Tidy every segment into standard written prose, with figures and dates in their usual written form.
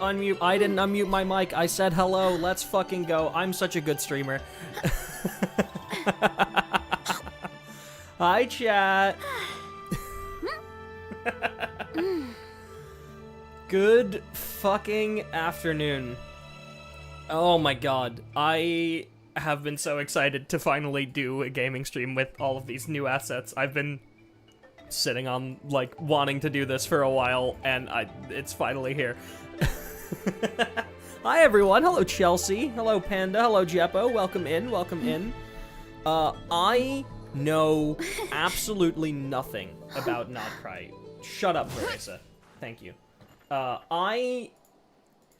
unmute. I didn't unmute my mic. I said hello. Let's fucking go. I'm such a good streamer. Hi, chat. Good fucking afternoon. Oh my god. I have been so excited to finally do a gaming stream with all of these new assets. I've been sitting on, like, wanting to do this for a while, and it's finally here. Hi, everyone. Hello, Chelsea. Hello, Panda. Hello, Jeppo. Welcome in. Welcome in. I know absolutely nothing about Nod-Krai. Shut up, Rosa. Thank you.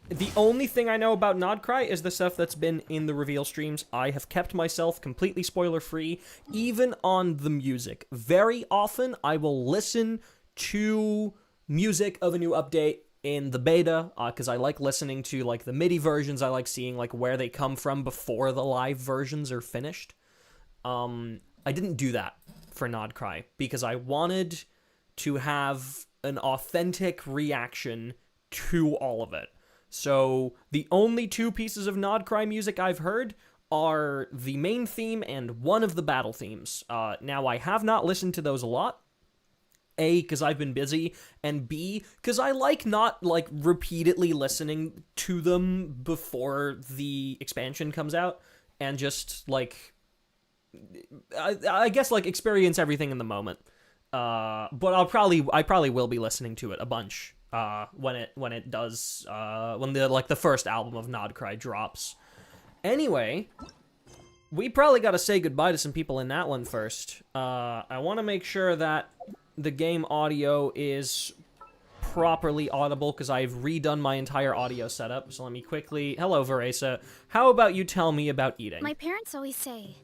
The only thing I know about Nod-Krai is the stuff that's been in the reveal streams. I have kept myself completely spoiler-free, even on the music. Very often, I will listen to music of a new update in the beta, because I like listening to, like, the MIDI versions. I like seeing, like, where they come from before the live versions are finished. I didn't do that for Nod-Krai, because I wanted to have an authentic reaction to all of it. So, the only two pieces of Nod-Krai music I've heard are the main theme and one of the battle themes. Now, I have not listened to those a lot. A, because I've been busy, and B, because I like not, like, repeatedly listening to them before the expansion comes out, and just, like, I guess, like, experience everything in the moment. But I probably will be listening to it a bunch. When it does, when the first album of Nod-Krai drops. Anyway, we probably gotta say goodbye to some people in that one first. I want to make sure that the game audio is properly audible, because I've redone my entire audio setup, so let me quickly... Hello, Varesa. How about you tell me about eating? My parents always say,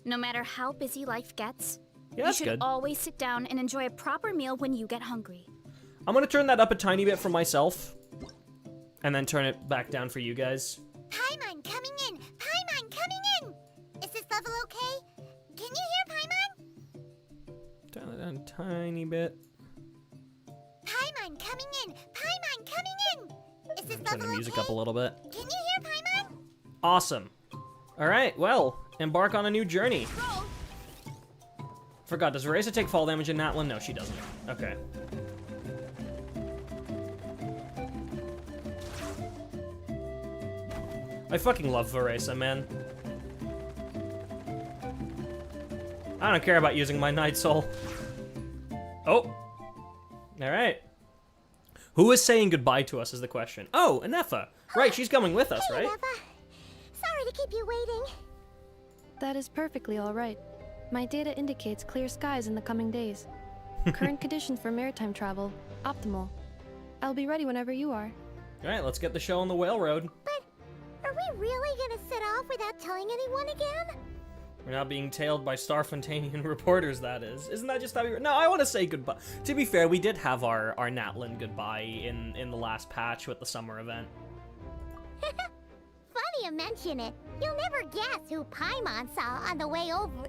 no matter how busy life gets, yeah, you should always sit down and enjoy a proper meal when you get hungry. I'm gonna turn that up a tiny bit for myself, and then turn it back down for you guys. Paimon coming in! Paimon coming in! Is this level okay? Can you hear Paimon? Turn it down a tiny bit. Paimon coming in! Paimon coming in! Is this level okay? Turn the music up a little bit. Can you hear Paimon? Awesome. Alright, well, embark on a new journey. Forgot, does Reza take fall damage in that one? No, she doesn't. Okay. I fucking love Varesa, man. I don't care about using my Night Soul. Oh. Alright. Who is saying goodbye to us is the question. Oh, Anefa. Right, she's coming with us, right? Anefa. Sorry to keep you waiting. That is perfectly alright. My data indicates clear skies in the coming days. Current conditions for maritime travel, optimal. I'll be ready whenever you are. Alright, let's get the show on the whale road. But are we really gonna set off without telling anyone again? We're not being tailed by Starfontanian reporters, that is. Isn't that just how we... No, I want to say goodbye. To be fair, we did have our Natlan goodbye in the last patch with the summer event. Funny you mention it. You'll never guess who Paimon saw on the way over.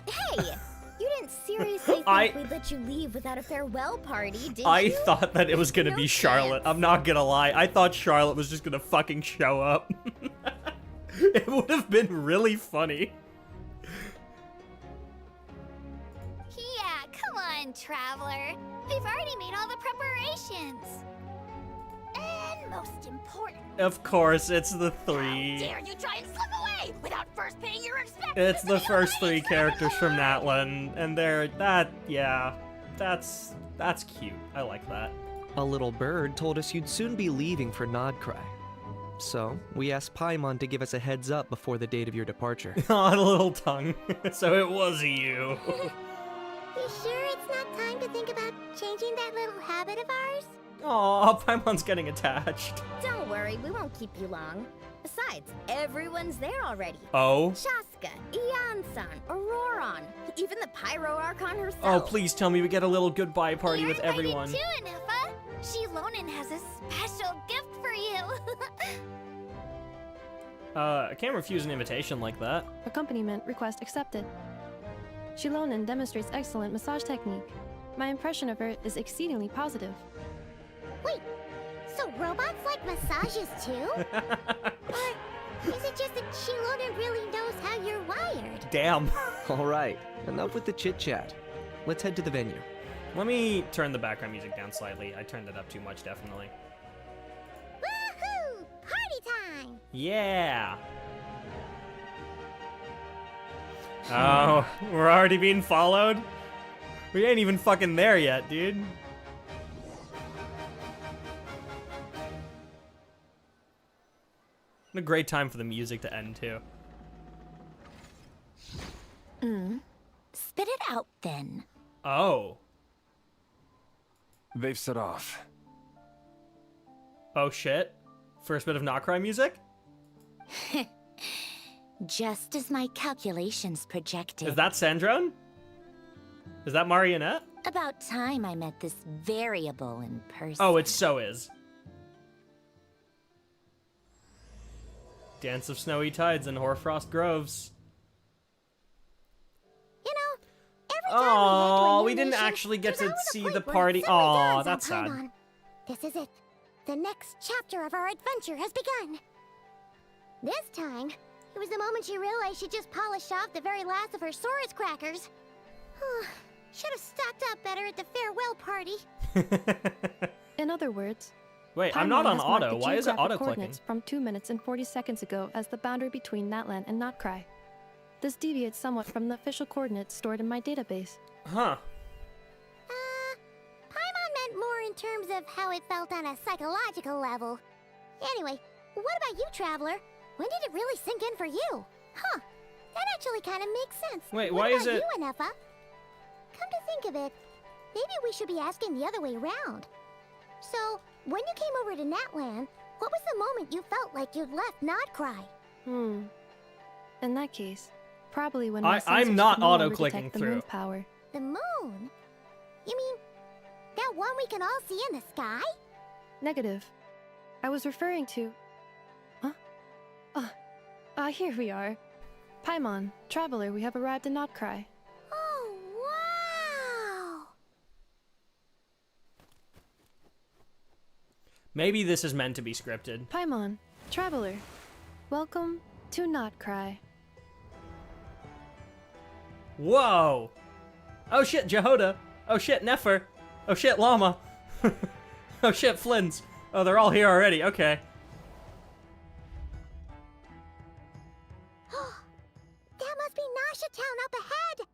Hey! You didn't seriously think we'd let you leave without a farewell party, did you? I thought that it was gonna be Charlotte. I'm not gonna lie. I thought Charlotte was just gonna fucking show up. It would have been really funny. Yeah, come on, Traveler. We've already made all the preparations. And most important. Of course, it's the three. How dare you try and slip away without first paying your respects? It's the first three characters from Natlan, and they're that's cute. I like that. A little bird told us you'd soon be leaving for Nod-Krai. So, we asked Paimon to give us a heads up before the date of your departure. Aw, little tongue. So it was you. You sure it's not time to think about changing that little habit of ours? Aw, Paimon's getting attached. Don't worry, we won't keep you long. Besides, everyone's there already. Oh? Shaska, Ian-san, Auroron, even the Pyro Archon herself. Oh, please tell me we get a little goodbye party You're with everyone. Too, Anefa. Shilonen has a special gift for you. I can't refuse an invitation like that. Accompaniment request accepted. Shilonen demonstrates excellent massage technique. My impression of her is exceedingly positive. Wait, So robots like massages too? Or is it just that Shilona really knows how you're wired? Damn. All right, enough with the chit-chat. Let's head to the venue. Let me turn the background music down slightly. I turned it up too much, definitely. Woohoo! Party time! Yeah. Oh, we're already being followed? We ain't even fucking there yet, dude. What a great time for the music to end, too. Spit it out then. Oh. They've set off. Oh, shit. First bit of Nod-Krai music? Just as my calculations projected. Is that Sandrone? Is that Marionette? About time I met this variable in person. Oh, it so is. Dance of Snowy Tides and Hoarfrost Groves. You know, every time we head to a Oh, new we didn't nation, actually get there's to always a see point the where it party. suddenly Aw, dawns on that's sad. Paimon. This is it. The next chapter of our adventure has begun. This time, it was the moment she realized she just polished off the very last of her Saurus crackers. Should have stocked up better at the farewell party. In other words, Wait, I'm Paimon not on has marked auto. the Why is it geographic auto-clicking? coordinates from 2 minutes and 40 seconds ago as the boundary between Natlan and Nod-Krai. This deviates somewhat from the official coordinates stored in my database. Huh. Paimon meant more in terms of how it felt on a psychological level. Anyway, what about you, Traveler? When did it really sink in for you? Huh, that actually kind of makes sense. Wait, what why about is it- you, Anefa? Come to think of it, maybe we should be asking the other way around. So, when you came over to Natlan, what was the moment you felt like you'd left Nod-Krai? In that case, probably when I'm my sensors not could no longer auto-clicking detect the through. moon's power. The moon? You mean, that one we can all see in the sky? Negative. I was referring to... Here we are. Paimon, Traveler, we have arrived in Nod-Krai. Oh, wow! Maybe this is meant to be scripted. Paimon, Traveler, welcome to Nod-Krai. Whoa! Oh shit, Jehoda! Oh shit, Nefer! Oh shit, Lauma! Oh shit, Flynn's! Oh, they're all here already, okay. That must be Nasha Town up ahead!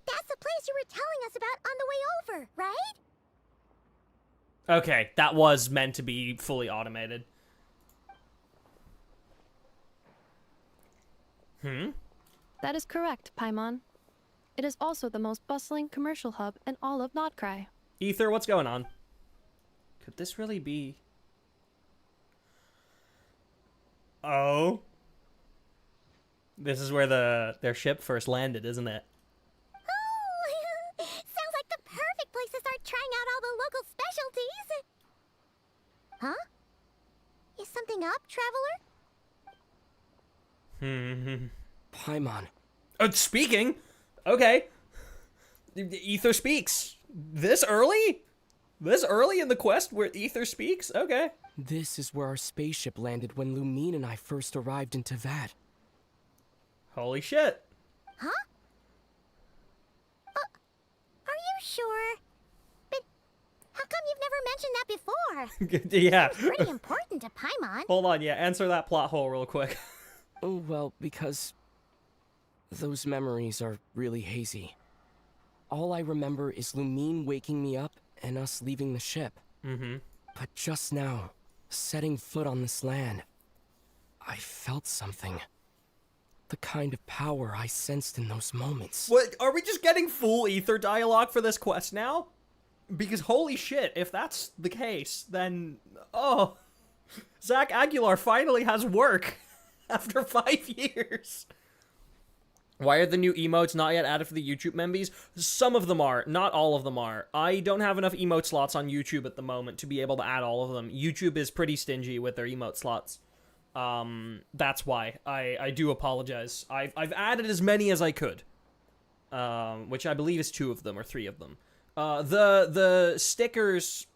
That's the place you were telling us about on the way over, right? Okay, that was meant to be fully automated. That is correct, Paimon. It is also the most bustling commercial hub in all of Nod-Krai. Ether, what's going on? Could this really be... Oh? This is where their ship first landed, isn't it? Oh! Sounds like the perfect place to start trying out all the local specialties! Huh? Is something up, Traveler? Paimon. Speaking? Okay. Ether speaks. This early? This early in the quest where Ether speaks? Okay. This is where our spaceship landed when Lumine and I first arrived in Teyvat. Holy shit. Huh? Are you sure? But how come you've never mentioned that before? Yeah. Pretty important to Paimon. Hold on, yeah. Answer that plot hole real quick. Oh, well, because those memories are really hazy. All I remember is Lumine waking me up and us leaving the ship. But just now, setting foot on this land, I felt something. The kind of power I sensed in those moments. What? Are we just getting full Ether dialogue for this quest now? Because holy shit, if that's the case, then... Oh. Zach Aguilar finally has work. After 5 years. Why are the new emotes not yet added for the YouTube membies? Some of them are, not all of them are. I don't have enough emote slots on YouTube at the moment to be able to add all of them. YouTube is pretty stingy with their emote slots. That's why. I do apologize. I've added as many as I could. Which I believe is 2 of them or 3 of them. The stickers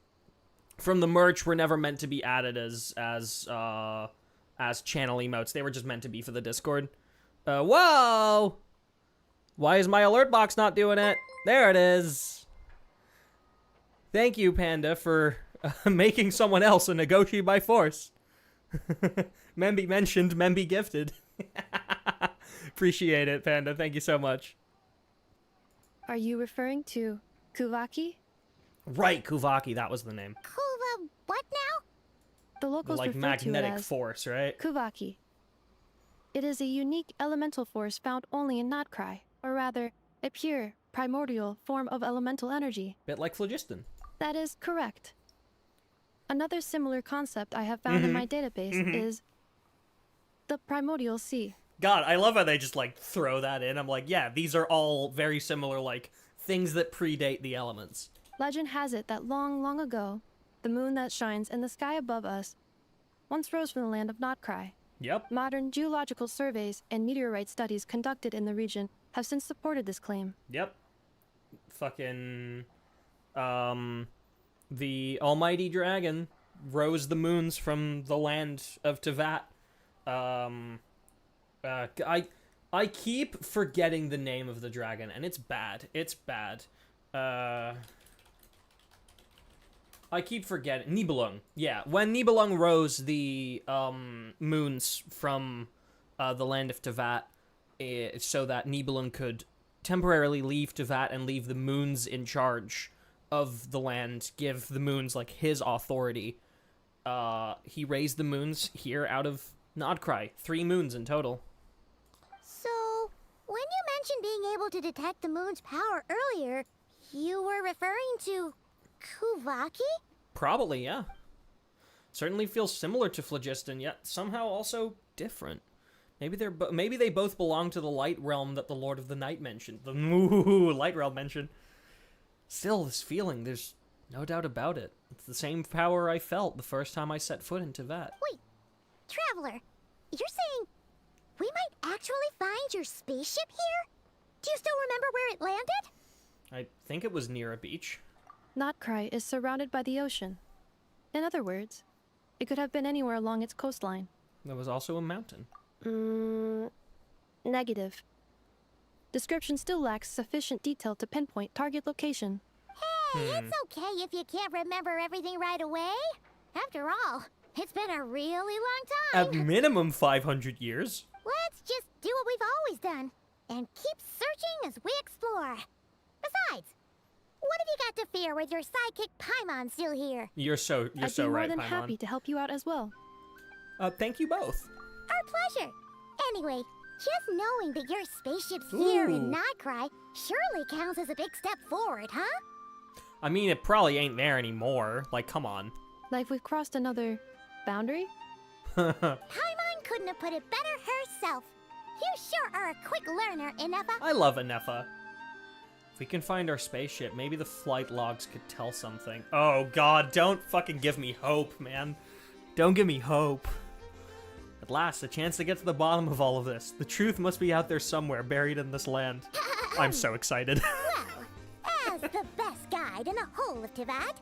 from the merch were never meant to be added as channel emotes. They were just meant to be for the Discord. Whoa! Why is my alert box not doing it? There it is. Thank you, Panda, for making someone else a Nagashi by force. Memby mentioned, Memby gifted. Appreciate it, Panda. Thank you so much. Are you referring to Spvwvky? Right, Spvwvky, that was the name. Kuva, what now? The locals Like refer magnetic to it as force, right? Spvwvky. It is a unique elemental force found only in Nod-Krai, or rather, a pure, primordial form of elemental energy. Bit like phlogiston. That is correct. Another similar concept I have found in my database is the primordial sea. God, I love how they just, like, throw that in. I'm like, yeah, these are all very similar, like, things that predate the elements. Legend has it that long, long ago, the moon that shines in the sky above us once rose from the land of Nod-Krai. Yep. Modern geological surveys and meteorite studies conducted in the region have since supported this claim. Yep. Fucking, the almighty dragon rose the moons from the land of Teyvat. I keep forgetting the name of the dragon, and it's bad. It's bad. I keep forgetting. Nibelung. Yeah, when Nibelung rose the moons from the land of Teyvat, so that Nibelung could temporarily leave Teyvat and leave the moons in charge of the land, give the moons, like, his authority. He raised the moons here out of Nod-Krai. 3 moons in total. So, when you mentioned being able to detect the moon's power earlier, you were referring to Spvwvky? Probably, yeah. Certainly feels similar to phlogiston, yet somehow also different. Maybe maybe they both belong to the light realm that the Lord of the Night mentioned. The light realm mentioned. Still, this feeling, there's no doubt about it. It's the same power I felt the first time I set foot in Teyvat. Wait, Traveler, you're saying we might actually find your spaceship here? Do you still remember where it landed? I think it was near a beach. Nod-Krai is surrounded by the ocean. In other words, it could have been anywhere along its coastline. There was also a mountain. Negative. Description still lacks sufficient detail to pinpoint target location. Hey, it's okay if you can't remember everything right away. After all, it's been a really long At time. minimum 500 years. Let's just do what we've always done and keep searching as we explore. Besides, what have you got to fear with your sidekick Paimon still here? You're so I'd be more right, than Paimon. happy to help you out as well. Thank you both. Our pleasure. Anyway, just knowing that your spaceship's here in Ooh. Nod-Krai surely counts as a big step forward, huh? I mean, it probably ain't there anymore. Like, come on. Like we've crossed another boundary? Paimon couldn't have put it better herself. You sure are a quick learner, Inefa. I love Inefa. If we can find our spaceship, maybe the flight logs could tell something. Oh god, don't fucking give me hope, man. Don't give me hope. At last, a chance to get to the bottom of all of this. The truth must be out there somewhere, buried in this land. I'm so excited. Well, as the best guide in the whole of Teyvat,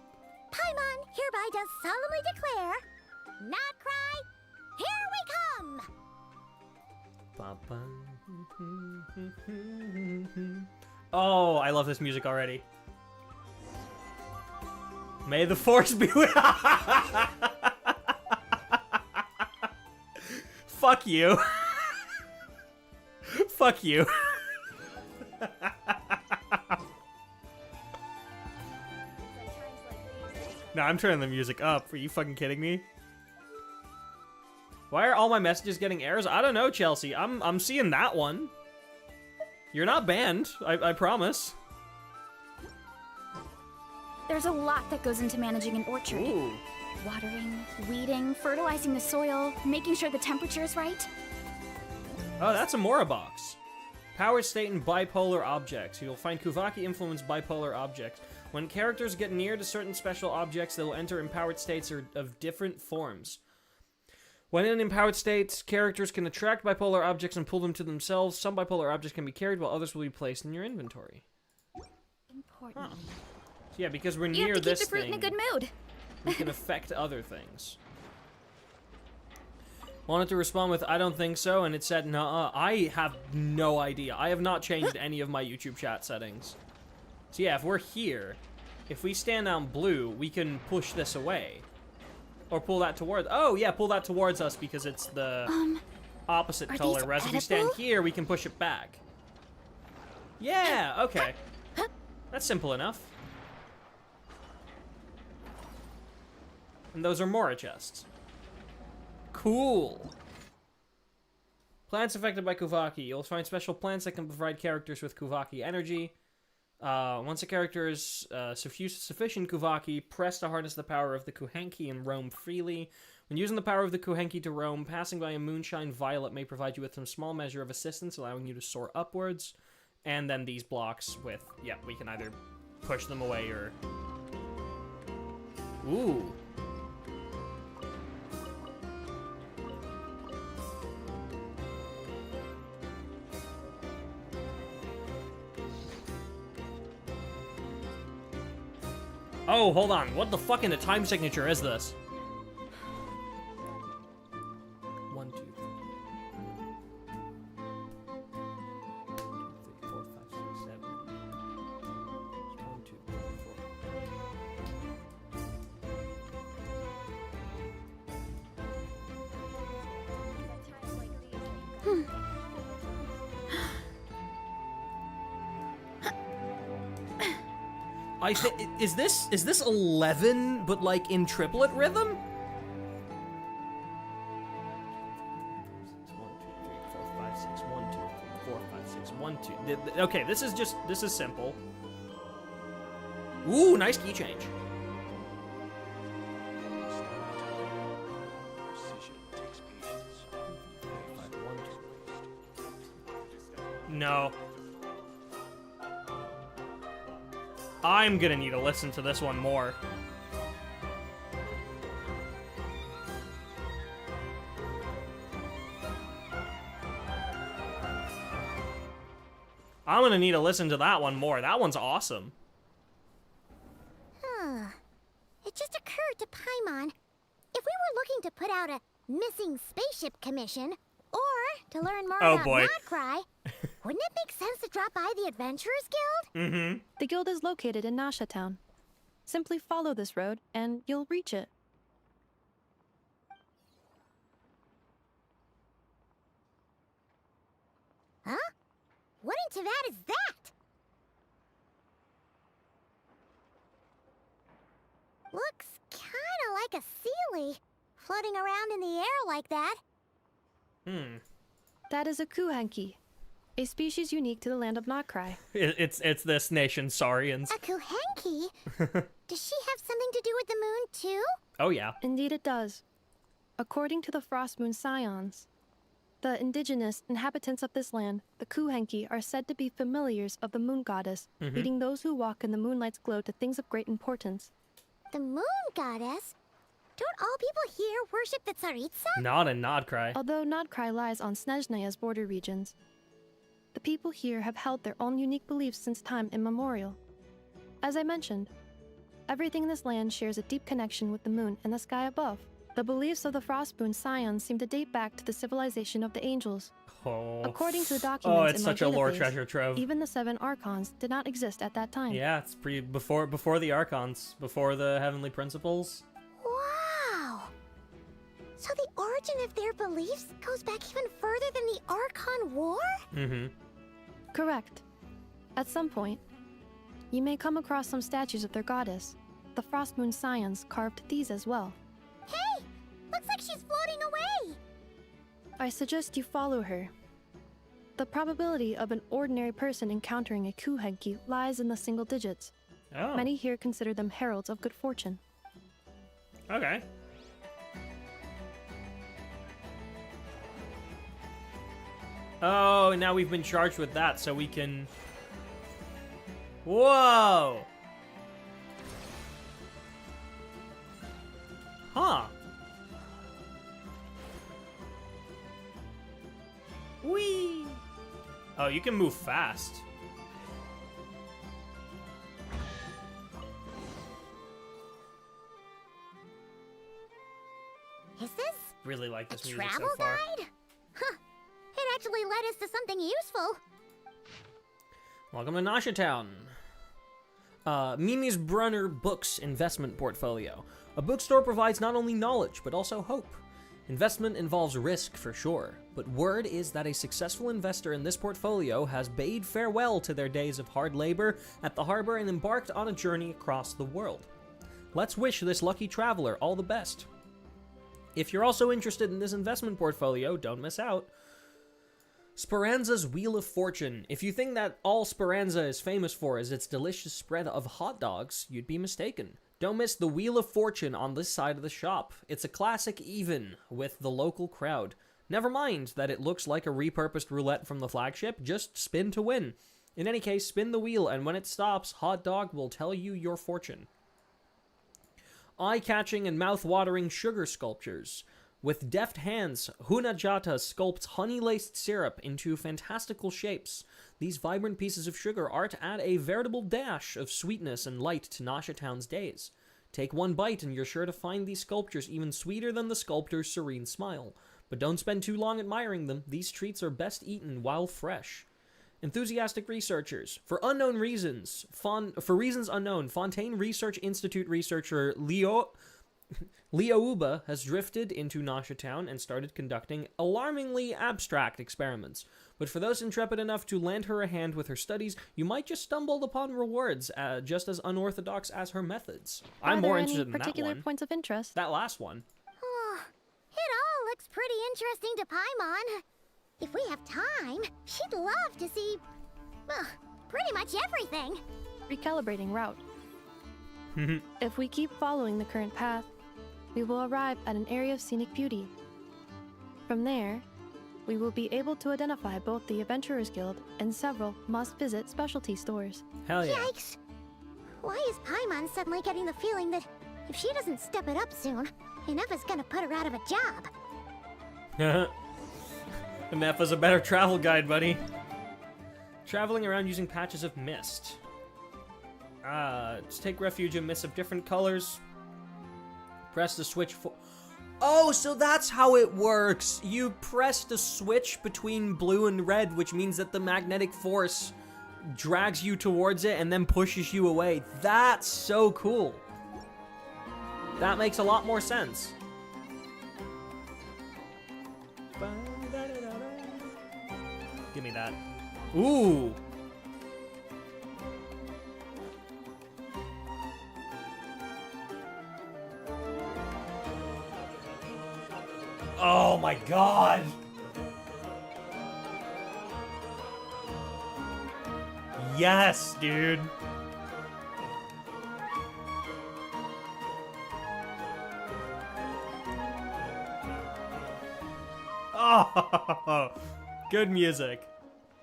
Paimon hereby does solemnly declare, Nod-Krai, here we come! Oh, I love this music already. May the force be with. Fuck you. Fuck you. No, I'm turning the music up. Are you fucking kidding me? Why are all my messages getting errors? I don't know, Chelsea. I'm seeing that one. You're not banned, I promise. There's a lot that goes into managing an orchard. Ooh. Watering, weeding, fertilizing the soil, making sure the temperature is right. Oh, that's a Mora box. Power state and bipolar objects. You'll find Spvwvky influenced bipolar objects. When characters get near to certain special objects, they will enter empowered states of different forms. When in empowered states, characters can attract bipolar objects and pull them to themselves. Some bipolar objects can be carried, while others will be placed in your inventory. Important. Huh. So yeah, because we're You near have to keep this the fruit thing. in a good mood. we can affect other things. Wanted to respond with, I don't think so, and it said, nuh-uh. I have no idea. I have not changed any of my YouTube chat settings. So yeah, if we're here, if we stand on blue, we can push this away. Or pull that towards, oh yeah, pull that towards us because it's the opposite color. these Whereas if we stand edible? here, we can push it back. Yeah, okay. That's simple enough. And those are Mora chests. Cool. Plants affected by Spvwvky. You'll find special plants that can provide characters with Spvwvky energy. Once a character is sufficient Spvwvky, press to harness the power of the Kuhenki and roam freely. When using the power of the Kuhenki to roam, passing by a moonshine violet may provide you with some small measure of assistance, allowing you to soar upwards. And then these blocks with, yeah, we can either push them away or... Ooh. Oh, hold on. What the fuck in the time signature is this? 1, 2, 3. 4, 5, 6, 7. 1, 2, 3, 4. I think is this 11 but like in triplet rhythm? 1, 2, 3, 4, 5, 6. 1, 2, 3, 4, 5, 6. 1, 2. Okay, this is simple. Ooh, nice key change. No. I'm gonna need to listen to this one more. I'm gonna need to listen to that one more. That one's awesome. Huh. It just occurred to Paimon. If we were looking to put out a missing spaceship commission, or to learn more about Nod-Krai, wouldn't it make sense to drop by the Adventurers Guild? Mm-hmm. The guild is located in Nasha Town. Simply follow this road, and you'll reach it. Huh? What into that is that? Looks kinda like a Sealy, floating around in the air like that. That is a Kuhenki, a species unique to the land of Nod-Krai. It's this nation, Saurians. A Kuhenki? Does she have something to do with the moon, too? Oh yeah. Indeed it does. According to the Frost Moon Scions, the indigenous inhabitants of this land, the Kuhenki, are said to be familiars of the moon goddess, leading those who walk in the moonlight's glow to things of great importance. The moon goddess? Don't all people here worship the Tsaritsa? Not in Nod-Krai. Although Nod-Krai lies on Snezhnaya's border regions, the people here have held their own unique beliefs since time immemorial. As I mentioned, everything in this land shares a deep connection with the moon and the sky above. The beliefs of the Frostmoon Scions seem to date back to the civilization of the angels. Oh. According to the documents Oh, it's in my such a lore database, treasure trove. even the 7 Archons did not exist at that time. Yeah, it's before the Archons, before the Heavenly Principles. Wow! So the origin of their beliefs goes back even further than the Archon War? Mm-hmm. Correct. At some point, you may come across some statues of their goddess. The Frostmoon Scions carved these as well. Hey! Looks like she's floating away! I suggest you follow her. The probability of an ordinary person encountering a Kuhenki lies in the single digits. Oh. Many here consider them heralds of good fortune. Okay. Oh, now we've been charged with that, so we can... Whoa! Huh. Whee! Oh, you can move fast. really like A this music travel so far. guide? Huh. It actually led us to something useful. Welcome to Nasha Town. Mimi's Brunner Books Investment Portfolio. A bookstore provides not only knowledge, but also hope. Investment involves risk, for sure, but word is that a successful investor in this portfolio has bade farewell to their days of hard labor at the harbor and embarked on a journey across the world. Let's wish this lucky traveler all the best. If you're also interested in this investment portfolio, don't miss out. Speranza's Wheel of Fortune. If you think that all Speranza is famous for is its delicious spread of hot dogs, you'd be mistaken. Don't miss the Wheel of Fortune on this side of the shop. It's a classic even with the local crowd. Never mind that it looks like a repurposed roulette from the Flagship, just spin to win. In any case, spin the wheel, and when it stops, Hot Dog will tell you your fortune. Eye-catching and mouth-watering sugar sculptures. With deft hands, Hunajata sculpts honey-laced syrup into fantastical shapes. These vibrant pieces of sugar art add a veritable dash of sweetness and light to Nasha Town's days. Take one bite and you're sure to find these sculptures even sweeter than the sculptor's serene smile. But don't spend too long admiring them. These treats are best eaten while fresh. Enthusiastic researchers. For unknown reasons, for reasons unknown, Fontaine Research Institute researcher Liouba has drifted into Nasha Town and started conducting alarmingly abstract experiments. But for those intrepid enough to lend her a hand with her studies, you might just stumble upon rewards just as unorthodox as her methods. I'm more interested in that particular one. points of interest? That last one. Oh, it all looks pretty interesting to Paimon. If we have time, she'd love to see, pretty much everything. Recalibrating route. If we keep following the current path, we will arrive at an area of scenic beauty. From there, we will be able to identify both the Adventurers Guild and several must-visit specialty stores. Hell yeah. Yikes! Why is Paimon suddenly getting the feeling that if she doesn't step it up soon, Inefa's gonna put her out of a job? Inefa's a better travel guide, buddy. Traveling around using patches of mist. Just take refuge in mists of different colors. Press the switch for... Oh, so that's how it works. You press the switch between blue and red, which means that the magnetic force drags you towards it and then pushes you away. That's so cool. That makes a lot more sense. Give me that. Ooh. Oh my god! Yes, dude! Oh, good music.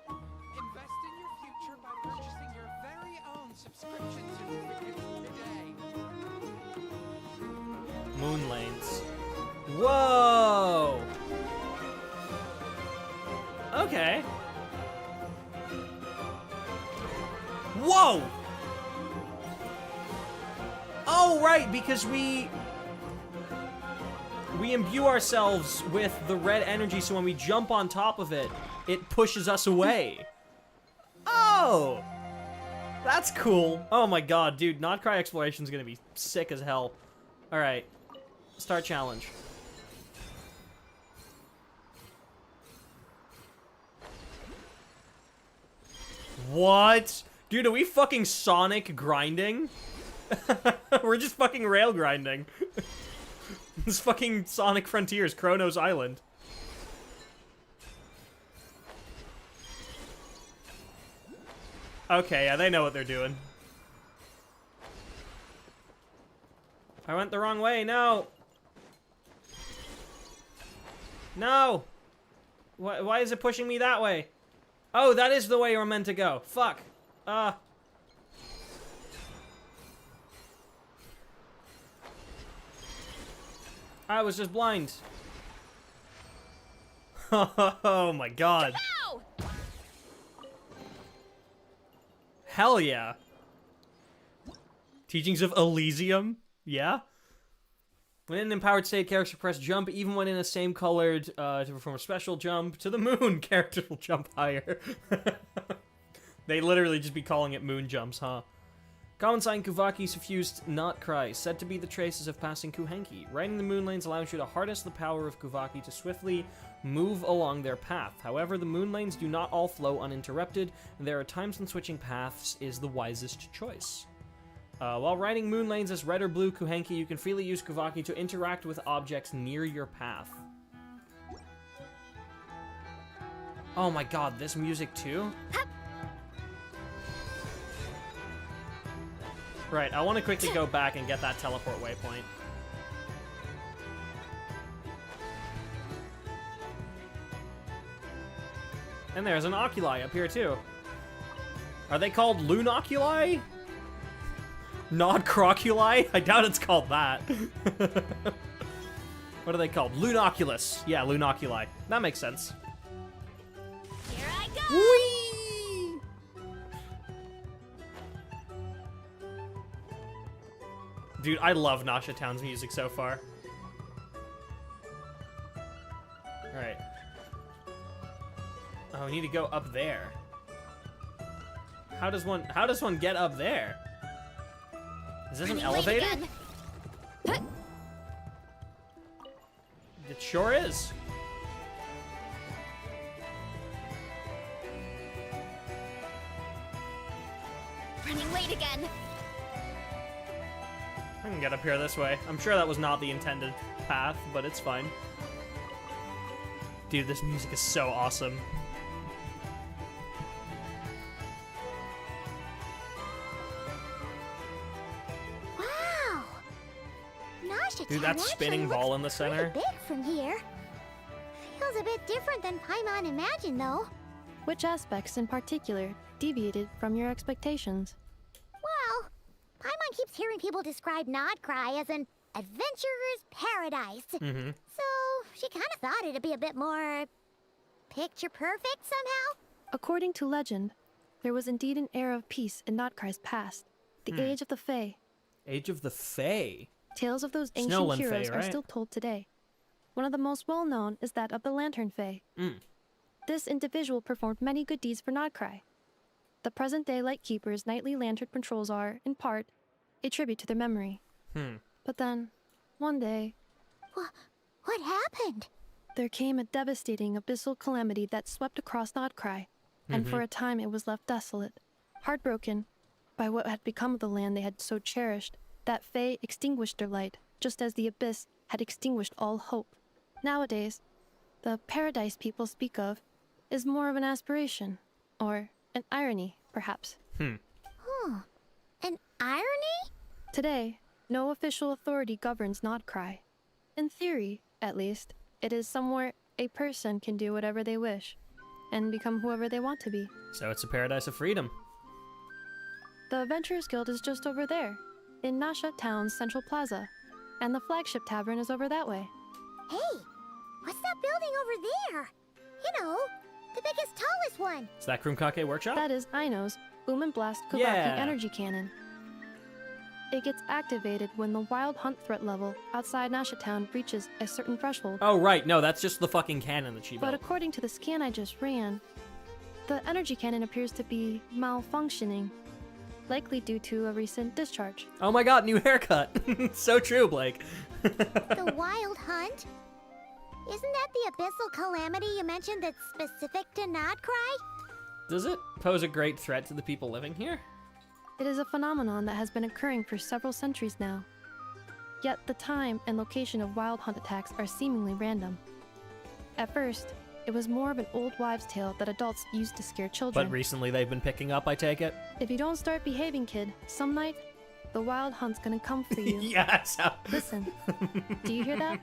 Invest in your future by purchasing your very own subscription certificate today. Moon lanes. Whoa! Okay. Whoa! Oh, right, because we imbue ourselves with the red energy, so when we jump on top of it, it pushes us away. Oh! That's cool. Oh my god, dude, Nod-Krai exploration is gonna be sick as hell. Alright. Start challenge. What? Dude, are we fucking Sonic grinding? We're just fucking rail grinding. This fucking Sonic Frontiers, Chronos Island. Okay, yeah, they know what they're doing. I went the wrong way, no! No! Why is it pushing me that way? Oh, that is the way we're meant to go. Fuck. I was just blind. Oh my god. Ow! Hell yeah. Teachings of Elysium? Yeah? When in an empowered state, characters press jump even when in a same colored to perform a special jump to the moon. Characters will jump higher. They literally just be calling it moon jumps, huh? Common sign Spvwvky suffused Nod-Krai, said to be the traces of passing Kuhenki. Riding the moon lanes allows you to harness the power of Spvwvky to swiftly move along their path. However, the moon lanes do not all flow uninterrupted, and there are times when switching paths is the wisest choice. While riding moon lanes as red or blue Kuhenki, you can freely use Spvwvky to interact with objects near your path. Oh my god, this music too? Right, I want to quickly go back and get that teleport waypoint. And there's an oculi up here too. Are they called Lunoculi? Nod-Croculi? I doubt it's called that. What are they called? Lunoculus. Yeah, Lunoculi. That makes sense. Here I go! Whee! Dude, I love Nasha Town's music so far. Alright. Oh, we need to go up there. How does one get up there? Is this an elevator? It sure is. Running late again. I can get up here this way. I'm sure that was not the intended path, but it's fine. Dude, this music is so awesome. Wow! Nasha Dude, Town that actually spinning looks ball in the pretty center. big from here. Feels a bit different than Paimon imagined, though. Which aspects in particular deviated from your expectations? Well, Paimon keeps hearing people describe Nod-Krai as an adventurer's paradise. Mm-hmm. So she kind of thought it'd be a bit more picture perfect somehow. According to legend, there was indeed an era of peace in Nod-Krai's past, the Age of the Fae. Age of the Fae. Tales of those ancient Snowland heroes Fae, are right? still told today. One of the most well-known is that of the Lantern Fae. This individual performed many good deeds for Nod-Krai. The present-day Lightkeeper's nightly lantern patrols are, in part, a tribute to their memory. But then, one day, What happened? there came a devastating abyssal calamity that swept across Nod-Krai, and for a time it was left desolate. Heartbroken by what had become of the land they had so cherished, that Fae extinguished their light, just as the abyss had extinguished all hope. Nowadays, the paradise people speak of is more of an aspiration, or an irony, perhaps. An irony? Today, no official authority governs Nod-Krai. In theory, at least, it is somewhere a person can do whatever they wish, and become whoever they want to be. So it's a paradise of freedom. The Adventurers Guild is just over there, in Nasha Town's central plaza, and the Flagship Tavern is over that way. Hey, what's that building over there? You know, the biggest, tallest one. Is that Krumkake Workshop? That is Aino's Boom and Blast Spvwvky Yeah. energy cannon. It gets activated when the wild hunt threat level outside Nasha Town reaches a certain threshold. Oh, right. No, that's just the fucking cannon that she But built. according to the scan I just ran, the energy cannon appears to be malfunctioning, likely due to a recent discharge. Oh my god, new haircut. So true, Blake. The wild hunt? Isn't that the abyssal calamity you mentioned that's specific to Nod-Krai? Does it pose a great threat to the people living here? It is a phenomenon that has been occurring for several centuries now. Yet the time and location of wild hunt attacks are seemingly random. At first, it was more of an old wives' tale that adults used to scare children. But recently they've been picking up, I take it? If you don't start behaving, kid, some night, the wild hunt's gonna come for you. Yes. Listen, do you hear that?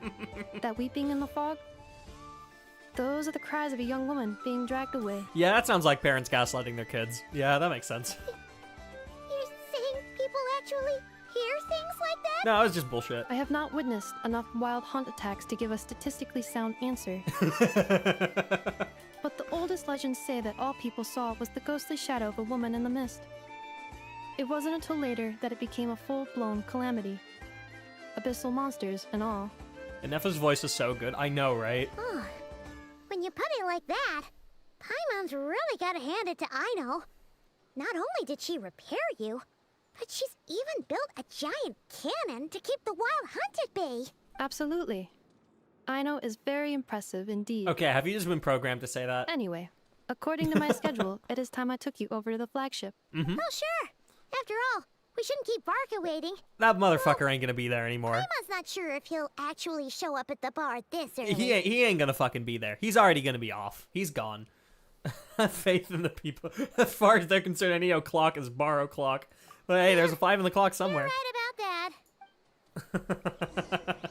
That weeping in the fog? Those are the cries of a young woman being dragged away. Yeah, that sounds like parents gaslighting their kids. Yeah, that makes sense. You're saying people actually hear things like that? No, it's just bullshit. I have not witnessed enough wild hunt attacks to give a statistically sound answer. But the oldest legends say that all people saw was the ghostly shadow of a woman in the mist. It wasn't until later that it became a full-blown calamity. abyssal monsters and all. Ineffa's voice is so good. I know, right? Oh, when you put it like that, Paimon's really gotta hand it to Aino. Not only did she repair you, but she's even built a giant cannon to keep the wild hunt at bay. Absolutely. Aino is very impressive indeed. Okay, have you just been programmed to say that? Anyway, according to my schedule, it is time I took you over to the flagship. Oh, sure. After all, we shouldn't keep Varka waiting. That motherfucker ain't gonna be there anymore. Paimon's not sure if he'll actually show up at the bar this early. He ain't gonna fucking be there. He's already gonna be off. He's gone. Have faith in the people. As far as they're concerned, any o'clock is bar o'clock. But hey, there's a 5 in the clock somewhere. You're right about that.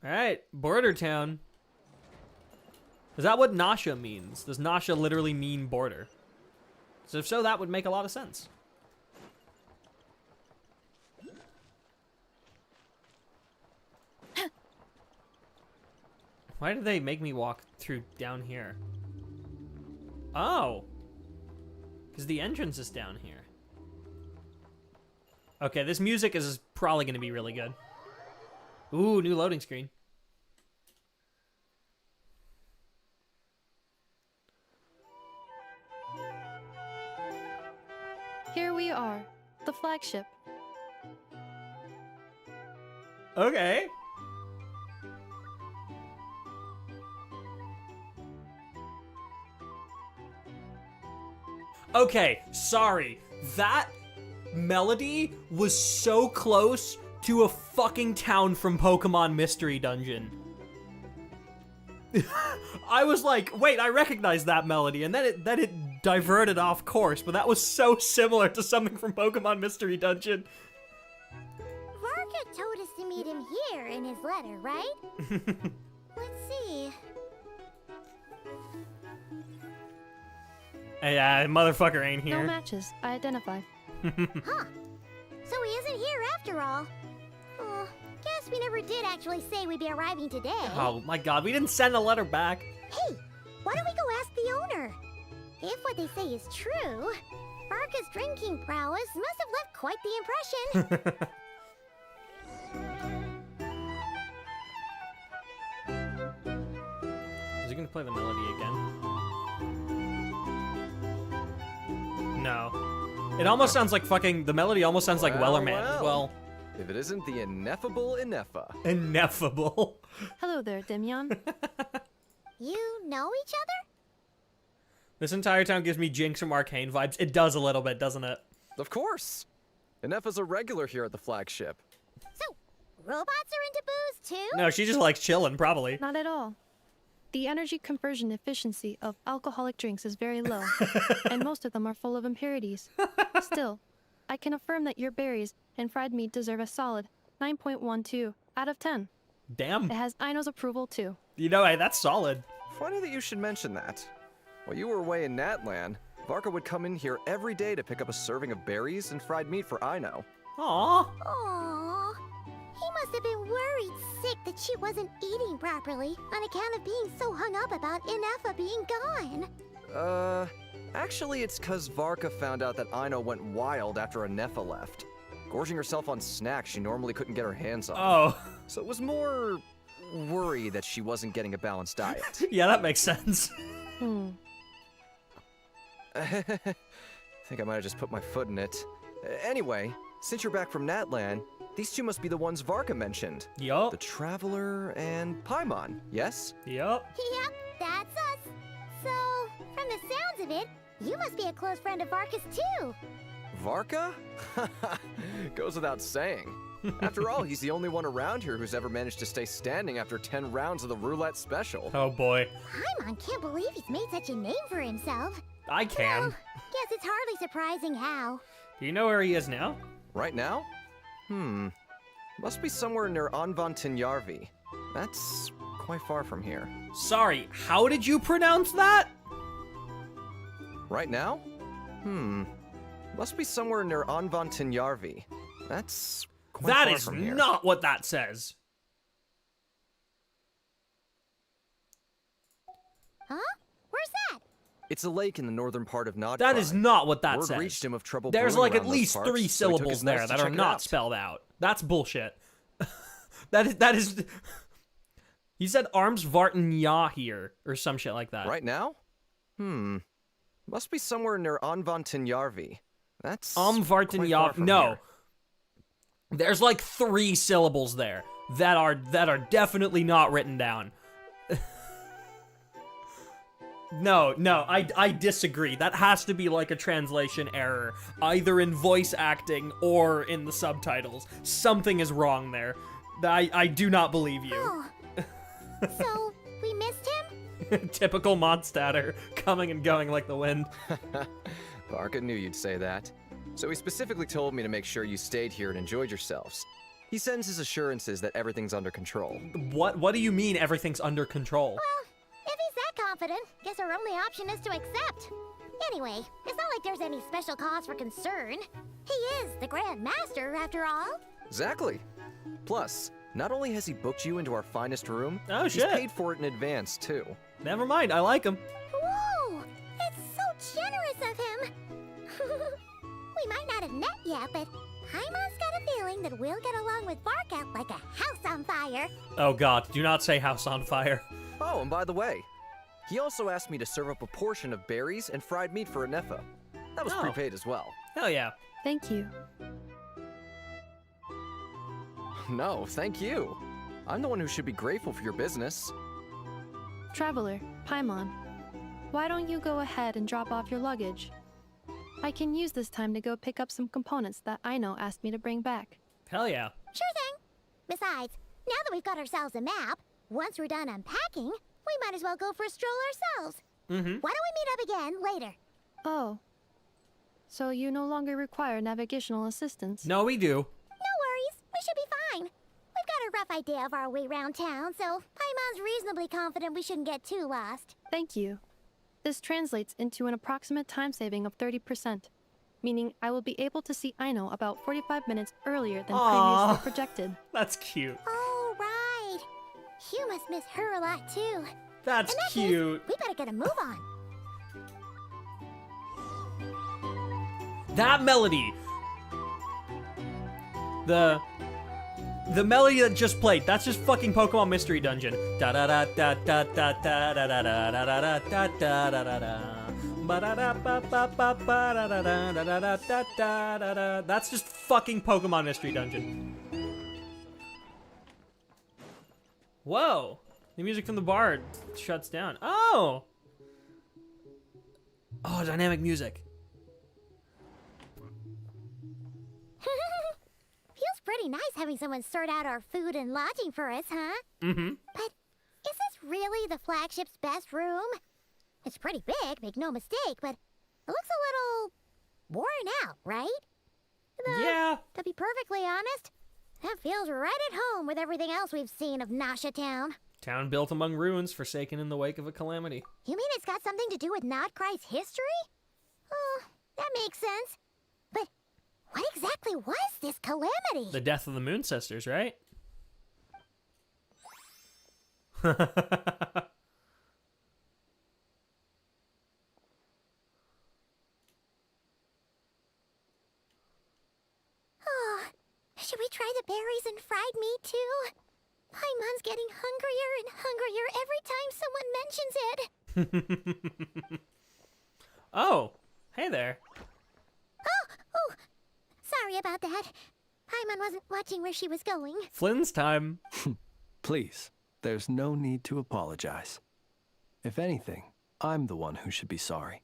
Alright, border town. Is that what Nasha means? Does Nasha literally mean border? So if so, that would make a lot of sense. Why did they make me walk through down here? Oh. Because the entrance is down here. Okay, this music is probably going to be really good. Ooh, new loading screen. Here we are, the flagship. Okay. Okay, sorry. That melody was so close to a fucking town from Pokemon Mystery Dungeon. I was like, wait, I recognize that melody, and then it diverted off course, but that was so similar to something from Pokemon Mystery Dungeon. Varka told us to meet him here in his letter, right? Let's see. Yeah, motherfucker ain't here. No matches, I identified. Huh. So he isn't here after all. Oh, guess we never did actually say we'd be arriving today. Oh my god, we didn't send a letter back. Hey, why don't we go ask the owner? If what they say is true, Varka's drinking prowess must have left quite the impression. Is he gonna play the melody again? No. It almost sounds like fucking, the melody almost sounds like Wellerman as well. If it isn't the ineffable Ineffa. Ineffable. Hello there, Demyon. You know each other? This entire town gives me Jinx from Arcane vibes. It does a little bit, doesn't it? Of course. Ineffa's a regular here at the flagship. So, robots are into booze too? No, she just likes chilling, probably. Not at all. The energy conversion efficiency of alcoholic drinks is very low, and most of them are full of impurities. Still, I can affirm that your berries and fried meat deserve a solid 9.12 out of 10. Damn. It has Aino's approval too. You know, hey, that's solid. Funny that you should mention that. While you were away in Natlan, Varka would come in here every day to pick up a serving of berries and fried meat for Aino. Aww. Aww. He must have been worried sick that she wasn't eating properly on account of being so hung up about Ineffa being gone. Actually it's cause Varka found out that Aino went wild after Ineffa left, gorging herself on snacks she normally couldn't get her hands on. Oh. So it was more worry that she wasn't getting a balanced diet. Yeah, that makes sense. I think I might have just put my foot in it. Anyway, since you're back from Natlan, these two must be the ones Varka mentioned. Yup. The Traveler and Paimon, yes? Yup. Yep, that's us. So, from the sounds of it, you must be a close friend of Varka's too. Varka? Goes without saying. After all, he's the only one around here who's ever managed to stay standing after 10 rounds of the roulette special. Oh boy. Paimon can't believe he's made such a name for himself. I can. Well, guess it's hardly surprising how. Do you know where he is now? Right now? Must be somewhere near Anvantinyarvi. That's quite far from here. Sorry, how did you pronounce that? Right now? Must be somewhere near Anvantinyarvi. That's quite That far is from here. not what that says. Huh? Where's that? It's a lake in the northern part of Nod-Krai. That is not what that Word says. reached him of trouble There's brewing like at around those least parts, 3 so he took syllables his there knights that to are check it not out. spelled out. That's bullshit. that is. He said ArtsVenos here or some shit like that. Right now? Must be somewhere near Anvantinyarvi. That's quite far Varka. from No. here. There's like 3 syllables there that are definitely not written down. No, I disagree. That has to be like a translation error, either in voice acting or in the subtitles. Something is wrong there. I do not believe you. Oh. So, we missed him? Typical Mondstatter, coming and going like the wind. Varka knew you'd say that. So he specifically told me to make sure you stayed here and enjoyed yourselves. He sends his assurances that everything's under control. What do you mean everything's under control? Well, if he's that confident, guess our only option is to accept. Anyway, it's not like there's any special cause for concern. He is the Grand Master, after all. Exactly. Plus, not only has he booked you into our finest room, Oh, he's shit. paid for it in advance, too. Never mind, I like him. Whoa! It's so generous of him! We might not have met yet, but Paimon's got a feeling that we'll get along with Varka like a house on fire. Oh god, do not say house on fire. Oh, and by the way, he also asked me to serve up a portion of berries and fried meat for Anefa. That was Oh. prepaid as well. Hell yeah. Thank you. No, thank you. I'm the one who should be grateful for your business. Traveler, Paimon, why don't you go ahead and drop off your luggage? I can use this time to go pick up some components that Aino asked me to bring back. Hell yeah. Sure thing. Besides, now that we've got ourselves a map, once we're done unpacking, we might as well go for a stroll ourselves. Mm-hmm. Why don't we meet up again later? Oh. So you no longer require navigational assistance? No, we do. No worries. We should be fine. We've got a rough idea of our way around town, so Paimon's reasonably confident we shouldn't get too lost. Thank you. This translates into an approximate time saving of 30%, meaning I will be able to see Aino about 45 minutes earlier than Aww. previously projected. That's cute. Oh, right. You must miss her a lot, too. That's In that cute. case, we better get a move on. That melody. The melody that just played, that's just fucking Pokemon Mystery Dungeon. Da da da da da da da da da da da da da da da da da. Ba-da-da-ba-ba-ba-ba-da-da-da-da-da-da-da-da. That's just fucking Pokemon Mystery Dungeon. Whoa. The music from the bard shuts down. Oh! Oh, dynamic music. Feels pretty nice having someone sort out our food and lodging for us, huh? Mm-hmm. But is this really the flagship's best room? It's pretty big, make no mistake, but it looks a little worn out, right? Though, Yeah. to be perfectly honest, that feels right at home with everything else we've seen of Nasha Town. Town built among ruins, forsaken in the wake of a calamity. You mean it's got something to do with Nod-Krai's history? Oh, that makes sense. But what exactly was this calamity? The death of the Moon Sisters, right? Oh, should we try the berries and fried meat too? Paimon's getting hungrier and hungrier every time someone mentions it. Oh, hey there. Oh, sorry about that. Paimon wasn't watching where she was going. Flynn's time. Please, there's no need to apologize. If anything, I'm the one who should be sorry.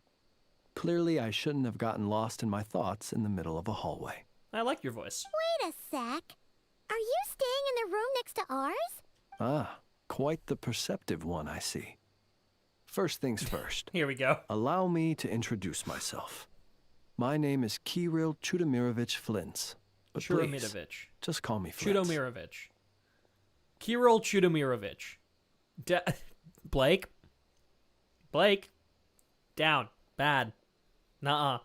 Clearly, I shouldn't have gotten lost in my thoughts in the middle of a hallway. I like your voice. Wait a sec. Are you staying in the room next to ours? Ah, quite the perceptive one, I see. First things first. Here we go. Allow me to introduce myself. My name is Kirill Chudomirovich Flintz. But please, Chudomirovich. just call me Flintz. Chudomirovich. Kirill Chudomirovich. Blake? Blake? Down. Bad. Nuh-uh.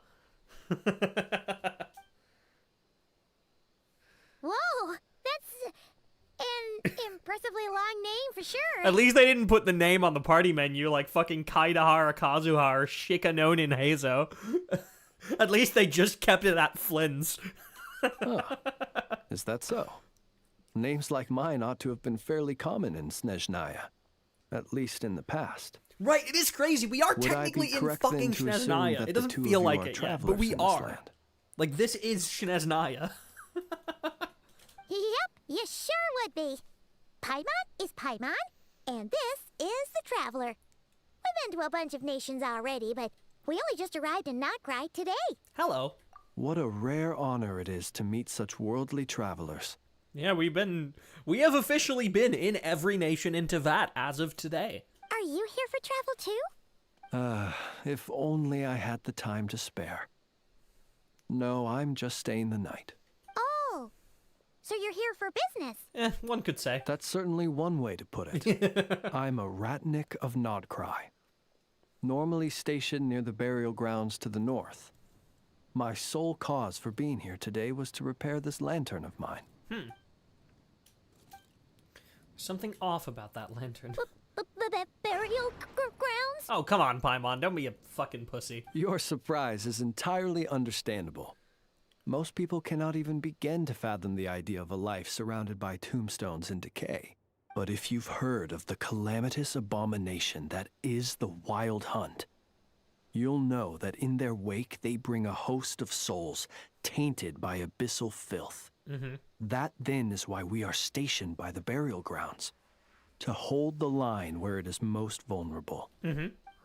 Whoa, that's... And impressively long name for sure. At least they didn't put the name on the party menu like fucking Kaidahara Kazuha or Shikanonin Heizo. At least they just kept it at Flynn's. Is that so? Names like mine ought to have been fairly common in Snezhnaya. At least in the past. Right, it is crazy. We are Would technically I be in correct fucking then to assume Snezhnaya. that It the doesn't two feel of you like are it yet, but travelers we in this are. land? Like, this is Snezhnaya. Yep, you sure would be. Paimon is Paimon, and this is the Traveler. We've been to a bunch of nations already, but we only just arrived in Nod-Krai today. Hello. What a rare honor it is to meet such worldly travelers. Yeah, we have officially been in every nation in Tevat as of today. Are you here for travel too? If only I had the time to spare. No, I'm just staying the night. Oh, so you're here for business? One could say. That's certainly one way to put it. I'm a Ratnik of Nod-Krai, normally stationed near the burial grounds to the north. My sole cause for being here today was to repair this lantern of mine. Something off about that lantern. Burial grounds? Oh, come on, Paimon. Don't be a fucking pussy. Your surprise is entirely understandable. Most people cannot even begin to fathom the idea of a life surrounded by tombstones and decay. But if you've heard of the calamitous abomination that is the Wild Hunt, you'll know that in their wake they bring a host of souls tainted by abyssal filth. That then is why we are stationed by the burial grounds, to hold the line where it is most vulnerable.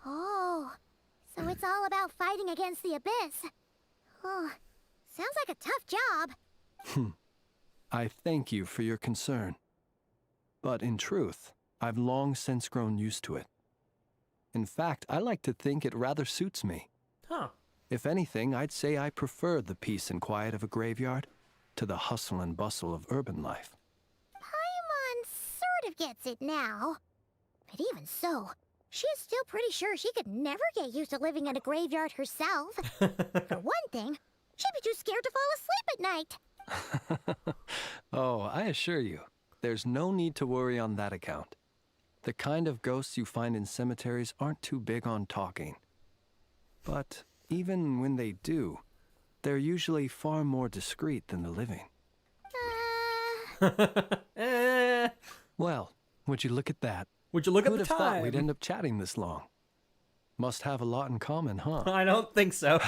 Oh, so it's all about fighting against the abyss. Oh, sounds like a tough job. I thank you for your concern. But in truth, I've long since grown used to it. In fact, I like to think it rather suits me. Huh. If anything, I'd say I prefer the peace and quiet of a graveyard to the hustle and bustle of urban life. Paimon sort of gets it now. But even so, she is still pretty sure she could never get used to living in a graveyard herself. For one thing, she'd be too scared to fall asleep at night. Oh, I assure you, there's no need to worry on that account. The kind of ghosts you find in cemeteries aren't too big on talking. But even when they do, they're usually far more discreet than the living. Well, would you look at that? Would you look Who'd at the have thought time? we'd end up chatting this long? Must have a lot in common, huh? I don't think so.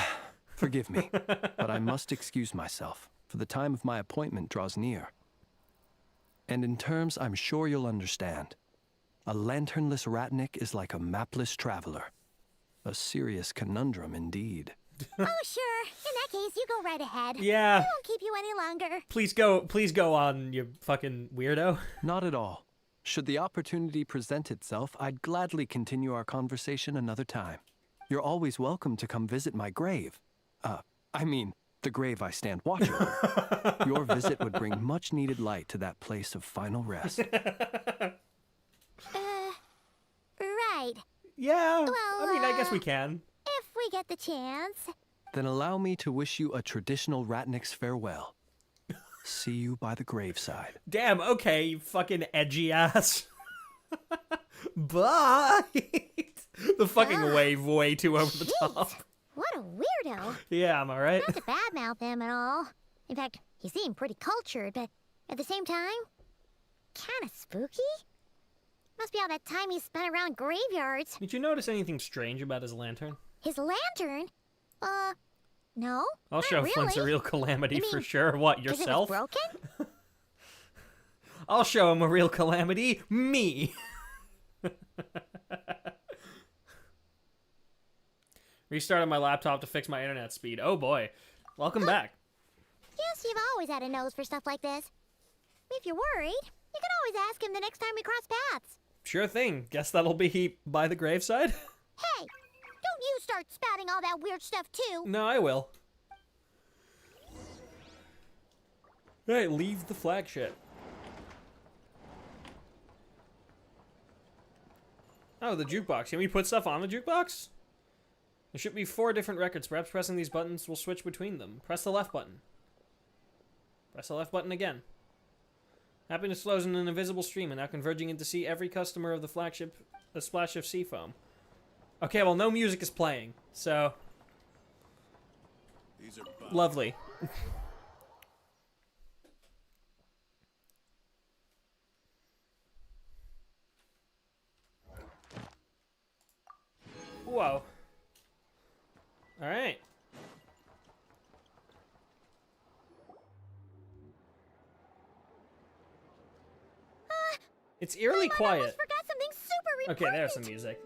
Forgive me, but I must excuse myself, for the time of my appointment draws near. And in terms I'm sure you'll understand, a lanternless Ratnik is like a mapless traveler. A serious conundrum indeed. Oh, sure. In that case, you go right ahead. Yeah. I won't keep you any longer. Please go on, you fucking weirdo. Not at all. Should the opportunity present itself, I'd gladly continue our conversation another time. You're always welcome to come visit my grave. I mean, the grave I stand watch over. Your visit would bring much needed light to that place of final rest. Right. Yeah. Well, I mean, I guess we can. If we get the chance. Then allow me to wish you a traditional Ratnik's farewell. See you by the graveside. Damn, okay, you fucking edgy ass. Bye. The fucking wave way too over the top. What a weirdo. Yeah, am I right? Not to badmouth him at all. In fact, he seemed pretty cultured, but at the same time, kinda spooky. Must be all that time he spent around graveyards. Did you notice anything strange about his lantern? His lantern? No. I'll not show really. Flint's a real calamity You mean, for sure. What, 'cause it was yourself? broken? I'll show him a real calamity. Me. Restarted my laptop to fix my internet speed. Oh boy. Welcome back. Yes, you've always had a nose for stuff like this. If you're worried, you can always ask him the next time we cross paths. Sure thing. Guess that'll be by the graveside? Hey, don't you start spouting all that weird stuff too. No, I will. Alright, leave the flagship. Oh, the jukebox. Can we put stuff on the jukebox? There should be 4 different records. Perhaps pressing these buttons will switch between them. Press the left button. Press the left button again. Happiness flows in an invisible stream and now converging in to see every customer of the flagship a splash of sea foam. Okay, well, no music is playing, so... Lovely. Whoa. Alright. It's eerily quiet. I forgot something super important. Okay, there's some music.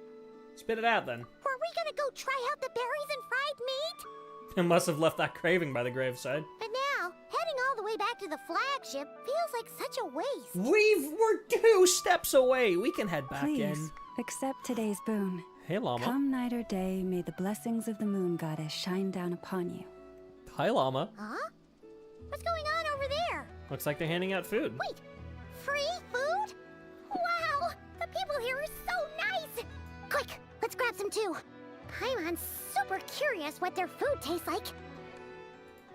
Spit it out then. Were we gonna go try out the berries and fried meat? I must have left that craving by the graveside. But now, heading all the way back to the flagship feels like such a waste. We're 2 steps away. We can head back Please, in. accept today's boon. Hey, Lauma. Come night or day, may the blessings of the moon goddess shine down upon you. Hi, Lauma. Huh? What's going on over there? Looks like they're handing out food. Wait, free food? Wow, the people here are so nice! Quick, let's grab some too. Paimon's super curious what their food tastes like.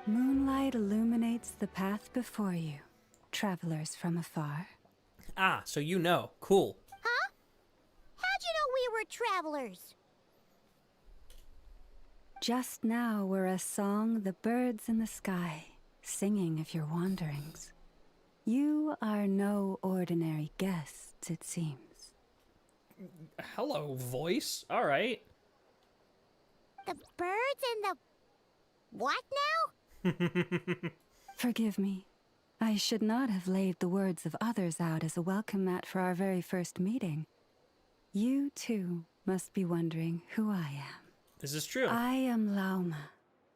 Moonlight illuminates the path before you, travelers from afar. Ah, so you know. Cool. Huh? How'd you know we were travelers? Just now were a song the birds in the sky, singing of your wanderings. You are no ordinary guests, it seems. Hello, voice. All right. The birds and the... what now? Forgive me. I should not have laid the words of others out as a welcome mat for our very first meeting. You, too, must be wondering who I am. This is true. I am Lauma,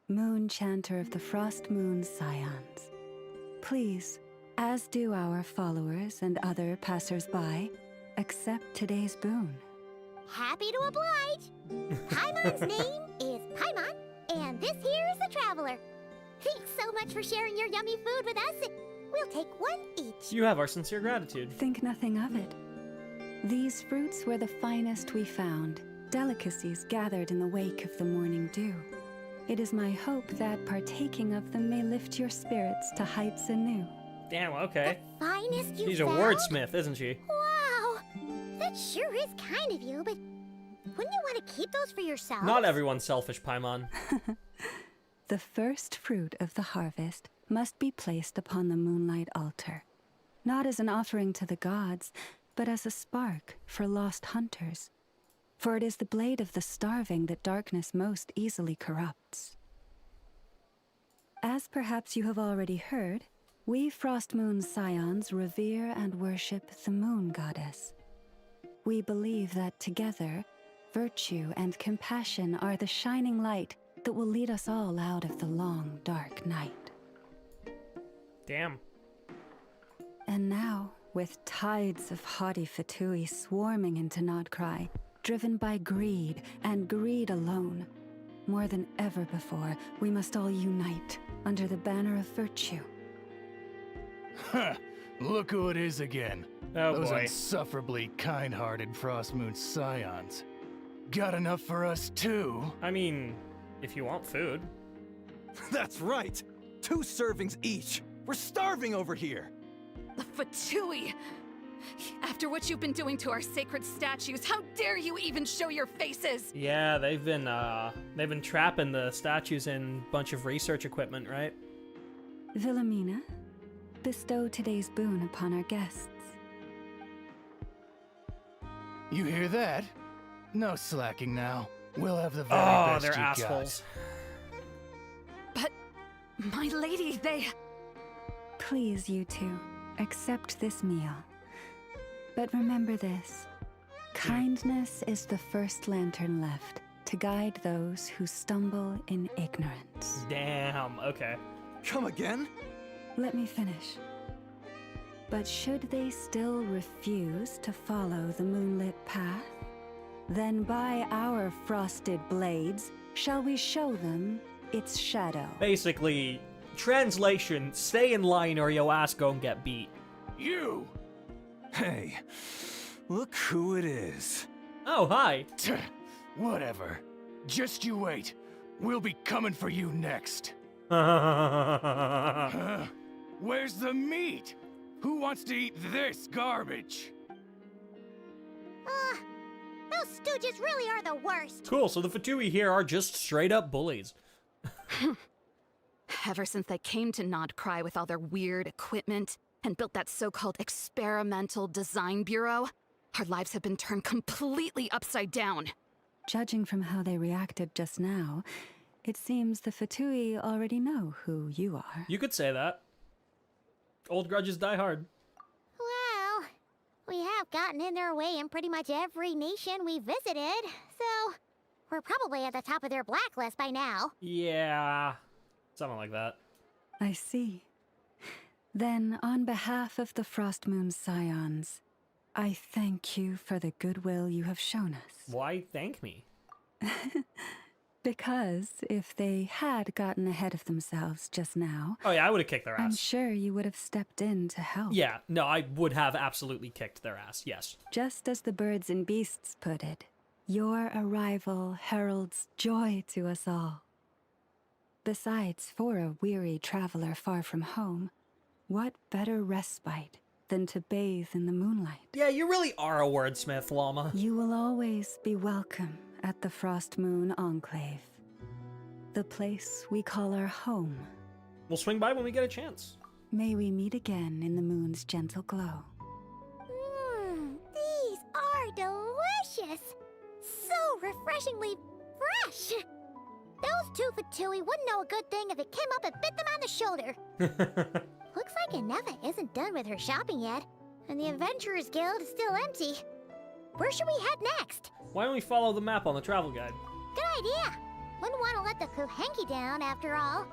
moon chanter of the Frost Moon Scions. Please, as do our followers and other passers-by, accept today's boon. Happy to oblige. Paimon's name is Paimon, and this here is the traveler. Thanks so much for sharing your yummy food with us. We'll take one each. You have our sincere gratitude. Think nothing of it. These fruits were the finest we found, delicacies gathered in the wake of the morning dew. It is my hope that partaking of them may lift your spirits to heights anew. Damn, okay. The finest you She's a found? wordsmith, isn't she? Wow, that sure is kind of you, but wouldn't you want to keep those for yourself? Not everyone's selfish, Paimon. The first fruit of the harvest must be placed upon the moonlight altar, not as an offering to the gods, but as a spark for lost hunters. For it is the blade of the starving that darkness most easily corrupts. As perhaps you have already heard, we Frost Moon Scions revere and worship the moon goddess. We believe that together, virtue and compassion are the shining light that will lead us all out of the long, dark night. Damn. And now, with tides of haughty Fatui swarming into Nod-Krai, driven by greed, and greed alone, more than ever before, we must all unite under the banner of virtue. Ha! Look who it is again. Oh, Those boy. insufferably kind-hearted Frostmoon Scions. Got enough for us too? I mean, if you want food. That's right! 2 servings each! We're starving over here! The Fatui! After what you've been doing to our sacred statues, how dare you even show your faces? Yeah, they've been trapping the statues in a bunch of research equipment, right? Wilhelmina, bestow today's boon upon our guests. You hear that? No slacking now. We'll have the very Oh, best they're you assholes. But, my lady, they... Please, you two, accept this meal. But remember this. Kindness is the first lantern left to guide those who stumble in ignorance. Damn, okay. Come again? Let me finish. But should they still refuse to follow the moonlit path, then by our frosted blades shall we show them its shadow. Basically, translation, stay in line or your ass gon' get beat. You! Hey, look who it is. Oh, hi. Whatever. Just you wait. We'll be coming for you next. Where's the meat? Who wants to eat this garbage? Those stooges really are the worst. Cool, so the Vtuber here are just straight up bullies. Ever since they came to Nod-Krai with all their weird equipment and built that so-called experimental design bureau, our lives have been turned completely upside down. Judging from how they reacted just now, it seems the Vtuber already know who you are. You could say that. Old grudges die hard. Well, we have gotten in their way in pretty much every nation we visited, so we're probably at the top of their blacklist by now. Yeah, something like that. I see. Then, on behalf of the Frost Moon Scions, I thank you for the goodwill you have shown us. Why thank me? Because if they had gotten ahead of themselves just now... Oh yeah, I would have kicked their ass. I'm sure you would have stepped in to help. Yeah, no, I would have absolutely kicked their ass, yes. Just as the birds and beasts put it, your arrival heralds joy to us all. Besides, for a weary traveler far from home, what better respite than to bathe in the moonlight? Yeah, you really are a wordsmith, Lauma. You will always be welcome at the Frost Moon Enclave, the place we call our home. We'll swing by when we get a chance. May we meet again in the moon's gentle glow. These are delicious! So refreshingly fresh! Those two Vtuber wouldn't know a good thing if it came up and bit them on the shoulder. Looks like Inefa isn't done with her shopping yet, and the Adventurers Guild is still empty. Where should we head next? Why don't we follow the map on the travel guide? Good idea! Wouldn't want to let the Kuhenki down, after all.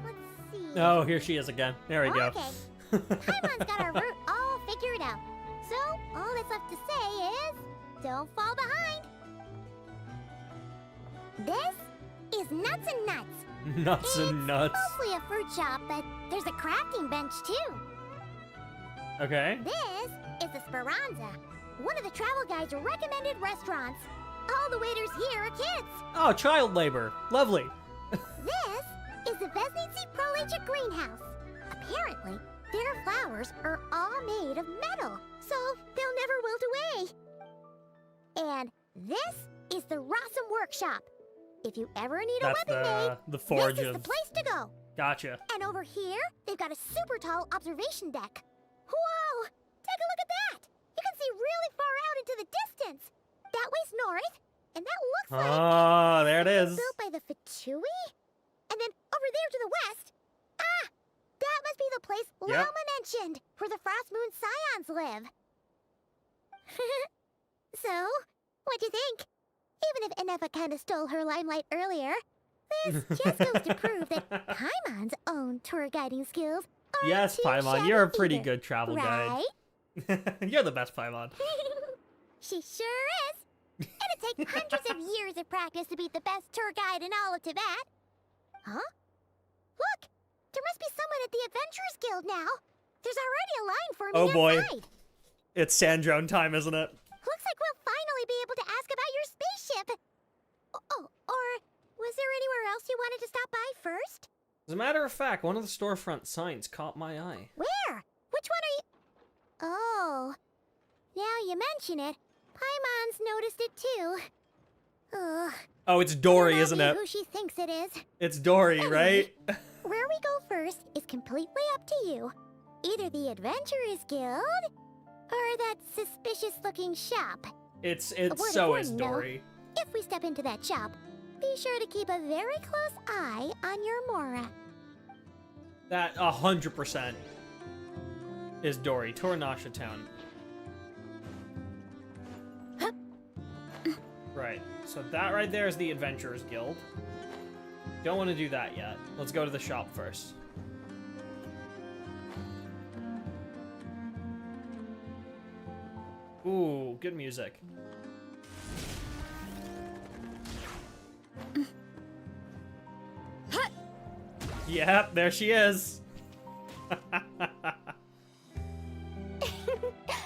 Let's see... Oh, here she is again. There we go. Okay. Paimon's got our route all figured out. So, all that's left to say is... don't fall behind! This is Nuts and Nuts. Nuts and Nuts. Mostly a fruit shop, but there's a crafting bench too. Okay. This is the Speranza, one of the travel guide's recommended restaurants. All the waiters here are kids. Oh, child labor. Lovely. This is the Vesnitsi Prolecha greenhouse. Apparently, their flowers are all made of metal, so they'll never wilt away. And this is the Rossum workshop. If you ever need a weapon made, the forge this is the place to go. Gotcha. And over here, they've got a super tall observation deck. Whoa! Take a look at that! You can see really far out into the distance. That way's north, and that looks like... Oh, there it is. Built by the Vtuber? And then over there to the west... Ah! That must be the place Lauma mentioned, where the Frost Moon Scions live. So, what'd you think? Even if Inefa kinda stole her limelight earlier, this just goes to prove that Paimon's own tour guiding skills are Yes, too Paimon, you're a shabby pretty either, good travel right? guide. You're the best, Paimon. She sure is. It'd take hundreds of years of practice to beat the best tour guide in all of Tibet. Huh? Look! There must be someone at the Adventurers Guild now. There's already a line forming Oh boy. outside. It's Sandrone time, isn't it? Looks like we'll finally be able to ask about your spaceship. Oh, or was there anywhere else you wanted to stop by first? As a matter of fact, one of the storefront signs caught my eye. Where? Which one are you... Oh. Now you mention it, Paimon's noticed it too. Ugh. Oh, it's Dory, It'll not isn't be it? who she thinks it is. It's Dory, Anyway, right? Where we go first is completely up to you. Either the Adventurers Guild, or that suspicious-looking shop. It's A word of so is warning, though. Dory. If we step into that shop, be sure to keep a very close eye on your Mora. That 100% is Dory. Tour Nasha Town. Right. So that right there is the Adventurers Guild. Don't want to do that yet. Let's go to the shop first. Ooh, good music. Yep, there she is.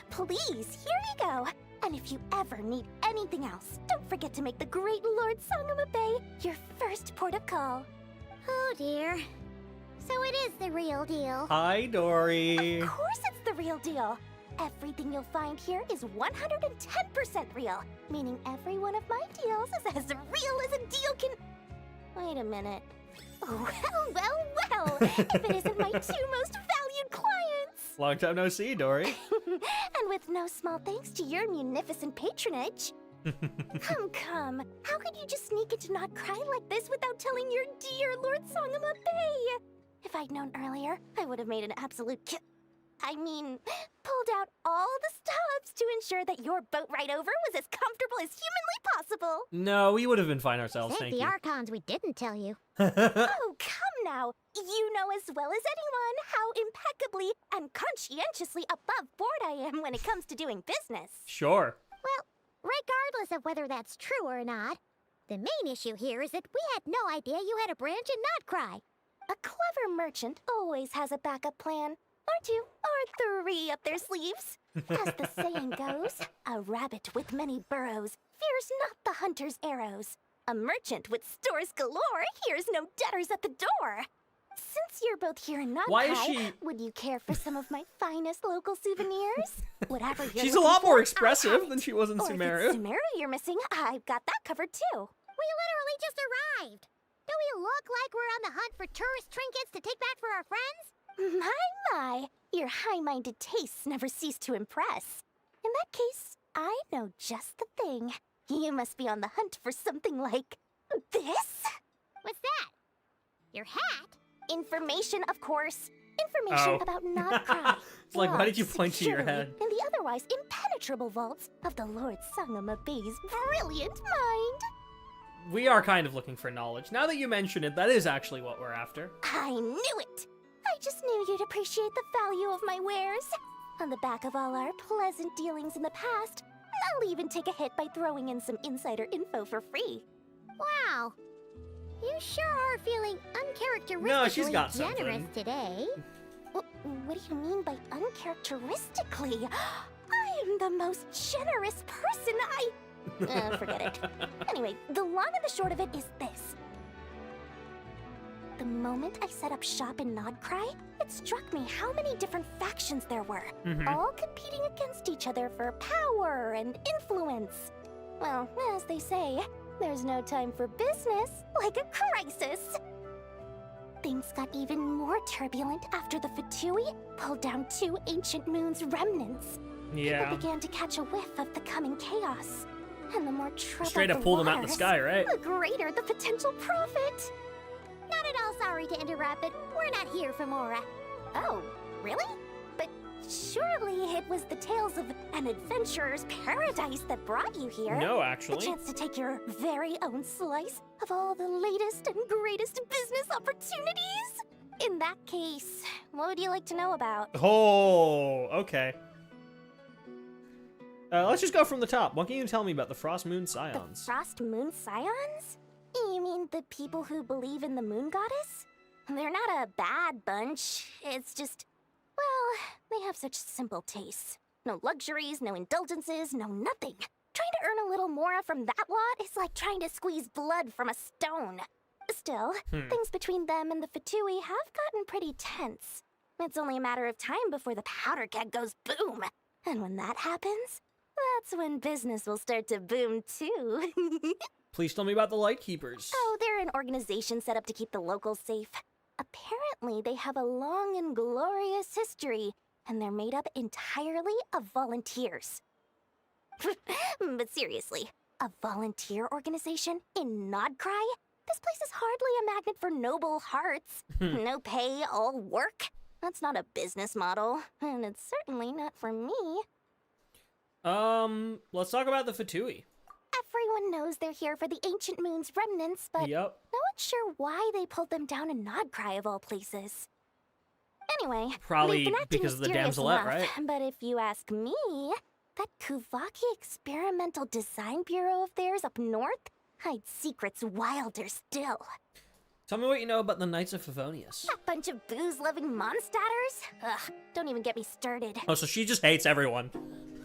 Please, here you go. And if you ever need anything else, don't forget to make the great Lord Sangama Bay your first port of call. Oh dear. So it is the real deal. Hi, Dory. Of course it's the real deal. Everything you'll find here is 110% real, meaning every one of my deals is as real as a deal can... Wait a minute. Well, if it isn't my 2 most valued clients. Long time no see, Dory. And with no small thanks to your munificent patronage. Come. How could you just sneak into Nod-Krai like this without telling your dear Lord Sangama Bay? If I'd known earlier, I would have made an absolute pulled out all the stops to ensure that your boat ride over was as comfortable as humanly possible. No, we would have been fine ourselves, Thank thank the you. Archons we didn't tell you. Oh, come now. You know as well as anyone how impeccably and conscientiously above board I am when it comes to doing business. Sure. Well, regardless of whether that's true or not, the main issue here is that we had no idea you had a branch in Nod-Krai. A clever merchant always has a backup plan. Or 2, or 3 up their sleeves. As the saying goes, a rabbit with many burrows fears not the hunter's arrows. A merchant with stores galore hears no debtors at the door. Since you're both here in Why is Nod-Krai, she- would you care for some of my finest local souvenirs? Whatever you're She's a looking lot more for, expressive than she was in or if it's Sumeru. Sumeru you're missing, I've got that covered too. We literally just arrived. Do we look like we're on the hunt for tourist trinkets to take back for our friends? My, your high-minded tastes never cease to impress. In that case, I know just the thing. You must be on the hunt for something like this? What's that? Your hat? Information, of course. Information about Nod-Krai. It's like, why did you Locked point to your securely head? in the otherwise impenetrable vaults of the Lord Sangama Bay's brilliant mind. We are kind of looking for knowledge. Now that you mention it, that is actually what we're after. I knew it! I just knew you'd appreciate the value of my wares. On the back of all our pleasant dealings in the past, I'll even take a hit by throwing in some insider info for free. Wow. You sure are feeling uncharacteristically No, she's got generous something. today. What do you mean by uncharacteristically? I am the most generous person forget it. Anyway, the long and the short of it is this. The moment I set up shop in Nod-Krai, it struck me how many different factions there were, all competing against each other for power and influence. Well, as they say, there's no time for business like a crisis. Things got even more turbulent after the Vtuber pulled down 2 ancient moon's remnants. Yeah. People began to catch a whiff of the coming chaos. And the more trouble Straight up the pulled them out in the waters, sky, right? the greater the potential profit. Not at all sorry to interrupt, but we're not here for Mora. Oh, really? But surely it was the tales of an adventurer's paradise that brought you here. No, The actually. chance to take your very own slice of all the latest and greatest business opportunities. In that case, what would you like to know about? Oh, okay. Let's just go from the top. What can you tell me about the Frost Moon Scions? The Frost Moon Scions? You mean the people who believe in the moon goddess? They're not a bad bunch. It's just, well, they have such simple tastes. No luxuries, no indulgences, no nothing. Trying to earn a little more from that lot is like trying to squeeze blood from a stone. Still, things between them and the Vtuber have gotten pretty tense. It's only a matter of time before the powder keg goes boom. And when that happens, that's when business will start to boom too. Please tell me about the Lightkeepers. Oh, they're an organization set up to keep the locals safe. Apparently, they have a long and glorious history, and they're made up entirely of volunteers. But seriously, a volunteer organization in Nod-Krai? This place is hardly a magnet for noble hearts. No pay, all work. That's not a business model, and it's certainly not for me. Let's talk about the Vtuber. Everyone knows they're here for the Ancient Moon's remnants, but Yep. no one's sure why they pulled them down in Nod-Krai of all places. Anyway, Probably they've been acting because of the mysterious damselette, enough, right? But if you ask me, that Spvwvky experimental design bureau of theirs up north hides secrets wilder still. Tell me what you know about the Knights of Favonius. A bunch of booze-loving monstatters? Ugh, don't even get me started. Oh, so she just hates everyone.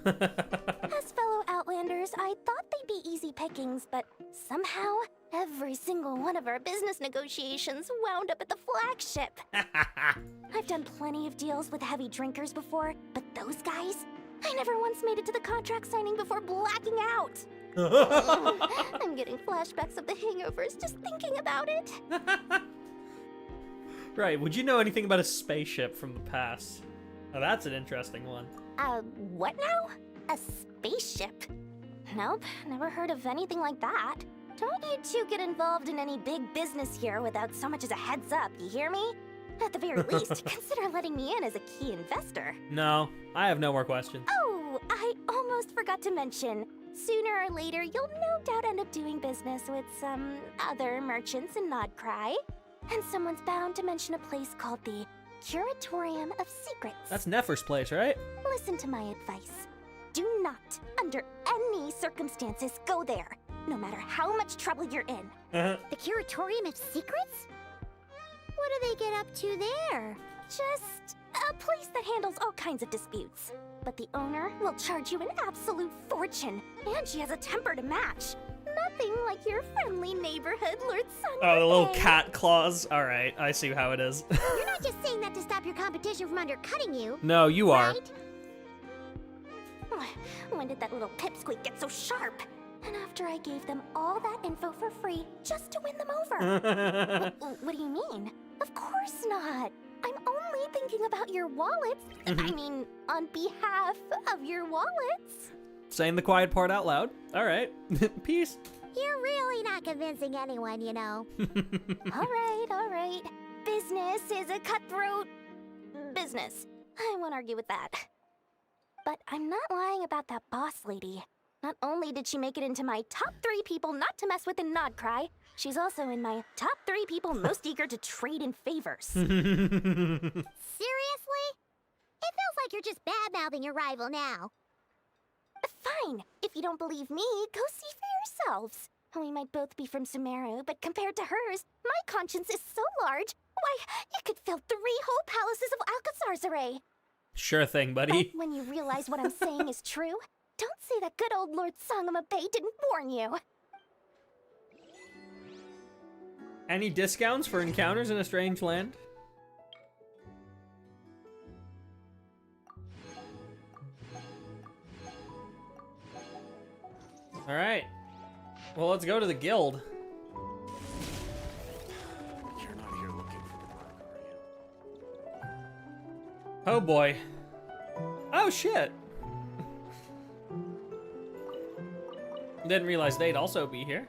As fellow Outlanders, I thought they'd be easy pickings, but somehow Every single one of our business negotiations wound up at the Flagship. I've done plenty of deals with heavy drinkers before, but those guys, I never once made it to the contract signing before blacking out. I'm getting flashbacks of the hangovers just thinking about it. Right, would you know anything about a spaceship from the past? Now that's an interesting one. What now? A spaceship? Nope, never heard of anything like that. Don't you two get involved in any big business here without so much as a heads up, you hear me? At the very least, consider letting me in as a key investor. No, I have no more questions. Oh, I almost forgot to mention. Sooner or later, you'll no doubt end up doing business with some other merchants in Nod-Krai. And someone's bound to mention a place called the Curatorium of Secrets. That's Nefer's place, right? Listen to my advice. Do not, under any circumstances, go there, no matter how much trouble you're in. The Curatorium of Secrets? What do they get up to there? Just a place that handles all kinds of disputes. But the owner will charge you an absolute fortune, and she has a temper to match. Nothing like your friendly neighborhood Lord Sun. Oh, the little cat claws. All right, I see how it is. You're not just saying that to stop your competition from undercutting you. No, you are. Right? When did that little pipsqueak get so sharp? And after I gave them all that info for free just to win them over. What do you mean? Of course not. I'm only thinking about your wallets. I mean, on behalf of your wallets. Saying the quiet part out loud. All right. Peace. You're really not convincing anyone, you know. All right. Business is a cutthroat business. I won't argue with that. But I'm not lying about that boss lady. Not only did she make it into my top 3 people not to mess with in Nod-Krai, she's also in my top 3 people most eager to trade in favors. Seriously? It feels like you're just bad-mouthing your rival now. Fine. If you don't believe me, go see for yourselves. We might both be from Sumeru, but compared to hers, my conscience is so large, why, you could fill 3 whole palaces of Alcazar's array. Sure thing, buddy. But when you realize what I'm saying is true, don't say that good old Lord Sangama-Bay didn't warn you. Any discounts for encounters in a strange land? All right. Well, let's go to the guild. You're not here looking for work, are you? Oh boy. Oh shit. Didn't realize they'd also be here.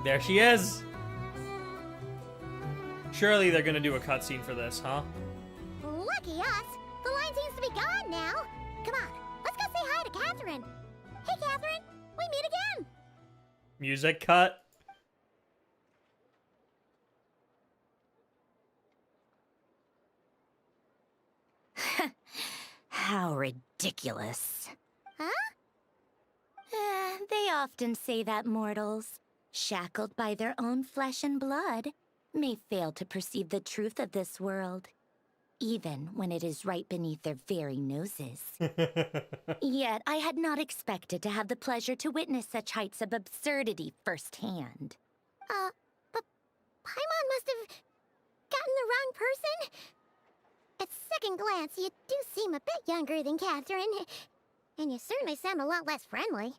There she is. Surely they're gonna do a cutscene for this, huh? Lucky us. The line seems to be gone now. Come on, let's go say hi to Catherine. Hey, Catherine, we meet again. Music cut. How ridiculous. Huh? They often say that mortals, shackled by their own flesh and blood, may fail to perceive the truth of this world, even when it is right beneath their very noses. Yet I had not expected to have the pleasure to witness such heights of absurdity firsthand. But Paimon must have gotten the wrong person. At second glance, you do seem a bit younger than Catherine, and you certainly sound a lot less friendly.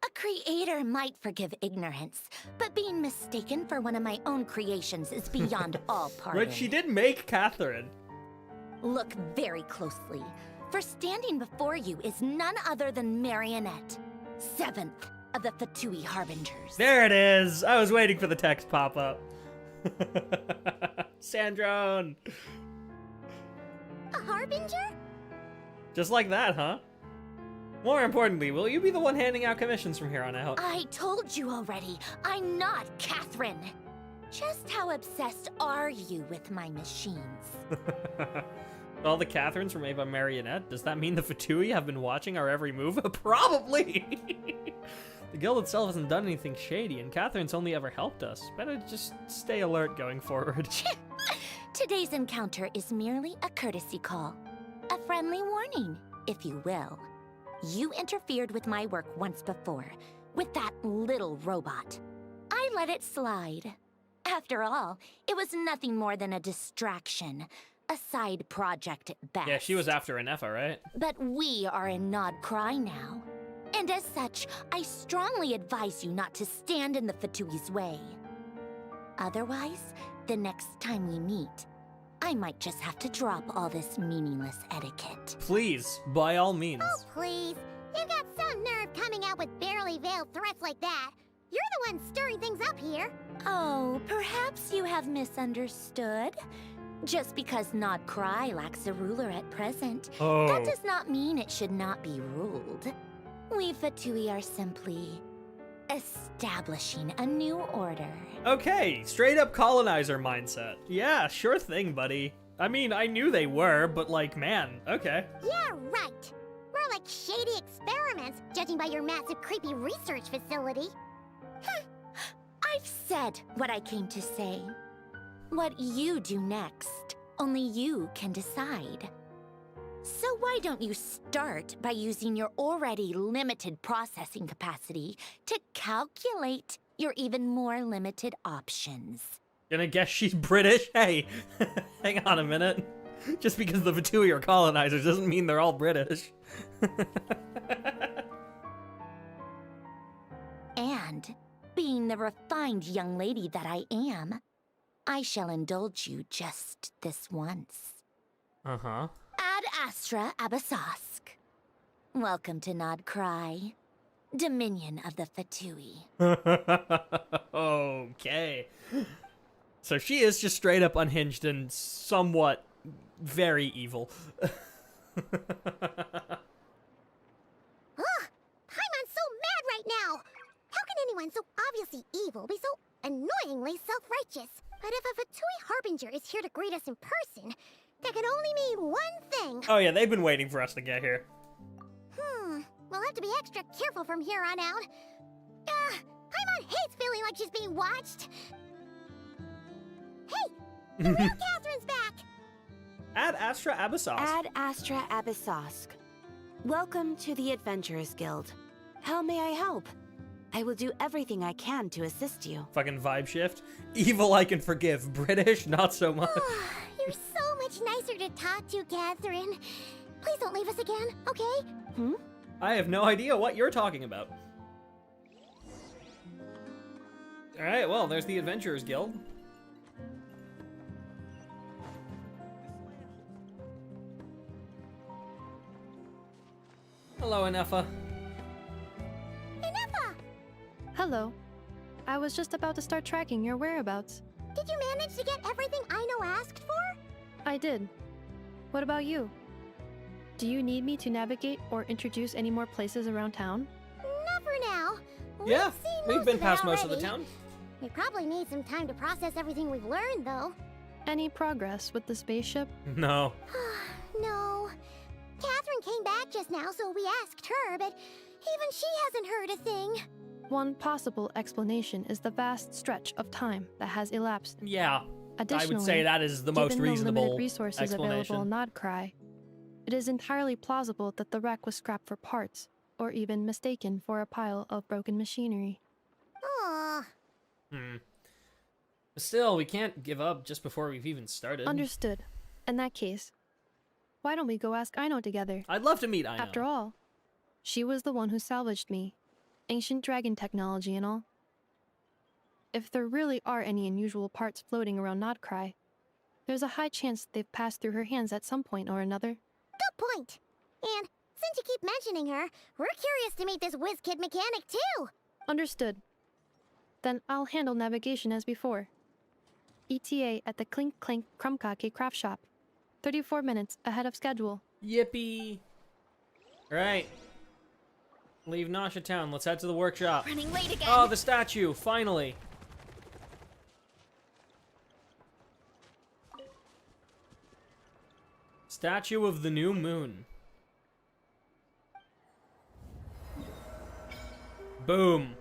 A creator might forgive ignorance, but being mistaken for one of my own creations is beyond all pardon. But she did make Catherine. Look very closely, for standing before you is none other than Marionette, 7th of the Vtuber Harbingers. There it is. I was waiting for the text pop up. Sandrone. A Harbinger? Just like that, huh? More importantly, will you be the one handing out commissions from here on out? I told you already, I'm not Catherine. Just how obsessed are you with my machines? All the Catherines were made by Marionette. Does that mean the Vtuber have been watching our every move? Probably! The guild itself hasn't done anything shady, and Catherine's only ever helped us. Better just stay alert going forward. Today's encounter is merely a courtesy call. A friendly warning, if you will. You interfered with my work once before, with that little robot. I let it slide. After all, it was nothing more than a distraction, a side project at best. Yeah, she was after Anefa, right? But we are in Nod-Krai now. And as such, I strongly advise you not to stand in the Vtuber's way. Otherwise, the next time we meet, I might just have to drop all this meaningless etiquette. Please, by all means. Oh, please. You got some nerve coming out with barely veiled threats like that. You're the one stirring things up here. Oh, perhaps you have misunderstood. Just because Nod-Krai lacks a ruler at present, that does not mean it should not be ruled. We Vtuber are simply establishing a new order. Okay, straight up colonizer mindset. Yeah, sure thing, buddy. I mean, I knew they were, but like, man, okay. Yeah, right. More like shady experiments, judging by your massive creepy research facility. I've said what I came to say. What you do next, only you can decide. So why don't you start by using your already limited processing capacity to calculate your even more limited options? Gonna guess she's British? Hey, hang on a minute. Just because the Vtuber are colonizers doesn't mean they're all British. And, being the refined young lady that I am, I shall indulge you just this once. Uh-huh. Ad Astra Abyssosque. Welcome to Nod-Krai, Dominion of the Vtuber. Okay. So she is just straight up unhinged and somewhat very evil. Paimon's so mad right now. How can anyone so obviously evil be so annoyingly self-righteous? But if a Vtuber Harbinger is here to greet us in person, that can only mean one thing. Oh yeah, they've been waiting for us to get here. We'll have to be extra careful from here on out. Paimon hates feeling like she's being watched. Hey, the real Catherine's back. Ad Astra Abyssosque. Ad Astra Abyssosque. Welcome to the Adventurers Guild. How may I help? I will do everything I can to assist you. Fucking vibe shift. Evil I can forgive. British, not so much. You're so much nicer to talk to, Catherine. Please don't leave us again, okay? I have no idea what you're talking about. Alright, well, there's the Adventurers Guild. Hello, Anefa. Anefa! Hello. I was just about to start tracking your whereabouts. Did you manage to get everything Aino asked for? I did. What about you? Do you need me to navigate or introduce any more places around town? Not for now. Yeah, we've been of it past most of the already. town. We probably need some time to process everything we've learned, though. Any progress with the spaceship? No. No. Catherine came back just now, so we asked her, but even she hasn't heard a thing. One possible explanation is the vast stretch of time that has elapsed. Yeah. Additionally, I would say that is the most given reasonable the limited resources available explanation. in Nod-Krai, it is entirely plausible that the wreck was scrapped for parts, or even mistaken for a pile of broken machinery. Aw. Still, we can't give up just before we've even started. Understood. In that case, why don't we go ask Aino together? I'd love to meet Aino. After all, she was the one who salvaged me. Ancient dragon technology and all. If there really are any unusual parts floating around Nod-Krai, there's a high chance they've passed through her hands at some point or another. Good point. And since you keep mentioning her, we're curious to meet this whiz-kid mechanic, too. Understood. Then I'll handle navigation as before. ETA at the Clink Clank Krumkake craft shop. 34 minutes ahead of schedule. Yippee! Alright. Leave Nasha Town. Let's head to the workshop. Running late again. Oh, the statue! Finally! Statue of the New Moon. Boom.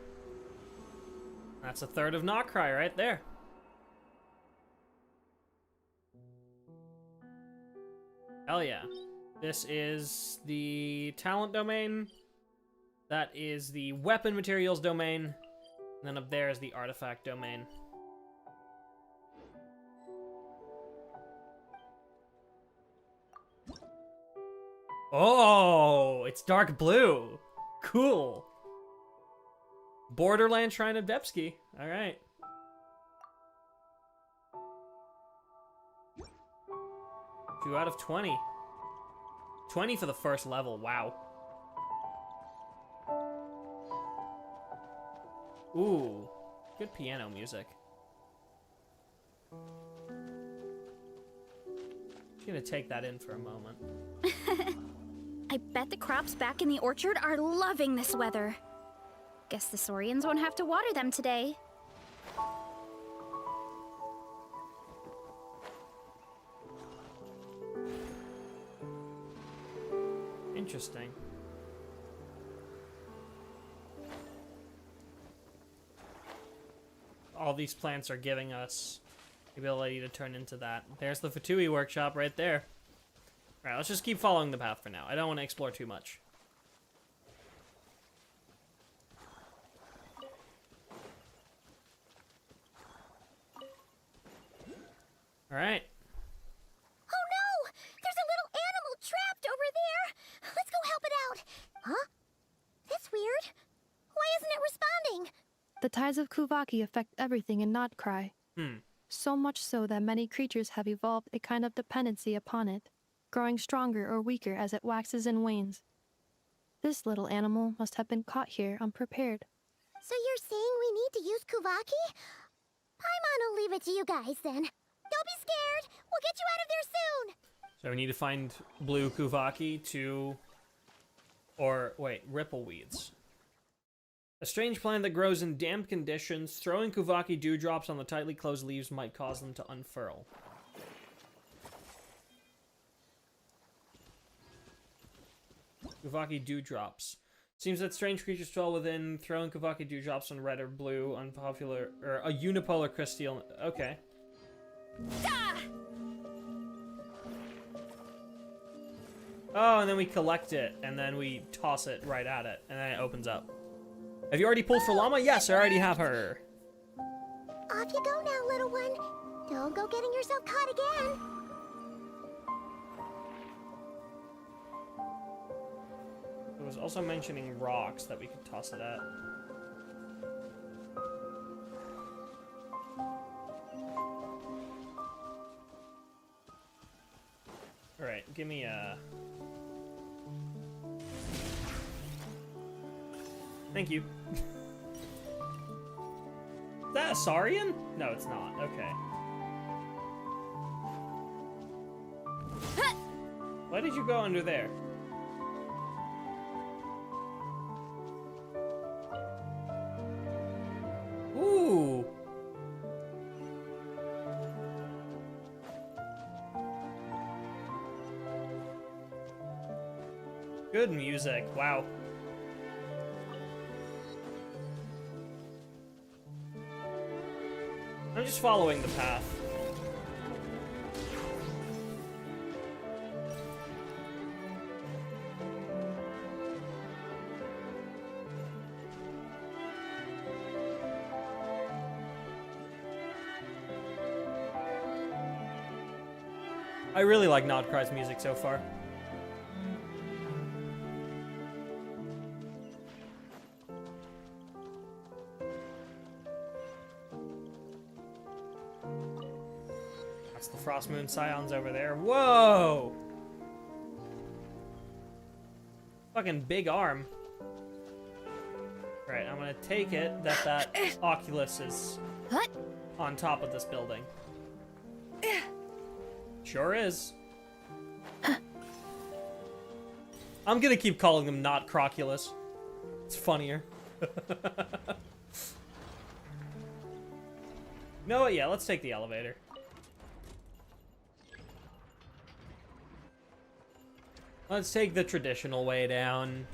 That's a third of Nod-Krai right there. Hell yeah. This is the talent domain. That is the weapon materials domain. And then up there is the artifact domain. Oh, it's dark blue. Cool. Borderland Shrine of Depsky. All right. Two out of 20. 20 for the first level. Wow. Ooh, good piano music. Just gonna take that in for a moment. I bet the crops back in the orchard are loving this weather. Guess the Saurians won't have to water them today. Interesting. All these plants are giving us the ability to turn into that. There's the Vtuber workshop right there. Alright, let's just keep following the path for now. I don't want to explore too much. Alright. Oh no! There's a little animal trapped over there! Let's go help it out! Huh? That's weird. Why isn't it responding? The tides of Spvwvky affect everything in Nod-Krai. Hmm. So much so that many creatures have evolved a kind of dependency upon it, growing stronger or weaker as it waxes and wanes. This little animal must have been caught here unprepared. So you're saying we need to use Spvwvky? Paimon will leave it to you guys then. Don't be scared. We'll get you out of there soon. So we need to find blue Spvwvky to... Or, wait, rippleweeds. A strange plant that grows in damp conditions. Throwing Spvwvky dewdrops on the tightly closed leaves might cause them to unfurl. Spvwvky dewdrops. Seems that strange creatures dwell within. Throwing Spvwvky dewdrops on red or blue, unpopular, or a unipolar crystal. Okay. Ah! Oh, and then we collect it, and then we toss it right at it, and then it opens up. Have you already pulled for Lauma? Yes, I already have her. Off you go now, little one. Don't go getting yourself caught again. It was also mentioning rocks that we could toss it at. Alright, give me a... Thank you. Is that a Scion? No, it's not. Okay. Why did you go under there? Ooh. Good music. Wow. I'm just following the path. I really like Nod-Krai's music so far. That's the Frost Moon Scions over there. Whoa! Fucking big arm. Right, I'm gonna take it that Oculus is on top of this building. Sure is. I'm gonna keep calling them not Croculus. It's funnier. No, yeah, let's take the elevator. Let's take the traditional way down.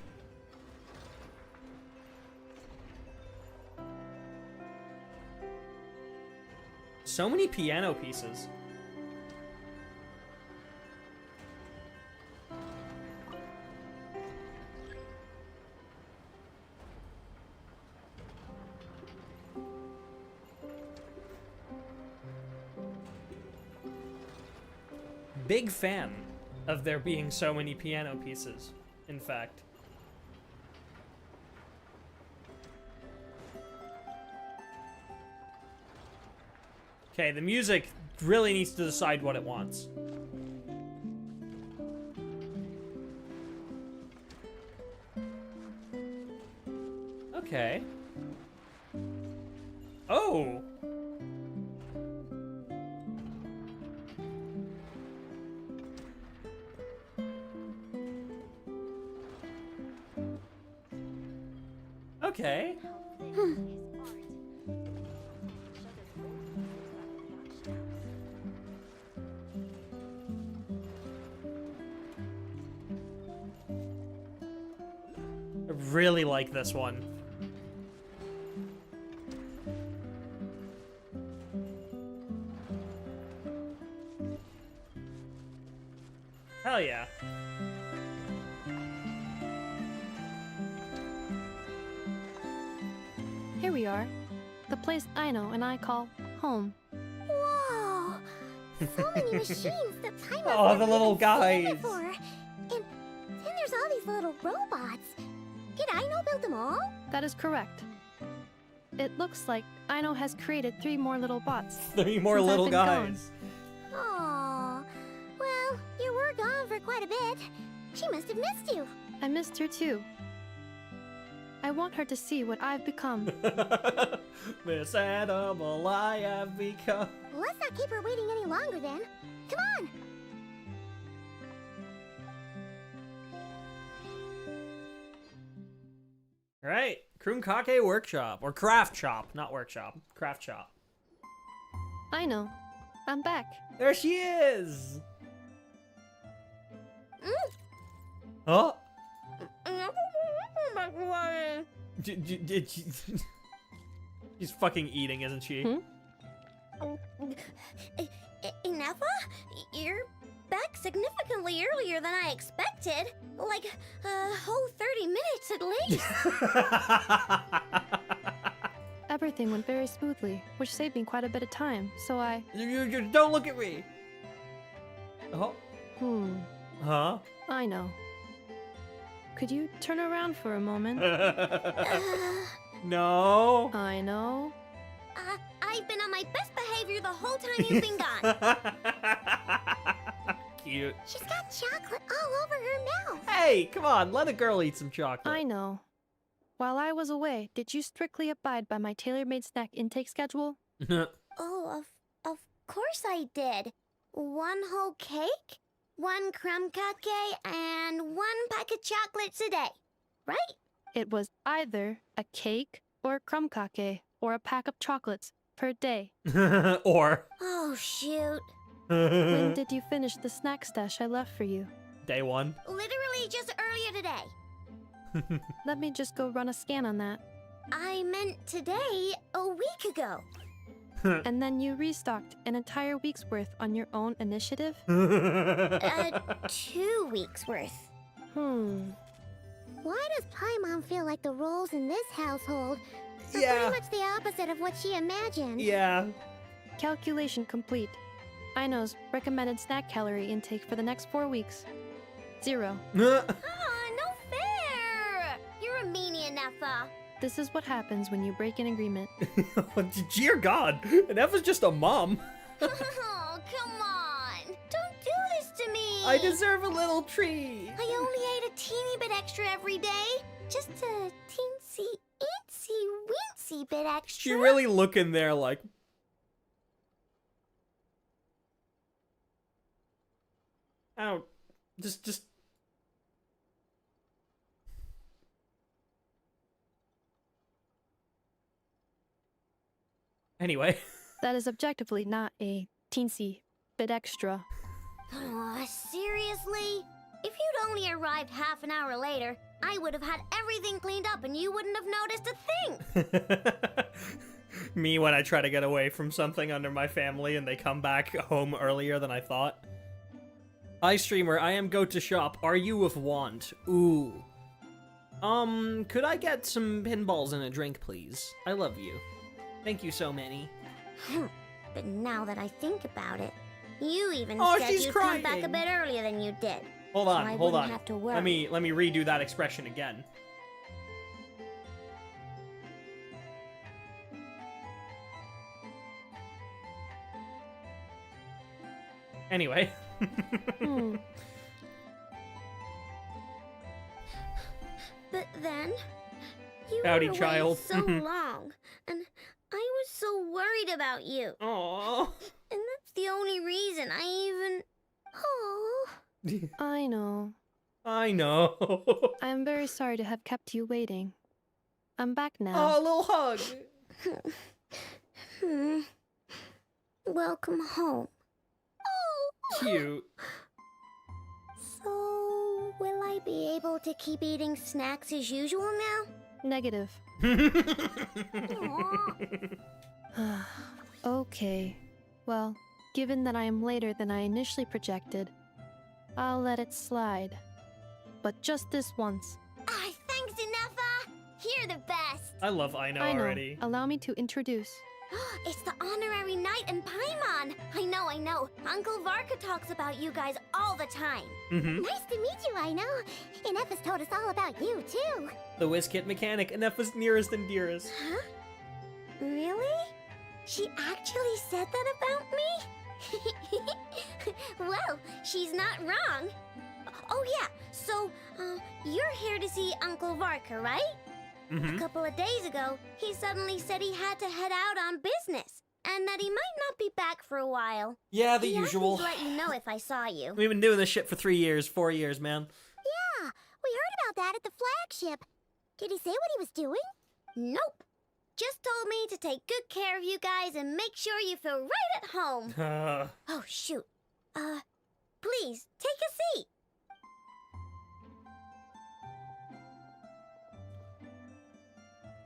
So many piano pieces. Big fan of there being so many piano pieces, in fact. Okay, the music really needs to decide what it wants. Okay. Oh! Okay. I really like this one. Hell yeah. Here we are. The place Aino and I call home. Whoa! So many machines that Paimon Oh, the little guys. before. And then there's all these little robots. Did Aino build them all? That is correct. It looks like Aino has created 3 more little bots. 3 more since I've little been gone. guys. Aw. Well, you were gone for quite a bit. She must have missed you. I missed her too. I want her to see what I've become. This animal I have become. Let's not keep her waiting any longer then. Come on! Alright, Krumkake Workshop. Or Craft Shop, not Workshop. Craft Shop. Aino, I'm back. There she is! Mm. Huh? Mm. She's fucking eating, isn't she? Ineffa? You're back significantly earlier than I expected. Like, a whole 30 minutes at least. Everything went very smoothly, which saved me quite a bit of time, so I... You don't look at me! Oh? Huh? I know. Could you turn around for a moment? No. I know. I've been on my best behavior the whole time you've been gone. Cute. She's got chocolate all over her mouth. Hey, come on, let a girl eat some chocolate. I know. While I was away, did you strictly abide by my tailor-made snack intake schedule? Oh, of course I did. 1 whole cake, 1 crumb cake, and 1 pack of chocolates a day, right? It was either a cake or a crumb cake or a pack of chocolates per day. Or. Oh, shoot. When did you finish the snack stash I left for you? Day 1. Literally just earlier today. Let me just go run a scan on that. I meant today, a week ago. And then you restocked an entire week's worth on your own initiative? 2 weeks worth. Why does Paimon feel like the roles in this household are Yeah. pretty much the opposite of what she imagined? Yeah. Calculation complete. Aino's recommended snack calorie intake for the next 4 weeks. 0. No fair! You're a meanie, Ineffa. This is what happens when you break an agreement. Dear God, Ineffa's just a mom. Oh, come on. Don't do this to me. I deserve a little treat. I only ate a teeny bit extra every day. Just a teensy, eensy, weensy bit extra. She really looking there like... Oh, just... Anyway. That is objectively not a teensy bit extra. Aw, seriously? If you'd only arrived half an hour later, I would have had everything cleaned up and you wouldn't have noticed a thing. Me when I try to get away from something under my family and they come back home earlier than I thought. Hi streamer, I am go to shop. Are you of want? Ooh. Could I get some pinballs and a drink, please? I love you. Thank you so many. But now that I think about it, You even Oh, said she's you'd come back crying. a bit earlier than you did. Hold so on, I hold wouldn't on. have to worry. Let me redo that expression again. Anyway. But then, you Howdy, were away child. so long, and I was so worried about you. Aww. And that's the only reason I even... Oh. I know. I know. I am very sorry to have kept you waiting. I'm back now. Oh, a little hug. Welcome home. Cute. So, will I be able to keep eating snacks as usual now? Negative. Okay. Well, given that I am later than I initially projected, I'll let it slide. But just this once. Ah, thanks, Inefa! You're the best! I love Aino I know. already. Allow me to introduce. It's the honorary knight and Paimon! I know. Uncle Varka talks about you guys all the time. Nice to meet you, Aino. Inefa's told us all about you, too. The WizKit mechanic, Inefa's nearest and dearest. Huh? Really? She actually said that about me? Well, she's not wrong. Oh yeah, so, you're here to see Uncle Varka, right? A couple of days ago, he suddenly said he had to head out on business, and that he might not be back for a while. Yeah, the he usual. He asked me to let you know if I saw you. We've been doing this shit for 3 years, 4 years, man. Yeah, we heard about that at the flagship. Did he say what he was doing? Nope. Just told me to take good care of you guys and make sure you feel right at home. Oh, shoot. Please, take a seat.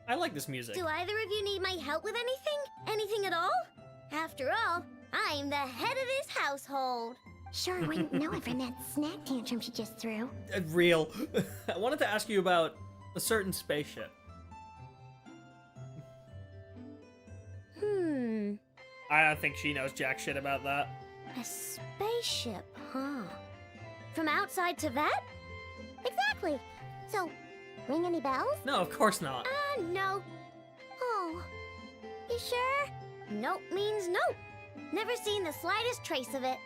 I like this music. Do either of you need my help with anything? Anything at all? After all, I'm the head of this household. Sure wouldn't know it from that snack tantrum she just threw. Real. I wanted to ask you about a certain spaceship. I don't think she knows jack shit about that. A spaceship, huh? From outside to that? Exactly. So, ring any bells? No, of course not. No. Oh. You sure? Nope means nope. Never seen the slightest trace of it.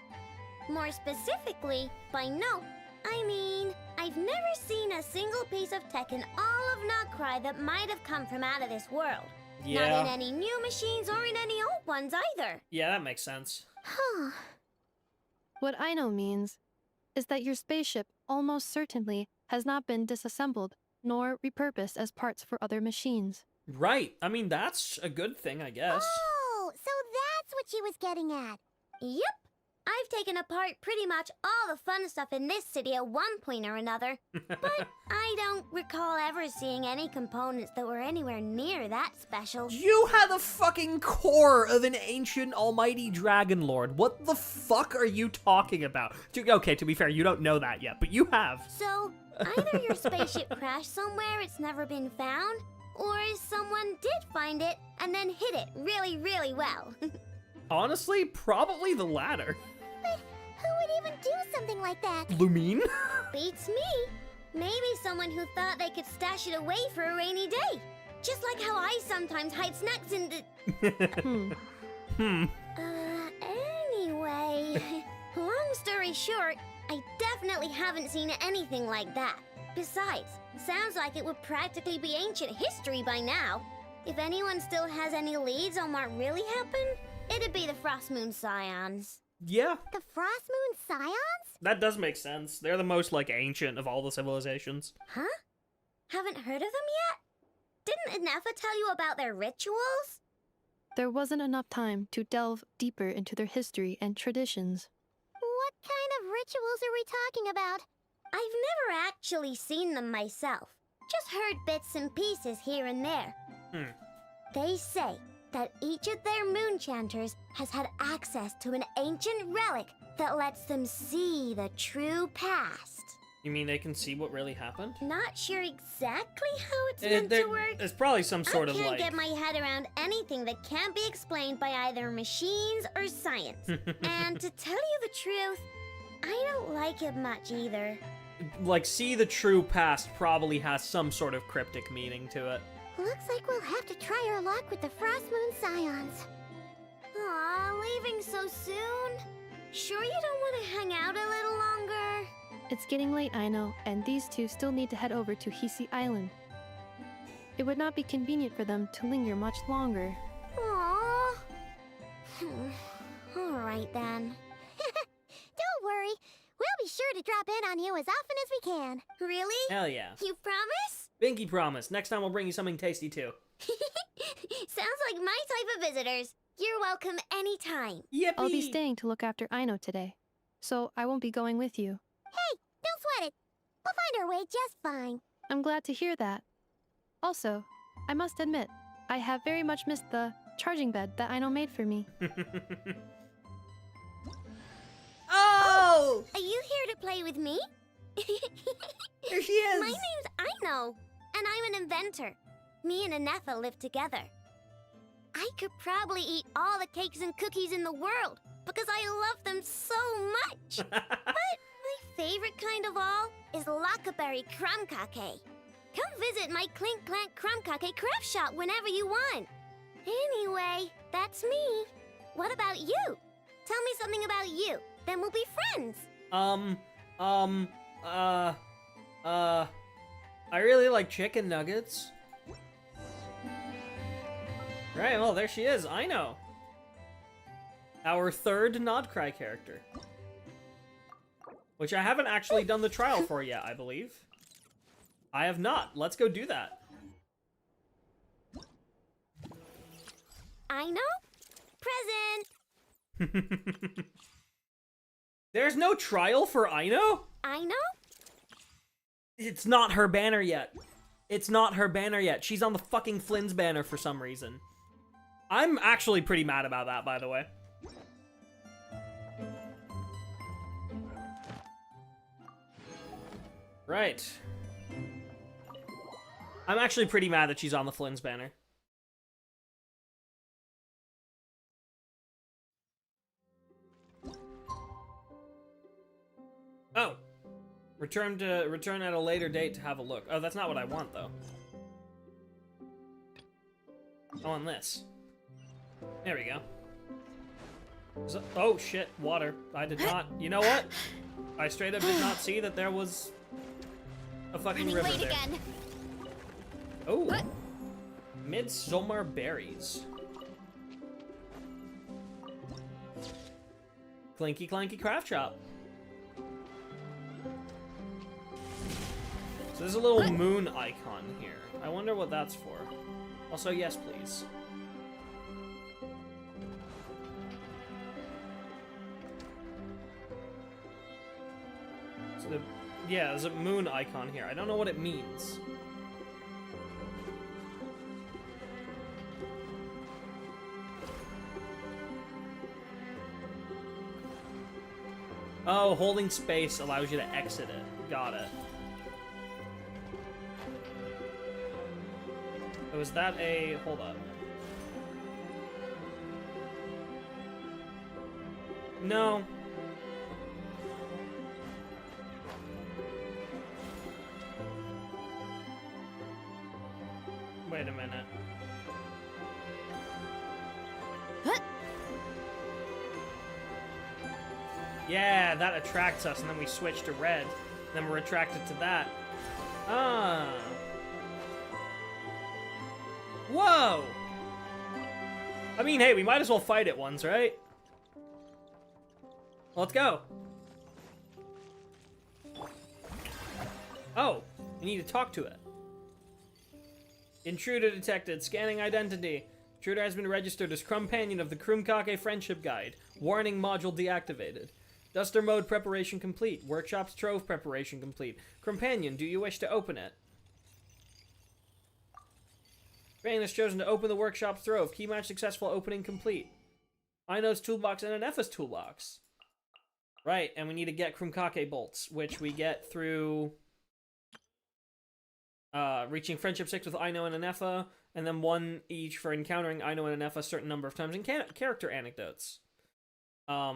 More specifically, by nope, I mean, I've never seen a single piece of tech in all of Nod-Krai that might have come from out of this world. Yeah. Not in any new machines or in any old ones either. Yeah, that makes sense. Huh. What I know means is that your spaceship almost certainly has not been disassembled nor repurposed as parts for other machines. Right. I mean, that's a good thing, I guess. Oh, so that's what she was getting at. Yep. I've taken apart pretty much all the fun stuff in this city at one point or another. But I don't recall ever seeing any components that were anywhere near that special. You had the fucking core of an ancient almighty dragon lord. What the fuck are you talking about? Okay, to be fair, you don't know that yet, but you have. So, either your spaceship crashed somewhere it's never been found, or someone did find it and then hid it really, really well. Honestly, probably the latter. But who would even do something like that? Lumine? Beats me. Maybe someone who thought they could stash it away for a rainy day. Just like how I sometimes hide snacks in the... Anyway, long story short, I definitely haven't seen anything like that. Besides, sounds like it would practically be ancient history by now. If anyone still has any leads on what really happened, it'd be the Frost Moon Scions. Yeah. The Frost Moon Scions? That does make sense. They're the most, like, ancient of all the civilizations. Huh? Haven't heard of them yet? Didn't Inefa tell you about their rituals? There wasn't enough time to delve deeper into their history and traditions. What kind of rituals are we talking about? I've never actually seen them myself. Just heard bits and pieces here and there. They say that each of their moon chanters has had access to an ancient relic that lets them see the true past. You mean they can see what really happened? Not sure exactly how it's meant to work. There's probably some sort of I can't like... get my head around anything that can't be explained by either machines or science. And to tell you the truth, I don't like it much either. Like, see the true past probably has some sort of cryptic meaning to it. Looks like we'll have to try our luck with the Frost Moon Scions. Aw, leaving so soon? Sure you don't want to hang out a little longer? It's getting late, Aino, and these two still need to head over to Hisi Island. It would not be convenient for them to linger much longer. Aww. Alright then. Don't worry. We'll be sure to drop in on you as often as we can. Really? Hell yeah. You promise? Pinky promise. Next time we'll bring you something tasty too. Sounds like my type of visitors. You're welcome anytime. Yippee! I'll be staying to look after Aino today, so I won't be going with you. Hey, don't sweat it. We'll find our way just fine. I'm glad to hear that. Also, I must admit, I have very much missed the charging bed that Aino made for me. Oh! Are you here to play with me? There she is! My name's Aino, and I'm an inventor. Me and Anetha live together. I could probably eat all the cakes and cookies in the world because I love them so much. But my favorite kind of all is Lockaberry Crumb Cake. Come visit my Clink Clank Crumb Cake craft shop whenever you want. Anyway, that's me. What about you? Tell me something about you, then we'll be friends. I really like chicken nuggets. Right, well, there she is, Aino. Our third Nod-Krai character. Which I haven't actually done the trial for yet, I believe. I have not. Let's go do that. Aino? Present! There's no trial for Aino? Aino? It's not her banner yet. It's not her banner yet. She's on the fucking Flynn's banner for some reason. I'm actually pretty mad about that, by the way. Right. I'm actually pretty mad that she's on the Flynn's banner. Oh. Return at a later date to have a look. Oh, that's not what I want, though. I want this. There we go. Oh, shit. Water. I did not... You know what? I straight up did not see that there was a fucking river there. Again. Oh. Midsummer berries. Clinky Clanky Craft Shop. So there's a little moon icon here. I wonder what that's for. Also, yes, please. So yeah, there's a moon icon here. I don't know what it means. Oh, holding space allows you to exit it. Got it. Was that a... Hold up. No. Wait a minute. Yeah, that attracts us, and then we switch to red. Then we're attracted to that. Ah. Whoa! I mean, hey, we might as well fight it once, right? Let's go. Oh, we need to talk to it. Intruder detected. Scanning identity. Intruder has been registered as Companion of the Krumkake Friendship Guide. Warning module deactivated. Duster mode preparation complete. Workshop's trove preparation complete. Companion, do you wish to open it? Companion has chosen to open the workshop's trove. Key match successful. Opening complete. Aino's toolbox and an Effa's toolbox. Right, and we need to get Krumkake bolts, which we get through reaching Friendship 6 with Aino and Anefa, and then 1 each for encountering Aino and Anefa a certain number of times in character anecdotes. So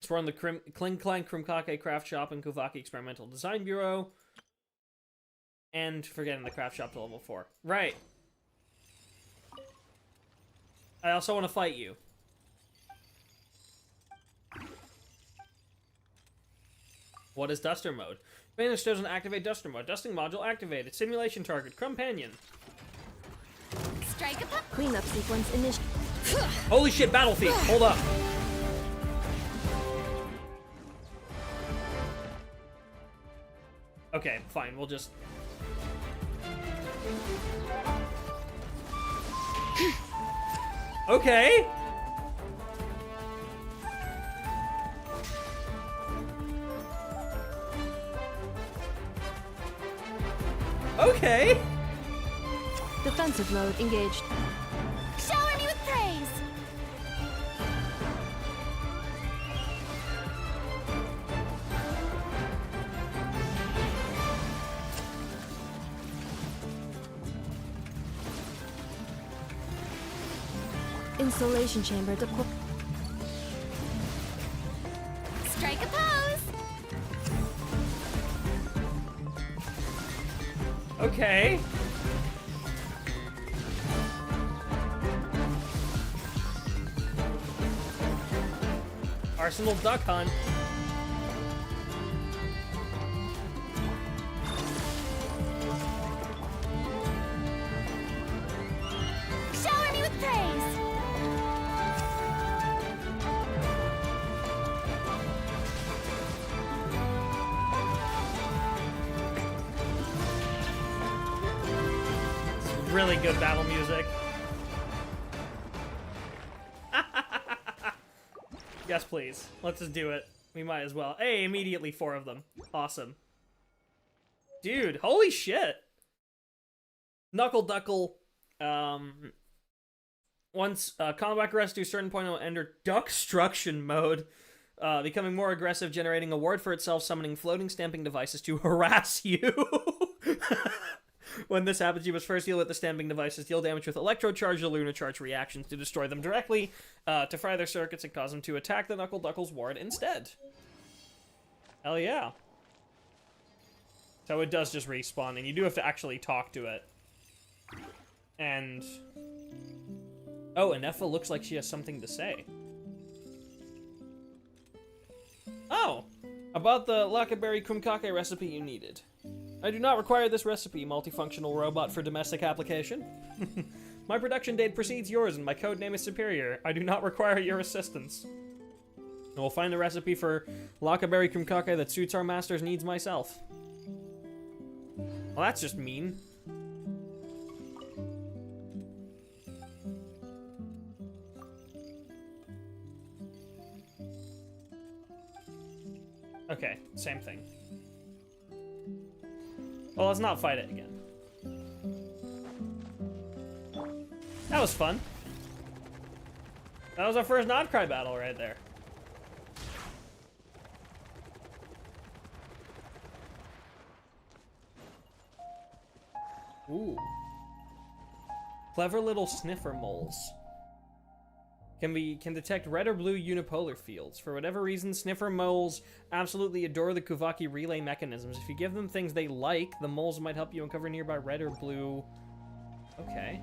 we're on the Kling Klang Krumkake Craft Shop and Kuvaki Experimental Design Bureau. And forgetting the craft shop to level 4. Right. I also want to fight you. What is Duster Mode? Vantage doesn't activate Duster Mode. Dusting module activated. Simulation target. Crumpanion. Strike a pop. Cleanup sequence initiated. Holy shit, Battlefield! Hold up. Okay, fine. We'll just... Okay. Okay. Defensive mode engaged. Shower me with praise. Installation chamber deployed. Strike a pose. Okay. Arsenal Duck Hunt. Shower me with praise. Really good battle music. Yes, please. Let's just do it. We might as well. Hey, immediately 4 of them. Awesome. Dude, holy shit. Knuckle Duckle. Once combat progresses to a certain point, it will enter Duckstruction mode. Becoming more aggressive, generating a ward for itself, summoning floating stamping devices to harass you. When this happens, you must first deal with the stamping devices, deal damage with Electro Charge or Luna Charge reactions to destroy them directly, to fry their circuits and cause them to attack the Knuckle Duckle's ward instead. Hell yeah. So it does just respawn, and you do have to actually talk to it. And... oh, Anefa looks like she has something to say. Oh! About the Lakaberry Krumkake recipe you needed. I do not require this recipe, multifunctional robot for domestic application. My production date precedes yours and my code name is superior. I do not require your assistance. I will find a recipe for Lakaberry Krumkake that suits our master's needs myself. Well, that's just mean. Okay, same thing. Well, let's not fight it again. That was fun. That was our first Nod-Krai battle right there. Ooh. Clever little sniffer moles. Can detect red or blue unipolar fields. For whatever reason, sniffer moles absolutely adore the Kuvaki relay mechanisms. If you give them things they like, the moles might help you uncover nearby red or blue... okay.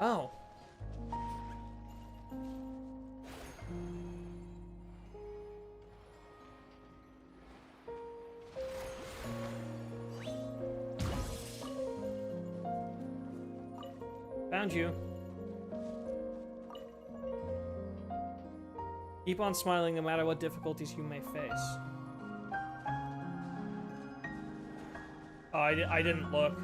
Oh. Found you. Keep on smiling no matter what difficulties you may face. Oh, I didn't look.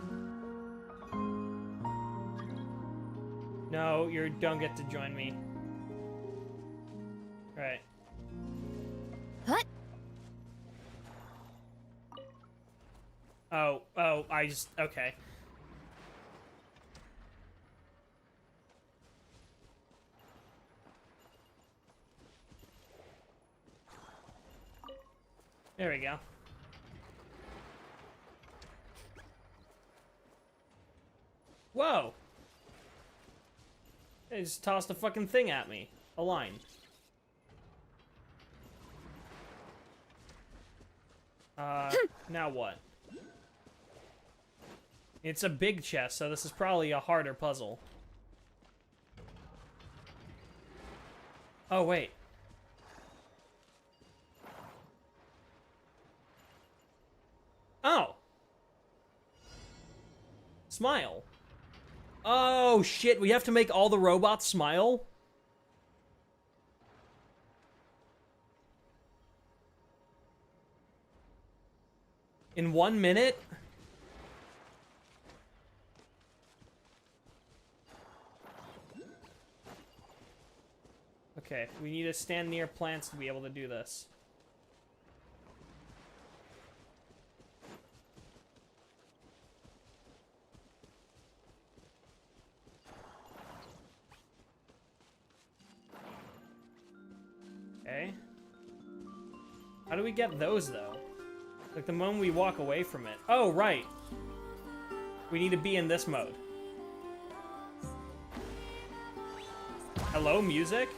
No, you don't get to join me. Right. What? Oh, I just... okay. There we go. Whoa! They just tossed a fucking thing at me. A line. Now what? It's a big chest, so this is probably a harder puzzle. Oh, wait. Oh! Smile. Oh, shit, we have to make all the robots smile? In 1 minute? Okay, we need to stand near plants to be able to do this. Okay. How do we get those, though? Like, the moment we walk away from it. Oh, right. We need to be in this mode. Hello, music?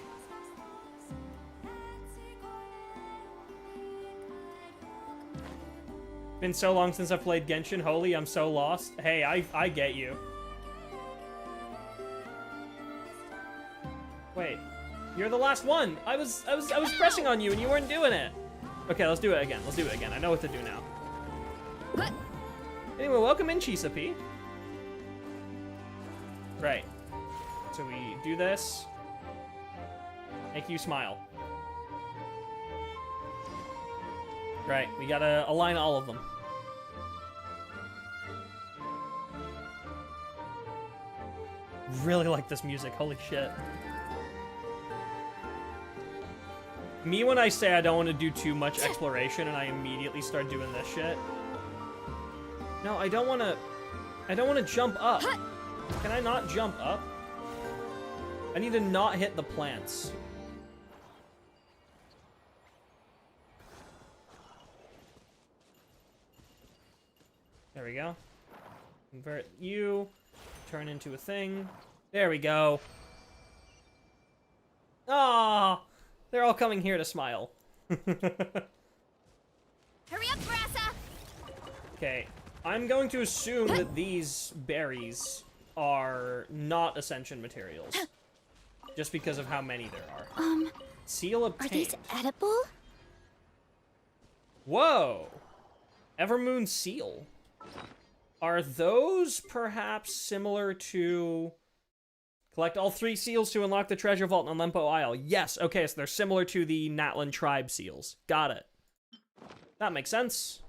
Been so long since I played Genshin. Holy, I'm so lost. Hey, I get you. Wait. You're the last one. I was pressing on you and you weren't doing it. Okay, let's do it again. Let's do it again. I know what to do now. Anyway, welcome in, Chisapi. Right. So we do this. Make you smile. Right, we gotta align all of them. Really like this music, holy shit. Me, when I say I don't want to do too much exploration and I immediately start doing this shit. No, I don't want to jump up. Can I not jump up? I need to not hit the plants. There we go. Convert you. Turn into a thing. There we go. Ah, they're all coming here to smile. Hurry up, Rosa! Okay, I'm going to assume that these berries are not ascension materials. Just because of how many there are. Seal obtained. Are these edible? Whoa! Evermoon seal. Are those perhaps similar to... Collect all 3 seals to unlock the treasure vault on Lempo Isle. Yes, okay, so they're similar to the Natlan tribe seals. Got it. That makes sense.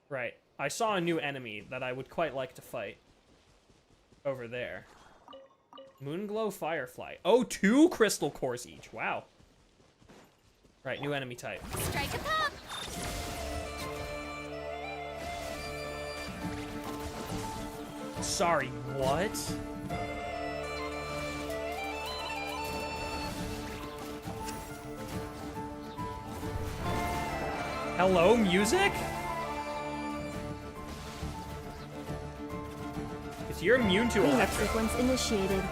Right. I saw a new enemy that I would quite like to fight. Over there. Moonglow Firefly. Oh, 2 crystal cores each. Wow. Right, new enemy type. Strike a pop! Sorry, what? Hello, music? Because you're immune to electric. Sequence initiated.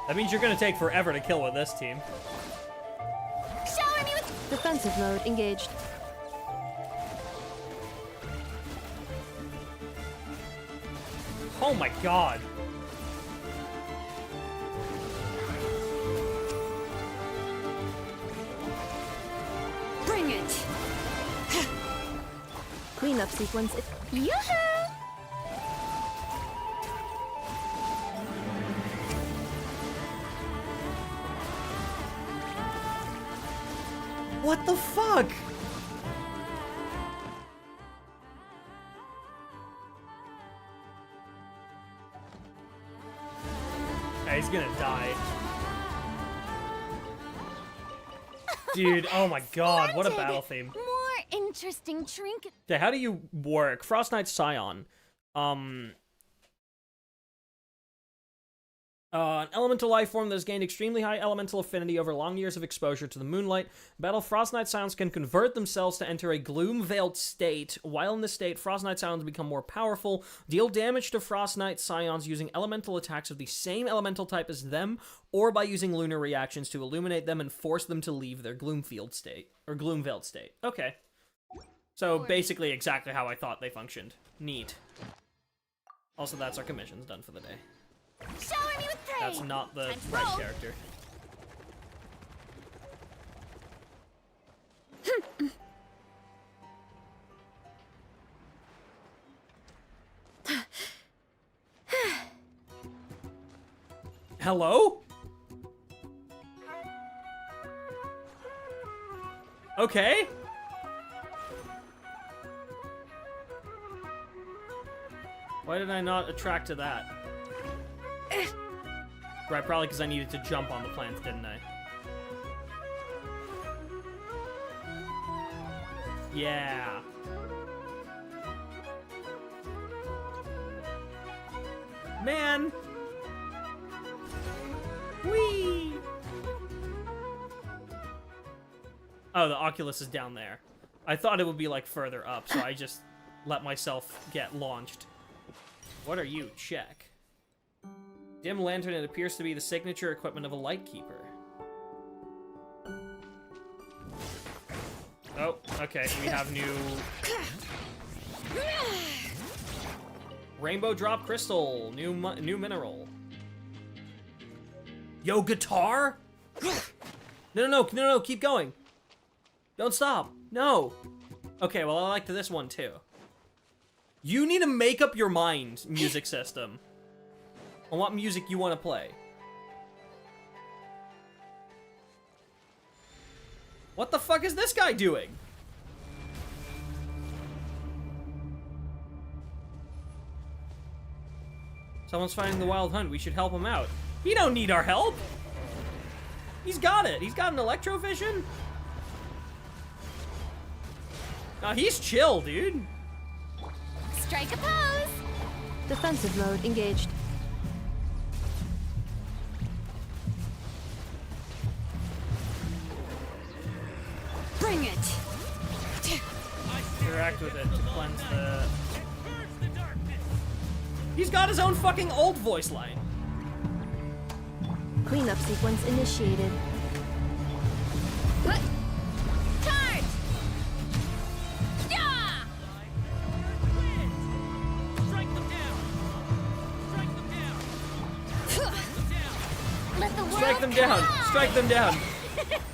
That means you're gonna take forever to kill with this team. Shower me with Defensive mode engaged. Oh my god. Bring it! Cleanup sequence. Yoo-hoo! What the fuck? He's gonna die. Dude, oh my god, what a battle theme. More interesting trinket. Okay, how do you work? Frost Knight Scion. An elemental life form that has gained extremely high elemental affinity over long years of exposure to the moonlight. Battle Frost Knight Scions can convert themselves to enter a gloom-veiled state. While in this state, Frost Knight Scions become more powerful, deal damage to Frost Knight Scions using elemental attacks of the same elemental type as them, or by using lunar reactions to illuminate them and force them to leave their gloom-veiled state. Okay. So basically exactly how I thought they functioned. Neat. Also, that's our commissions done for the day. Shower me with praise. That's not the right character. Hello? Okay. Why did I not attract to that? Right, probably because I needed to jump on the plants, didn't I? Yeah. Man! Whee! Oh, the Oculus is down there. I thought it would be, like, further up, so I just let myself get launched. What are you? Check. Dim lantern, it appears to be the signature equipment of a lightkeeper. Oh, okay, we have new... Rainbow drop crystal, new mineral. Yo, guitar? No, keep going. Don't stop, no. Okay, well, I liked this one too. You need to make up your mind, music system. On what music you want to play. What the fuck is this guy doing? Someone's fighting the wild hunt. We should help him out. He don't need our help. He's got it. He's got an electrovision. Nah, he's chill, dude. Strike a pose. Defensive mode engaged. Bring it! Interact with it to cleanse the... He's got his own fucking old voice line. Cleanup sequence initiated. Charge! Yeah! Strike them down! Strike them down! Let the world Strike them down! Strike them down!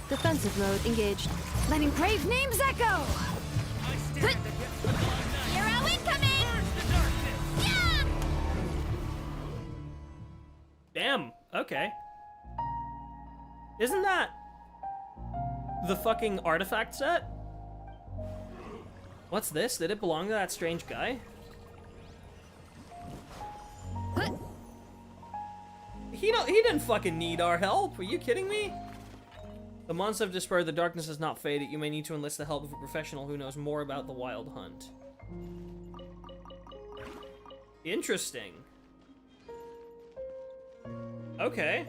Defensive mode engaged. Letting brave names echo! Hero incoming! Yeah! Damn, okay. Isn't that the fucking artifact set? What's this? Did it belong to that strange guy? He didn't fucking need our help. Are you kidding me? The months have dispersed, the darkness has not faded. You may need to enlist the help of a professional who knows more about the wild hunt. Interesting. Okay.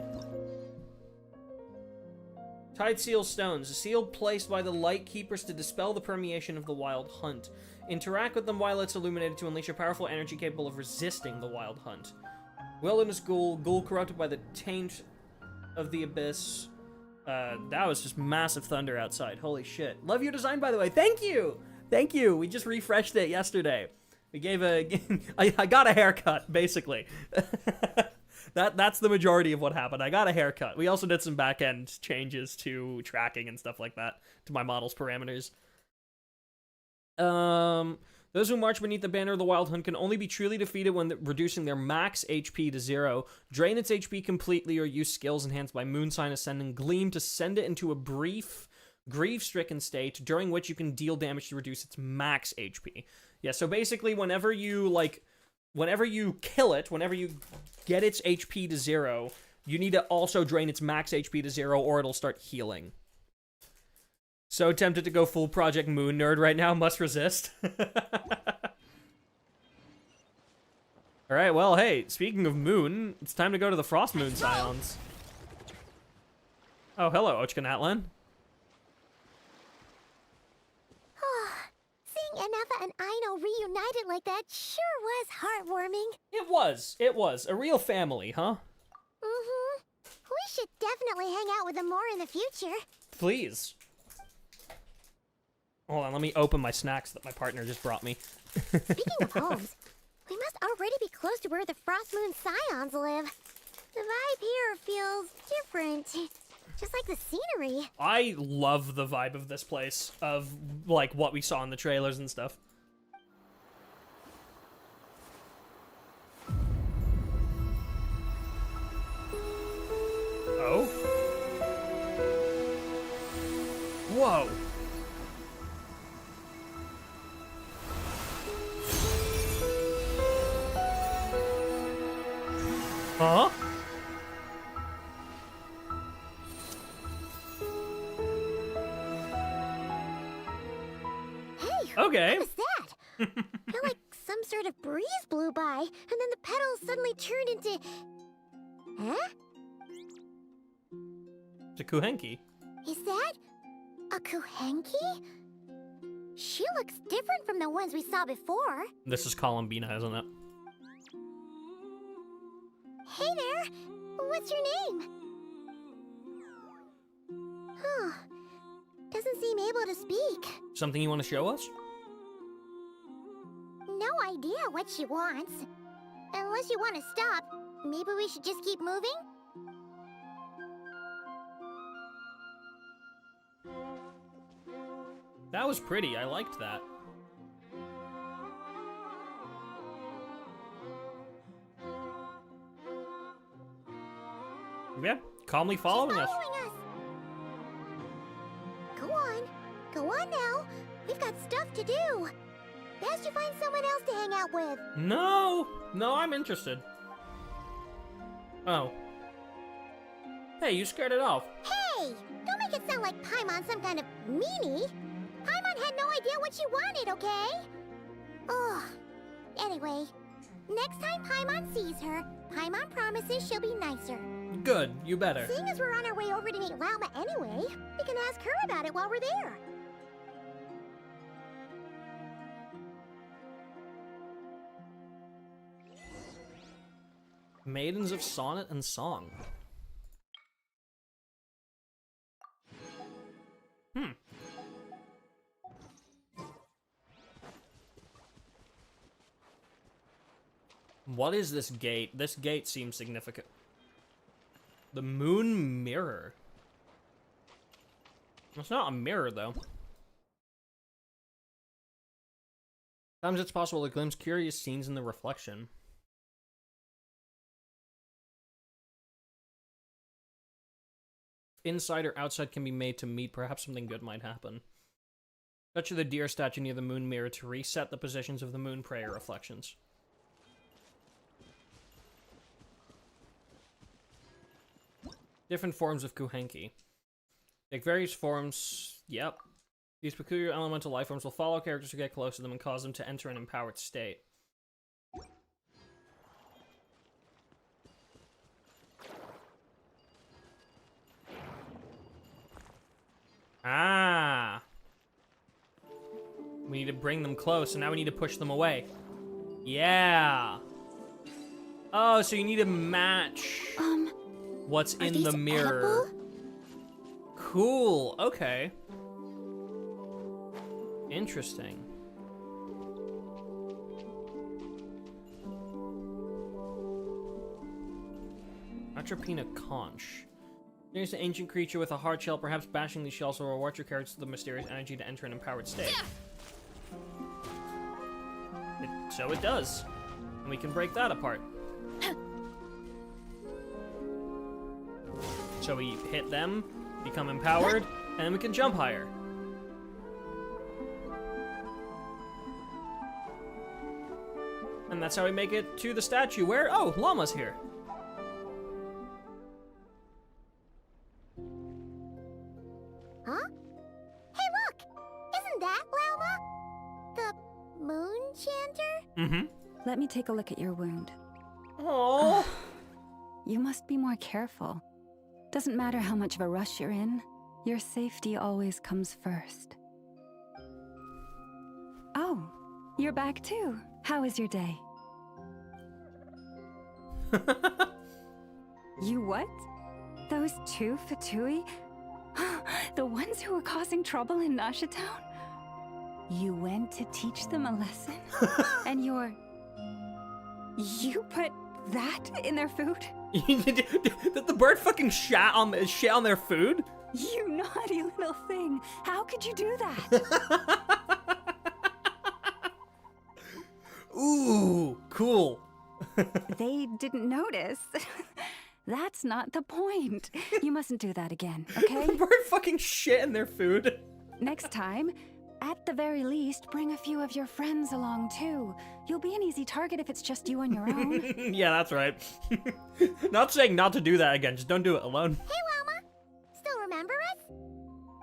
Tide seal stones. A seal placed by the light keepers to dispel the permeation of the wild hunt. Interact with them while it's illuminated to unleash a powerful energy capable of resisting the wild hunt. Wilderness ghoul. Ghoul corrupted by the taint of the abyss. That was just massive thunder outside. Holy shit. Love your design, by the way. Thank you! Thank you! We just refreshed it yesterday. We gave a... I got a haircut, basically. That's the majority of what happened. I got a haircut. We also did some back-end changes to tracking and stuff like that, to my model's parameters. Those who march beneath the banner of the Wild Hunt can only be truly defeated when reducing their max HP to 0. Drain its HP completely or use skills enhanced by Moonsign, Ascend, and Gleam to send it into a brief, grief-stricken state, during which you can deal damage to reduce its max HP. Yeah, so basically whenever you kill it, whenever you get its HP to 0, you need to also drain its max HP to 0 or it'll start healing. So tempted to go full Project Moon nerd right now, must resist. All right, well, hey, speaking of moon, it's time to go to the Frost Moon Scions. Oh, hello, KittycAtlas. Seeing Anafa and Aino reunited like that sure was heartwarming. It was. A real family, huh? Mm-hmm. We should definitely hang out with them more in the future. Please. Hold on, let me open my snacks that my partner just brought me. Speaking of homes, we must already be close to where the Frost Moon Scions live. The vibe here feels different. Just like the scenery. I love the vibe of this place, of, like, what we saw in the trailers and stuff. Oh? Whoa. Huh? Hey, okay. What was that? Felt like some sort of breeze blew by, and then the petals suddenly turned into... Huh? It's a Kuhenki. Is that a Kuhenki? She looks different from the ones we saw before. This is Columbina, isn't it? Hey there! What's your name? Huh. Doesn't seem able to speak. Something you want to show us? No idea what she wants. Unless you want to stop, maybe we should just keep moving? That was pretty. I liked that. Yeah, calmly following us. Go on. Go on now. We've got stuff to do. Best you find someone else to hang out with. No, I'm interested. Oh. Hey, you scared it off. Hey! Don't make it sound like Paimon's some kind of meanie. Paimon had no idea what she wanted, okay? Ugh. Anyway, next time Paimon sees her, Paimon promises she'll be nicer. Good, you better. Seeing as we're on our way over to meet Lauma anyway, we can ask her about it while we're there. Maidens of Sonnet and Song. What is this gate? This gate seems significant. The Moon Mirror. It's not a mirror, though. Sometimes it's possible to glimpse curious scenes in the reflection. Inside or outside can be made to meet, perhaps something good might happen. Touch the deer statue near the moon mirror to reset the positions of the moon prayer reflections. Different forms of Kuhenki. Take various forms, yep. These peculiar elemental life forms will follow characters who get close to them and cause them to enter an empowered state. Ah! We need to bring them close, and now we need to push them away. Yeah! Oh, so you need to match what's in the mirror. Edible? Cool, okay. Interesting. Atropina conch. There's an ancient creature with a hard shell, perhaps bashing these shells will reward your characters with the mysterious energy to enter an empowered state. So it does. And we can break that apart. So we hit them, become empowered, and then we can jump higher. And that's how we make it to the statue where, oh, Llama's here. Huh? Hey, look! Isn't that Lauma? The moon chanter? Mm-hmm. let me take a look at your wound. Oh. You must be more careful. Doesn't matter how much of a rush you're in, your safety always comes first. Oh, you're back too. How was your day? You what? Those two Vtuber? The ones who were causing trouble in Nasha Town? You went to teach them a lesson? And you put that in their food? Did the bird fucking shat on their food? You naughty little thing. How could you do that? Ooh, cool. They didn't notice. That's not the point. You mustn't do that again, okay? The bird fucking shit in their food. Next time, at the very least, bring a few of your friends along too. You'll be an easy target if it's just you on your own. Yeah, that's right. Not saying not to do that again, just don't do it alone. Hey, Lauma! Still remember us?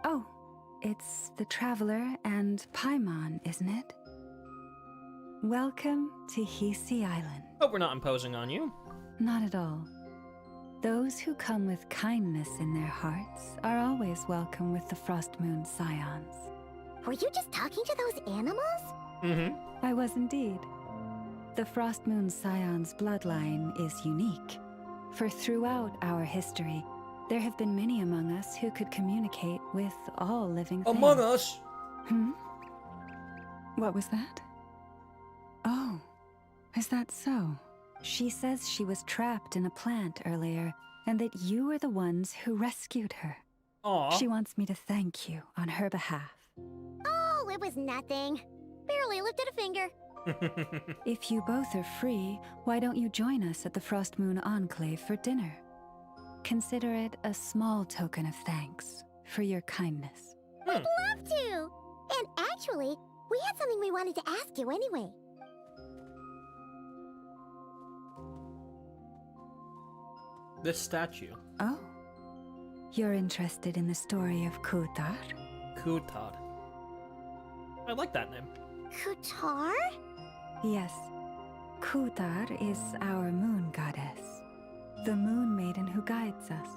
Oh, it's the Traveler and Paimon, isn't it? Welcome to Hisi Island. Hope we're not imposing on you. Not at all. Those who come with kindness in their hearts are always welcome with the Frost Moon Scions. Were you just talking to those animals? Mm-hmm. I was indeed. The Frost Moon Scion's bloodline is unique, for throughout our history, there have been many among us who could communicate with all living things. Among us? Hmm? What was that? Oh, is that so? She says she was trapped in a plant earlier, and that you were the ones who rescued her. Aww. She wants me to thank you on her behalf. Oh, it was nothing. Barely lifted a finger. If you both are free, why don't you join us at the Frost Moon Enclave for dinner? Consider it a small token of thanks for your kindness. We'd love to! And actually, we had something we wanted to ask you anyway. This statue. Oh. You're interested in the story of Kutar? Kutar. I like that name. Kutar? Yes. Kutar is our moon goddess. The moon maiden who guides us.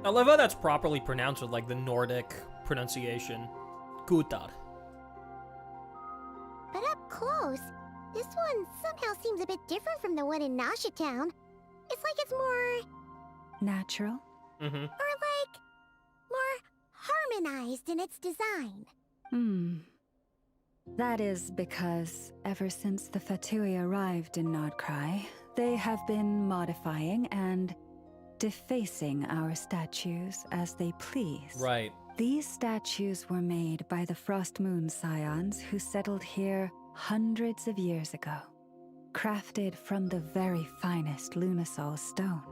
I love how that's properly pronounced with, like, the Nordic pronunciation. Kutar. But up close, this one somehow seems a bit different from the one in Nasha Town. It's like it's more... natural? Mm-hmm. Or like... more harmonized in its design. That is because ever since the Vtuber arrived in Nod-Krai, they have been modifying and defacing our statues as they please. Right. These statues were made by the Frost Moon Scions who settled here hundreds of years ago, crafted from the very finest Lunasol stone.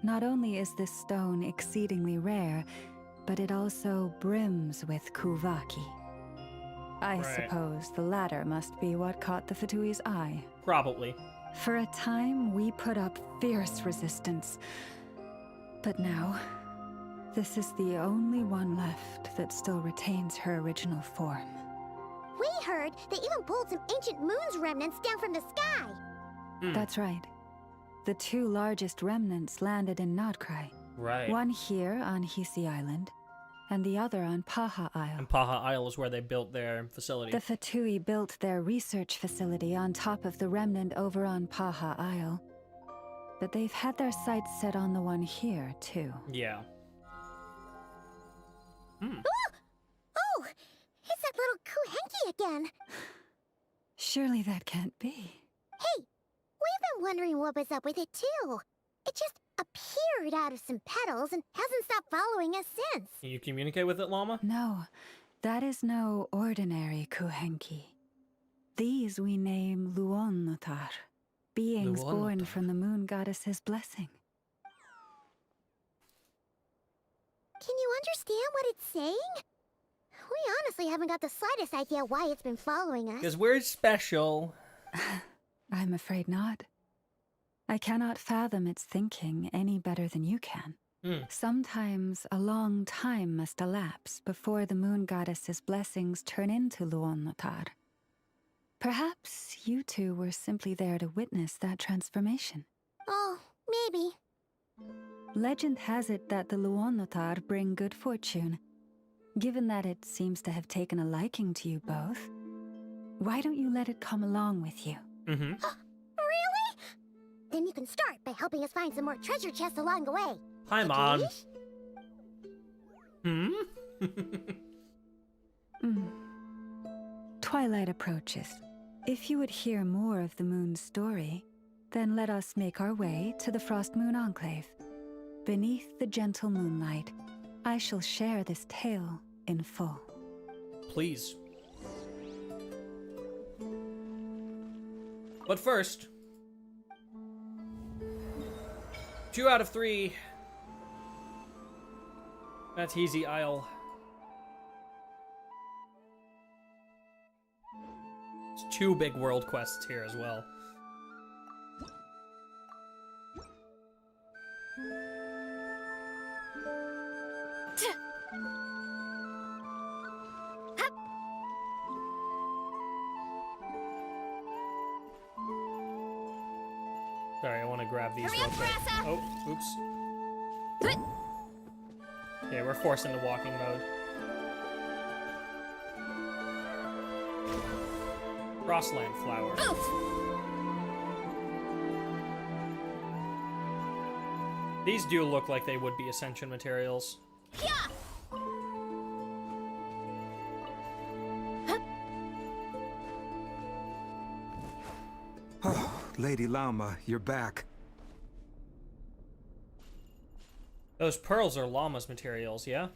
Not only is this stone exceedingly rare, but it also brims with Spvwvky. I suppose the latter must be what caught the Vtuber's eye. Probably. For a time, we put up fierce resistance. But now, this is the only one left that still retains her original form. We heard they even pulled some ancient moon's remnants down from the sky. That's right. The two largest remnants landed in Nod-Krai. Right. One here on Hisi Island, and the other on Paha Isle. And Paha Isle is where they built their facility. The Vtuber built their research facility on top of the remnant over on Paha Isle. But they've had their sights set on the one here, too. Yeah. Oh! It's that little Kuhenki again! Surely that can't be. Hey! We've been wondering what was up with it, too. It just appeared out of some petals and hasn't stopped following us since. Can you communicate with it, Lauma? No, that is no ordinary Kuhenki. These we name Luonnotar, beings born from the moon goddess's blessing. Can you understand what it's saying? We honestly haven't got the slightest idea why it's been following us. Because we're special. I'm afraid not. I cannot fathom its thinking any better than you can. Sometimes a long time must elapse before the moon goddess's blessings turn into Luonnotar. Perhaps you two were simply there to witness that transformation. Oh, maybe. Legend has it that the Luonotar bring good fortune. Given that it seems to have taken a liking to you both, why don't you let it come along with you? Really? Then you can start by helping us find some more treasure chests along the way. Hi, Mom. Twilight approaches. If you would hear more of the moon's story, then let us make our way to the Frost Moon Enclave. Beneath the gentle moonlight, I shall share this tale in full. Please. But first, 2 out of 3. That's easy, Isle. There's 2 big world quests here as well. Sorry, I want to grab these real quick. Oh, oops. Yeah, we're forced into walking mode. Crossland flower. These do look like they would be Ascension materials. Oh, Lady Lauma, you're back. Those pearls are Llama's materials, yeah?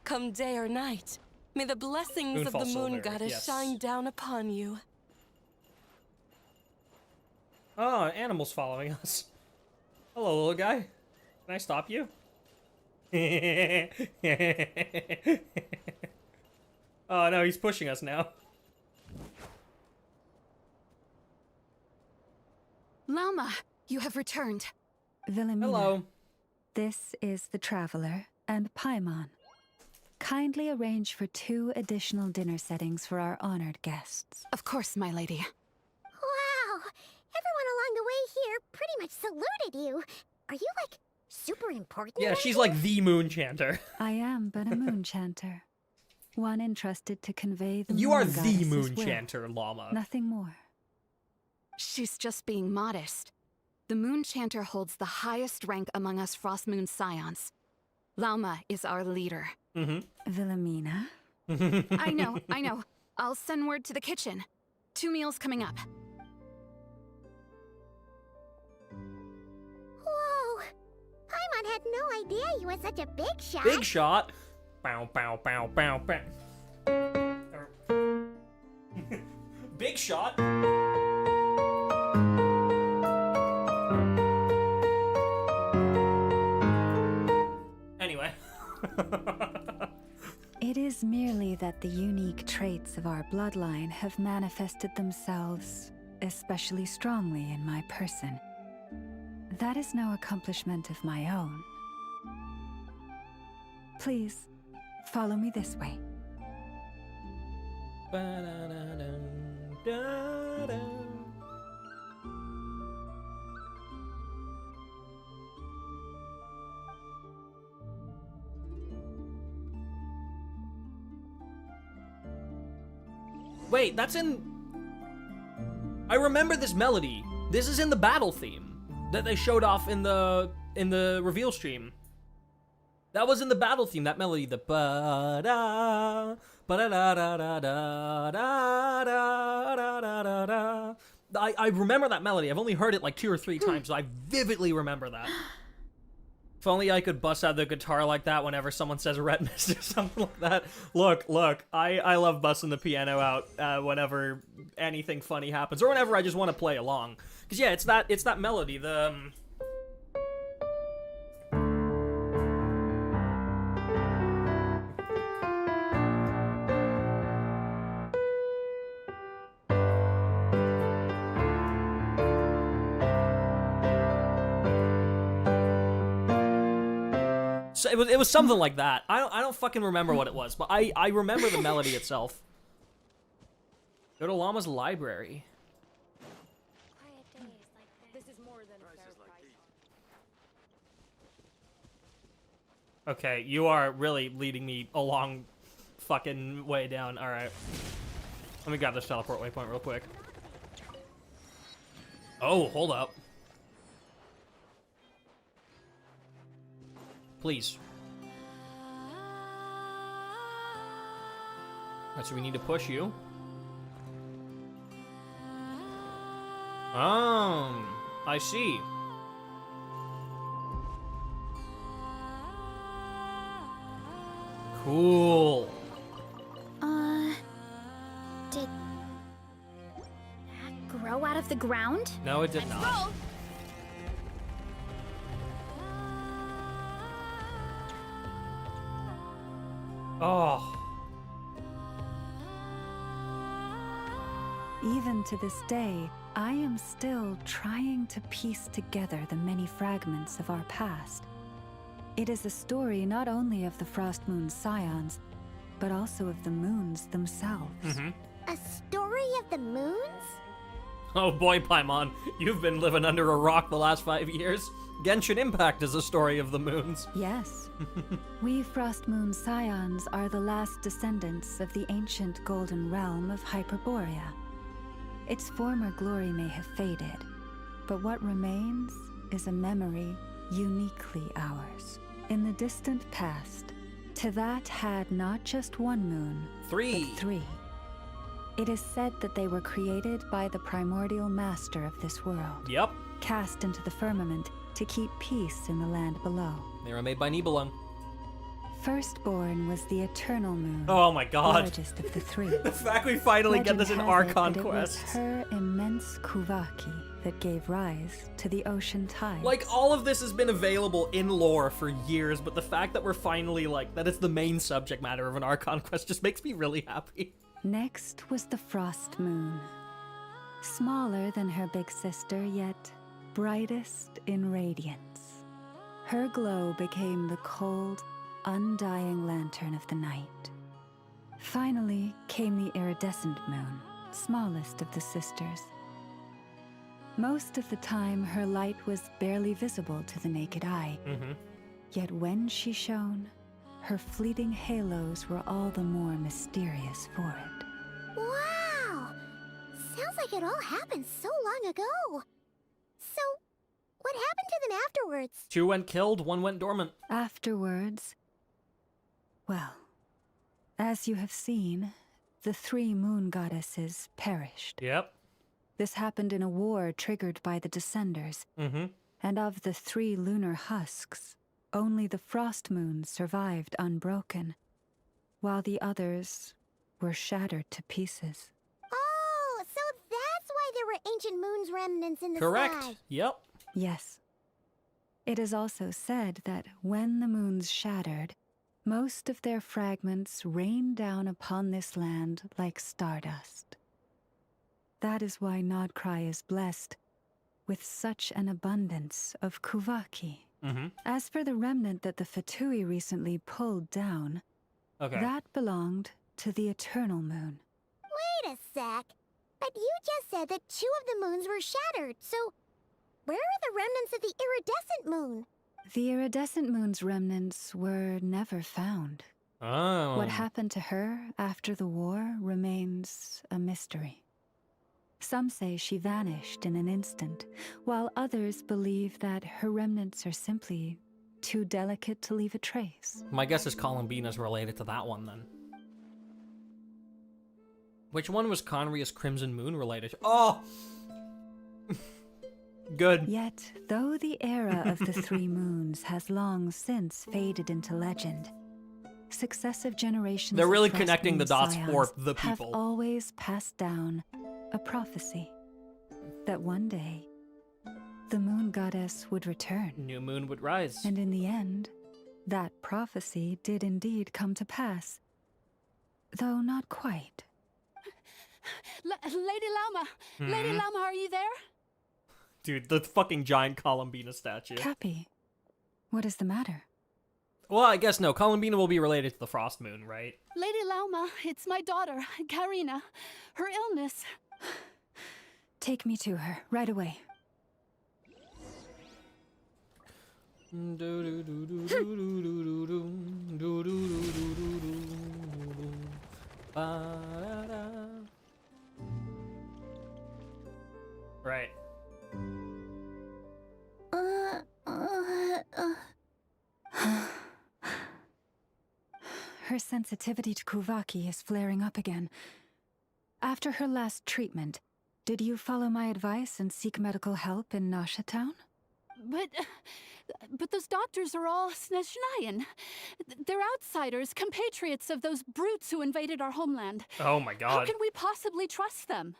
Come day or night, may the blessings of the moon goddess shine down upon you. Oh, an animal's following us. Hello, little guy. Can I stop you? Oh no, he's pushing us now. Lauma, you have returned. Wilhelmina. Hello. This is the Traveler and Paimon. Kindly arrange for 2 additional dinner settings for our honored guests. Of course, my lady. Wow! Everyone along the way here pretty much saluted you. Are you, like, super important? Yeah, she's like the moon chanter. I am but a moon chanter. One entrusted to convey the You moon are the goddess's moon will. chanter, Llama. Nothing more. She's just being modest. The Moon Chanter holds the highest rank among us Frost Moon Scions. Lauma is our leader. Wilhelmina? I know. I'll send word to the kitchen. 2 meals coming up. Whoa! Paimon had no idea you were such a big shot. Big shot. Bow, bow, bow, bow, bow. Big shot. Anyway. It is merely that the unique traits of our bloodline have manifested themselves especially strongly in my person. That is no accomplishment of my own. Please, follow me this way. Wait, that's in... I remember this melody. This is in the battle theme that they showed off in the reveal stream. That was in the battle theme, that melody, the ba-da, ba-da-da-da-da-da-da-da-da-da. I remember that melody. I've only heard it like 2 or 3 times, so I vividly remember that. If only I could bust out the guitar like that whenever someone says Retmus or something like that. Look, I love busting the piano out whenever anything funny happens, or whenever I just want to play along. Cause yeah, it's that melody. The So it was something like that. I don't fucking remember what it was, but I remember the melody itself. Go to Llama's library. Okay, you are really leading me a long fucking way down. Alright. Let me grab this teleport waypoint real quick. Oh, hold up. Please. Alright, so we need to push you. I see. Cool. Did that grow out of the ground? No, it did not. Oh. Even to this day, I am still trying to piece together the many fragments of our past. It is a story not only of the Frost Moon Scions, but also of the moons themselves. A story of the moons? Oh boy, Paimon, you've been living under a rock the last 5 years. Genshin Impact is a story of the moons. Yes. We Frost Moon Scions are the last descendants of the ancient golden realm of Hyperborea. Its former glory may have faded, but what remains is a memory uniquely ours. In the distant past, Teyvat had not just one moon, but three. It is said that they were created by the primordial master of this world. Yep. Cast into the firmament to keep peace in the land below. They were made by Nibelung. Firstborn was the eternal moon. Oh my god. Largest of the three. The fact we finally get this in Archon Quest. It was her immense Spvwvky that gave rise to the ocean tide. Like, all of this has been available in lore for years, but the fact that we're finally, like, that it's the main subject matter of an Archon Quest just makes me really happy. Next was the Frost Moon. Smaller than her big sister, yet brightest in radiance. Her glow became the cold, undying lantern of the night. Finally came the iridescent moon, smallest of the sisters. Most of the time, her light was barely visible to the naked eye. Yet when she shone, her fleeting halos were all the more mysterious for it. Wow! Sounds like it all happened so long ago. So, what happened to them afterwards? 2 went killed, 1 went dormant. Afterwards, well, as you have seen, the 3 moon goddesses perished. Yep. This happened in a war triggered by the Descenders. And of the 3 lunar husks, only the Frost Moon survived unbroken, while the others were shattered to pieces. Oh, so that's why there were ancient moon's remnants in the Correct. sky. Yep. Yes. It is also said that when the moons shattered, most of their fragments rained down upon this land like stardust. That is why Nod-Krai is blessed with such an abundance of Spvwvky. As for the remnant that the Fatui recently pulled down, that belonged to the Eternal Moon. Wait a sec. But you just said that 2 of the moons were shattered, so where are the remnants of the iridescent moon? The iridescent moon's remnants were never found. Oh. What happened to her after the war remains a mystery. Some say she vanished in an instant, while others believe that her remnants are simply too delicate to leave a trace. My guess is Columbina's related to that one, then. Which one was Conria's Crimson Moon related to? Oh! Good. Yet, though the era of the 3 moons has long since faded into legend, successive generations They're really of Frost connecting the Moon dots Scions for the have people. always passed down a prophecy that one day the moon goddess would return. New moon would rise. And in the end, that prophecy did indeed come to pass, though not quite. Lady Lauma! Lady Lauma, are you there? Dude, the fucking giant Columbina statue. Cappy, what is the matter? Well, I guess no. Columbina will be related to the Frost Moon, right? Lady Lauma, it's my daughter, Karina. Her illness. Take me to her, right away. Right. Her sensitivity to Spvwvky is flaring up again. After her last treatment, did you follow my advice and seek medical help in Nasha Town? But those doctors are all Snezhnayan. They're outsiders, compatriots of those brutes who invaded our homeland. Oh my god. How can we possibly trust them?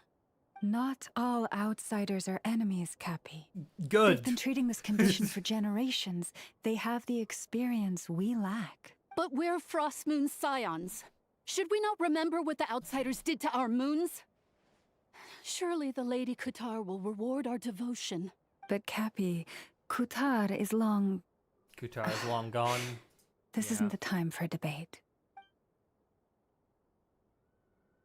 Not all outsiders are enemies, Cappy. Good. They've been treating this condition for generations. They have the experience we lack. But we're Frost Moon Scions. Should we not remember what the outsiders did to our moons? Surely the Lady Kutar will reward our devotion. But Cappy, Kutar is long... Kutar is long gone. This isn't the time for debate.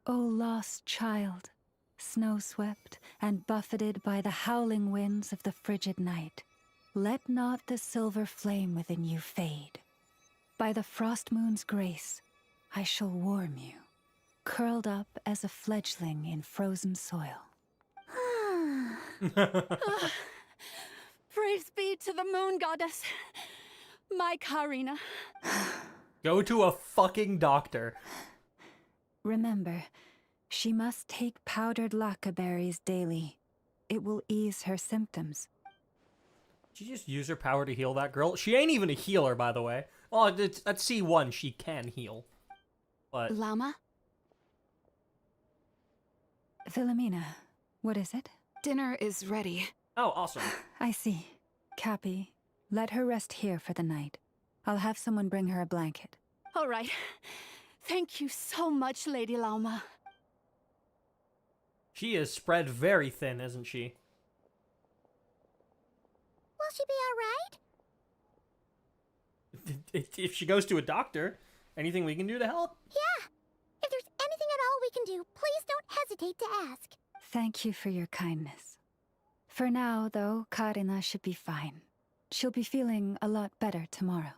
O lost child, snow-swept and buffeted by the howling winds of the frigid night, let not the silver flame within you fade. By the frost moon's grace, I shall warm you, curled up as a fledgling in frozen soil. Praise be to the moon goddess, my Karina. Go to a fucking doctor. Remember, she must take powdered laka berries daily. It will ease her symptoms. Did you just use her power to heal that girl? She ain't even a healer, by the way. Oh, at C1, she can heal. But... Lauma? Philomena, what is it? Dinner is ready. Oh, awesome. I see. Cappy, let her rest here for the night. I'll have someone bring her a blanket. All right. Thank you so much, Lady Lauma. She is spread very thin, isn't she? Will she be alright? If she goes to a doctor, anything we can do to help? Yeah. If there's anything at all we can do, please don't hesitate to ask. Thank you for your kindness. For now, though, Karina should be fine. She'll be feeling a lot better tomorrow.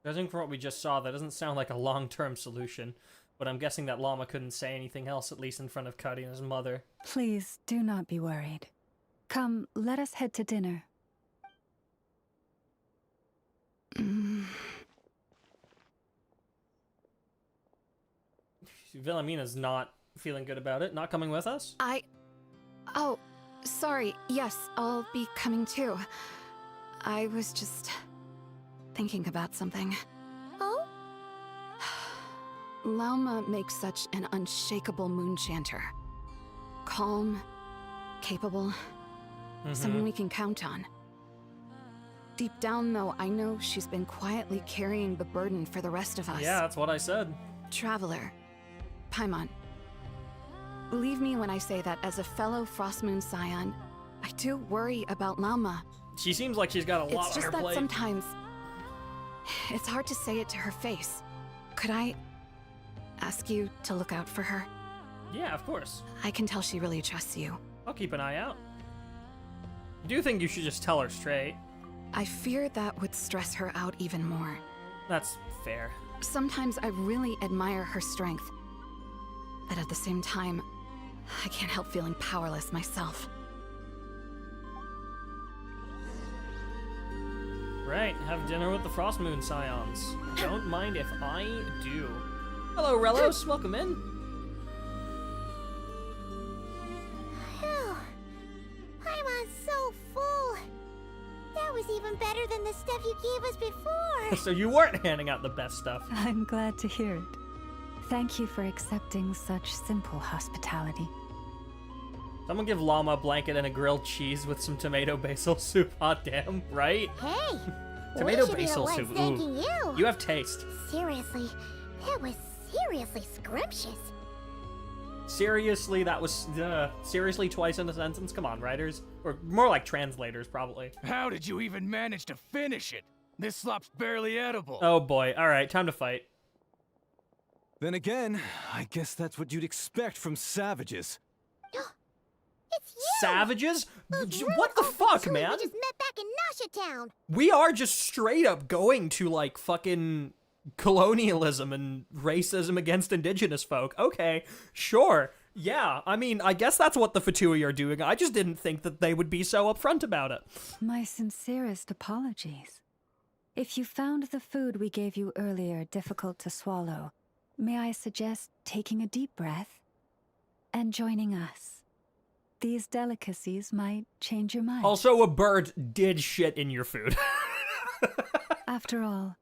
Judging from what we just saw, that doesn't sound like a long-term solution. But I'm guessing that Lauma couldn't say anything else, at least in front of Karina's mother. Please, do not be worried. Come, let us head to dinner. Villamina's not feeling good about it. Not coming with us? Oh, sorry. Yes, I'll be coming too. I was just thinking about something. Oh? Lauma makes such an unshakable moon chanter. Calm, capable, someone we can count on. Deep down, though, I know she's been quietly carrying the burden for the rest of us. Yeah, that's what I said. Traveler. Paimon. Believe me when I say that as a fellow Frostmoon Scion, I do worry about Lauma. She seems like she's got a lot on her plate. It's just that sometimes it's hard to say it to her face. Could I ask you to look out for her? Yeah, of course. I can tell she really trusts you. I'll keep an eye out. I do think you should just tell her straight. I fear that would stress her out even more. That's fair. Sometimes I really admire her strength. But at the same time, I can't help feeling powerless myself. Right, have dinner with the Frostmoon Scions. Don't mind if I do. Hello, Relos. Welcome in. Phew. I'm so full. That was even better than the stuff you gave us before. So you weren't handing out the best stuff. I'm glad to hear it. Thank you for accepting such simple hospitality. Someone give Lauma a blanket and a grilled cheese with some tomato basil soup. Hot damn, right? Hey, tomato we should basil be the soup. ones thanking you. You have taste. Seriously, that was seriously scrumptious. Seriously, that was seriously twice in a sentence. Come on, writers, or more like translators, probably. How did you even manage to finish it? This slop's barely edible. Oh boy. All right, time to fight. Then again, I guess that's what you'd expect from savages. It's you! Savages? Those What the fuck, Fatui man? We just met back in Nasha Town. We are just straight up going to, like, fucking colonialism and racism against indigenous folk. Okay, sure. Yeah, I mean, I guess that's what the Fatui are doing. I just didn't think that they would be so upfront about it. My sincerest apologies. If you found the food we gave you earlier difficult to swallow, may I suggest taking a deep breath and joining us? These delicacies might change your mind. Also, a bird did shit in your food. After all,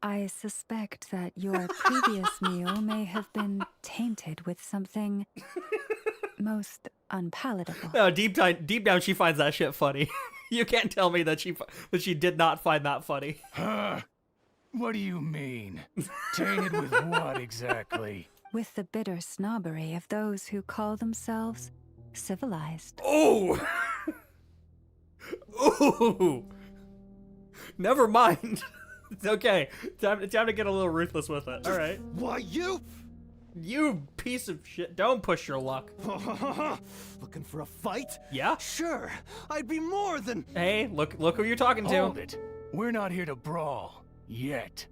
I suspect that your previous meal may have been tainted with something most unpalatable. No, deep down, she finds that shit funny. You can't tell me that she did not find that funny. Huh? What do you mean? Tainted with what exactly? With the bitter snobbery of those who call themselves civilized. Oh! Ooh! Never mind. It's okay. Time to get a little ruthless with it. All right. Why, You piece of shit. Don't push your luck. Looking for a fight? Yeah? Sure. I'd be more than... Hey, look who you're talking to. Hold it. We're not here to brawl. Yet.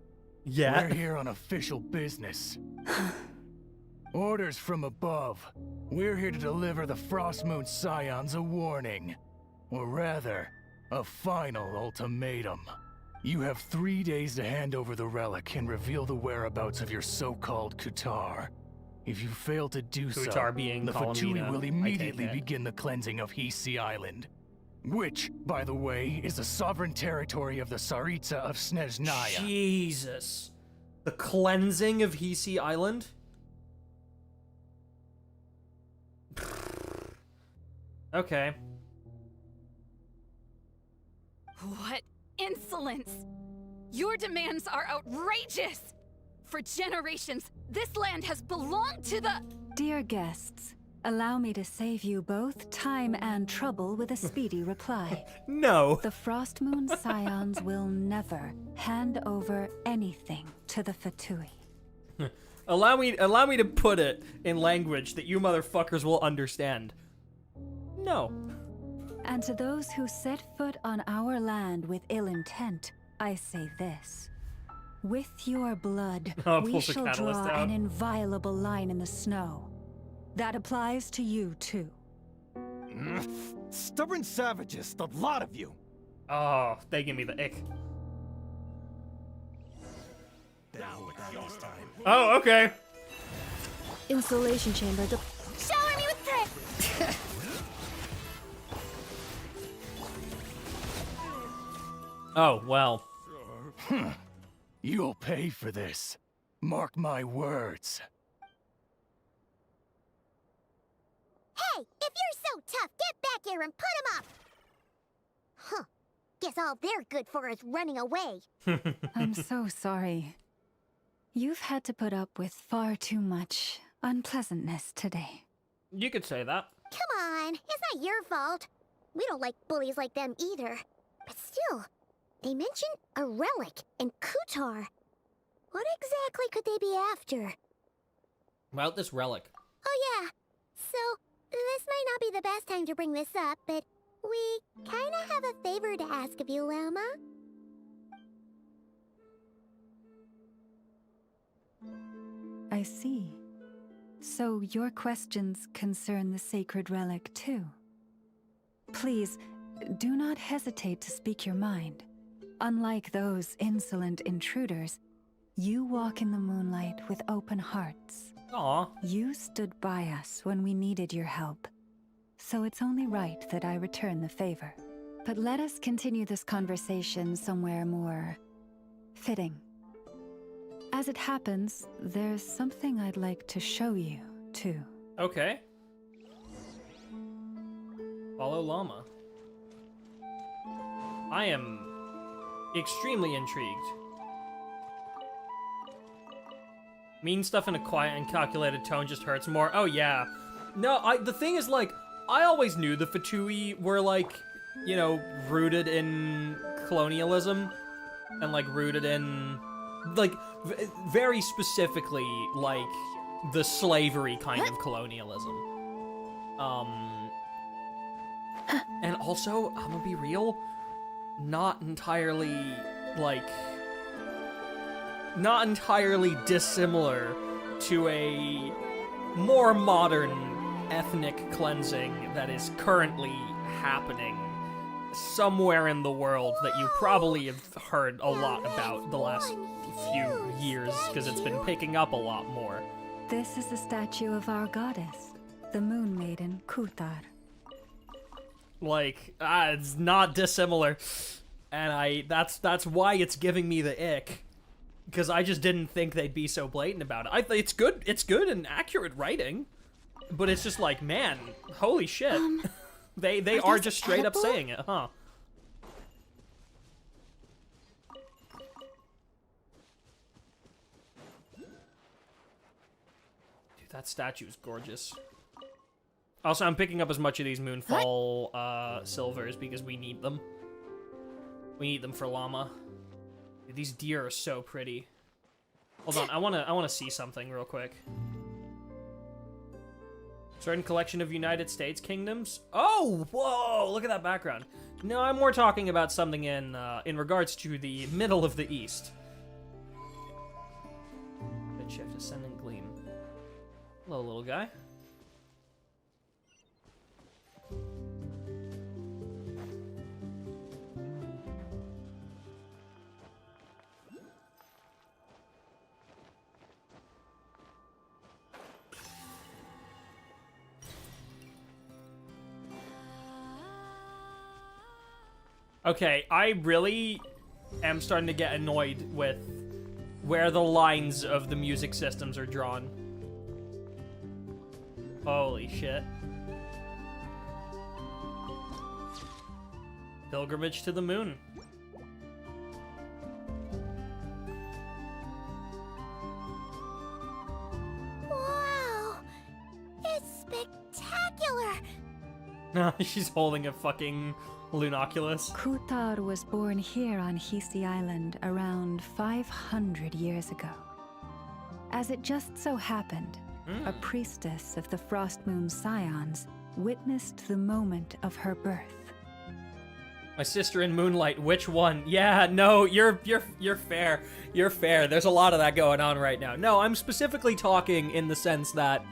Yeah? We're here on official business. Orders from above. We're here to deliver the Frostmoon Scions a warning. Or rather, a final ultimatum. You have 3 days to hand over the relic and reveal the whereabouts of your so-called Kutar. If you fail to do Kutar so, being the Fatui Colomina, will I take immediately it. begin the cleansing of Hisi Island. Which, by the way, is the sovereign territory of the Tsaritsa of Snezhnaya. Jesus. The cleansing of Hisi Island? Okay. What insolence! Your demands are outrageous! For generations, this land has belonged to the— Dear guests, allow me to save you both time and trouble with a speedy reply. No. The Frostmoon Scions will never hand over anything to the Fatui. Allow me to put it in language that you motherfuckers will understand. No. And to those who set foot on our land with ill intent, I say this. With your blood, Oh, we pulls the shall catalyst draw out. an inviolable line in the snow. That applies to you, too. Stubborn savages, the lot of you. Oh, they give me the ick. Oh, okay. Installation chamber. Shower me with drip! Oh, well. You'll pay for this. Mark my words. Hey, if you're so tough, get back here and put him up! Huh. Guess all they're good for is running away. I'm so sorry. You've had to put up with far too much unpleasantness today. You could say that. Come on, it's not your fault. We don't like bullies like them either. But still, they mentioned a relic and Kutar. What exactly could they be after? About this relic. Oh yeah, so this might not be the best time to bring this up, but we kinda have a favor to ask of you, Lauma. I see. So your questions concern the sacred relic too. Please, do not hesitate to speak your mind. Unlike those insolent intruders, you walk in the moonlight with open hearts. Aw. You stood by us when we needed your help, so it's only right that I return the favor. But let us continue this conversation somewhere more fitting. As it happens, there's something I'd like to show you, too. Okay. Follow Lauma. I am extremely intrigued. Mean stuff in a quiet and calculated tone just hurts more. Oh yeah. No, the thing is, like, I always knew the Fatui were, like, you know, rooted in colonialism. and like rooted in, like, very specifically, like, the slavery kind of colonialism. And also, I'm gonna be real, not entirely dissimilar to a more modern ethnic cleansing that is currently happening somewhere in the world that you probably have heard a lot about the last few years, because it's been picking up a lot more. This is the statue of our goddess, the Moon Maiden Kuthar. Like, it's not dissimilar, and that's why it's giving me the ick, because I just didn't think they'd be so blatant about it. It's good and accurate writing, but it's just like, man, holy shit, they are just straight up saying it, huh? Dude, that statue is gorgeous. Also, I'm picking up as much of these Moonfall silvers because we need them. We need them for Lauma. Dude, these deer are so pretty. Hold on, I wanna see something real quick. Certain collection of United States kingdoms. Oh, whoa! Look at that background. No, I'm more talking about something in regards to the middle of the East. Bit shift, ascending gleam. Hello, little guy. Okay, I really am starting to get annoyed with where the lines of the music systems are drawn. Holy shit. Pilgrimage to the moon. Wow! It's spectacular! She's holding a fucking Lunoculus. Kuthar was born here on Hisi Island around 500 years ago. As it just so happened, a priestess of the Frost Moon Scions witnessed the moment of her birth. My sister in Moonlight, which one? Yeah, no, you're fair. You're fair. There's a lot of that going on right now. No, I'm specifically talking in the sense that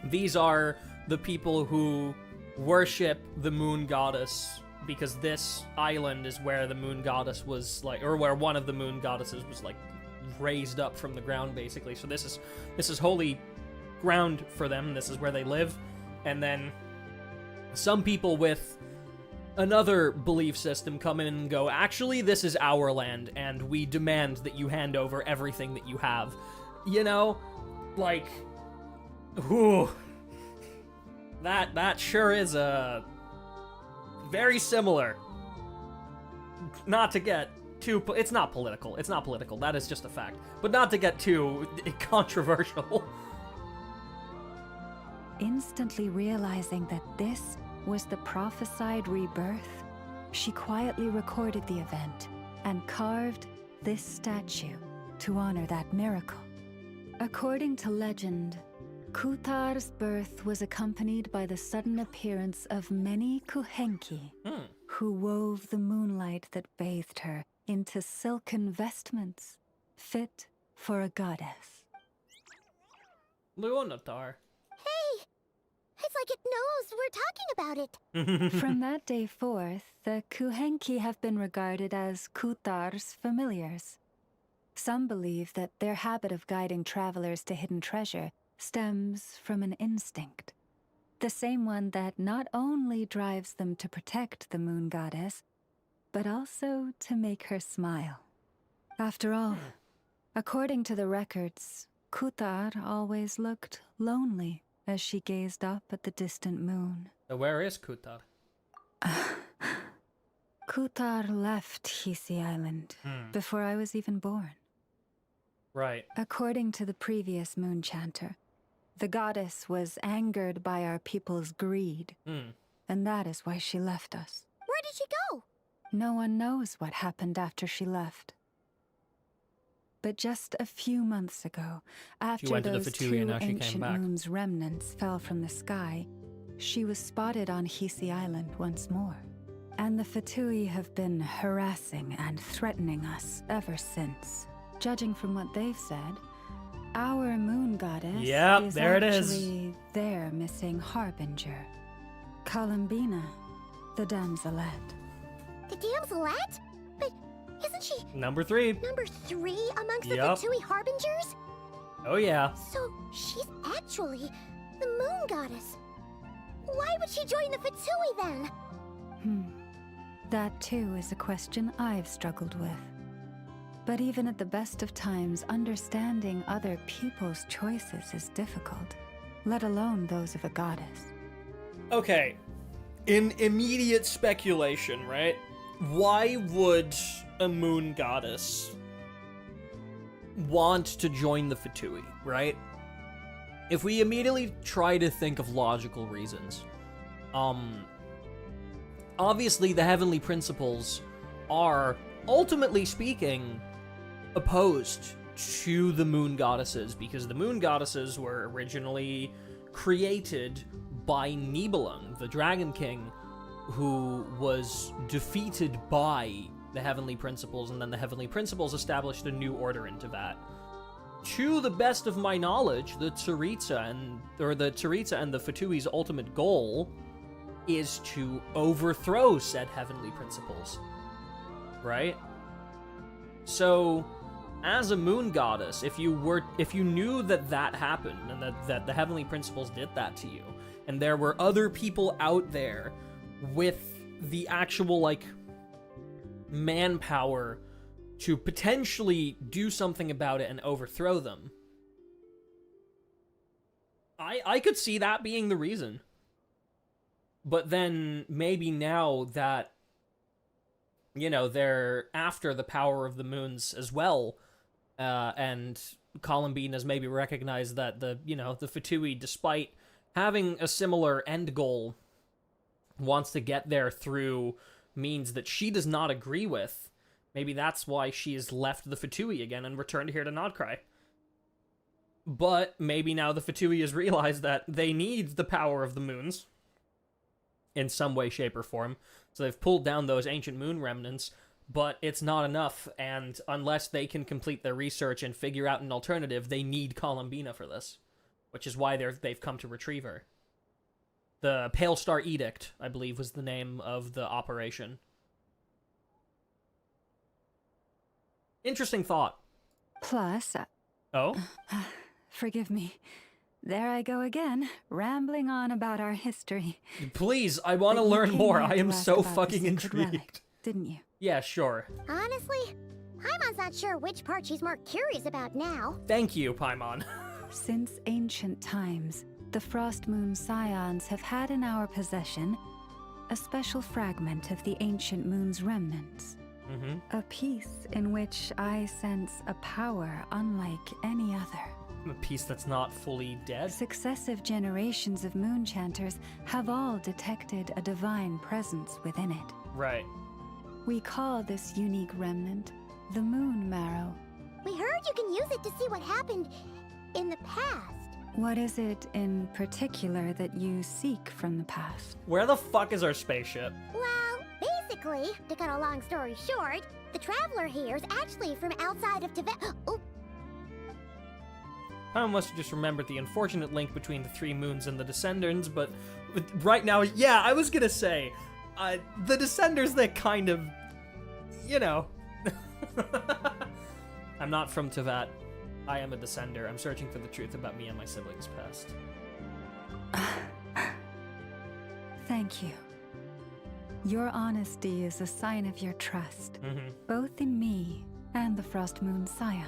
these are the people who worship the moon goddess, because this island is where the moon goddess was, like, or where one of the moon goddesses was, like, raised up from the ground, basically. So this is holy ground for them. This is where they live. And then some people with another belief system come in and go, actually, this is our land, and we demand that you hand over everything that you have. You know? Like, whew. That sure is very similar. Not to get too... It's not political. It's not political. That is just a fact. But not to get too controversial. Instantly realizing that this was the prophesied rebirth, she quietly recorded the event and carved this statue to honor that miracle. According to legend, Kuthar's birth was accompanied by the sudden appearance of many Kuhenki, who wove the moonlight that bathed her into silken vestments fit for a goddess. Leonatar. Hey! It's like it knows we're talking about it. From that day forth, the Kuhenki have been regarded as Kuthar's familiars. Some believe that their habit of guiding travelers to hidden treasure stems from an instinct. The same one that not only drives them to protect the moon goddess, but also to make her smile. After all, according to the records, Kuthar always looked lonely as she gazed up at the distant moon. So where is Kuthar? Kuthar left Hisi Island before I was even born. Right. According to the previous moon chanter, the goddess was angered by our people's greed, and that is why she left us. Where did she go? No one knows what happened after she left. But just a few months ago, after those two ancient moon's remnants fell from the sky, she was spotted on Hisi Island once more. And the Fatui have been harassing and threatening us ever since. Judging from what they've said, our moon goddess is actually their missing Harbinger. Columbina, the damselette. The damselette? But isn't she... Number 3. Number 3 amongst the Fatui Harbingers? Oh yeah. So she's actually the moon goddess. Why would she join the Fatui then? That too is a question I've struggled with. But even at the best of times, understanding other people's choices is difficult, let alone those of a goddess. Okay, in immediate speculation, right? Why would a moon goddess want to join the Fatui, right? If we immediately try to think of logical reasons, obviously the heavenly principles are, ultimately speaking, opposed to the moon goddesses, because the moon goddesses were originally created by Nibelung, the Dragon King, who was defeated by the heavenly principles, and then the heavenly principles established a new order into that. To the best of my knowledge, the Tsaritsa and the Fatui's ultimate goal is to overthrow said heavenly principles, right? So, as a moon goddess, if you knew that happened and that the heavenly principles did that to you, and there were other people out there with the actual like manpower to potentially do something about it and overthrow them, I could see that being the reason. But then maybe now that, you know, they're after the power of the moons as well, and Columbine has maybe recognized that the Fatui, despite having a similar end goal, wants to get there through means that she does not agree with. Maybe that's why she has left the Fatui again and returned here to Nod-Krai. But maybe now the Fatui has realized that they need the power of the moons in some way, shape, or form. So they've pulled down those ancient moon remnants, but it's not enough, and unless they can complete their research and figure out an alternative, they need Columbina for this, which is why they've come to retrieve her. The Pale Star Edict, I believe, was the name of the operation. Interesting thought. Plus... Oh? Forgive me. There I go again, rambling on about our history. Please, I want to learn more. I am so fucking intrigued. Relic, didn't you? Yeah, sure. Honestly, Paimon's not sure which part she's more curious about now. Thank you, Paimon. Since ancient times, the Frost Moon Scions have had in our possession a special fragment of the ancient moon's remnants. A piece in which I sense a power unlike any other. A piece that's not fully dead? Successive generations of moon chanters have all detected a divine presence within it. Right. We call this unique remnant the Moon Marrow. We heard you can use it to see what happened in the past. What is it in particular that you seek from the past? Where the fuck is our spaceship? Well, basically, to cut a long story short, the traveler here is actually from outside of Tibet. Oh. I must have just remembered the unfortunate link between the three moons and the Descendants, but right now, yeah, I was gonna say, the Descenders, they kind of, you know. I'm not from Tibet. I am a Descender. I'm searching for the truth about me and my siblings' past. Thank you. Your honesty is a sign of your trust, both in me and the Frost Moon Scions.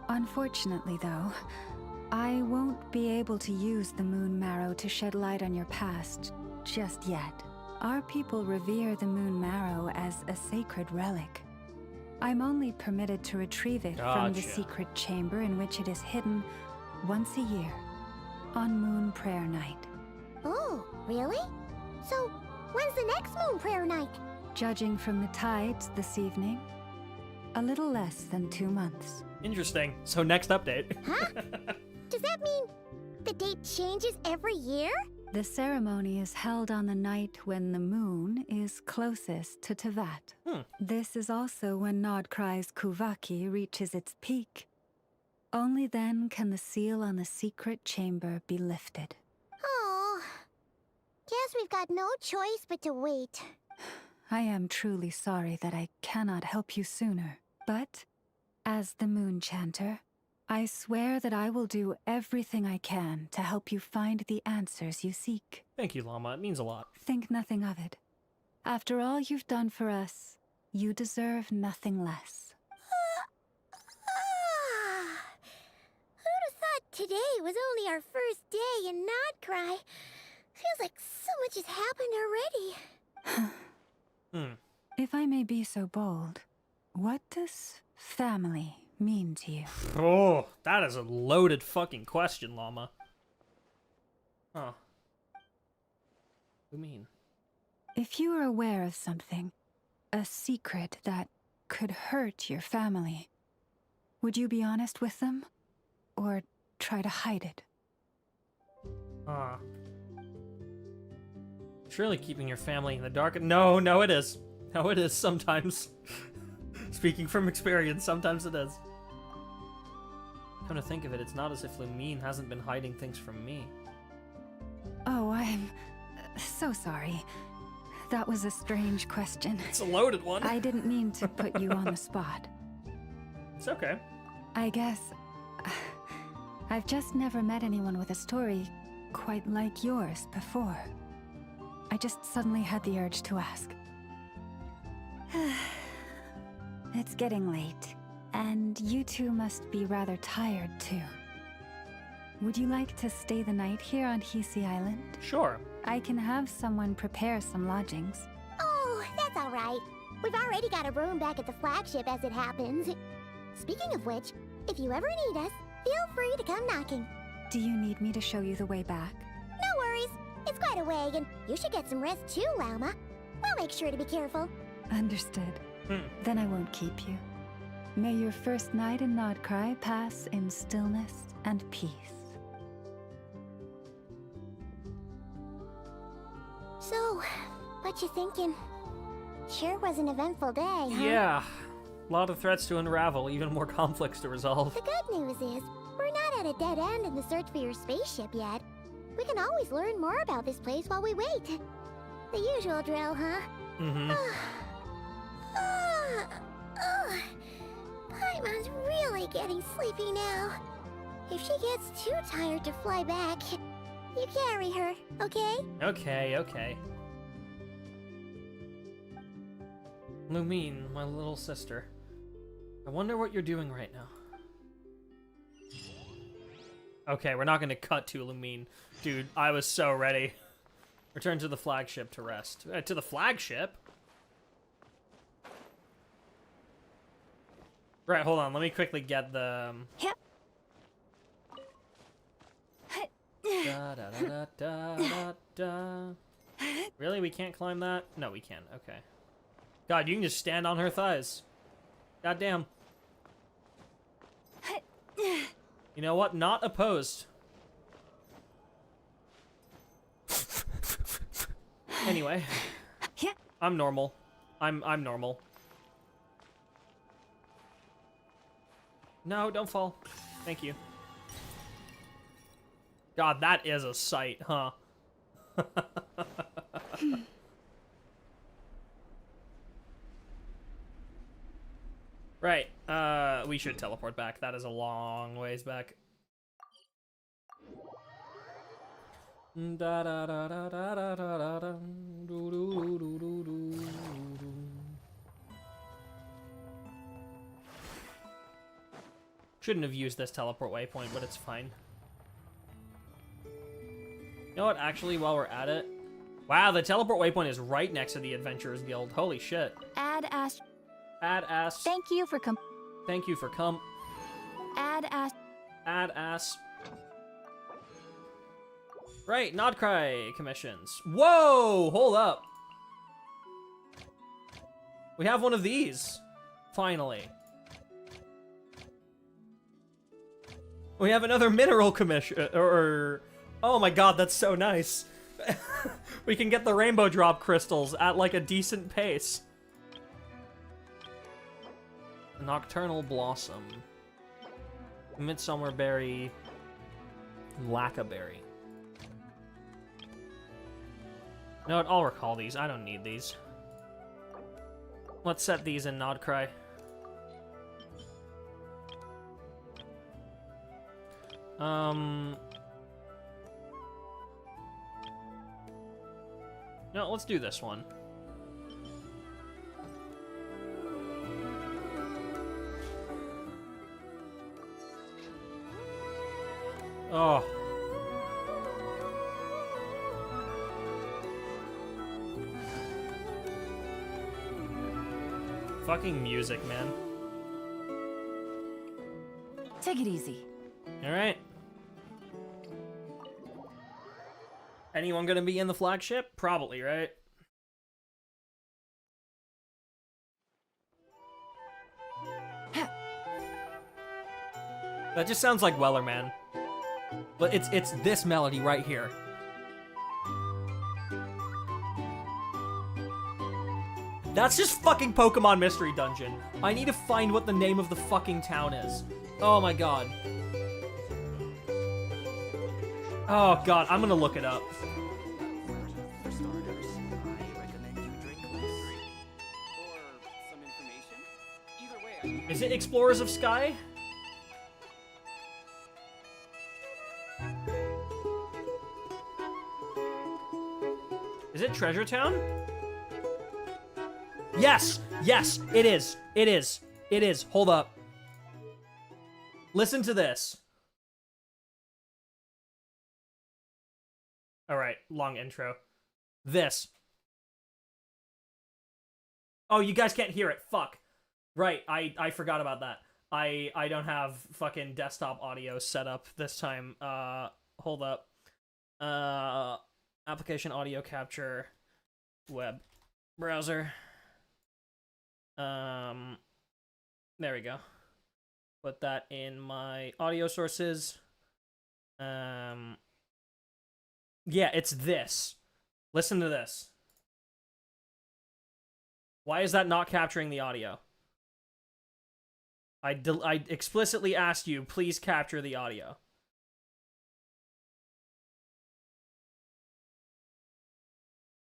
Unfortunately, though, I won't be able to use the Moon Marrow to shed light on your past just yet. Our people revere the Moon Marrow as a sacred relic. I'm only permitted to retrieve it from the secret chamber in which it is hidden once a year, on Moon Prayer Night. Oh, really? So, when's the next Moon Prayer Night? Judging from the tides this evening, a little less than 2 months. Interesting. So next update. Huh? Does that mean the date changes every year? The ceremony is held on the night when the moon is closest to Tevat. This is also when Nod-Krai's Spvwvky reaches its peak. Only then can the seal on the secret chamber be lifted. Oh, guess we've got no choice but to wait. I am truly sorry that I cannot help you sooner, but as the Moon Chanter, I swear that I will do everything I can to help you find the answers you seek. Thank you, Lauma. It means a lot. Think nothing of it. After all you've done for us, you deserve nothing less. Who'd have thought today was only our first day in Nod-Krai? Feels like so much has happened already. If I may be so bold, what does family mean to you? Oh, that is a loaded fucking question, Lauma. Huh. What do you mean? If you are aware of something, a secret that could hurt your family, would you be honest with them? Or try to hide it? Surely keeping your family in the dark. No, it is. No, it is sometimes. Speaking from experience, sometimes it is. Come to think of it, it's not as if Lumine hasn't been hiding things from me. Oh, I'm so sorry. That was a strange question. It's a loaded one. I didn't mean to put you on the spot. It's okay. I guess I've just never met anyone with a story quite like yours before. I just suddenly had the urge to ask. It's getting late, and you two must be rather tired too. Would you like to stay the night here on Hisi Island? Sure. I can have someone prepare some lodgings. Oh, that's all right. We've already got a room back at the Flagship as it happens. Speaking of which, if you ever need us, feel free to come knocking. Do you need me to show you the way back? No worries. It's quite a way, and you should get some rest too, Lauma. We'll make sure to be careful. Understood. Then I won't keep you. May your first night in Nod-Krai pass in stillness and peace. So, what you thinking? Sure was an eventful day, huh? Yeah. A lot of threats to unravel, even more conflicts to resolve. The good news is, we're not at a dead end in the search for your spaceship yet. We can always learn more about this place while we wait. The usual drill, huh? Paimon's really getting sleepy now. If she gets too tired to fly back, you carry her, okay? Okay. Lumine, my little sister. I wonder what you're doing right now. Okay, we're not gonna cut to Lumine. Dude, I was so ready. Return to the flagship to rest. To the flagship? Right, hold on. Let me quickly get the... Really? We can't climb that? No, we can. Okay. God, you can just stand on her thighs. Goddamn. You know what? Not opposed. Anyway. I'm normal. I'm normal. No, don't fall. Thank you. God, that is a sight, huh? Right, we should teleport back. That is a long ways back. Shouldn't have used this teleport waypoint, but it's fine. You know what, actually, while we're at it... Wow, the teleport waypoint is right next to the Adventurers Guild. Holy shit. Add ass. Add ass. Thank you for come. Thank you for come. Add ass. Add ass. Right, Nod-Krai commissions. Whoa! Hold up. We have one of these. Finally. We have another mineral commission, oh my god, that's so nice. We can get the rainbow drop crystals at like a decent pace. Nocturnal Blossom. Midsummer Berry. Lacca Berry. You know what, I'll recall these. I don't need these. Let's set these in Nod-Krai. No, let's do this one. Oh. Fucking music, man. Take it easy. Alright. Anyone gonna be in the flagship? Probably, right? That just sounds like Wellerman. But it's this melody right here. That's just fucking Pokemon Mystery Dungeon. I need to find what the name of the fucking town is. Oh my god. Oh god, I'm gonna look it up. Is it Explorers of Sky? Is it Treasure Town? Yes! Yes! It is! It is! It is! Hold up. Listen to this. Alright, long intro. This. Oh, you guys can't hear it. Fuck. Right, I forgot about that. I don't have fucking desktop audio set up this time. Hold up. Application audio capture. Web. Browser. There we go. Put that in my audio sources. Yeah, it's this. Listen to this. Why is that not capturing the audio? I explicitly asked you, please capture the audio.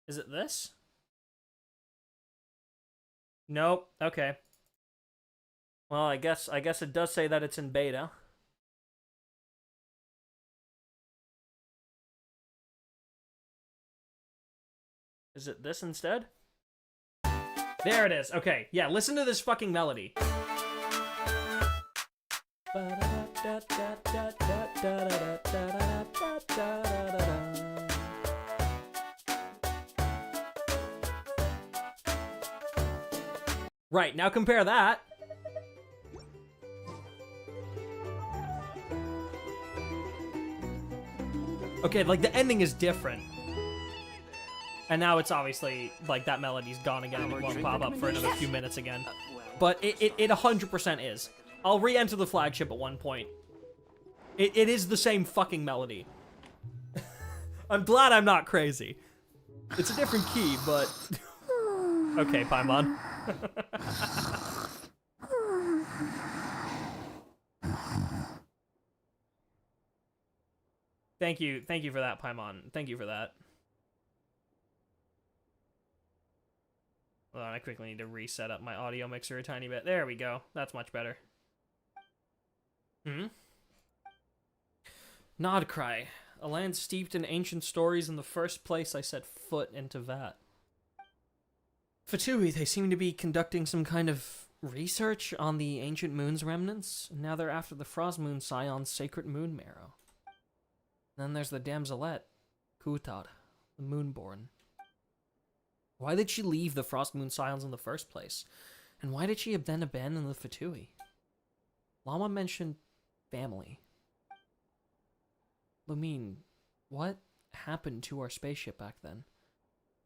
Is it this? Nope. Okay. Well, I guess it does say that it's in beta. Is it this instead? There it is. Okay. Yeah, listen to this fucking melody. Right, now compare that. Okay, like the ending is different. And now it's obviously, like, that melody's gone again and it won't pop up for another few minutes again. But it 100% is. I'll re-enter the flagship at one point. It is the same fucking melody. I'm glad I'm not crazy. It's a different key, but... Okay, Paimon. Thank you for that, Paimon. Thank you for that. Hold on, I quickly need to reset up my audio mixer a tiny bit. There we go. That's much better. Nod-Krai, a land steeped in ancient stories in the first place I set foot into Vat. Vtuber, they seem to be conducting some kind of research on the ancient moon's remnants. Now they're after the Frost Moon Scion's sacred Moon Marrow. Then there's the damselette, Kutar, the Moonborn. Why did she leave the Frost Moon Scions in the first place? And why did she then abandon the Vtuber? Lauma mentioned family. Lumine, what happened to our spaceship back then?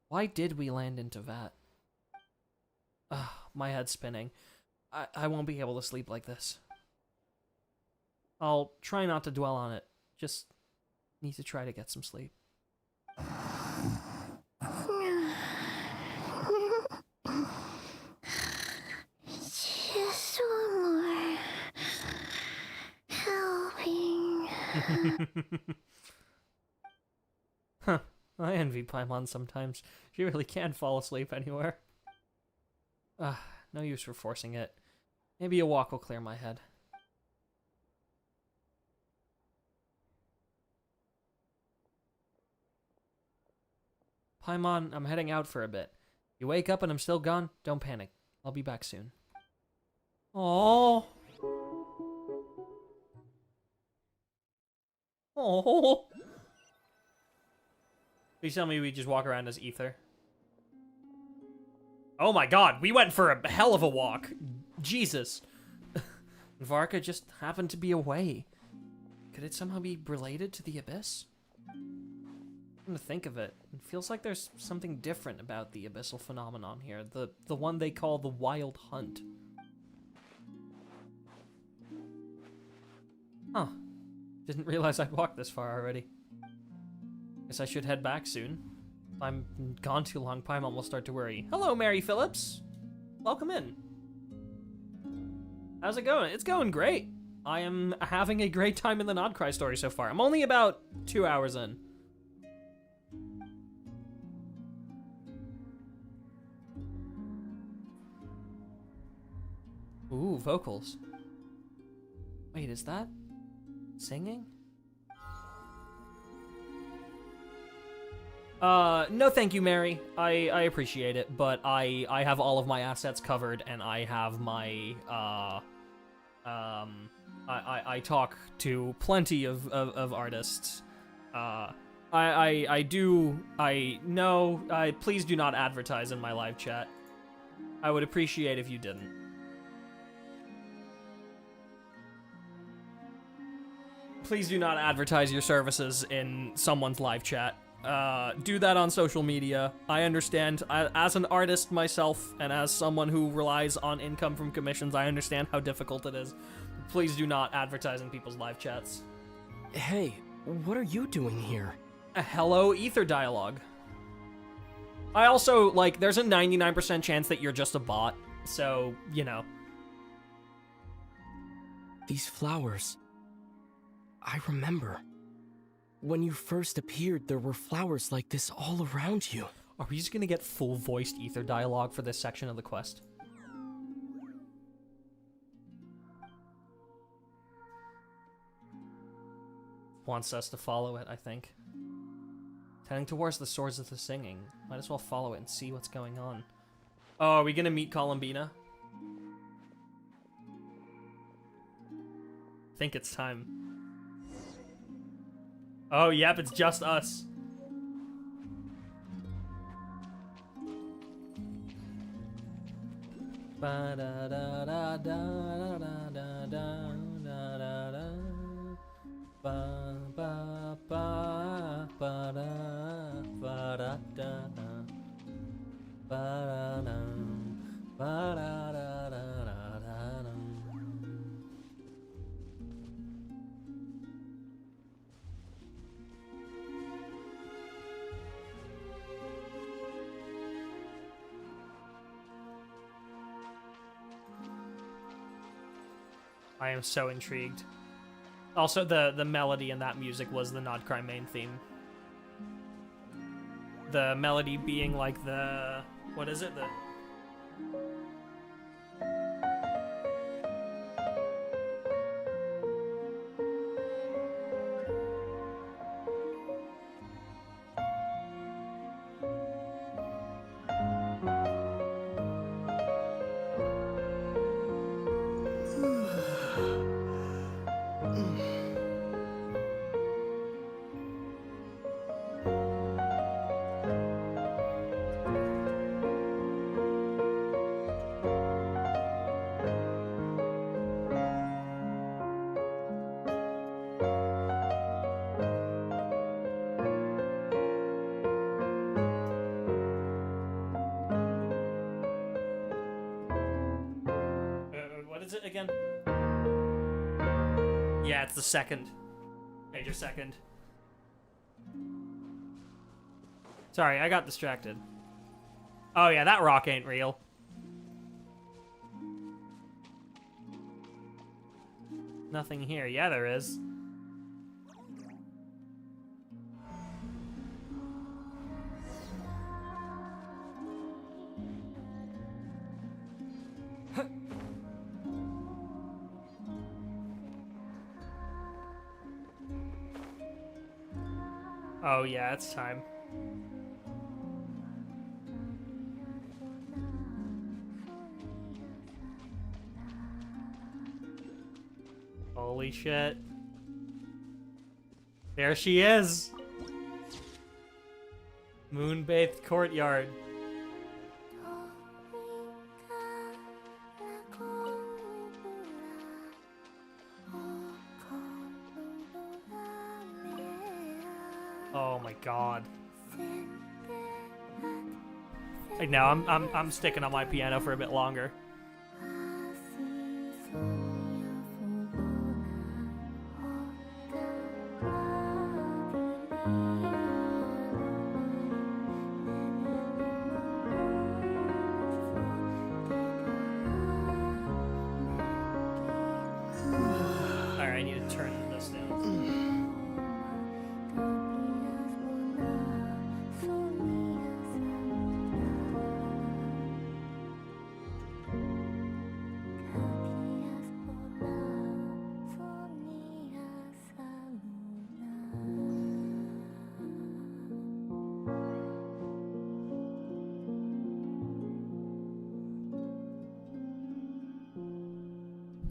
Why did we land into Vat? My head's spinning. I won't be able to sleep like this. I'll try not to dwell on it. Just need to try to get some sleep. Just one more helping. Huh. I envy Paimon sometimes. She really can fall asleep anywhere. No use for forcing it. Maybe a walk will clear my head. Paimon, I'm heading out for a bit. You wake up and I'm still gone, don't panic. I'll be back soon. Oh. Oh. Please tell me we just walk around as Ether. Oh my god, we went for a hell of a walk. Jesus. Varka just happened to be away. Could it somehow be related to the Abyss? Come to think of it, it feels like there's something different about the abyssal phenomenon here. The one they call the Wild Hunt. Huh. Didn't realize I'd walked this far already. Guess I should head back soon. If I'm gone too long, Paimon will start to worry. Hello, Mary Phillips! Welcome in. How's it going? It's going great. I am having a great time in the Nod-Krai story so far. I'm only about 2 hours in. Ooh, vocals. Wait, is that singing? No thank you, Mary. I appreciate it, but I have all of my assets covered, and I have my, I talk to plenty of artists. Please do not advertise in my live chat. I would appreciate if you didn't. Please do not advertise your services in someone's live chat. Do that on social media. I understand. As an artist myself, and as someone who relies on income from commissions, I understand how difficult it is. Please do not advertise in people's live chats. Hey, what are you doing here? A hello ether dialogue. I also, like, there's a 99% chance that you're just a bot, so, you know. These flowers. I remember. When you first appeared, there were flowers like this all around you. Are we just gonna get full voiced ether dialogue for this section of the quest? Wants us to follow it, I think. Heading towards the source of the singing. Might as well follow it and see what's going on. Oh, are we gonna meet Columbina? I think it's time. Oh, yep, it's just us. I am so intrigued. Also, the melody in that music was the Nod-Krai main theme. The melody being like the... what is it? The... again? Yeah, it's the second. Major second. Sorry, I got distracted. Oh yeah, that rock ain't real. Nothing here. Yeah, there is. Oh yeah, it's time. Holy shit. There she is! Moon-bathed courtyard. Oh my god. Like now I'm sticking on my piano for a bit longer. Alright, I need to turn this down.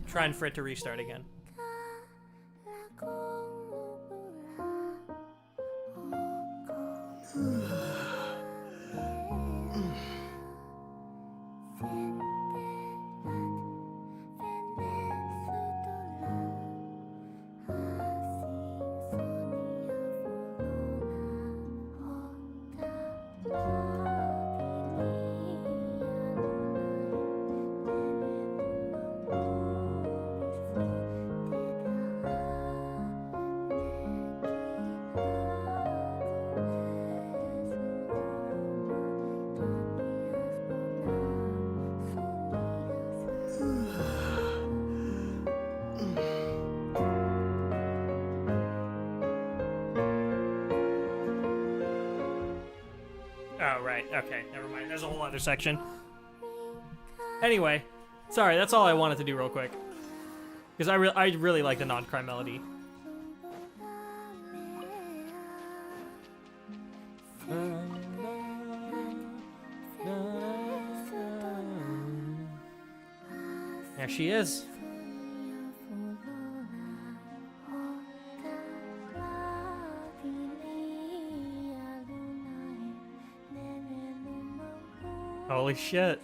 Trying for it to restart again. Oh, right. Okay, never mind. There's a whole other section. Anyway, sorry, that's all I wanted to do real quick. Because I really like the Nod-Krai melody. There she is. Holy shit.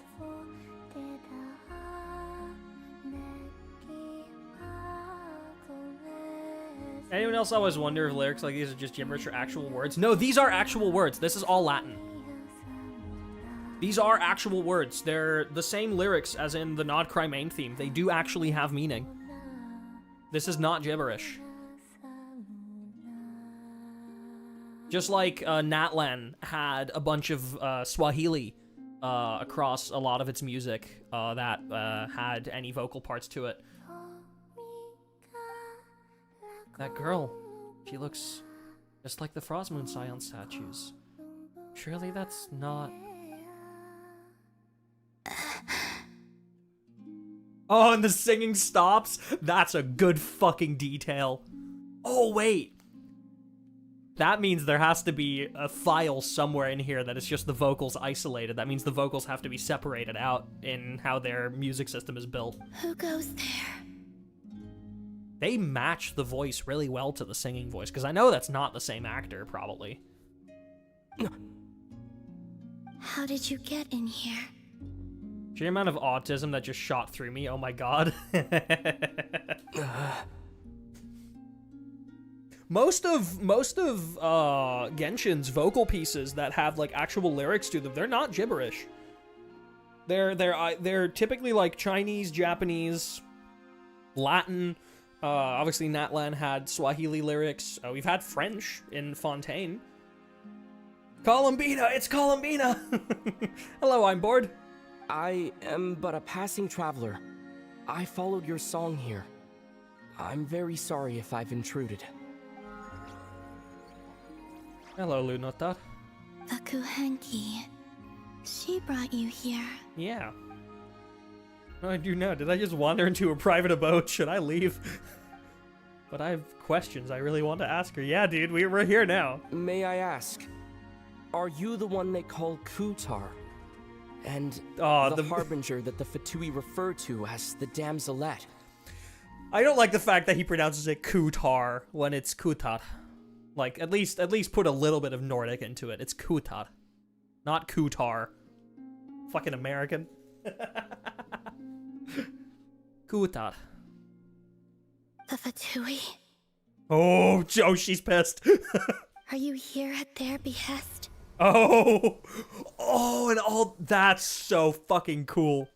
Anyone else always wonder if lyrics like these are just gibberish or actual words? No, these are actual words. This is all Latin. These are actual words. They're the same lyrics as in the Nod-Krai main theme. They do actually have meaning. This is not gibberish. Just like Natlan had a bunch of Swahili across a lot of its music that had any vocal parts to it. That girl, she looks just like the Frostmoon Scion statues. Surely that's not... Oh, and the singing stops? That's a good fucking detail. Oh, wait. That means there has to be a file somewhere in here that is just the vocals isolated. That means the vocals have to be separated out in how their music system is built. Who goes there? They match the voice really well to the singing voice, because I know that's not the same actor, probably. How did you get in here? Sheer amount of autism that just shot through me, oh my god. Most of Genshin's vocal pieces that have like actual lyrics to them, they're not gibberish. They're typically like Chinese, Japanese, Latin. Obviously, Natlan had Swahili lyrics. We've had French in Fontaine. Columbina! It's Columbina! Hello, I'm bored. I am but a passing traveler. I followed your song here. I'm very sorry if I've intruded. Hello, Lunotar. The Kuhenki. She brought you here. Yeah. I do know. Did I just wander into a private abode? Should I leave? But I have questions I really want to ask her. Yeah, dude, we're here now. May I ask, are you the one they call Kutar? And the Harbinger that the Vtuber refer to as the Damselette? I don't like the fact that he pronounces it Kutar when it's Kutar. Like, at least put a little bit of Nordic into it. It's Kutar, not Kutar. Fucking American. Kutar. The Vtuber. Oh, she's pissed. Are you here at their behest? Oh, and all that's so fucking cool.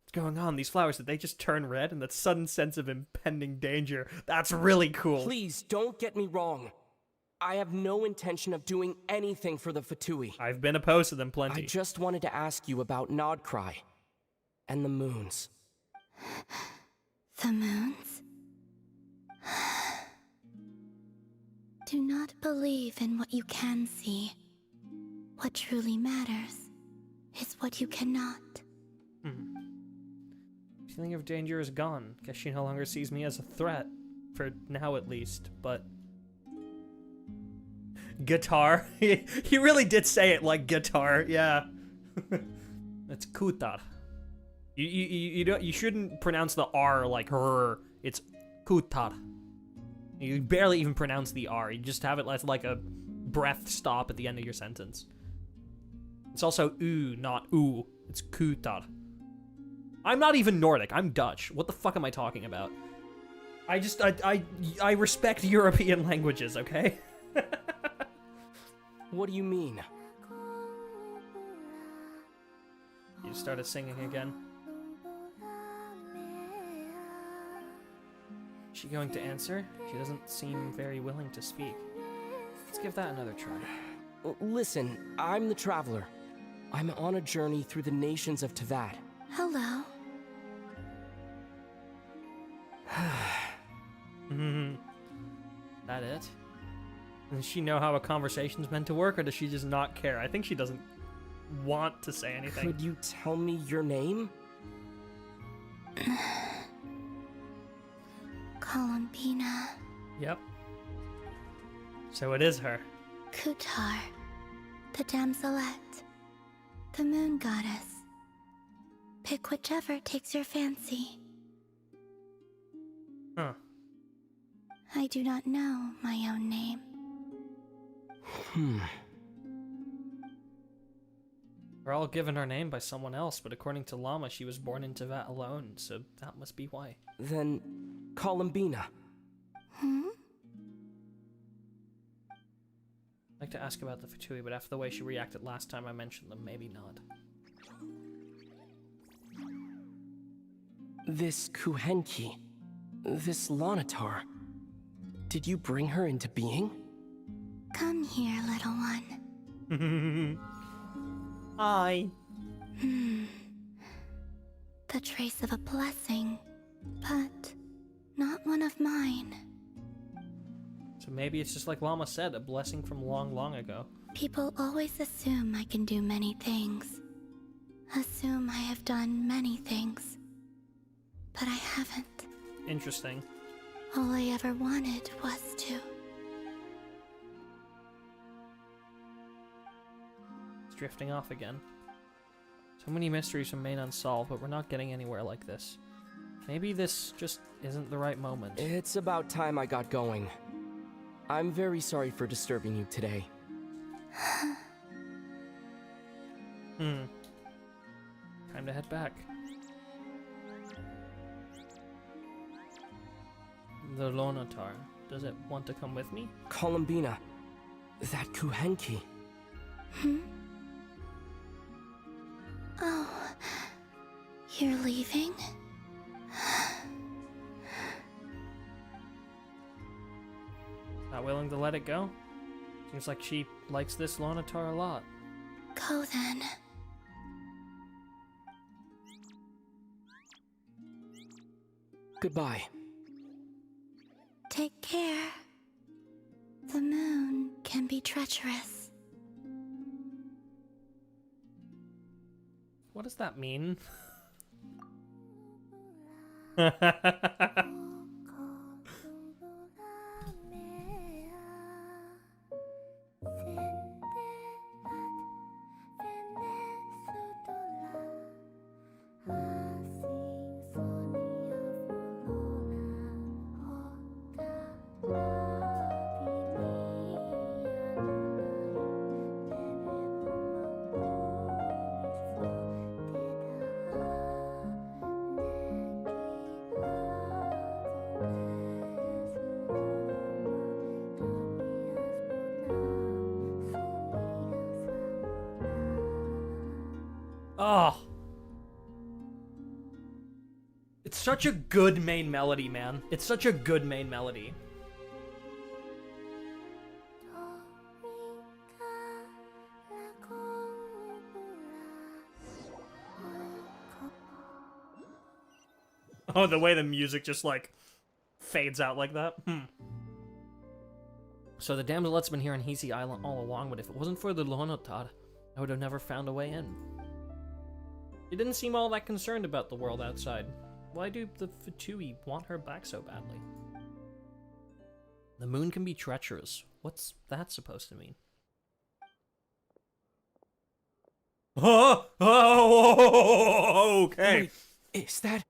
What's going on? These flowers, did they just turn red? And that sudden sense of impending danger. That's really cool. Please, don't get me wrong. I have no intention of doing anything for the Vtuber. I've been opposed to them plenty. I just wanted to ask you about Nod-Krai and the moons. The moons? Do not believe in what you can see. What truly matters is what you cannot. Feeling of danger is gone. Guess she no longer sees me as a threat. For now, at least. But... guitar. He really did say it like guitar. Yeah. It's Kutar. You shouldn't pronounce the R like her. It's Kutar. You barely even pronounce the R. You just have it as like a breath stop at the end of your sentence. It's also U, not oo. It's Kutar. I'm not even Nordic. I'm Dutch. What the fuck am I talking about? I respect European languages, okay? What do you mean? You started singing again. Is she going to answer? She doesn't seem very willing to speak. Let's give that another try. Listen, I'm the Traveler. I'm on a journey through the nations of Teyvat. Hello. That it? Does she know how a conversation's meant to work, or does she just not care? I think she doesn't want to say anything. Could you tell me your name? Columbina. Yep. So it is her. Kutar. The Damselette. The Moon Goddess. Pick whichever takes your fancy. Huh. I do not know my own name. We're all given our name by someone else, but according to Lauma, she was born in Teyvat alone, so that must be why. Then, Columbina. Hmm? I'd like to ask about the Vtuber, but after the way she reacted last time I mentioned them, maybe not. This Kuhenki, this Lonatar, did you bring her into being? Come here, little one. Hi. The trace of a blessing, but not one of mine. So maybe it's just like Lauma said, a blessing from long, long ago. People always assume I can do many things. Assume I have done many things. But I haven't. Interesting. All I ever wanted was to. It's drifting off again. So many mysteries remain unsolved, but we're not getting anywhere like this. Maybe this just isn't the right moment. It's about time I got going. I'm very sorry for disturbing you today. Time to head back. The Lonatar. Does it want to come with me? Columbina. That Kuhenki. Oh, you're leaving? willing to let it go? Seems like she likes this Lonatar a lot. Go then. Goodbye. Take care. The moon can be treacherous. What does that mean? Oh. It's such a good main melody, man. It's such a good main melody. Oh, the way the music just, like, fades out like that. So the damselet's been here on Hisi Island all along, but if it wasn't for the Lonatar, I would have never found a way in. She didn't seem all that concerned about the world outside. Why do the Vtuber want her back so badly? The moon can be treacherous. What's that supposed to mean? Oh, okay. Wait, is that...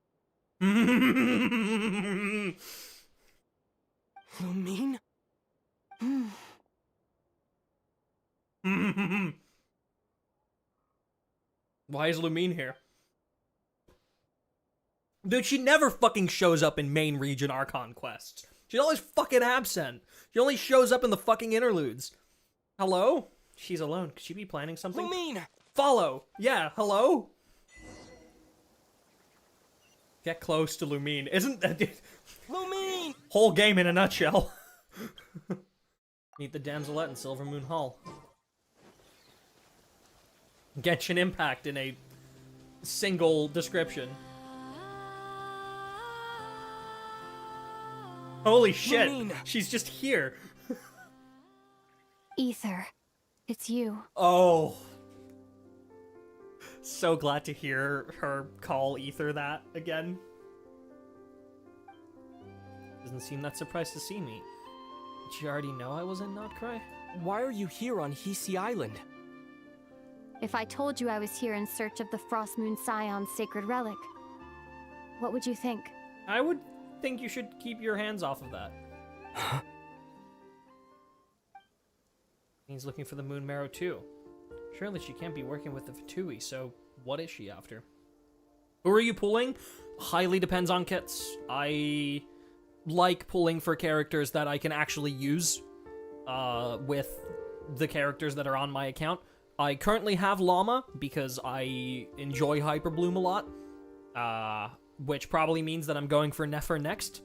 Lumine? Why is Lumine here? Dude, she never fucking shows up in main region Archon quests. She's always fucking absent. She only shows up in the fucking interludes. Hello? She's alone. Could she be planning something? Lumine! Follow! Yeah, hello? Get close to Lumine. Isn't that... Lumine! Whole game in a nutshell. Meet the damselette in Silver Moon Hall. Genshin Impact in a single description. Holy shit, Lumine. She's just here. Ether, it's you. Oh. So glad to hear her call Ether that again. Doesn't seem that surprised to see me. Did you already know I was in Nod-Krai? Why are you here on Hisi Island? If I told you I was here in search of the Frost Moon Scion's sacred relic, what would you think? I would think you should keep your hands off of that. He's looking for the Moon Marrow too. Surely she can't be working with the Vtuber, so what is she after? Who are you pulling? Highly depends on kits. I like pulling for characters that I can actually use with the characters that are on my account. I currently have Lauma because I enjoy Hyperbloom a lot, which probably means that I'm going for Nefer next.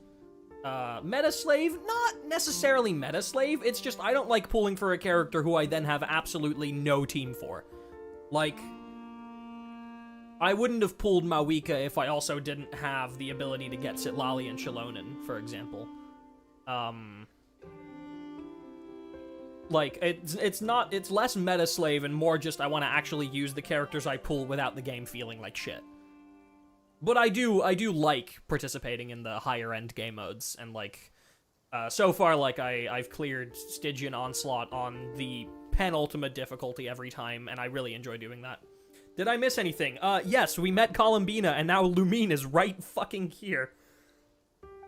Metaslave, not necessarily Metaslave, it's just I don't like pulling for a character who I then have absolutely no team for. Like, I wouldn't have pulled Mawika if I also didn't have the ability to get Sitlali and Shilonen, for example. Like, it's less Metaslave and more just I want to actually use the characters I pull without the game feeling like shit. But I do like participating in the higher end game modes, and like, so far, like, I've cleared Stygian Onslaught on the penultimate difficulty every time, and I really enjoy doing that. Did I miss anything? Yes, we met Columbina, and now Lumine is right fucking here.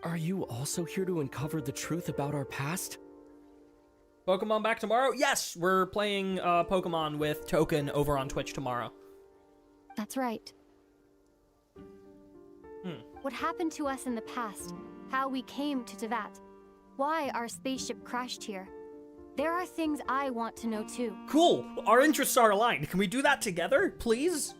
Are you also here to uncover the truth about our past? Pokemon back tomorrow? Yes, we're playing Pokemon with Token over on Twitch tomorrow. That's right. What happened to us in the past, how we came to Teyvat, why our spaceship crashed here. There are things I want to know too. Cool! Our interests are aligned. Can we do that together, please?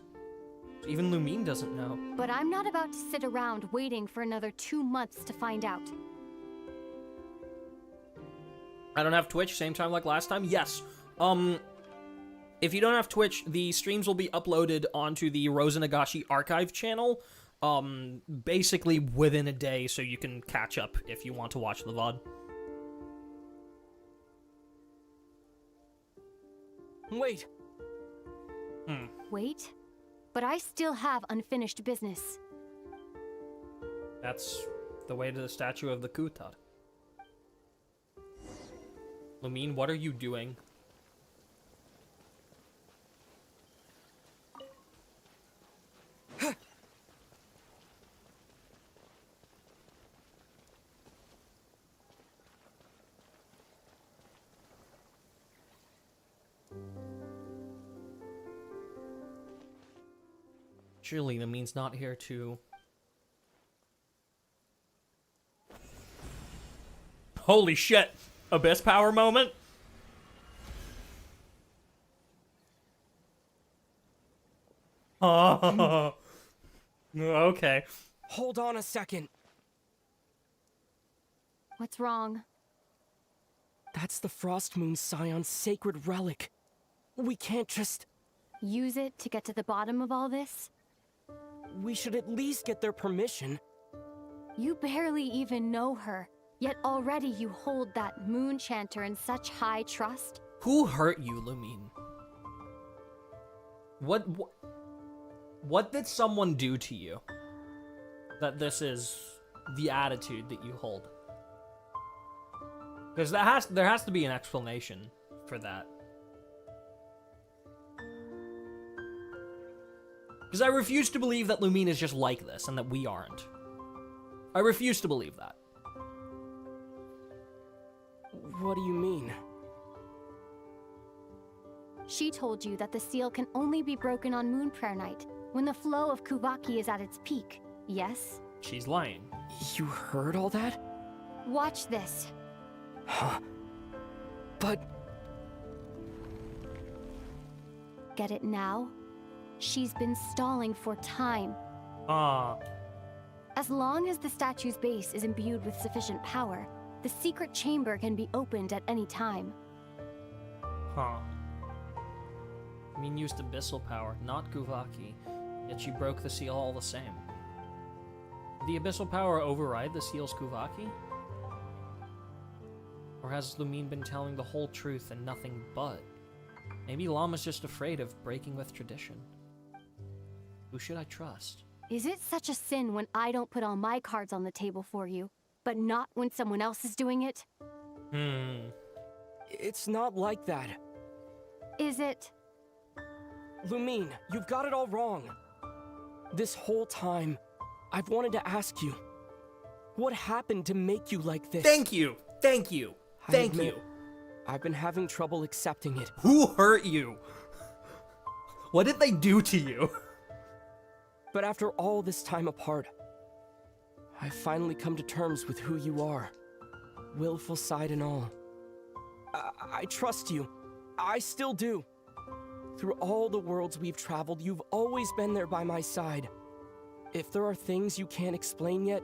Even Lumine doesn't know. But I'm not about to sit around waiting for another 2 months to find out. I don't have Twitch, same time like last time? Yes. If you don't have Twitch, the streams will be uploaded onto the Rosa Nagashi archive channel, basically within a day, so you can catch up if you want to watch the VOD. Wait. Wait? But I still have unfinished business. That's the way to the statue of the Kutar. Lumine, what are you doing? Surely Lumine's not here to... Holy shit! Abyss power moment? Oh. Okay. Hold on a second. What's wrong? That's the Frost Moon Scion's sacred relic. We can't just... Use it to get to the bottom of all this? We should at least get their permission. You barely even know her, yet already you hold that moon chanter in such high trust? Who hurt you, Lumine? What did someone do to you? That this is the attitude that you hold? Because there has to be an explanation for that. Because I refuse to believe that Lumine is just like this and that we aren't. I refuse to believe that. What do you mean? She told you that the seal can only be broken on Moon Prayer Night, when the flow of Spvwvky is at its peak, yes? She's lying. You heard all that? Watch this. Huh. But... Get it now? She's been stalling for time. As long as the statue's base is imbued with sufficient power, the secret chamber can be opened at any time. Huh. I mean, used abyssal power, not Spvwvky, yet she broke the seal all the same. Did the abyssal power override the seal's Spvwvky? Or has Lumine been telling the whole truth and nothing but? Maybe Lauma's just afraid of breaking with tradition. Who should I trust? Is it such a sin when I don't put all my cards on the table for you, but not when someone else is doing it? It's not like that. Is it? Lumine, you've got it all wrong. This whole time, I've wanted to ask you, what happened to make you like this? Thank you! Thank you! Thank you! I've been having trouble accepting it. Who hurt you? What did they do to you? But after all this time apart, I've finally come to terms with who you are. Willful side and all. I trust you. I still do. Through all the worlds we've traveled, you've always been there by my side. If there are things you can't explain yet,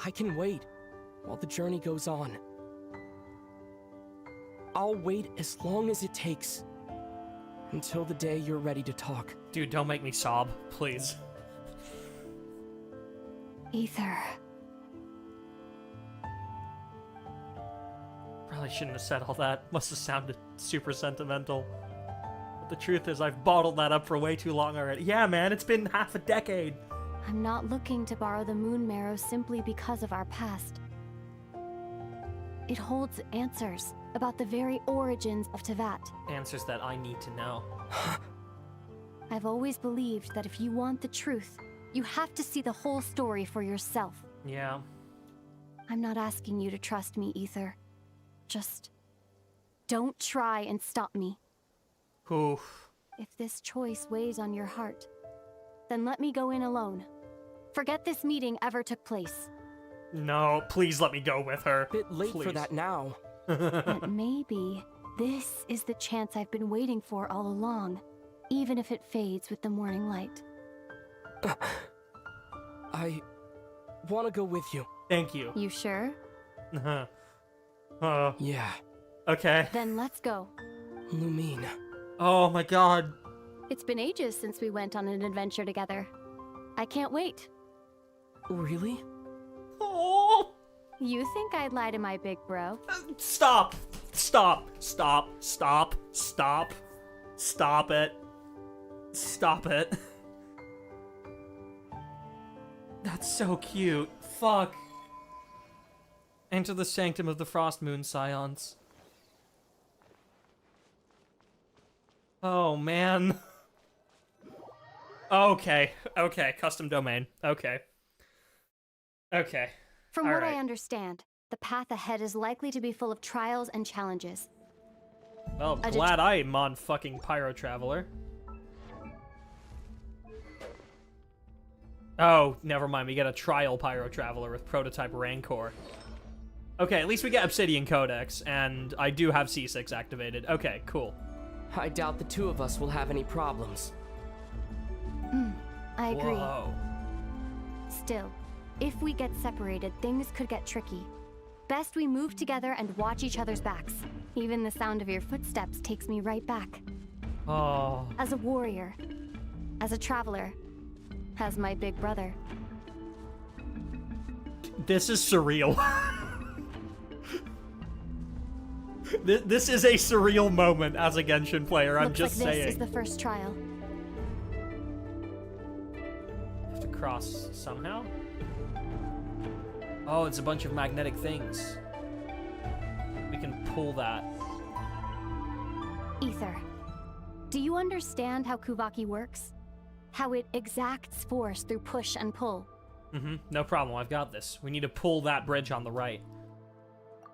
I can wait while the journey goes on. I'll wait as long as it takes. Until the day you're ready to talk. Dude, don't make me sob, please. Ether. Probably shouldn't have said all that. Must have sounded super sentimental. But the truth is, I've bottled that up for way too long already. Yeah, man, it's been half a decade. I'm not looking to borrow the Moon Marrow simply because of our past. It holds answers about the very origins of Teyvat. Answers that I need to know. I've always believed that if you want the truth, you have to see the whole story for yourself. Yeah. I'm not asking you to trust me, Ether. Just don't try and stop me. Oof. If this choice weighs on your heart, then let me go in alone. Forget this meeting ever took place. No, please let me go with her. Bit late for that now. But maybe this is the chance I've been waiting for all along, even if it fades with the morning light. I want to go with you. Thank you. You sure? Yeah. Okay. Then let's go. Lumine. Oh my god. It's been ages since we went on an adventure together. I can't wait. Really? Oh. You think I'd lie to my big bro? Stop. Stop. Stop. Stop. Stop. Stop it. Stop it. That's so cute. Fuck. Enter the sanctum of the Frost Moon Scions. Oh, man. Okay. Okay. Custom domain. Okay. Okay. From what I understand, the path ahead is likely to be full of trials and challenges. Well, glad I'm on fucking Pyro Traveler. Oh, never mind. We get a trial Pyro Traveler with prototype Rancor. Okay, at least we get Obsidian Codex, and I do have C6 activated. Okay, cool. I doubt the two of us will have any problems. I agree. Whoa. Still, if we get separated, things could get tricky. Best we move together and watch each other's backs. Even the sound of your footsteps takes me right back. Oh. As a warrior, as a traveler, as my big brother. This is surreal. This is a surreal moment as a Genshin player, I'm just saying. This is the first trial. Have to cross somehow? Oh, it's a bunch of magnetic things. We can pull that. Ether, do you understand how Spvwvky works? How it exacts force through push and pull? No problem, I've got this. We need to pull that bridge on the right.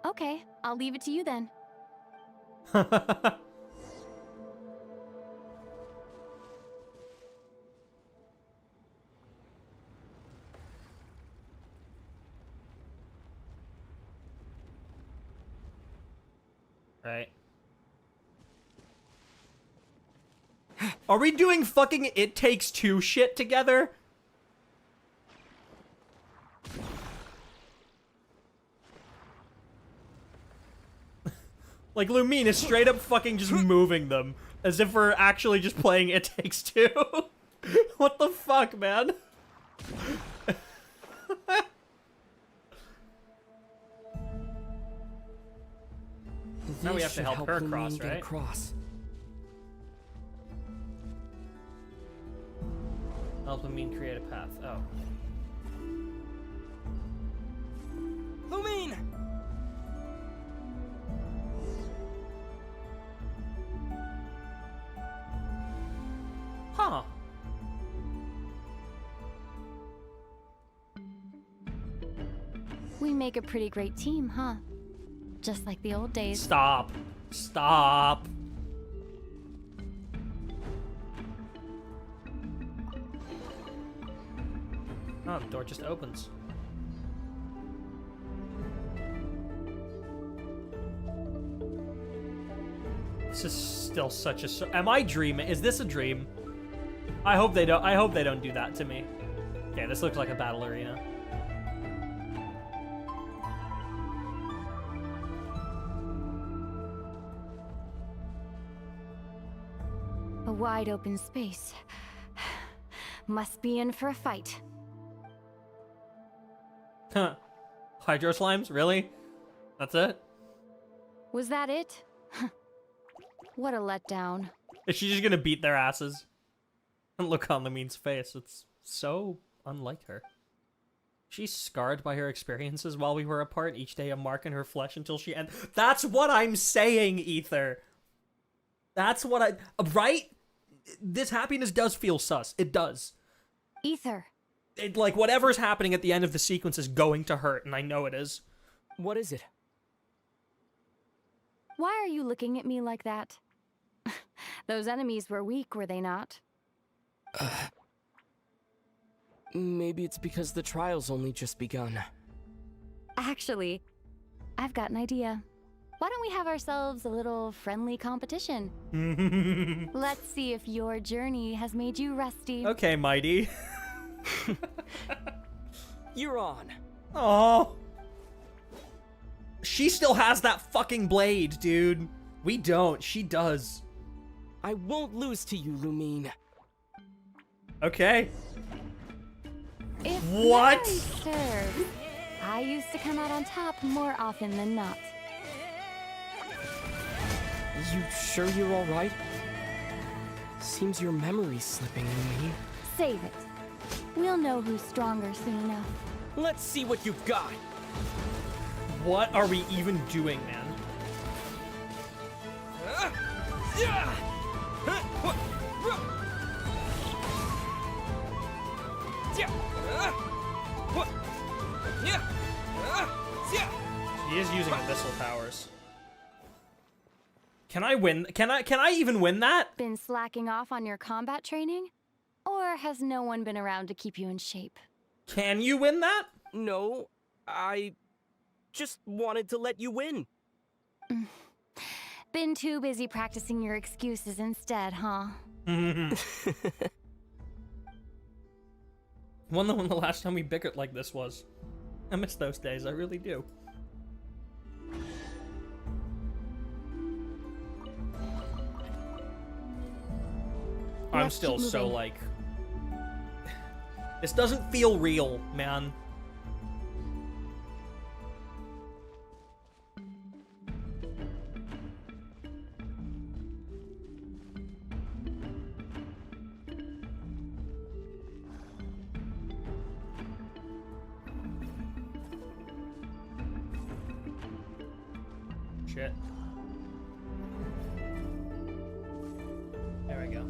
Okay, I'll leave it to you then. Right. Are we doing fucking It Takes Two shit together? Like, Lumine is straight up fucking just moving them. As if we're actually just playing It Takes Two. What the fuck, man? Now we have to help her cross, right? Help Lumine create a path. Oh. Lumine! Huh. We make a pretty great team, huh? Just like the old days. Stop. Stop. Oh, the door just opens. This is still such a... Am I dreaming? Is this a dream? I hope they don't do that to me. Okay, this looks like a battle arena. A wide open space. Must be in for a fight. Huh. Hydro slimes? Really? That's it? Was that it? What a letdown. Is she just gonna beat their asses? And look on Lumine's face. It's so unlike her. She's scarred by her experiences while we were apart, each day a mark in her flesh until she ends. That's what I'm saying, Ether. That's what I... Right? This happiness does feel sus. It does. Ether. Like, whatever's happening at the end of the sequence is going to hurt, and I know it is. What is it? Why are you looking at me like that? Those enemies were weak, were they not? Maybe it's because the trial's only just begun. Actually, I've got an idea. Why don't we have ourselves a little friendly competition? Let's see if your journey has made you rusty. Okay, Mighty. You're on. Oh. She still has that fucking blade, dude. We don't. She does. I won't lose to you, Lumine. Okay. If What? memory serves, I used to come out on top more often than not. You sure you're alright? Seems your memory's slipping, Lumine. Save it. We'll know who's stronger soon enough. Let's see what you've got. What are we even doing, man? He is using abyssal powers. Can I win? Can I even win that? Been slacking off on your combat training? Or has no one been around to keep you in shape? Can you win that? No, I just wanted to let you win. Been too busy practicing your excuses instead, huh? Wonder when the last time we bickered like this was. I miss those days, I really do. I'm still so like... This doesn't feel real, man. Shit. There we go.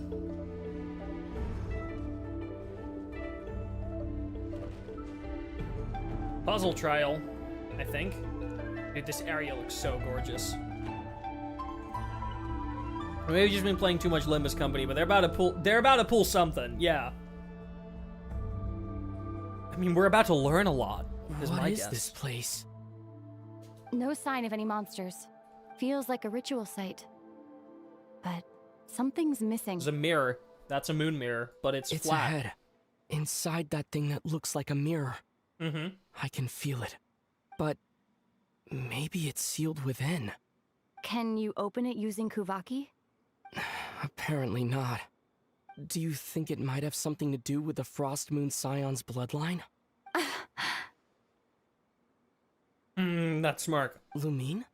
Puzzle trial, I think. Dude, this area looks so gorgeous. Maybe I've just been playing too much Limbus Company, but they're about to pull something, yeah. I mean, we're about to learn a lot. What is this place? No sign of any monsters. Feels like a ritual site. But something's missing. There's a mirror. That's a moon mirror, but it's flat. It's a head. Inside that thing that looks like a mirror. Mm-hmm. I can feel it. But maybe it's sealed within. Can you open it using Spvwvky? Apparently not. Do you think it might have something to do with the Frost Moon Scion's bloodline? That's smart. Lumine?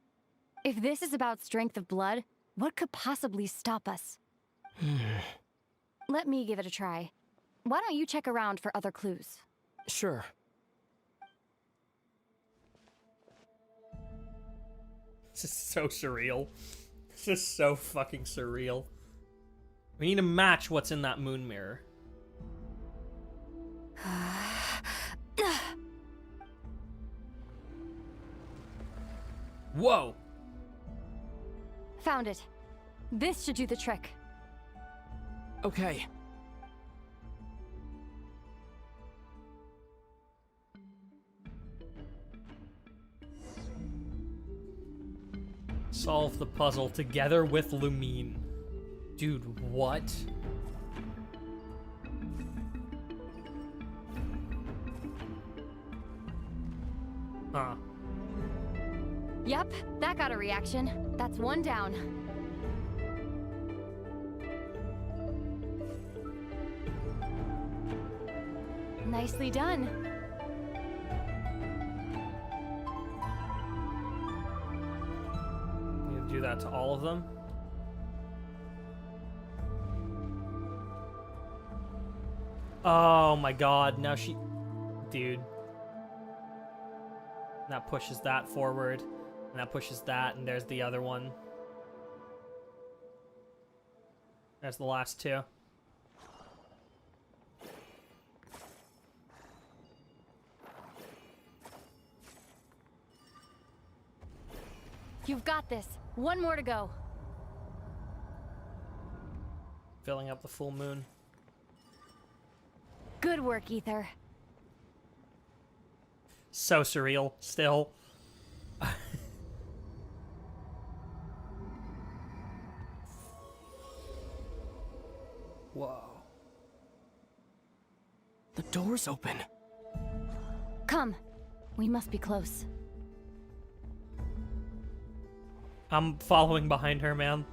If this is about strength of blood, what could possibly stop us? Let me give it a try. Why don't you check around for other clues? Sure. This is so surreal. This is so fucking surreal. We need to match what's in that moon mirror. Whoa! Found it. This should do the trick. Okay. Solve the puzzle together with Lumine. Dude, what? Huh. Yep, that got a reaction. That's one down. Nicely done. You do that to all of them? Oh my god, now she... Dude. That pushes that forward, and that pushes that, and there's the other one. There's the last two. You've got this. One more to go. Filling up the full moon. Good work, Ether. So surreal, still. Whoa. The door's open. Come. We must be close. I'm following behind her, man.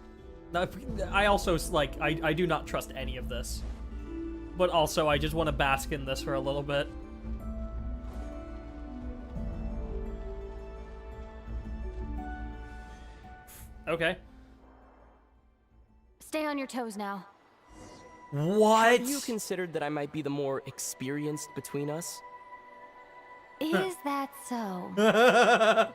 I also, like, I do not trust any of this. But also, I just want to bask in this for a little bit. Okay. Stay on your toes now. What? Have you considered that I might be the more experienced between us? Is that so? Yeah,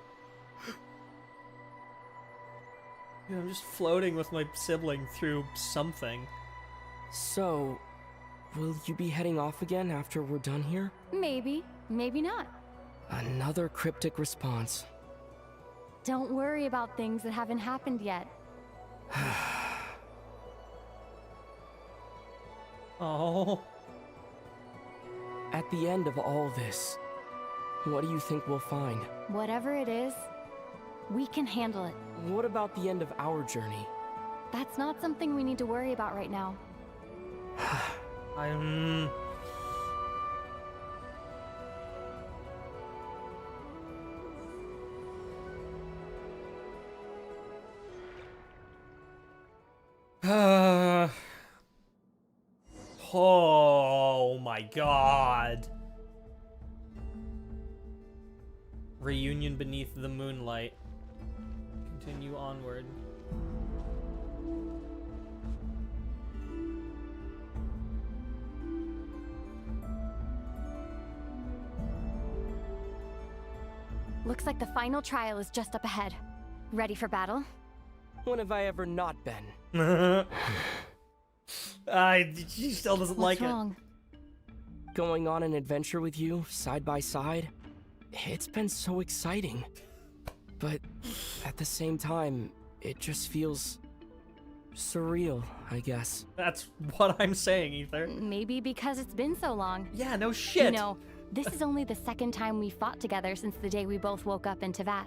I'm just floating with my sibling through something. So, will you be heading off again after we're done here? Maybe, maybe not. Another cryptic response. Don't worry about things that haven't happened yet. Oh. At the end of all this, what do you think we'll find? Whatever it is, we can handle it. What about the end of our journey? That's not something we need to worry about right now. Oh my god. Reunion beneath the moonlight. Continue onward. Looks like the final trial is just up ahead. Ready for battle? When have I ever not been? She still doesn't like What's wrong? Going on an adventure with you, side by side, it's been so exciting. But at the same time, it just feels surreal, I guess. That's what I'm saying, Ether. Maybe because it's been so long. Yeah, no shit. You know, this is only the second time we fought together since the day we both woke up in Teyvat.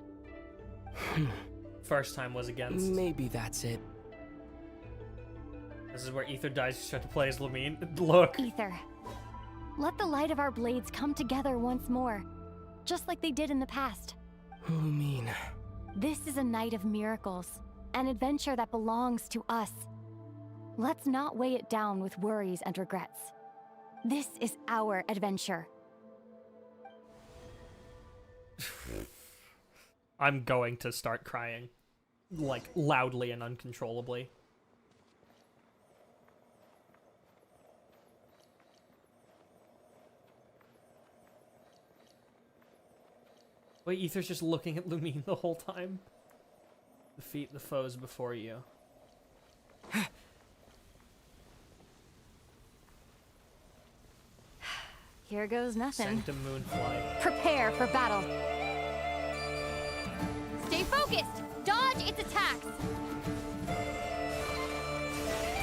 First time was against. Maybe that's it. This is where Ether dies. He's trying to play as Lumine. Look. Ether, let the light of our blades come together once more, just like they did in the past. Lumine. This is a night of miracles, an adventure that belongs to us. Let's not weigh it down with worries and regrets. This is our adventure. I'm going to start crying. Like, loudly and uncontrollably. Wait, Ether's just looking at Lumine the whole time. Defeat the foes before you. Here goes nothing. Sanctum Moonfly. Prepare for battle. Stay focused! Dodge its attacks!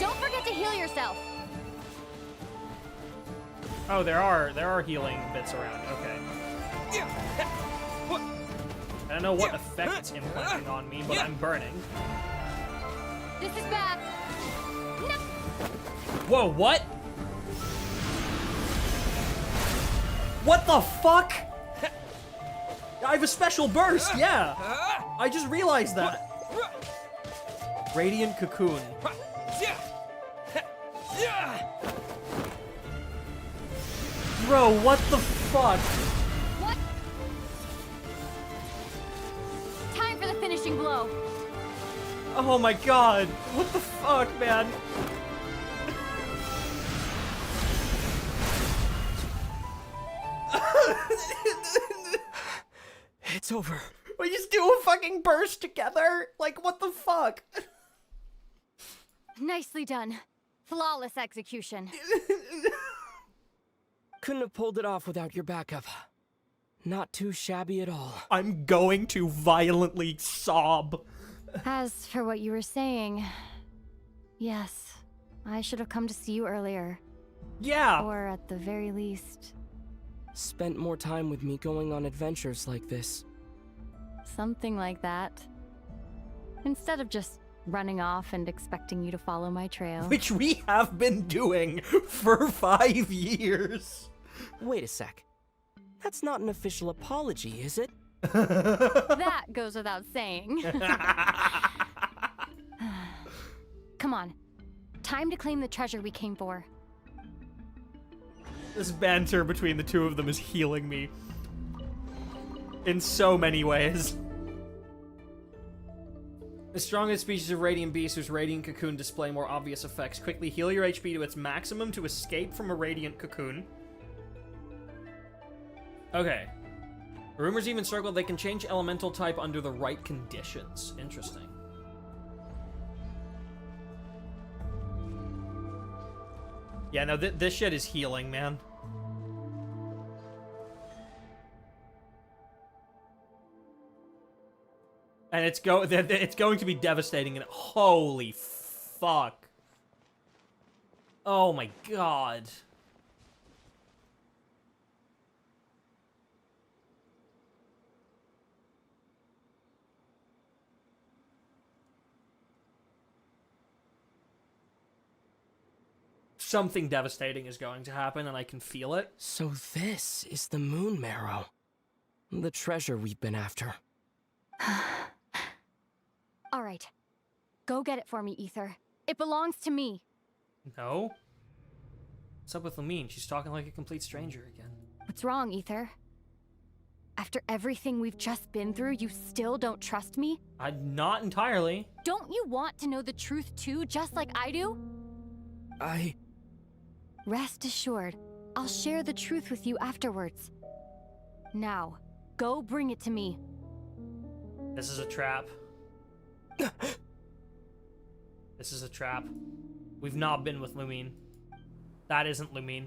Don't forget to heal yourself! Oh, there are healing bits around. Okay. I don't know what effect it's implanting on me, but I'm burning. This is bad. No. Whoa, what? What the fuck? I have a special burst, yeah! I just realized that. Radiant Cocoon. Bro, what the fuck? What? Time for the finishing blow. Oh my god. What the fuck, man? It's over. We just do a fucking burst together? Like, what the fuck? Nicely done. Flawless execution. Couldn't have pulled it off without your backup. Not too shabby at all. I'm going to violently sob. As for what you were saying, yes, I should have come to see you earlier. Yeah. Or at the very least, spent more time with me going on adventures like this. Something like that. Instead of just running off and expecting you to follow my trail. Which we have been doing for 5 years. Wait a sec. That's not an official apology, is it? That goes without saying. Come on. Time to claim the treasure we came for. This banter between the two of them is healing me. In so many ways. The strongest species of radiant beast whose radiant cocoon display more obvious effects. Quickly heal your HP to its maximum to escape from a radiant cocoon. Okay. Rumors even circle they can change elemental type under the right conditions. Interesting. Yeah, no, this shit is healing, man. And it's going to be devastating, and holy fuck. Oh my god. Something devastating is going to happen, and I can feel it. So this is the Moon Marrow. The treasure we've been after. All right. Go get it for me, Ether. It belongs to me. No? What's up with Lumine? She's talking like a complete stranger again. What's wrong, Ether? After everything we've just been through, you still don't trust me? Not entirely. Don't you want to know the truth too, just like I do? Rest assured, I'll share the truth with you afterwards. Now, go bring it to me. This is a trap. This is a trap. We've not been with Lumine. That isn't Lumine.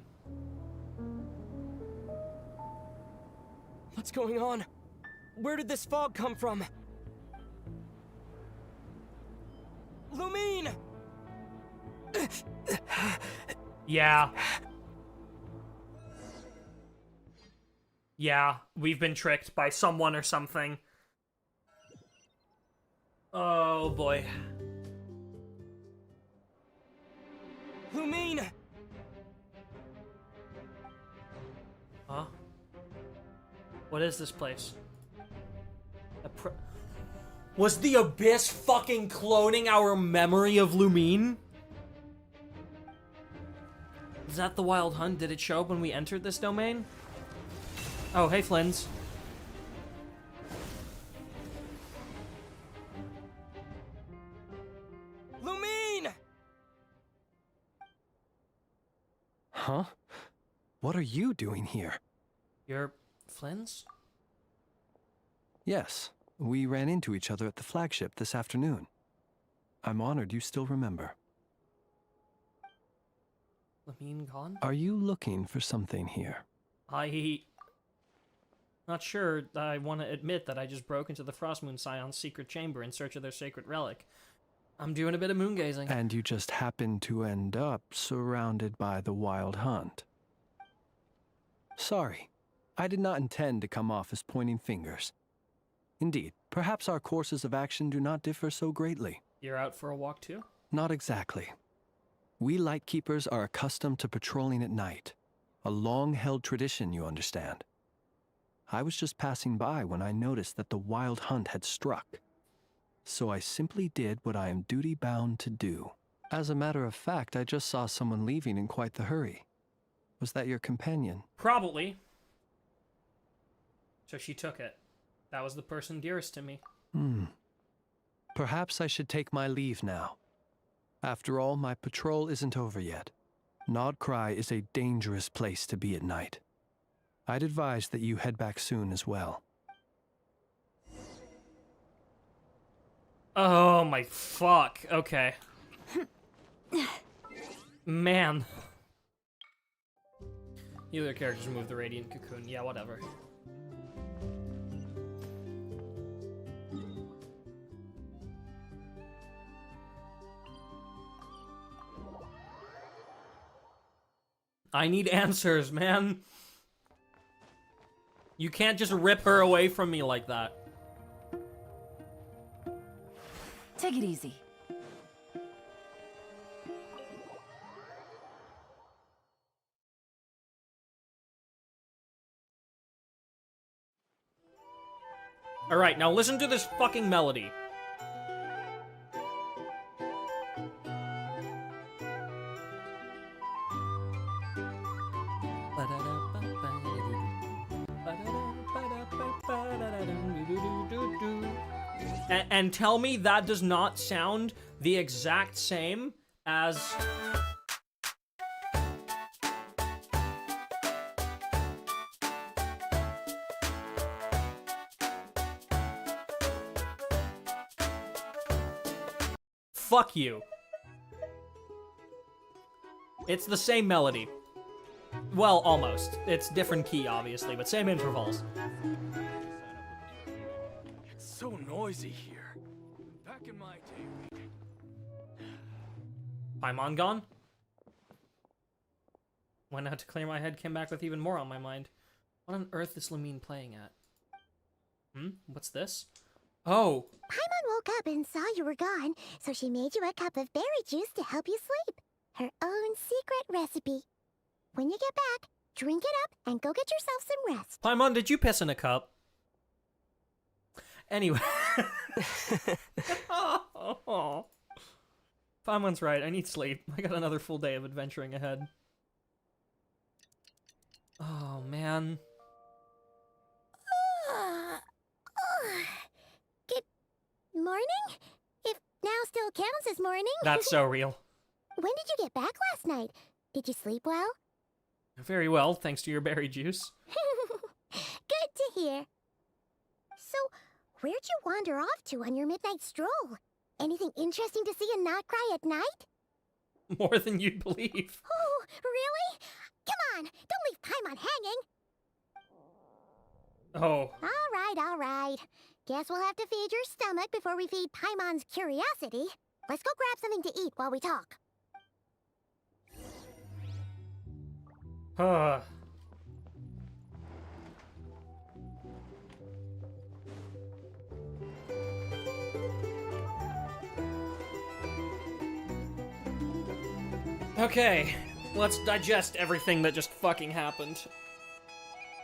What's going on? Where did this fog come from? Lumine! Yeah. Yeah, we've been tricked by someone or something. Oh boy. Lumine! Huh? What is this place? Was the Abyss fucking cloning our memory of Lumine? Is that the Wild Hunt? Did it show up when we entered this domain? Oh, hey, Flins. Lumine! Huh? What are you doing here? You're Flins? Yes, we ran into each other at the Flagship this afternoon. I'm honored you still remember. Lumine gone? Are you looking for something here? Not sure. I want to admit that I just broke into the Frostmoon Scion's secret chamber in search of their sacred relic. I'm doing a bit of moon gazing. And you just happened to end up surrounded by the Wild Hunt. Sorry, I did not intend to come off as pointing fingers. Indeed, perhaps our courses of action do not differ so greatly. You're out for a walk too? Not exactly. We Lightkeepers are accustomed to patrolling at night. A long-held tradition, you understand. I was just passing by when I noticed that the Wild Hunt had struck. So I simply did what I am duty-bound to do. As a matter of fact, I just saw someone leaving in quite the hurry. Was that your companion? Probably. So she took it. That was the person dearest to me. Perhaps I should take my leave now. After all, my patrol isn't over yet. Nod-Krai is a dangerous place to be at night. I'd advise that you head back soon as well. Oh my fuck. Okay. Man. Either characters remove the radiant cocoon. Yeah, whatever. I need answers, man. You can't just rip her away from me like that. Take it easy. Alright, now listen to this fucking melody. And tell me that does not sound the exact same as... Fuck you. It's the same melody. Well, almost. It's different key, obviously, but same intervals. It's so noisy here. Back in my day. Paimon gone? Went out to clear my head, came back with even more on my mind. What on earth is Lumine playing at? What's this? Oh. Paimon woke up and saw you were gone, so she made you a cup of berry juice to help you sleep. Her own secret recipe. When you get back, drink it up and go get yourself some rest. Paimon, did you piss in a cup? Anyway. Paimon's right, I need sleep. I got another full day of adventuring ahead. Oh, man. Good morning? If now still counts as morning. That's so real. When did you get back last night? Did you sleep well? Very well, thanks to your berry juice. Good to hear. So, where'd you wander off to on your midnight stroll? Anything interesting to see in Nod-Krai at night? More than you'd believe. Oh, really? Come on, don't leave Paimon hanging. Oh. All right. Guess we'll have to feed your stomach before we feed Paimon's curiosity. Let's go grab something to eat while we talk. Okay, let's digest everything that just fucking happened.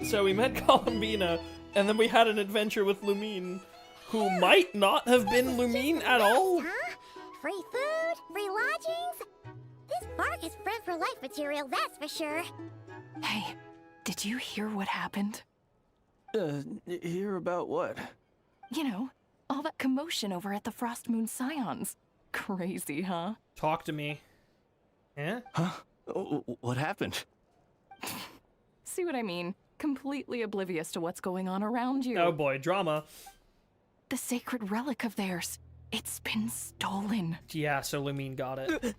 So we met Columbina, and then we had an adventure with Lumine, who might not have been Lumine at all. Huh? Free food, free lodgings. This Vark is friend for life material, that's for sure. Hey, did you hear what happened? Hear about what? You know, all that commotion over at the Frost Moon Scions. Crazy, huh? Talk to me. Yeah? Huh? What happened? See what I mean? Completely oblivious to what's going on around you. Oh boy, drama. The sacred relic of theirs. It's been stolen. Yeah, so Lumine got it.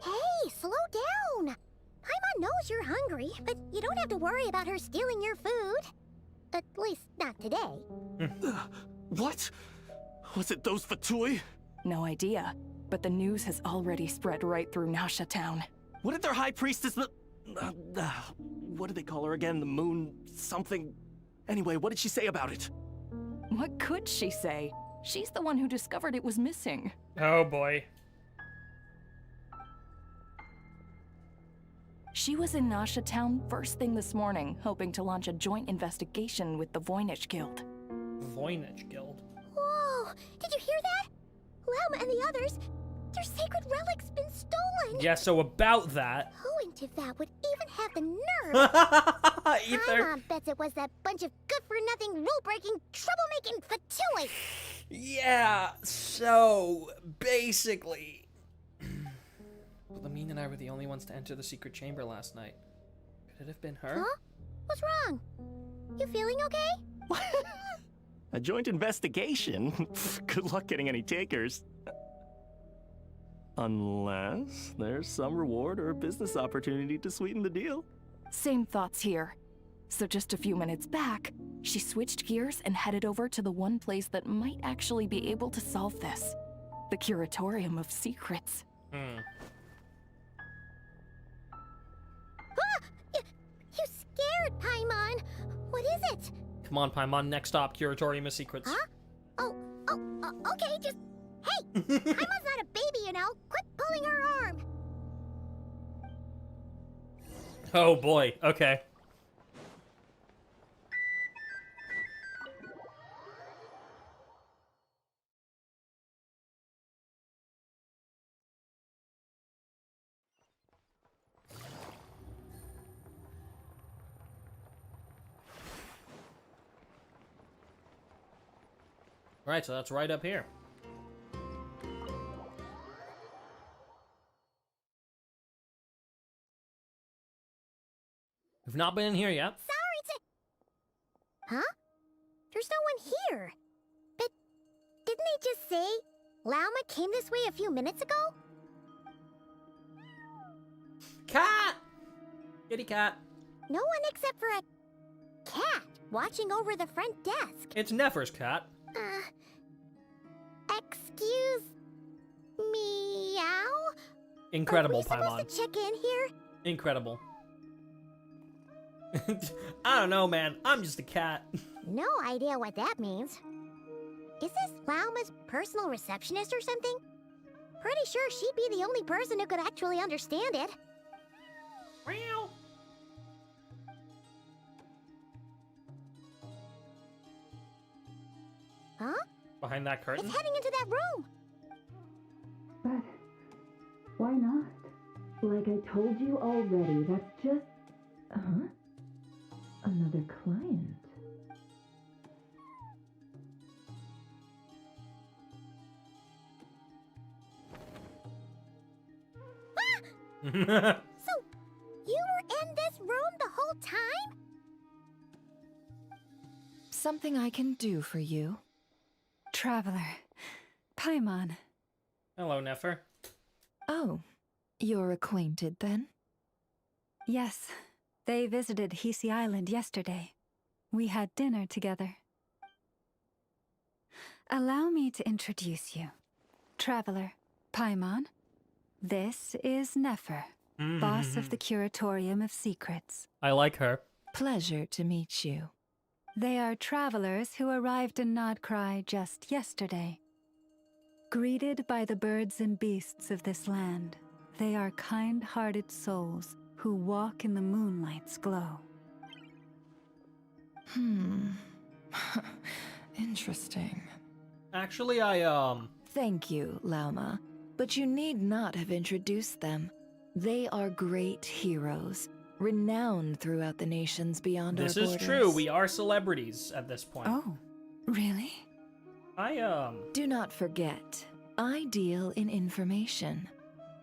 Hey, slow down. Paimon knows you're hungry, but you don't have to worry about her stealing your food. At least not today. What? Was it those Vtuber? No idea, but the news has already spread right through Nasha Town. What did their high priestess... what did they call her again? The moon... something... Anyway, what did she say about it? What could she say? She's the one who discovered it was missing. Oh boy. She was in Nasha Town first thing this morning, hoping to launch a joint investigation with the Voynich Guild. Voynich Guild? Whoa! Did you hear that? Lauma and the others, their sacred relic's been stolen! Yeah, so about that... Who in Tivat would even have the nerve? Paimon bets it was that bunch of good-for-nothing, rule-breaking, troublemaking Vtuber! Yeah, so... basically... Lumine and I were the only ones to enter the secret chamber last night. Could it have been her? Huh? What's wrong? You feeling okay? A joint investigation? Good luck getting any takers. Unless there's some reward or business opportunity to sweeten the deal. Same thoughts here. So just a few minutes back, she switched gears and headed over to the one place that might actually be able to solve this. The Curatorium of Secrets. You scared, Paimon! What is it? Come on, Paimon, next stop, Curatorium of Secrets. Huh? Okay, just... Hey! Paimon's not a baby, you know! Quit pulling her arm! Oh boy, okay. Right, so that's right up here. We've not been in here yet. Sorry to... Huh? There's no one here. But didn't they just say Lauma came this way a few minutes ago? Cat! Kitty cat. No one except for a cat watching over the front desk. It's Nefer's cat. Excuse... meow? Incredible, Are we Paimon. supposed to check in here? Incredible. I don't know, man. I'm just a cat. No idea what that means. Is this Lauma's personal receptionist or something? Pretty sure she'd be the only person who could actually understand it. Meow. Huh? Behind that curtain? It's heading into that room. But why not? Like I told you already, that's just... Huh? Another client. So, you were in this room the whole time? Something I can do for you? Traveler. Paimon. Hello, Nefer. Oh, you're acquainted then? Yes, they visited Hisi Island yesterday. We had dinner together. Allow me to introduce you. Traveler, Paimon. This is Nefer, boss of the Curatorium of Secrets. I like her. Pleasure to meet you. They are travelers who arrived in Nod-Krai just yesterday. Greeted by the birds and beasts of this land, they are kind-hearted souls who walk in the moonlight's glow. Interesting. Actually, Thank you, Lauma. But you need not have introduced them. They are great heroes, renowned throughout the nations beyond our This borders. is true. We are celebrities at this point. Oh, really? Do not forget, I deal in information.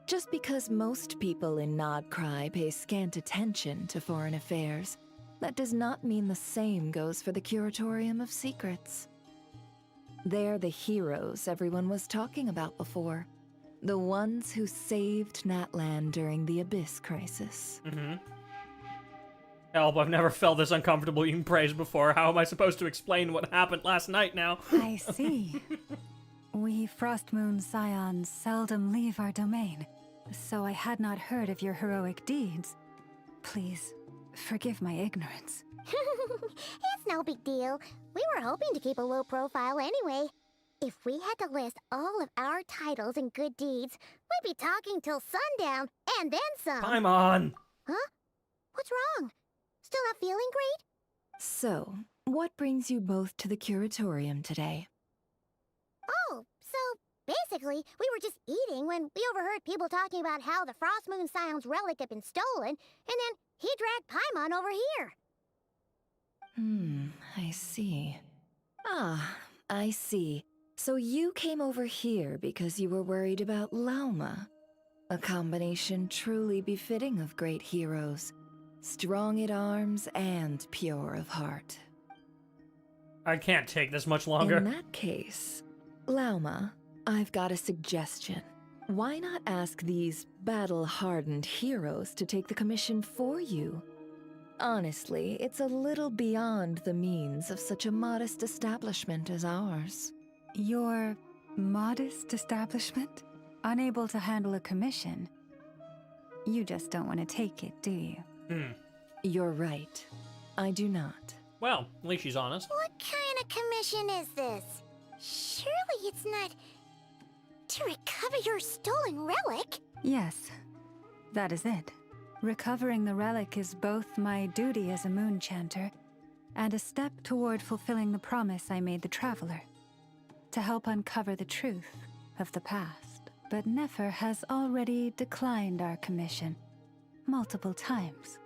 Just because most people in Nod-Krai pay scant attention to foreign affairs, that does not mean the same goes for the Curatorium of Secrets. They're the heroes everyone was talking about before. The ones who saved Natlan during the Abyss crisis. Help, I've never felt this uncomfortable being praised before. How am I supposed to explain what happened last night now? I see. We Frostmoon Scions seldom leave our domain, so I had not heard of your heroic deeds. Please, forgive my ignorance. It's no big deal. We were hoping to keep a low profile anyway. If we had to list all of our titles and good deeds, we'd be talking till sundown, and then some. Paimon! Huh? What's wrong? Still not feeling great? So, what brings you both to the Curatorium today? Oh, so basically, we were just eating when we overheard people talking about how the Frostmoon Scion's relic had been stolen, and then he dragged Paimon over here. I see. Ah, I see. So you came over here because you were worried about Lauma. A combination truly befitting of great heroes. Strong at arms and pure of heart. I can't take this much longer. In that case, Lauma, I've got a suggestion. Why not ask these battle-hardened heroes to take the commission for you? Honestly, it's a little beyond the means of such a modest establishment as ours. Your modest establishment? Unable to handle a commission? You just don't want to take it, do you? You're right. I do not. Well, at least she's honest. What kind of commission is this? Surely it's not to recover your stolen relic? Yes, that is it. Recovering the relic is both my duty as a moon chanter and a step toward fulfilling the promise I made the Traveler. To help uncover the truth of the past. But Nefer has already declined our commission multiple times.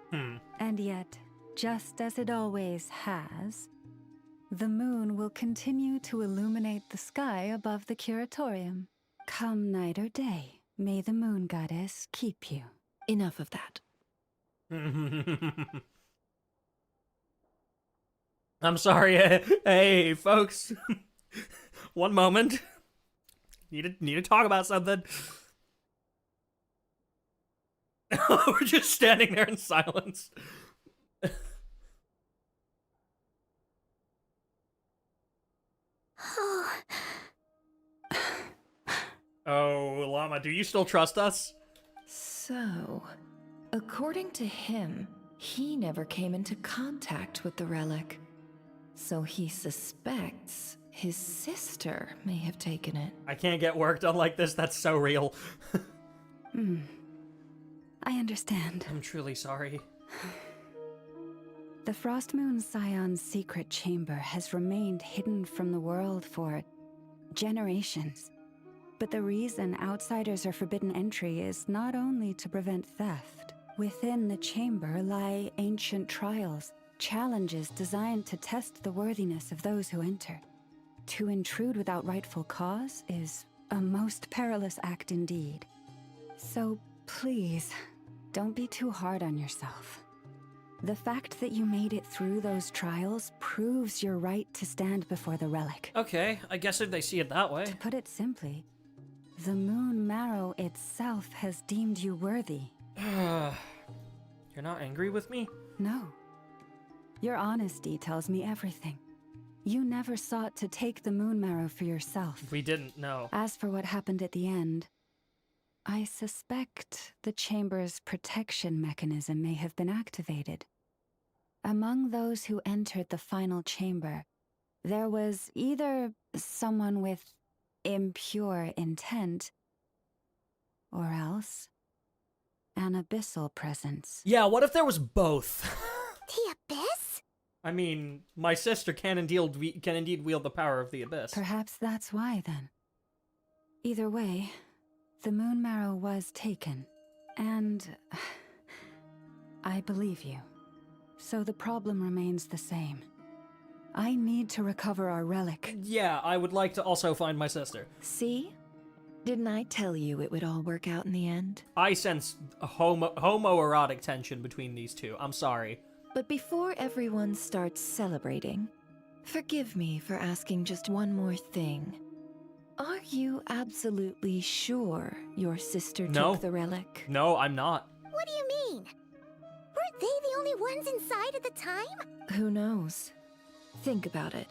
And yet, just as it always has, the moon will continue to illuminate the sky above the curatorium. Come night or day, may the moon goddess keep you. Enough of that. I'm sorry. Hey, folks. One moment. Need to talk about something. We're just standing there in silence. Oh, Llama, do you still trust us? So, according to him, he never came into contact with the relic. So he suspects his sister may have taken it. I can't get work done like this. That's so real. I understand. I'm truly sorry. The Frost Moon Scion's secret chamber has remained hidden from the world for generations. But the reason outsiders are forbidden entry is not only to prevent theft. Within the chamber lie ancient trials, challenges designed to test the worthiness of those who enter. To intrude without rightful cause is a most perilous act indeed. So please, don't be too hard on yourself. The fact that you made it through those trials proves your right to stand before the relic. Okay, I guess if they see it that way. To put it simply, the Moon Marrow itself has deemed you worthy. You're not angry with me? No. Your honesty tells me everything. You never sought to take the Moon Marrow for yourself. We didn't, no. As for what happened at the end, I suspect the chamber's protection mechanism may have been activated. Among those who entered the final chamber, there was either someone with impure intent, or else an abyssal presence. Yeah, what if there was both? The Abyss? I mean, my sister can indeed wield the power of the Abyss. Perhaps that's why, then. Either way, the Moon Marrow was taken, and I believe you. So the problem remains the same. I need to recover our relic. Yeah, I would like to also find my sister. See? Didn't I tell you it would all work out in the end? I sense a homoerotic tension between these two. I'm sorry. But before everyone starts celebrating, forgive me for asking just one more thing. Are you absolutely sure your sister took the relic? No, I'm not. What do you mean? Weren't they the only ones inside at the time? Who knows? Think about it.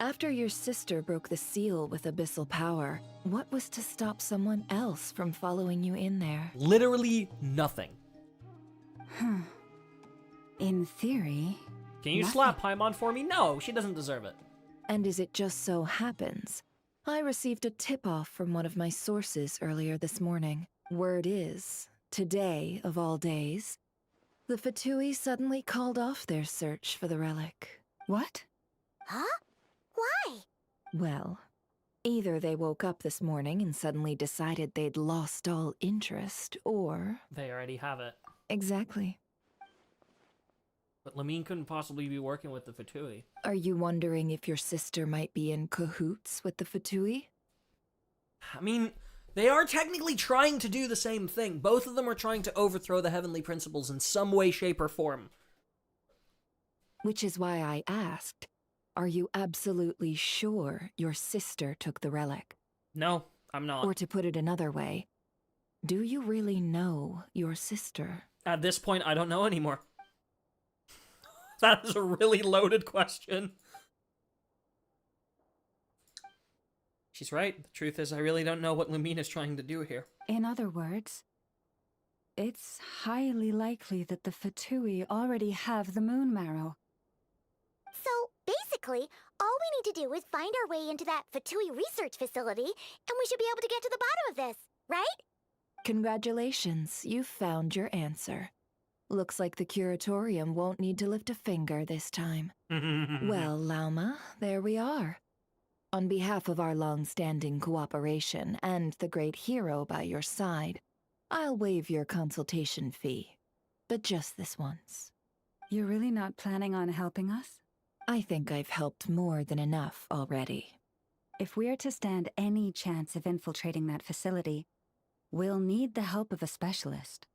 After your sister broke the seal with abyssal power, what was to stop someone else from following you in there? Literally nothing. In theory... Can you slap Paimon for me? No, she doesn't deserve it. And as it just so happens, I received a tip-off from one of my sources earlier this morning. Word is, today of all days, the Vtuber suddenly called off their search for the relic. What? Huh? Why? Well, either they woke up this morning and suddenly decided they'd lost all interest, or... They already have it. Exactly. But Lumine couldn't possibly be working with the Vtuber. Are you wondering if your sister might be in cahoots with the Vtuber? I mean, they are technically trying to do the same thing. Both of them are trying to overthrow the heavenly principles in some way, shape, or form. Which is why I asked, are you absolutely sure your sister took the relic? No, I'm not. Or to put it another way, do you really know your sister? At this point, I don't know anymore. That is a really loaded question. She's right. The truth is, I really don't know what Lumine is trying to do here. In other words, it's highly likely that the Vtuber already have the Moon Marrow. So, basically, all we need to do is find our way into that Vtuber research facility, and we should be able to get to the bottom of this, right? Congratulations, you've found your answer. Looks like the curatorium won't need to lift a finger this time. Well, Lauma, there we are. On behalf of our long-standing cooperation and the great hero by your side, I'll waive your consultation fee. But just this once. You're really not planning on helping us? I think I've helped more than enough already. If we're to stand any chance of infiltrating that facility, we'll need the help of a specialist.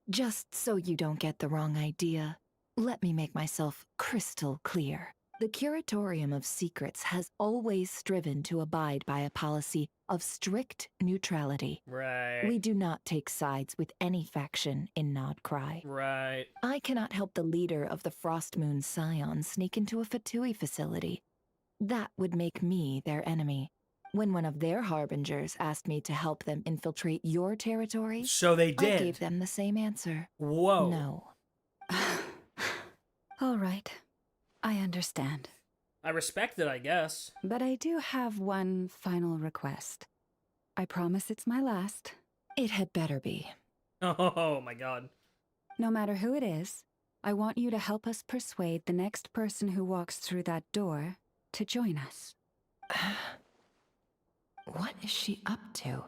Just so you don't get the wrong idea, let me make myself crystal clear. The Curatorium of Secrets has always striven to abide by a policy of strict neutrality. Right. We do not take sides with any faction in Nod-Krai. Right. I cannot help the leader of the Frostmoon Scions sneak into a Vtuber facility. That would make me their enemy. When one of their Harbingers asked me to help them infiltrate your territory, so they did. I gave them the same answer. Whoa. No. All right. I understand. I respect it, I guess. But I do have one final request. I promise it's my last. It had better be. Oh my god. No matter who it is, I want you to help us persuade the next person who walks through that door to join us. What is she up to?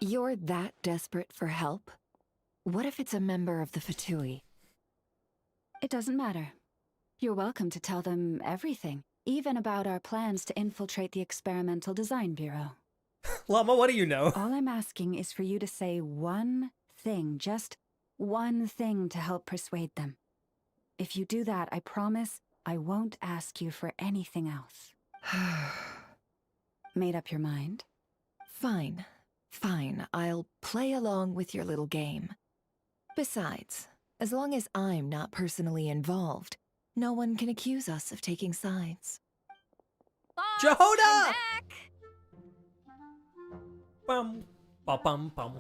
You're that desperate for help? What if it's a member of the Vtuber? It doesn't matter. You're welcome to tell them everything, even about our plans to infiltrate the Experimental Design Bureau. Lauma, what do you know? All I'm asking is for you to say one thing, just one thing to help persuade them. If you do that, I promise I won't ask you for anything else. Made up your mind? Fine. Fine, I'll play along with your little game. Besides, as long as I'm not personally involved, no one can accuse us of taking sides. Jehoda! Bum, ba bum bum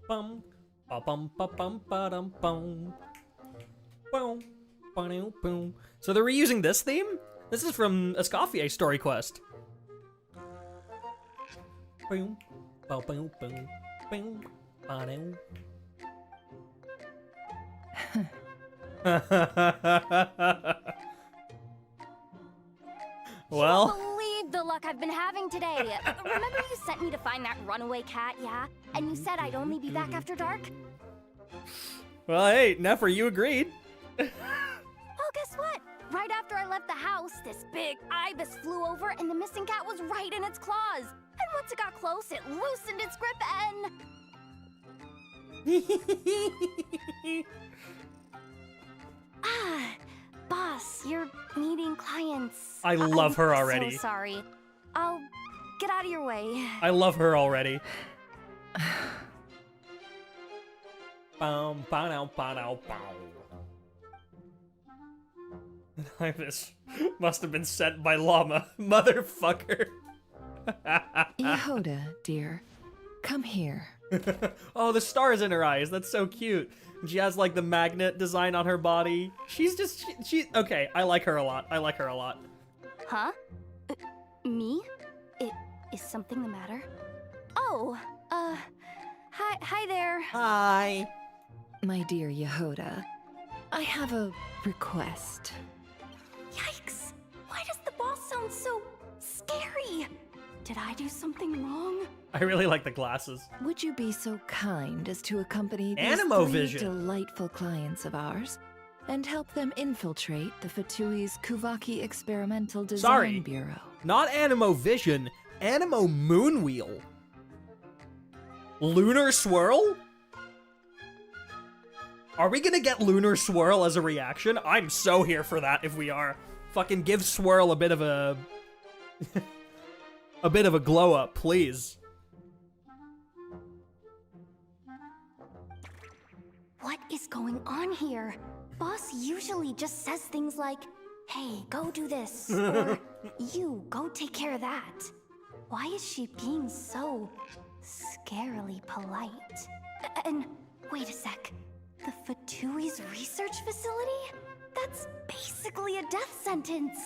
bum, ba bum ba bum ba dum bum, boom, ba boom. So they're reusing this theme? This is from a Scoffier story quest. Boom, ba boom boom, boom, ba dum. Well, Can't believe the luck I've been having today. Remember you sent me to find that runaway cat, yeah? And you said I'd only be back after dark? well, hey, Nefer, you agreed. Well, guess what? Right after I left the house, this big ibis flew over and the missing cat was right in its claws. And once it got close, it loosened its grip and... Boss, you're meeting clients. I love her I'm already. so sorry. I'll get out of your way. I love her already. Bow, bow, bow, bow. This must have been sent by Lauma, motherfucker. Yehoda, dear, come here. Oh, the stars in her eyes. That's so cute. She has like the magnet design on her body. She's just she okay. I like her a lot. I like her a lot. Huh? Me? Is something the matter? Oh, hi there. Hi. My dear Yehoda, I have a request. Yikes! Why does the boss sound so scary? Did I do something wrong? I really like the glasses. Would you be so kind as to accompany these Animo three vision. delightful clients of ours and help them infiltrate the Vtuber's Spvwvky Experimental Design Bureau? Not Animo Vision, Animo Moonwheel. Lunar Swirl? Are we gonna get Lunar Swirl as a reaction? I'm so here for that if we are. Fucking give Swirl a bit of a... a bit of a glow up, please. What is going on here? Boss usually just says things like, hey, go do this, or you, go take care of that. Why is she being so scarily polite? And wait a sec, the Vtuber's research facility? That's basically a death sentence.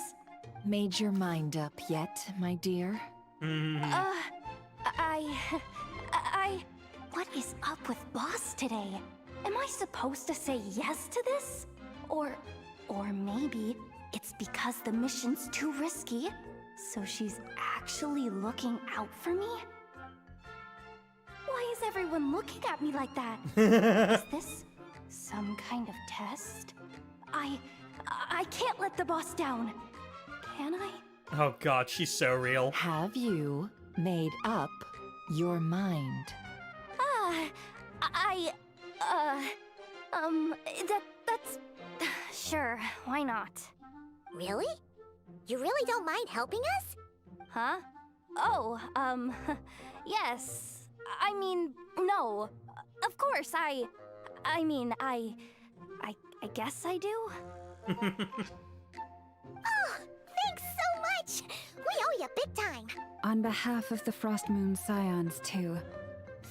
Made your mind up yet, my dear? What is up with Boss today? Am I supposed to say yes to this? Or maybe it's because the mission's too risky, so she's actually looking out for me? Why is everyone looking at me like that? Is this some kind of test? I can't let the boss down. Can I? Oh god, she's so real. Have you made up your mind? That's... Sure, why not? Really? You really don't mind helping us? Huh? Oh, yes. I mean, no. Of course, I guess I do. Oh, thanks so much! We owe you big time! On behalf of the Frost Moon Scions, too,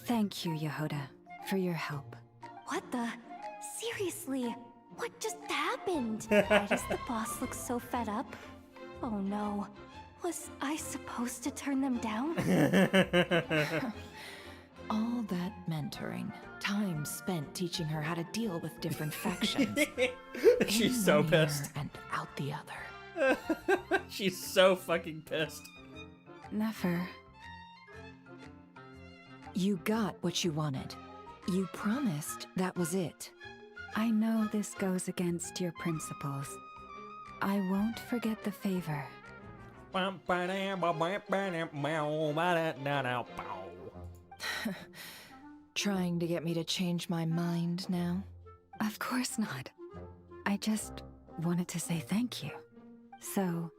thank you, Yehoda, for your help. What the? Seriously? What just happened? Why does the boss look so fed up? Oh no. Was I supposed to turn them down? All that mentoring, time spent teaching her how to deal with different factions. She's so pissed. And out the other. She's so fucking pissed. Nefer. You got what you wanted. You promised that was it. I know this goes against your principles. I won't forget the favor. Trying to get me to change my mind now? Of course not. I just wanted to say thank you. So,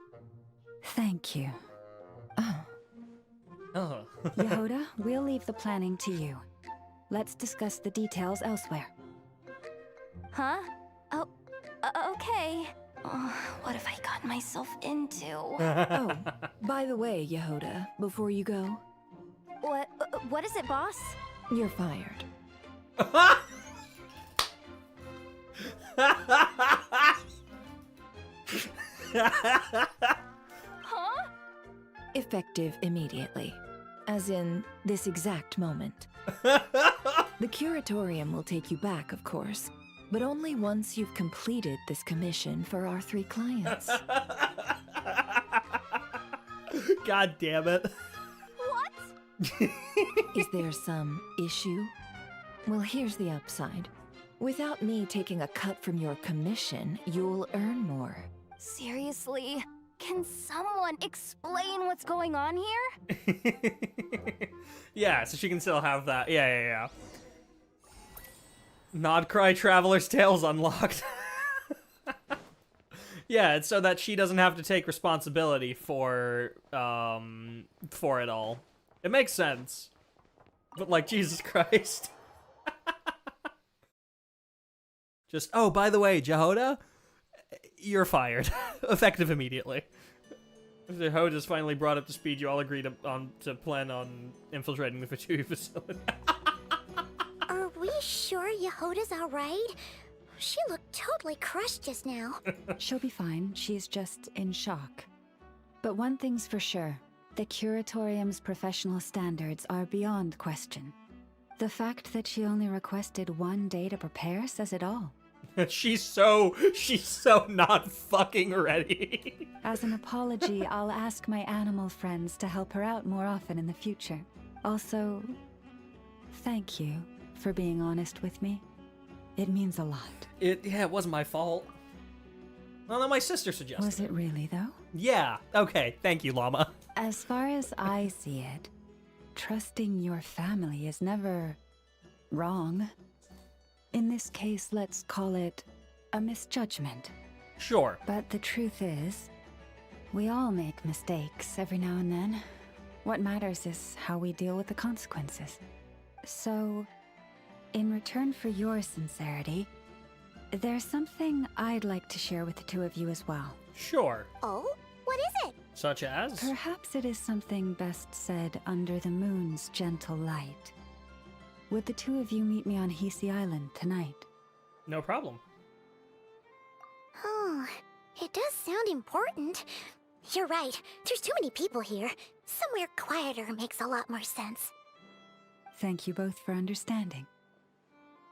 thank you. Oh. Yehoda, we'll leave the planning to you. Let's discuss the details elsewhere. Huh? Oh, okay. What have I gotten myself into? Oh, by the way, Yehoda, before you go... What is it, boss? You're fired. Huh? Effective immediately. As in, this exact moment. The curatorium will take you back, of course, but only once you've completed this commission for our 3 clients. God damn it. What? Is there some issue? Well, here's the upside. Without me taking a cut from your commission, you'll earn more. Seriously? Can someone explain what's going on here? Yeah, so she can still have that. Yeah. Nod-Krai Traveler's Tales unlocked. Yeah, it's so that she doesn't have to take responsibility for it all. It makes sense. But like, Jesus Christ. Just, oh, by the way, Yehoda, you're fired. Effective immediately. Yehoda's finally brought up to speed. You all agreed to plan on infiltrating the Vtuber facility. Are we sure Yehoda's alright? She looked totally crushed just now. She'll be fine. She's just in shock. But one thing's for sure. The Curatorium's professional standards are beyond question. The fact that she only requested 1 day to prepare says it all. She's so not fucking ready. As an apology, I'll ask my animal friends to help her out more often in the future. Also, thank you for being honest with me. It means a lot. Yeah, it wasn't my fault. Well, no, my sister suggested Was it really, though? Yeah, okay, thank you, Lauma. As far as I see it, trusting your family is never wrong. In this case, let's call it a misjudgment. Sure. But the truth is, we all make mistakes every now and then. What matters is how we deal with the consequences. So, in return for your sincerity, there's something I'd like to share with the 2 of you as well. Sure. Oh? What is it? Such as? Perhaps it is something best said under the moon's gentle light. Would the 2 of you meet me on Hisi Island tonight? No problem. Oh, it does sound important. You're right. There's too many people here. Somewhere quieter makes a lot more sense. Thank you both for understanding.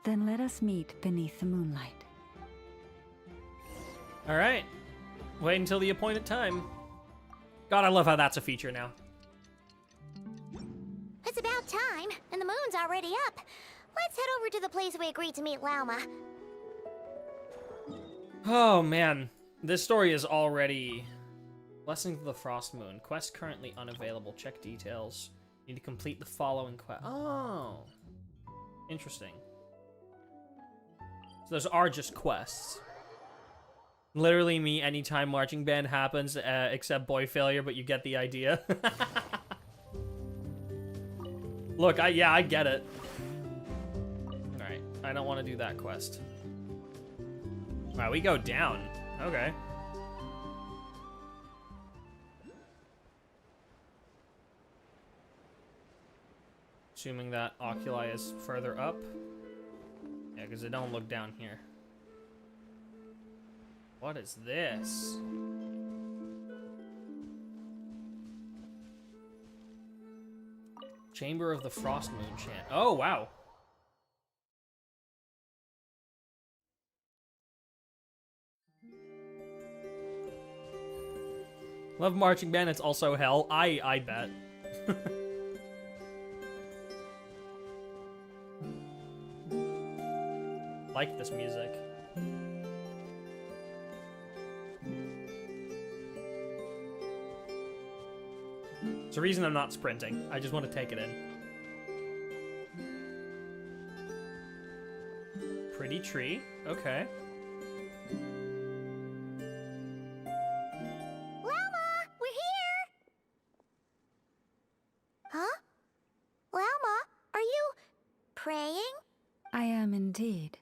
Then let us meet beneath the moonlight. All right. Wait until the appointed time. God, I love how that's a feature now. It's about time, and the moon's already up. Let's head over to the place we agreed to meet Lauma. Oh, man. This story is already... Blessings of the Frost Moon. Quest currently unavailable. Check details. Need to complete the following quest. Oh. Interesting. So those are just quests. Literally me anytime marching band happens, except boy failure, but you get the idea. Look, I get it. Alright, I don't want to do that quest. Wow, we go down. Okay. Assuming that Oculi is further up. Yeah, because it don't look down here. What is this? Chamber of the Frost Moon chant. Oh, wow. Love marching band, it's also hell. I bet. Like this music. It's the reason I'm not sprinting. I just want to take it in. Pretty tree. Okay. Lauma, we're here! Huh? Lauma, are you praying? I am indeed.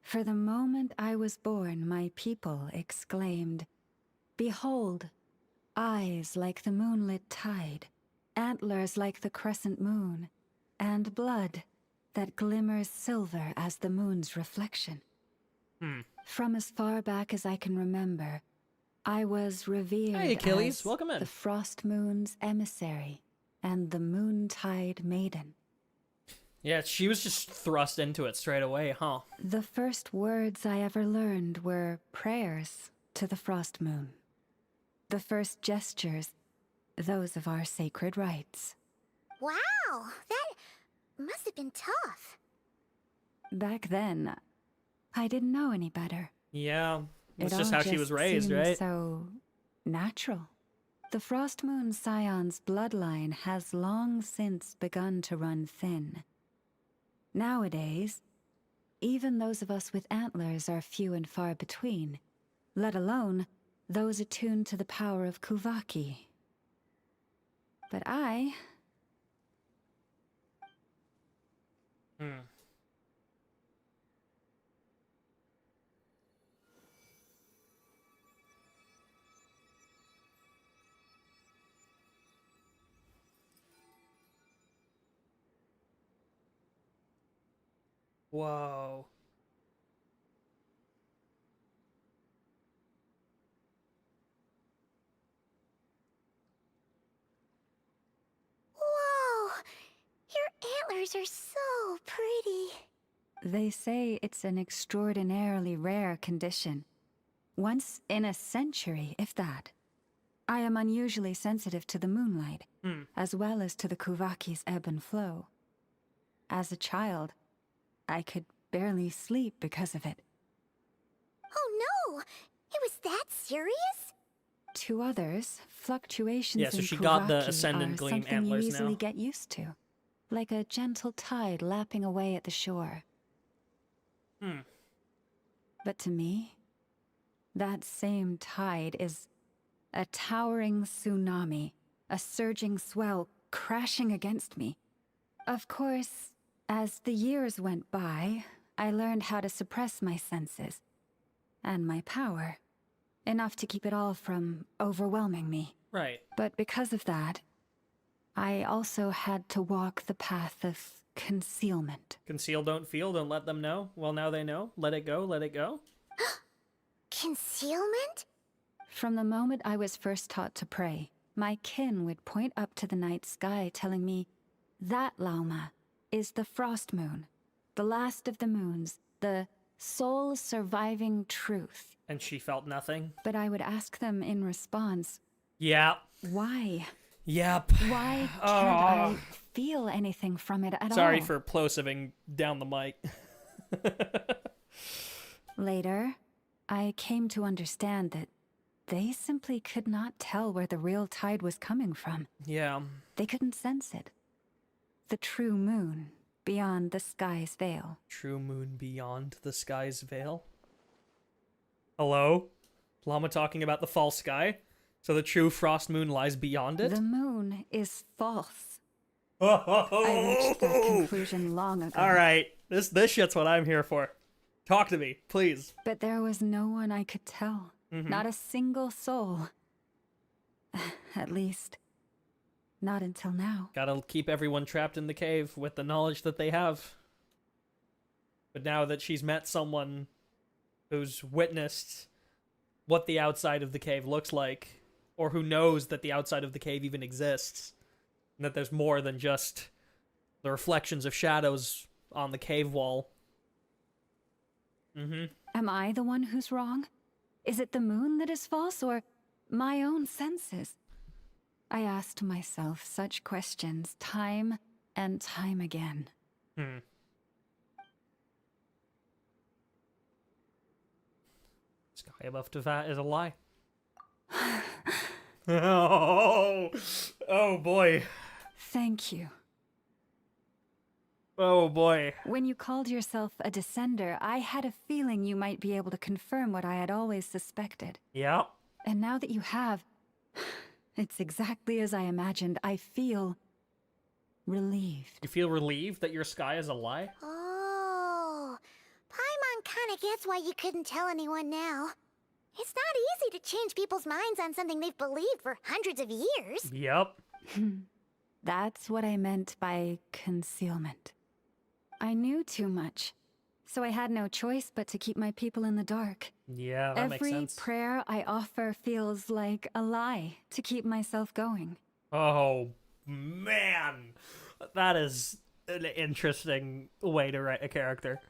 For the moment I was born, my people exclaimed, "Behold, eyes like the moonlit tide, antlers like the crescent moon, and blood that glimmers silver as the moon's reflection." From as far back as I can remember, I was revered Hey, Achilles, as welcome in. the Frost Moon's emissary and the Moontide Maiden. Yeah, she was just thrust into it straight away, huh? The first words I ever learned were prayers to the Frost Moon. The first gestures, those of our sacred rites. Wow, that must have been tough. Back then, I didn't know any better. Yeah, it's It just all how she was raised, seemed right? So natural. The Frost Moon Scion's bloodline has long since begun to run thin. Nowadays, even those of us with antlers are few and far between, let alone those attuned to the power of Spvwvky. But I... Whoa. Whoa, your antlers are so pretty. They say it's an extraordinarily rare condition. Once in a century, if that. I am unusually sensitive to the moonlight, as well as to the Spvwvky's ebb and flow. As a child, I could barely sleep because of it. Oh no, it was that serious? To others, fluctuations Yeah, so in she got the Spvwvky Ascendant are Gleam something antlers you easily now. get used to, like a gentle tide lapping away at the shore. But to me, that same tide is a towering tsunami, a surging swell crashing against me. Of course, as the years went by, I learned how to suppress my senses and my power, enough to keep it all from overwhelming me. Right. But because of that, I also had to walk the path of concealment. Conceal, don't feel, don't let them know. Well, now they know. Let it go, let it go. Concealment? From the moment I was first taught to pray, my kin would point up to the night sky telling me, "That, Lauma, is the Frost Moon, the last of the moons, the sole surviving truth." And she felt nothing. But I would ask them in response, Yeah. why? Yep. Why can't I feel anything from it at all? Sorry for plosiving down the mic. Later, I came to understand that they simply could not tell where the real tide was coming from. Yeah. They couldn't sense it. The true moon beyond the sky's veil. True moon beyond the sky's veil? Hello? Lauma talking about the false sky? So the true frost moon lies beyond it? The moon is false. I reached that conclusion long ago. Alright, this shit's what I'm here for. Talk to me, please. But there was no one I could tell. Not a single soul. At least, not until now. Gotta keep everyone trapped in the cave with the knowledge that they have. But now that she's met someone who's witnessed what the outside of the cave looks like, or who knows that the outside of the cave even exists, and that there's more than just the reflections of shadows on the cave wall. Am I the one who's wrong? Is it the moon that is false, or my own senses? I asked myself such questions time and time again. Sky above Teyvat is a lie. Oh boy. Thank you. Oh boy. When you called yourself a descender, I had a feeling you might be able to confirm what I had always suspected. Yeah. And now that you have, it's exactly as I imagined. I feel relieved. You feel relieved that your sky is a lie? Oh, Paimon kinda gets why you couldn't tell anyone now. It's not easy to change people's minds on something they've believed for hundreds of years. Yep. That's what I meant by concealment. I knew too much, so I had no choice but to keep my people in the dark. Yeah, that makes sense. Every prayer I offer feels like a lie to keep myself going. Oh, man. That is an interesting way to write a character.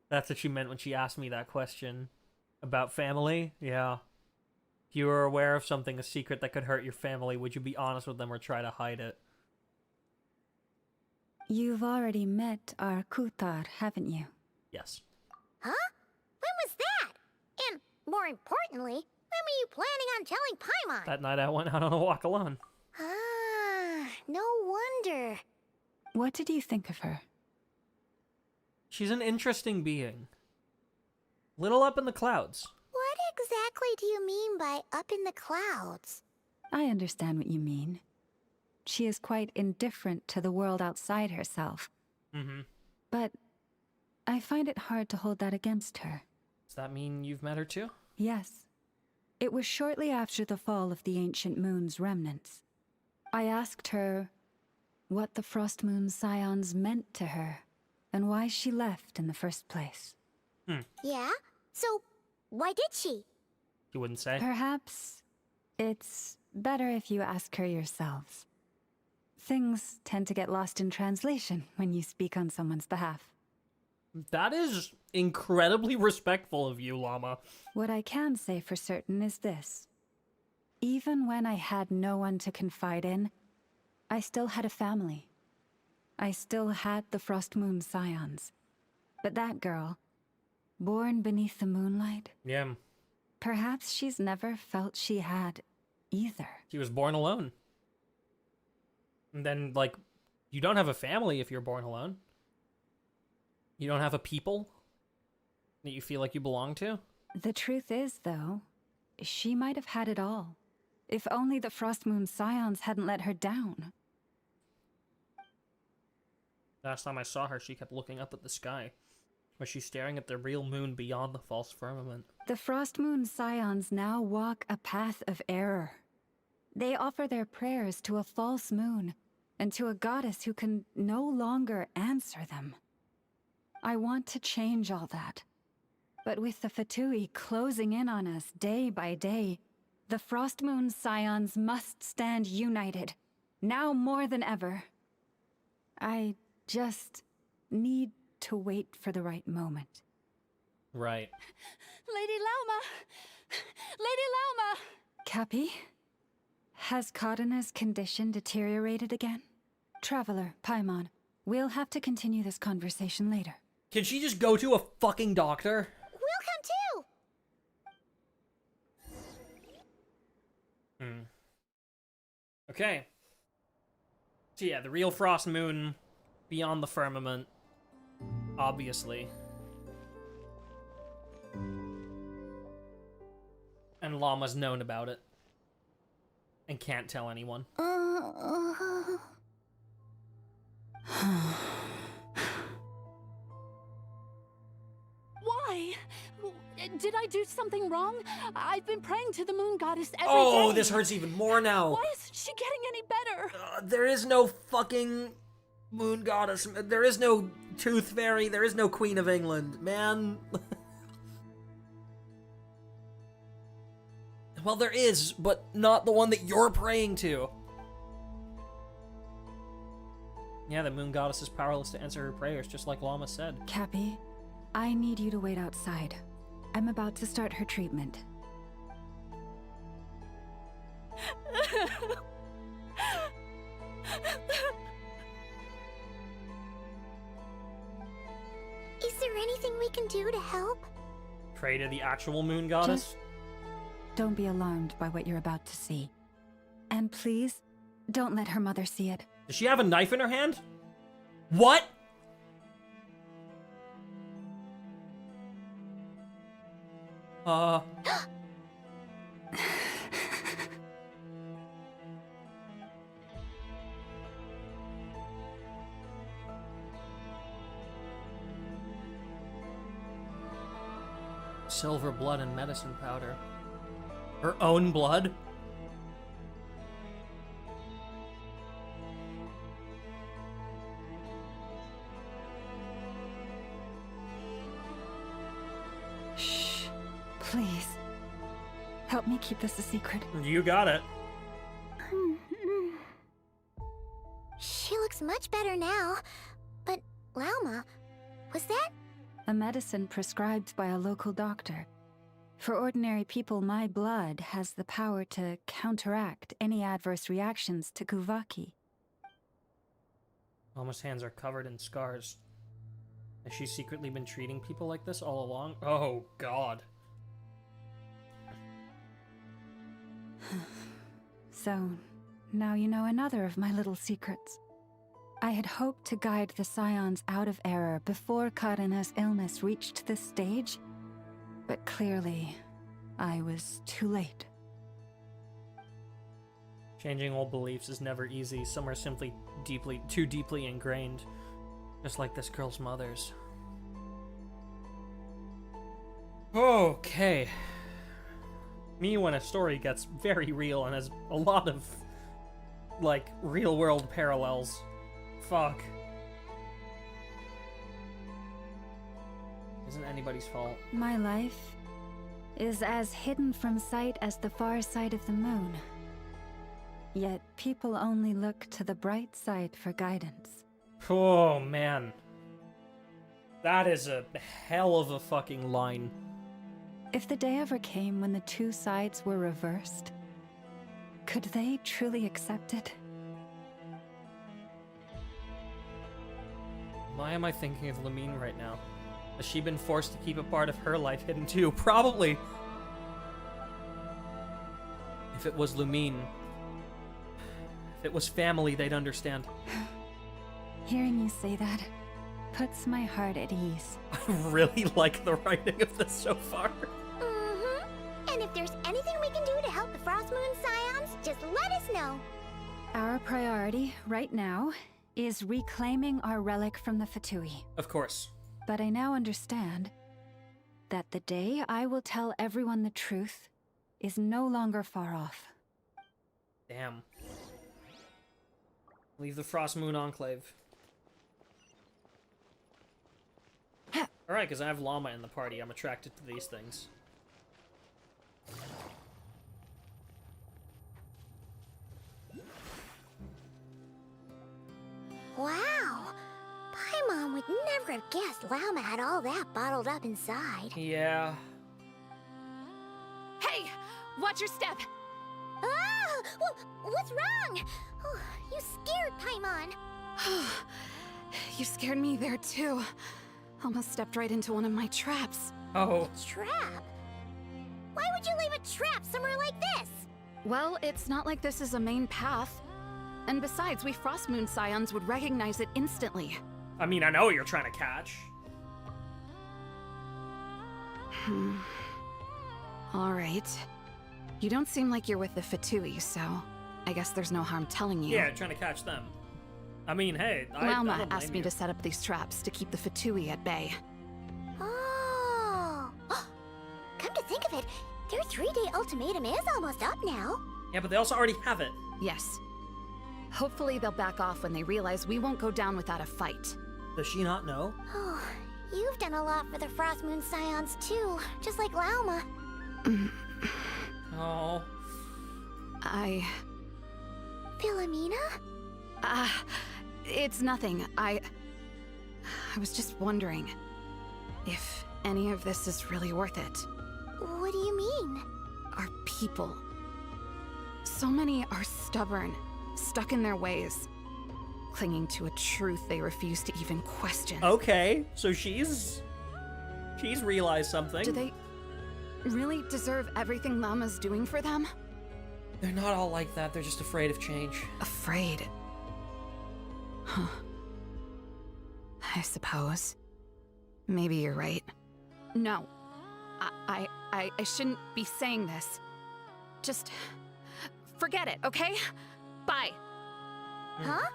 That's what she meant when she asked me that question about family. Yeah. If you were aware of something, a secret that could hurt your family, would you be honest with them or try to hide it? You've already met our Kutar, haven't you? Yes. Huh? When was that? And, more importantly, when were you planning on telling Paimon? That night I went out on a walk alone. Ah, no wonder. What did you think of her? She's an interesting being. Little up in the clouds. What exactly do you mean by up in the clouds? I understand what you mean. She is quite indifferent to the world outside herself. But I find it hard to hold that against her. Does that mean you've met her too? Yes. It was shortly after the fall of the ancient moon's remnants. I asked her what the Frost Moon Scions meant to her, and why she left in the first place. Yeah? So, why did she? You wouldn't say? Perhaps it's better if you ask her yourselves. Things tend to get lost in translation when you speak on someone's behalf. That is incredibly respectful of you, Lauma. What I can say for certain is this. Even when I had no one to confide in, I still had a family. I still had the Frost Moon Scions. But that girl, born beneath the moonlight, Yeah. perhaps she's never felt she had either. She was born alone. And then, like, you don't have a family if you're born alone. You don't have a people that you feel like you belong to. The truth is, though, she might have had it all. If only the Frost Moon Scions hadn't let her down. Last time I saw her, she kept looking up at the sky. Was she staring at the real moon beyond the false firmament? The Frost Moon Scions now walk a path of error. They offer their prayers to a false moon, and to a goddess who can no longer answer them. I want to change all that. But with the Fatui closing in on us day by day, the Frost Moon Scions must stand united, now more than ever. I just need to wait for the right moment. Right. Lady Lauma! Lady Lauma! Cappy? Has Kadana's condition deteriorated again? Traveler, Paimon, we'll have to continue this conversation later. Can she just go to a fucking doctor? We'll come too! Okay. So yeah, the real frost moon beyond the firmament, obviously. And Lauma's known about it. And can't tell anyone. Why? Did I do something wrong? I've been praying to the moon goddess every day. Oh, this hurts even more now. Why isn't she getting any better? There is no fucking moon goddess. There is no tooth fairy. There is no Queen of England, man. Well, there is, but not the one that you're praying to. Yeah, the moon goddess is powerless to answer her prayers, just like Lauma said. Cappy, I need you to wait outside. I'm about to start her treatment. Is there anything we can do to help? Pray to the actual moon goddess? Just don't be alarmed by what you're about to see. And please, don't let her mother see it. Does she have a knife in her hand? What? Silver blood and medicine powder. Her own blood? Shh. Please. Help me keep this a secret. You got it. She looks much better now. But, Lauma, was that? A medicine prescribed by a local doctor. For ordinary people, my blood has the power to counteract any adverse reactions to Spvwvky. Lauma's hands are covered in scars. Has she secretly been treating people like this all along? Oh, God. So, now you know another of my little secrets. I had hoped to guide the Scions out of error before Karina's illness reached this stage, but clearly, I was too late. Changing old beliefs is never easy. Some are simply too deeply ingrained, just like this girl's mother's. Okay. Me when a story gets very real and has a lot of, like, real-world parallels. Fuck. Isn't anybody's fault. My life is as hidden from sight as the far side of the moon. Yet people only look to the bright side for guidance. Oh, man. That is a hell of a fucking line. If the day ever came when the two sides were reversed, could they truly accept it? Why am I thinking of Lumine right now? Has she been forced to keep a part of her life hidden too? Probably. If it was Lumine, if it was family, they'd understand. Hearing you say that puts my heart at ease. I really like the writing of this so far. And if there's anything we can do to help the Frost Moon Scions, just let us know. Our priority right now is reclaiming our relic from the Vtuber. Of course. But I now understand that the day I will tell everyone the truth is no longer far off. Damn. Leave the Frost Moon Enclave. Alright, because I have Lauma in the party. I'm attracted to these things. Wow! Paimon would never have guessed Lauma had all that bottled up inside. Yeah. Hey! Watch your step! Ah! What's wrong? Oh, you scared Paimon. You scared me there too. Almost stepped right into one of my traps. Oh. A trap? Why would you leave a trap somewhere like this? Well, it's not like this is a main path. And besides, we Frost Moon Scions would recognize it instantly. I mean, I know what you're trying to catch. Alright. You don't seem like you're with the Vtuber, so I guess there's no harm telling you. Yeah, trying to catch them. I mean, hey, Lauma asked me to set up these traps to keep the Vtuber at bay. Oh. Come to think of it, their 3-day ultimatum is almost up now. Yeah, but they also already have it. Yes. Hopefully they'll back off when they realize we won't go down without a fight. Does she not know? Oh, you've done a lot for the Frost Moon Scions too, just like Lauma. Oh. Philomena? It's nothing. I was just wondering if any of this is really worth it. What do you mean? Our people. So many are stubborn, stuck in their ways, clinging to a truth they refuse to even question. Okay, so she's realized something. Do they really deserve everything Lauma's doing for them? They're not all like that, they're just afraid of change. Afraid? Huh. I suppose. Maybe you're right. No. I shouldn't be saying this. Just forget it, okay? Bye. Huh?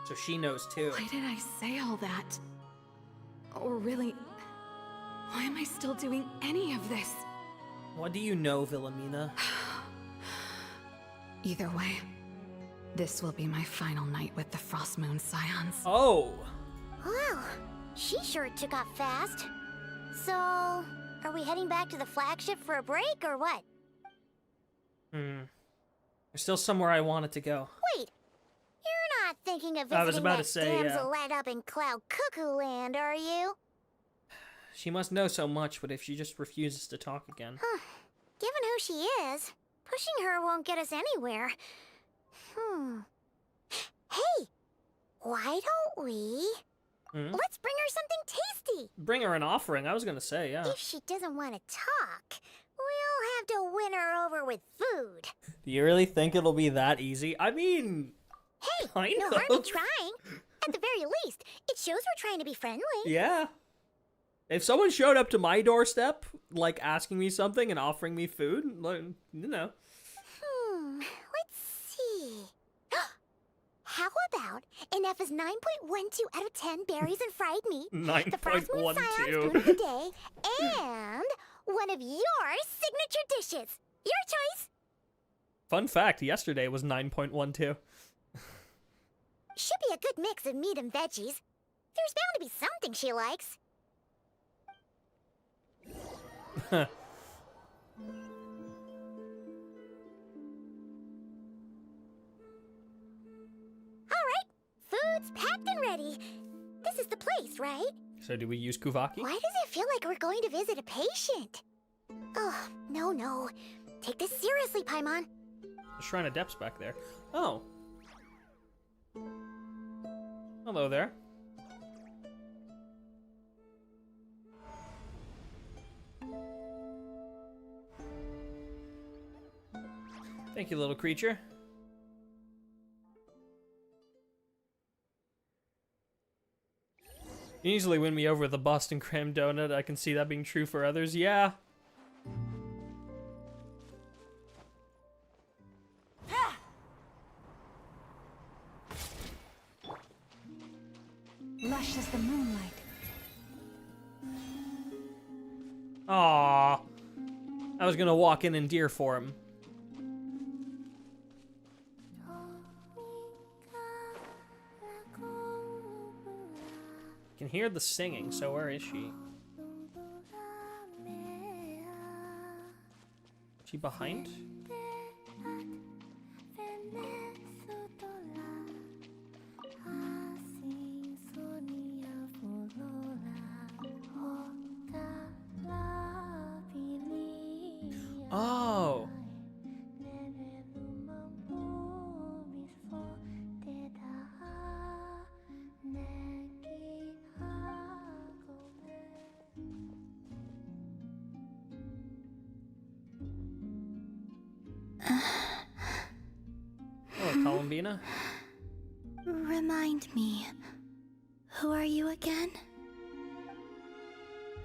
So she knows too. Why did I say all that? Or really, why am I still doing any of this? What do you know, Philomena? Either way, this will be my final night with the Frost Moon Scions. Oh! Wow, she sure took off fast. So, are we heading back to the flagship for a break, or what? There's still somewhere I wanted to go. Wait, you're not thinking of I was visiting about that to say, damselette up in Cloud Cuckoo Land, are you? She must know so much, but if she just refuses to talk again. Huh. Given who she is, pushing her won't get us anywhere. Hey, why don't we... Let's bring her something tasty. Bring her an offering, I was gonna say, yeah. If she doesn't want to talk, we'll have to win her over with food. Do you really think it'll be that easy? I mean... Hey, kind no of. harm in trying. At the very least, it shows we're trying to be friendly. Yeah. If someone showed up to my doorstep, like asking me something and offering me food, like, you know. Let's see. How about enough is 9.12 out of 10 berries and fried meat, the Frost Moon Scion spoon of the day, and one of your signature dishes. Your choice. Fun fact, yesterday was 9.12. Should be a good mix of meat and veggies. There's bound to be something she likes. Alright, food's packed and ready. This is the place, right? So do we use Spvwvky? Why does it feel like we're going to visit a patient? Oh, no. Take this seriously, Paimon. The Shrine of Depths back there. Oh. Hello there. Thank you, little creature. You easily win me over with a Boston Creme Donut. I can see that being true for others. Yeah. Lush as the moonlight. Aww. I was gonna walk in and deer for him. Can hear the singing, so where is she? Is she behind? Oh. Columbina? Remind me, who are you again?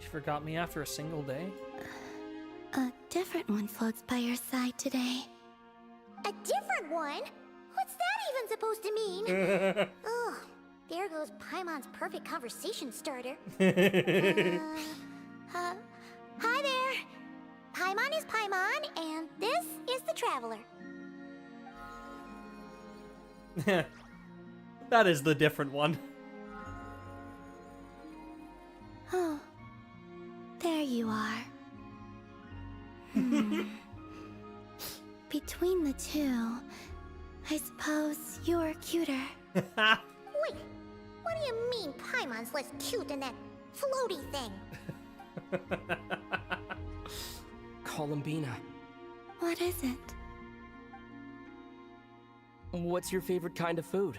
She forgot me after a single day? A different one floats by your side today. A different one? What's that even supposed to mean? Ugh, there goes Paimon's perfect conversation starter. Hi there. Paimon is Paimon, and this is the Traveler. That is the different one. Oh, there you are. Between the two, I suppose you're cuter. Wait, what do you mean Paimon's less cute than that floaty thing? Columbina, What is it? what's your favorite kind of food?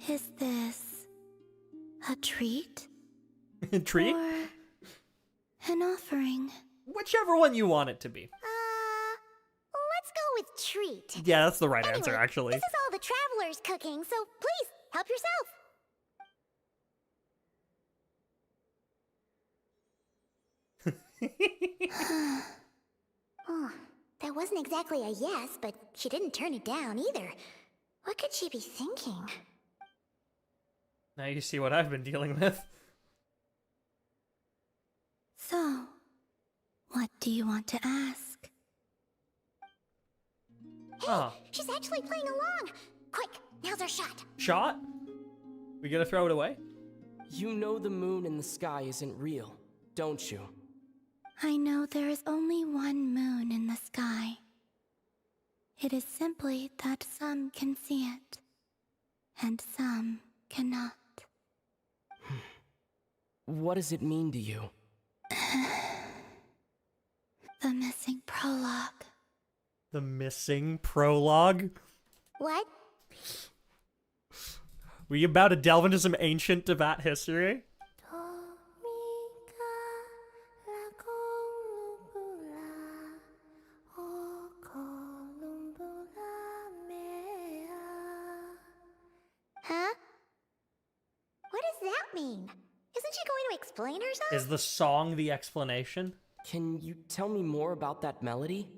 Is this a treat? Treat? Or an offering? Whichever one you want it to be. Let's go with treat. Yeah, that's the right Anyway, answer, actually. This is all the Traveler's cooking, so please, help yourself. Oh, that wasn't exactly a yes, but she didn't turn it down either. What could she be thinking? Now you see what I've been dealing with. So, what do you want to ask? Hey, she's actually playing along. Quick, now's our shot. Shot? We gonna throw it away? You know the moon in the sky isn't real, don't you? I know there is only one moon in the sky. It is simply that some can see it, and some cannot. What does it mean to you? The missing prologue. The missing prologue? What? Were you about to delve into some ancient Teyvat history? Huh? What does that mean? Isn't she going to explain herself? Is the song the explanation? Can you tell me more about that melody?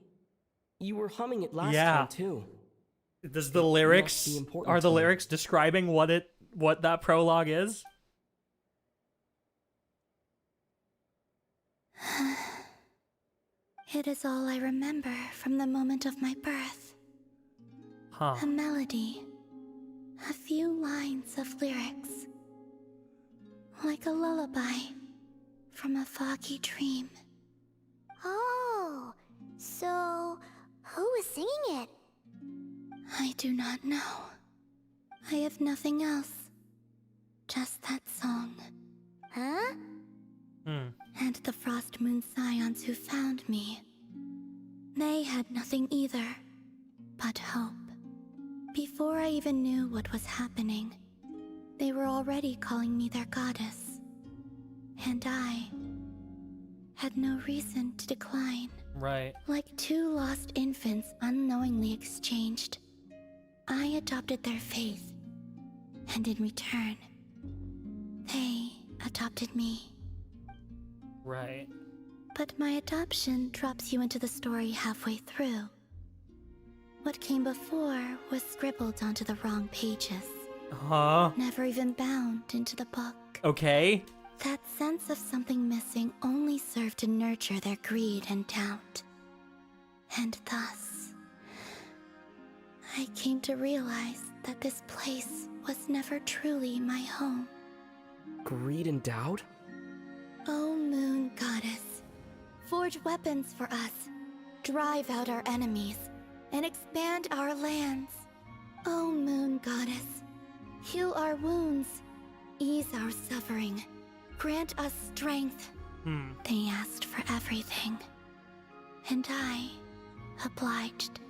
You were humming it last Yeah. time too. Does the lyrics must be important are the to you. lyrics describing what that prologue is? It is all I remember from the moment of my birth. Huh. A melody. A few lines of lyrics. Like a lullaby from a foggy dream. Oh, so who was singing it? I do not know. I have nothing else. Just that song. Huh? And the Frost Moon Scions who found me. They had nothing either, but hope. Before I even knew what was happening, they were already calling me their goddess. And I had no reason to decline. Right. Like two lost infants unknowingly exchanged, I adopted their faith. And in return, they adopted me. Right. But my adoption drops you into the story halfway through. What came before was scribbled onto the wrong pages. Huh? Never even bound into the book. Okay. That sense of something missing only served to nurture their greed and doubt. And thus, I came to realize that this place was never truly my home. Greed and doubt? O Moon Goddess, forge weapons for us, drive out our enemies, and expand our lands. O Moon Goddess, heal our wounds, ease our suffering, grant us strength. They asked for everything, and I obliged.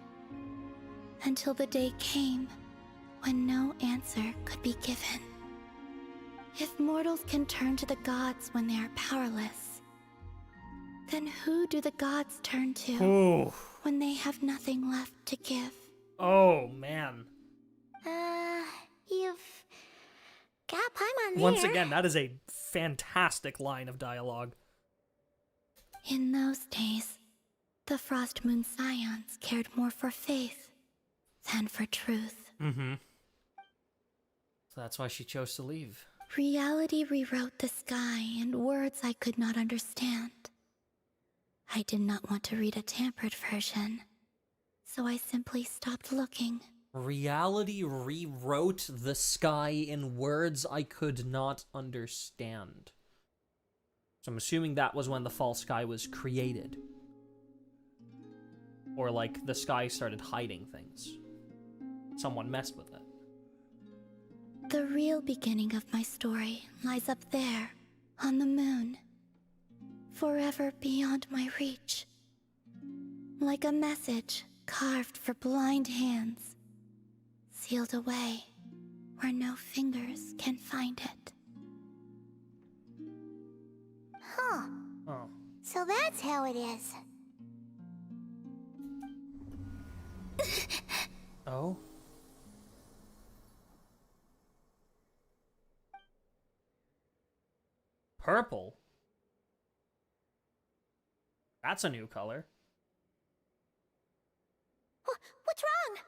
Until the day came when no answer could be given. If mortals can turn to the gods when they are powerless, then who do the gods turn to Ooh. when they have nothing left to give? Oh, man. You've got Paimon there. Once again, that is a fantastic line of dialogue. In those days, the Frost Moon Scions cared more for faith than for truth. Mm-hmm. So that's why she chose to leave. Reality rewrote the sky in words I could not understand. I did not want to read a tampered version, so I simply stopped looking. Reality rewrote the sky in words I could not understand. So I'm assuming that was when the false sky was created. Or like the sky started hiding things. Someone messed with it. The real beginning of my story lies up there, on the moon. Forever beyond my reach. Like a message carved for blind hands. Sealed away where no fingers can find it. Huh. Oh. So that's how it is. Oh? Purple? That's a new color. What's wrong?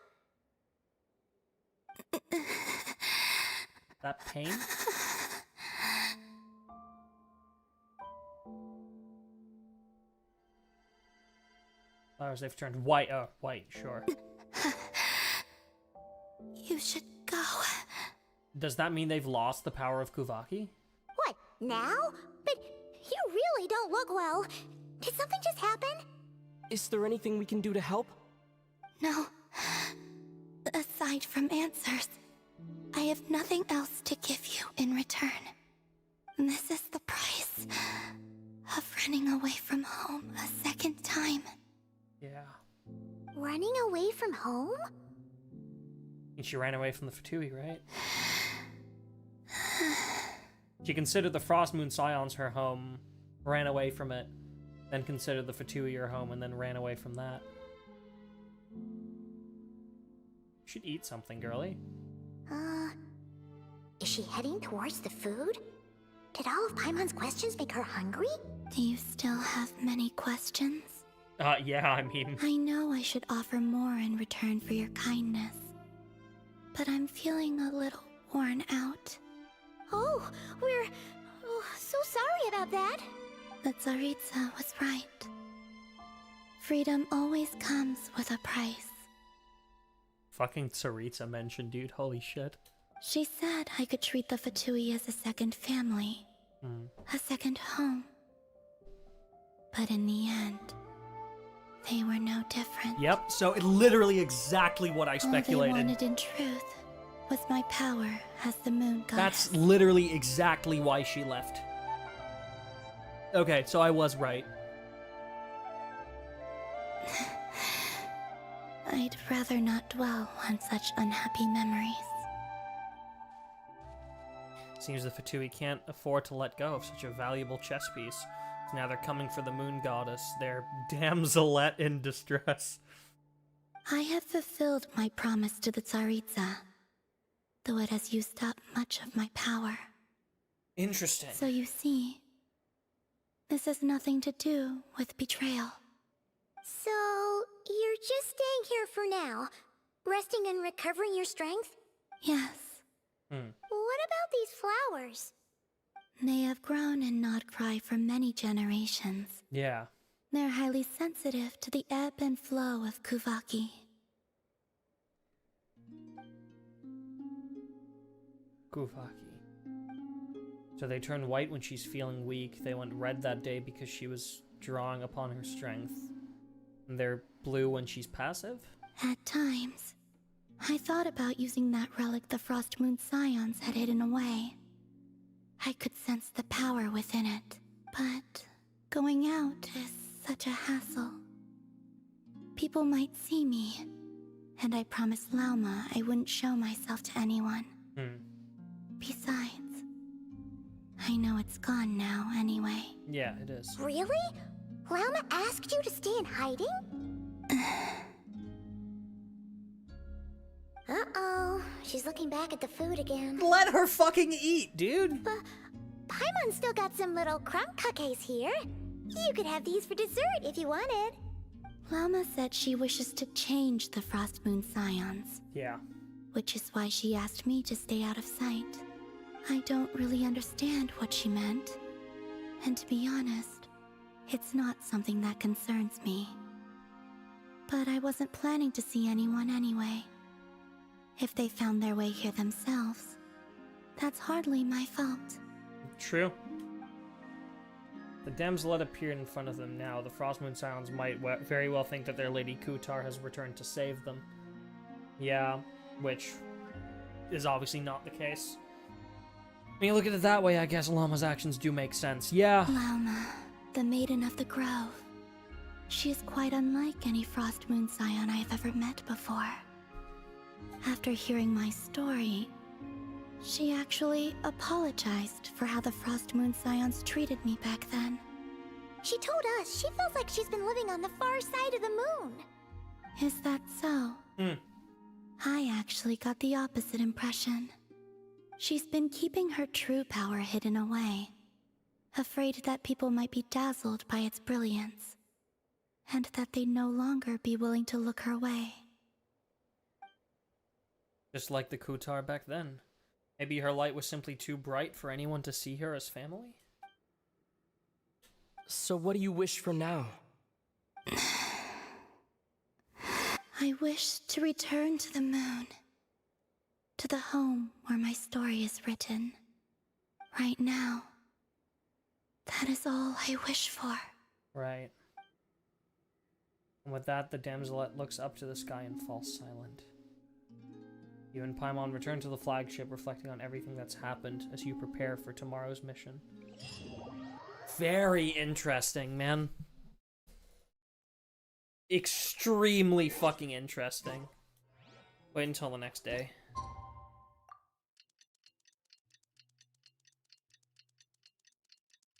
That pain? Flowers, they've turned white. Oh, white, sure. You should go. Does that mean they've lost the power of Spvwvky? What, now? But you really don't look well. Did something just happen? Is there anything we can do to help? No. Aside from answers, I have nothing else to give you in return. This is the price of running away from home a second time. Yeah. Running away from home? And she ran away from the Vtuber, right? She considered the Frost Moon Scions her home, ran away from it, then considered the Vtuber her home, and then ran away from that. You should eat something, girly. Is she heading towards the food? Did all of Paimon's questions make her hungry? Do you still have many questions? Yeah, I mean... I know I should offer more in return for your kindness, but I'm feeling a little worn out. Oh, we're so sorry about that. The Tsaritsa was right. Freedom always comes with a price. Fucking Tsaritsa mentioned, dude. Holy shit. She said I could treat the Vtuber as a second family. A second home. But in the end, they were no different. Yep, so it literally exactly what I speculated. All they wanted in truth was my power as the moon goddess. That's literally exactly why she left. Okay, so I was right. I'd rather not dwell on such unhappy memories. Seems the Vtuber can't afford to let go of such a valuable chess piece. So now they're coming for the moon goddess, their damselette in distress. I have fulfilled my promise to the Tsaritsa, though it has used up much of my power. Interesting. So you see, this has nothing to do with betrayal. So, you're just staying here for now, resting and recovering your strength? Yes. What about these flowers? They have grown in Nod-Krai for many generations. Yeah. They're highly sensitive to the ebb and flow of Spvwvky. Spvwvky. So they turn white when she's feeling weak. They went red that day because she was drawing upon her strength. And they're blue when she's passive? At times, I thought about using that relic the Frost Moon Scions had hidden away. I could sense the power within it, but going out is such a hassle. People might see me, and I promised Lauma I wouldn't show myself to anyone. Besides, I know it's gone now anyway. Yeah, it is. Really? Lauma asked you to stay in hiding? she's looking back at the food again. Let her fucking eat, dude! But Paimon's still got some little crumb cookies here. You could have these for dessert if you wanted. Lauma said she wishes to change the Frost Moon Scions. Yeah. Which is why she asked me to stay out of sight. I don't really understand what she meant. And to be honest, it's not something that concerns me. But I wasn't planning to see anyone anyway. If they found their way here themselves, that's hardly my fault. True. The Demslet appeared in front of them now. The Frostmoon Scions might very well think that their Lady Kutar has returned to save them. Yeah, which is obviously not the case. When you look at it that way, I guess Lauma's actions do make sense. Yeah. Lauma, the Maiden of the Grove. She is quite unlike any Frost Moon Scion I have ever met before. After hearing my story, she actually apologized for how the Frost Moon Scions treated me back then. She told us she feels like she's been living on the far side of the moon. Is that so? I actually got the opposite impression. She's been keeping her true power hidden away, afraid that people might be dazzled by its brilliance, and that they'd no longer be willing to look her way. Just like the Kutar back then. Maybe her light was simply too bright for anyone to see her as family? So what do you wish for now? I wish to return to the moon. To the home where my story is written. Right now. That is all I wish for. Right. And with that, the Damselet looks up to the sky and falls silent. You and Paimon return to the flagship, reflecting on everything that's happened as you prepare for tomorrow's mission. Very interesting, man. Extremely fucking interesting. Wait until the next day.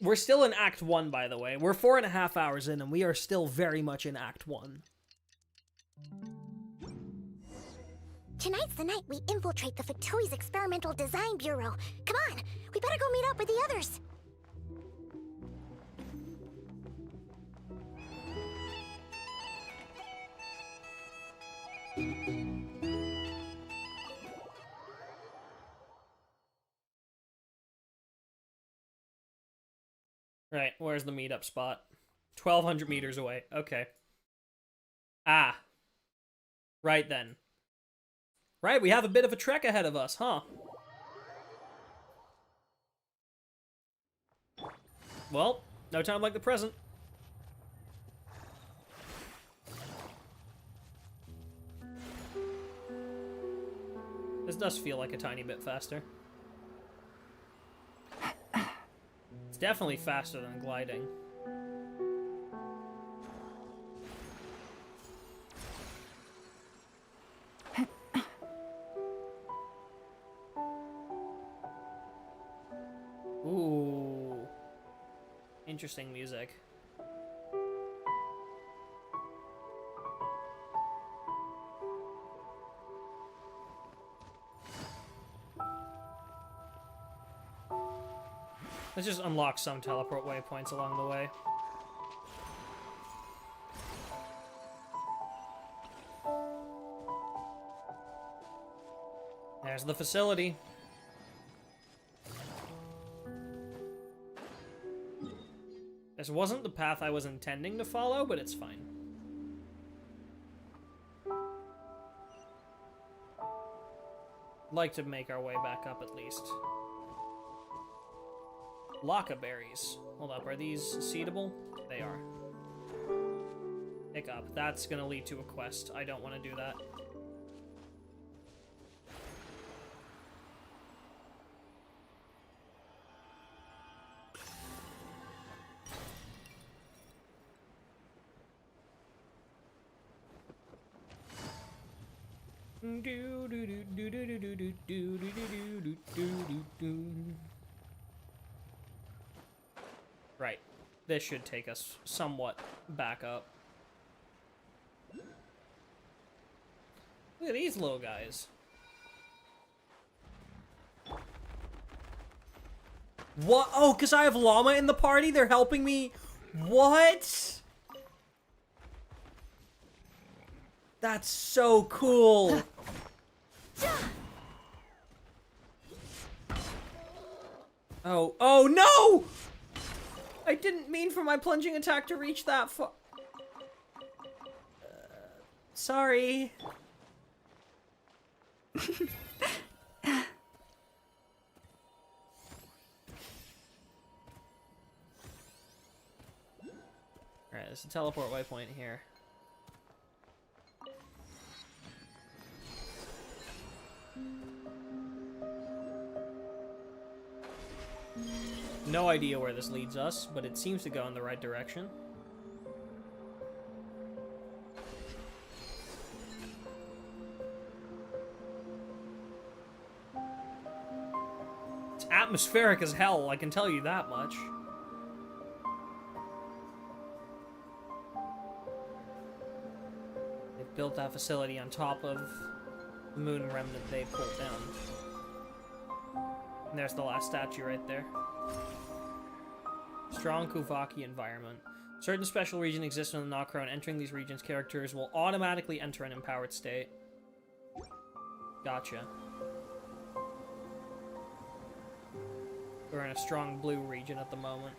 We're still in Act 1, by the way. We're 4.5 hours in, and we are still very much in Act 1. Tonight's the night we infiltrate the Vtuber's Experimental Design Bureau. Come on, we better go meet up with the others. Right, where's the meetup spot? 1,200 meters away. Okay. Ah. Right then. Right, we have a bit of a trek ahead of us, huh? Well, no time like the present. This does feel like a tiny bit faster. It's definitely faster than gliding. Ooh. Interesting music. Let's just unlock some teleport waypoints along the way. There's the facility. This wasn't the path I was intending to follow, but it's fine. Like to make our way back up at least. Laka berries. Hold up, are these seedable? They are. Pick up. That's gonna lead to a quest. I don't want to do that. Right. This should take us somewhat back up. Look at these little guys. What? Oh, because I have Lauma in the party? They're helping me? What? That's so cool. Oh no! I didn't mean for my plunging attack to reach that far. Sorry. Alright, there's a teleport waypoint here. No idea where this leads us, but it seems to go in the right direction. It's atmospheric as hell, I can tell you that much. They've built that facility on top of the moon remnant they pulled down. And there's the last statue right there. Strong Spvwvky environment. Certain special regions exist in the Nod-Krai, and entering these regions, characters will automatically enter an empowered state. Gotcha. We're in a strong blue region at the moment.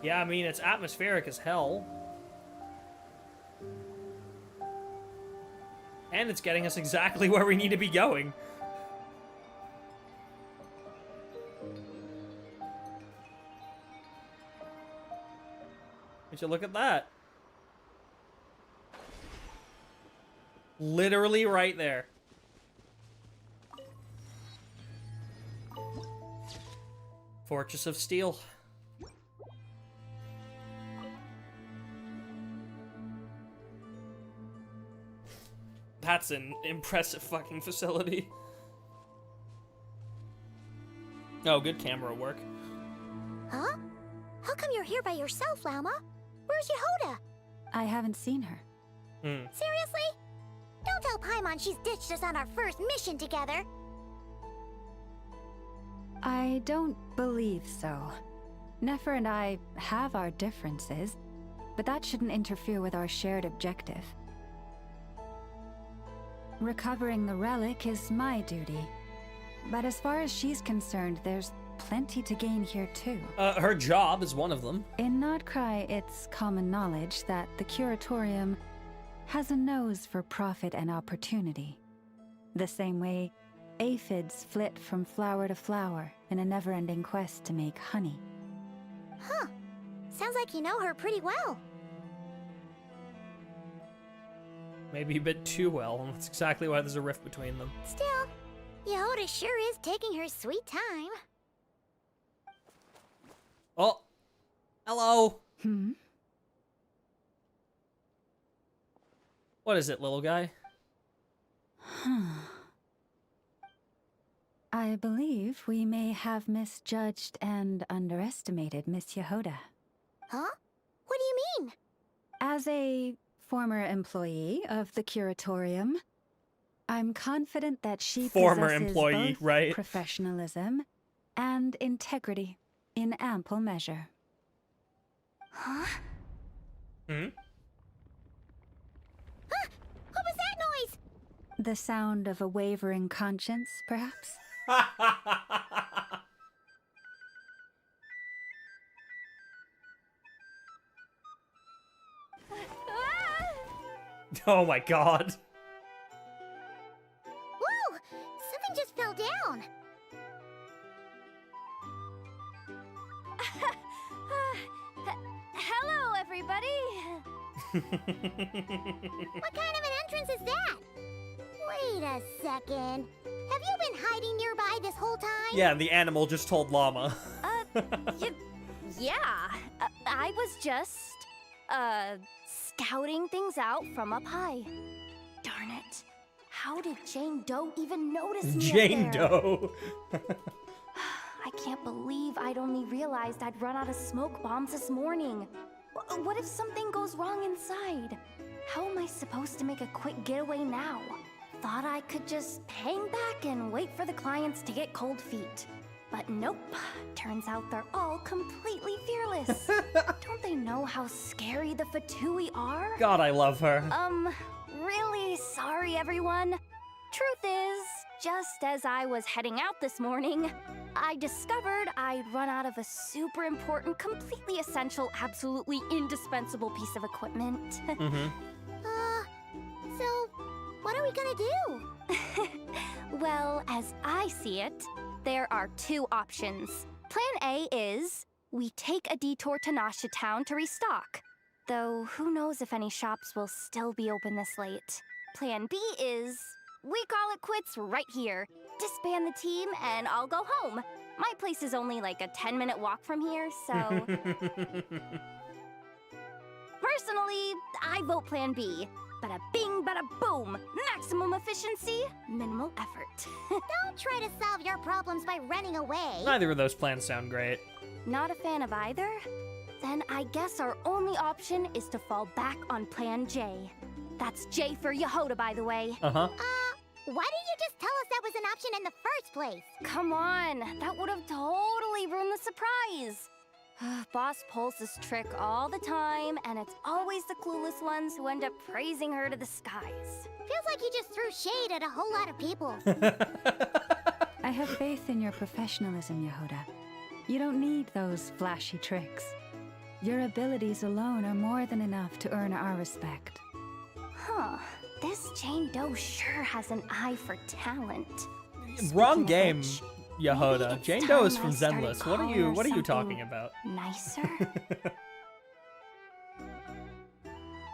Yeah, I mean, it's atmospheric as hell. And it's getting us exactly where we need to be going. Would you look at that? Literally right there. Fortress of Steel. That's an impressive fucking facility. Oh, good camera work. Huh? How come you're here by yourself, Lauma? Where's Yehoda? I haven't seen her. Seriously? Don't tell Paimon she's ditched us on our first mission together. I don't believe so. Nefer and I have our differences, but that shouldn't interfere with our shared objective. Recovering the relic is my duty. But as far as she's concerned, there's plenty to gain here too. Her job is one of them. In Nod-Krai, it's common knowledge that the Curatorium has a nose for profit and opportunity. The same way aphids flit from flower to flower in a never-ending quest to make honey. Huh. Sounds like you know her pretty well. Maybe a bit too well, and that's exactly why there's a rift between them. Still, Yehoda sure is taking her sweet time. Oh! Hello! What is it, little guy? I believe we may have misjudged and underestimated Miss Yehoda. Huh? What do you mean? As a former employee of the Curatorium, I'm confident that she possesses both professionalism and integrity in ample measure. Huh? What was that noise? The sound of a wavering conscience, perhaps? Oh my god. Whoa! Something just fell down. Hello, everybody. What kind of an entrance is that? Wait a second. Have you been hiding nearby this whole time? Yeah, and the animal just told Lauma. Yeah. I was just, scouting things out from up high. Darn it. How did Jane Doe even notice me Jane up there? Doe. I can't believe I'd only realized I'd run out of smoke bombs this morning. What if something goes wrong inside? am I supposed to make a quick getaway now? Thought I could just hang back and wait for the clients to get cold feet. But nope, turns out they're all completely fearless. Don't they know how scary the Vtuber are? God, I love her. Really sorry everyone. Truth is, just as I was heading out this morning, I discovered I'd run out of a super important, completely essential, absolutely indispensable piece of equipment. So, what are we gonna do? Well, as I see it, there are two options. Plan A is we take a detour to Nasha Town to restock. Though, who knows if any shops will still be open this late. Plan B is we call it quits right here. Disband the team and I'll go home. My place is only like a 10-minute walk from here, so... Personally, I vote Plan B. Bada bing, bada boom. Maximum efficiency, minimal effort. Don't try to solve your problems by running away. Neither of those plans sound great. Not a fan of either? Then I guess our only option is to fall back on Plan J. That's J for Yehoda, by the way. Uh-huh. Why didn't you just tell us that was an option in the first place? Come on, that would have totally ruined the surprise. Boss pulls this trick all the time, and it's always the clueless ones who end up praising her to the skies. Feels like you just threw shade at a whole lot of people. I have faith in your professionalism, Yehoda. You don't need those flashy tricks. Your abilities alone are more than enough to earn our respect. Huh. This Jane Doe sure has an eye for talent. Wrong game, Yehoda. Jane Doe is from Zenless. What are you talking about? Nicer?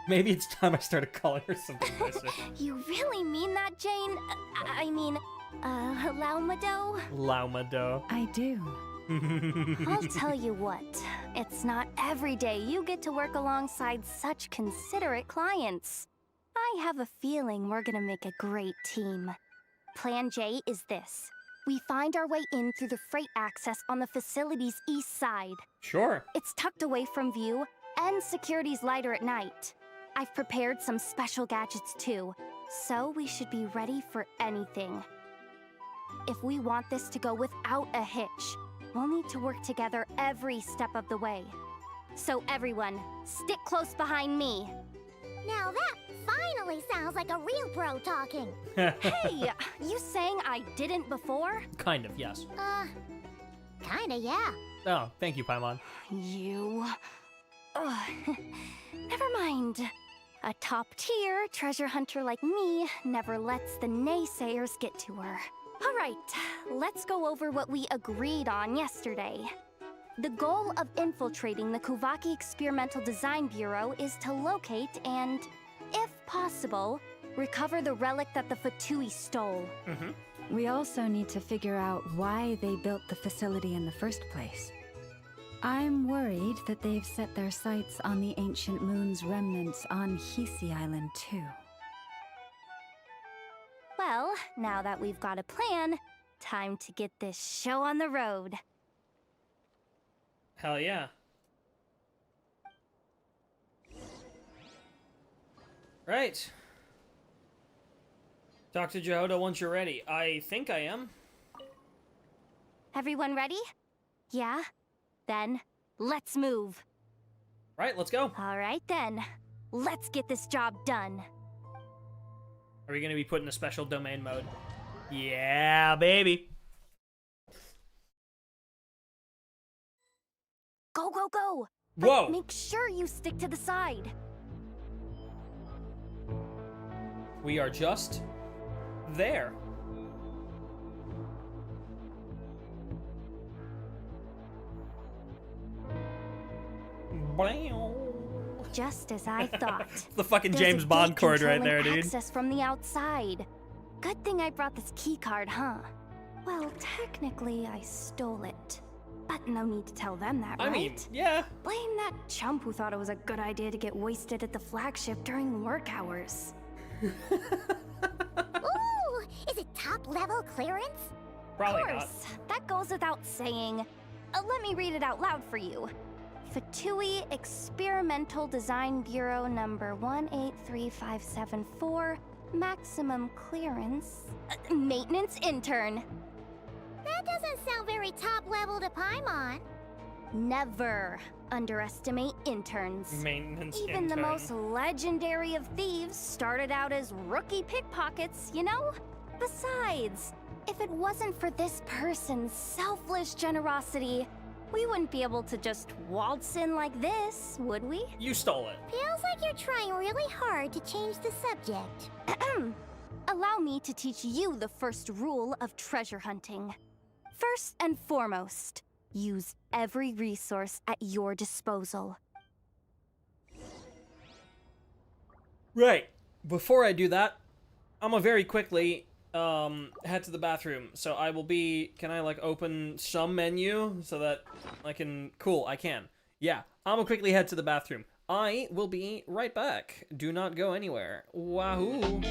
Maybe it's time I started calling her something nicer. You really mean that, Jane? I mean, Lauma Doe? Lauma Doe. I do. I'll tell you what, it's not every day you get to work alongside such considerate clients. I have a feeling we're gonna make a great team. Plan J is this. We find our way in through the freight access on the facility's east side. Sure. It's tucked away from view, and security's lighter at night. I've prepared some special gadgets too, so we should be ready for anything. If we want this to go without a hitch, we'll need to work together every step of the way. So everyone, stick close behind me. Now that finally sounds like a real pro talking. Hey, you saying I didn't before? Kind of, yes. Kinda, yeah. Oh, thank you, Paimon. You... Never mind. A top-tier treasure hunter like me never lets the naysayers get to her. All right, let's go over what we agreed on yesterday. The goal of infiltrating the Spvwvky Experimental Design Bureau is to locate and, if possible, recover the relic that the Vtuber stole. We also need to figure out why they built the facility in the first place. I'm worried that they've set their sights on the ancient moon's remnants on Hisi Island too. Well, now that we've got a plan, time to get this show on the road. Hell yeah. Right. Talk to Yehoda once you're ready. I think I am. Everyone ready? Yeah? Then, let's move. Right, let's go. All right then. Let's get this job done. Are we going to be put in a special domain mode? Yeah, baby. Go, go, go! Whoa! But make sure you stick to the side. We are just there. Just as I thought. The fucking There's James a Bond gate chord right controlling there, dude. Access from the outside. Good thing I brought this key card, huh? Well, technically, I stole it. But no need to tell them that, right? I mean, yeah. Blame that chump who thought it was a good idea to get wasted at the flagship during work hours. Ooh, is it top-level clearance? Probably of course, that goes without saying. Let me read it out loud for you. Fatui Experimental Design Bureau number 183574, maximum clearance, maintenance intern. That doesn't sound very top level to Paimon. Never underestimate interns. Maintenance Even intern. the most legendary of thieves started out as rookie pickpockets, you know? Besides, if it wasn't for this person's selfless generosity, we wouldn't be able to just waltz in like this, would we? You stole it. Feels like you're trying really hard to change the subject. Allow me to teach you the first rule of treasure hunting. First and foremost, use every resource at your disposal. Right. Before I do that, I'm gonna very quickly head to the bathroom. So I will be, can I like open some menu so that I can, cool, I can. Yeah, I'm gonna quickly head to the bathroom. I will be right back. Do not go anywhere. Wahoo.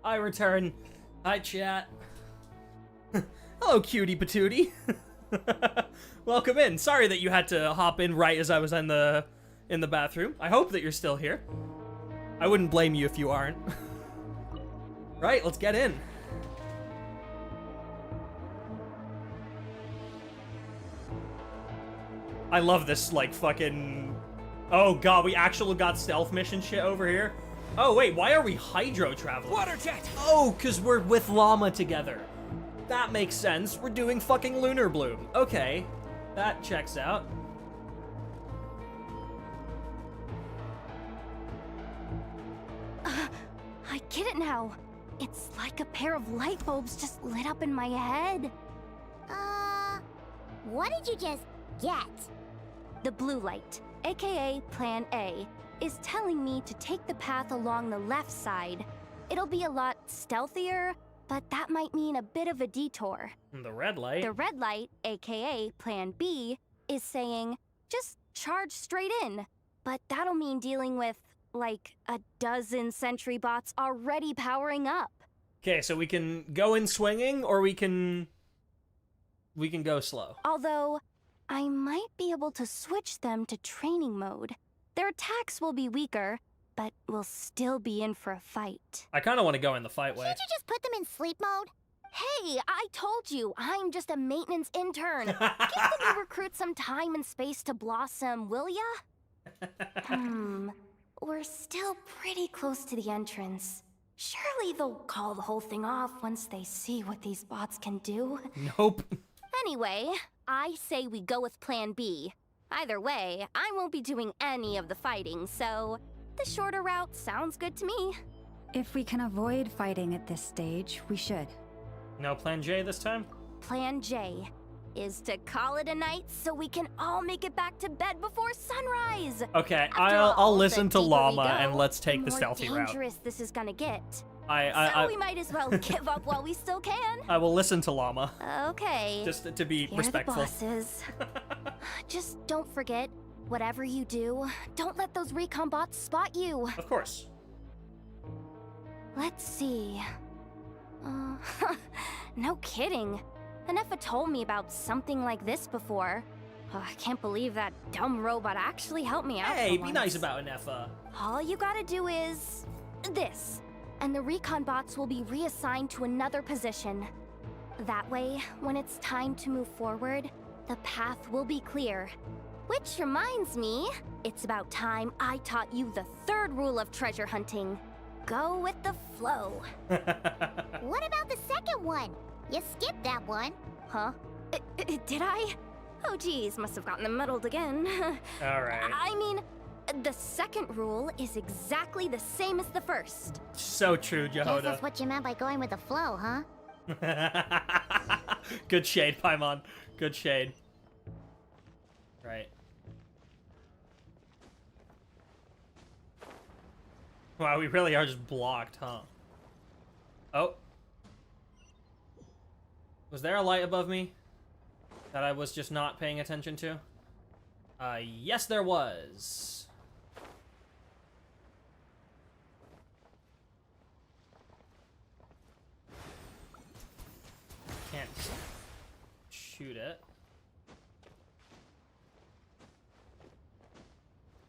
I return. Hi, chat. Hello, cutie patootie. Welcome in. Sorry that you had to hop in right as I was in the bathroom. I hope that you're still here. I wouldn't blame you if you aren't. Right, let's get in. I love this, like, fucking... Oh god, we actually got stealth mission shit over here. Oh wait, why are we hydro traveling? Water jet! Oh, cause we're with Lauma together. That makes sense. We're doing fucking Lunar Bloom. Okay, that checks out. I get it now. It's like a pair of light bulbs just lit up in my head. What did you just get? The blue light, aka Plan A, is telling me to take the path along the left side. It'll be a lot stealthier, but that might mean a bit of a detour. The red light? The red light, aka Plan B, is saying, just charge straight in. But that'll mean dealing with, like, a dozen sentry bots already powering up. Okay, so we can go in swinging, or we can go slow. Although, I might be able to switch them to training mode. Their attacks will be weaker, but we'll still be in for a fight. I kind of want to go in the fight way. Can't you just put them in sleep mode? Hey, I told you, I'm just a maintenance intern. Give the new recruits some time and space to blossom, will ya? We're still pretty close to the entrance. Surely they'll call the whole thing off once they see what these bots can do. Nope. Anyway, I say we go with Plan B. Either way, I won't be doing any of the fighting, so the shorter route sounds good to me. If we can avoid fighting at this stage, we should. No Plan J this time? Plan J is to call it a night so we can all make it back to bed before sunrise. Okay, After I'll all, listen the to deeper we Lauma go, and let's take the more stealthy route. dangerous this is gonna get. So we might as well give up while we still can. I will listen to Lauma. Okay. Just to be You're respectful. The bosses. Just don't forget, whatever you do, don't let those recon bots spot you. Of course. Let's see. No kidding. Anefa told me about something like this before. I can't believe that dumb robot actually helped me out. Hey, for be nice once. about Anefa. All you gotta do is this, and the recon bots will be reassigned to another position. That way, when it's time to move forward, the path will be clear. Which reminds me, it's about time I taught you the third rule of treasure hunting. Go with the flow. What about the second one? You skipped that one. Huh? Did I? Oh geez, must have gotten them muddled again. Alright. I mean, the second rule is exactly the same as the first. So true, Guess Jehoda. that's what you meant by going with the flow, huh? Good shade, Paimon. Good shade. Right. Wow, we really are just blocked, huh? Oh. Was there a light above me that I was just not paying attention to? Yes there was. Can't shoot it.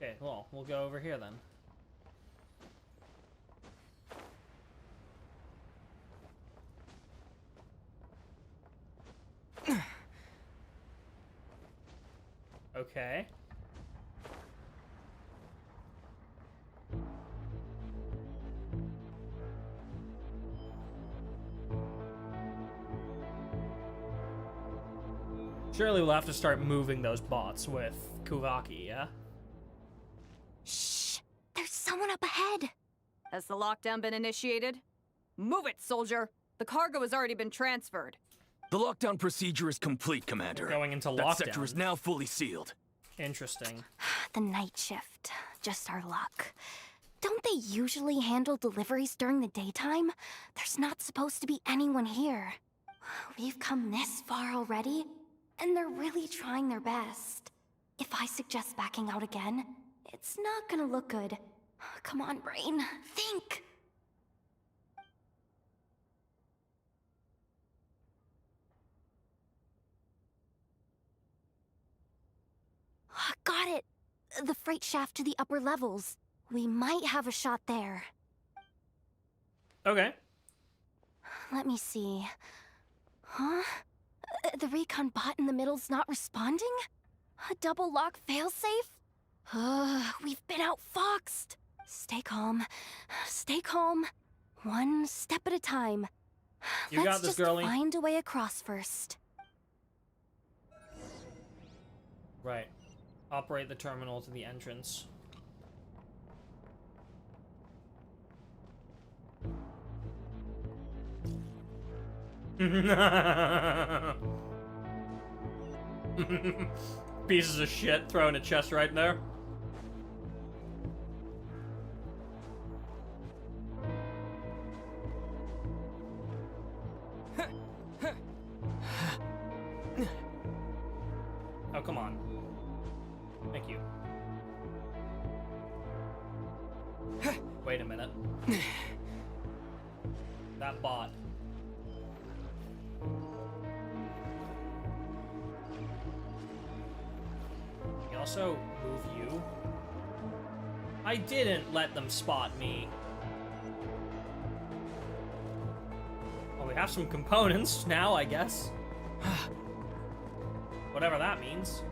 Okay, well, we'll go over here then. Okay. Surely we'll have to start moving those bots with Spvwvky, yeah? Shh! There's someone up ahead! Has the lockdown been initiated? Move it, soldier! The cargo has already been transferred. The lockdown procedure is complete, Commander. We're going into that lockdown. sector is now fully sealed. Interesting. The night shift. Just our luck. Don't they usually handle deliveries during the daytime? There's not supposed to be anyone here. We've come this far already, and they're really trying their best. If I suggest backing out again, it's not gonna look good. Come on, brain. Think! Got it! The freight shaft to the upper levels. We might have a shot there. Okay. Let me see. Huh? The recon bot in the middle's not responding? A double lock failsafe? We've been outfoxed. Stay calm. Stay calm. One step at a time. You got this, girlie. Let's just find a way across first. Right. Operate the terminal to the entrance. Pieces of shit throwing a chest right there. Oh, come on. Thank you. Wait a minute. That bot. You also move you. I didn't let them spot me. Well, we have some components now, I guess. Whatever that means.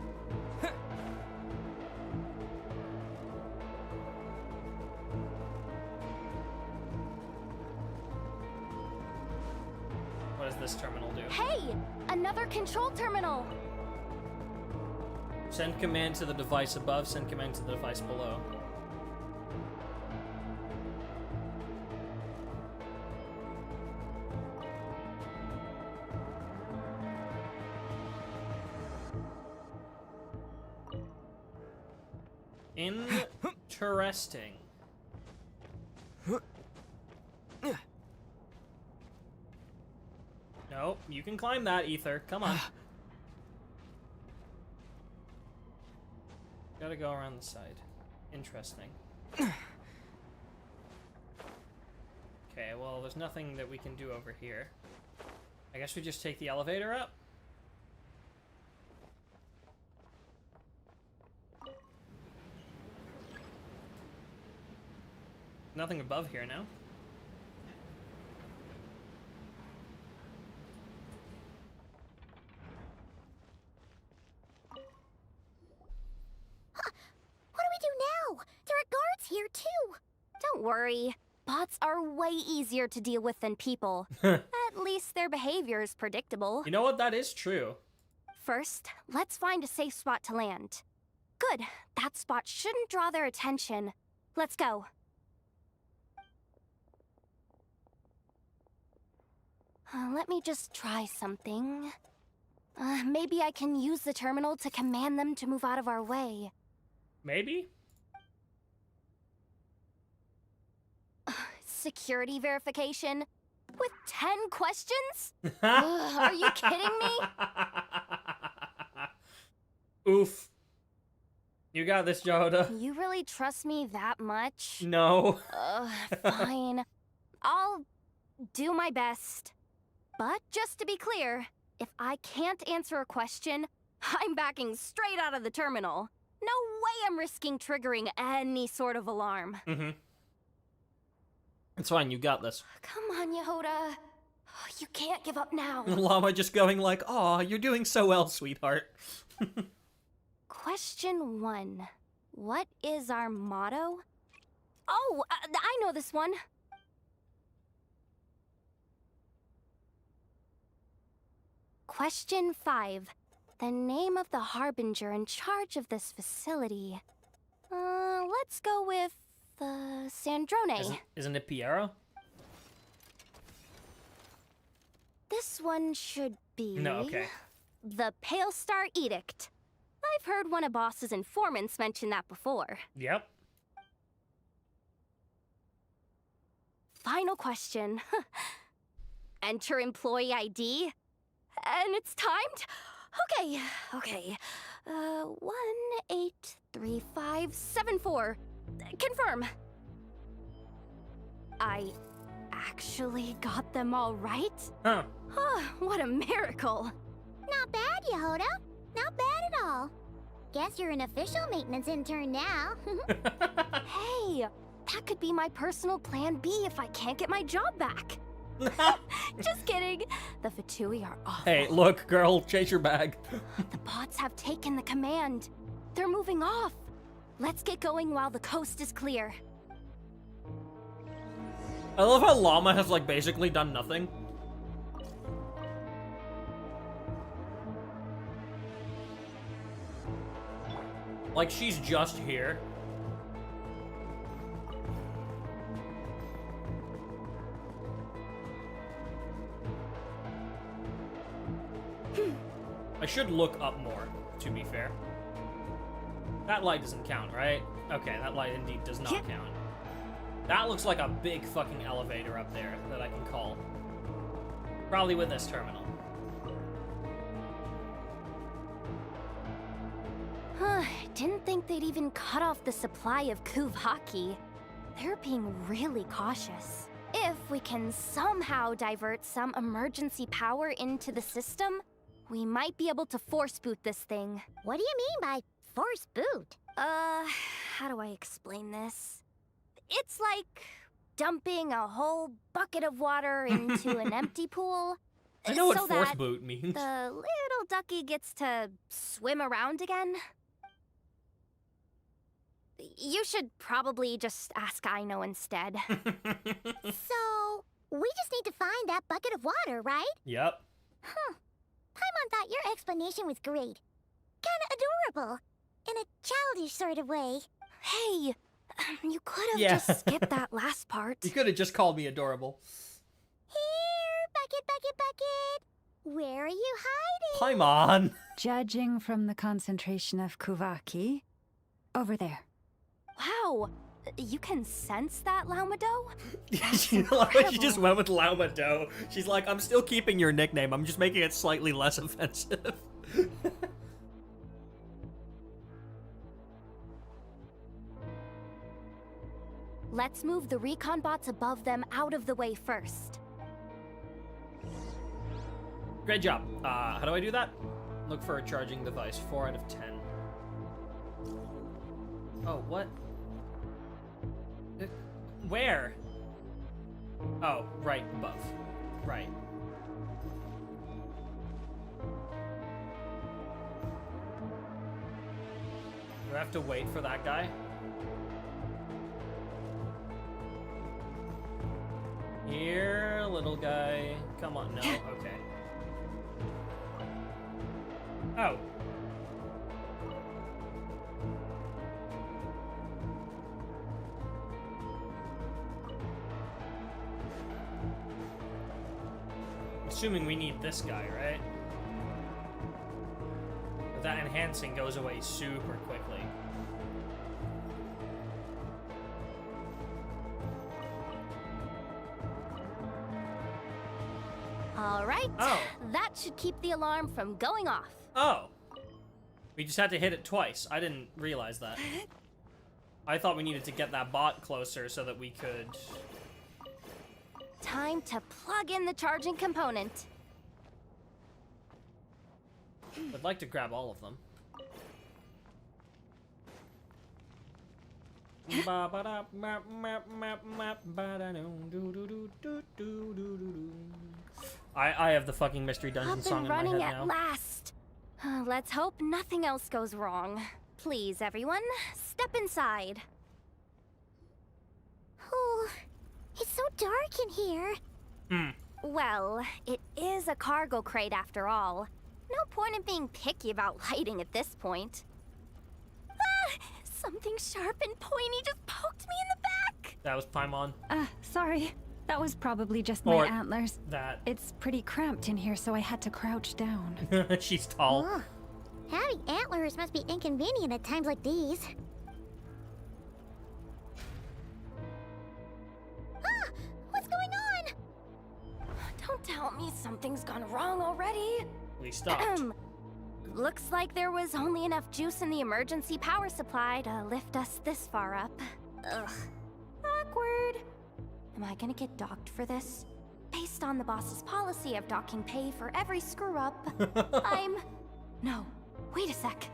What does this terminal do? Hey! Another control terminal! Send command to the device above, send command to the device below. Interesting. Nope, you can climb that, Ether. Come on. Gotta go around the side. Interesting. Okay, well, there's nothing that we can do over here. I guess we just take the elevator up? Nothing above here now. What do we do now? There are guards here, too. Don't worry. Bots are way easier to deal with than people. At least their behavior is predictable. You know what? That is true. First, let's find a safe spot to land. Good. That spot shouldn't draw their attention. Let's go. Let me just try something. Maybe I can use the terminal to command them to move out of our way. Maybe? Security verification? With 10 questions? Are you kidding me? Oof. You got this, Jehoda. You really trust me that much? No. Fine. I'll do my best. But just to be clear, if I can't answer a question, I'm backing straight out of the terminal. No way I'm risking triggering any sort of alarm. Mm-hmm. It's fine, you got this. Come on, Yehoda. You can't give up now. Lauma just going like, "Aw, you're doing so well, sweetheart." Question 1. What is our motto? Oh, I know this one. Question 5. The name of the Harbinger in charge of this facility. Let's go with, Sandrone. Isn't it Piero? This one should be... No, okay. The Pale Star Edict. I've heard one of Boss's informants mention that before. Yep. Final question. Enter employee ID. And it's timed? Okay. 183574. Confirm. I actually got them all right? Huh. What a miracle. Not bad, Yehoda. Not bad at all. Guess you're an official maintenance intern now. Hey, that could be my personal plan B if I can't get my job back. Just kidding. The Vtuber are awful. Hey, look, girl, chase your bag. The bots have taken the command. They're moving off. Let's get going while the coast is clear. I love how Lauma has, like, basically done nothing. Like, she's just here. I should look up more, to be fair. That light doesn't count, right? Okay, that light indeed does not count. That looks like a big fucking elevator up there that I can call. Probably with this terminal. Didn't think they'd even cut off the supply of Spvwvky. They're being really cautious. If we can somehow divert some emergency power into the system, we might be able to force boot this thing. What do you mean by force boot? How do I explain this? It's like dumping a whole bucket of water into an empty pool. I know what so force that boot means. the little ducky gets to swim around again. You should probably just ask Aino instead. So, we just need to find that bucket of water, right? Yep. Huh. Paimon thought your explanation was great. Kinda adorable. In a childish sort of way. Hey, you could have just skipped that last part. You could have just called me adorable. Here, bucket, bucket, bucket. Where are you hiding? Paimon. Judging from the concentration of Spvwvky, over there. Wow, you can sense that, Lauma dough? She just went with Lauma dough. She's like, I'm still keeping your nickname. I'm just making it slightly less offensive. Let's move the recon bots above them out of the way first. Great job. How do I do that? Look for a charging device. 4 out of 10. Oh, what? Where? Oh, right above. Right. Do I have to wait for that guy? Here, little guy. Come on, no? Okay. Oh. Assuming we need this guy, right? But that enhancing goes away super quickly. All right. Oh. That should keep the alarm from going off. Oh. We just had to hit it twice. I didn't realize that. I thought we needed to get that bot closer so that we could... Time to plug in the charging component. I'd like to grab all of them. I have the fucking Mystery Dungeon song in my head now. Up and running at last. Let's hope nothing else goes wrong. Please, everyone, step inside. Oh, it's so dark in here. Well, it is a cargo crate after all. No point in being picky about lighting at this point. Ah! Something sharp and pointy just poked me in the back! That was Paimon. Sorry. That was probably just Or my antlers. that. It's pretty cramped in here, so I had to crouch down. She's tall. Oh, having antlers must be inconvenient at times like these. Ah! What's going on? Don't tell me something's gone wrong already. We stopped. Looks like there was only enough juice in the emergency power supply to lift us this far up. Ugh. Awkward. Am I gonna get docked for this? Based on the boss's policy of docking pay for every screw-up, No, wait a sec.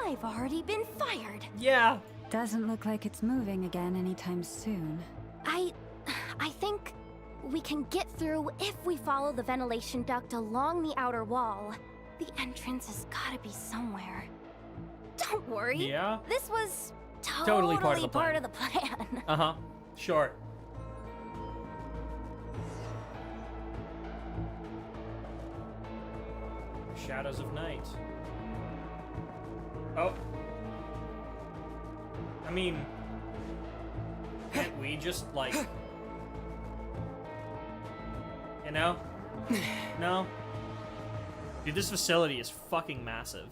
I've already been fired. Yeah. Doesn't look like it's moving again anytime soon. I think we can get through if we follow the ventilation duct along the outer wall. The entrance has gotta be somewhere. Don't worry. Yeah? This was Totally part of the plan. part of the plan. Uh-huh. Sure. Shadows of night. Oh. I mean, can't we just, like... You know? No? Dude, this facility is fucking massive.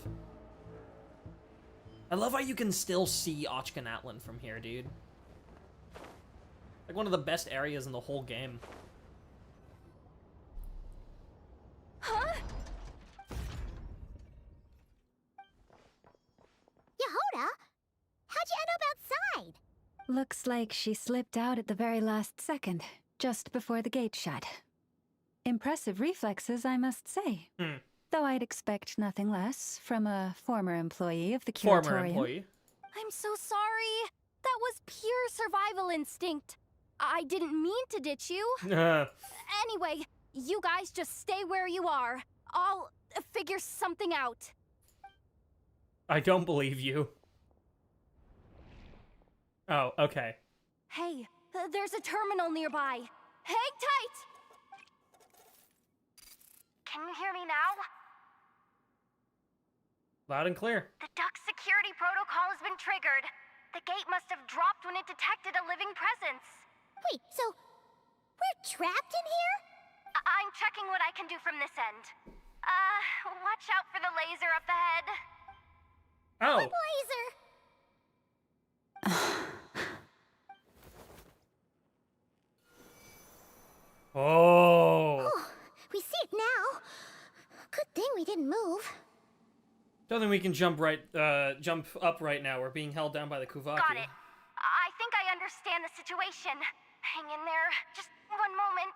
I love how you can still see KittycAtlas from here, dude. Like one of the best areas in the whole game. Huh? Yehoda? How'd you end up outside? Looks like she slipped out at the very last second, just before the gate shut. Impressive reflexes, I must say. Though I'd expect nothing less from a former employee of the Curatorium. Former employee. I'm so sorry. That was pure survival instinct. I didn't mean to ditch you. Anyway, you guys just stay where you are. I'll figure something out. I don't believe you. Oh, okay. Hey, there's a terminal nearby. Hang tight! Can you hear me now? Loud and clear. The duck security protocol has been triggered. The gate must have dropped when it detected a living presence. Wait, so we're trapped in here? I'm checking what I can do from this end. Watch out for the laser up ahead. Oh. What laser? Oh. We see it now. Good thing we didn't move. Don't think we can jump up right now. We're being held down by the Spvwvky. Got it. I think I understand the situation. Hang in there. Just one moment.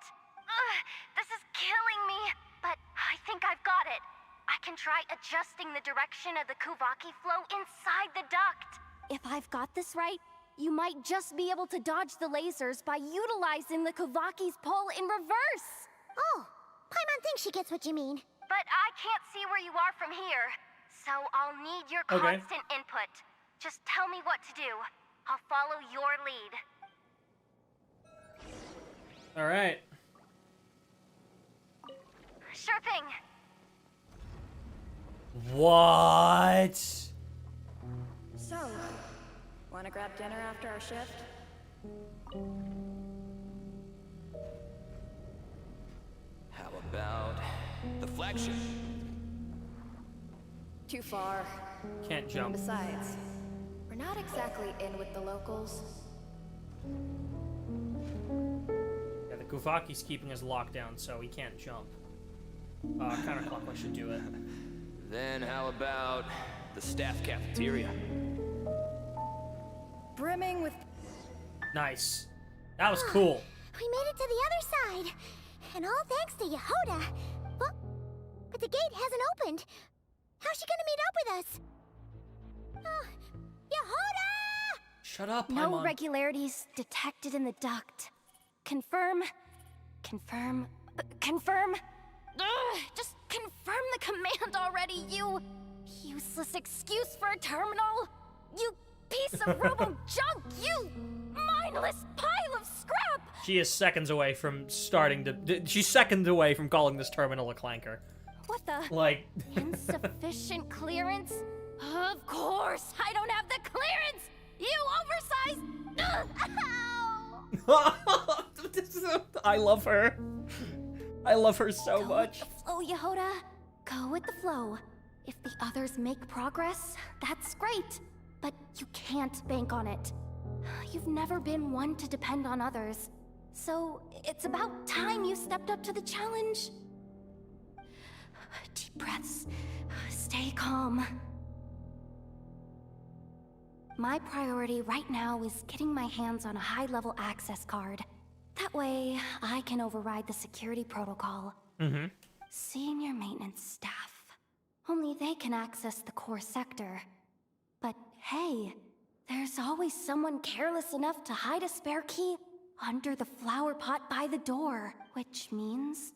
This is killing me, but I think I've got it. I can try adjusting the direction of the Spvwvky flow inside the duct. If I've got this right, you might just be able to dodge the lasers by utilizing the Spvwvky's pull in reverse. Oh, Paimon thinks she gets what you mean. But I can't see where you are from here, so I'll need your constant input. Just tell me what to do. I'll follow your lead. All right. Sure thing. What? So, wanna grab dinner after our shift? How about the Flagship? Too far. Can't jump. Besides, we're not exactly in with the locals. Yeah, the Spvwvky's keeping us locked down, so he can't jump. Counterclockwise should do it. Then how about the staff cafeteria? Brimming with... Nice. That was cool. We made it to the other side. And all thanks to Yehoda. Well, but the gate hasn't opened. How's she gonna meet up with us? Yehoda! Shut up, No Paimon. irregularities detected in the duct. Confirm. Confirm. Confirm. Just confirm the command already, you useless excuse for a terminal. You piece of robo junk, you mindless pile of scrap. She is seconds away from starting to... She's seconds away from calling this terminal a clanker. What the? Like... Insufficient clearance? Of course, I don't have the clearance! You oversized... Ow! I love her. I love her so much. Go with the flow, Yehoda. Go with the flow. If the others make progress, that's great. But you can't bank on it. You've never been one to depend on others. So it's about time you stepped up to the challenge. Deep breaths. Stay calm. My priority right now is getting my hands on a high-level access card. That way, I can override the security protocol. Senior maintenance staff. Only they can access the core sector. But hey, there's always someone careless enough to hide a spare key under the flower pot by the door. Which means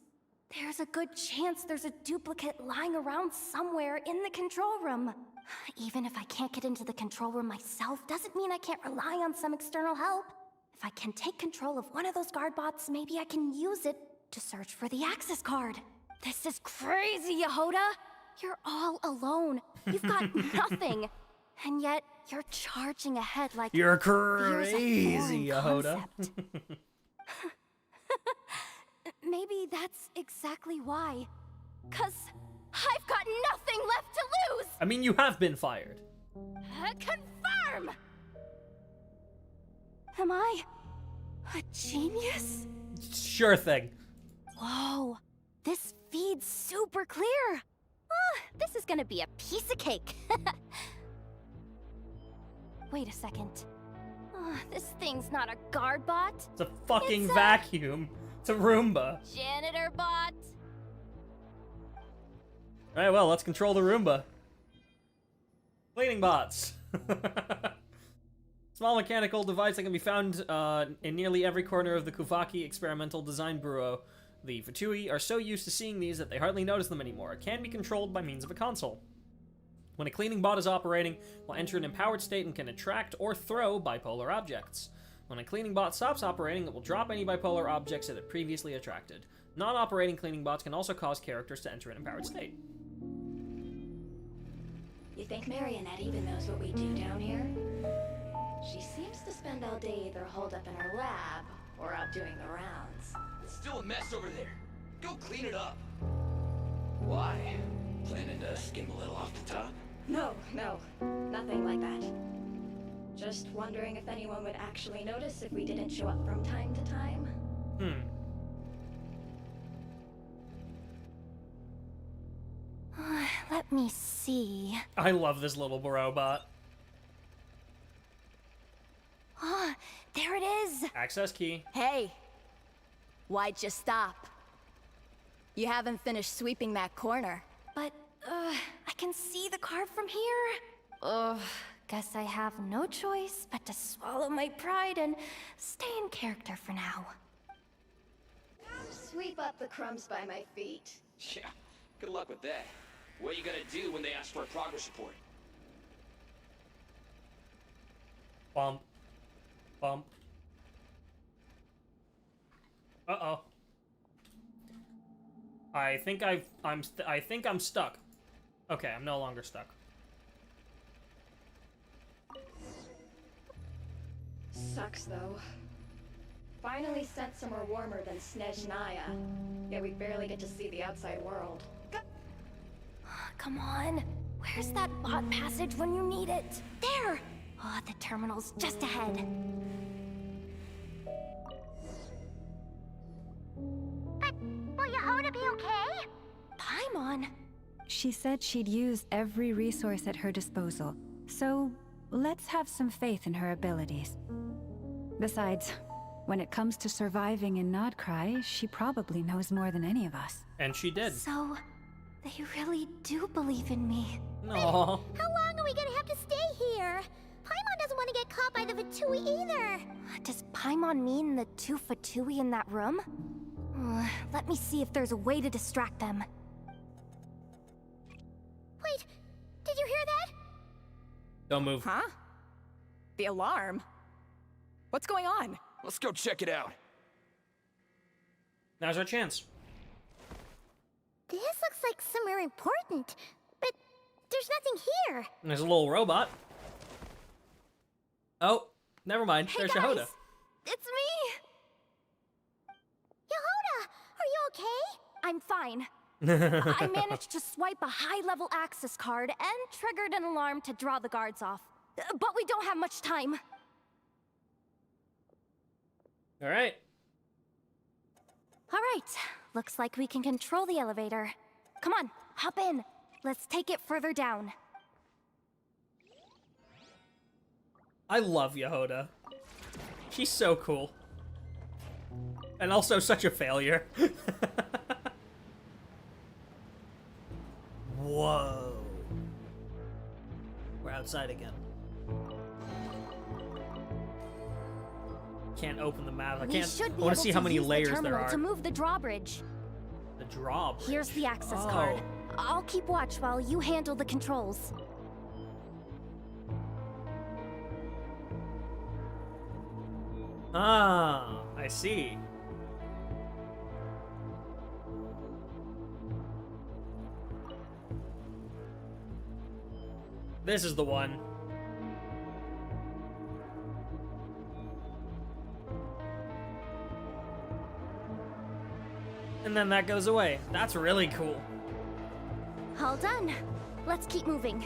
there's a good chance there's a duplicate lying around somewhere in the control room. Even if I can't get into the control room myself, doesn't mean I can't rely on some external help. If I can take control of one of those guard bots, maybe I can use it to search for the access card. This is crazy, Yehoda! You're all alone. You've got nothing. And yet, you're charging ahead like You're crazy, Yehoda. Maybe that's exactly why. 'Cause I've got nothing left to lose! I mean, you have been fired. Confirm! Am I a genius? Sure thing. Whoa, this feed's super clear. This is gonna be a piece of cake. Wait a second. This thing's not a guard bot. It's a fucking It's a vacuum. It's a Roomba. janitor bot. Alright, well, let's control the Roomba. Cleaning bots. Small mechanical device that can be found in nearly every corner of the Spvwvky Experimental Design Bureau. The Vtuber are so used to seeing these that they hardly notice them anymore. It can be controlled by means of a console. When a cleaning bot is operating, it will enter an empowered state and can attract or throw bipolar objects. When a cleaning bot stops operating, it will drop any bipolar objects that it previously attracted. Non-operating cleaning bots can also cause characters to enter an empowered state. You think Marionette even knows what we do down here? She seems to spend all day either holed up in her lab or out doing the rounds. It's still a mess over there. Go clean it up. Why? Planning to skim a little off the top? No, nothing like that. Just wondering if anyone would actually notice if we didn't show up from time to time. Let me see. I love this little robot. There it is. Access key. Hey, why'd you stop? You haven't finished sweeping that corner. But, I can see the card from here. Guess I have no choice but to swallow my pride and stay in character for now. Sweep up the crumbs by my feet. Yeah, good luck with that. What are you gonna do when they ask for a progress report? Bump. Bump. Uh-oh. I think I'm stuck. Okay, I'm no longer stuck. Sucks though. Finally sent somewhere warmer than Snezhnaya, yet we barely get to see the outside world. Come on. Where's that bot passage when you need it? There! The terminal's just ahead. But will Yehoda be okay? Paimon? She said she'd use every resource at her disposal, so let's have some faith in her abilities. Besides, when it comes to surviving in Nod-Krai, she probably knows more than any of us. And she did. So, they really do believe in me. No. How long are we gonna have to stay here? Paimon doesn't want to get caught by the Vtuber either. Does Paimon mean the two Vtuber in that room? Let me see if there's a way to distract them. Wait, did you hear that? Don't move. Huh? The alarm? What's going on? Let's go check it out. Now's our chance. This looks like somewhere important, but there's nothing here. And there's a little robot. Oh, never mind. Hey There's guys, Yehoda. It's me! Yehoda, are you okay? I'm fine. I managed to swipe a high-level access card and triggered an alarm to draw the guards off. But we don't have much time. All right. All right, looks like we can control the elevator. Come on, hop in. Let's take it further down. I love Yehoda. She's so cool. And also such a failure. Whoa. We're outside again. Can't open the map. I want to see how many layers there are. To move the drawbridge. The drawbridge. Here's the access card. I'll keep watch while you handle the controls. Ah, I see. This is the one. And then that goes away. That's really cool. All done. Let's keep moving.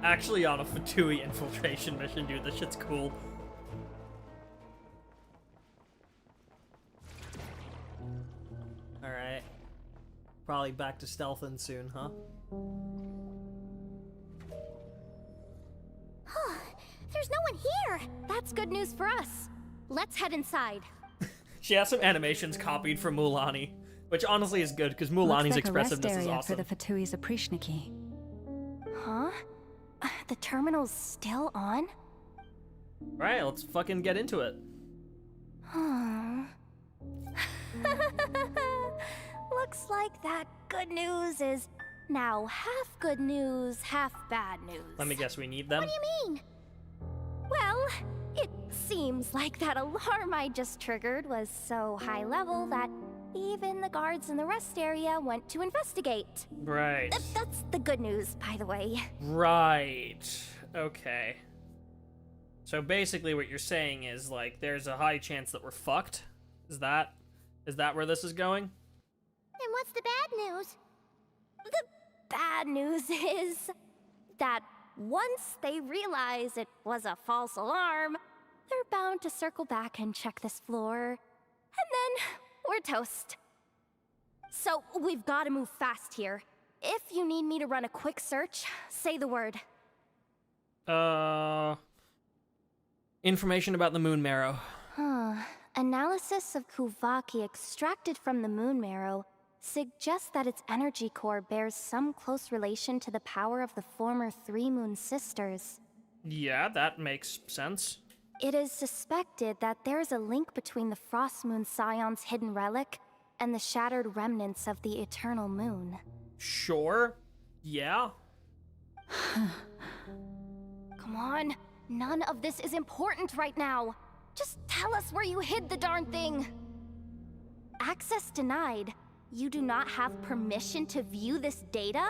Actually on a Fatui infiltration mission, dude. This shit's cool. Alright. Probably back to stealthing soon, huh? There's no one here! That's good news for us. Let's head inside. She has some animations copied from Mulaney, which honestly is good, because Mulani's expressiveness is awesome. For the Fatui's Oprishniki. Huh? The terminal's still on? Right, let's fucking get into it. Looks like that good news is now half good news, half bad news. Let me guess, we need them? What do you mean? Well, it seems like that alarm I just triggered was so high level that even the guards in the rest area went to investigate. Right. That's the good news, by the way. Right. Okay. So basically what you're saying is, like, there's a high chance that we're fucked? Is that where this is going? And what's the bad news? The bad news is that once they realize it was a false alarm, they're bound to circle back and check this floor. And then we're toast. So we've got to move fast here. If you need me to run a quick search, say the word. Information about the Moon Marrow. Analysis of Spvwvky extracted from the Moon Marrow suggests that its energy core bears some close relation to the power of the former Three Moon Sisters. Yeah, that makes sense. It is suspected that there is a link between the Frost Moon Scion's hidden relic and the shattered remnants of the Eternal Moon. Sure. Yeah. Come on. None of this is important right now. Just tell us where you hid the darn thing. Access denied. You do not have permission to view this data?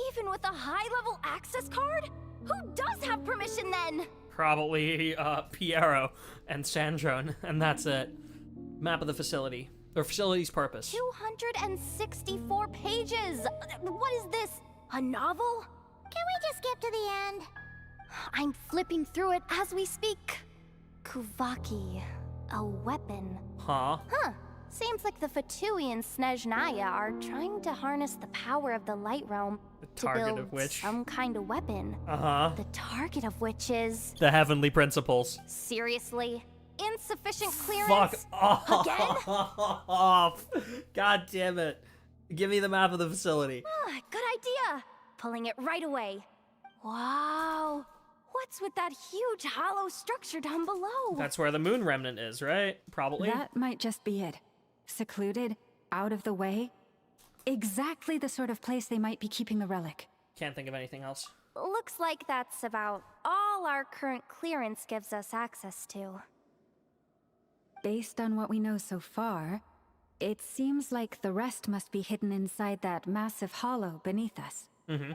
Even with a high-level access card? Who does have permission then? Probably, Piero and Sandrone, and that's it. Map of the facility. Or facility's purpose. 264 pages! What is this? A novel? Can we just skip to the end? I'm flipping through it as we speak. Spvwvky. A weapon. Huh? Seems like the Fatui and Snezhnaya are trying to harness the power of the Light Realm to build some kind of weapon. The target of which is... the Heavenly Principles. Seriously? Insufficient clearance? Fuck off! Again? God damn it. Give me the map of the facility. Good idea. Pulling it right away. Wow. What's with that huge hollow structure down below? That's where the moon remnant is, right? Probably. That might just be it. Secluded, out of the way. Exactly the sort of place they might be keeping the relic. Can't think of anything else. Looks like that's about all our current clearance gives us access to. Based on what we know so far, it seems like the rest must be hidden inside that massive hollow beneath us.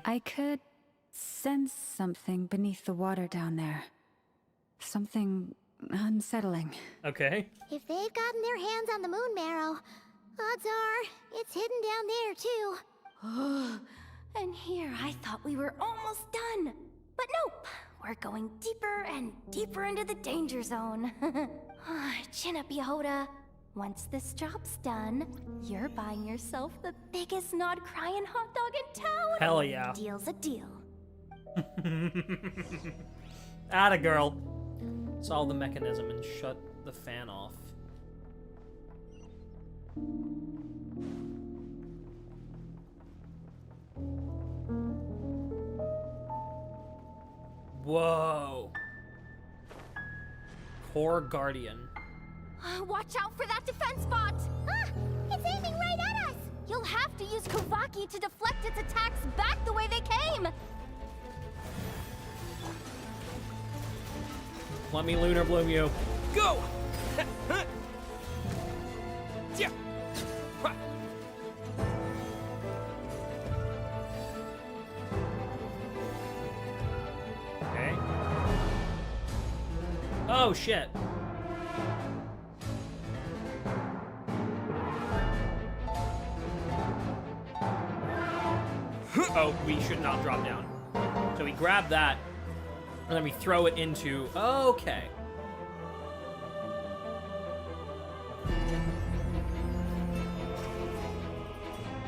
I could sense something beneath the water down there. Something unsettling. Okay. If they've gotten their hands on the Moon Marrow, odds are it's hidden down there too. And here I thought we were almost done. But nope, we're going deeper and deeper into the danger zone. Chin up, Yehoda. Once this job's done, you're buying yourself the biggest Nod-Krai and hot dog in town. Hell yeah. Deal's a deal. Atta girl. Solve the mechanism and shut the fan off. Whoa. Core Guardian. Watch out for that defense bot! It's aiming right at us! You'll have to use Spvwvky to deflect its attacks back the way they came! Let me lunar bloom you. Go! Okay. Oh shit. Oh, we should not drop down. So we grab that, and then we throw it into... Okay.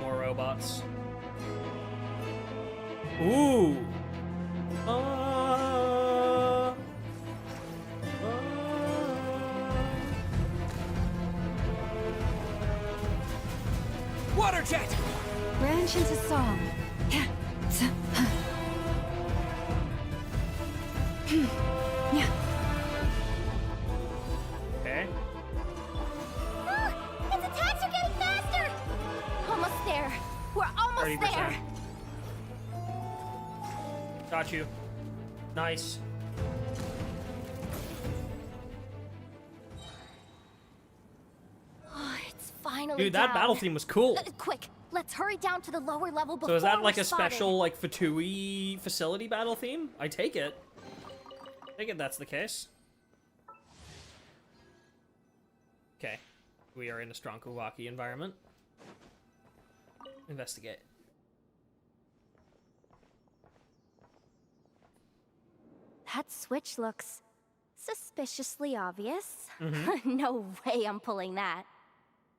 More robots. Ooh! Water jet! Branch into song. Okay. Its attacks are getting faster! Almost there. We're almost 30%. there. Got you. Nice. Oh, it's finally Dude, that down. battle theme was cool. Quick, let's hurry down to the lower level before So is that like we're a spotted. special, like, Vtuber facility battle theme? I take it. I take it that's the case. Okay. We are in a strong Spvwvky environment. Investigate. That switch looks suspiciously obvious. Mhm. No way I'm pulling that.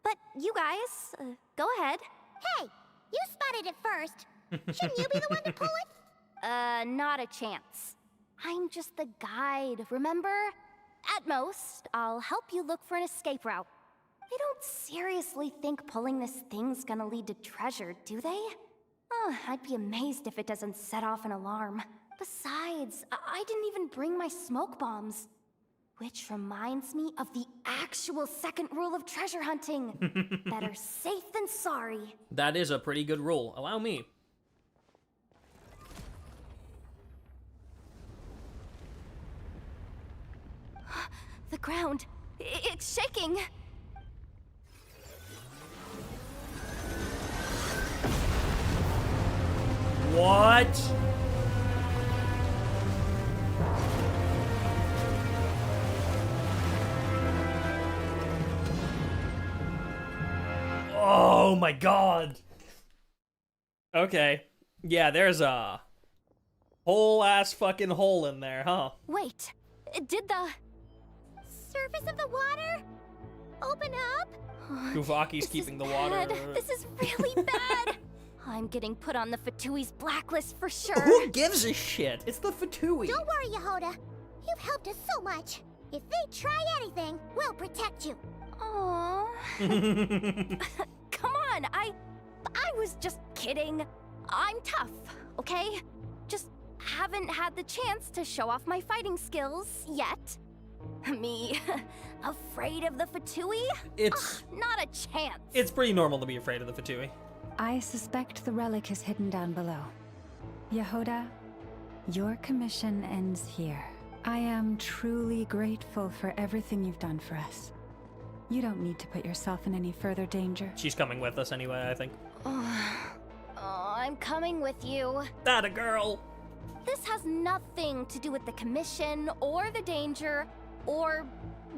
But you guys, go ahead. Hey, you spotted it first. Shouldn't you be the one to pull it? Not a chance. I'm just the guide, remember? At most, I'll help you look for an escape route. They don't seriously think pulling this thing's gonna lead to treasure, do they? I'd be amazed if it doesn't set off an alarm. Besides, I didn't even bring my smoke bombs. Which reminds me of the actual second rule of treasure hunting. Better safe than sorry. That is a pretty good rule. Allow me. The ground, it's shaking. What? Oh my god. Okay. Yeah, there's a whole ass fucking hole in there, huh? Wait, did the surface of the water open up? Spvwvky's keeping the water. Bad. This is really bad. I'm getting put on the Vtuber's blacklist for sure. Who gives a shit? It's the Vtuber. Don't worry, Yehoda. You've helped us so much. If they try anything, we'll protect you. Aww. Come on, I was just kidding. I'm tough, okay? Just haven't had the chance to show off my fighting skills yet. Me, afraid of the Vtuber? It's not a chance. It's pretty normal to be afraid of the Vtuber. I suspect the relic is hidden down below. Yehoda, your commission ends here. I am truly grateful for everything you've done for us. You don't need to put yourself in any further danger. She's coming with us anyway, I think. I'm coming with you. That a girl. This has nothing to do with the commission or the danger or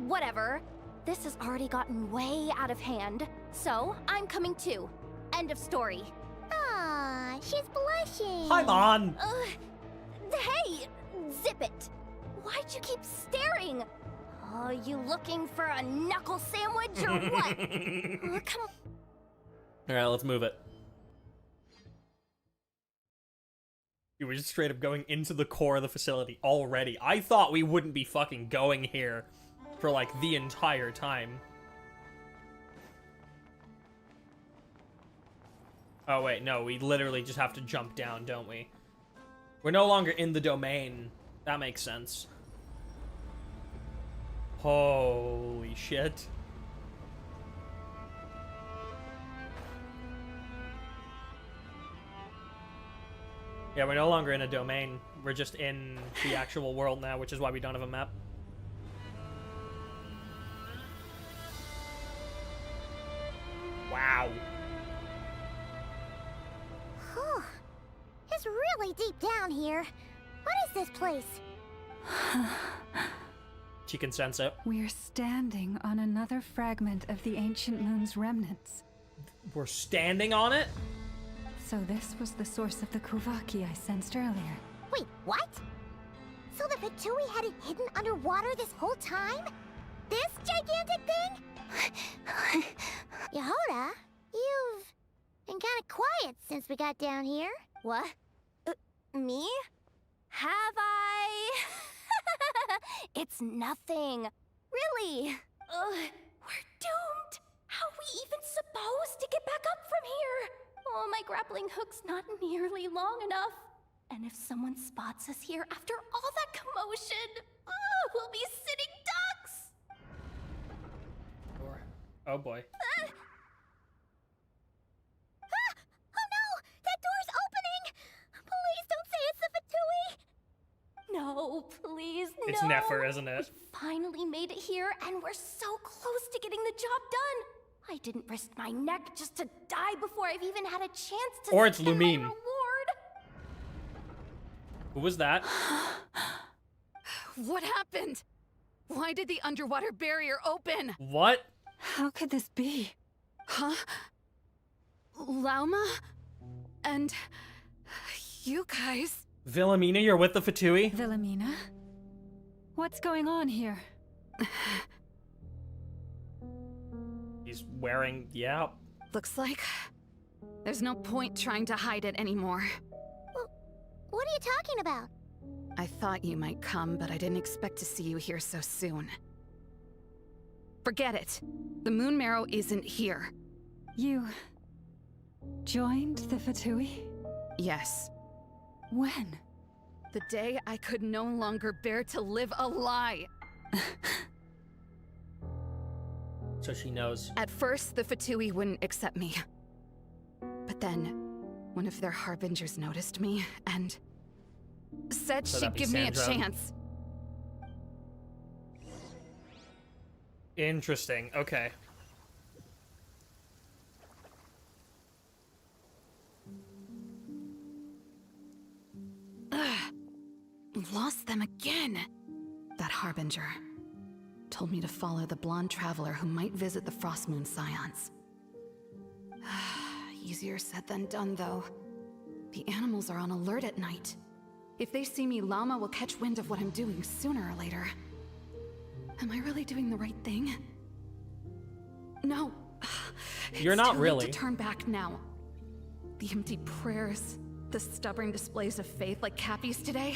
whatever. This has already gotten way out of hand. So I'm coming too. End of story. Aw, she's blushing. Hi, Mon. Hey, zip it. Why'd you keep staring? Are you looking for a knuckle sandwich or what? Come on. All right, let's move it. You were just straight up going into the core of the facility already. I thought we wouldn't be fucking going here for, like, the entire time. Oh, wait, no, we literally just have to jump down, don't we? We're no longer in the domain. That makes sense. Holy shit. Yeah, we're no longer in a domain. We're just in the actual world now, which is why we don't have a map. Wow. Whew. It's really deep down here. What is this place? She can sense it. We're standing on another fragment of the ancient moon's remnants. We're standing on it? So this was the source of the Spvwvky I sensed earlier. Wait, what? So the Vtuber had it hidden underwater this whole time? This gigantic thing? Yehoda, you've been kind of quiet since we got down here. What? Me? Have I? It's nothing. Really. We're doomed. How are we even supposed to get back up from here? Oh, my grappling hook's not nearly long enough. And if someone spots us here after all that commotion, we'll be sitting ducks. Oh boy. Oh no! That door's opening! Please don't say it's the Vtuber! No, please, no. It's Nefer, isn't it? We finally made it here, and we're so close to getting the job done. I didn't risk my neck just to die before I've even had a chance to Or it's spend my Lumine. reward. Who was that? What happened? Why did the underwater barrier open? What? How could this be? Huh? Lauma? And you guys? Wilhelmina, you're with the Vtuber? Wilhelmina? What's going on here? He's wearing, yeah. Looks like there's no point trying to hide it anymore. What are you talking about? I thought you might come, but I didn't expect to see you here so soon. Forget it. The Moon Marrow isn't here. You joined the Vtuber? Yes. When? The day I could no longer bear to live a lie. So she knows. At first, the Vtuber wouldn't accept me. But then, one of their Harbingers noticed me and said So she'd that'd be give me a Sandra. chance. Interesting. Okay. Lost them again. That Harbinger told me to follow the blonde traveler who might visit the Frostmoon Scions. Easier said than done, though. The animals are on alert at night. If they see me, Lauma will catch wind of what I'm doing sooner or later. Am I really doing the right thing? No. You're It's not too late really. to turn back now. The empty prayers, the stubborn displays of faith like Cappy's today.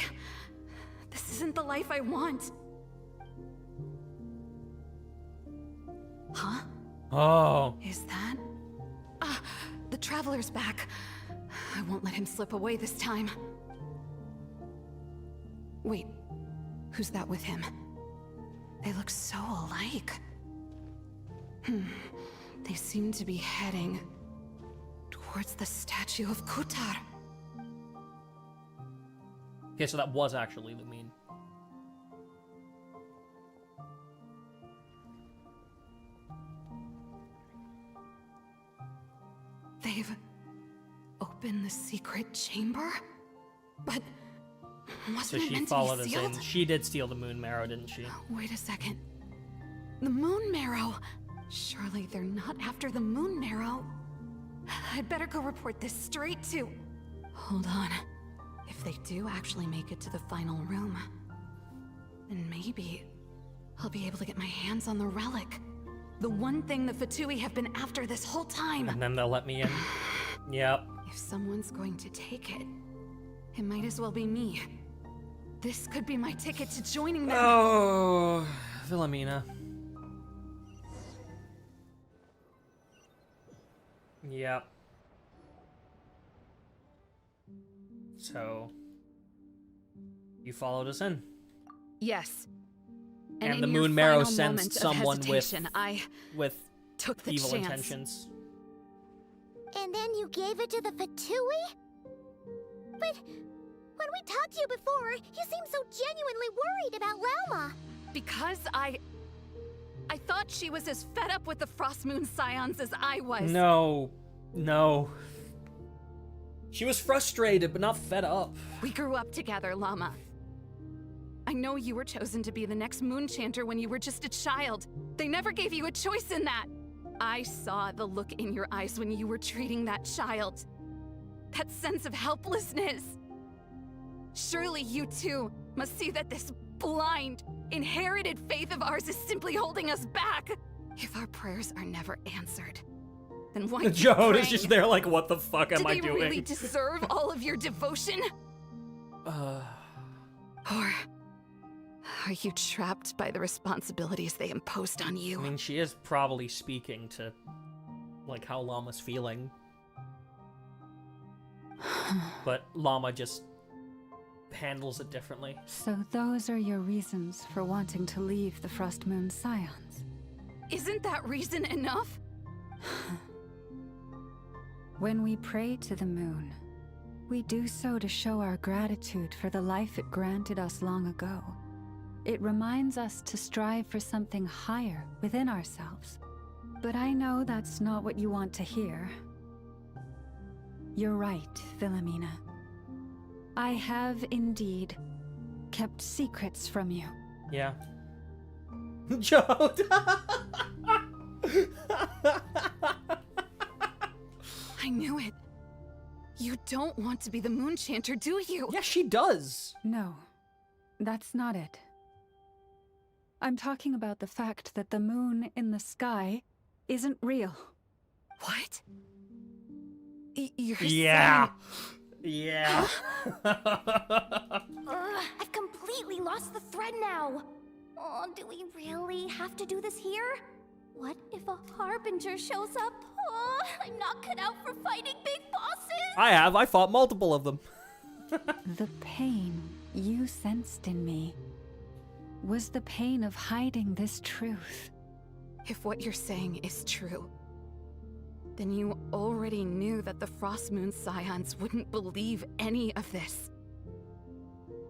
This isn't the life I want. Huh? Oh. Is that? The Traveler's back. I won't let him slip away this time. Wait, who's that with him? They look so alike. They seem to be heading towards the statue of Kutar. Okay, so that was actually Lumine. They've opened the secret chamber? But So wasn't it she meant followed to us be in. sealed? She did steal the Moon Marrow, didn't she? Wait a second. The Moon Marrow? Surely they're not after the Moon Marrow. I'd better go report this straight to... Hold on. If they do actually make it to the final room, then maybe I'll be able to get my hands on the relic. The one thing the Vtuber have been after this whole time. And then they'll let me in. Yep. If someone's going to take it, it might as well be me. This could be my ticket to joining them. Oh, Wilhelmina. Yep. So, you followed us in. Yes. And in the your Moon Marrow final sends moment of someone hesitation, I with took the evil chance. intentions. And then you gave it to the Vtuber? But when we talked to you before, you seemed so genuinely worried about Lauma. Because I thought she was as fed up with the Frostmoon Scions as I was. No. No. She was frustrated, but not fed up. We grew up together, Lauma. I know you were chosen to be the next Moon Chanter when you were just a child. They never gave you a choice in that. I saw the look in your eyes when you were treating that child. That sense of helplessness. Surely you too must see that this blind, inherited faith of ours is simply holding us back. If our prayers are never answered, then why keep Joan is praying? just there like, what the fuck am I Do they doing? really deserve all of your devotion? Or are you trapped by the responsibilities they imposed on you? I mean, she is probably speaking to, like, how Lauma's feeling. But Lauma just handles it differently. So those are your reasons for wanting to leave the Frost Moon Scions? Isn't that reason enough? When we pray to the moon, we do so to show our gratitude for the life it granted us long ago. It reminds us to strive for something higher within ourselves. But I know that's not what you want to hear. You're right, Wilhelmina. I have indeed kept secrets from you. Yeah. Jode! I knew it. You don't want to be the Moon Chanter, do you? Yes, she does. No, that's not it. I'm talking about the fact that the moon in the sky isn't real. What? You're Yeah. saying... Yeah. I've completely lost the thread now. Oh, do we really have to do this here? What if a Harbinger shows up? Oh, I'm not cut out for fighting big bosses. I fought multiple of them. The pain you sensed in me was the pain of hiding this truth. If what you're saying is true, then you already knew that the Frost Moon Scions wouldn't believe any of this.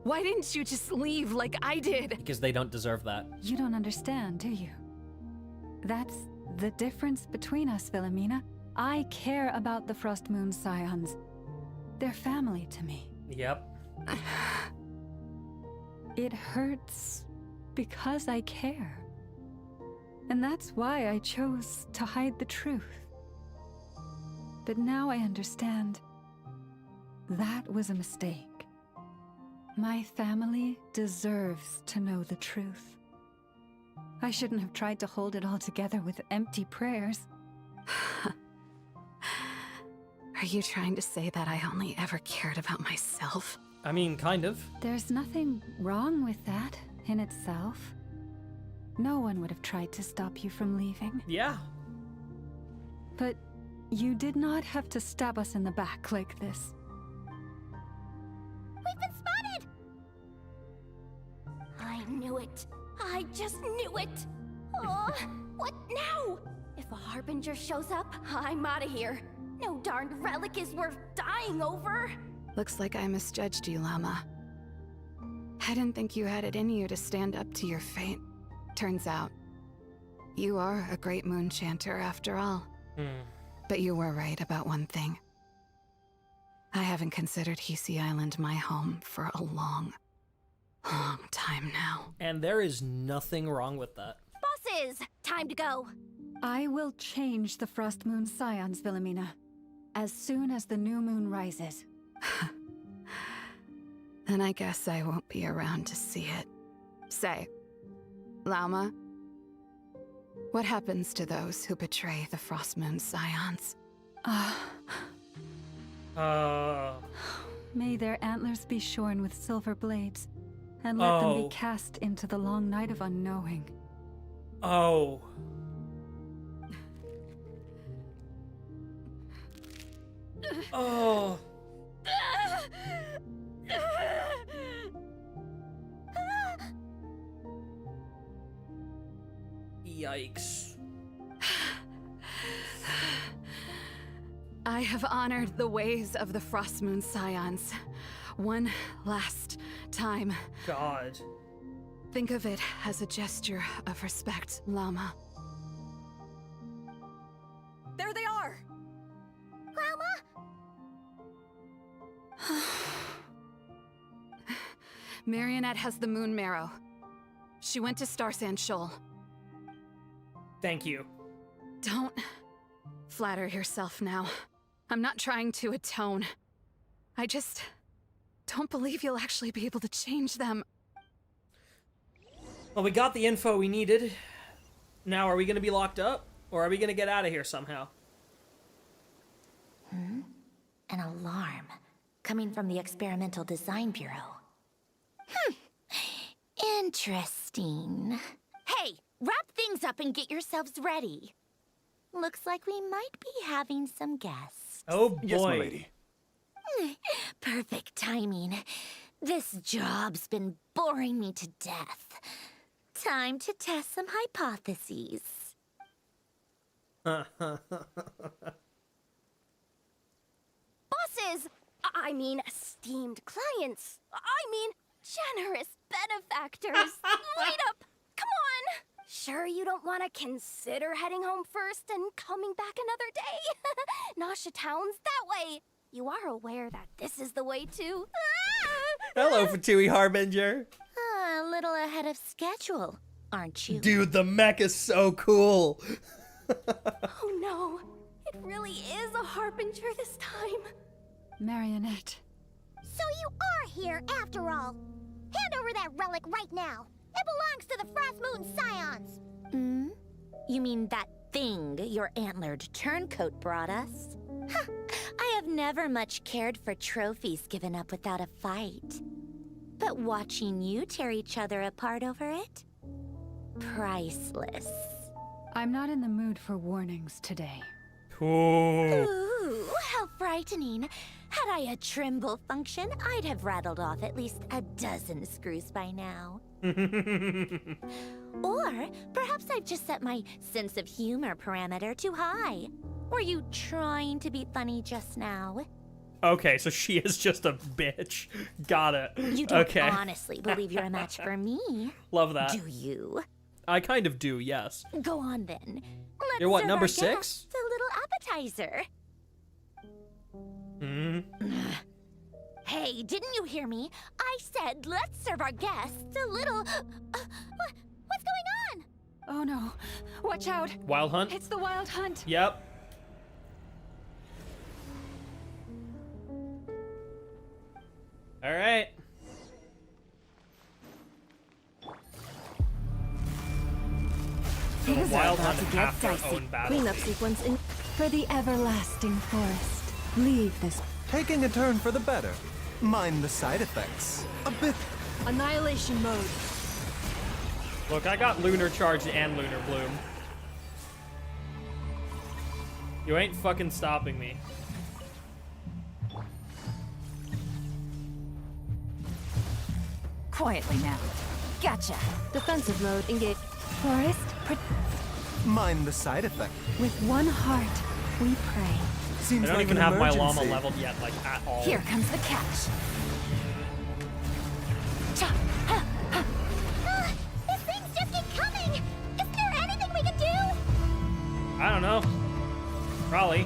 Why didn't you just leave like I did? Because they don't deserve that. You don't understand, do you? That's the difference between us, Wilhelmina. I care about the Frost Moon Scions. They're family to me. Yep. It hurts because I care. And that's why I chose to hide the truth. But now I understand that was a mistake. My family deserves to know the truth. I shouldn't have tried to hold it all together with empty prayers. Are you trying to say that I only ever cared about myself? I mean, kind of. There's nothing wrong with that in itself. No one would have tried to stop you from leaving. Yeah. But you did not have to stab us in the back like this. We've been spotted! I knew it. I just knew it. Oh, what now? If a Harbinger shows up, I'm out of here. No darned relic is worth dying over. Looks like I misjudged you, Lauma. I didn't think you had it in you to stand up to your fate. Turns out, you are a great Moon Chanter after all. But you were right about one thing. I haven't considered Hisi Island my home for a long time now. And there is nothing wrong with that. Bosses, time to go. I will change the Frost Moon Scions, Wilhelmina, as soon as the new moon rises. Then I guess I won't be around to see it. Say, Lauma, what happens to those who betray the Frost Moon Scions? May their antlers be shorn with silver blades, and let them be Oh. cast into the long night of unknowing. Oh. Oh. Yikes. I have honored the ways of the Frost Moon Scions one last time. God. Think of it as a gesture of respect, Lauma. There they are! Lauma? Marionette has the Moon Marrow. She went to Star Sand Shoal. Thank you. Don't flatter yourself now. I'm not trying to atone. I just don't believe you'll actually be able to change them. Well, we got the info we needed. Now, are we going to be locked up? Or are we going to get out of here somehow? An alarm coming from the Experimental Design Bureau. Interesting. Hey, wrap things up and get yourselves ready. Looks like we might be having some guests. Oh boy. Yes, my lady. Perfect timing. This job's been boring me to death. Time to test some hypotheses. Bosses! I mean, esteemed clients. I mean, generous benefactors. Wait up! Come on! Sure you don't want to consider heading home first and coming back another day? Nasha Town's that way. You are aware that this is the way to... Hello, Vtuber Harbinger. A little ahead of schedule, aren't you? Dude, the mech is so cool. Oh no, it really is a Harbinger this time. Marionette. So you are here after all. Hand over that relic right now. It belongs to the Frost Moon Scions. You mean that thing your antlered turncoat brought us? I have never much cared for trophies given up without a fight. But watching you tear each other apart over it? Priceless. I'm not in the mood for warnings today. Ooh, how frightening. Had I a Trimble function, I'd have rattled off at least a dozen screws by now. Or perhaps I've just set my sense of humor parameter too high. Were you trying to be funny just now? Okay, so she is just a bitch. Got it. You don't okay. honestly believe you're a match for me. Love that. Do you? I kind of do, yes. Go on then. Let's You're what, serve number our 6? guests a little appetizer. Hey, didn't you hear me? I said let's serve our guests a little... what's going on? Oh no. Watch out. Wild Hunt? It's the Wild Hunt. Yep. Alright. Things are Wild about Hunt to get have their dicey. own battle Cleanup scene. sequence in... For the everlasting forest. Leave this... Taking a turn for the better. Mind the side effects. A bit... Annihilation mode. Look, I got Lunar Charge and Lunar Bloom. You ain't fucking stopping me. Quietly now. Gotcha. Defensive mode engaged. Forest, Mind the side effect. with one heart, we pray. Seems I don't like even an have my emergency. llama leveled yet, like, at all. Here comes the catch. These things just keep coming. Isn't there anything we can do? I don't know. Probably.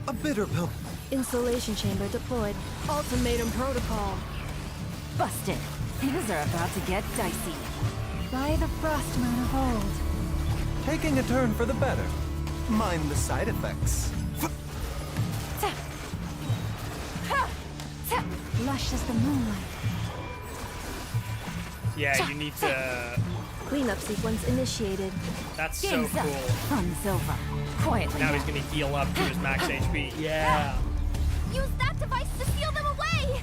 A bitter pill. Insulation chamber deployed. Ultimatum protocol. Busted. Things are about to get dicey. By the frost moon of old. Taking a turn for the better. Mind the side effects. Lush as the moonlight. Yeah, you need to... Cleanup sequence initiated. That's so Game's up. cool. Fun's over. Quietly Now he's gonna heal up to his max HP. Yeah. Use that device to seal them away!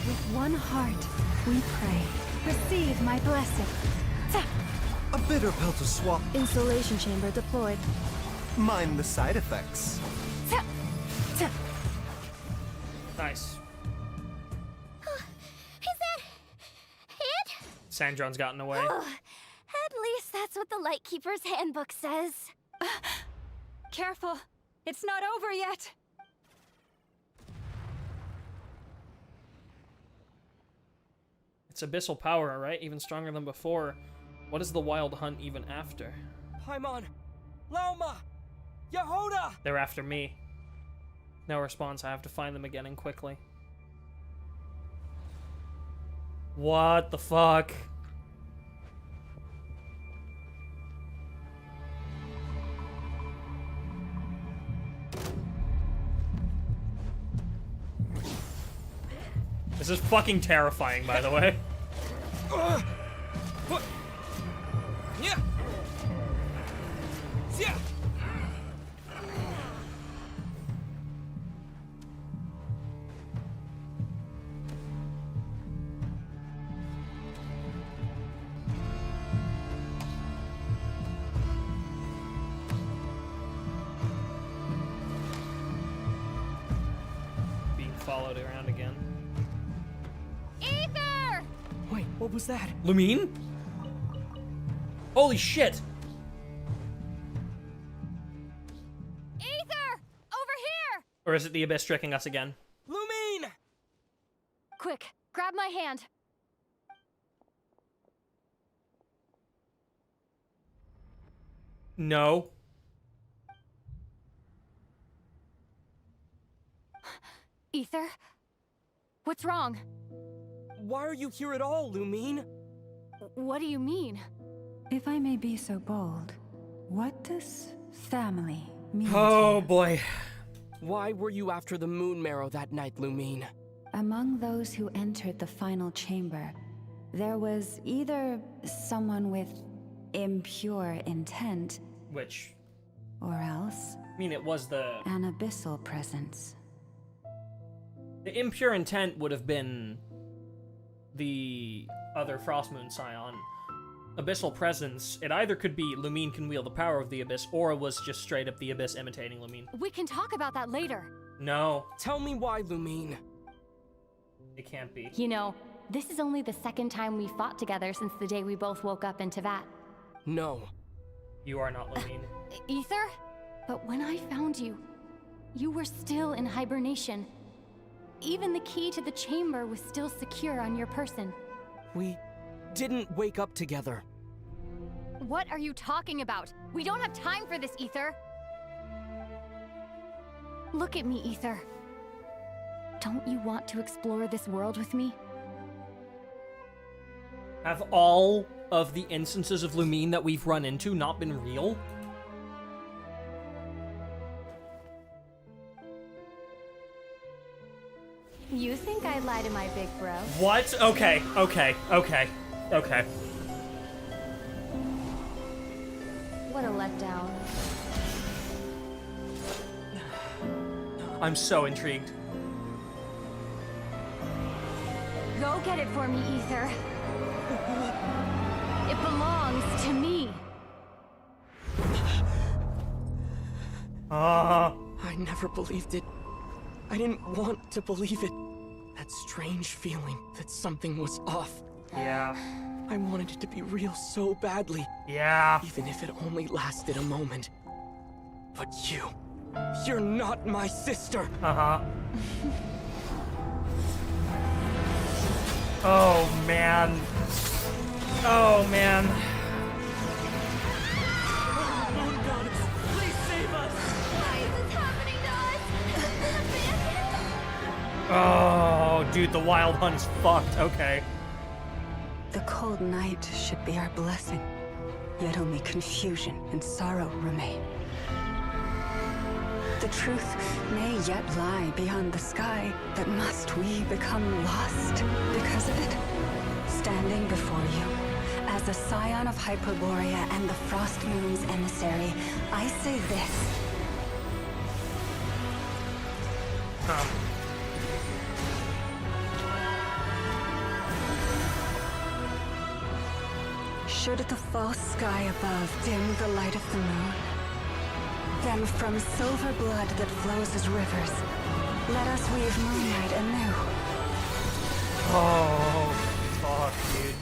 With one heart, we pray. Receive my blessing. A bitter pill to swap. Insulation chamber deployed. Mind the side effects. Nice. Is that it? Sandron's gotten away. At least that's what the Lightkeeper's handbook says. Careful. It's not over yet. It's abyssal power, right? Even stronger than before. What is the Wild Hunt even after? Paimon! Lauma! Yehoda! They're after me. No response. I have to find them again and quickly. What the fuck? This is fucking terrifying, by the way. Yeah. Yeah. Being followed around again. Ether! Wait, what was that? Lumine? Holy shit! Ether! Over here! Or is it the Abyss tricking us again? Lumine! Quick, grab my hand. No. Ether? What's wrong? Why are you here at all, Lumine? What do you mean? If I may be so bold, what does family mean? Oh boy. Why were you after the Moon Marrow that night, Lumine? Among those who entered the final chamber, there was either someone with impure intent, Which, or else I mean, it was the an abyssal presence. The impure intent would have been the other Frostmoon Scion. Abyssal presence, it either could be Lumine can wield the power of the Abyss, or it was just straight up the Abyss imitating Lumine. We can talk about that later. No. Tell me why, Lumine. It can't be. You know, this is only the second time we fought together since the day we both woke up in Teyvat. No. You are not Lumine. Ether? But when I found you, you were still in hibernation. Even the key to the chamber was still secure on your person. We didn't wake up together. What are you talking about? We don't have time for this, Ether. Look at me, Ether. Don't you want to explore this world with me? Have all of the instances of Lumine that we've run into not been real? You think I'd lie to my big bro? What? Okay. What a letdown. I'm so intrigued. Go get it for me, Ether. It belongs to me. I never believed it. I didn't want to believe it. That strange feeling that something was off. Yeah. I wanted it to be real so badly. Yeah. Even if it only lasted a moment. But you're not my sister. Uh-huh. Oh, man. Oh, man. Please save us! Why is this happening to us? Oh, dude, the wild hunt is fucked. Okay. The cold night should be our blessing, yet only confusion and sorrow remain. The truth may yet lie beyond the sky, but must we become lost because of it? Standing before you, as a scion of Hyperborea and the Frost Moon's emissary, I say this. Should the false sky above dim the light of the moon, then from silver blood that flows as rivers, let us weave moonlight anew. Oh, fuck, dude.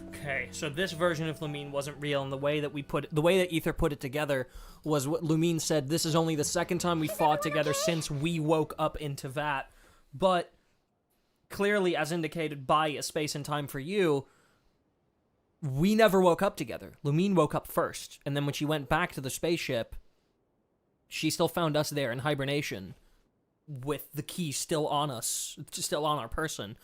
Okay, so this version of Lumine wasn't real, and the way that Ether put it together was what Lumine said. This is only the second time we fought together since we woke up in Teyvat, but clearly, as indicated by A Space and Time for You, we never woke up together. Lumine woke up first, and then when she went back to the spaceship, she still found us there in hibernation. with the key still on us, still on our person,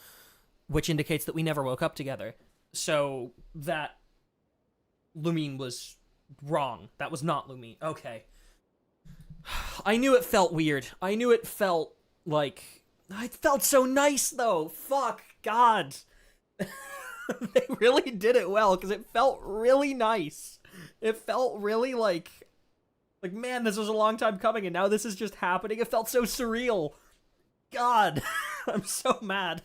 which indicates that we never woke up together. So that Lumine was wrong. That was not Lumine. Okay. I knew it felt weird. I knew it felt like... It felt so nice, though. Fuck. God. They really did it well, because it felt really nice. It felt really like, man, this was a long time coming, and now this is just happening. It felt so surreal. God. I'm so mad.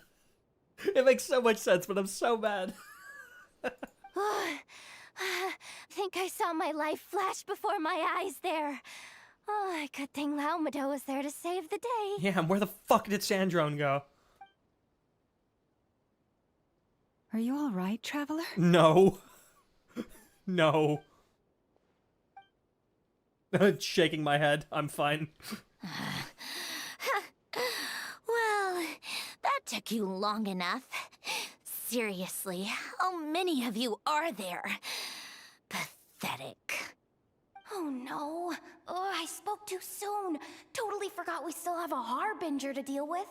It makes so much sense, but I'm so mad. Think I saw my life flash before my eyes there. Oh, good thing Lauma was there to save the day. Yeah, and where the fuck did Sandrone go? Are you all right, Traveler? No. No. Shaking my head. I'm fine. Well, that took you long enough. Seriously, how many of you are there? Pathetic. Oh no. Oh, I spoke too soon. Totally forgot we still have a Harbinger to deal with.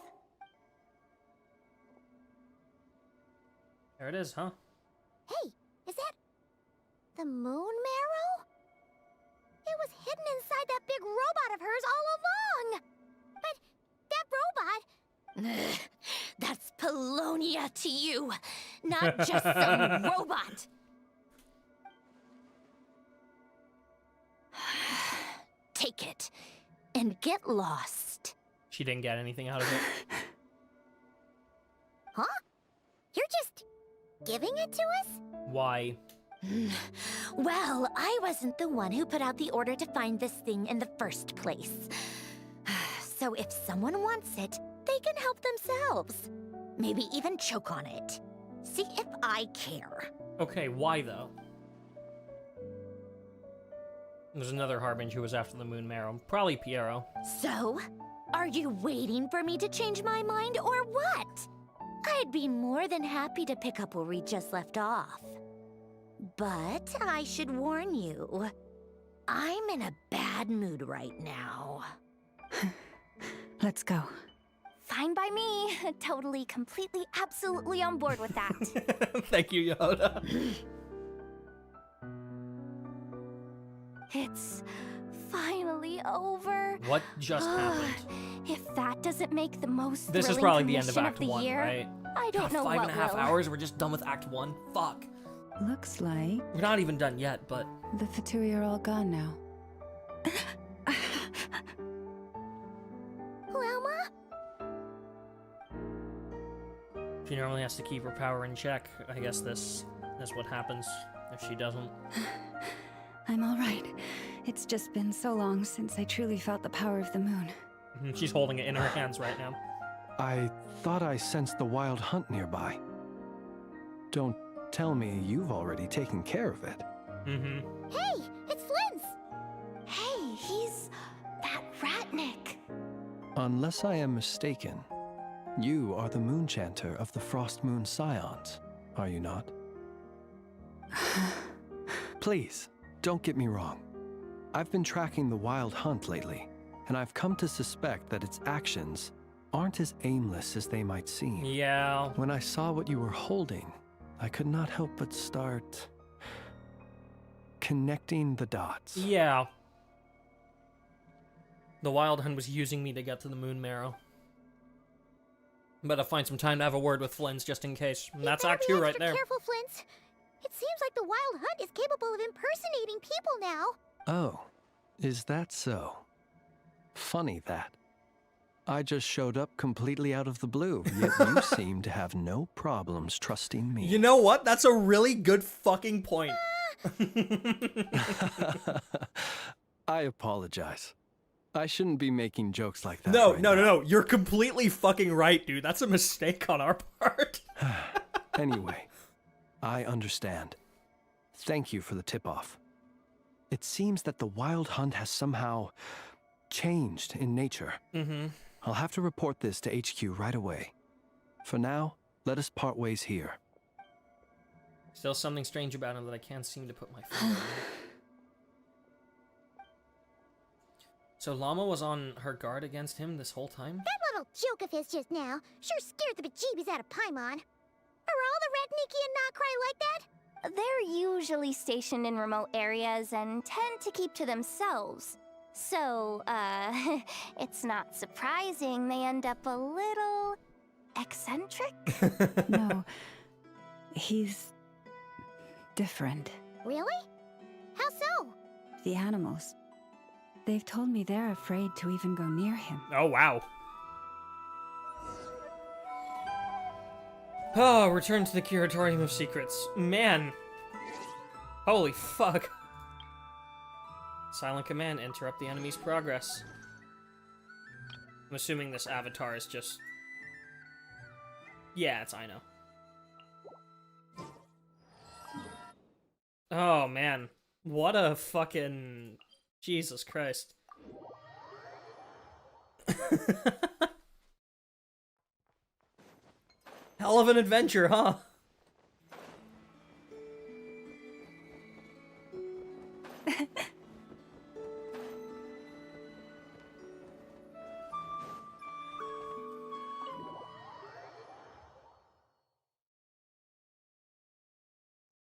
There it is, huh? Hey, is that the Moon Marrow? It was hidden inside that big robot of hers all along. But that robot... That's Polonia to you, not just some robot. Take it and get lost. She didn't get anything out of it. Huh? You're just giving it to us? Why? Well, I wasn't the one who put out the order to find this thing in the first place. So if someone wants it, they can help themselves. Maybe even choke on it. See if I care. Okay, why though? There's another Harbinger who was after the Moon Marrow. Probably Piero. So, are you waiting for me to change my mind or what? I'd be more than happy to pick up where we just left off. But I should warn you, I'm in a bad mood right now. Let's go. Fine by me. Totally, completely, absolutely on board with that. Thank you, Yoda. It's finally over. What just happened? If that doesn't make the most This is thrilling probably the end of commission Act the 1, year, right? I don't know what 5.5 will. hours, we're just done with Act 1? Fuck. Looks like... We're not even done yet, but... the Vtuber are all gone now. Lauma? She normally has to keep her power in check. I guess this is what happens if she doesn't. I'm all right. It's just been so long since I truly felt the power of the moon. She's holding it in her hands right now. I thought I sensed the wild hunt nearby. Don't tell me you've already taken care of it. Mm-hmm. Hey, it's Flynn's! Hey, he's that Ratnik. Unless I am mistaken, you are the Moon Chanter of the Frost Moon Scions, are you not? Please, don't get me wrong. I've been tracking the wild hunt lately, and I've come to suspect that its actions aren't as aimless as they might seem. Yeah. When I saw what you were holding, I could not help but start connecting the dots. Yeah. The Wild Hunt was using me to get to the Moon Marrow. Better find some time to have a word with Flynn's just in case. And that's Act 2 right there. Careful, Flint. It seems like the Wild Hunt is capable of impersonating people now. Oh, is that so? Funny that. I just showed up completely out of the blue, yet you seem to have no problems trusting me. You know what? That's a really good fucking point. I apologize. I shouldn't be making jokes like that. No. You're completely fucking right, dude. That's a mistake on our part. Anyway, I understand. Thank you for the tip-off. It seems that the Wild Hunt has somehow changed in nature. Mm-hmm. I'll have to report this to HQ right away. For now, let us part ways here. Still something strange about him that I can't seem to put my finger on. So Lauma was on her guard against him this whole time? That little joke of his just now sure scared the bejeebies out of Paimon. Are all the Ratniki and Nod-Krai like that? They're usually stationed in remote areas and tend to keep to themselves. So, it's not surprising they end up a little eccentric? No, he's different. Really? How so? The animals. They've told me they're afraid to even go near him. Oh, wow. Oh, return to the Curatorium of Secrets. Man. Holy fuck. Silent command, interrupt the enemy's progress. I'm assuming this avatar is just... Yeah, it's Aino. Oh, man. What a fucking... Jesus Christ. Hell of an adventure, huh?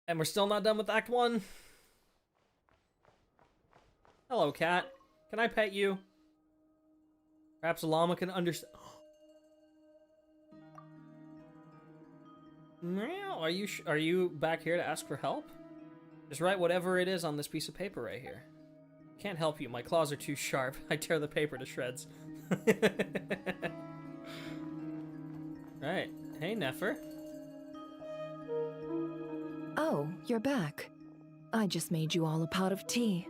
And we're still not done with Act 1. Hello, cat. Can I pet you? Perhaps Lauma can understand. Meow. Are you back here to ask for help? Just write whatever it is on this piece of paper right here. Can't help you. My claws are too sharp. I tear the paper to shreds. Right. Hey, Nefer. Oh, you're back. I just made you all a pot of tea.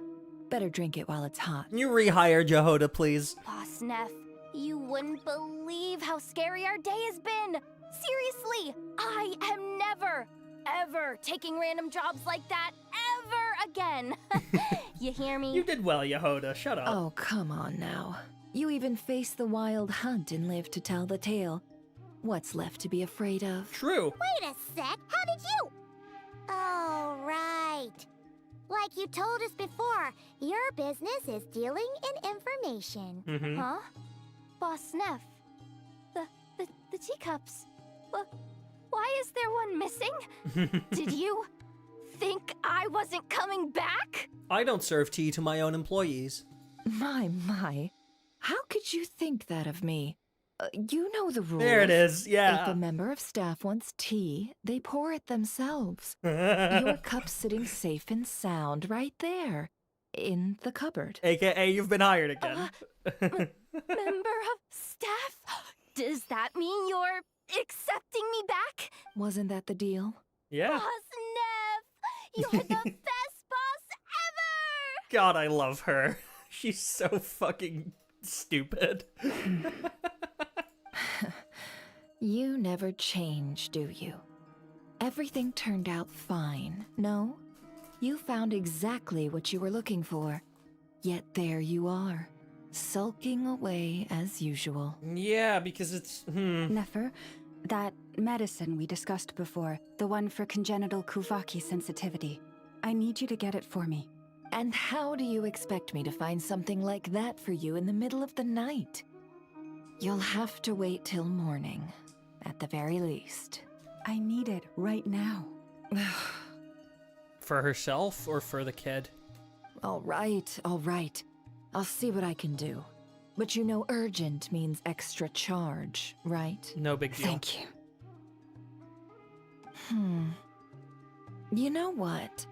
Better drink it while it's hot. You rehire Jehoda, please. Boss Neff, you wouldn't believe how scary our day has been. Seriously, I am never, ever taking random jobs like that ever again. You hear me? You did well, Jehoda. Shut up. Oh, come on now. You even faced the wild hunt and lived to tell the tale. What's left to be afraid of? True. Wait a sec, how did you? Oh, right. Like you told us before, your business is dealing in information. Mm-hmm. Huh? Boss Neff, the teacups. Why is there one missing? Did you think I wasn't coming back? I don't serve tea to my own employees. My. How could you think that of me? You know the rules. There it is, yeah. If a member of staff wants tea, they pour it themselves. Your cup's sitting safe and sound right there, in the cupboard. AKA, you've been hired again. Member of staff? Does that mean you're accepting me back? Wasn't that the deal? Yeah. Boss Neff, you're the best boss ever! God, I love her. She's so fucking stupid. You never change, do you? Everything turned out fine, no? You found exactly what you were looking for. Yet there you are, sulking away as usual. Yeah, because it's... Nefer, that medicine we discussed before, the one for congenital Spvwvky sensitivity, I need you to get it for me. And how do you expect me to find something like that for you in the middle of the night? You'll have to wait till morning, at the very least. I need it right now. For herself or for the kid? All right. I'll see what I can do. But you know urgent means extra charge, right? No big deal. Thank you. You know what?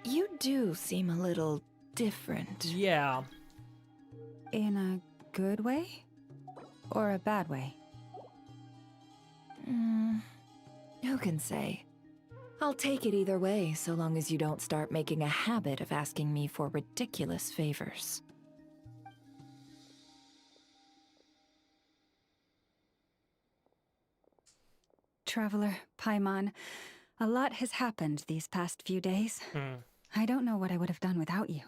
You do seem a little different. Yeah. In a good way? Or a bad way? Who can say? I'll take it either way, so long as you don't start making a habit of asking me for ridiculous favors. Traveler, Paimon, a lot has happened these past few days. I don't know what I would have done without you.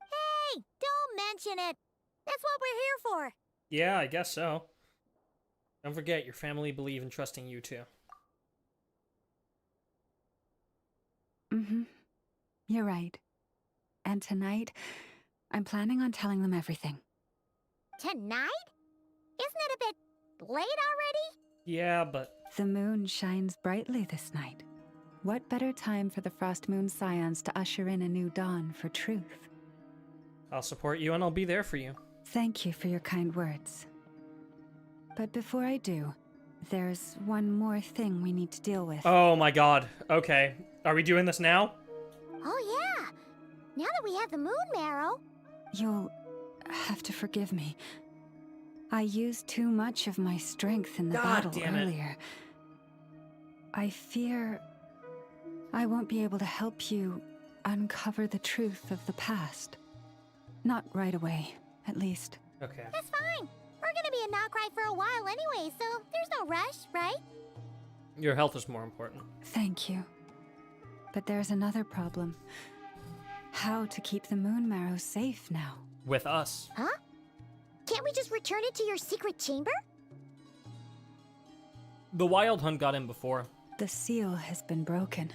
Hey, don't mention it. That's what we're here for. Yeah, I guess so. Don't forget, your family believe in trusting you too. You're right. And tonight, I'm planning on telling them everything. Tonight? Isn't it a bit late already? Yeah, but... The moon shines brightly this night. What better time for the Frost Moon Scions to usher in a new dawn for truth? I'll support you and I'll be there for you. Thank you for your kind words. But before I do, there's one more thing we need to deal with. Oh my god. Okay. Are we doing this now? Oh yeah! Now that we have the Moon Marrow... You'll have to forgive me. I used too much of my strength in the battle earlier. I fear I won't be able to help you uncover the truth of the past. Not right away, at least. Okay. That's fine. We're gonna be in Nod-Krai for a while anyway, so there's no rush, right? Your health is more important. Thank you. But there's another problem. How to keep the Moon Marrow safe now? With us. Huh? Can't we just return it to your secret chamber? The Wild Hunt got in before. The seal has been broken.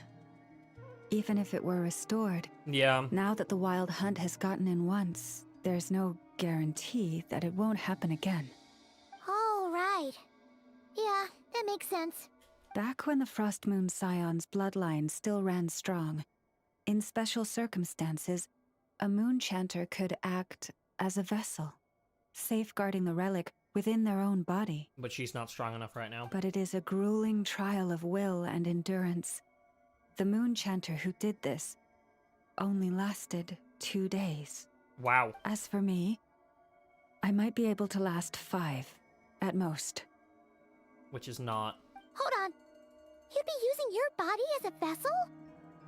Even if it were restored. Yeah. Now that the Wild Hunt has gotten in once, there's no guarantee that it won't happen again. Oh, right. Yeah, that makes sense. Back when the Frost Moon Scion's bloodline still ran strong, in special circumstances, a moon chanter could act as a vessel, safeguarding the relic within their own body. But she's not strong enough right now. But it is a grueling trial of will and endurance. The moon chanter who did this only lasted 2 days. Wow. As for me, I might be able to last 5, at most. Which is not. Hold on. You'd be using your body as a vessel?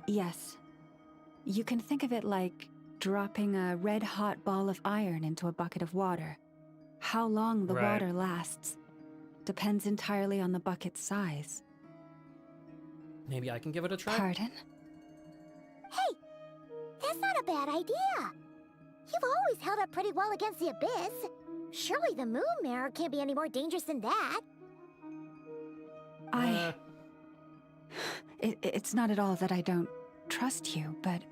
Yes. You can think of it like dropping a red-hot ball of iron into a bucket of water. How long the water lasts depends entirely on the bucket's size. Maybe I can give it a try? Pardon? Hey, that's not a bad idea. You've always held up pretty well against the Abyss. Surely the Moon Marrow can't be any more dangerous than that. It's not at all that I don't trust you, but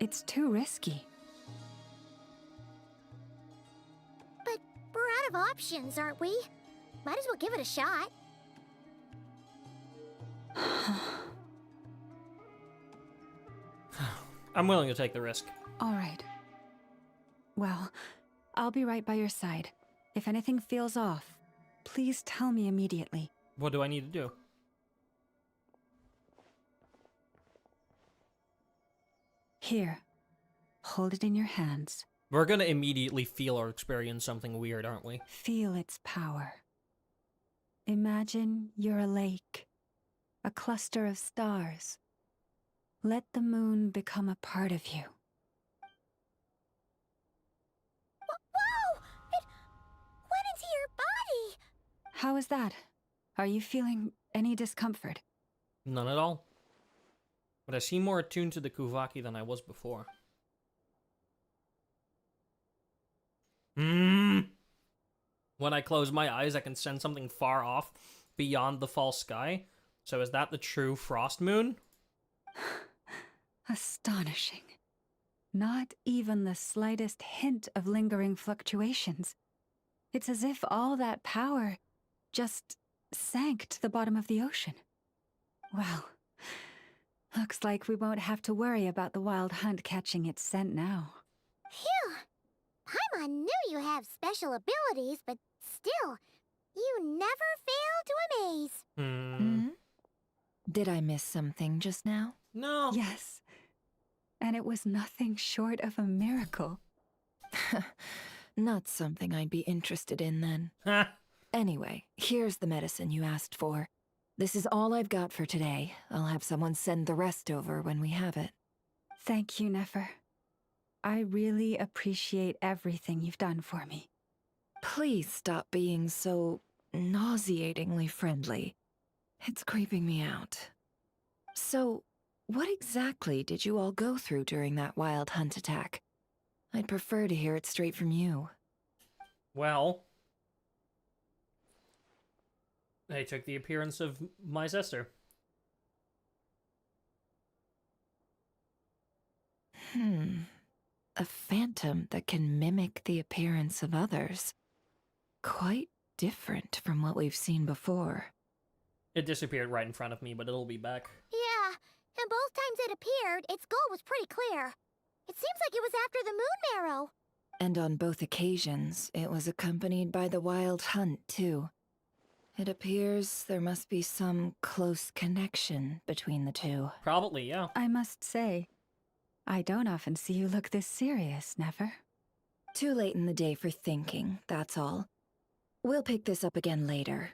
it's too risky. But we're out of options, aren't we? Might as well give it a shot. I'm willing to take the risk. All right. Well, I'll be right by your side. If anything feels off, please tell me immediately. What do I need to do? Here. Hold it in your hands. We're gonna immediately feel or experience something weird, aren't we? Feel its power. Imagine you're a lake, a cluster of stars. Let the moon become a part of you. Whoa! It went into your body! How is that? Are you feeling any discomfort? None at all. But I seem more attuned to the Spvwvky than I was before. When I close my eyes, I can sense something far off beyond the false sky. So is that the true frost moon? Astonishing. Not even the slightest hint of lingering fluctuations. It's as if all that power just sank to the bottom of the ocean. Well, looks like we won't have to worry about the Wild Hunt catching its scent now. Phew! Paimon knew you have special abilities, but still, you never fail to amaze. Did I miss something just now? No. Yes. And it was nothing short of a miracle. Not something I'd be interested in then. Anyway, here's the medicine you asked for. This is all I've got for today. I'll have someone send the rest over when we have it. Thank you, Nefer. I really appreciate everything you've done for me. Please stop being so nauseatingly friendly. It's creeping me out. So, what exactly did you all go through during that Wild Hunt attack? I'd prefer to hear it straight from you. Well, they took the appearance of my sister. A phantom that can mimic the appearance of others. Quite different from what we've seen before. It disappeared right in front of me, but it'll be back. Yeah, and both times it appeared, its goal was pretty clear. It seems like it was after the Moon Marrow. And on both occasions, it was accompanied by the wild hunt, too. It appears there must be some close connection between the two. Probably, yeah. I must say, I don't often see you look this serious, Never. Too late in the day for thinking, that's all. We'll pick this up again later.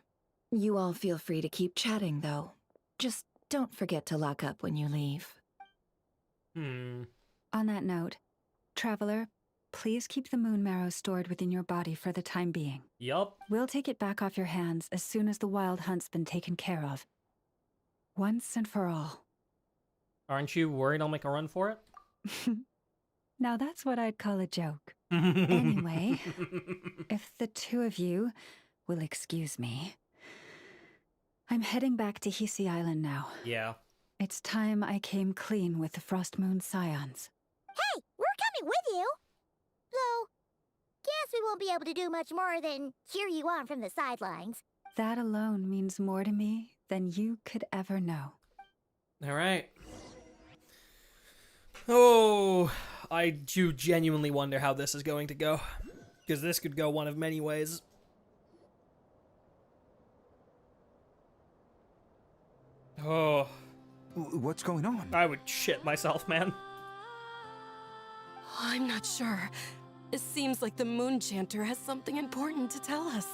You all feel free to keep chatting, though. Just don't forget to lock up when you leave. On that note, Traveler, please keep the Moon Marrow stored within your body for the time being. Yup. We'll take it back off your hands as soon as the wild hunt's been taken care of. Once and for all. Aren't you worried I'll make a run for it? Now that's what I'd call a joke. Anyway, if the two of you will excuse me, I'm heading back to Hisi Island now. Yeah. It's time I came clean with the Frost Moon Scions. Hey, we're coming with you! Though, guess we won't be able to do much more than cheer you on from the sidelines. That alone means more to me than you could ever know. All right. Oh, I do genuinely wonder how this is going to go. Because this could go one of many ways. Oh. What's going on? I would shit myself, man. I'm not sure. It seems like the Moon Chanter has something important to tell us.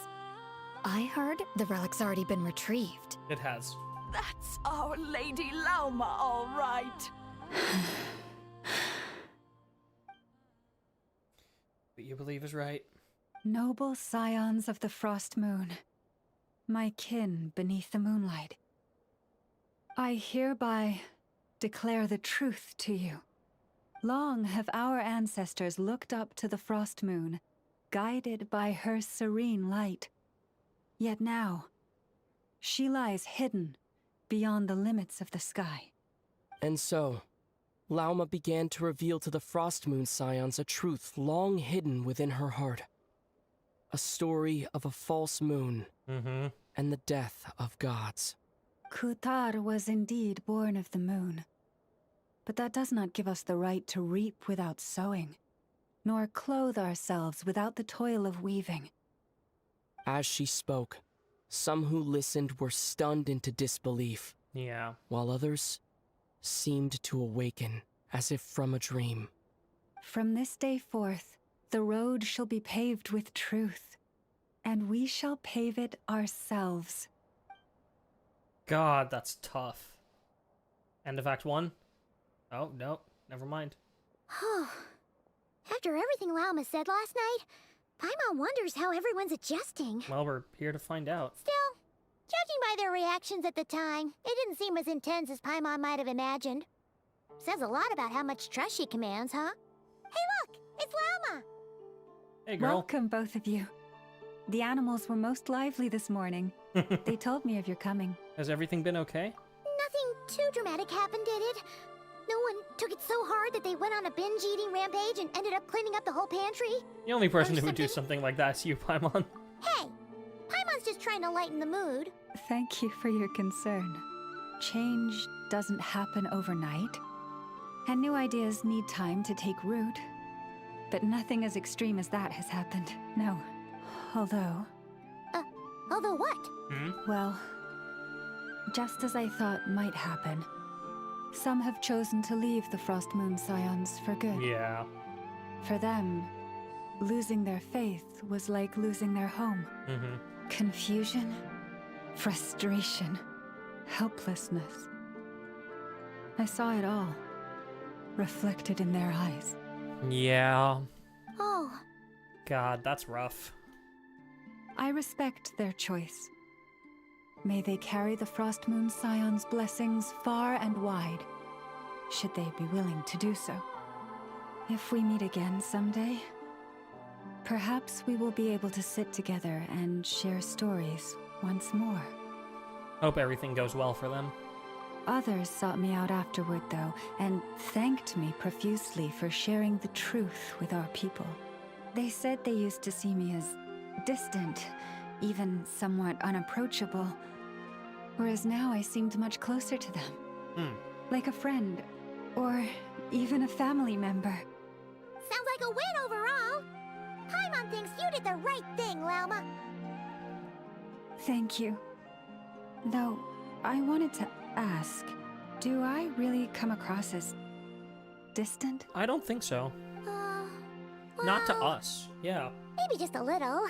I heard the relic's already been retrieved. It has. That's our Lady Lauma, all right. What you believe is right. Noble scions of the Frost Moon, my kin beneath the moonlight, I hereby declare the truth to you. Long have our ancestors looked up to the Frost Moon, guided by her serene light. Yet now, she lies hidden beyond the limits of the sky. And so, Lauma began to reveal to the Frost Moon Scions a truth long hidden within her heart. A story of a false moon and the death of gods. Kutar was indeed born of the moon. But that does not give us the right to reap without sowing, nor clothe ourselves without the toil of weaving. As she spoke, some who listened were stunned into disbelief. Yeah. While others seemed to awaken as if from a dream. From this day forth, the road shall be paved with truth, and we shall pave it ourselves. God, that's tough. End of Act 1? Oh, no. Never mind. After everything Lauma said last night, Paimon wonders how everyone's adjusting. Well, we're here to find out. Still, judging by their reactions at the time, it didn't seem as intense as Paimon might have imagined. Says a lot about how much trust she commands, huh? Hey look! It's Lauma! Hey, girl. Welcome, both of you. The animals were most lively this morning. They told me of your coming. Has everything been okay? Nothing too dramatic happened, did it? No one took it so hard that they went on a binge-eating rampage and ended up cleaning up the whole pantry? The only person who would do something like that is you, Paimon. Hey! Paimon's just trying to lighten the mood. Thank you for your concern. Change doesn't happen overnight, and new ideas need time to take root. But nothing as extreme as that has happened, no. Although... Although what? Well, just as I thought might happen, some have chosen to leave the Frost Moon Scions for good. Yeah. For them, losing their faith was like losing their home. Confusion, frustration, helplessness. I saw it all, reflected in their eyes. Yeah. Oh. God, that's rough. I respect their choice. May they carry the Frost Moon Scion's blessings far and wide, should they be willing to do so. If we meet again someday, perhaps we will be able to sit together and share stories once more. Hope everything goes well for them. Others sought me out afterward, though, and thanked me profusely for sharing the truth with our people. They said they used to see me as distant, even somewhat unapproachable, whereas now I seemed much closer to them. Like a friend, or even a family member. Sounds like a win overall. Paimon thinks you did the right thing, Lauma. Thank you. Though, I wanted to ask, do I really come across as distant? I don't think so. Not to us, yeah. Maybe just a little.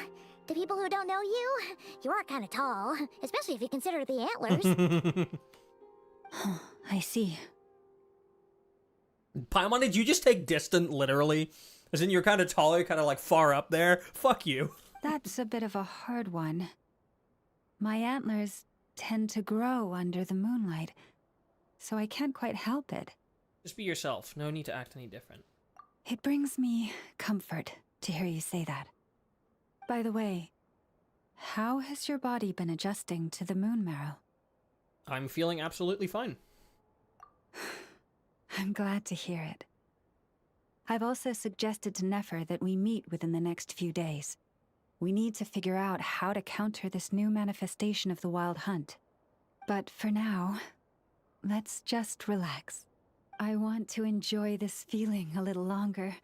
To people who don't know you, you are kind of tall, especially if you consider the antlers. I see. Paimon, did you just take distant literally? As in you're kind of taller, kind of like far up there? Fuck you. That's a bit of a hard one. My antlers tend to grow under the moonlight, so I can't quite help it. Just be yourself. No need to act any different. It brings me comfort to hear you say that. By the way, how has your body been adjusting to the Moon Marrow? I'm feeling absolutely fine. I'm glad to hear it. I've also suggested to Nefer that we meet within the next few days. We need to figure out how to counter this new manifestation of the Wild Hunt. But for now, let's just relax. I want to enjoy this feeling a little longer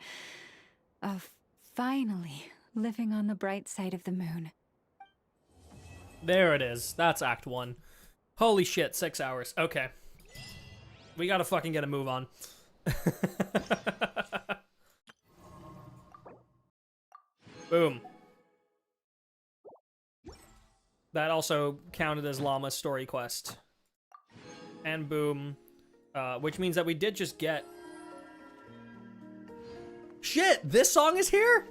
of finally living on the bright side of the moon. There it is. That's Act 1. Holy shit, 6 hours. Okay. We gotta fucking get a move on. Boom. That also counted as Llama's story quest. And boom. Which means that we did just get... Shit! This song is here?!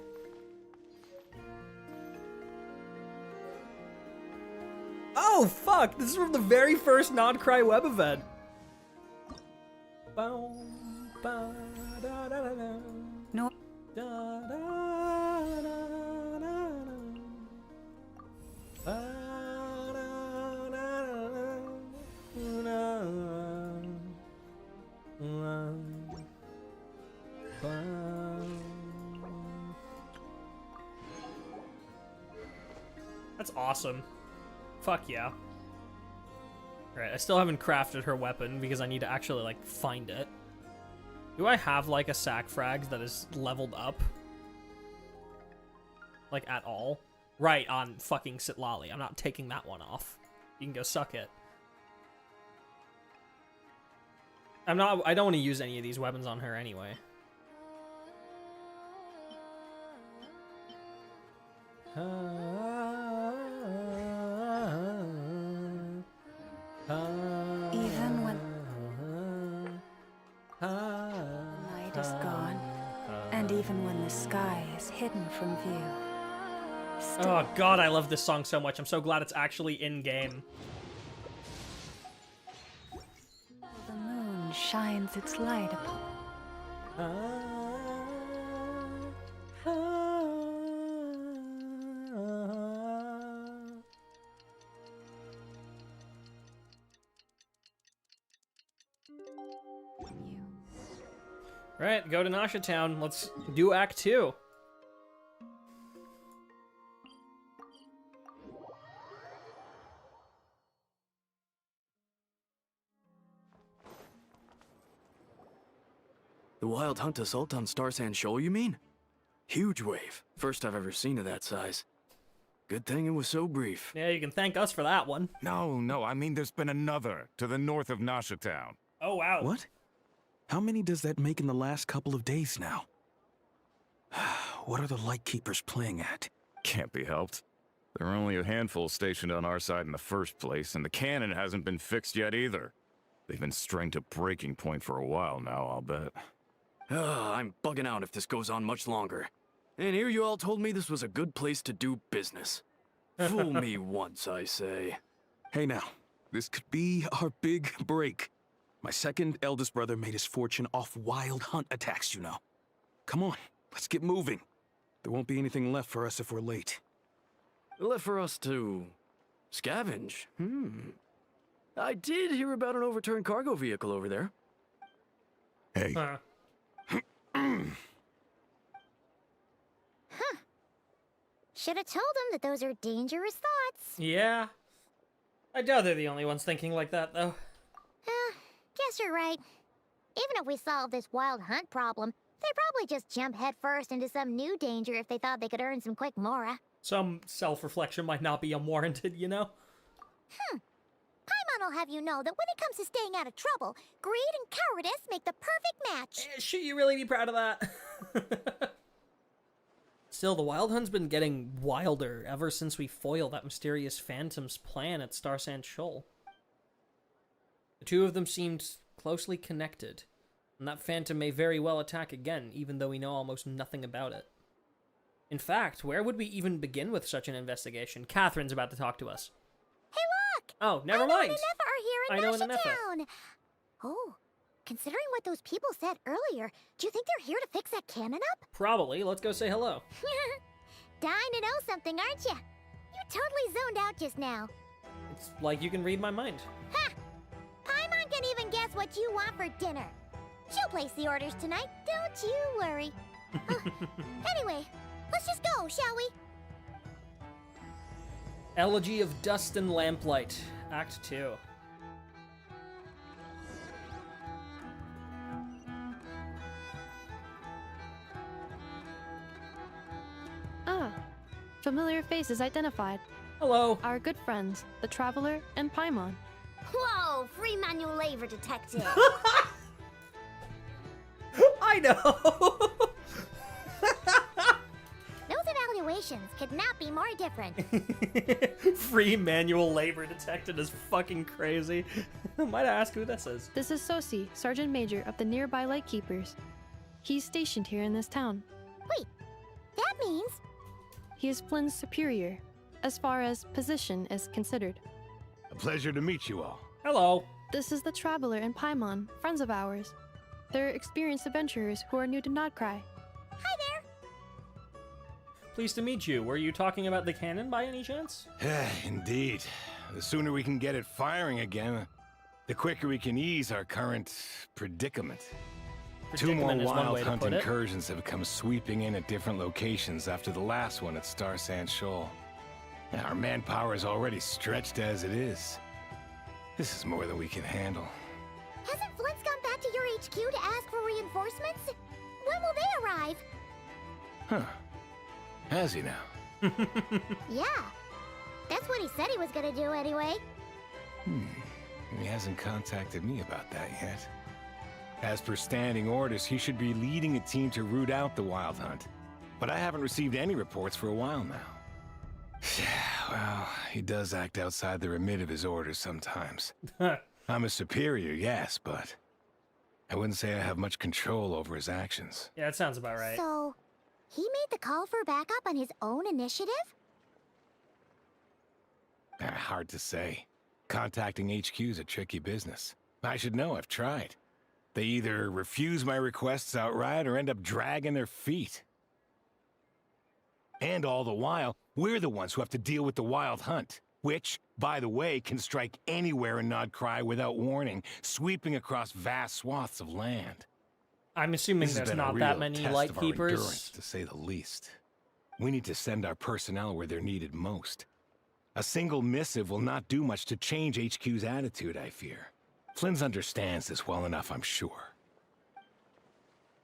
Oh, fuck! This is from the very first Nod-Krai web event. No. That's awesome. Fuck yeah. Alright, I still haven't crafted her weapon because I need to actually, like, find it. Do I have, like, a sack frag that is leveled up? Like, at all? Right, on fucking Sitlali. I'm not taking that one off. You can go suck it. I don't want to use any of these weapons on her anyway. Even when night is gone, and even when the sky is hidden from view. Oh god, I love this song so much. I'm so glad it's actually in-game. The moon shines its light upon. Right, go to Nasha Town. Let's do Act 2. The Wild Hunt assault on Star Sand Shoal, you mean? Huge wave. First I've ever seen of that size. Good thing it was so brief. Yeah, you can thank us for that one. No, I mean there's been another to the north of Nasha Town. Oh, wow. What? How many does that make in the last couple of days now? What are the Lightkeepers playing at? Can't be helped. There are only a handful stationed on our side in the first place, and the cannon hasn't been fixed yet either. They've been strained to breaking point for a while now, I'll bet. I'm bugging out if this goes on much longer. And here you all told me this was a good place to do business. Fool me once, I say. Hey now, this could be our big break. My second eldest brother made his fortune off wild hunt attacks, you know. Come on, let's get moving. There won't be anything left for us if we're late. Left for us to... scavenge? I did hear about an overturned cargo vehicle over there. Hey. Should have told him that those are dangerous thoughts. Yeah. I doubt they're the only ones thinking like that, though. Guess you're right. Even if we solve this wild hunt problem, they'd probably just jump headfirst into some new danger if they thought they could earn some quick mora. Some self-reflection might not be unwarranted, you know? Paimon will have you know that when it comes to staying out of trouble, greed and cowardice make the perfect match. Should you really be proud of that? Still, the Wild Hunt's been getting wilder ever since we foiled that mysterious Phantom's plan at Star Sand Shoal. The two of them seemed closely connected, and that Phantom may very well attack again, even though we know almost nothing about it. In fact, where would we even begin with such an investigation? Catherine's about to talk to us. Hey, look! Oh, never mind. Aino and Nepha are here in Nasha Town. Oh, considering what those people said earlier, do you think they're here to fix that cannon up? Probably. Let's go say hello. Dying to know something, aren't you? You totally zoned out just now. It's like you can read my mind. Ha! Paimon can even guess what you want for dinner. She'll place the orders tonight, don't you worry. Anyway, let's just go, shall we? Elegy of Dust and Lamplight, Act 2. Ah, familiar faces identified. Hello. Our good friends, the Traveler and Paimon. Whoa, free manual labor detective. I know. Those evaluations could not be more different. Free manual labor detected is fucking crazy. Might I ask who this is? This is Sosi, Sergeant Major of the nearby Lightkeepers. He's stationed here in this town. Wait, that means... He is Flynn's superior, as far as position is considered. A pleasure to meet you all. Hello. This is the Traveler and Paimon, friends of ours. They're experienced adventurers who are new to Nod-Krai. Hi there. Pleased to meet you. Were you talking about the cannon by any chance? Indeed. The sooner we can get it firing again, the quicker we can ease our current predicament. Two more wild hunt incursions have come sweeping in at different locations after the last one at Star Sand Shoal. Our manpower is already stretched as it is. This is more than we can handle. Hasn't Flint's gone back to your HQ to ask for reinforcements? When will they arrive? Huh. Has he now? Yeah. That's what he said he was gonna do anyway. He hasn't contacted me about that yet. As per standing orders, he should be leading a team to root out the Wild Hunt. But I haven't received any reports for a while now. Well, he does act outside the remit of his orders sometimes. I'm a superior, yes, but I wouldn't say I have much control over his actions. Yeah, that sounds about right. So, he made the call for backup on his own initiative? Hard to say. Contacting HQ's a tricky business. I should know, I've tried. They either refuse my requests outright or end up dragging their feet. And all the while, we're the ones who have to deal with the Wild Hunt, which, by the way, can strike anywhere in Nod-Krai without warning, sweeping across vast swaths of land. I'm assuming there's not that many Lightkeepers. To say the least. We need to send our personnel where they're needed most. A single missive will not do much to change HQ's attitude, I fear. Flynn's understands this well enough, I'm sure.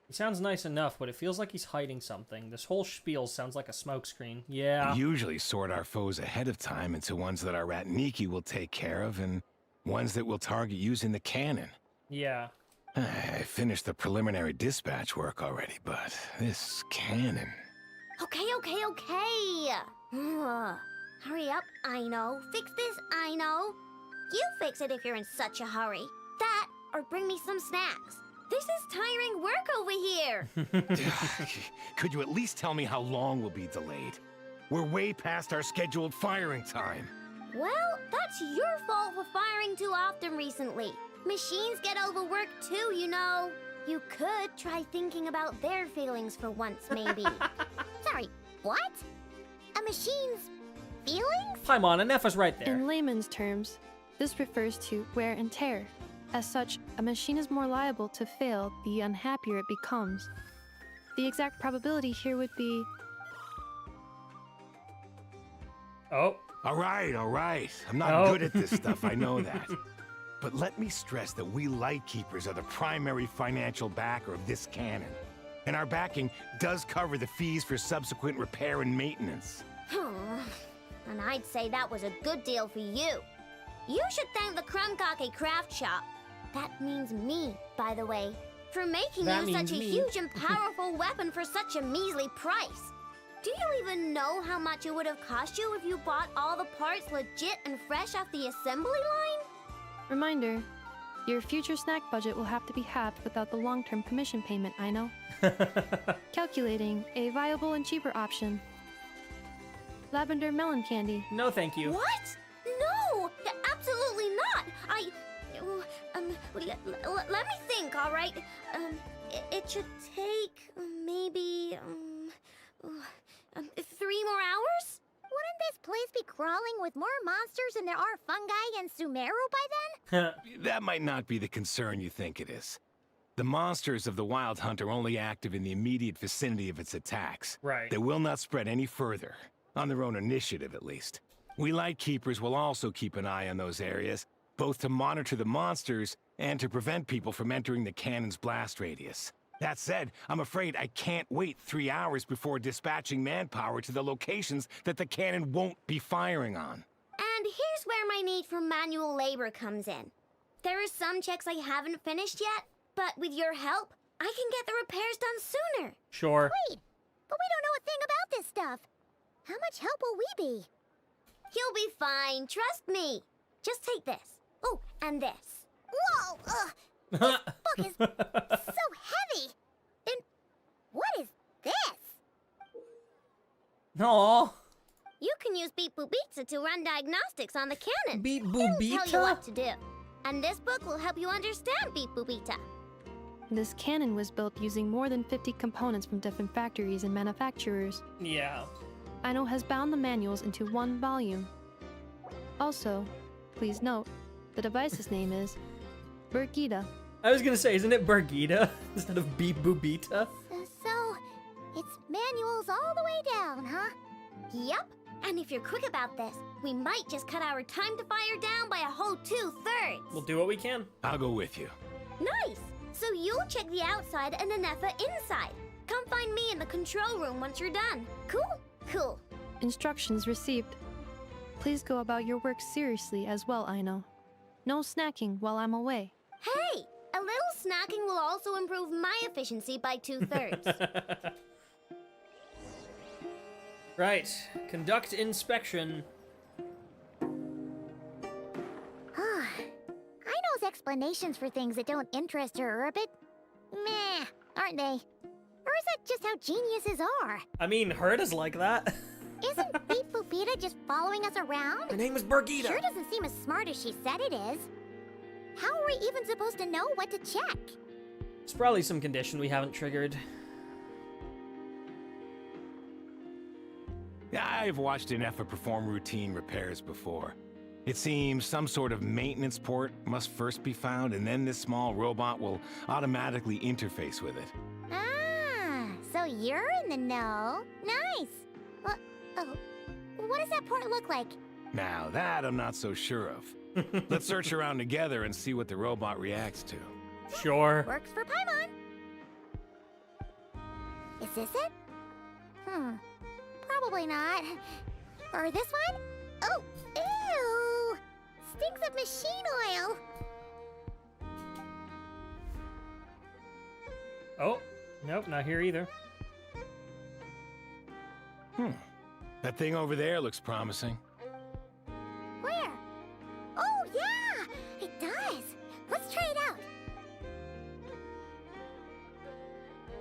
He sounds nice enough, but it feels like he's hiding something. This whole spiel sounds like a smokescreen. Yeah. We usually sort our foes ahead of time into ones that our Ratnik will take care of and ones that we'll target using the cannon. Yeah. I finished the preliminary dispatch work already, but this cannon... Okay. Hurry up, Aino. Fix this, Aino. You fix it if you're in such a hurry. That, or bring me some snacks. This is tiring work over here. Could you at least tell me how long we'll be delayed? We're way past our scheduled firing time. Well, that's your fault for firing too often recently. Machines get overworked too, you know. You could try thinking about their feelings for once, maybe. Sorry, what? A machine's feelings? Paimon, Nepha's right there. In layman's terms, This refers to wear and tear. As such, a machine is more liable to fail the unhappier it becomes. The exact probability here would be... Oh. All right. I'm not good at this stuff, I know that. But let me stress that we Lightkeepers are the primary financial backer of this cannon. And our backing does cover the fees for subsequent repair and maintenance. And I'd say that was a good deal for you. You should thank the Krumkake craft shop. That means me, by the way, for making you such a huge and powerful weapon for such a measly price. Do you even know how much it would have cost you if you bought all the parts legit and fresh off the assembly line? Reminder, your future snack budget will have to be halved without the long-term commission payment, Aino. Calculating a viable and cheaper option. Lavender melon candy. No, thank you. What? No! Absolutely not! Let me think, all right? It should take maybe 3 more hours? Wouldn't this place be crawling with more monsters than there are fungi and Sumeru by then? That might not be the concern you think it is. The monsters of the Wild Hunt are only active in the immediate vicinity of its attacks. Right. They will not spread any further, on their own initiative at least. We Lightkeepers will also keep an eye on those areas, both to monitor the monsters and to prevent people from entering the cannon's blast radius. That said, I'm afraid I can't wait 3 hours before dispatching manpower to the locations that the cannon won't be firing on. And here's where my need for manual labor comes in. There are some checks I haven't finished yet, but with your help, I can get the repairs done sooner. Sure. Wait, but we don't know a thing about this stuff. How much help will we be? You'll be fine, trust me. Just take this. Oh, and this. Whoa! This book is so heavy. And what is this? Aww. You can use Beep Boobita to run diagnostics on the cannon. Beep It'll Boobita? tell you what to do. And this book will help you understand Beep Boobita. This cannon was built using more than 50 components from different factories and manufacturers. Yeah. Aino has bound the manuals into one volume. Also, please note, the device's name is Burgita. I was gonna say, isn't it Burgita instead of Beep Boobita? So, it's manuals all the way down, huh? Yep. And if you're quick about this, we might just cut our time to fire down by a whole 2/3. We'll do what we can. I'll go with you. Nice. So you'll check the outside and Anefa inside. Come find me in the control room once you're done. Cool? Cool. Instructions received. Please go about your work seriously as well, Aino. No snacking while I'm away. Hey, a little snacking will also improve my efficiency by 2/3. Right. Conduct inspection. Aino's explanations for things that don't interest her are a bit meh, aren't they? Or is that just how geniuses are? I mean, Herd is like that. Isn't Beep Boobita just following us around? Her name is Burgita. Sure doesn't seem as smart as she said it is. How are we even supposed to know what to check? It's probably some condition we haven't triggered. Yeah, I've watched Anefa perform routine repairs before. It seems some sort of maintenance port must first be found, and then this small robot will automatically interface with it. Ah, so you're in the know. Nice. What does that port look like? Now that I'm not so sure of. Let's search around together and see what the robot reacts to. Sure. Works for Paimon. Is this it? Probably not. Or this one? Oh, ew! Stinks of machine oil. Oh, nope, not here either. That thing over there looks promising. Where? Oh, yeah! It does. Let's try it out.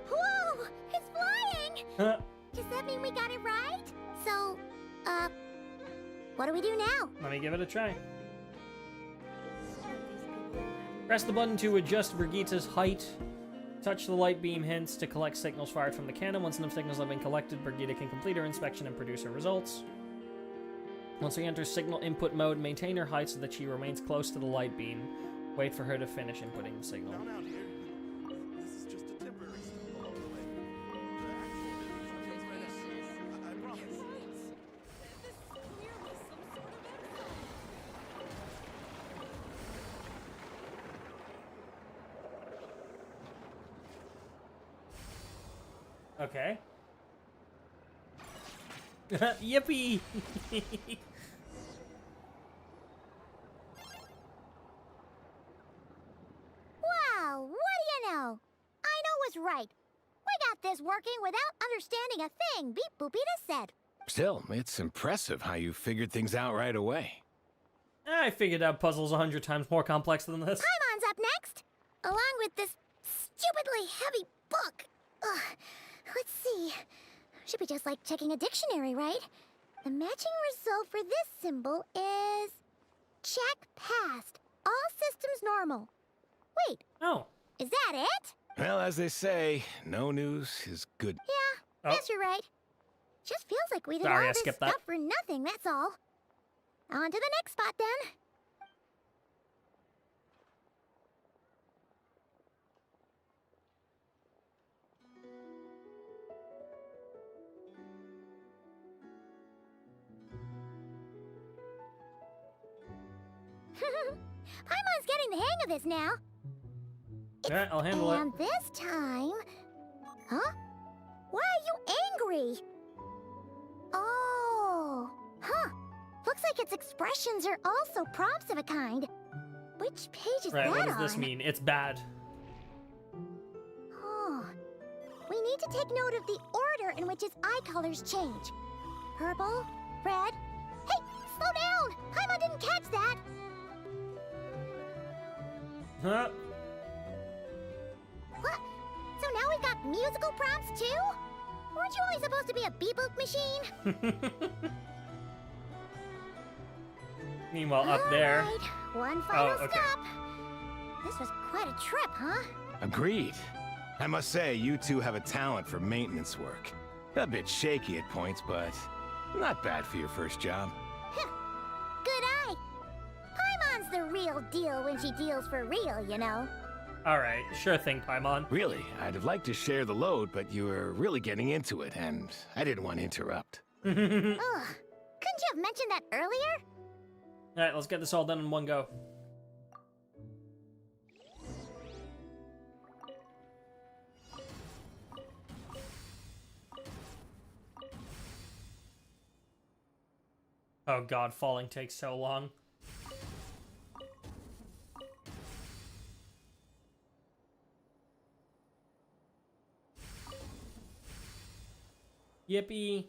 Whoa! It's flying! Does that mean we got it right? So, what do we do now? Let me give it a try. Press the button to adjust Brigitta's height. Touch the light beam hints to collect signals fired from the cannon. Once enough signals have been collected, Brigitta can complete her inspection and produce her results. Once we enter signal input mode, maintain her height so that she remains close to the light beam. Wait for her to finish inputting the signal. Okay. Yippee! Wow, what do you know? Aino was right. We got this working without understanding a thing, Beep Boopita said. Still, it's impressive how you figured things out right away. I figured out puzzles 100 times more complex than this. Paimon's up next, along with this stupidly heavy book. Ugh. Let's see. Should be just like checking a dictionary, right? The matching result for this symbol is... check passed. All systems normal. Wait. Oh. Is that it? Well, as they say, no news is good. Yeah, guess you're right. Just feels like we did Sorry, all I this skipped stuff that. for nothing, that's all. On to the next spot, then. Paimon's getting the hang of this now. Alright, I'll handle it. And this time... Huh? Why are you angry? Oh... Huh. Looks like its expressions are also prompts of a kind. Which page is Right, that what does this on? mean? It's bad. Oh. We need to take note of the order in which its eye colors change. Purple, red... Hey, slow down! Paimon didn't catch that! Huh? What? So now we've got musical prompts too? Weren't you only supposed to be a beep-boop machine? Meanwhile, up there... Alright, one final okay. stop. This was quite a trip, huh? Agreed. I must say, you two have a talent for maintenance work. A bit shaky at points, but not bad for your first job. Good eye. Paimon's the real deal when she deals for real, you know. Alright, sure thing, Paimon. Really, I'd have liked to share the load, but you were really getting into it, and I didn't want to interrupt. Ugh. Couldn't you have mentioned that earlier? Alright, let's get this all done in one go. Oh god, falling takes so long. Yippee.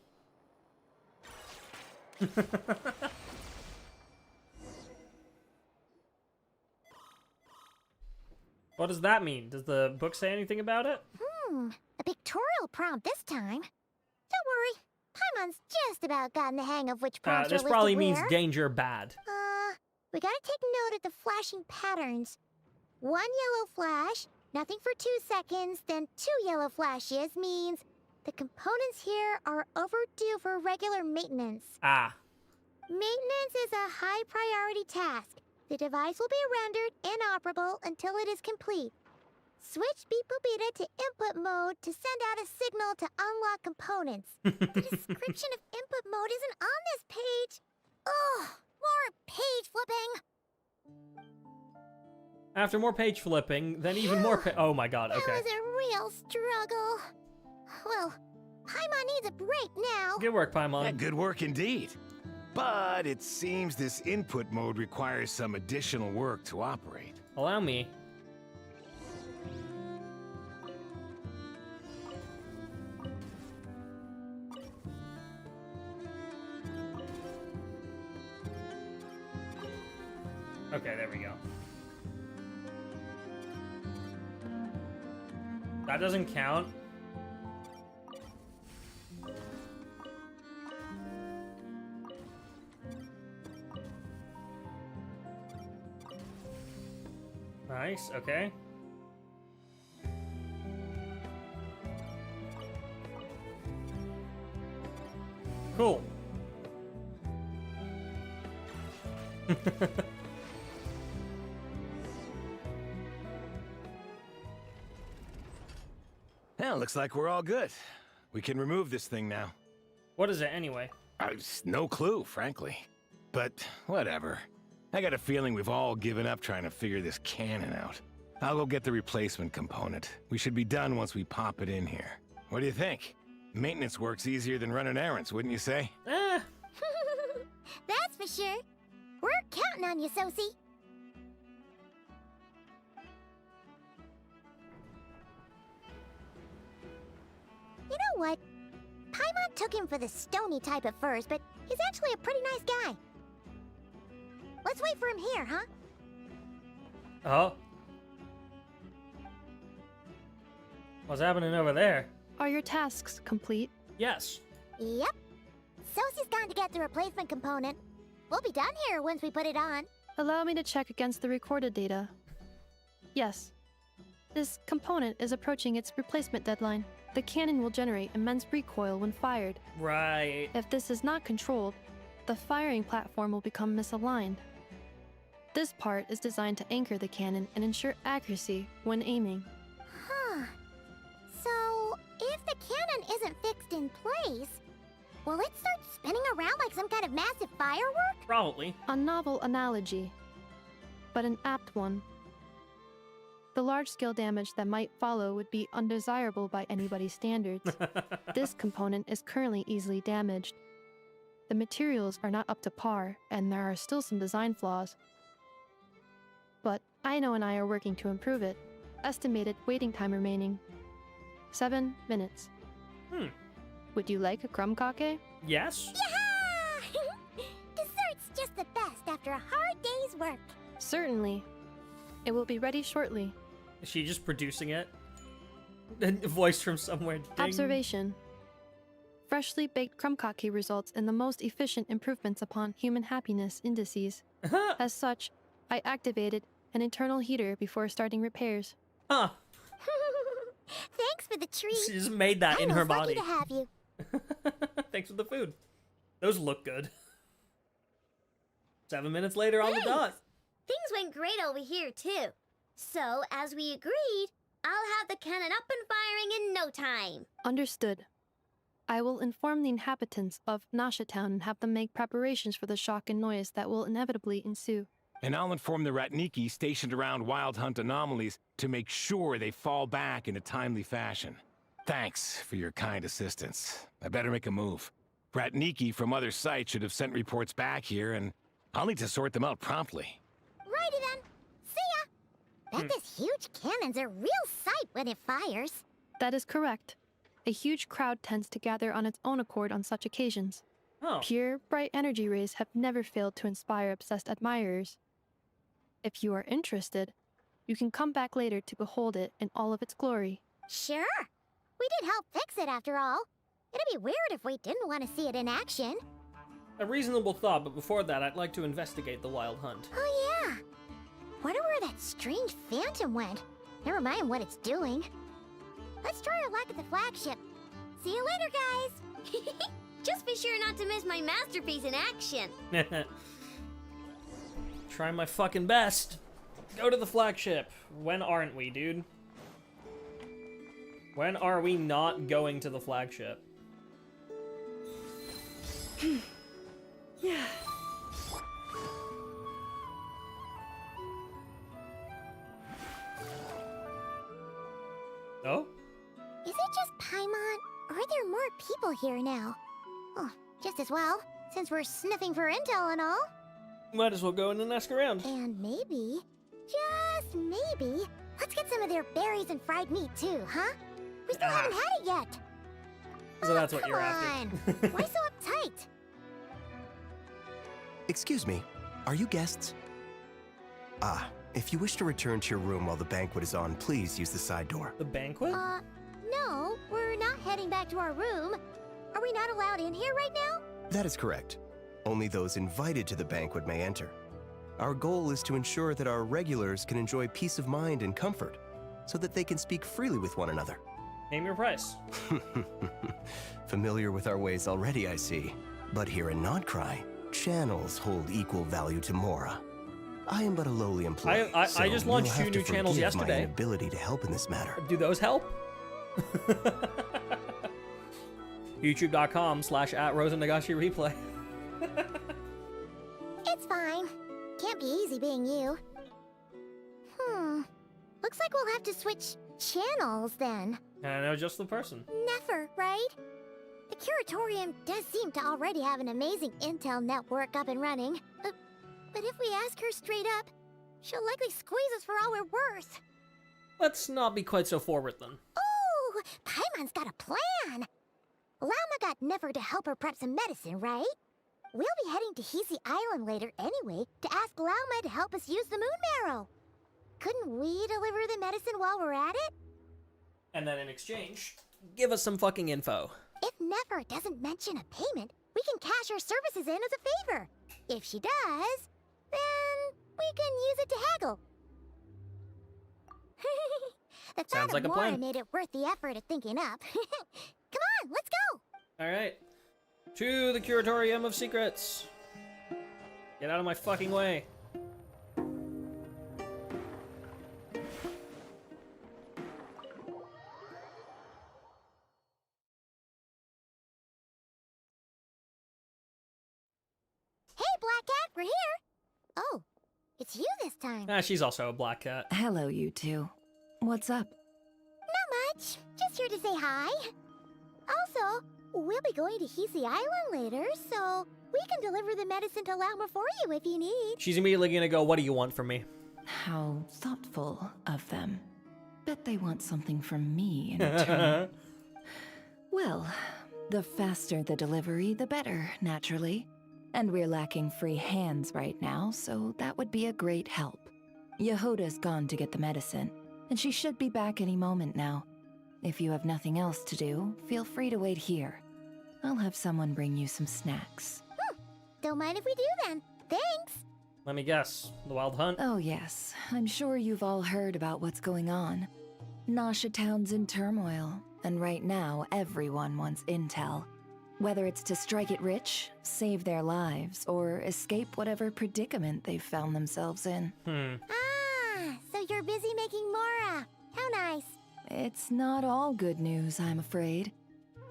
What does that mean? Does the book say anything about it? A pictorial prompt this time. Don't worry, Paimon's just about gotten the hang of which prompts are This listed probably means where. danger bad. We gotta take note of the flashing patterns. One yellow flash, nothing for 2 seconds, then 2 yellow flashes means the components here are overdue for regular maintenance. Ah. Maintenance is a high priority task. The device will be rendered inoperable until it is complete. Switch Beep Boopita to input mode to send out a signal to unlock components. The description of input mode isn't on this page. Ugh, more page flipping. After more page flipping, then even more oh my god, okay. That was a real struggle. Well, Paimon needs a break now. Good work, Paimon. Yeah, good work indeed. But it seems this input mode requires some additional work to operate. Allow me. Okay, there we go. That doesn't count. Nice, okay. Cool. Well, looks like we're all good. We can remove this thing now. What is it anyway? No clue, frankly. But whatever. I got a feeling we've all given up trying to figure this cannon out. I'll go get the replacement component. We should be done once we pop it in here. What do you think? Maintenance work's easier than running errands, wouldn't you say? That's for sure. We're counting on you, Sosie. You know what? Paimon took him for the stony type at first, but he's actually a pretty nice guy. Let's wait for him here, huh? Oh. What's happening over there? Are your tasks complete? Yes. Yep. Sosie's gone to get the replacement component. We'll be done here once we put it on. Allow me to check against the recorded data. Yes. This component is approaching its replacement deadline. The cannon will generate immense recoil when fired. Right. If this is not controlled, the firing platform will become misaligned. This part is designed to anchor the cannon and ensure accuracy when aiming. Huh. So, if the cannon isn't fixed in place, will it start spinning around like some kind of massive firework? Probably. A novel analogy, but an apt one. The large-scale damage that might follow would be undesirable by anybody's standards. This component is currently easily damaged. The materials are not up to par, and there are still some design flaws. But Aino and I are working to improve it. Estimated waiting time remaining 7 minutes. Would you like a crumb cake? Yes. Yeah! Dessert's just the best after a hard day's work. Certainly. It will be ready shortly. Is she just producing it? A voice from somewhere. Ding. Observation. Freshly baked crumb cake results in the most efficient improvements upon human happiness indices. As such, I activated an internal heater before starting repairs. Huh. Thanks for the treat. She just made that in her body. Lucky to have you. Thanks for the food. Those look good. 7 minutes later on the dot. Things went great over here, too. So, as we agreed, I'll have the cannon up and firing in no time. Understood. I will inform the inhabitants of Nasha Town and have them make preparations for the shock and noise that will inevitably ensue. And I'll inform the Ratniki stationed around Wild Hunt anomalies to make sure they fall back in a timely fashion. Thanks for your kind assistance. I better make a move. Ratniki from other sites should have sent reports back here, and I'll need to sort them out promptly. Righty then. See ya. Bet this huge cannon's a real sight when it fires. That is correct. A huge crowd tends to gather on its own accord on such occasions. Pure, bright energy rays have never failed to inspire obsessed admirers. If you are interested, you can come back later to behold it in all of its glory. Sure. We did help fix it after all. It'd be weird if we didn't want to see it in action. A reasonable thought, but before that, I'd like to investigate the Wild Hunt. Oh yeah. Wonder where that strange phantom went. Never mind what it's doing. Let's try our luck at the flagship. See you later, guys. Just be sure not to miss my masterpiece in action. Try my fucking best. Go to the flagship. When aren't we, dude? When are we not going to the flagship? Yeah. Oh? Is it just Paimon, or are there more people here now? Oh, just as well, since we're sniffing for intel and all. Might as well go in and ask around. And maybe, just maybe, let's get some of their berries and fried meat too, huh? We still haven't had it yet. So that's what you're Come after. on. Why so uptight? Excuse me, are you guests? Ah, if you wish to return to your room while the banquet is on, please use the side door. The banquet? No, we're not heading back to our room. Are we not allowed in here right now? That is correct. Only those invited to the banquet may enter. Our goal is to ensure that our regulars can enjoy peace of mind and comfort, so that they can speak freely with one another. Name your price. Familiar with our ways already, I see. But here in Nod-Krai, channels hold equal value to Mora. I am but a lowly employee. I just launched 2 new channels yesterday. My inability to help in this matter. Do those help? YouTube.com/@Rosa Nagashi replay. It's fine. Can't be easy being you. Looks like we'll have to switch channels then. I know just the person. Never, right? The Curatorium does seem to already have an amazing intel network up and running. But if we ask her straight up, she'll likely squeeze us for all we're worth. Let's not be quite so forward then. Ooh, Paimon's got a plan. Lauma got Nefer to help her prep some medicine, right? We'll be heading to Hisi Island later anyway to ask Lauma to help us use the Moon Marrow. Couldn't we deliver the medicine while we're at it? And then in exchange, give us some fucking info. If Nefer doesn't mention a payment, we can cash our services in as a favor. If she does, then we can use it to haggle. The thought Sounds like of a Mora plan. made it worth the effort of thinking up. Come on, let's go! Alright. To the Curatorium of Secrets. Get out of my fucking way. Hey, Black Cat, we're here! Oh, it's you this time. Ah, she's also a black cat. Hello, you two. What's up? Not much. Just here to say hi. Also, we'll be going to Hisi Island later, so we can deliver the medicine to Lauma for you if you need. She's immediately gonna go, what do you want from me? How thoughtful of them. Bet they want something from me in return. Well, the faster the delivery, the better, naturally. And we're lacking free hands right now, so that would be a great help. Yehoda's gone to get the medicine, and she should be back any moment now. If you have nothing else to do, feel free to wait here. I'll have someone bring you some snacks. Don't mind if we do then. Thanks. Let me guess. The Wild Hunt? Oh yes, I'm sure you've all heard about what's going on. Nasha Town's in turmoil, and right now everyone wants intel. Whether it's to strike it rich, save their lives, or escape whatever predicament they've found themselves in. Ah, so you're busy making Mora. How nice. It's not all good news, I'm afraid.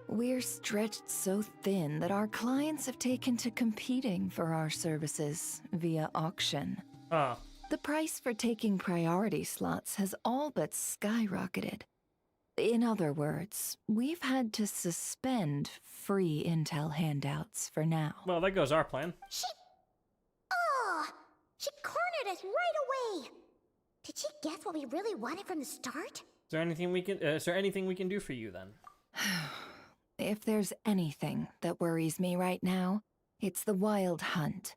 We're stretched so thin that our clients have taken to competing for our services via auction. The price for taking priority slots has all but skyrocketed. In other words, we've had to suspend free intel handouts for now. Well, there goes our plan. She cornered us right away. Did she guess what we really wanted from the start? Is there anything we can do for you then? If there's anything that worries me right now, it's the Wild Hunt.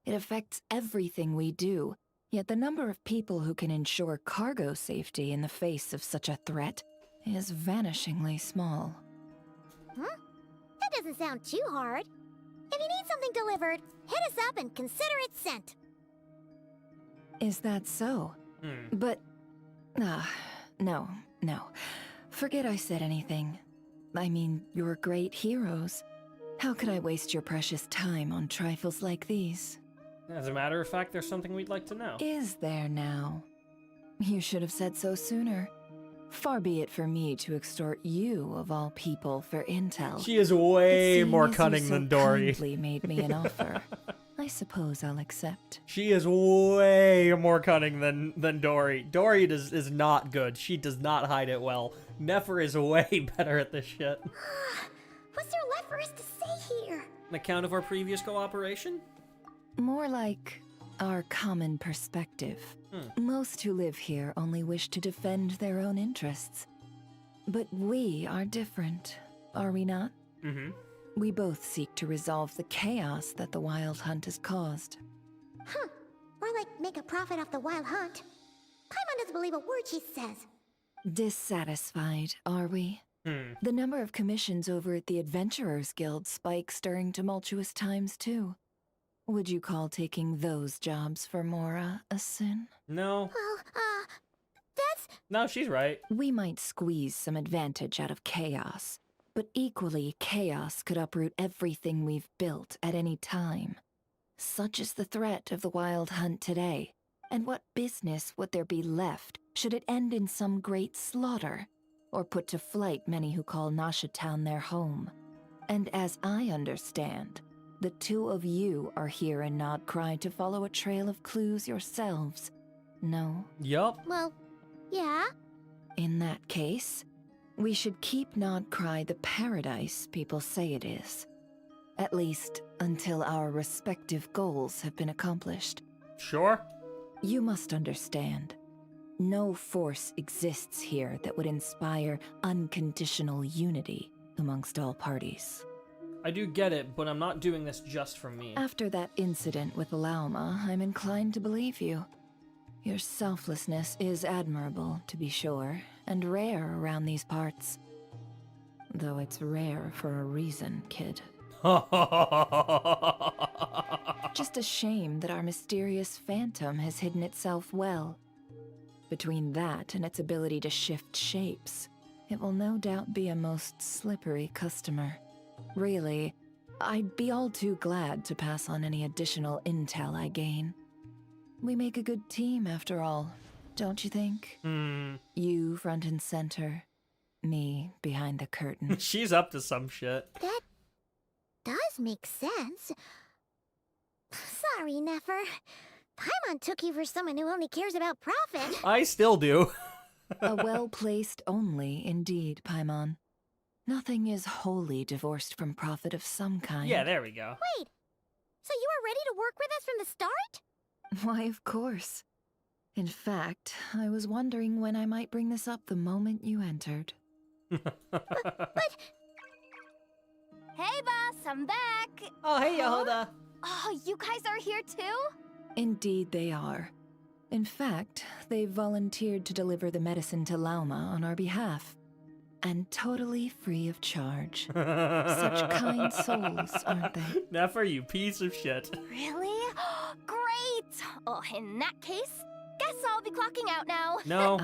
It affects everything we do, yet the number of people who can ensure cargo safety in the face of such a threat is vanishingly small. That doesn't sound too hard. If you need something delivered, hit us up and consider it sent. Is that so? But... no. Forget I said anything. I mean, you're great heroes. How could I waste your precious time on trifles like these? As a matter of fact, there's something we'd like to know. Is there now? You should have said so sooner. Far be it for me to extort you, of all people, for intel. She is way But more seeing as cunning you than so Dory. kindly made me an offer. I suppose I'll accept. She is way more cunning than Dory. Dory is not good. She does not hide it well. Nefer is way better at this shit. What's there left for us to say here? An account of our previous cooperation? More like our common perspective. Most who live here only wish to defend their own interests. But we are different, are we not? We both seek to resolve the chaos that the Wild Hunt has caused. Or like make a profit off the Wild Hunt. Paimon doesn't believe a word she says. Dissatisfied, are we? The number of commissions over at the Adventurers Guild spikes during tumultuous times, too. Would you call taking those jobs for Mora a sin? No. Well, that's... No, she's right. We might squeeze some advantage out of chaos, but equally, chaos could uproot everything we've built at any time. Such is the threat of the Wild Hunt today. And what business would there be left should it end in some great slaughter, or put to flight many who call Nasha Town their home? And as I understand, the two of you are here in Nod-Krai to follow a trail of clues yourselves. No? Yup. Well, yeah. In that case, we should keep Nod-Krai the paradise people say it is. At least until our respective goals have been accomplished. Sure. You must understand. No force exists here that would inspire unconditional unity amongst all parties. I do get it, but I'm not doing this just for me. After that incident with Lauma, I'm inclined to believe you. Your selflessness is admirable, to be sure, and rare around these parts. Though it's rare for a reason, kid. Just a shame that our mysterious phantom has hidden itself well. Between that and its ability to shift shapes, it will no doubt be a most slippery customer. Really, I'd be all too glad to pass on any additional intel I gain. We make a good team, after all, don't you think? You front and center, me behind the curtain. She's up to some shit. That does make sense. Sorry, Nefer. Paimon took you for someone who only cares about profit. I still do. A well-placed only, indeed, Paimon. Nothing is wholly divorced from profit of some kind. Yeah, there we go. Wait, so you were ready to work with us from the start? Why, of course. In fact, I was wondering when I might bring this up the moment you entered. But... Hey, boss, I'm back. Oh, hey, Yehuda. Oh, you guys are here too? Indeed they are. In fact, they've volunteered to deliver the medicine to Lauma on our behalf. And totally free of charge. Such kind souls, aren't they? Nefer, you piece of shit. Really? Great! Oh, in that case, guess I'll be clocking out now. No.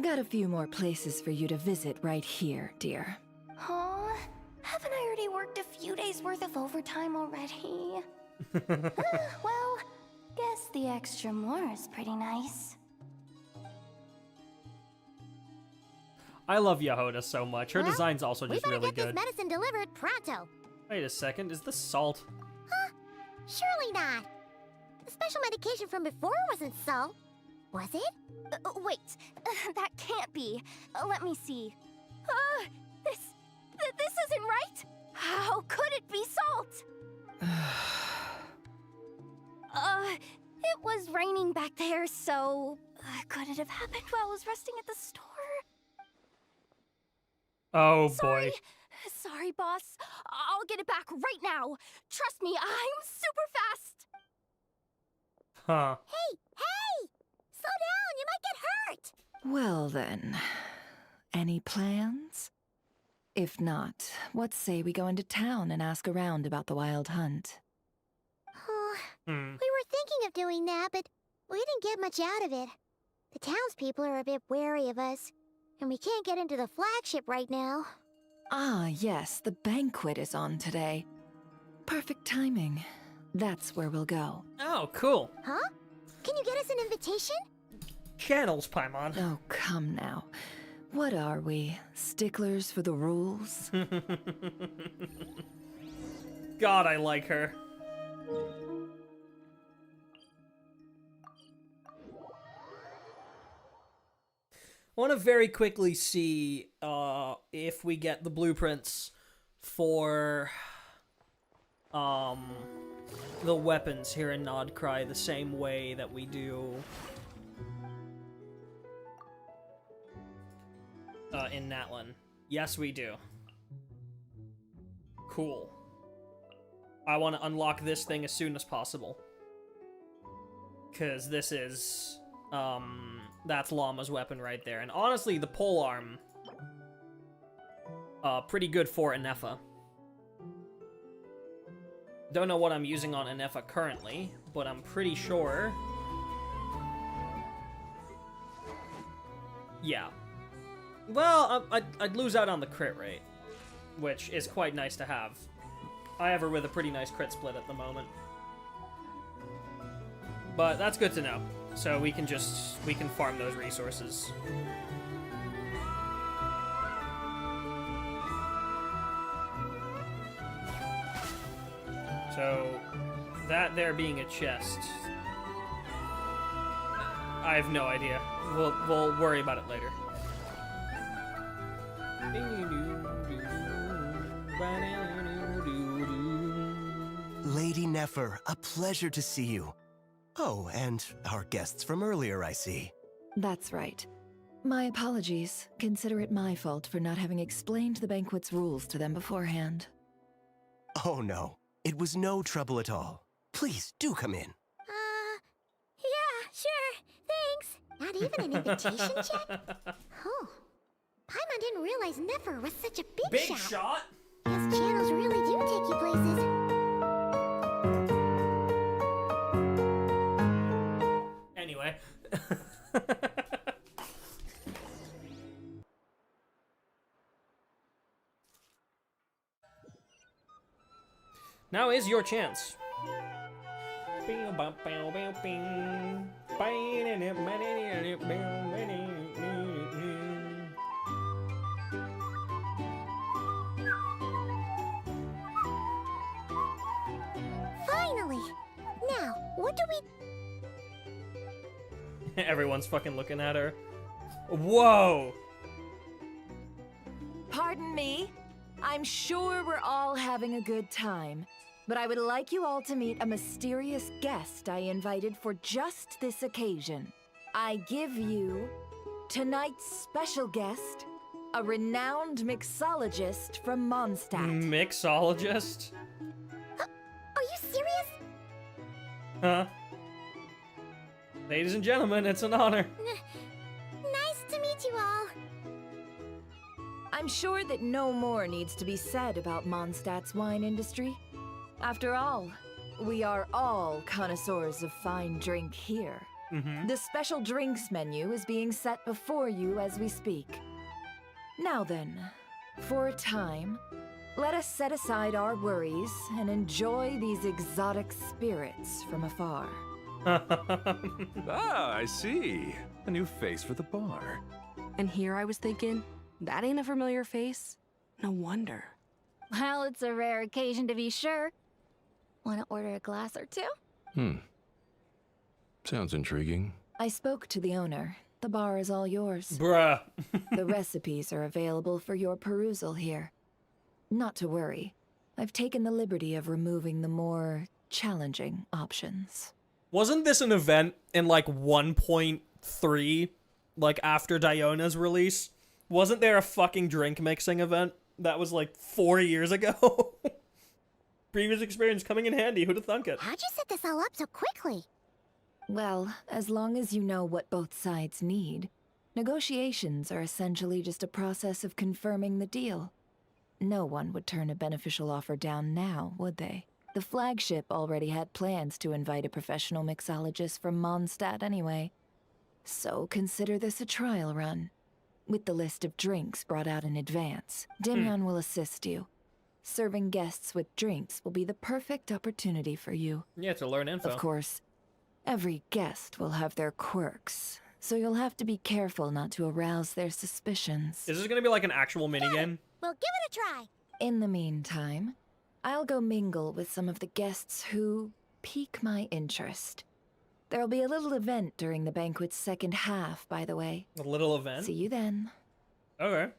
Got a few more places for you to visit right here, dear. Huh? Haven't I already worked a few days worth of overtime already? Well, guess the extra more is pretty nice. I love Yehuda so much. Her design's also just really We better good. get this medicine delivered pronto. Wait a second, is this salt? Huh? Surely not. The special medication from before wasn't salt, was it? Wait, that can't be. Let me see. This isn't right. How could it be salt? It was raining back there, so could it have happened while I was resting at the store? Oh boy. Sorry, boss. I'll get it back right now. Trust me, I'm super fast. Huh. Hey! Slow down, you might get hurt! Well then, any plans? If not, what say we go into town and ask around about the Wild Hunt? We were thinking of doing that, but we didn't get much out of it. The townspeople are a bit wary of us, and we can't get into the flagship right now. Ah, yes, the banquet is on today. Perfect timing. That's where we'll go. Oh, cool. Huh? Can you get us an invitation? Channels, Paimon. Oh, come now. What are we? Sticklers for the rules? God, I like her. I want to very quickly see if we get the blueprints for the weapons here in Nod-Krai the same way that we do in Natlan. Yes, we do. Cool. I want to unlock this thing as soon as possible. Because this is, that's Lauma's weapon right there. And honestly, the polearm, pretty good for Enefa. Don't know what I'm using on Enefa currently, but I'm pretty sure. Yeah. Well, I'd lose out on the crit rate, which is quite nice to have. I have her with a pretty nice crit split at the moment. But that's good to know. So we can farm those resources. So that there being a chest, I have no idea. We'll worry about it later. Lady Nefer, a pleasure to see you. Oh, and our guests from earlier, I see. That's right. My apologies. Consider it my fault for not having explained the banquet's rules to them beforehand. Oh no, it was no trouble at all. Please, do come in. Yeah, sure. Thanks. Not even an invitation check? Oh. Paimon didn't realize Nefer was such a big shot. Big shot? Guess channels really do take you places. Anyway. Now is your chance. Finally! Now, what do we... Everyone's fucking looking at her. Whoa! Pardon me? I'm sure we're all having a good time, but I would like you all to meet a mysterious guest I invited for just this occasion. I give you tonight's special guest, a renowned mixologist from Mondstadt. Mixologist? Are you serious? Huh? Ladies and gentlemen, it's an honor. Nice to meet you all. I'm sure that no more needs to be said about Mondstadt's wine industry. After all, we are all connoisseurs of fine drink here. The special drinks menu is being set before you as we speak. Now then, for a time, let us set aside our worries and enjoy these exotic spirits from afar. Ah, I see. A new face for the bar. And here I was thinking, that ain't a familiar face. No wonder. Well, it's a rare occasion to be sure. Want to order a glass or two? Sounds intriguing. I spoke to the owner. The bar is all yours. Bruh. The recipes are available for your perusal here. Not to worry. I've taken the liberty of removing the more challenging options. Wasn't this an event in like 1.3, like after Diona's release? Wasn't there a fucking drink mixing event that was like 4 years ago? Previous experience coming in handy, who'd have thunk it? How'd you set this all up so quickly? Well, as long as you know what both sides need, negotiations are essentially just a process of confirming the deal. No one would turn a beneficial offer down now, would they? The Flagship already had plans to invite a professional mixologist from Mondstadt anyway. So consider this a trial run. With the list of drinks brought out in advance, Demian will assist you. Serving guests with drinks will be the perfect opportunity for you. Yeah, to learn info. Of course, every guest will have their quirks, so you'll have to be careful not to arouse their suspicions. Is this gonna be like an actual minigame? We'll give it a try. In the meantime, I'll go mingle with some of the guests who pique my interest. There'll be a little event during the banquet's second half, by the way. A little event? See you then. Okay.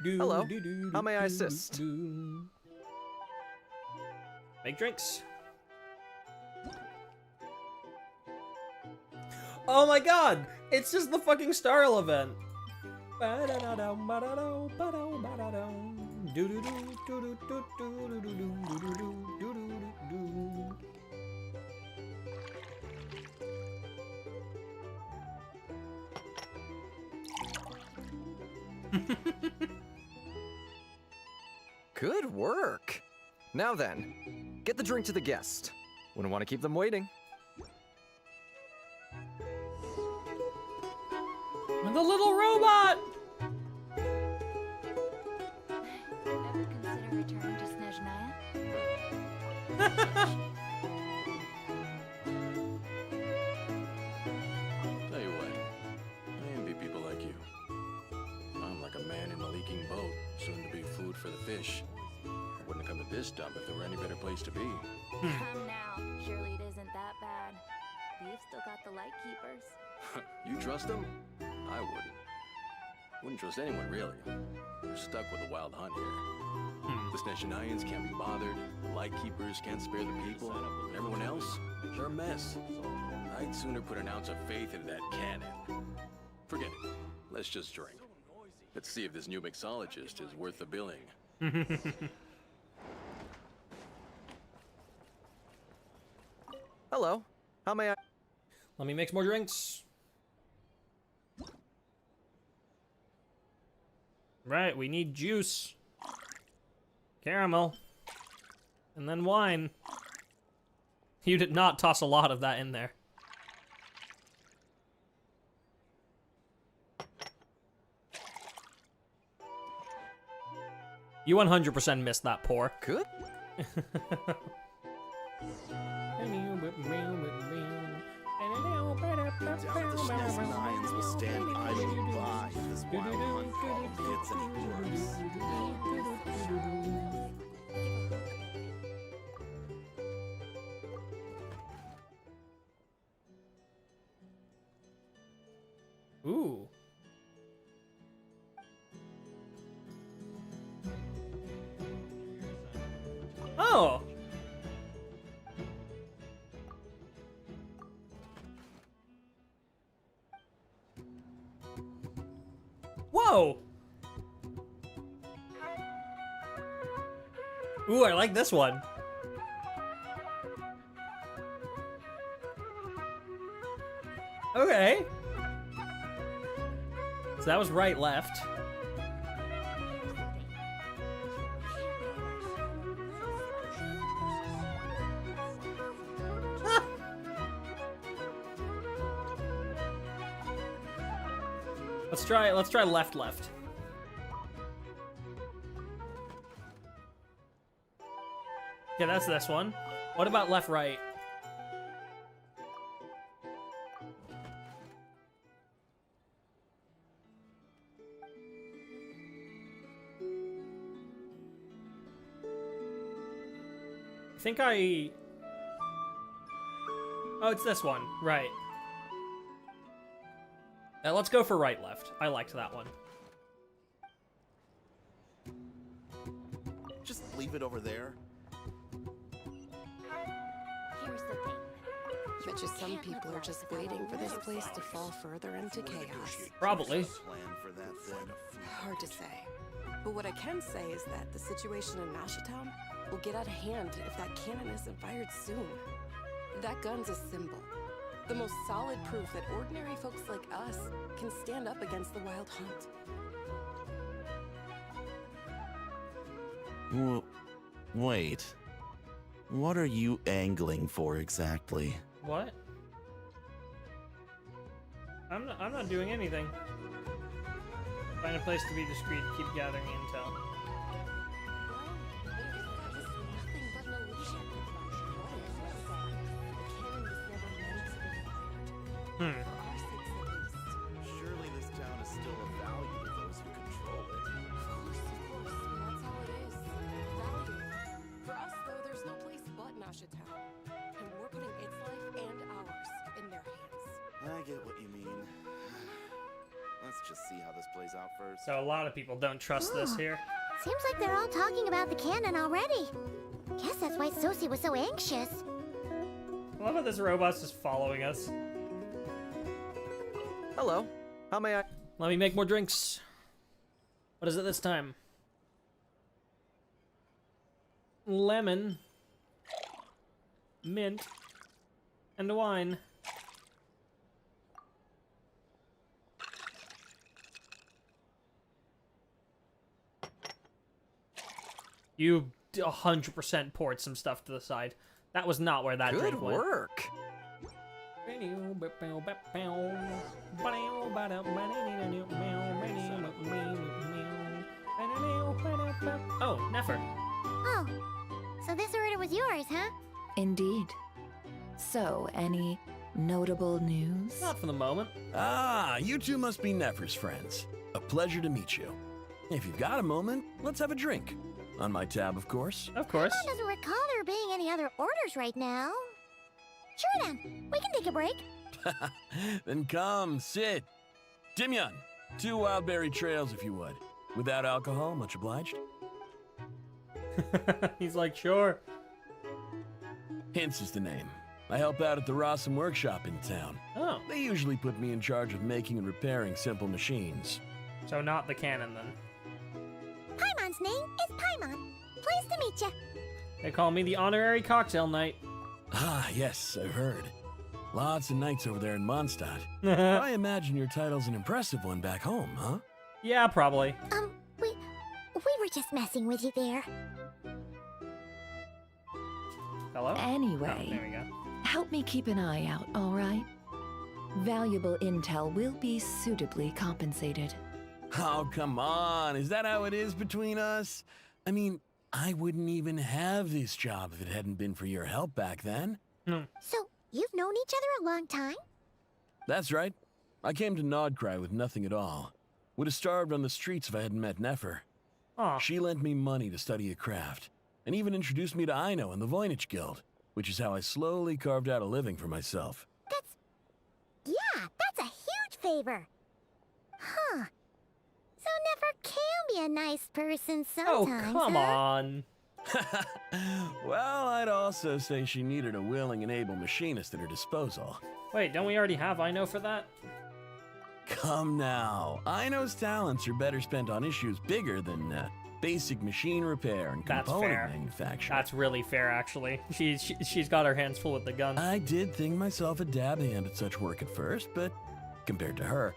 Hello. How may I assist? Make drinks. Oh my god! It's just the fucking Starl event. Good work. Now then, get the drink to the guest. Wouldn't want to keep them waiting. The little robot! Ever consider returning to Snezhnaya? Tell you what, I envy people like you. I'm like a man in a leaking boat, soon to be food for the fish. I wouldn't have come to this dump if there were any better place to be. Come now. Surely it isn't that bad. We've still got the light keepers. You trust them? I wouldn't. Wouldn't trust anyone, really. We're stuck with a wild hunt here. The Snezhnayans can't be bothered, the Lightkeepers can't spare the people, and everyone else, they're a mess. I'd sooner put an ounce of faith into that cannon. Forget it. Let's just drink. Let's see if this new mixologist is worth the billing. Hello. How may I... Let me make some more drinks. Right, we need juice. Caramel. And then wine. You did not toss a lot of that in there. You 100% missed that pour. Good. The Snezhnayans will stand idly by if this wild hunt problem gets any worse. Ooh. Oh! Whoa! Ooh, I like this one. Okay. So that was right, left. Let's try left, left. Yeah, that's this one. What about left, right? I think I... Oh, it's this one. Right. Let's go for right, left. I liked that one. Just leave it over there. Here's the thing. Bet you some people are just waiting for this place to fall further into chaos. Probably. Plan for that then. Hard to say. But what I can say is that the situation in Nasha Town will get out of hand if that cannon isn't fired soon. That gun's a symbol. The most solid proof that ordinary folks like us can stand up against the Wild Hunt. Well, wait. What are you angling for exactly? What? I'm not doing anything. Find a place to be discreet, keep gathering intel. Surely this town is still of value to those who control it. That's how it is. Value. For us, though, there's no place but Nasha Town. And we're putting its life and ours in their hands. I get what you mean. Let's just see how this plays out first. So a lot of people don't trust this here. Seems like they're all talking about the cannon already. Guess that's why Sosie was so anxious. I love how this robot's just following us. Hello. How may I... Let me make more drinks. What is it this time? Lemon. Mint. And wine. You 100% poured some stuff to the side. That was not where that drink went. Good work. Oh, Nefer. Oh, so this order was yours, huh? Indeed. So, any notable news? Not for the moment. Ah, you two must be Nefer's friends. A pleasure to meet you. If you've got a moment, let's have a drink. On my tab, of course. Of course. Paimon doesn't recall there being any other orders right now. Sure then, we can take a break. Then come, sit. Dimyon, 2 wildberry trails if you would. Without alcohol, much obliged. He's like, sure. Hints is the name. I help out at the Rossum workshop in town. Oh. They usually put me in charge of making and repairing simple machines. So not the cannon, then. Paimon's name is Paimon. Pleased to meet you. They call me the honorary cocktail knight. Ah, yes, I've heard. Lots of knights over there in Mondstadt. I imagine your title's an impressive one back home, huh? Yeah, probably. We were just messing with you there. Hello? Anyway, Oh, there we go. help me keep an eye out, all right? Valuable intel will be suitably compensated. Oh, come on. Is that how it is between us? I mean, I wouldn't even have this job if it hadn't been for your help back then. So, you've known each other a long time? That's right. I came to Nod-Krai with nothing at all. Would have starved on the streets if I hadn't met Nefer. Aw. She lent me money to study a craft, and even introduced me to Aino and the Voynich Guild, which is how I slowly carved out a living for myself. That's a huge favor. Huh. So Nefer can be a nice person sometimes, Oh, come huh? on. Well, I'd also say she needed a willing and able machinist at her disposal. Wait, don't we already have Aino for that? Come now. Aino's talents are better spent on issues bigger than basic machine repair and That's component fair. manufacture. That's really fair, actually. She's got her hands full with the gun. I did think myself a dab hand at such work at first, but compared to her,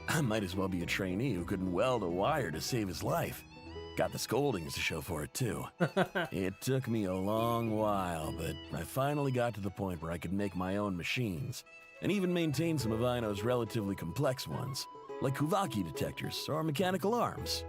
I might as well be a trainee who couldn't weld a wire to save his life. Got the scoldings to show for it, too. It took me a long while, but I finally got to the point where I could make my own machines, and even maintain some of Aino's relatively complex ones, like Spvwvky detectors or mechanical arms.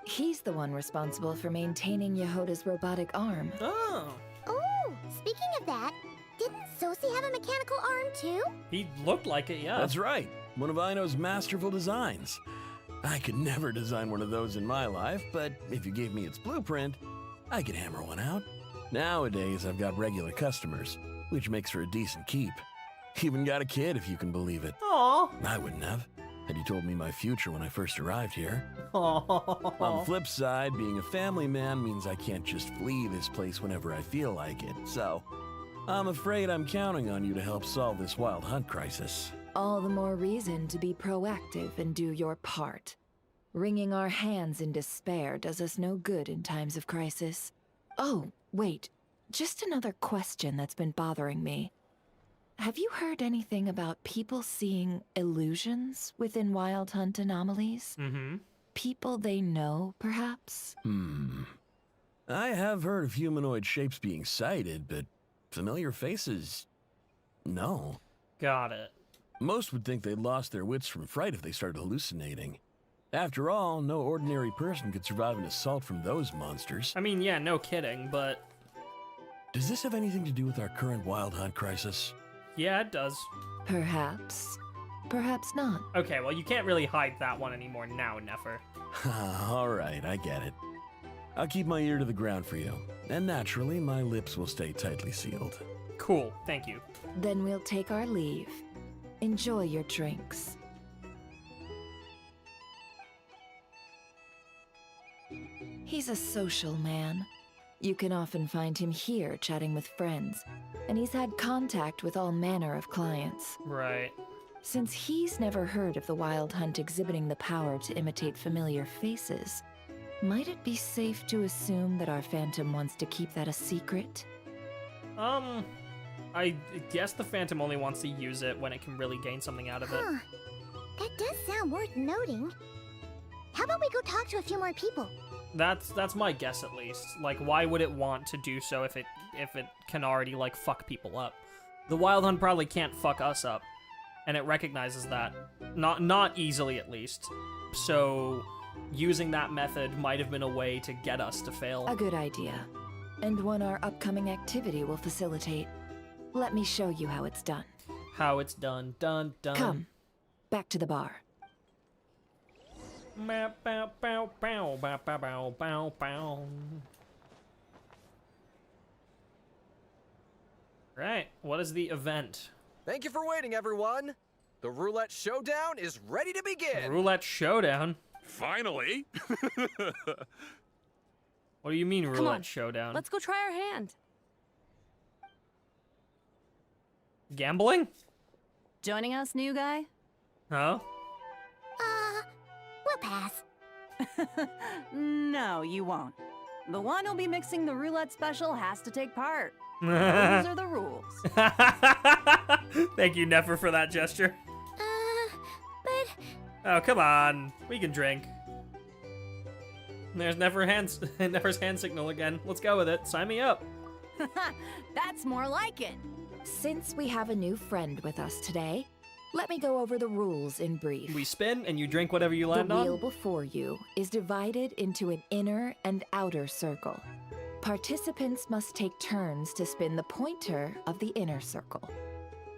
He's the one responsible for maintaining Yehoda's robotic arm. Oh. Oh, speaking of that, didn't Sosi have a mechanical arm too? He looked like it, yeah. That's right, one of Aino's masterful designs. I could never design one of those in my life, but if you gave me its blueprint, I could hammer one out. Nowadays, I've got regular customers, which makes for a decent keep. Even got a kid, if you can believe it. Aww. I wouldn't have, had you told me my future when I first arrived here. Aww. On the flip side, being a family man means I can't just flee this place whenever I feel like it, so I'm afraid I'm counting on you to help solve this wild hunt crisis. All the more reason to be proactive and do your part. Wringing our hands in despair does us no good in times of crisis. Oh, wait. Just another question that's been bothering me. Have you heard anything about people seeing illusions within Wild Hunt anomalies? Mm-hmm. People they know, perhaps? I have heard of humanoid shapes being sighted, but familiar faces? No. Got it. Most would think they'd lost their wits from fright if they started hallucinating. After all, no ordinary person could survive an assault from those monsters. I mean, yeah, no kidding, but... Does this have anything to do with our current Wild Hunt crisis? Yeah, it does. Perhaps. Perhaps not. Okay, well, you can't really hide that one anymore now, Nefer. All right, I get it. I'll keep my ear to the ground for you, and naturally, my lips will stay tightly sealed. Cool, thank you. Then we'll take our leave. Enjoy your drinks. He's a social man. You can often find him here chatting with friends, and he's had contact with all manner of clients. Right. Since he's never heard of the Wild Hunt exhibiting the power to imitate familiar faces, might it be safe to assume that our Phantom wants to keep that a secret? I guess the Phantom only wants to use it when it can really gain something out of it. Huh. That does sound worth noting. How about we go talk to a few more people? That's my guess, at least. Like, why would it want to do so if it can already, like, fuck people up? The Wild Hunt probably can't fuck us up, and it recognizes that. Not easily, at least. So, using that method might have been a way to get us to fail. A good idea. And one our upcoming activity will facilitate. Let me show you how it's done. How it's done. Done. Come. Back to the bar. Bow, bow, bow, bow, bow, bow, bow, bow, bow. Right, what is the event? Thank you for waiting, everyone. The roulette showdown is ready to begin. Roulette showdown? Finally? What do you mean, Come roulette on, showdown? let's go try our hand. Gambling? Joining us, new guy? Huh? We'll pass. No, you won't. The one who'll be mixing the roulette special has to take part. Those are the rules. Thank you, Nefer, for that gesture. But... Oh, come on. We can drink. There's Nefer's hand signal again. Let's go with it. Sign me up. That's more like it. Since we have a new friend with us today, let me go over the rules in brief. We spin and you drink whatever you land on? The wheel before you is divided into an inner and outer circle. Participants must take turns to spin the pointer of the inner circle.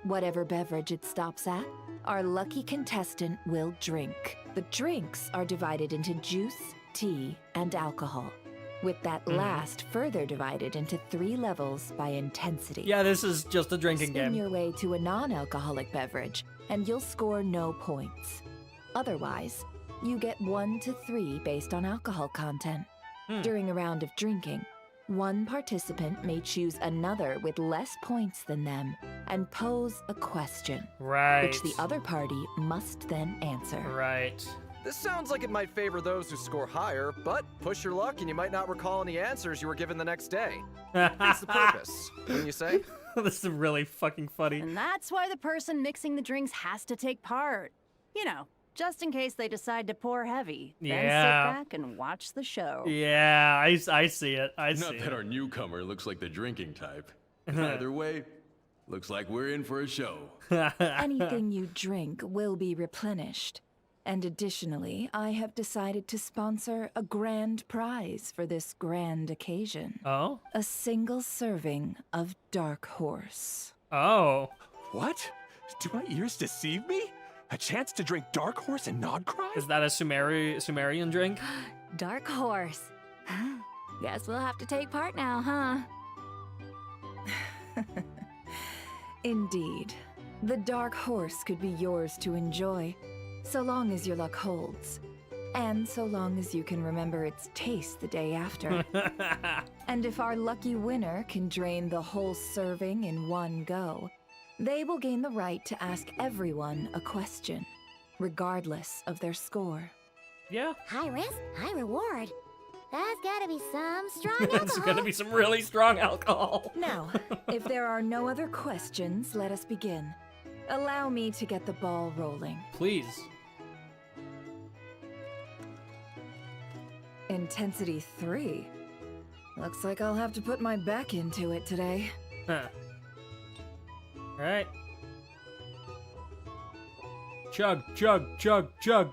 Whatever beverage it stops at, our lucky contestant will drink. The drinks are divided into juice, tea, and alcohol, with that last further divided into 3 levels by intensity. Yeah, this is just a drinking Spin game. your way to a non-alcoholic beverage, and you'll score no points. Otherwise, you get 1 to 3 based on alcohol content. During a round of drinking, one participant may choose another with less points than them and pose a question, which the other party must then answer. Right. This sounds like it might favor those who score higher, but push your luck and you might not recall any answers you were given the next day. That's the purpose, wouldn't you say? This is really fucking funny. And that's why the person mixing the drinks has to take part. You know, just in case they decide to pour heavy. Then sit back and watch the show. Yeah, I see it. I see Not it. that our newcomer looks like the drinking type. Either way, looks like we're in for a show. Anything you drink will be replenished. And additionally, I have decided to sponsor a grand prize for this grand occasion. Oh? A single serving of Dark Horse. Oh. What? Do my ears deceive me? A chance to drink Dark Horse and Nod-Krai? Is that a Sumerian drink? Dark Horse. Guess we'll have to take part now, huh? Indeed. The Dark Horse could be yours to enjoy, so long as your luck holds. And so long as you can remember its taste the day after. And if our lucky winner can drain the whole serving in one go, they will gain the right to ask everyone a question, regardless of their score. Yeah. High risk, high reward. That's gotta be some strong alcohol. It's gonna be some really strong alcohol. Now, if there are no other questions, let us begin. Allow me to get the ball rolling. Please. Intensity 3. Looks like I'll have to put my back into it today. Huh. Alright. Chug, chug, chug, chug.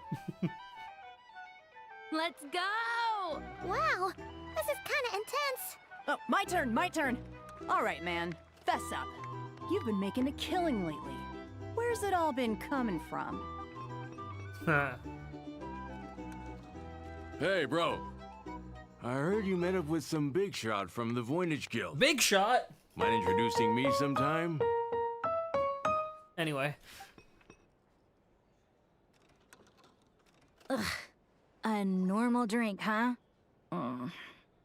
Let's go! Wow, this is kinda intense. Oh, my turn. All right, man, fess up. You've been making a killing lately. Where's it all been coming from? Huh. Hey, bro. I heard you met up with some big shot from the Voynich Guild. Big shot? Mind introducing me sometime? Anyway. Ugh. A normal drink, huh?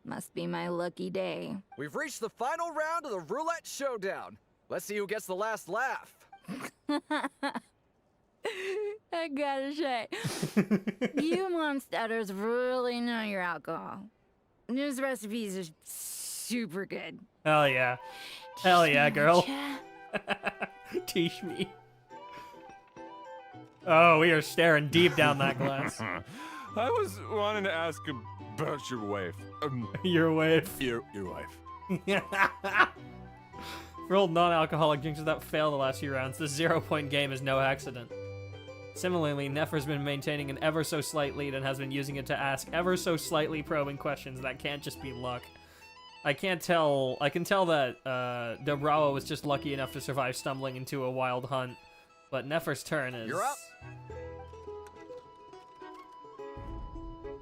Must be my lucky day. We've reached the final round of the roulette showdown. Let's see who gets the last laugh. I gotta say, you Momsteaders really know your alcohol. These recipes are super good. Hell yeah. Hell yeah, girl. Teach me. Oh, we are staring deep down that glass. I was wanting to ask about your wife. Your wife? Your wife. Rolled non-alcoholic drinks without fail the last few rounds. This 0-point game is no accident. Similarly, Nefer's been maintaining an ever so slight lead and has been using it to ask ever so slightly probing questions that can't just be luck. I can tell that Dobrava was just lucky enough to survive stumbling into a wild hunt, but Nefer's turn is... You're up.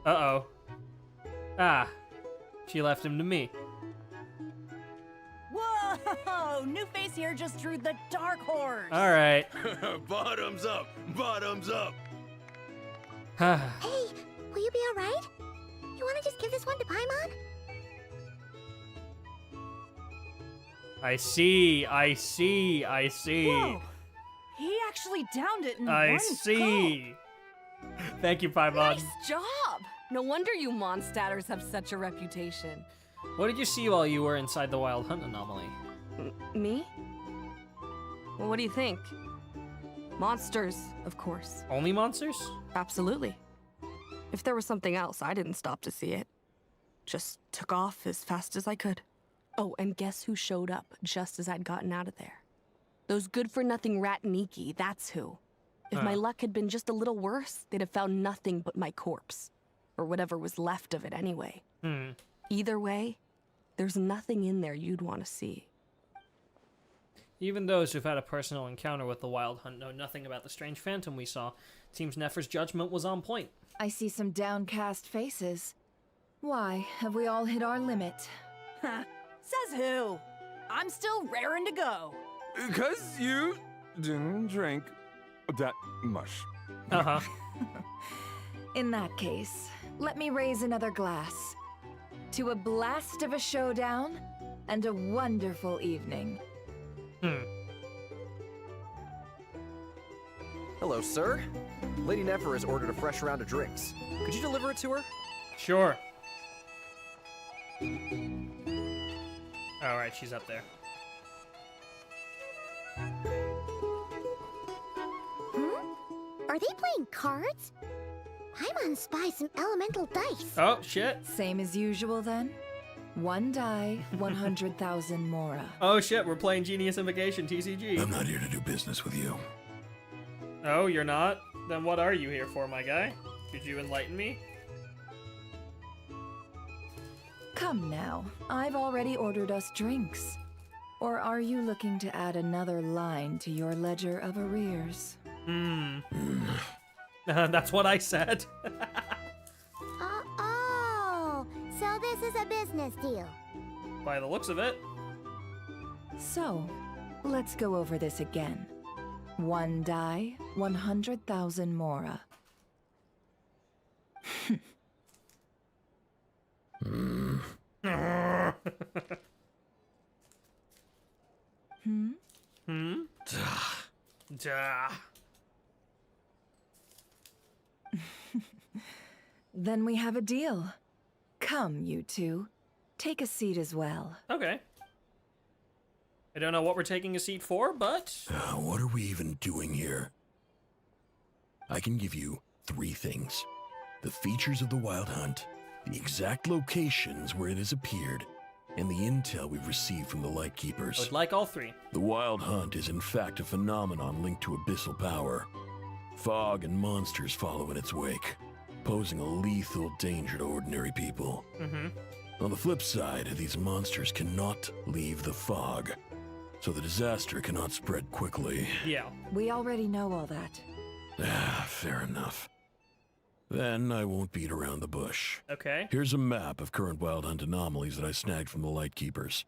Uh-oh. Ah. She left him to me. Whoa! New face here just drew the dark horse. All right. Bottoms up! Bottoms up! Hey, will you be alright? You wanna just give this one to Paimon? I see. Whoa! He actually downed it in I one see. Thank you, Paimon. Nice job! No wonder you Mondstadters have such a reputation. What did you see while you were inside the Wild Hunt anomaly? Me? Well, what do you think? Monsters, of course. Only monsters? Absolutely. If there was something else, I didn't stop to see it. Just took off as fast as I could. Oh, and guess who showed up just as I'd gotten out of there? Those good-for-nothing Ratniki, that's who. If my luck had been just a little worse, they'd have found nothing but my corpse. Or whatever was left of it anyway. Either way, there's nothing in there you'd want to see. Even those who've had a personal encounter with the Wild Hunt know nothing about the strange phantom we saw. It seems Nefer's judgment was on point. I see some downcast faces. Why, have we all hit our limit? Says who? I'm still raring to go. 'Cause you didn't drink that much. Uh-huh. In that case, let me raise another glass. To a blast of a showdown and a wonderful evening. Hello, sir. Lady Nefer has ordered a fresh round of drinks. Could you deliver it to her? Sure. Alright, she's up there. Are they playing cards? Paimon spies some elemental dice. Oh, shit. Same as usual then? One die, 100,000 mora. Oh shit, we're playing Genius Invocation, TCG. I'm not here to do business with you. Oh, you're not? Then what are you here for, my guy? Could you enlighten me? Come now, I've already ordered us drinks. Or are you looking to add another line to your ledger of arrears? That's what I said. Oh, so this is a business deal. By the looks of it. So, let's go over this again. One die, 100,000 mora. Duh. Then we have a deal. Come, you two. Take a seat as well. Okay. I don't know what we're taking a seat for, but... What are we even doing here? I can give you 3 things. The features of the Wild Hunt, the exact locations where it has appeared, and the intel we've received from the Lightkeepers. I would like all 3. The Wild Hunt is in fact a phenomenon linked to abyssal power. Fog and monsters follow in its wake, posing a lethal danger to ordinary people. On the flip side, these monsters cannot leave the fog, so the disaster cannot spread quickly. Yeah. We already know all that. Fair enough. Then I won't beat around the bush. Okay. Here's a map of current Wild Hunt anomalies that I snagged from the Lightkeepers,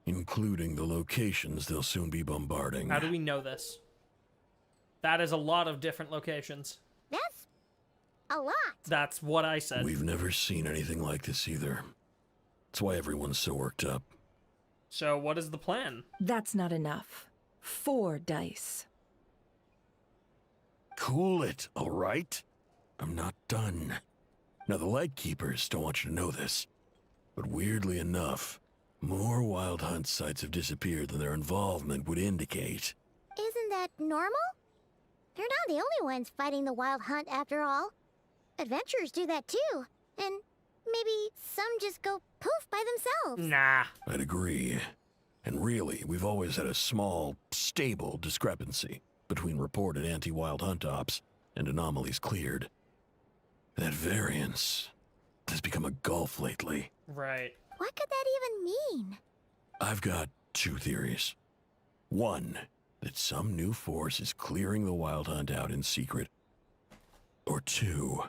including the locations they'll soon be bombarding. How do we know this? That is a lot of different locations. That's a lot. That's what I said. We've never seen anything like this either. That's why everyone's so worked up. So what is the plan? That's not enough. 4 dice. Cool it, all right? I'm not done. Now, the Lightkeepers don't want you to know this, but weirdly enough, more Wild Hunt sites have disappeared than their involvement would indicate. Isn't that normal? They're not the only ones fighting the Wild Hunt after all. Adventurers do that too. And maybe some just go poof by themselves. Nah. I'd agree. And really, we've always had a small, stable discrepancy between reported anti-wild hunt ops and anomalies cleared. That variance has become a gulf lately. Right. What could that even mean? I've got two theories. One, that some new force is clearing the wild hunt out in secret. Or two,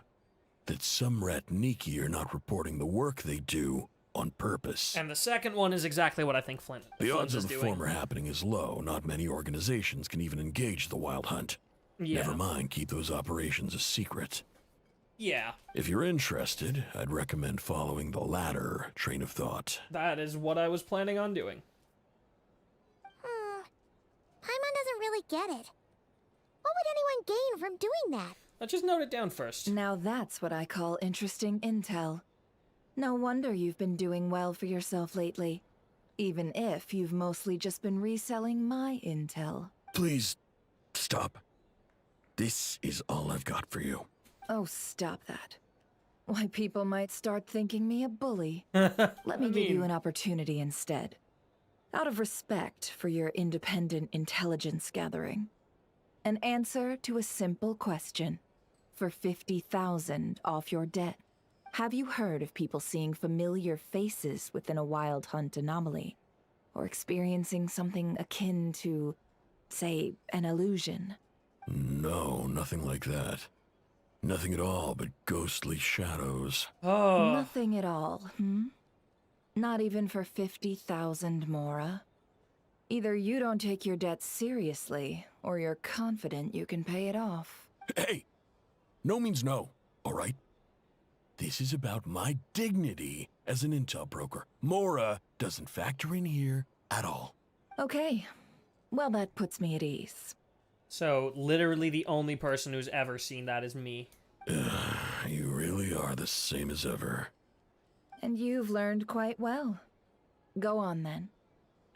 that some Ratniki are not reporting the work they do on purpose. And the second one is exactly what I think Flint The odds is of the doing. former happening is low. Not many organizations can even engage the wild hunt. Yeah. Never mind, keep those operations a secret. Yeah. If you're interested, I'd recommend following the latter train of thought. That is what I was planning on doing. Paimon doesn't really get it. What would anyone gain from doing that? Let's just note it down first. Now that's what I call interesting intel. No wonder you've been doing well for yourself lately. Even if you've mostly just been reselling my intel. Please, stop. This is all I've got for you. Oh, stop that. Why, people might start thinking me a bully. Let me give you an opportunity instead. Out of respect for your independent intelligence gathering. An answer to a simple question. For 50,000 off your debt. Have you heard of people seeing familiar faces within a wild hunt anomaly? Or experiencing something akin to, say, an illusion? No, nothing like that. Nothing at all but ghostly shadows. Oh. Nothing at all, Not even for 50,000 mora? Either you don't take your debt seriously, or you're confident you can pay it off. Hey! No means no, all right? This is about my dignity as an intel broker. Mora doesn't factor in here at all. Okay. Well, that puts me at ease. So, literally the only person who's ever seen that is me. You really are the same as ever. And you've learned quite well. Go on, then.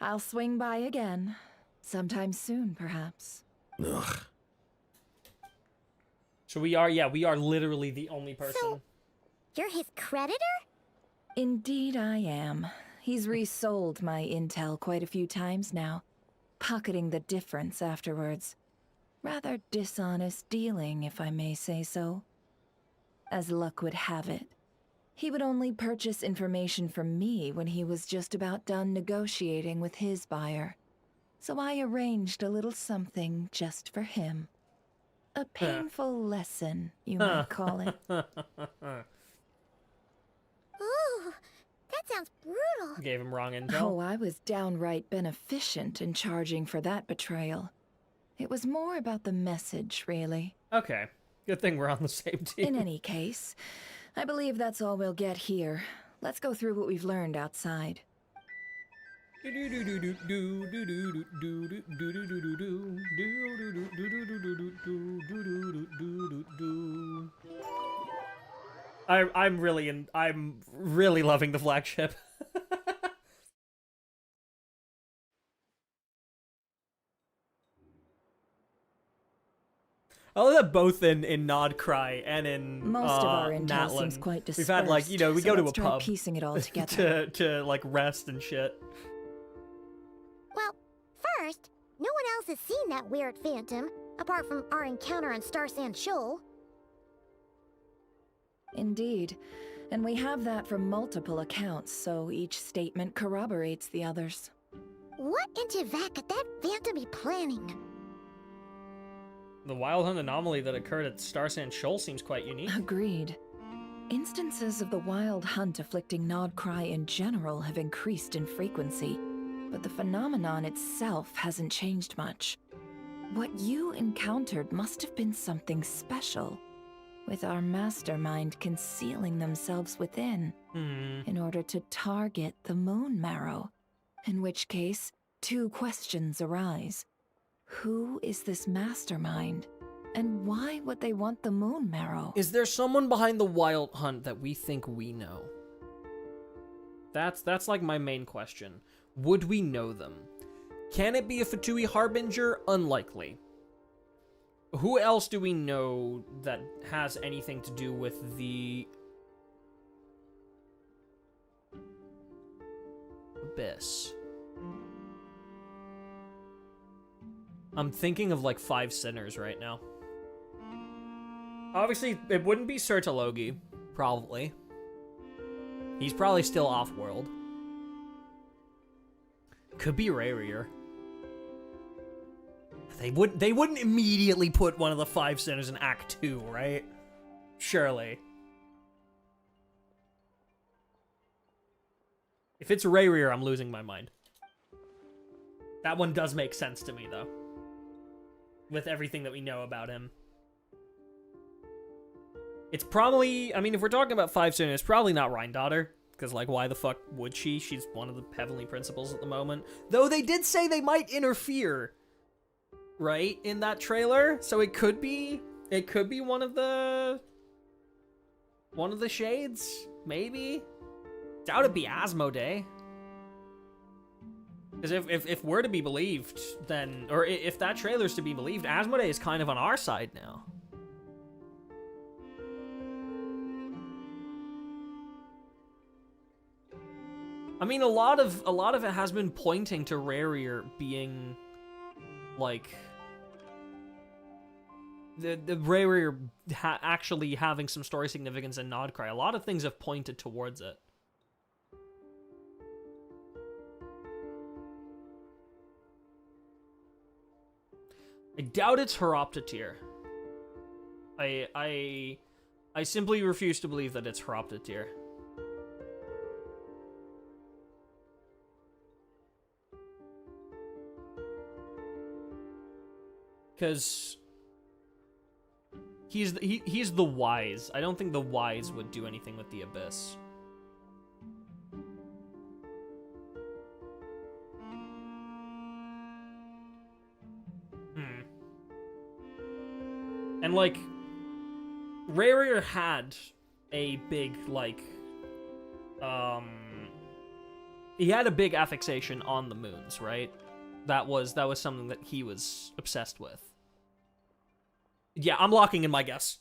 I'll swing by again. Sometime soon, perhaps. Ugh. So we are literally the only person. So, you're his creditor? Indeed I am. He's resold my intel quite a few times now, pocketing the difference afterwards. Rather dishonest dealing, if I may say so. As luck would have it, he would only purchase information from me when he was just about done negotiating with his buyer. So I arranged a little something just for him. A painful lesson, you might call it. Ooh, that sounds brutal. Gave him wrong intel. Oh, I was downright beneficent in charging for that betrayal. It was more about the message, really. Okay. Good thing we're on the same team. In any case, I believe that's all we'll get here. Let's go through what we've learned outside. I'm really loving the flagship. I love that both in Nod-Krai and in Most of our intel Natlin, seems quite we've had like, we dispersed, go so to a let's try pub piecing it all together. to like rest and shit. Well, first, no one else has seen that weird phantom, apart from our encounter on Star Sand Shoal. Indeed. And we have that from multiple accounts, so each statement corroborates the others. What in Teyvat could that phantom be planning? The Wild Hunt anomaly that occurred at Star Sand Shoal seems quite unique. Agreed. Instances of the Wild Hunt afflicting Nod-Krai in general have increased in frequency, but the phenomenon itself hasn't changed much. What you encountered must have been something special, with our mastermind concealing themselves within, in order to target the Moon Marrow. In which case, two questions arise. Who is this mastermind? And why would they want the Moon Marrow? Is there someone behind the Wild Hunt that we think we know? That's like my main question. Would we know them? Can it be a Fatui Harbinger? Unlikely. Who else do we know that has anything to do with the Abyss? I'm thinking of like 5 sinners right now. Obviously, it wouldn't be Sertologi, probably. He's probably still off-world. Could be Rayrier. They wouldn't immediately put one of the 5 sinners in Act 2, right? Surely. If it's Rayrier, I'm losing my mind. That one does make sense to me, though. With everything that we know about him. It's probably... I mean, if we're talking about 5 sinners, it's probably not Rhine-Daughter. Because, like, why the fuck would she? She's one of the Heavenly Principles at the moment. Though they did say they might interfere, right, in that trailer. So it could be one of the shades, maybe. Doubt it'd be Asmodee. Because if we're to be believed, then, or if that trailer's to be believed, Asmodee is kind of on our side now. I mean, a lot of it has been pointing to Rayrier being, like, the Rayrier actually having some story significance in Nod-Krai. A lot of things have pointed towards it. I doubt it's Horoptatier. I simply refuse to believe that it's Horoptatier. Because he's the Wise. I don't think the Wise would do anything with the Abyss. And, like, Rayrier had a big, like, he had a big affixation on the moons, right? That was something that he was obsessed with. Yeah, I'm locking in my guess.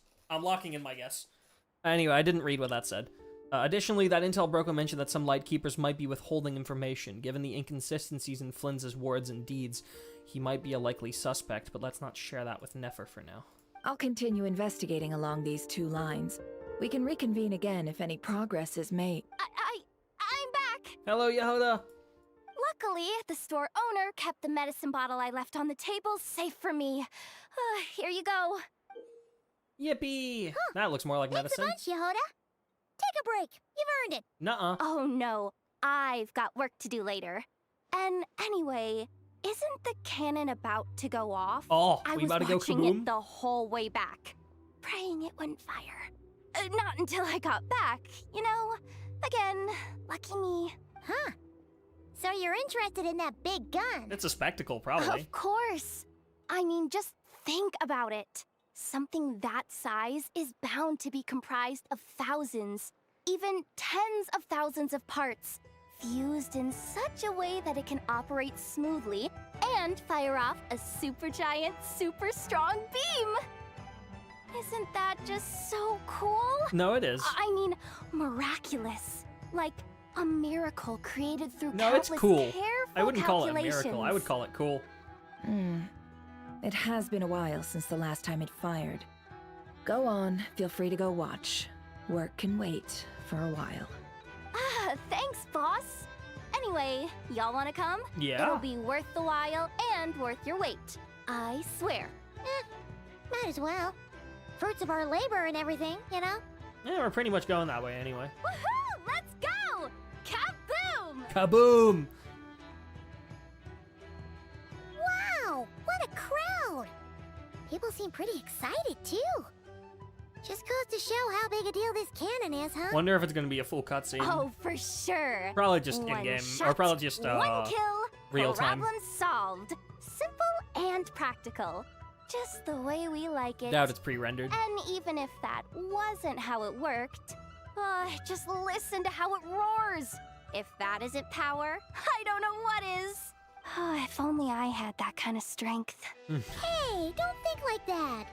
Anyway, I didn't read what that said. Additionally, that intel broker mentioned that some Lightkeepers might be withholding information. Given the inconsistencies in Flynn's words and deeds, he might be a likely suspect, but let's not share that with Nefer for now. I'll continue investigating along these 2 lines. We can reconvene again if any progress is made. I'm back! Hello, Yehuda! Luckily, the store owner kept the medicine bottle I left on the table safe for me. Here you go. Yippee! Huh. That looks more like medicine. Thanks a bunch, Yehuda. Take a break. You've earned it. Nuh-uh. Oh, no. I've got work to do later. And anyway, isn't the cannon about to go off? Oh, I we was about to go watching kaboom? it the whole way back, praying it wouldn't fire. Not until I got back, you know? Again, lucky me. Huh. So you're interested in that big gun? It's a spectacle, probably. Of course. I mean, just think about it. Something that size is bound to be comprised of thousands, even tens of thousands of parts, fused in such a way that it can operate smoothly and fire off a supergiant, super strong beam. Isn't that just so cool? No, it is. I mean, miraculous. Like a miracle created through No, it's cool. I wouldn't call it a calculations. miracle. I would call it cool. It has been a while since the last time it fired. Go on, feel free to go watch. Work can wait for a while. Thanks, boss. Anyway, y'all wanna come? Yeah. It'll be worth the while and worth your wait. I swear. Might as well. Fruits of our labor and everything, you know? Yeah, we're pretty much going that way anyway. Woohoo! Let's go! Kaboom! Kaboom! Wow! What a crowd! People seem pretty excited, too. Just goes to show how big a deal this cannon is, huh? Wonder if it's gonna be a full cutscene. Oh, for sure. Probably just One in-game, shot, or probably just one kill, real time. Problem solved. Simple and practical. Just the way we like it. Doubt it's pre-rendered. And even if that wasn't how it worked, just listen to how it roars. If that isn't power, I don't know what is. If only I had that kind of strength. Hey, don't think like that.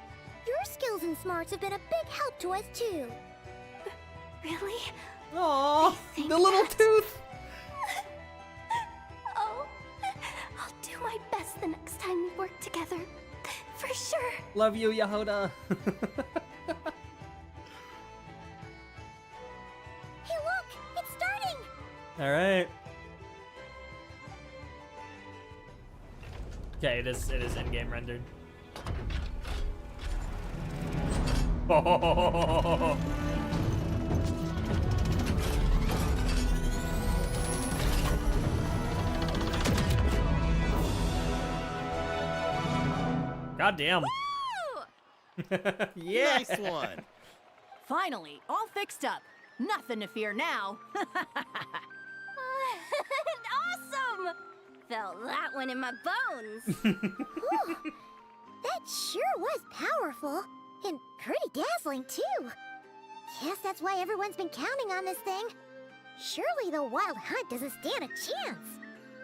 Your skills and smarts have been a big help to us, too. Really? Aww, the little tooth. Oh, I'll do my best the next time. time we work together. For sure. Love you, Yahoda. Hey, look! It's starting! All right. Okay, it is in-game rendered. Oh. God damn. Yeah. Nice one. Finally, all fixed up. Nothing to fear now. Awesome! Felt that one in my bones. Whew. That sure was powerful. And pretty dazzling, too. Guess that's why everyone's been counting on this thing. Surely the Wild Hunt doesn't stand a chance.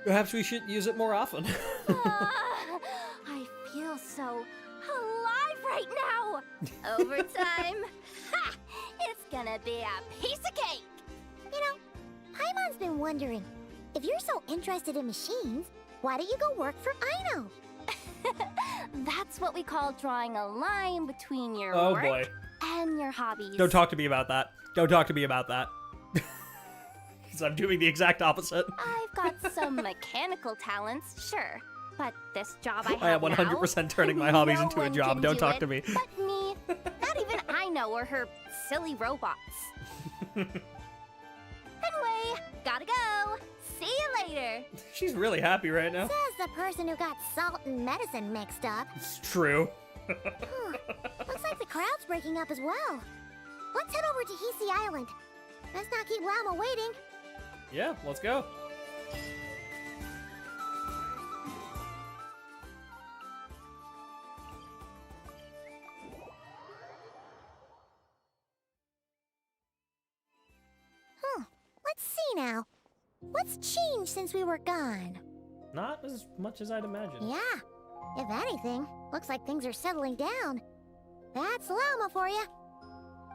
Perhaps we should use it more often. I feel so alive right now. Overtime. Ha! It's gonna be a piece of cake. You know, Paimon's been wondering, if you're so interested in machines, why don't you go work for Aino? That's what we call drawing a line between your Oh, work boy. and your hobbies. Don't talk to me about that. Don't talk to me about that. Because I'm doing the exact opposite. I've got some mechanical talents, sure. But this job I I am have 100% turning my hobbies no into a one job. can Don't do talk it to me. But me. Not even Aino or her silly robots. Anyway, gotta go. See you later. She's really happy right now. Says the person who got salt and medicine mixed up. It's true. Looks like the crowd's breaking up as well. Let's head over to Hisi Island. Let's not keep Lauma waiting. Yeah, let's go. Let's see now. What's changed since we were gone? Not as much as I'd imagine. Yeah. If anything, looks like things are settling down. That's Lauma for you.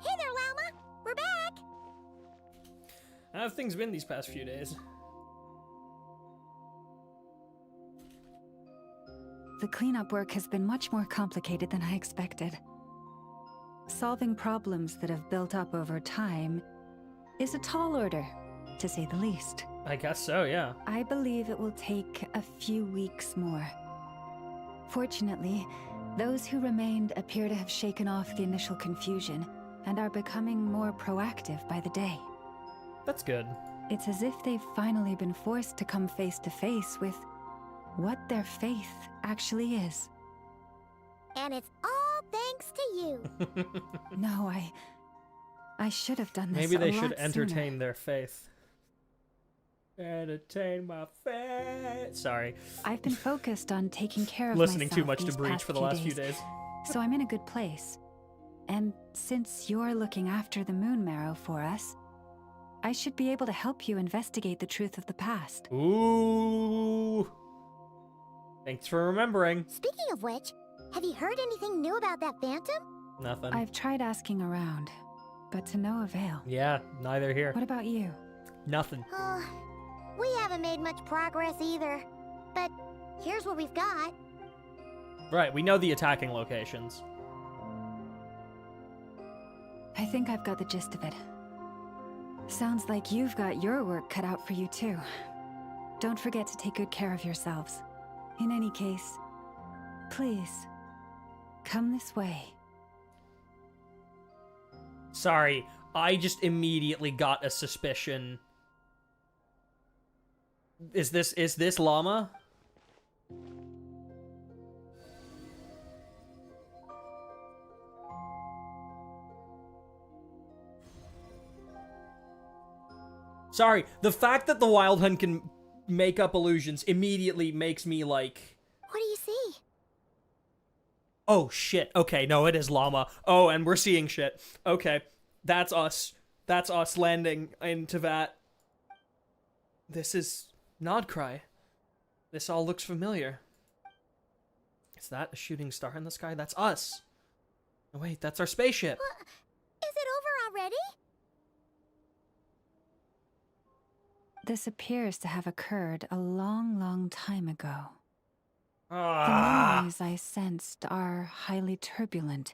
Hey there, Lauma. We're back. How have things been these past few days? The cleanup work has been much more complicated than I expected. Solving problems that have built up over time is a tall order, to say the least. I guess so, yeah. I believe it will take a few weeks more. Fortunately, those who remained appear to have shaken off the initial confusion and are becoming more proactive by the day. That's good. It's as if they've finally been forced to come face to face with what their faith actually is. And it's all thanks to you. No, I should have done this. Maybe they a should lot entertain sooner. their faith. Entertain my faith. Sorry. I've been focused on taking care of Listening myself too much to these Breach past for the last few days. So I'm in a good place. And since you're looking after the Moon Marrow for us, I should be able to help you investigate the truth of the past. Ooh. Thanks for remembering. Speaking of which, have you heard anything new about that phantom? Nothing. I've tried asking around, but to no avail. Yeah, neither here. What about you? Nothing. We haven't made much progress either. But here's what we've got. Right, we know the attacking locations. I think I've got the gist of it. Sounds like you've got your work cut out for you too. Don't forget to take good care of yourselves. In any case, please, come this way. Sorry, I just immediately got a suspicion. Is this Lauma? Sorry, the fact that the Wild Hunt can make up illusions immediately makes me like... What do you see? Oh, shit. Okay, no, it is Lauma. Oh, and we're seeing shit. Okay, that's us. That's us landing into that. This is Nod-Krai. This all looks familiar. Is that a shooting star in the sky? That's us. Oh, wait, that's our spaceship. Is it over already? This appears to have occurred a long, long time ago. The memories I sensed are highly turbulent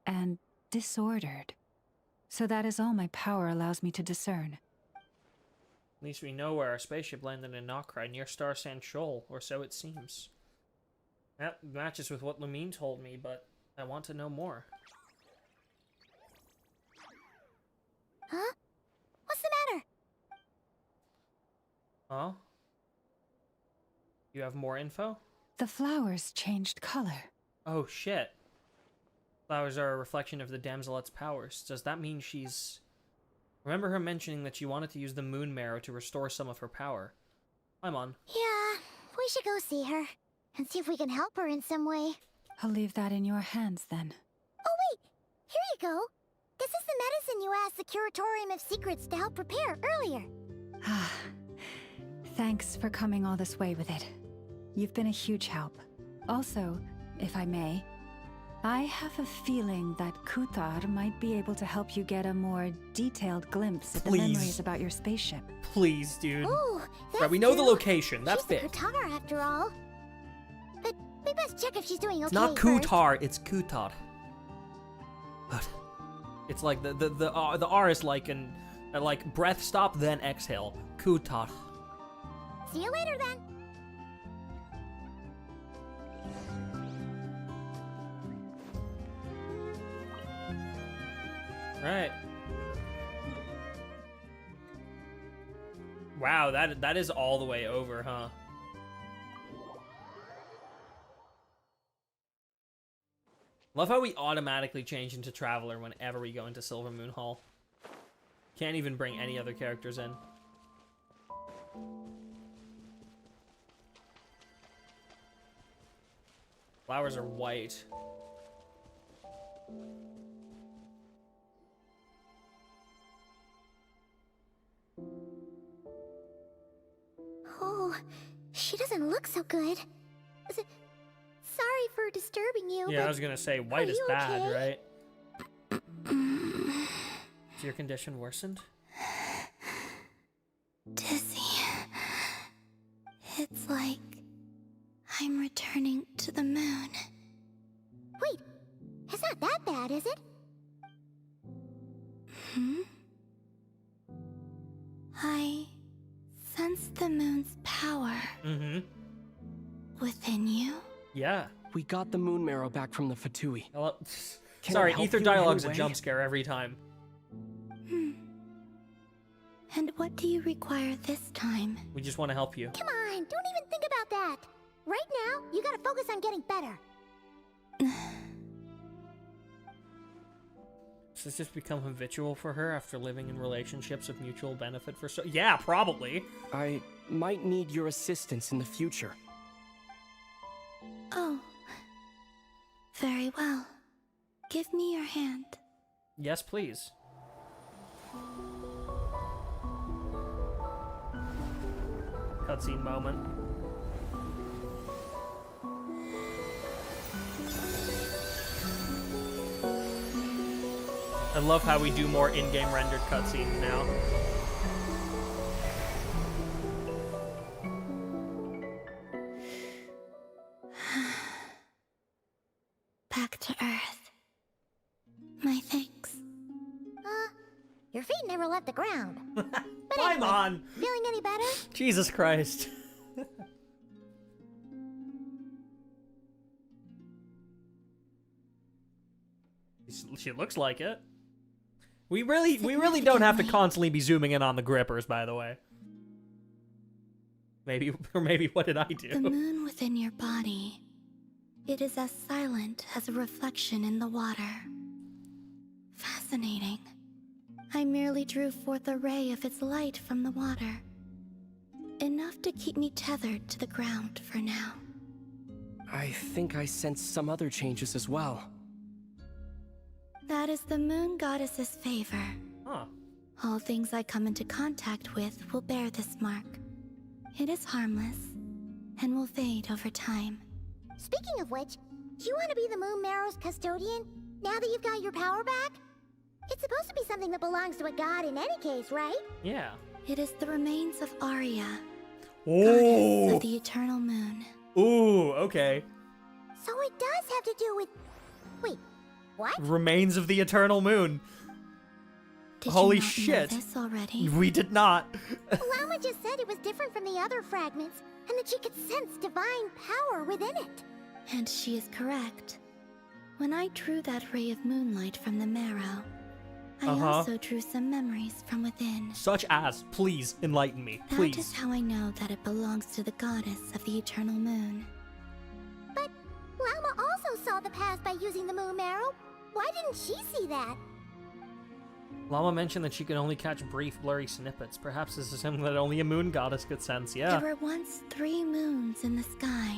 and disordered. So that is all my power allows me to discern. At least we know where our spaceship landed in Nod-Krai, near Star Sand Shoal, or so it seems. That matches with what Lumine told me, but I want to know more. Huh? What's the matter? Huh? You have more info? The flowers changed color. Oh, shit. Flowers are a reflection of the damselet's powers. Does that mean she's... Remember her mentioning that she wanted to use the Moon Marrow to restore some of her power. I'm on. Yeah, we should go see her and see if we can help her in some way. I'll leave that in your hands then. Oh wait, here you go. This is the medicine you asked the Curatorium of Secrets to help prepare earlier. Ah, thanks for coming all this way with it. You've been a huge help. Also, if I may, I have a feeling that Kuthar might be able to help you get a more detailed glimpse at the memories about your spaceship. Please, dude. Ooh, that's Right, we know the true. location. That's She's big. the Kuthar after all. But we best check if she's doing okay It's not first. Kuthar, it's Kuthar. But it's like the R is like an like breath stop then exhale. Kuthar. See you later then. Right. Wow, that is all the way over, huh? Love how we automatically change into Traveler whenever we go into Silver Moon Hall. Can't even bring any other characters in. Flowers are white. Oh, she doesn't look so good. Sorry for disturbing you. Yeah, but I was gonna say white are is you bad, okay? right? Is your condition worsened? Dizzy. It's like I'm returning to the moon. Wait, it's not that bad, is it? I sense the moon's power Mm-hmm. within you. Yeah. We got the Moon Marrow back from the Fatui. Hello. Can Sorry, I help Ether you in any Dialogue's a way? jump scare every time. And what do you require this time? We just want to help you. Come on, don't even think about that. Right now, you gotta focus on getting better. Does this just become habitual for her after living in relationships of mutual benefit for so? Yeah, probably. I might need your assistance in the future. Oh. Very well. Give me your hand. Yes, please. Cutscene moment. I love how we do more in-game rendered cutscenes now. Back to Earth. My thanks. Your feet never left the ground. But I'm anyway, on. Feeling any better? Jesus Christ. She looks like it. We really don't have to constantly be zooming in on the grippers, by the way. Maybe what did I do? The moon within your body. It is as silent as a reflection in the water. Fascinating. I merely drew forth a ray of its light from the water. Enough to keep me tethered to the ground for now. I think I sense some other changes as well. That is the moon goddess's favor. Huh. All things I come into contact with will bear this mark. It is harmless, and will fade over time. Speaking of which, do you want to be the Moon Marrow's custodian, now that you've got your power back? It's supposed to be something that belongs to a god in any case, right? Yeah. It is the remains of Arya, Oh. goddess of the eternal moon. Ooh, okay. So it does have to do with... Wait, what? Remains of the Eternal Moon. Did Holy you not shit. know this already? We did not. Lauma just said it was different from the other fragments, and that she could sense divine power within it. And she is correct. When I drew that ray of moonlight from the marrow, I also drew some memories from within. Such as, please enlighten me, please. That is how I know that it belongs to the goddess of the eternal moon. But Lauma also saw the past by using the Moon Marrow. Why didn't she see that? Lauma mentioned that she could only catch brief, blurry snippets. Perhaps this is something that only a moon goddess could sense, yeah. There were once 3 moons in the sky,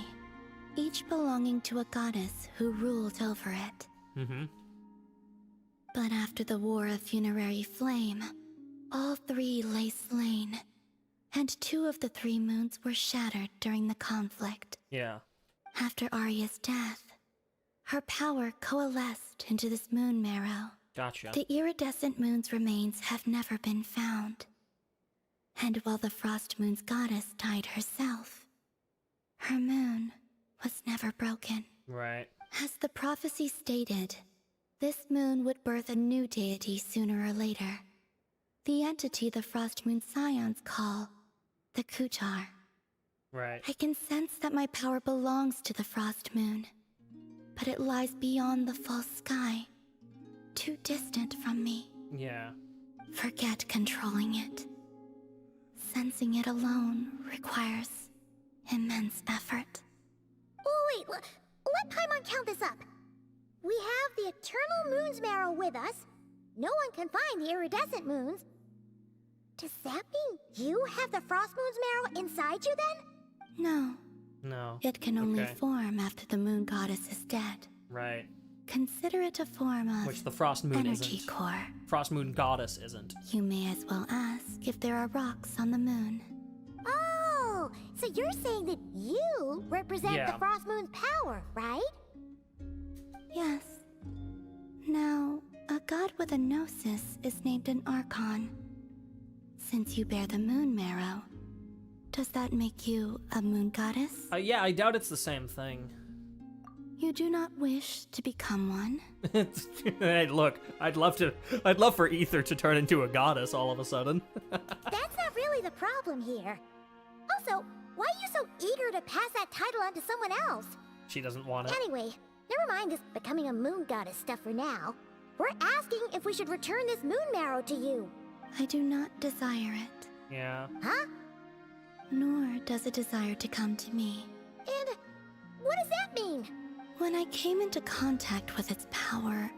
each belonging to a goddess who ruled over it. Mm-hmm. But after the War of Funerary Flame, all 3 lay slain, and 2 of the 3 moons were shattered during the conflict. Yeah. After Arya's death, her power coalesced into this Moon Marrow. Gotcha. The iridescent moon's remains have never been found. And while the Frost Moon's goddess died herself, her moon was never broken. Right. As the prophecy stated, this moon would birth a new deity sooner or later. The entity the Frost Moon Scions call the Kutar. Right. I can sense that my power belongs to the Frost Moon, but it lies beyond the false sky, too distant from me. Yeah. Forget controlling it. Sensing it alone requires immense effort. Oh, wait, let Paimon count this up. We have the Eternal Moon's Marrow with us. No one can find the iridescent moons. Does that mean you have the Frost Moon's Marrow inside you then? No. No. It can only form after the moon goddess is dead. Right. Consider it a form of Which the Frost Moon energy isn't. core. Frost Moon Goddess isn't. You may as well ask if there are rocks on the moon. Oh, so you're saying that you represent Yeah. the Frost Moon's power, right? Yes. Now, a god with a gnosis is named an Archon. Since you bear the Moon Marrow, does that make you a moon goddess? Yeah, I doubt it's the same thing. You do not wish to become one? Hey, look, I'd love for Ether to turn into a goddess all of a sudden. That's not really the problem here. Also, why are you so eager to pass that title on to someone else? She doesn't want it. Anyway, never mind this becoming a moon goddess stuff for now. We're asking if we should return this Moon Marrow to you. I do not desire it. Yeah. Huh? Nor does it desire to come to me. And what does that mean? When I came into contact with its power,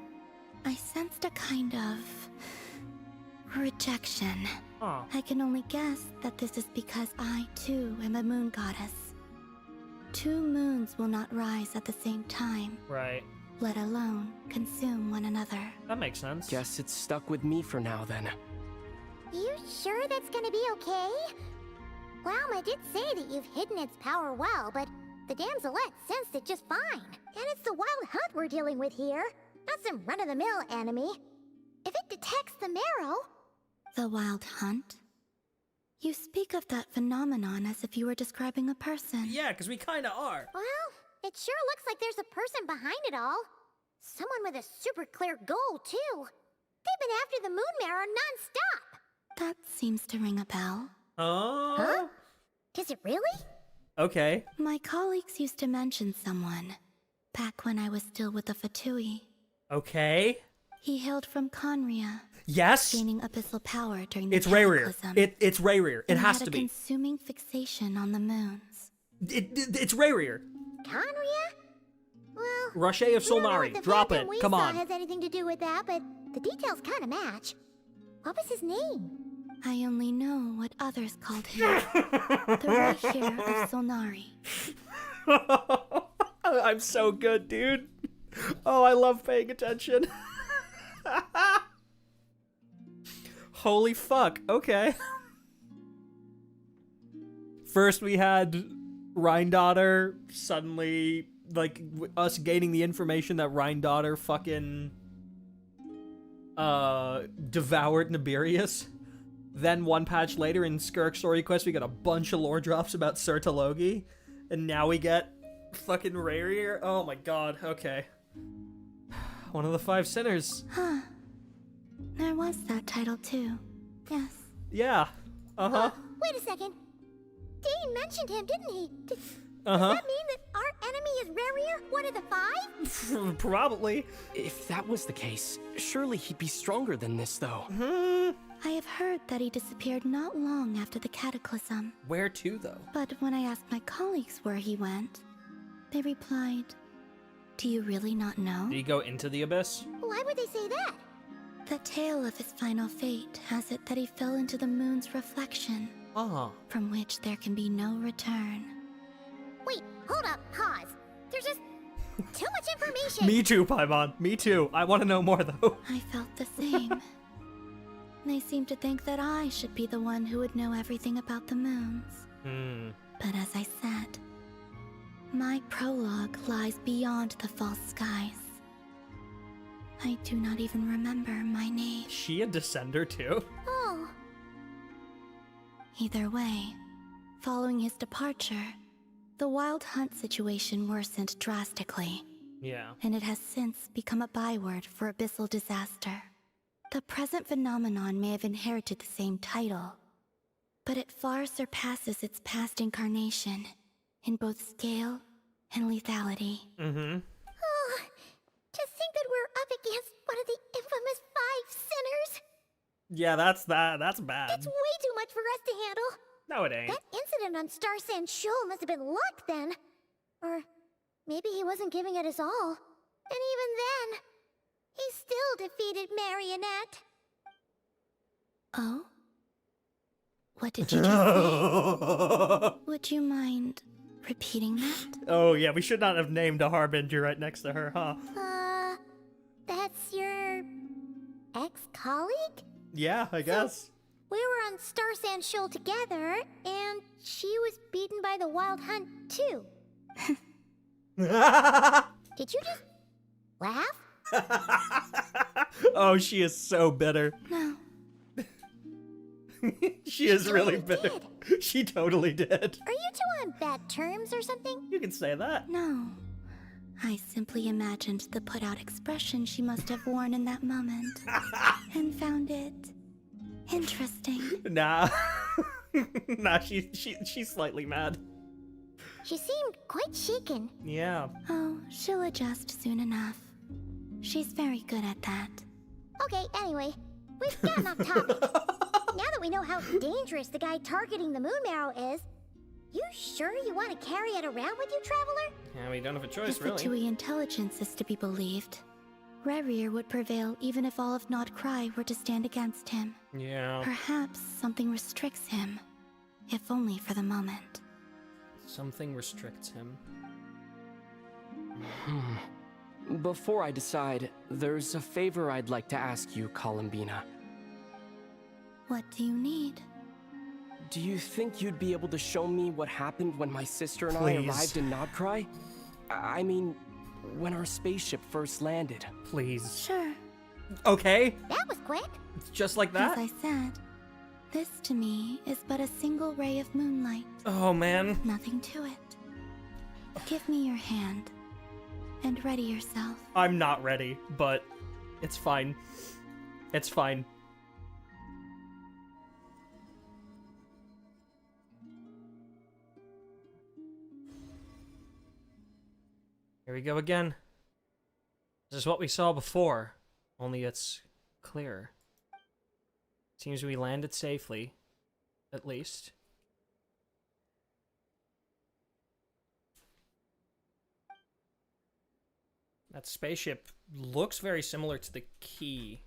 I sensed a kind of rejection. Oh. I can only guess that this is because I, too, am a moon goddess. 2 moons will not rise at the same time. Right. Let alone consume one another. That makes sense. Guess it's stuck with me for now, then. You sure that's gonna be okay? Lauma did say that you've hidden its power well, but the damselette sensed it just fine. And it's the wild hunt we're dealing with here, not some run-of-the-mill enemy. If it detects the marrow... The wild hunt? You speak of that phenomenon as if you were describing a person. Yeah, because we kinda are. Well, it sure looks like there's a person behind it all. Someone with a super clear goal, too. They've been after the Moon Marrow non-stop. That seems to ring a bell. Oh? Huh? Does it really? Okay. My colleagues used to mention someone, back when I was still with the Vtuber. Okay. He hailed from Conria. Yes. Gaining abyssal power during the It's Rayrear. cataclysm. It's Rayrear. It has to Had a be. consuming fixation on the moons. It's Rayrear. Conria? Well, Rocher of we don't know Solnari. if the Drop phantom it. we Come saw on. has anything to do with that, but the details kind of match. What was his name? I only know what others called him. The Rahier of Solnari. I'm so good, dude. Oh, I love paying attention. Holy fuck. Okay. First we had Rhindaughter suddenly, like, us gaining the information that Rhindaughter fucking devoured Nibirius. Then one patch later in Skirk Story Quest we got a bunch of lore drops about Sertologi. And now we get fucking Rarier. Oh my god, okay. One of the 5 sinners. Huh. There was that title too. Yes. Yeah. Uh-huh. Wait a second. Dane mentioned him, didn't he? Uh-huh. Does that mean that our enemy is Rarier, one of the 5? Probably. If that was the case, surely he'd be stronger than this, though. I have heard that he disappeared not long after the cataclysm. Where to, though? But when I asked my colleagues where he went, they replied, "Do you really not know?" Did he go into the abyss? Why would they say that? The tale of his final fate has it that he fell into the moon's reflection, from which there can be no return. Wait, hold up, pause. There's just too much information. Me too, Paimon. Me too. I want to know more, though. I felt the same. They seemed to think that I should be the one who would know everything about the moons. But as I said, my prologue lies beyond the false skies. I do not even remember my name. Is she a descender, too? Oh. Either way, following his departure, the wild hunt situation worsened drastically. Yeah. And it has since become a byword for abyssal disaster. The present phenomenon may have inherited the same title, but it far surpasses its past incarnation in both scale and lethality. Oh, to think that we're up against one of the infamous 5 sinners. Yeah, that's bad. It's way too much for us to handle. No, it ain't. That incident on Star Sand Shoal must have been luck then. Or maybe he wasn't giving it his all. And even then, he still defeated Marionette. Oh? What did you just say? Would you mind repeating that? Oh, yeah, we should not have named a Harbinger right next to her, huh? That's your ex-colleague? Yeah, I guess. We were on Star Sand Shoal together, and she was beaten by the Wild Hunt, too. Did you just laugh? Oh, she is so bitter. No. She is really bitter. She totally did. Are you two on bad terms or something? You can say that. No. I simply imagined the put-out expression she must have worn in that moment, and found it interesting. Nah. Nah, she's slightly mad. She seemed quite shaken. Yeah. Oh, she'll adjust soon enough. She's very good at that. Okay, anyway, we've gotten off topic. Now that we know how dangerous the guy targeting the Moon Marrow is, you sure you want to carry it around with you, Traveler? Yeah, we don't have a choice, If really. the Tui intelligence is to be believed, Rarier would prevail even if all of Nod-Krai were to stand against him. Yeah. Perhaps something restricts him, if only for the moment. Something restricts him. Before I decide, there's a favor I'd like to ask you, Columbina. What do you need? Do you think you'd be able to show me what happened when my sister and Please. I arrived in Nod-Krai? I mean, when our spaceship first landed. Please. Sure. Okay. That was quick. It's just like that? As I said, this to me is but a single ray of moonlight. Oh, man. Nothing to it. Give me your hand, and ready yourself. I'm not ready, but it's fine. It's fine. Here we go again. This is what we saw before, only it's clearer. Seems we landed safely, at least. That spaceship looks very similar to the key.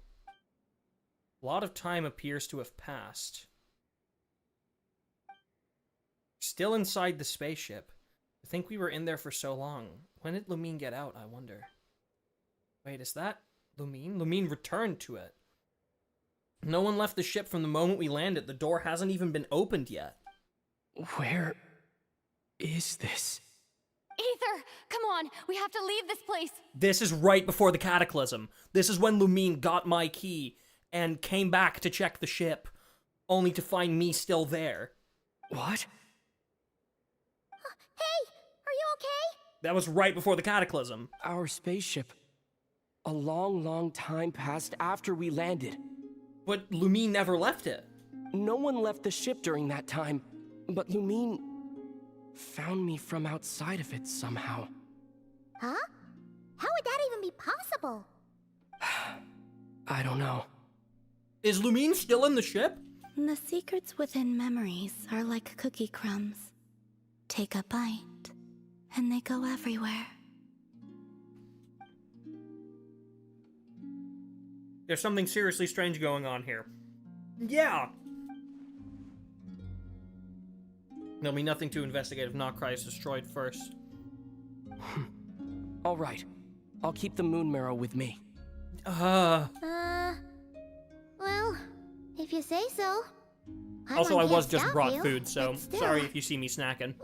A lot of time appears to have passed. Still inside the spaceship. I think we were in there for so long. When did Lumine get out, I wonder? Wait, is that Lumine? Lumine returned to it. No one left the ship from the moment we landed. The door hasn't even been opened yet. Where is this? Aether, come on, we have to leave this place. This is right before the cataclysm. This is when Lumine got my key and came back to check the ship, only to find me still there. What? Hey! That was right before the cataclysm. Our spaceship. A long, long time passed after we landed. But Lumine never left it. No one left the ship during that time, but Lumine found me from outside of it somehow. Huh? How would that even be possible? I don't know. Is Lumine still in the ship? The secrets within memories are like cookie crumbs. Take a bite, and they go everywhere. There's something seriously strange going on here. Yeah! There'll be nothing to investigate if Nod-Krai is destroyed first. All right. I'll keep the Moon Marrow with me. Well, if you say so. Also, I can't was just stop brought you, food, so but still. sorry if you see me snacking.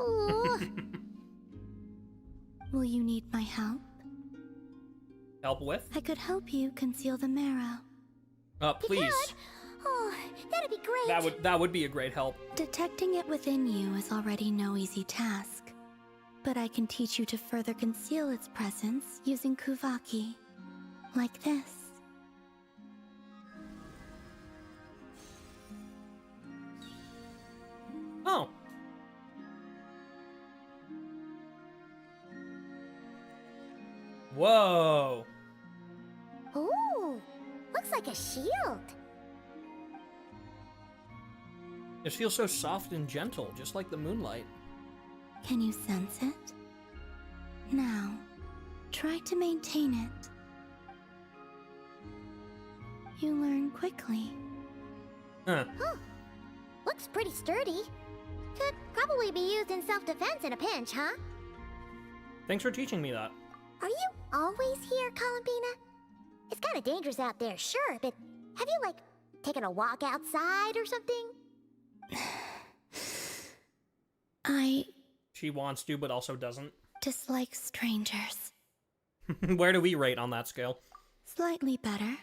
Will you need my help? Help with? I could help you conceal the marrow. Please. Oh, that'd be great. That would be a great help. Detecting it within you is already no easy task. But I can teach you to further conceal its presence using Spvwvky. Like this. Oh. Whoa. Ooh, looks like a shield. It feels so soft and gentle, just like the moonlight. Can you sense it? Now, try to maintain it. You learn quickly. Huh. Looks pretty sturdy. Could probably be used in self-defense in a pinch, huh? Thanks for teaching me that. Are you always here, Columbina? It's kind of dangerous out there, sure, but have you, like, taken a walk outside or something? She wants to, but also doesn't. Dislike strangers. Where do we rate on that scale? Slightly better.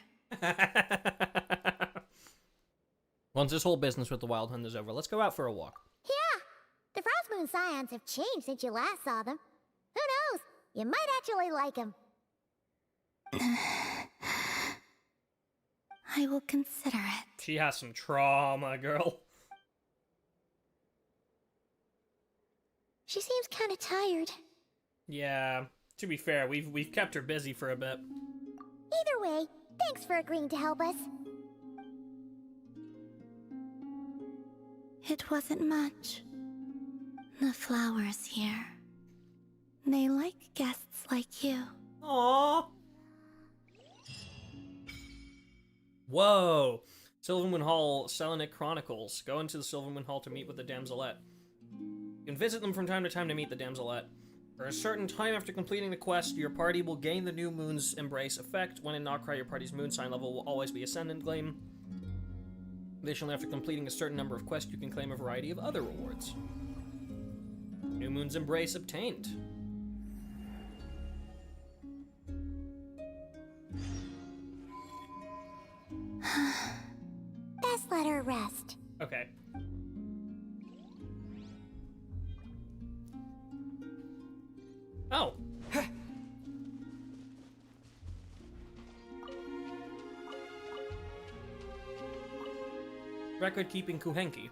Once this whole business with the Wild Hunt is over, let's go out for a walk. Yeah, the Frost Moon Scions have changed since you last saw them. Who knows? You might actually like them. I will consider it. She has some trauma, girl. She seems kind of tired. Yeah, to be fair, we've kept her busy for a bit. Either way, thanks for agreeing to help us. It wasn't much. The flowers here. They like guests like you. Aww. Whoa. Sylvanmoon Hall, Selenic Chronicles. Go into the Sylvanmoon Hall to meet with the Damselette. You can visit them from time to time to meet the Damselette. For a certain time after completing the quest, your party will gain the new Moon's Embrace effect. When in Nod-Krai, your party's moon sign level will always be Ascendant Claim. Additionally, after completing a certain number of quests, you can claim a variety of other rewards. New Moon's Embrace obtained. Best let her rest. Okay. Oh. Record-keeping Kuhenki.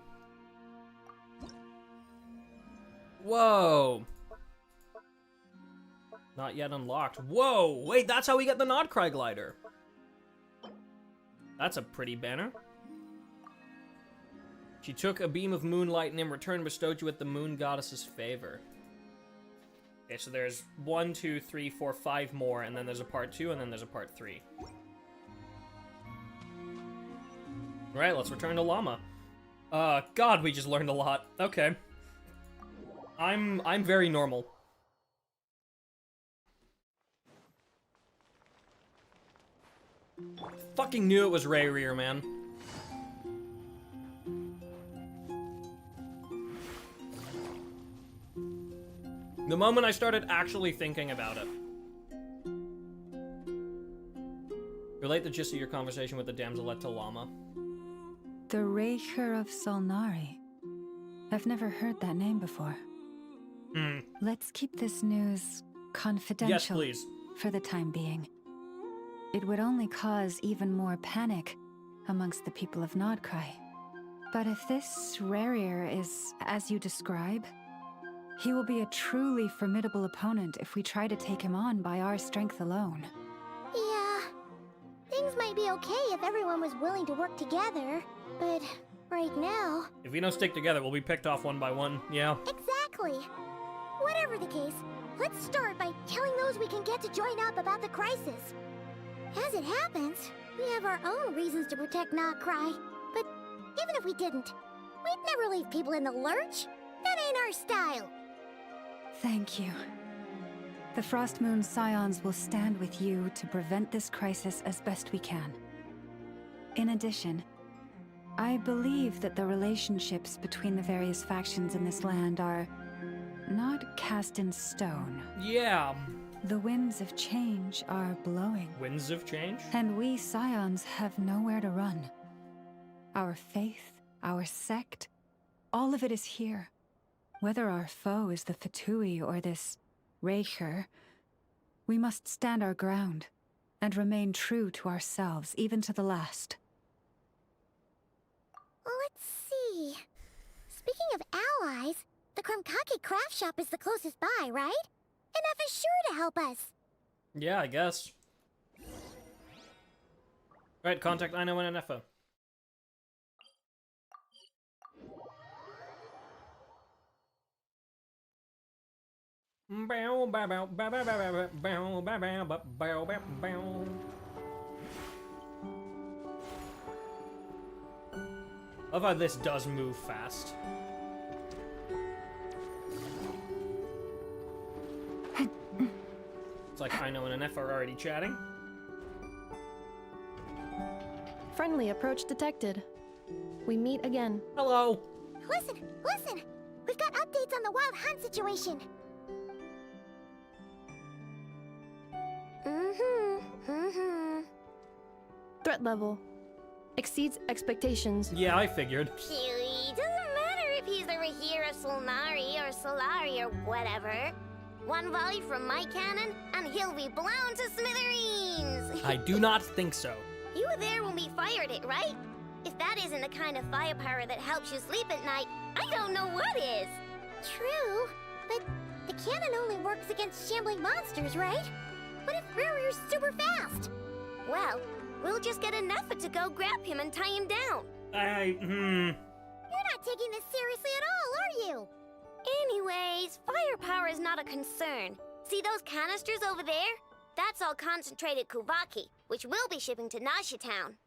Whoa. Not yet unlocked. Whoa! Wait, that's how we get the Nod-Krai glider. That's a pretty banner. She took a beam of moonlight and in return bestowed you with the moon goddess's favor. Okay, so there's 1, 2, 3, 4, 5 more, and then there's a part 2, and then there's a part 3. Alright, let's return to Lauma. God, we just learned a lot. Okay. I'm very normal. Fucking knew it was Ray Rear, man. The moment I started actually thinking about it. Relate the gist of your conversation with the Damselette to Lauma. The Raker of Solnari. I've never heard that name before. Let's keep this news confidential. Yes, please. For the time being. It would only cause even more panic amongst the people of Nod-Krai. But if this Rarier is as you describe, he will be a truly formidable opponent if we try to take him on by our strength alone. Yeah, things might be okay if everyone was willing to work together, but right now... If we don't stick together, we'll be picked off one by one, yeah. Exactly. Whatever the case, let's start by telling those we can get to join up about the crisis. As it happens, we have our own reasons to protect Nod-Krai, but even if we didn't, we'd never leave people in the lurch. That ain't our style. Thank you. The Frost Moon Scions will stand with you to prevent this crisis as best we can. In addition, I believe that the relationships between the various factions in this land are not cast in stone. Yeah. The winds of change are blowing. Winds of change? And we Scions have nowhere to run. Our faith, our sect, all of it is here. Whether our foe is the Vtuber or this Raker, we must stand our ground and remain true to ourselves, even to the last. Let's see. Speaking of allies, the Krumkake craft shop is the closest by, right? NF is sure to help us. Yeah, I guess. Right, contact Aino and NF. Love how this does move fast. It's like Aino and NF are already chatting. Friendly approach detected. We meet again. Hello. Listen, listen! We've got updates on the wild hunt situation. Threat level exceeds expectations. Yeah, I figured. Phew, doesn't matter if he's the Rahira Solnari or Solari or whatever. One volley from my cannon, and he'll be blown to smithereens! I do not think so. You were there when we fired it, right? If that isn't the kind of firepower that helps you sleep at night, I don't know what is. True, but the cannon only works against shambling monsters, right? What if Rarier's super fast? Well, we'll just get an effort to go grab him and tie him down. You're not taking this seriously at all, are you? Anyways, firepower is not a concern. See those canisters over there? That's all concentrated Spvwvky, which we'll be shipping to Nasha Town.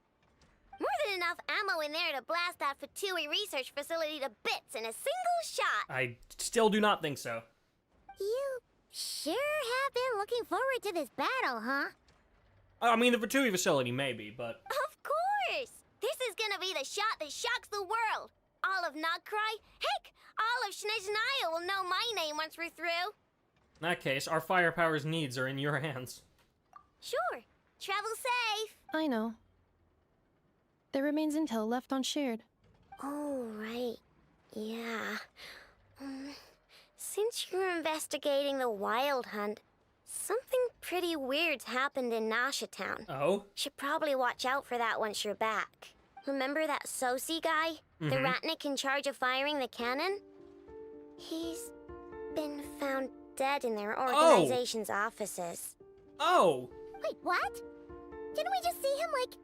More than enough ammo in there to blast that Vtuber research facility to bits in a single shot. I still do not think so. You sure have been looking forward to this battle, huh? I mean, the Vtuber facility, maybe, but... Of course! This is gonna be the shot that shocks the world. All of Nod-Krai, heck, all of Snezhnaya will know my name once we're through. In that case, our firepower's needs are in your hands. Sure. Travel safe. I know. There remains intel left unshared. Oh, right. Yeah. Since you're investigating the wild hunt, something pretty weird's happened in Nasha Town. Oh? Should probably watch out for that once you're back. Remember that Sosi guy? The Ratnik in charge of firing the cannon? He's been found dead in their organization's offices. Oh! Wait, what? Didn't we just see him, like,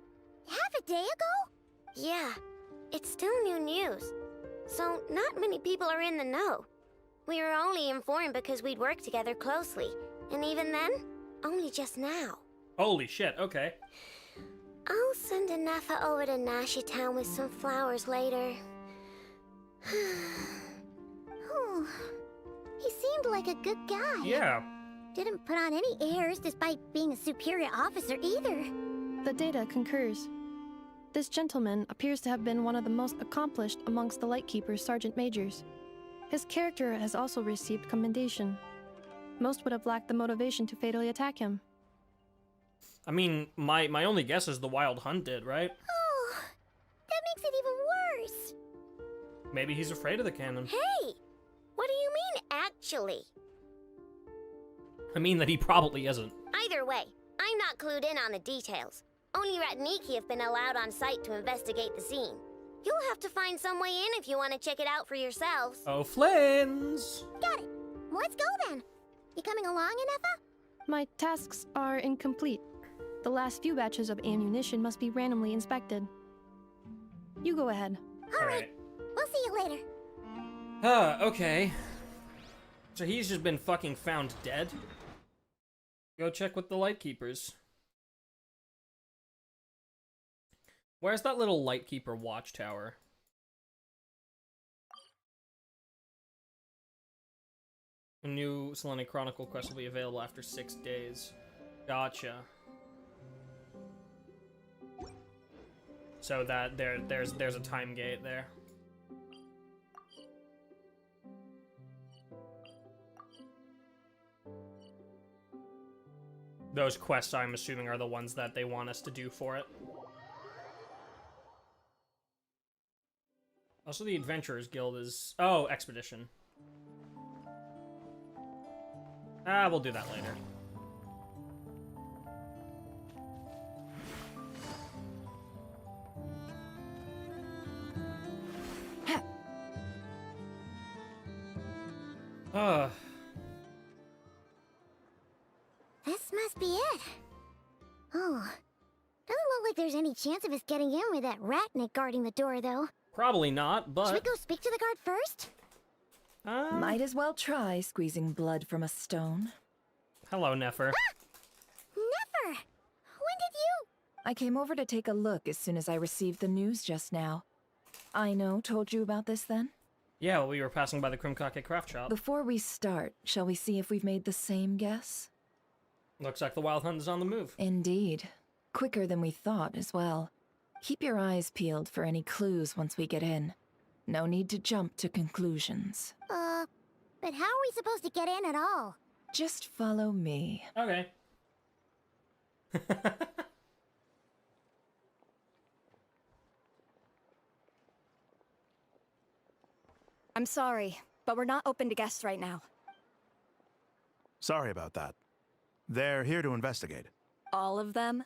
half a day ago? Yeah, it's still new news. So not many people are in the know. We were only informed because we'd worked together closely. And even then, only just now. Holy shit, okay. I'll send a Nefa over to Nasha Town with some flowers later. Oh, he seemed like a good guy. Yeah. Didn't put on any airs despite being a superior officer either. The data concurs. This gentleman appears to have been one of the most accomplished amongst the Lightkeeper's Sergeant Majors. His character has also received commendation. Most would have lacked the motivation to fatally attack him. I mean, my only guess is the Wild Hunt did, right? Oh, that makes it even worse. Maybe he's afraid of the cannon. Hey! What do you mean, actually? I mean that he probably isn't. Either way, I'm not clued in on the details. Only Ratnik have been allowed on site to investigate the scene. You'll have to find some way in if you want to check it out for yourselves. Oh, Flins! Got it. Let's go then. You coming along, Inefa? My tasks are incomplete. The last few batches of ammunition must be randomly inspected. You go ahead. Alright. We'll see you later. Okay. So he's just been fucking found dead? Go check with the Lightkeepers. Where's that little Lightkeeper watchtower? A new Selene Chronicle quest will be available after 6 days. Gotcha. So that there's a time gate there. Those quests, I'm assuming, are the ones that they want us to do for it. Also, the Adventurers Guild is... Oh, Expedition. We'll do that later. This must be it. Oh. Doesn't look like there's any chance of us getting in with that Ratnik guarding the door, though. Probably not, but... Should we go speak to the guard first? Might as well try squeezing blood from a stone. Hello, Nefer. Never! When did you... I came over to take a look as soon as I received the news just now. Aino told you about this then? Yeah, well, we were passing by the Krimkake craft shop. Before we start, shall we see if we've made the same guess? Looks like the Wild Hunt is on the move. Indeed. Quicker than we thought as well. Keep your eyes peeled for any clues once we get in. No need to jump to conclusions. But how are we supposed to get in at all? Just follow me. Okay. I'm sorry, but we're not open to guests right now. Sorry about that. They're here to investigate. All of them?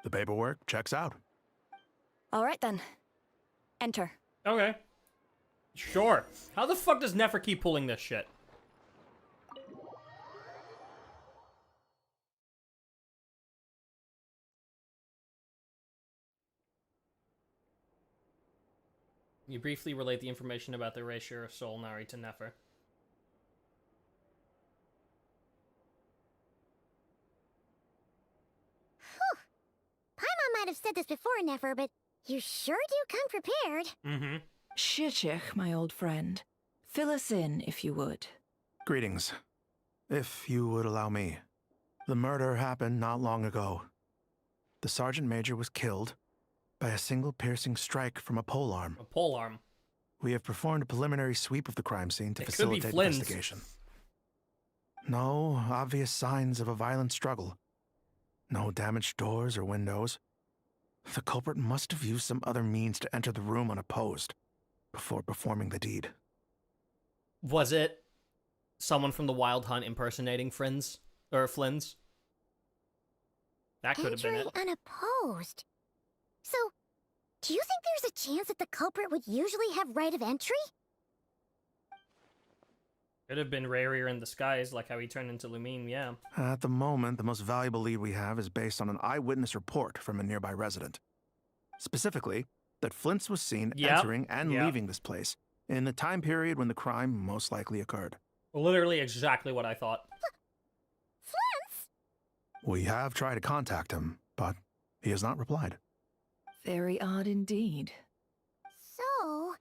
The paperwork checks out. All right then. Enter. Okay. Sure. How the fuck does Nefer keep pulling this shit? You briefly relate the information about the erasure of Soul Nari to Nefer. Whew. Paimon might have said this before, Nefer, but you sure do come prepared. Mm-hmm. Shishich, my old friend. Fill us in, if you would. Greetings. If you would allow me. The murder happened not long ago. The Sergeant Major was killed by a single piercing strike from a polearm. A polearm. We have performed a preliminary sweep of the crime scene to It facilitate could be Flynn's. investigation. No obvious signs of a violent struggle. No damaged doors or windows. The culprit must have used some other means to enter the room unopposed before performing the deed. Was it someone from the Wild Hunt impersonating Flynn's? Or Flynn's? That could have been it. Entering unopposed. So, do you think there's a chance that the culprit would usually have right of entry? Could have been Rarier in disguise, like how he turned into Lumine, yeah. At the moment, the most valuable lead we have is based on an eyewitness report from a nearby resident. Specifically, that Flint's was seen entering and leaving this place in the time period when the crime most likely occurred. Literally exactly what I thought. Flint's? We have tried to contact him, but he has not replied. Very odd indeed. So,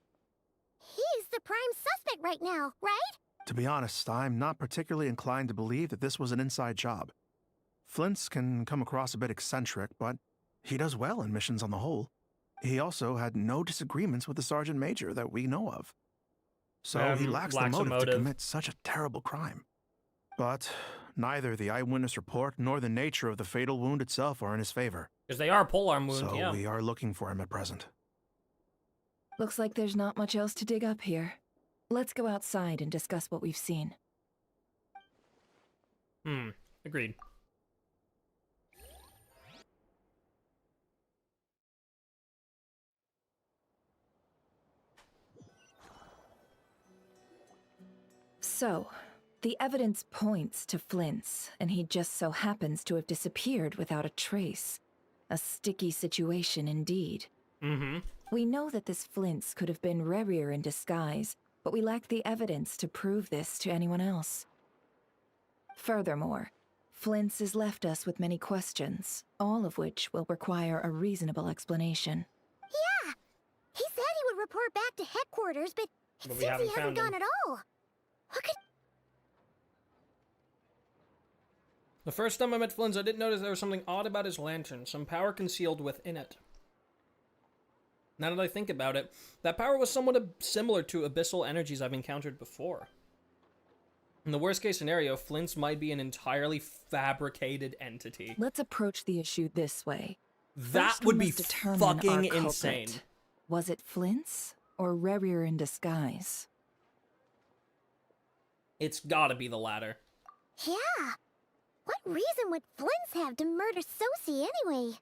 he's the prime suspect right now, right? To be honest, I'm not particularly inclined to believe that this was an inside job. Flint's can come across a bit eccentric, but he does well in missions on the whole. He also had no disagreements with the Sergeant Major that we know of. So he lacks the motive to commit such a terrible crime. But neither the eyewitness report nor the nature of the fatal wound itself are in his favor. Because they are polearm wounds, so we are looking for him at present. Looks like there's not much else to dig up here. Let's go outside and discuss what we've seen. Agreed. So, the evidence points to Flint's, and he just so happens to have disappeared without a trace. A sticky situation indeed. Mm-hmm. We know that this Flint's could have been Rerir in disguise, but we lack the evidence to prove this to anyone else. Furthermore, Flint's has left us with many questions, all of which will require a reasonable explanation. Yeah! He said he would report back to headquarters, but it seems he hasn't gone at all. What could... The first time I met Flint's, I didn't notice there was something odd about his lantern, some power concealed within it. Now that I think about it, that power was somewhat similar to abyssal energies I've encountered before. In the worst case scenario, Flint's might be an entirely fabricated entity. Let's approach the issue this way. That First, would we be must determine fucking our culprit. insane. Was it Flint's or Rerir in disguise? It's gotta be the latter. Yeah! What reason would Flint's have to murder Sosie anyway?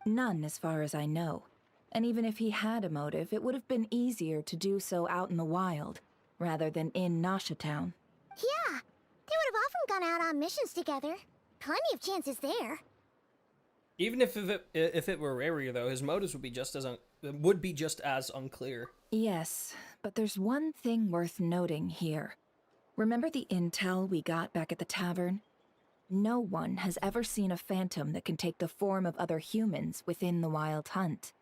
None, as far as I know. And even if he had a motive, it would have been easier to do so out in the wild, rather than in Nasha Town. Yeah! They would have often gone out on missions together. Plenty of chances there. Even if it were Rerir, though, his motives would be just as unclear. Yes, but there's one thing worth noting here. Remember the intel we got back at the tavern? No one has ever seen a phantom that can take the form of other humans within the Wild Hunt.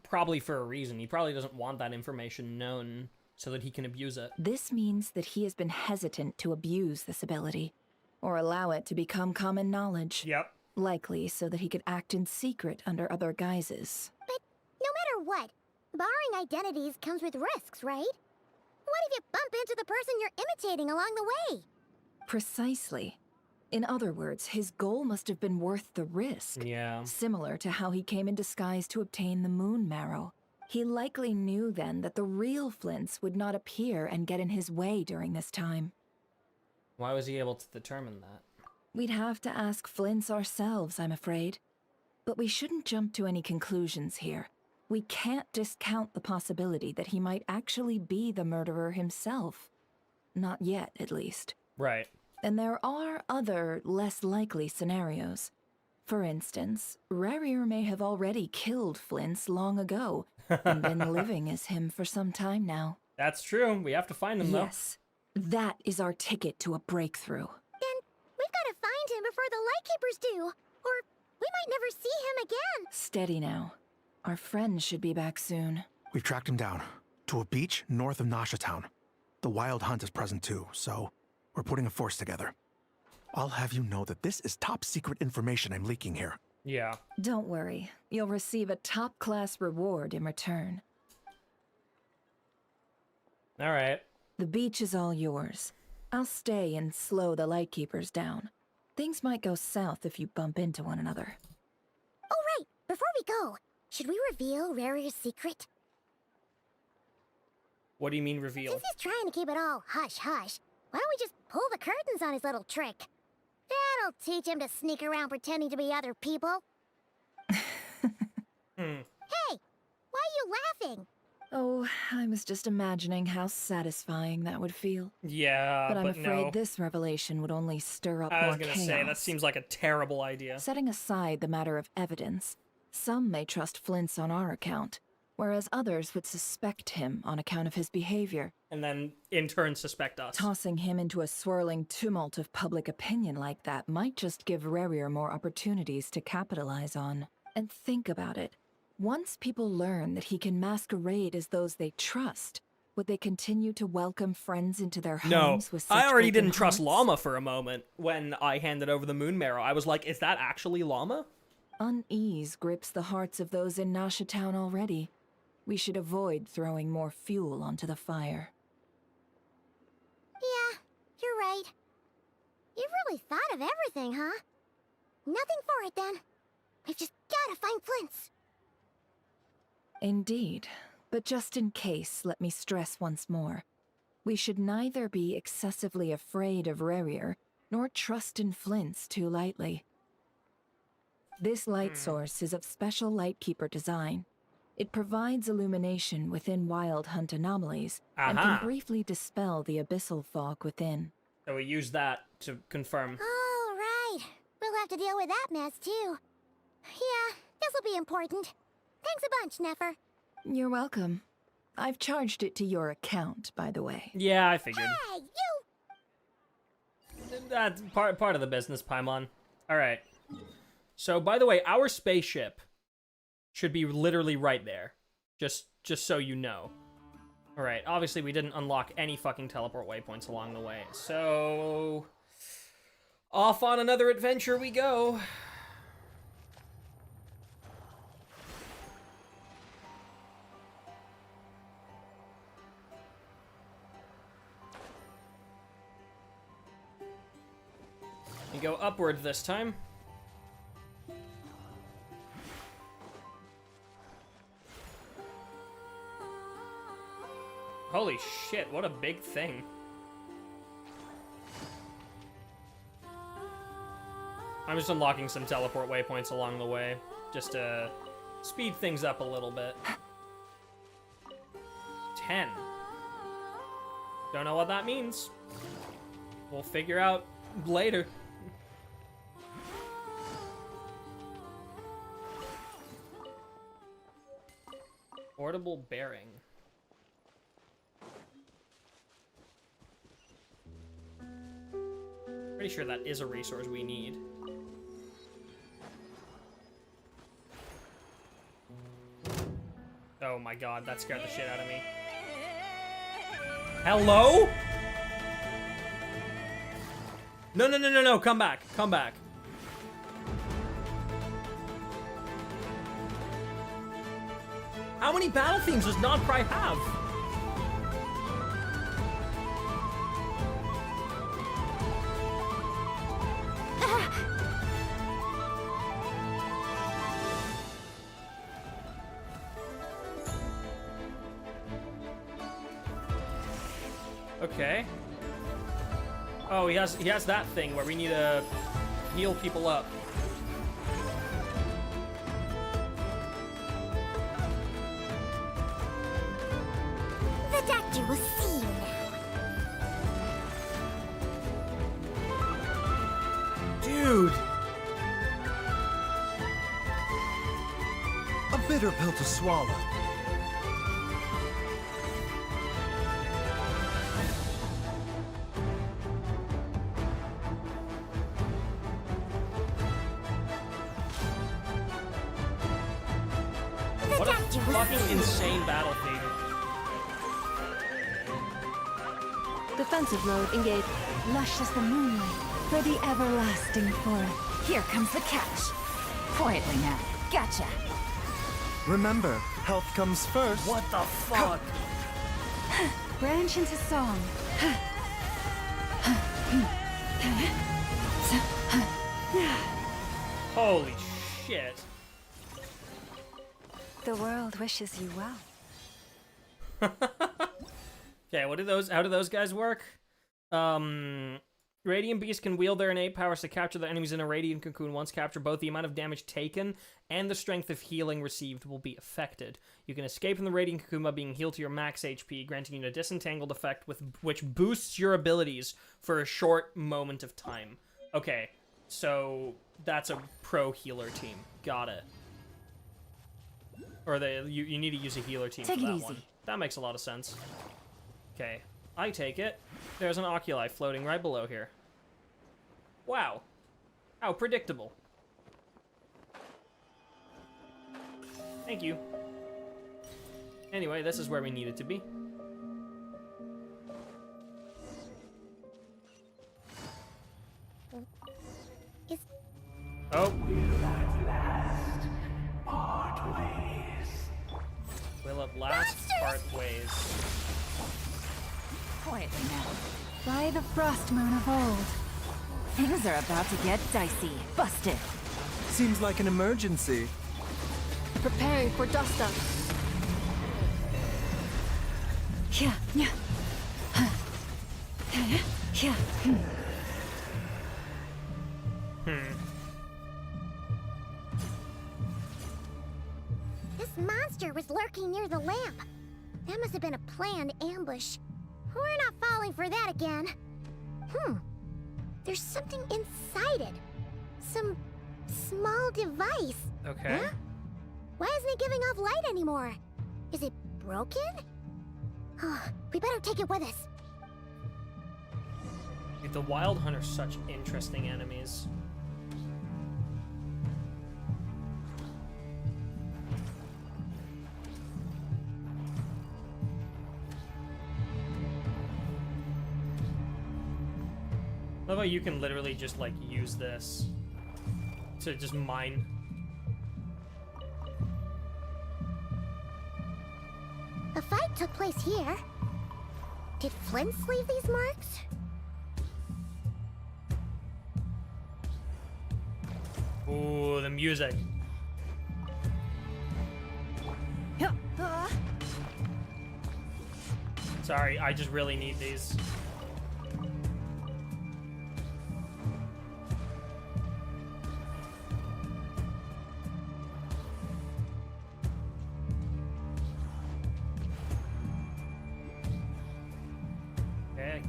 Probably for a reason. He probably doesn't want that information known so that he can abuse it. This means that he has been hesitant to abuse this ability, or allow it to become common knowledge. Yep. Likely so that he could act in secret under other guises. But no matter what, borrowing identities comes with risks, right? What if you bump into the person you're imitating along the way? Precisely. In other words, his goal must have been worth the risk. Yeah. Similar to how he came in disguise to obtain the Moon Marrow. He likely knew then that the real Flint's would not appear and get in his way during this time. Why was he able to determine that? We'd have to ask Flint's ourselves, I'm afraid. But we shouldn't jump to any conclusions here. We can't discount the possibility that he might actually be the murderer himself. Not yet, at least. Right. And there are other, less likely scenarios. For instance, Rerir may have already killed Flint's long ago, and been living as him for some time now. That's true. We have to find him, though. Yes. That is our ticket to a breakthrough. Then we've got to find him before the Lightkeepers do, or we might never see him again. Steady now. Our friends should be back soon. We've tracked him down to a beach north of Nasha Town. The Wild Hunt is present too, so we're putting a force together. I'll have you know that this is top secret information I'm leaking here. Yeah. Don't worry. You'll receive a top-class reward in return. All right. The beach is all yours. I'll stay and slow the Lightkeepers down. Things might go south if you bump into one another. Oh, right. Before we go, should we reveal Rerir's secret? What do you mean reveal? Since he's trying to keep it all hush-hush, why don't we just pull the curtains on his little trick? That'll teach him to sneak around pretending to be other people. Hey, why are you laughing? Oh, I was just imagining how satisfying that would feel. Yeah, but I'm but afraid no. this revelation would only stir up I more was gonna chaos. say, that seems like a terrible idea. Setting aside the matter of evidence, some may trust Flint's on our account, whereas others would suspect him on account of his behavior. And then, in turn, suspect us. Tossing him into a swirling tumult of public opinion like that might just give Rerir more opportunities to capitalize on. And think about it. Once people learn that he can masquerade as those they trust, would they continue to welcome friends into their homes with such I already open didn't trust hearts? Lauma for a moment when I handed over the Moon Marrow. I was like, is that actually Lauma? Unease grips the hearts of those in Nasha Town already. We should avoid throwing more fuel onto the fire. Yeah, you're right. You've really thought of everything, huh? Nothing for it, then. We've just gotta find Flint's. Indeed. But just in case, let me stress once more. We should neither be excessively afraid of Rerir, nor trust in flints too lightly. This light source is of special Lightkeeper design. It provides illumination within Wild Hunt anomalies and can briefly dispel the abyssal fog within. So we use that to confirm. All right. We'll have to deal with that mess, too. Yeah, this'll be important. Thanks a bunch, Nefer. You're welcome. I've charged it to your account, by the way. Yeah, I figured. Hey, you! That's part of the business, Paimon. Alright. So, by the way, our spaceship should be literally right there. Just so you know. Alright, obviously we didn't unlock any fucking teleport waypoints along the way. So... off on another adventure we go. We go upward this time. Holy shit, what a big thing. I'm just unlocking some teleport waypoints along the way, just to speed things up a little bit. 10. Don't know what that means. We'll figure out later. Portable bearing. Pretty sure that is a resource we need. Oh my god, that scared the shit out of me. Hello? No, come back, come back. How many battle themes does Nod-Krai have? Okay. Oh, he has that thing where we need to heal people up. The doctor will see you now. Dude! A bitter pill to swallow. What a fucking insane battle theme. Defensive mode engaged. Lush as the moonlight for the everlasting forest. Here comes the catch. Quietly now. Gotcha. Remember, health comes first. What the fuck? Branch into song. Holy shit. The world wishes you well. Okay, how do those guys work? Radiant beasts can wield their innate powers to capture their enemies in a radiant cocoon. Once captured, both the amount of damage taken and the strength of healing received will be affected. You can escape from the radiant cocoon by being healed to your max HP, granting you a disentangled effect which boosts your abilities for a short moment of time. Okay, so that's a pro healer team. Got it. Or you need to use a healer team for that one. That makes a lot of sense. Okay, I take it. There's an oculi floating right below here. Wow. How predictable. Thank you. Anyway, this is where we needed to be. Oh. Will at last part ways. Quietly now. By the frost moon of old. Things are about to get dicey. Busted. Seems like an emergency. Preparing for dust up. This monster was lurking near the lamp. That must have been a planned ambush. We're not falling for that again. There's something inside it. Some small device. Okay. Huh? Why isn't it giving off light anymore? Is it broken? We better take it with us. Dude, the Wild Hunt are such interesting enemies. I love how you can literally just, like, use this to just mine. A fight took place here. Did Flint leave these marks? Ooh, the music. Sorry, I just really need these.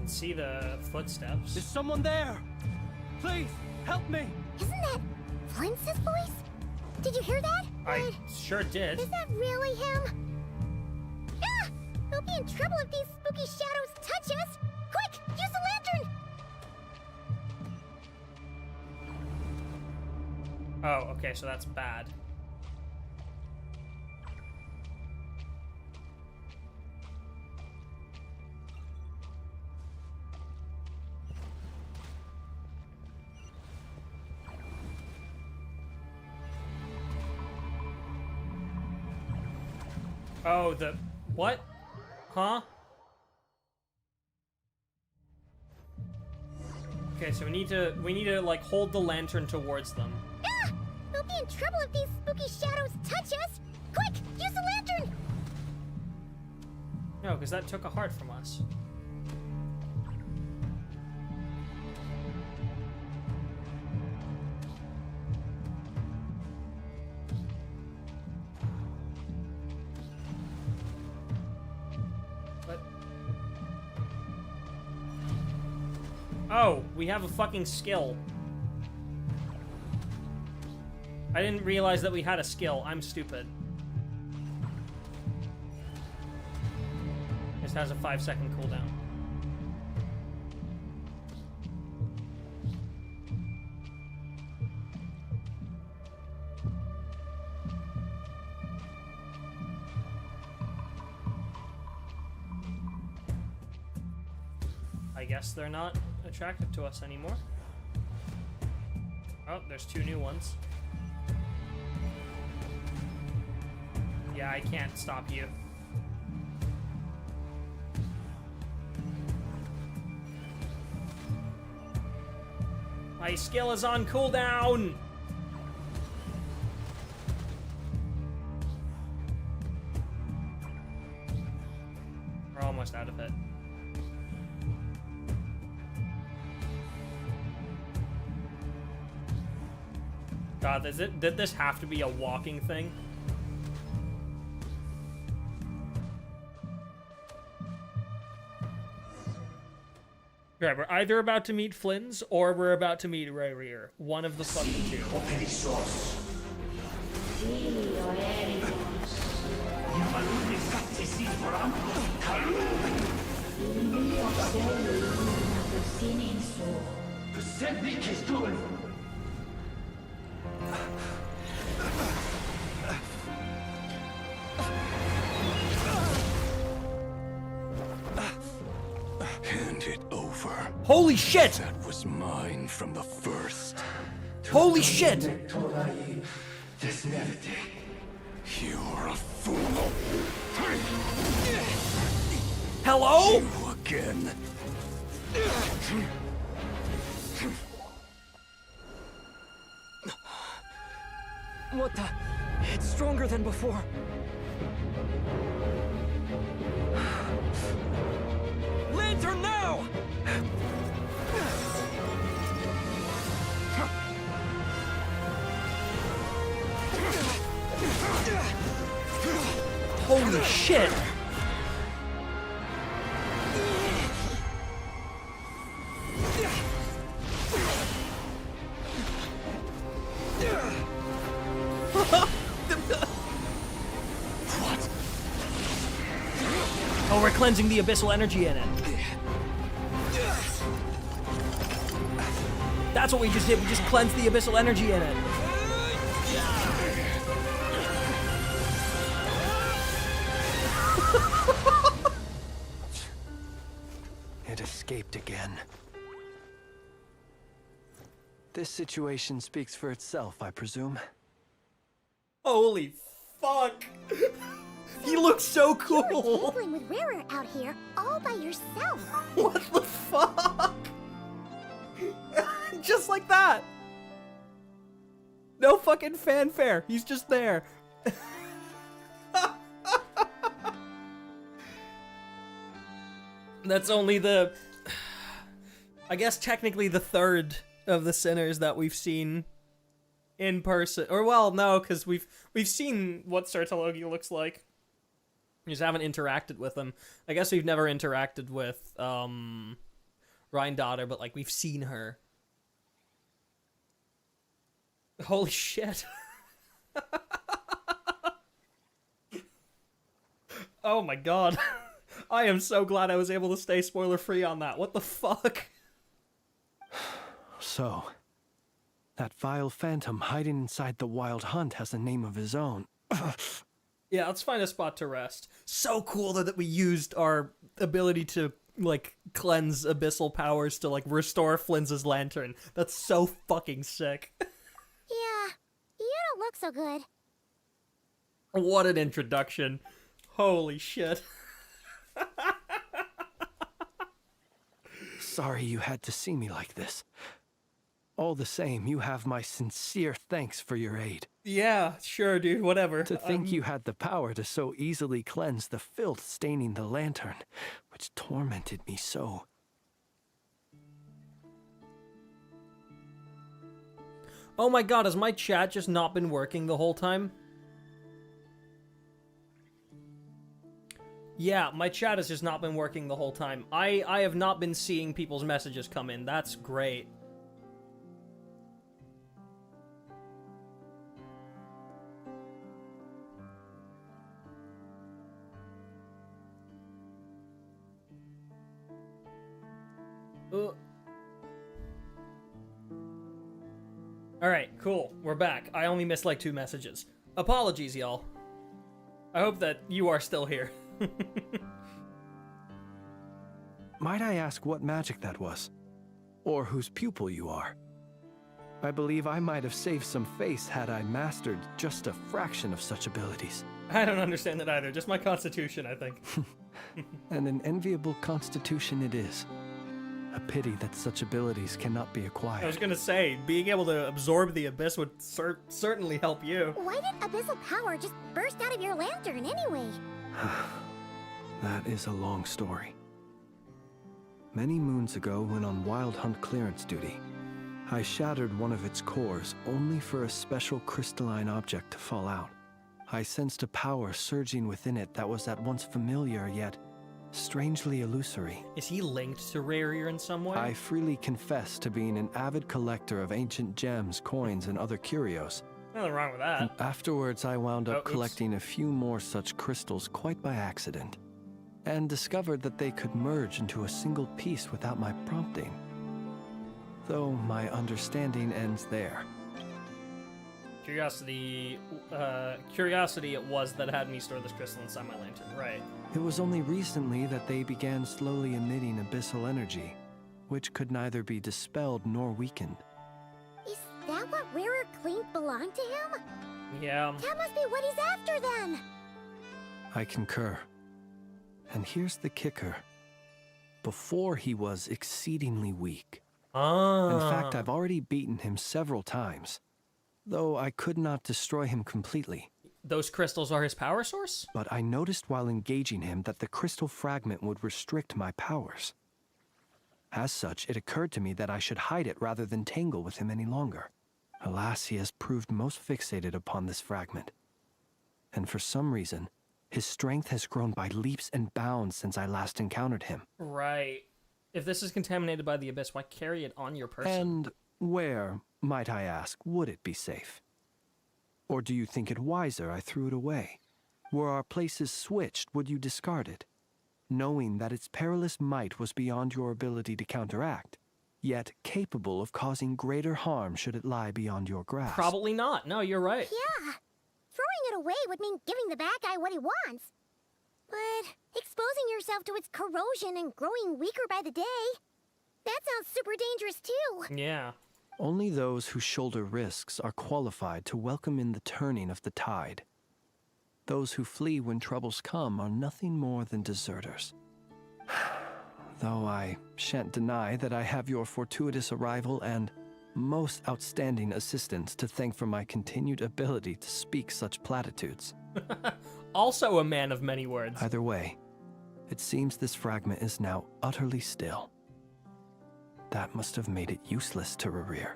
See the footsteps. Is someone there? Please, help me! Isn't that Flint's voice? Did you hear that? I sure did. Is that really him? Ah! We'll be in trouble if these spooky shadows touch us! Quick, use the lantern! Oh, okay, so that's bad. Oh, the what? Huh? Okay, so we need to like hold the lantern towards them. Ah! We'll be in trouble if these spooky shadows touch us! Quick, use the lantern! No, because that took a heart from us. Oh, we have a fucking skill. I didn't realize that we had a skill. I'm stupid. This has a 5-second cooldown. I guess they're not attractive to us anymore. Oh, there's 2 new ones. Yeah, I can't stop you. My skill is on cooldown! We're almost out of it. God, did this have to be a walking thing? Right, we're either about to meet Flynn's or we're about to meet Rerir. One of the fucking two. Hand it over. Holy shit! That was mine from the first. Holy shit! You're a fool. Hello? You again. What the? It's stronger than before. Lantern now! Holy shit! Oh, we're cleansing the abyssal energy in it. That's what we just did. We just cleansed the abyssal energy in it. It escaped again. This situation speaks for itself, I presume. Holy fuck! He looks so cool! You're tangling with Rarer out here, all by yourself. What the fuck? Just like that! No fucking fanfare, he's just there. That's only the... I guess technically the third of the sinners that we've seen in person. Or, well, no, because we've seen what Sartologi looks like. We just haven't interacted with him. I guess we've never interacted with, Rheindotter, but, like, we've seen her. Holy shit. Oh my god. I am so glad I was able to stay spoiler-free on that. What the fuck? So, that vile phantom hiding inside the Wild Hunt has a name of his own. Yeah, let's find a spot to rest. So cool that we used our ability to, like, cleanse abyssal powers to, like, restore Flynn's lantern. That's so fucking sick. Yeah, you don't look so good. What an introduction. Holy shit. Sorry you had to see me like this. All the same, you have my sincere thanks for your aid. Yeah, sure, dude, whatever. To think you had the power to so easily cleanse the filth staining the lantern, which tormented me so. Oh my god, has my chat just not been working the whole time? Yeah, my chat has just not been working the whole time. I have not been seeing people's messages come in. That's great. Alright, cool. We're back. I only missed like 2 messages. Apologies, y'all. I hope that you are still here. Might I ask what magic that was? Or whose pupil you are? I believe I might have saved some face had I mastered just a fraction of such abilities. I don't understand that either. Just my constitution, I think. And an enviable constitution it is. A pity that such abilities cannot be acquired. I was gonna say, being able to absorb the abyss would certainly help you. Why did abyssal power just burst out of your lantern anyway? That is a long story. Many moons ago, when on Wild Hunt clearance duty, I shattered one of its cores only for a special crystalline object to fall out. I sensed a power surging within it that was at once familiar yet strangely illusory. Is he linked to Rarer in some way? I freely confess to being an avid collector of ancient gems, coins, and other curios. Nothing wrong with that. And afterwards, I wound up oops. collecting a few more such crystals quite by accident, and discovered that they could merge into a single piece without my prompting. Though my understanding ends there. Curiosity it was that had me store this crystal inside my lantern, right. It was only recently that they began slowly emitting abyssal energy, which could neither be dispelled nor weakened. Is that what Rarer claimed belonged to him? Yeah. That must be what he's after then! I concur. And here's the kicker. Before he was exceedingly weak. In fact, I've already beaten him several times, though I could not destroy him completely. Those crystals are his power source? But I noticed while engaging him that the crystal fragment would restrict my powers. As such, it occurred to me that I should hide it rather than tangle with him any longer. Alas, he has proved most fixated upon this fragment. And for some reason, His strength has grown by leaps and bounds since I last encountered him. Right. If this is contaminated by the Abyss, why carry it on your person? And where, might I ask, would it be safe? Or do you think it wiser I threw it away? Were our places switched, would you discard it, knowing that its perilous might was beyond your ability to counteract, yet capable of causing greater harm should it lie beyond your grasp? Probably not. No, you're right. Yeah. Throwing it away would mean giving the bad guy what he wants. But exposing yourself to its corrosion and growing weaker by the day, that sounds super dangerous too. Yeah. Only those who shoulder risks are qualified to welcome in the turning of the tide. Those who flee when troubles come are nothing more than deserters. Though I shan't deny that I have your fortuitous arrival and most outstanding assistance to thank for my continued ability to speak such platitudes. Also a man of many words. Either way, it seems this fragment is now utterly still. That must have made it useless to Rerir.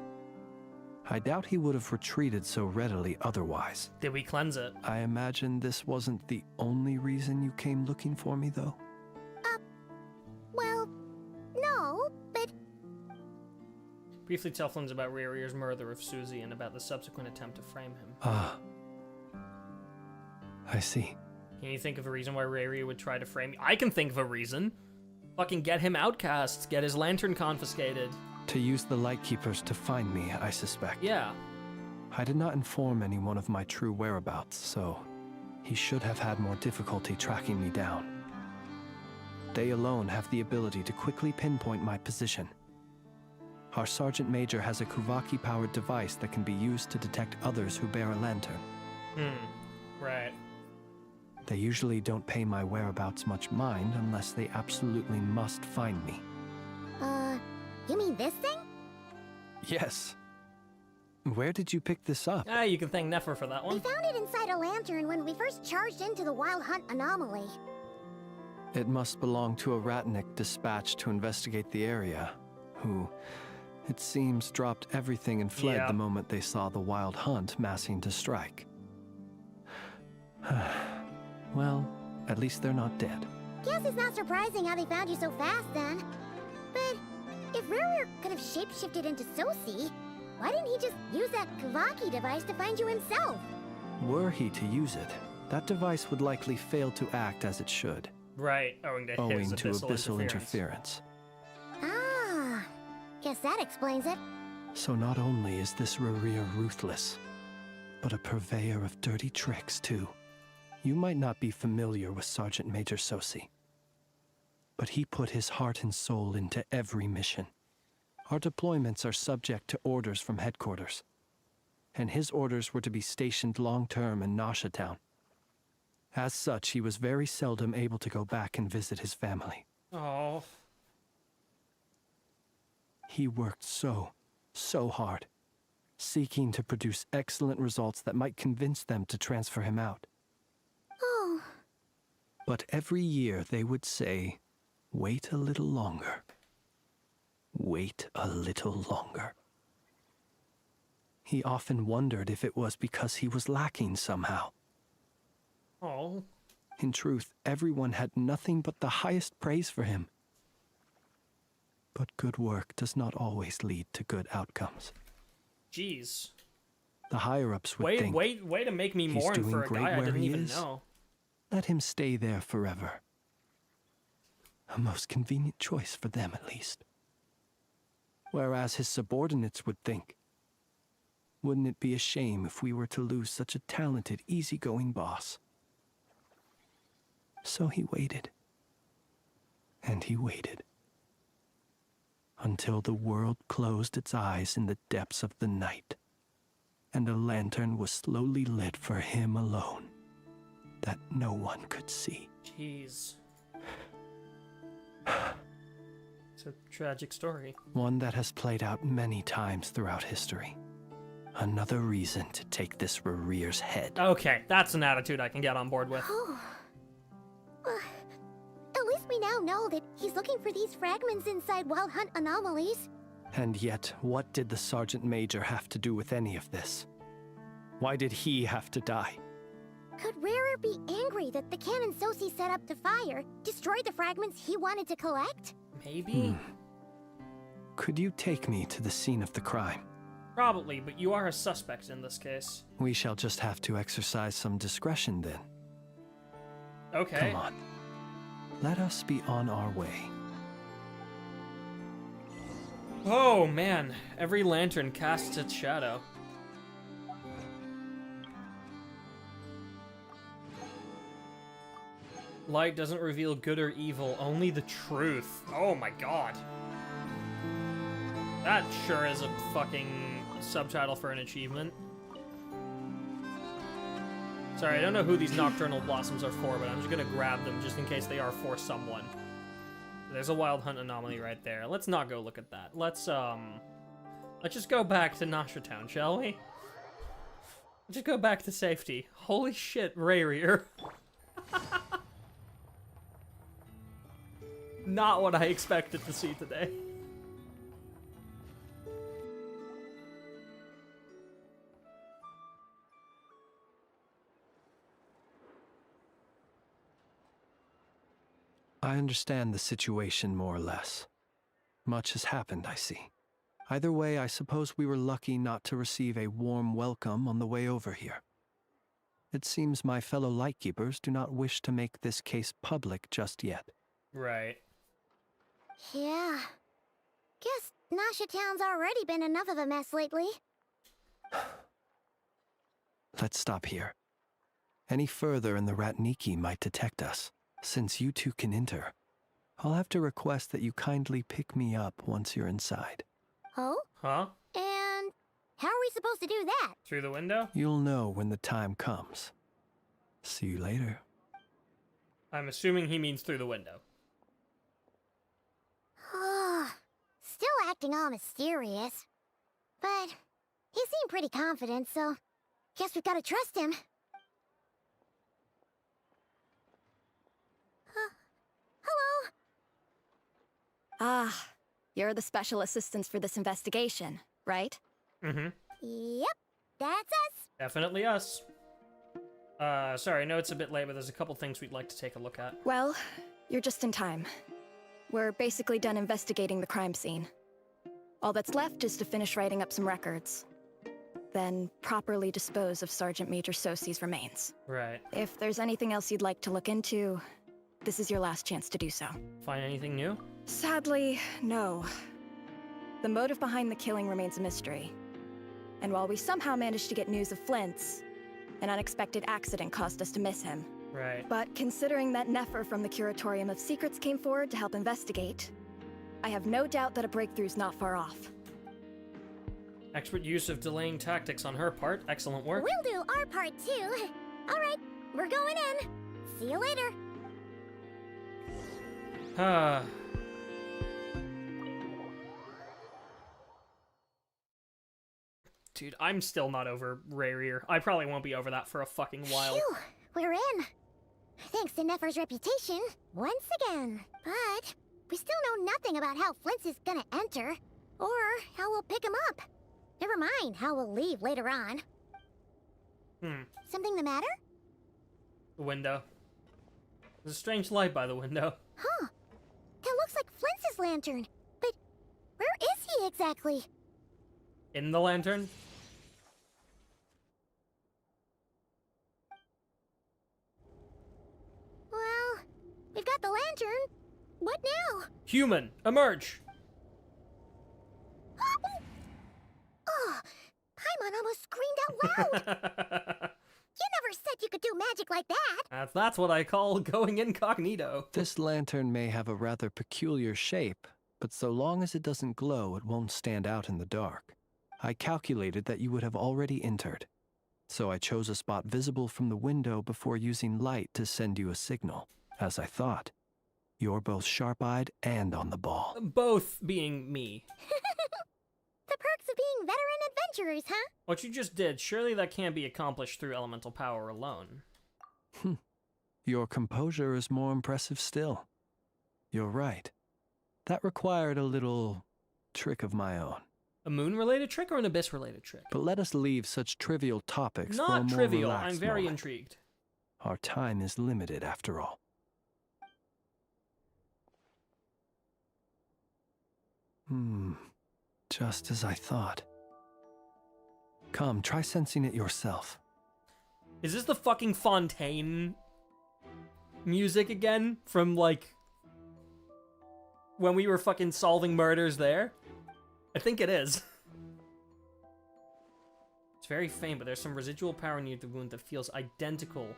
I doubt he would have retreated so readily otherwise. Did we cleanse it? I imagine this wasn't the only reason you came looking for me, though? Well, no, but... Briefly tell Flins about Rerir's murder of Susie and about the subsequent attempt to frame him. Ah. I see. Can you think of a reason why Rerir would try to frame you? I can think of a reason. Fucking get him outcast, get his lantern confiscated. To use the Lightkeepers to find me, I suspect. Yeah. I did not inform anyone of my true whereabouts, so he should have had more difficulty tracking me down. They alone have the ability to quickly pinpoint my position. Our Sergeant Major has a Spvwvky-powered device that can be used to detect others who bear a lantern. Right. They usually don't pay my whereabouts much mind unless they absolutely must find me. You mean this thing? Yes. Where did you pick this up? Ah, you can thank Nefer for that one. We found it inside a lantern when we first charged into the Wild Hunt anomaly. It must belong to a Ratnik dispatched to investigate the area, who, it seems, dropped everything and fled the moment they saw the Wild Hunt massing to strike. Well, at least they're not dead. Guess it's not surprising how they found you so fast then. But if Rerir could have shapeshifted into Sosi, why didn't he just use that Spvwvky device to find you himself? Were he to use it, that device would likely fail to act as it should. Right, owing to his abyssal interference. Ah, guess that explains it. So not only is this Rerir ruthless, but a purveyor of dirty tricks too. You might not be familiar with Sergeant Major Sosi, but he put his heart and soul into every mission. Our deployments are subject to orders from headquarters, and his orders were to be stationed long-term in Nasha Town. As such, he was very seldom able to go back and visit his family. Oh. He worked so hard, seeking to produce excellent results that might convince them to transfer him out. Oh. But every year they would say, wait a little longer. Wait a little longer. He often wondered if it was because he was lacking somehow. Oh. In truth, everyone had nothing but the highest praise for him. But good work does not always lead to good outcomes. Jeez. The higher-ups would think, way to make me mourn for a guy I didn't even know. Let him stay there forever. A most convenient choice for them, at least. Whereas his subordinates would think, wouldn't it be a shame if we were to lose such a talented, easygoing boss? So he waited. And he waited. Until the world closed its eyes in the depths of the night, and a lantern was slowly lit for him alone, that no one could see. Jeez. It's a tragic story. One that has played out many times throughout history. Another reason to take this Rerir's head. Okay, that's an attitude I can get on board with. Oh. At least we now know that he's looking for these fragments inside Wild Hunt anomalies. And yet, what did the Sergeant Major have to do with any of this? Why did he have to die? Could Rarer be angry that the cannon Sosi set up to fire destroyed the fragments he wanted to collect? Maybe? Could you take me to the scene of the crime? Probably, but you are a suspect in this case. We shall just have to exercise some discretion then. Okay. Come on. Let us be on our way. Oh man, every lantern casts its shadow. Light doesn't reveal good or evil, only the truth. Oh my god. That sure is a fucking subtitle for an achievement. Sorry, I don't know who these nocturnal blossoms are for, but I'm just gonna grab them just in case they are for someone. There's a wild hunt anomaly right there. Let's not go look at that. Let's just go back to Nasha Town, shall we? Just go back to safety. Holy shit, Rarer. Not what I expected to see today. I understand the situation more or less. Much has happened, I see. Either way, I suppose we were lucky not to receive a warm welcome on the way over here. It seems my fellow Lightkeepers do not wish to make this case public just yet. Right. Yeah. Guess Nasha Town's already been enough of a mess lately. Let's stop here. Any further and the Ratniki might detect us. Since you two can enter, I'll have to request that you kindly pick me up once you're inside. Oh? Huh? And how are we supposed to do that? Through the window? You'll know when the time comes. See you later. I'm assuming he means through the window. Still acting all mysterious. But he seemed pretty confident, so guess we've got to trust him. Hello? Ah, you're the special assistants for this investigation, right? Mm-hmm. Yep, that's us. Definitely us. Sorry, I know it's a bit late, but there's a couple things we'd like to take a look at. Well, you're just in time. We're basically done investigating the crime scene. All that's left is to finish writing up some records. Then properly dispose of Sergeant Major Sosi's remains. Right. If there's anything else you'd like to look into, this is your last chance to do so. Find anything new? Sadly, no. The motive behind the killing remains a mystery. And while we somehow managed to get news of Flint's, an unexpected accident caused us to miss him. Right. But considering that Nefer from the Curatorium of Secrets came forward to help investigate, I have no doubt that a breakthrough's not far off. Expert use of delaying tactics on her part. Excellent work. We'll do our part too. All right, we're going in. See you later. Dude, I'm still not over Rarer. I probably won't be over that for a fucking while. Phew, we're in. Thanks to Nefer's reputation, once again. But we still know nothing about how Flint's is gonna enter, or how we'll pick him up. Never mind how we'll leave later on. Something the matter? The window. There's a strange light by the window. Huh. That looks like Flint's lantern. But where is he exactly? In the lantern? Well, we've got the lantern. What now? Human, emerge! Oh, Paimon almost screamed out loud. You never said you could do magic like that. That's what I call going incognito. This lantern may have a rather peculiar shape, but so long as it doesn't glow, it won't stand out in the dark. I calculated that you would have already entered, so I chose a spot visible from the window before using light to send you a signal. As I thought, you're both sharp-eyed and on the ball. Both being me. The perks of being veteran adventurers, huh? What you just did, surely that can't be accomplished through elemental power alone. Your composure is more impressive still. You're right. That required a little trick of my own. A moon-related trick or an abyss-related trick? But let us leave such trivial topics for a more Not trivial, relaxed I'm very moment. intrigued. Our time is limited after all. Just as I thought. Come, try sensing it yourself. Is this the fucking Fontaine music again? From, like, when we were fucking solving murders there? I think it is. It's very faint, but there's some residual power near the wound that feels identical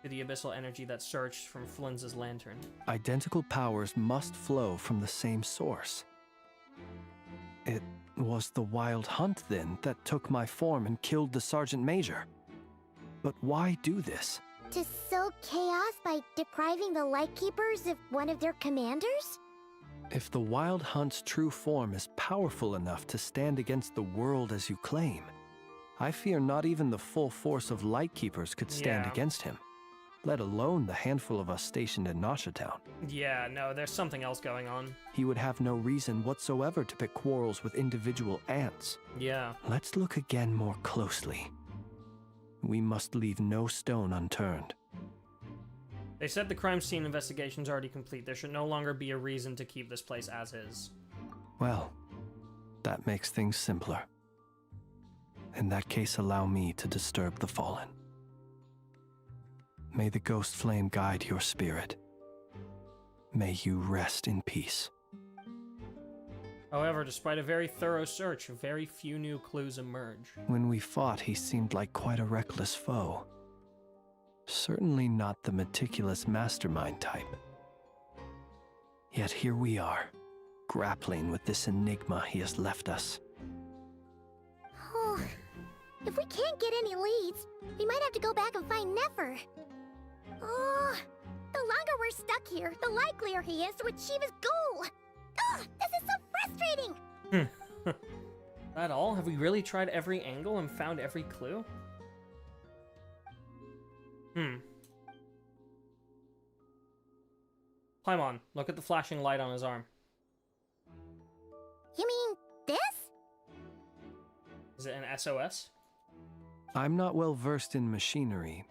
to the abyssal energy that surged from Flynn's lantern. Identical powers must flow from the same source. It was the Wild Hunt, then, that took my form and killed the Sergeant Major. But why do this? To sow chaos by depriving the Lightkeepers of one of their commanders? If the Wild Hunt's true form is powerful enough to stand against the world as you claim, I fear not even the full force of Lightkeepers could stand against him, let alone the handful of us stationed in Nasha Town. Yeah, no, there's something else going on. He would have no reason whatsoever to pick quarrels with individual ants. Yeah. Let's look again more closely. We must leave no stone unturned. They said the crime scene investigation's already complete. There should no longer be a reason to keep this place as is. Well, that makes things simpler. In that case, allow me to disturb the fallen. May the ghost flame guide your spirit. May you rest in peace. However, despite a very thorough search, very few new clues emerge. When we fought, he seemed like quite a reckless foe. Certainly not the meticulous mastermind type. Yet here we are, grappling with this enigma he has left us. Oh, if we can't get any leads, we might have to go back and find Nefer. Oh, the longer we're stuck here, the likelier he is to achieve his goal. Ugh, this is so frustrating! That all? Have we really tried every angle and found every clue? Paimon, look at the flashing light on his arm. You mean this? Is it an SOS? I'm not well versed in machinery,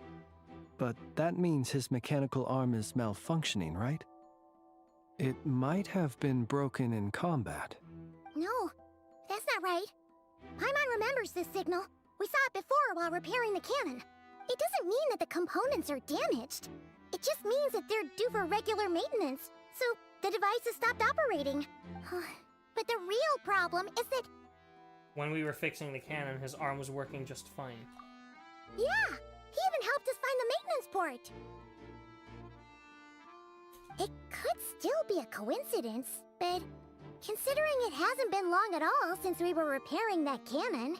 but that means his mechanical arm is malfunctioning, right? It might have been broken in combat. No, that's not right. Paimon remembers this signal. We saw it before while repairing the cannon. It doesn't mean that the components are damaged. It just means that they're due for regular maintenance, so the device has stopped operating. But the real problem is that... When we were fixing the cannon, his arm was working just fine. Yeah, he even helped us find the maintenance port. It could still be a coincidence, but considering it hasn't been long at all since we were repairing that cannon...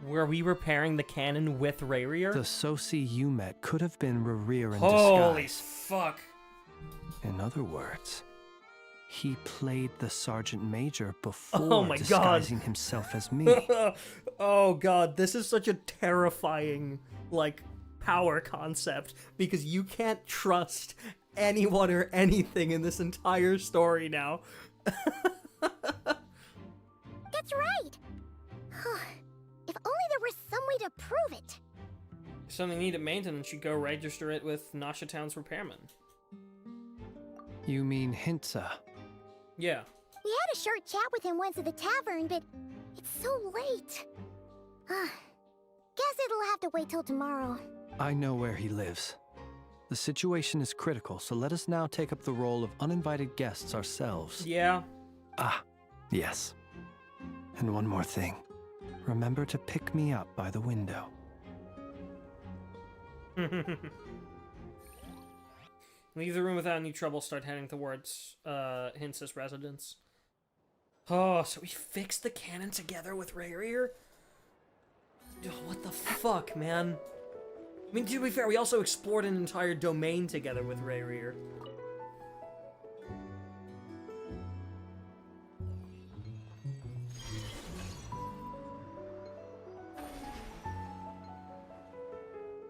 Were we repairing the cannon with Rayrir? The Soci you met could have been Rayrir in Holy disguise. fuck. In other words, he played the Sergeant Major before Oh my disguising God. himself as me. Oh god, this is such a terrifying, like, power concept, because you can't trust anyone or anything in this entire story now. That's right! If only there was some way to prove it. If something needed maintenance, you go register it with Nasha Town's repairman. You mean Hintsa? Yeah. We had a short chat with him once at the tavern, but it's so late. Guess it'll have to wait till tomorrow. I know where he lives. The situation is critical, so let us now take up the role of uninvited guests ourselves. Yeah. Ah, yes. And one more thing. Remember to pick me up by the window. Leave the room without any trouble, start heading towards Hinsa's residence. Oh, so we fixed the cannon together with Rayrir? Oh, what the fuck, man? I mean, to be fair, we also explored an entire domain together with Rayrir.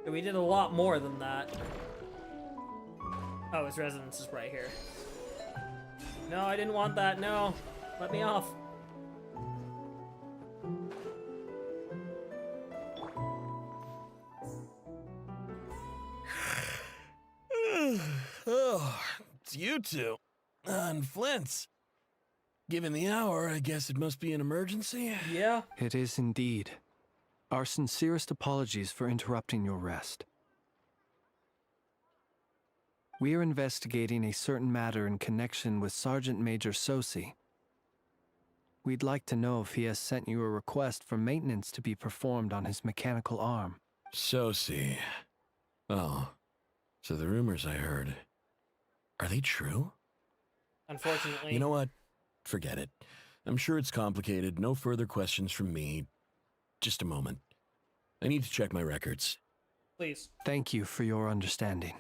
We did a lot more than that. Oh, his residence is right here. No, I didn't want that. No. Let me off. it's you two. And Flint's. Given the hour, I guess it must be an emergency? Yeah. It is indeed. Our sincerest apologies for interrupting your rest. We are investigating a certain matter in connection with Sergeant Major Sosi. We'd like to know if he has sent you a request for maintenance to be performed on his mechanical arm. Sosi. Oh, so the rumors I heard, are they true? Unfortunately. You know what? Forget it. I'm sure it's complicated. No further questions from me. Just a moment. I need to check my records. Please. Thank you for your understanding.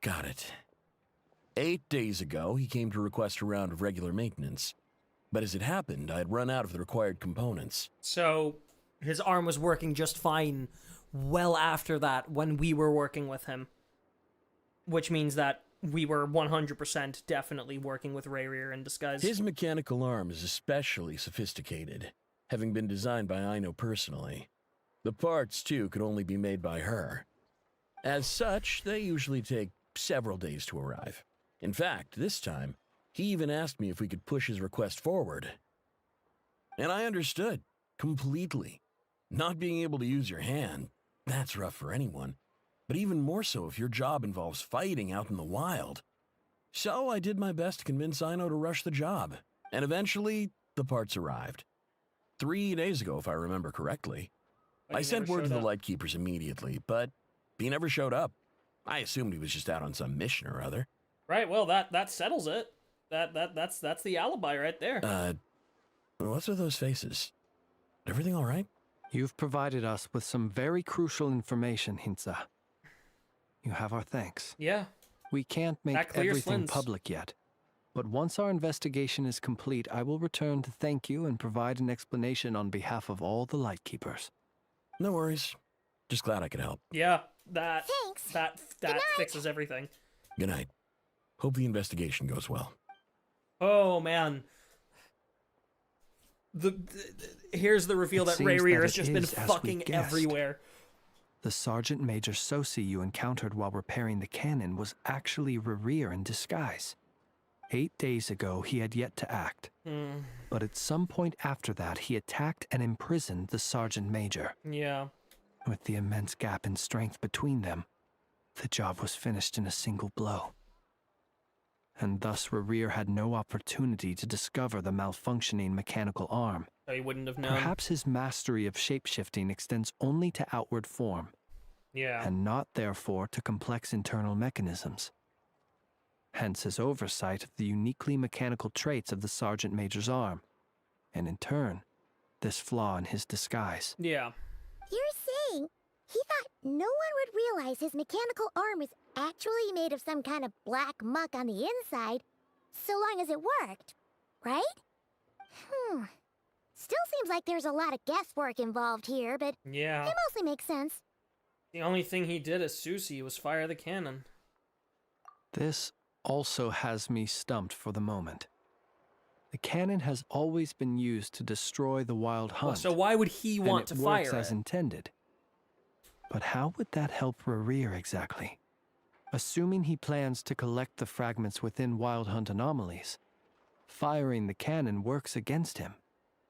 Got it. 8 days ago, he came to request a round of regular maintenance. But as it happened, I had run out of the required components. So, his arm was working just fine well after that when we were working with him. Which means that we were 100% definitely working with Rayrear in disguise. His mechanical arm is especially sophisticated, having been designed by Aino personally. The parts, too, could only be made by her. As such, they usually take several days to arrive. In fact, this time, he even asked me if we could push his request forward. And I understood, completely. Not being able to use your hand, that's rough for anyone. But even more so if your job involves fighting out in the wild. So I did my best to convince Aino to rush the job. And eventually, the parts arrived. 3 days ago, if I remember correctly. I sent word to the Lightkeepers immediately, but he never showed up. I assumed he was just out on some mission or other. Right, well, that settles it. That's the alibi right there. What's with those faces? Everything all right? You've provided us with some very crucial information, Hintsa. You have our thanks. Yeah. We can't make everything Flynn's public yet. But once our investigation is complete, I will return to thank you and provide an explanation on behalf of all the Lightkeepers. No worries. Just glad I could help. Yeah, that Thanks. fixes everything. Good night. Hope the investigation goes well. Oh man. Here's the reveal that Rayrear has just been fucking everywhere. The Sergeant Major Sosi you encountered while repairing the cannon was actually Rayrear in disguise. 8 days ago, he had yet to act. But at some point after that, he attacked and imprisoned the Sergeant Major. Yeah. With the immense gap in strength between them, the job was finished in a single blow. And thus Rayrear had no opportunity to discover the malfunctioning mechanical arm. He wouldn't have known. Perhaps his mastery of shapeshifting extends only to outward form. Yeah. And not, therefore, to complex internal mechanisms. Hence his oversight of the uniquely mechanical traits of the Sergeant Major's arm. And in turn, this flaw in his disguise. Yeah. You're saying he thought no one would realize his mechanical arm was actually made of some kind of black muck on the inside, so long as it worked, right? Still seems like there's a lot of guesswork involved here, but yeah, it mostly makes sense. The only thing he did as Susie was fire the cannon. This also has me stumped for the moment. The cannon has always been used to destroy the wild hunt. Well, so why would he want to fire it? It works as intended. But how would that help Rayrear exactly? Assuming he plans to collect the fragments within wild hunt anomalies, firing the cannon works against him,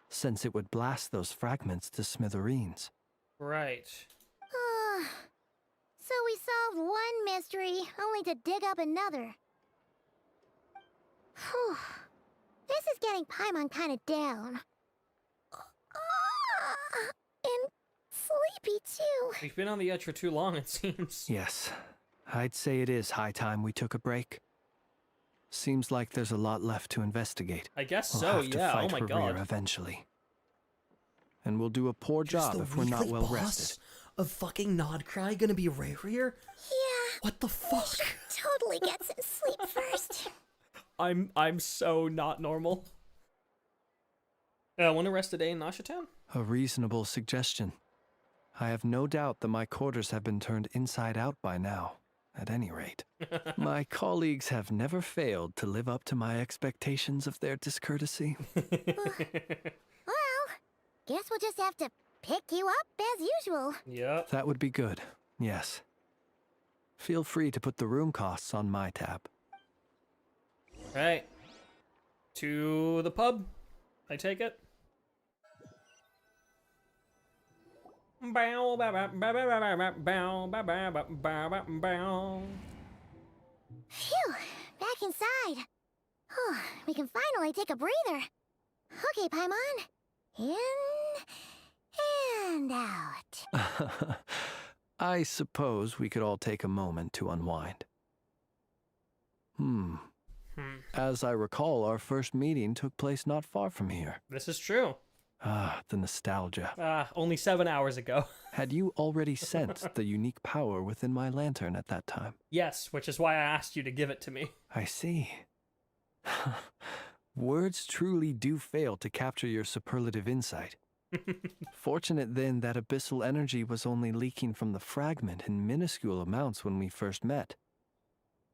since it would blast those fragments to smithereens. Right. So we solved one mystery, only to dig up another. Whew. This is getting Paimon kind of down. And sleepy, too. We've been on the edge for too long, it seems. Yes. I'd say it is high time we took a break. Seems like there's a lot left to investigate. I guess we'll so, have to yeah. fight Oh my Rayrear god. eventually. And we'll do a poor job if we're not well rested. Of fucking Nod-Krai gonna be Rayrear? Yeah. What the fuck? Totally get some sleep first. I'm so not normal. Want to rest a day in Nasha Town? A reasonable suggestion. I have no doubt that my quarters have been turned inside out by now, at any rate. My colleagues have never failed to live up to my expectations of their discourtesy. Well, guess we'll just have to pick you up as usual. Yep. That would be good, yes. Feel free to put the room costs on my tab. Right. To the pub, I take it. Bow, bow, bow, bow, bow, bow, bow, bow, bow, bow, bow, bow. Phew, back inside. Oh, we can finally take a breather. Okay, Paimon. In and out. I suppose we could all take a moment to unwind. As I recall, our first meeting took place not far from here. This is true. Ah, the nostalgia. Only 7 hours ago. Had you already sensed the unique power within my lantern at that time? Yes, which is why I asked you to give it to me. I see. Words truly do fail to capture your superlative insight. Fortunate then that abyssal energy was only leaking from the fragment in minuscule amounts when we first met.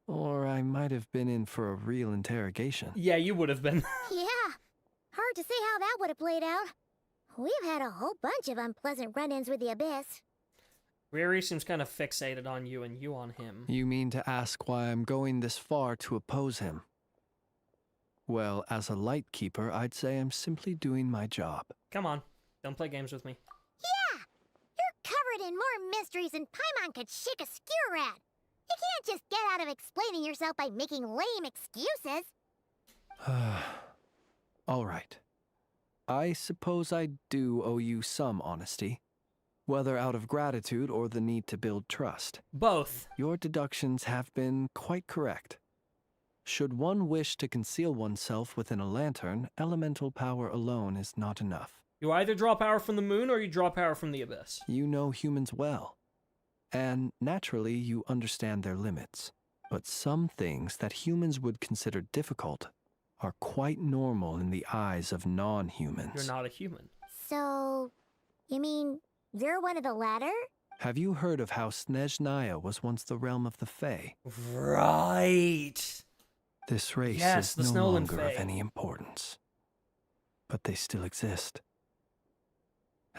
Or I might have been in for a real interrogation. Yeah, you would have been. Yeah, hard to say how that would have played out. We've had a whole bunch of unpleasant run-ins with the Abyss. Riri seems kind of fixated on you and you on him. You mean to ask why I'm going this far to oppose him? Well, as a light keeper, I'd say I'm simply doing my job. Come on, don't play games with me. Yeah! You're covered in more mysteries than Paimon could shake a skewer at. You can't just get out of explaining yourself by making lame excuses. All right. I suppose I do owe you some honesty, whether out of gratitude or the need to build trust. Both. Your deductions have been quite correct. Should one wish to conceal oneself within a lantern, elemental power alone is not enough. You either draw power from the moon or you draw power from the Abyss. You know humans well, and naturally you understand their limits. But some things that humans would consider difficult are quite normal in the eyes of non-humans. You're not a human. So, you mean you're one of the latter? Have you heard of how Snezhnaya was once the realm of the Fae? Right. This race Yes, the is no Snowland longer Fae. of any importance. But they still exist.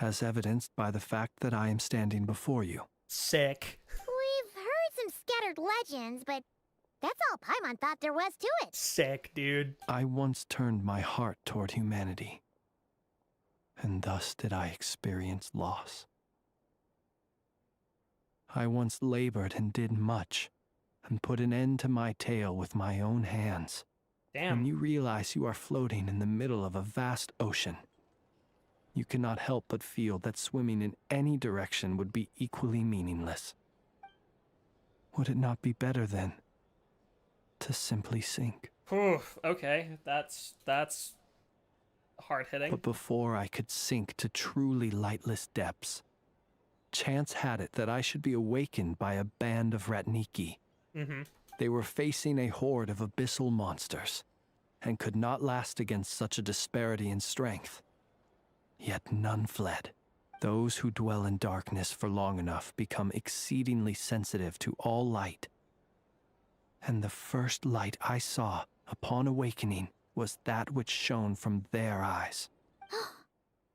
As evidenced by the fact that I am standing before you. Sick. We've heard some scattered legends, but that's all Paimon thought there was to it. Sick, dude. I once turned my heart toward humanity, and thus did I experience loss. I once labored and did much, and put an end to my tale with my own hands. Damn. When you realize you are floating in the middle of a vast ocean, you cannot help but feel that swimming in any direction would be equally meaningless. Would it not be better, then, to simply sink? Okay, that's hard-hitting. But before I could sink to truly lightless depths, chance had it that I should be awakened by a band of Ratniki. They were facing a horde of abyssal monsters, and could not last against such a disparity in strength. Yet none fled. Those who dwell in darkness for long enough become exceedingly sensitive to all light. And the first light I saw upon awakening was that which shone from their eyes.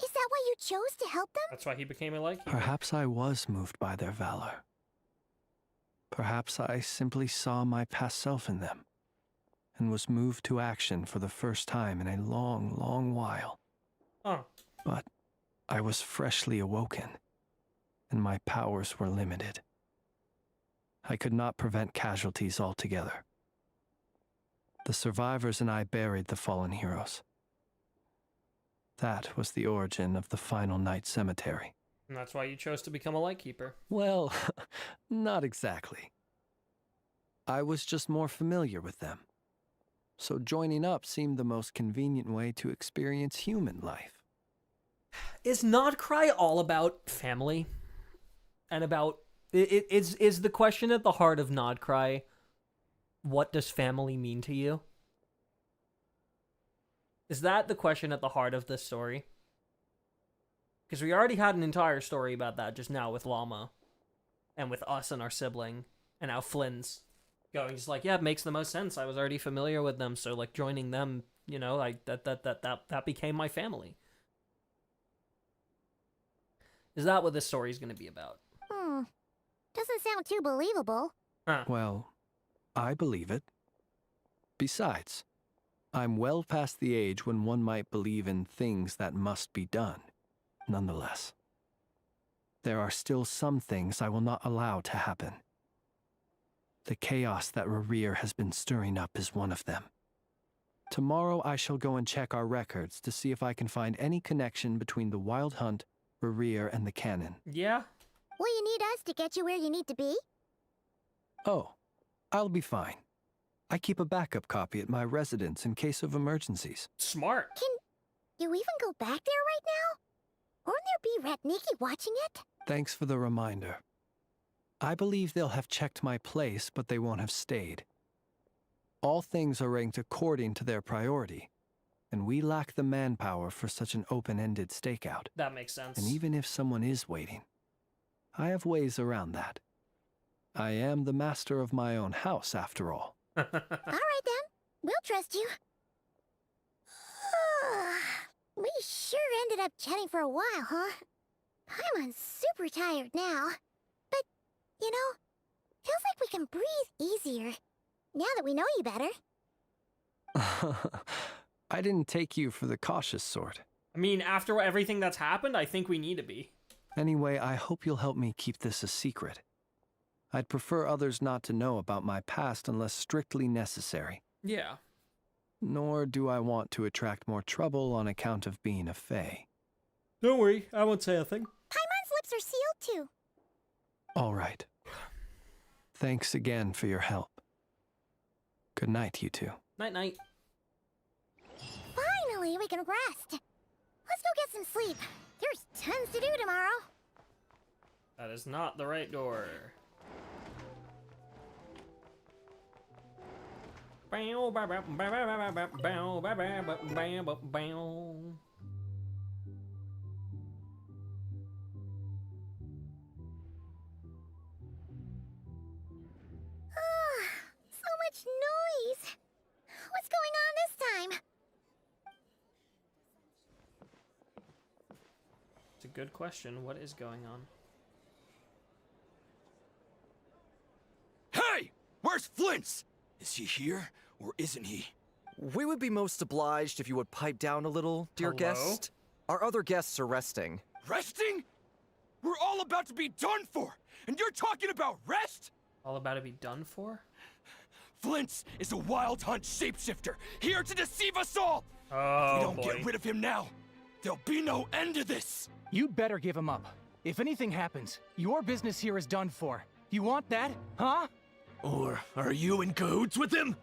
Is that why you chose to help them? That's why he became a like. Perhaps I was moved by their valor. Perhaps I simply saw my past self in them, and was moved to action for the first time in a long, long while. But I was freshly awoken, and my powers were limited. I could not prevent casualties altogether. The survivors and I buried the fallen heroes. That was the origin of the Final Night Cemetery. And that's why you chose to become a Lightkeeper. Well, not exactly. I was just more familiar with them. So joining up seemed the most convenient way to experience human life. Is Nod-Krai all about family? And about... Is the question at the heart of Nod-Krai, what does family mean to you? Is that the question at the heart of this story? Because we already had an entire story about that just now with Lauma. And with us and our sibling. And now Flynn's going just like, yeah, it makes the most sense. I was already familiar with them, so like joining them, you know, like that became my family. Is that what this story is going to be about? Doesn't sound too believable. Huh. Well, I believe it. Besides, I'm well past the age when one might believe in things that must be done. Nonetheless, there are still some things I will not allow to happen. The chaos that Rerir has been stirring up is one of them. Tomorrow I shall go and check our records to see if I can find any connection between the Wild Hunt, Rerir, and the Canon. Yeah? Will you need us to get you where you need to be? Oh, I'll be fine. I keep a backup copy at my residence in case of emergencies. Smart. Can you even go back there right now? Won't there be Ratniki watching it? Thanks for the reminder. I believe they'll have checked my place, but they won't have stayed. All things are ranked according to their priority, and we lack the manpower for such an open-ended stakeout. That makes sense. And even if someone is waiting, I have ways around that. I am the master of my own house, after all. All right then, we'll trust you. We sure ended up chatting for a while, huh? I'm super tired now. But, you know, feels like we can breathe easier, now that we know you better. I didn't take you for the cautious sort. I mean, after everything that's happened, I think we need to be. Anyway, I hope you'll help me keep this a secret. I'd prefer others not to know about my past unless strictly necessary. Yeah. Nor do I want to attract more trouble on account of being a fae. Don't worry, I won't say a thing. Paimon's lips are sealed too. All right. Thanks again for your help. Good night, you two. Night-night. Finally, we can rest. Let's go get some sleep. There's tons to do tomorrow. That is not the right door. So much noise. What's going on this time? It's a good question. What is going on? Hey! Where's Flint's? Is he here, or isn't he? We would be most obliged if you would pipe down a little, dear Hello? guest. Our other guests are resting. Resting? We're all about to be done for, and you're talking about rest? All about to be done for? Flint's is a Wild Hunt shapeshifter, here to deceive us all! Oh, if we don't boy. get rid of him now, there'll be no end to this! You'd better give him up. If anything happens, your business here is done for. You want that, huh? Or are you in cahoots with him?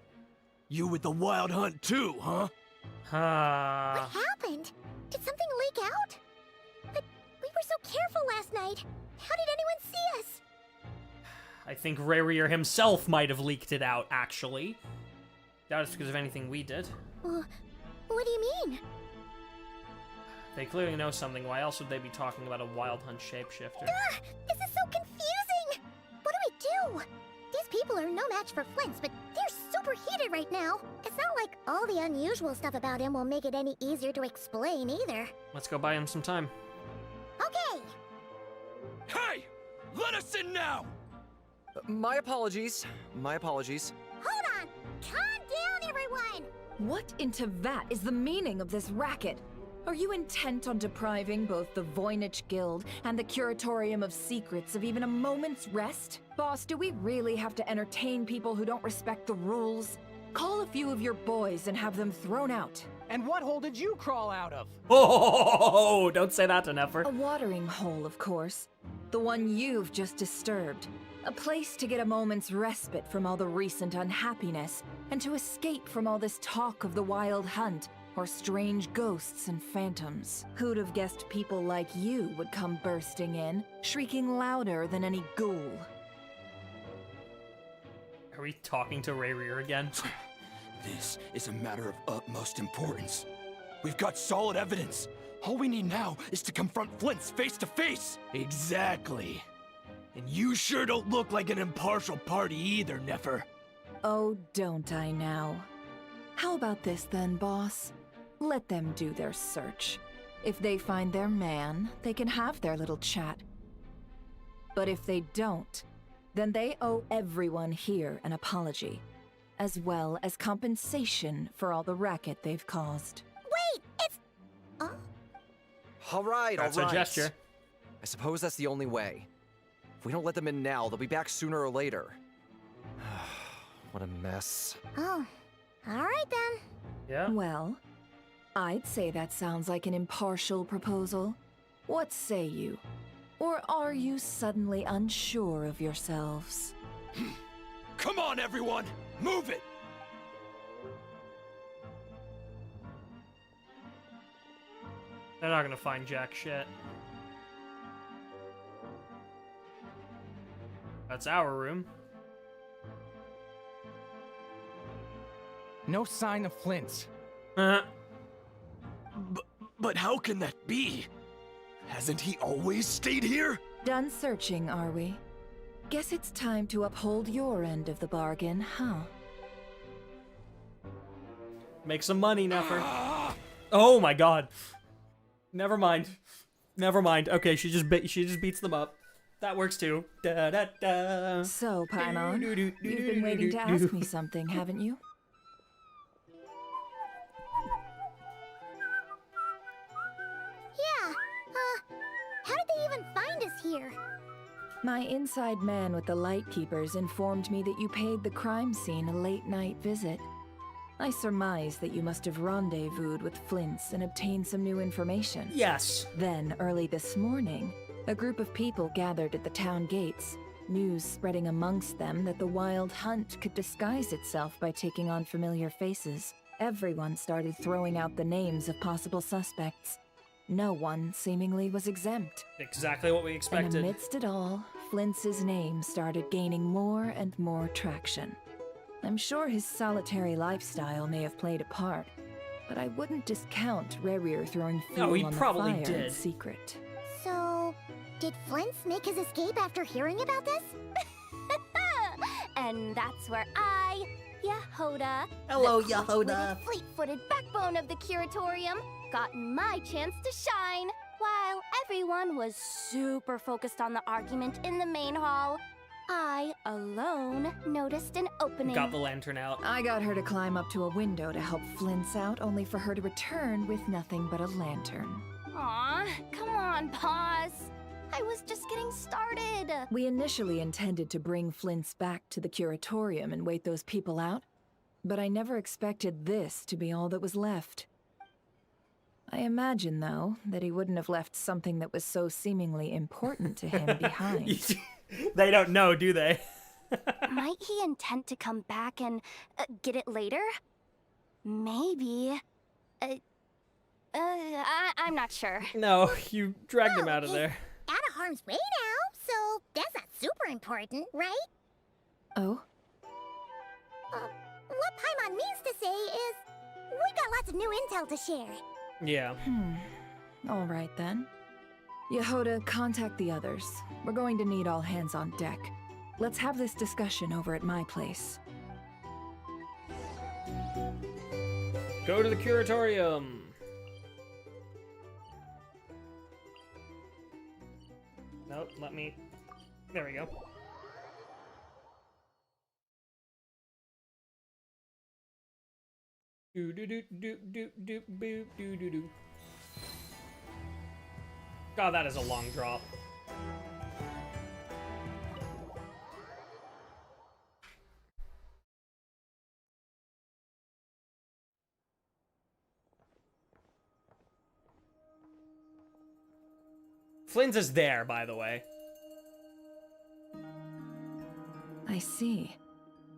You with the Wild Hunt too, huh? What happened? Did something leak out? But we were so careful last night. How did anyone see us? I think Rerir himself might have leaked it out, actually. Doubt it's because of anything we did. What do you mean? They clearly know something. Why else would they be talking about a Wild Hunt shapeshifter? This is so confusing! What do? These people are no match for Flint's, but they're super heated right now. It's not like all the unusual stuff about him will make it any easier to explain either. Let's go buy him some time. Okay! Hey! Let us in now! My apologies. My apologies. Hold on! Calm down, everyone! What in Teyvat is the meaning of this racket? Are you intent on depriving both the Voynich Guild and the Curatorium of Secrets of even a moment's rest? Boss, do we really have to entertain people who don't respect the rules? Call a few of your boys and have them thrown out. And what hole did you crawl out of? Oh, don't say that to Nefer. A watering hole, of course. The one you've just disturbed. A place to get a moment's respite from all the recent unhappiness, and to escape from all this talk of the Wild Hunt, or strange ghosts and phantoms. Who'd have guessed people like you would come bursting in, shrieking louder than any ghoul? Are we talking to Rerir again? This is a matter of utmost importance. We've got solid evidence. All we need now is to confront Flint's face to face. Exactly. And you sure don't look like an impartial party either, Nefer. Oh, don't I now? How about this then, boss? Let them do their search. If they find their man, they can have their little chat. But if they don't, then they owe everyone here an apology, as well as compensation for all the racket they've caused. Wait, it's... All right, That's all right. a gesture. I suppose that's the only way. If we don't let them in now, they'll be back sooner or later. What a mess. Oh, all right then. Yeah. Well, I'd say that sounds like an impartial proposal. What say you? Or are you suddenly unsure of yourselves? Come on, everyone! Move it! They're not gonna find jack shit. That's our room. No sign of Flint's. But how can that be? Hasn't he always stayed here? Done searching, are we? Guess it's time to uphold your end of the bargain, huh? Make some money, Nefer. Oh my god. Never mind. Never mind. Okay, she just beats them up. That works too. Da da da. So, Paimon, you've been waiting to ask me something, haven't you? Yeah, how did they even find us here? My inside man with the Lightkeepers informed me that you paid the crime scene a late-night visit. I surmise that you must have rendezvoused with Flint's and obtained some new information. Yes. Then, early this morning, a group of people gathered at the town gates, news spreading amongst them that the Wild Hunt could disguise itself by taking on familiar faces. Everyone started throwing out the names of possible suspects. No one, seemingly, was exempt. Exactly what we expected. And amidst it all, Flint's name started gaining more and more traction. I'm sure his solitary lifestyle may have played a part, but I wouldn't discount Rerir throwing fuel on the fire in secret. So, did Flint's make his escape after hearing about this? And that's where I, Yehoda, Hello, the Yehoda. quick-witted, fleet-footed backbone of the curatorium, got my chance to shine, while everyone was super focused on the argument in the main hall. I, alone, noticed an opening. Got the lantern out. I got her to climb up to a window to help Flint's out, only for her to return with nothing but a lantern. Aw, come on, Paws. I was just getting started. We initially intended to bring Flint's back to the curatorium and wait those people out, but I never expected this to be all that was left. I imagine, though, that he wouldn't have left something that was so seemingly important to him behind. They don't know, do they? Might he intend to come back and get it later? Maybe. I'm not sure. No, you dragged him out of there. Out of harm's way now, so that's not super important, right? Oh? What Paimon means to say is, we got lots of new intel to share. Yeah. All right, then. Yehoda, contact the others. We're going to need all hands on deck. Let's have this discussion over at my place. Go to the curatorium. Nope, let me... There we go. Do do do do do do do do do do. God, that is a long drop. Flynn's is there, by the way. I see.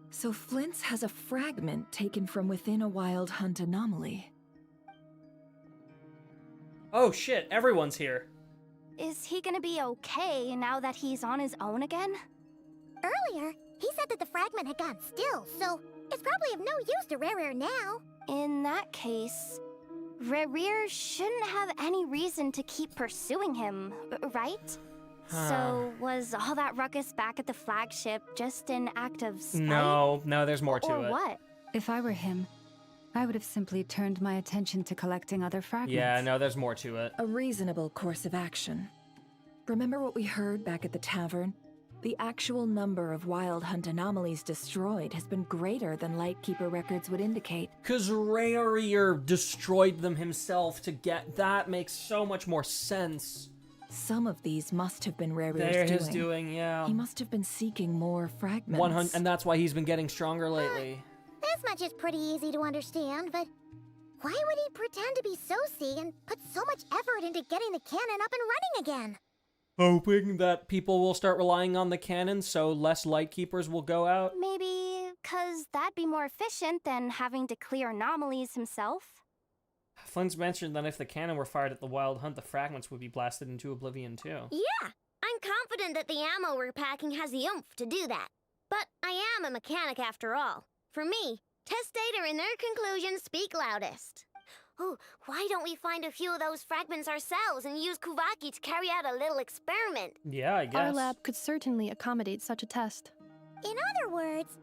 So Flint's has a fragment taken from within a Wild Hunt anomaly. Oh shit, everyone's here. Is he gonna be okay now that he's on his own again? Earlier, he said that the fragment had gone still, so it's probably of no use to Rerir now. In that case, Rerir shouldn't have any reason to keep pursuing him, right? So, was all that ruckus back at the flagship just an act of spite? No, there's more to it. Or what? If I were him, I would have simply turned my attention to collecting other fragments. Yeah, no, there's more to it. A reasonable course of action. Remember what we heard back at the tavern? The actual number of Wild Hunt anomalies destroyed has been greater than Lightkeeper records would indicate. Because Rarier destroyed them himself to get... That makes so much more sense. Some of these must have been Rarier's doing. They're his doing, yeah. He must have been seeking more fragments. 100, and that's why he's been getting stronger lately. This much is pretty easy to understand, but why would he pretend to be Soci and put so much effort into getting the cannon up and running again? Hoping that people will start relying on the cannon so less Lightkeepers will go out? Maybe because that'd be more efficient than having to clear anomalies himself. Flint's mentioned that if the cannon were fired at the Wild Hunt, the fragments would be blasted into oblivion too. Yeah, I'm confident that the ammo we're packing has the oomph to do that. But I am a mechanic after all. For me, test data and their conclusions speak loudest. Oh, why don't we find a few of those fragments ourselves and use Spvwvky to carry out a little experiment? Yeah, I guess. Our lab could certainly accommodate such a test. In other words,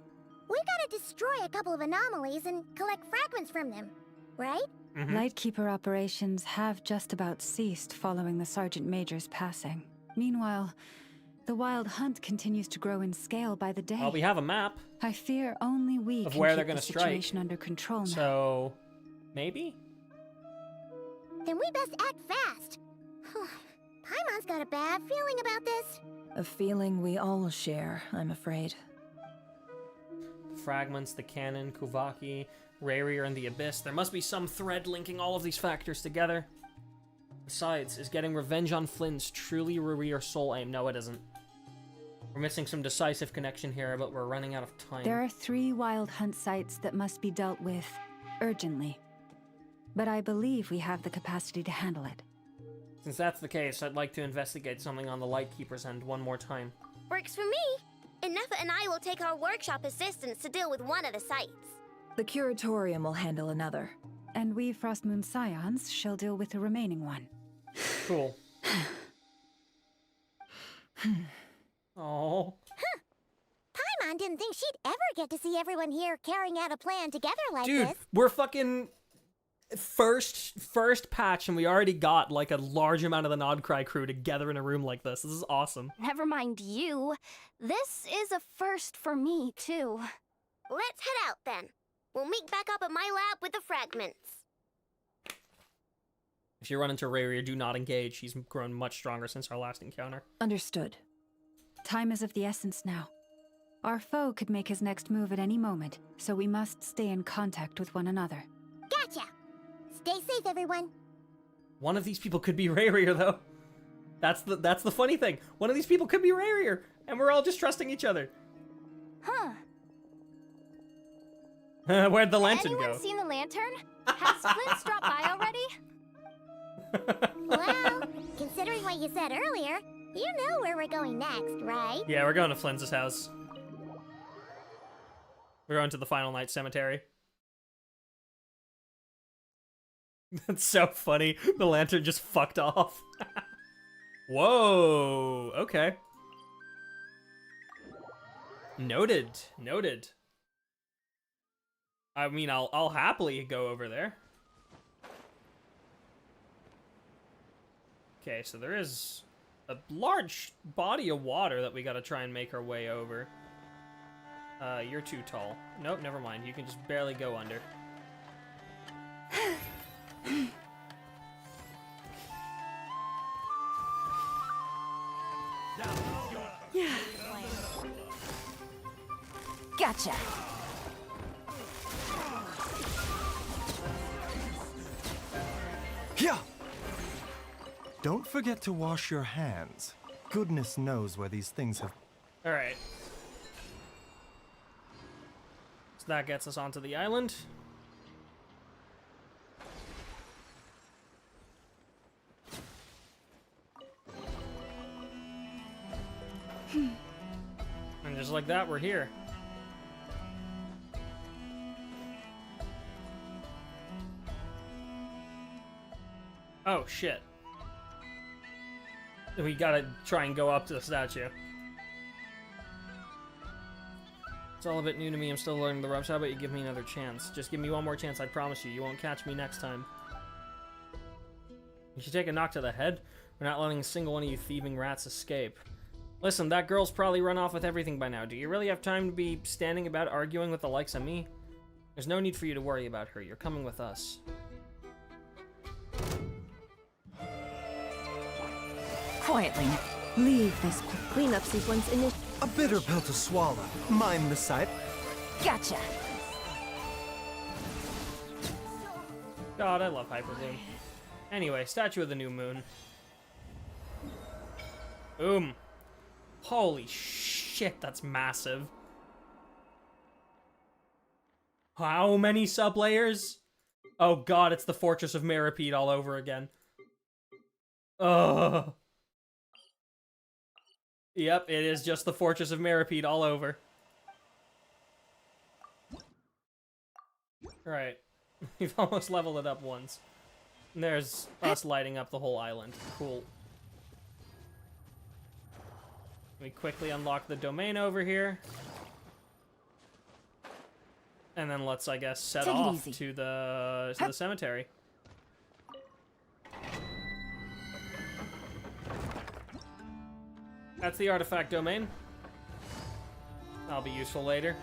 we gotta destroy a couple of anomalies and collect fragments from them, right? Lightkeeper operations have just about ceased following the Sergeant Major's passing. Meanwhile, the Wild Hunt continues to grow in scale by the day. Well, we have a map. I fear only we of can where keep they're gonna the situation under control now. So, maybe? Then we best act fast. Paimon's got a bad feeling about this. A feeling we all share, I'm afraid. Fragments, the cannon, Spvwvky, Rarier, and the Abyss. There must be some thread linking all of these factors together. Besides, is getting revenge on Flynn's truly Rarier's sole aim? No, it isn't. We're missing some decisive connection here, but we're running out of time. There are 3 Wild Hunt sites that must be dealt with urgently. But I believe we have the capacity to handle it. Since that's the case, I'd like to investigate something on the Lightkeeper's end one more time. Works for me. Nefa and I will take our workshop assistants to deal with one of the sites. The Curatorium will handle another. And we Frostmoon Scions shall deal with the remaining one. Cool. Oh. Paimon didn't think she'd ever get to see everyone here carrying out a plan together like Dude, this. we're fucking first patch and we already got like a large amount of the Nod-Krai crew together in a room like this. This is awesome. Never mind you. This is a first for me, too. Let's head out then. We'll meet back up at my lab with the fragments. If you run into Rarier, do not engage. He's grown much stronger since our last encounter. Understood. Time is of the essence now. Our foe could make his next move at any moment, so we must stay in contact with one another. Gotcha! Stay safe, everyone. One of these people could be Rarier, though. That's the funny thing. One of these people could be Rarier, and we're all just trusting each other. Huh. Where'd the lantern Anyone go? seen the lantern? Has Flint dropped by already? Well, considering what you said earlier, you know where we're going next, right? Yeah, we're going to Flynn's house. We're going to the Final Night Cemetery. That's so funny. The lantern just fucked off. Whoa, okay. Noted, noted. I mean, I'll happily go over there. Okay, so there is a large body of water that we gotta try and make our way over. You're too tall. Nope, never mind. You can just barely go under. Yeah. Gotcha. Yeah. Don't forget to wash your hands. Goodness knows where these things have... Alright. So that gets us onto the island. And just like that, we're here. Oh, shit. We gotta try and go up to the statue. It's all a bit new to me. I'm still learning the ropes. How about you give me another chance? Just give me one more chance, I promise you. You won't catch me next time. You should take a knock to the head. We're not letting a single one of you thieving rats escape. Listen, that girl's probably run off with everything by now. Do you really have time to be standing about arguing with the likes of me? There's no need for you to worry about her. You're coming with us. Quietly. Leave this cleanup sequence in it. A bitter pill to swallow. Mind the sight. Gotcha. God, I love Hyperbloom. Anyway, Statue of the New Moon. Boom. Holy shit, that's massive. How many sublayers? Oh god, it's the Fortress of Mirapede all over again. Ugh. Yep, it is just the Fortress of Mirapede all over. Right. We've almost leveled it up once. And there's us lighting up the whole island. Cool. We quickly unlock the domain over here. And then let's, I guess, set off to the cemetery. That's the artifact domain. That'll be useful later.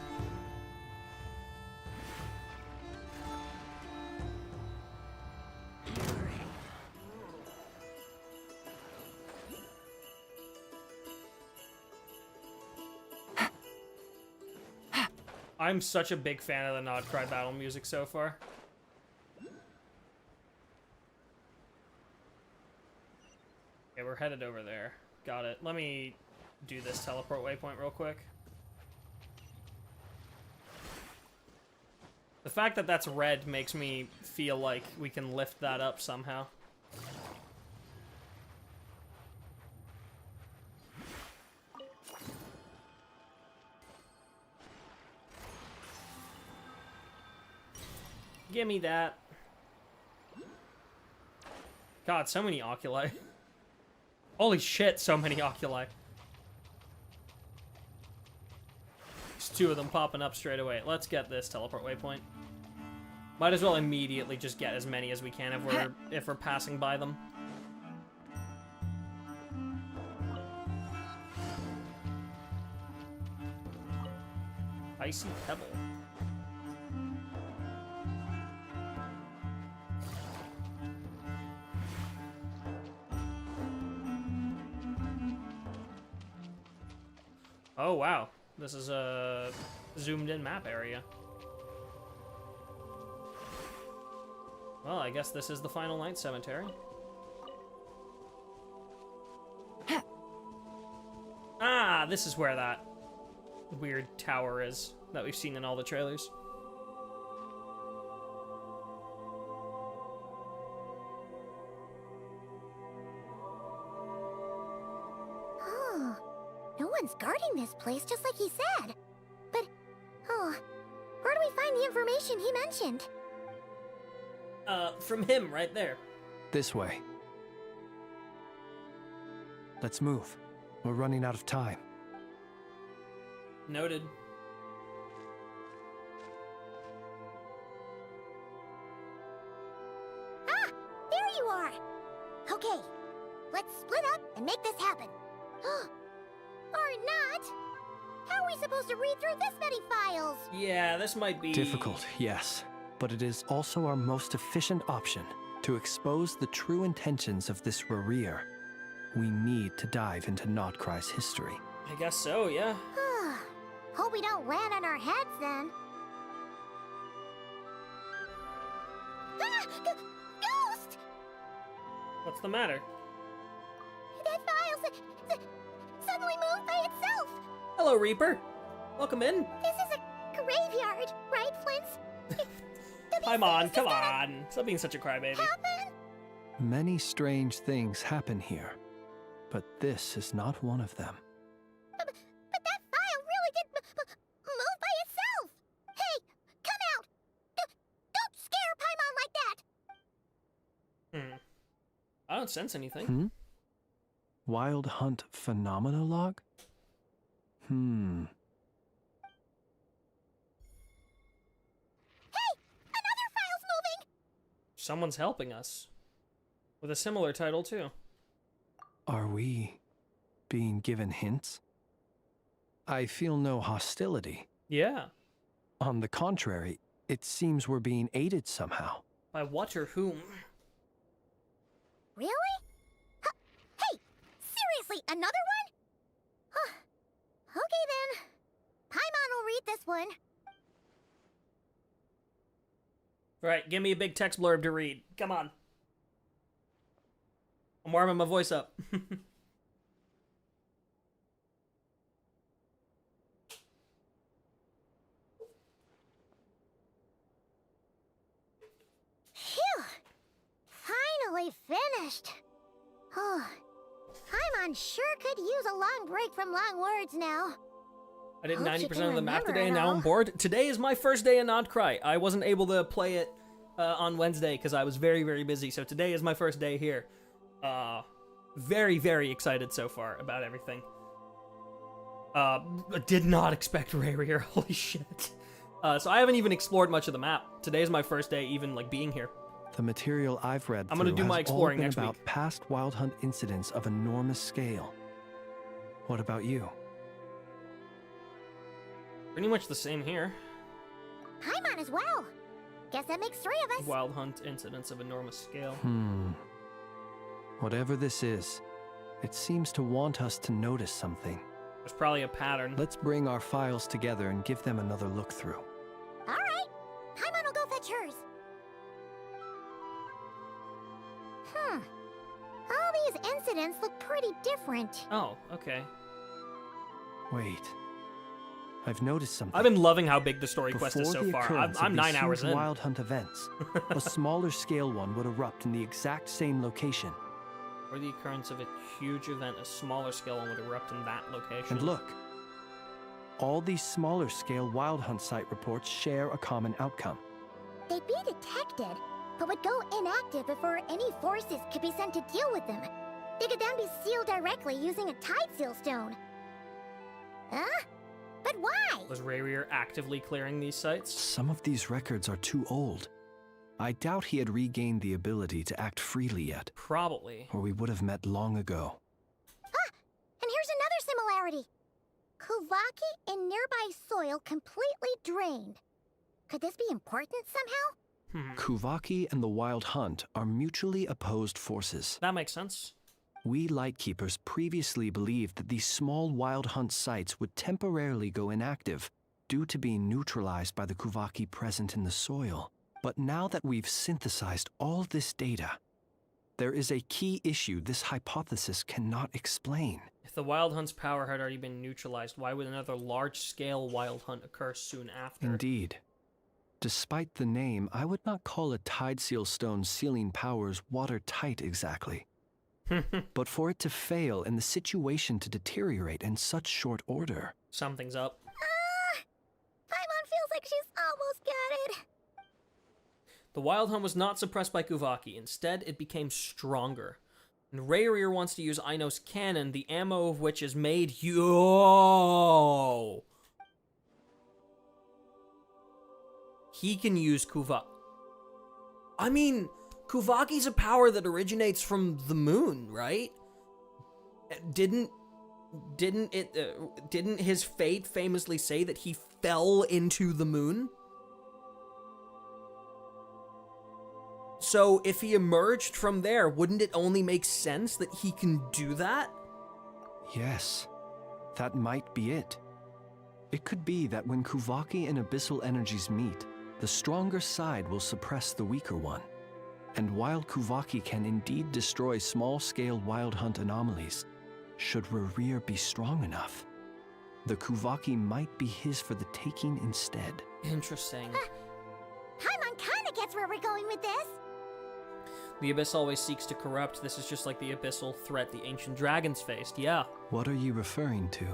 I'm such a big fan of the Nod-Krai battle music so far. Okay, we're headed over there. Got it. Let me do this teleport waypoint real quick. The fact that that's red makes me feel like we can lift that up somehow. Give me that. God, so many oculi. Holy shit, so many oculi. There's two of them popping up straight away. Let's get this teleport waypoint. Might as well immediately just get as many as we can if we're passing by them. Icy Pebble. Oh wow, this is a zoomed in map area. Well, I guess this is the final night cemetery. Ah, this is where that weird tower is that we've seen in all the trailers. No one's guarding this place, just like he said. But, oh, where do we find the information he mentioned? From him, right there. This way. Let's move. We're running out of time. Noted. Ah! There you are! Okay, let's split up and make this happen. Or not! How are we supposed to read through this many files? Yeah, this might be... Difficult, yes. But it is also our most efficient option to expose the true intentions of this warrior. We need to dive into Nod-Krai's history. I guess so, yeah. Hope we don't land on our heads then. Ah! Ghost! What's the matter? That file suddenly moved by itself. Hello, Reaper. Welcome in. This is a graveyard, right, Flint? Come on, come on. Stop being such a crybaby. Many strange things happen here, but this is not one of them. But that file really did move by itself. Hey, come out! Don't scare Paimon like that. I don't sense anything. Wild Hunt Phenomenolog? Hey! Another file's moving! Someone's helping us. With a similar title, too. Are we being given hints? I feel no hostility. Yeah. On the contrary, it seems we're being aided somehow. By what or whom? Really? Huh. Hey! Seriously, another one? Huh. Okay then. Paimon will read this one. Right, give me a big text blurb to read. Come on. I'm warming my voice up. Phew! Finally finished. Oh, Paimon sure could use a long break from long words now. I did Hope she 90% can of the map remember today, it and now all. I'm bored. Today is my first day in Nod-Krai. I wasn't able to play it on Wednesday because I was very, very busy. So today is my first day here. Very, very excited so far about everything. Did not expect Rarier. Holy shit. So I haven't even explored much of the map. Today is my first day even like being here. The material I've read I'm gonna through do my has exploring all been next about week. past Wild Hunt incidents of enormous scale. What about you? Pretty much the same here. Paimon as well. Guess that makes 3 of us. Wild Hunt incidents of enormous scale. Whatever this is, it seems to want us to notice something. There's probably a pattern. Let's bring our files together and give them another look through. All right. Paimon will go fetch hers. All these incidents look pretty different. Oh, okay. Wait. I've noticed something. I've been loving how big the story quest is Before so the far. occurrence of I'm these 9 hours huge in. Wild Hunt events, a smaller scale one would erupt in the exact same location. For the occurrence of a huge event, a smaller scale one would erupt in that location. And look, all these smaller scale Wild Hunt site reports share a common outcome. They'd be detected, but would go inactive before any forces could be sent to deal with them. They could then be sealed directly using a tide seal stone. Huh? But why? Was Rarier actively clearing these sites? Some of these records are too old. I doubt he had regained the ability to act freely yet. Probably. Or we would have met long ago. Ah! And here's another similarity. Kuvaki in nearby soil completely drained. Could this be important somehow? Kuvaki and the Wild Hunt are mutually opposed forces. That makes sense. We Lightkeepers previously believed that these small Wild Hunt sites would temporarily go inactive due to being neutralized by the Kuvaki present in the soil. But now that we've synthesized all this data, there is a key issue this hypothesis cannot explain. If the Wild Hunt's power had already been neutralized, why would another large-scale Wild Hunt occur soon after? Indeed. Despite the name, I would not call a Tide Seal Stone sealing powers watertight exactly. But for it to fail and the situation to deteriorate in such short order... Something's up. Paimon feels like she's almost got it. The Wild Hunt was not suppressed by Kuvaki. Instead, it became stronger. And Rarier wants to use Aino's cannon, the ammo of which is made... Yo! He can use Kuvaki. I mean, Kuvaki's a power that originates from the moon, right? Didn't his fate famously say that he fell into the moon? So if he emerged from there, wouldn't it only make sense that he can do that? Yes, that might be it. It could be that when Kuvaki and Abyssal energies meet, the stronger side will suppress the weaker one. And while Kuvaki can indeed destroy small-scale Wild Hunt anomalies, should Rarier be strong enough, the Kuvaki might be his for the taking instead. Interesting. Paimon kinda gets where we're going with this. The Abyss always seeks to corrupt. This is just like the abyssal threat the ancient dragons faced, yeah. What are you referring to?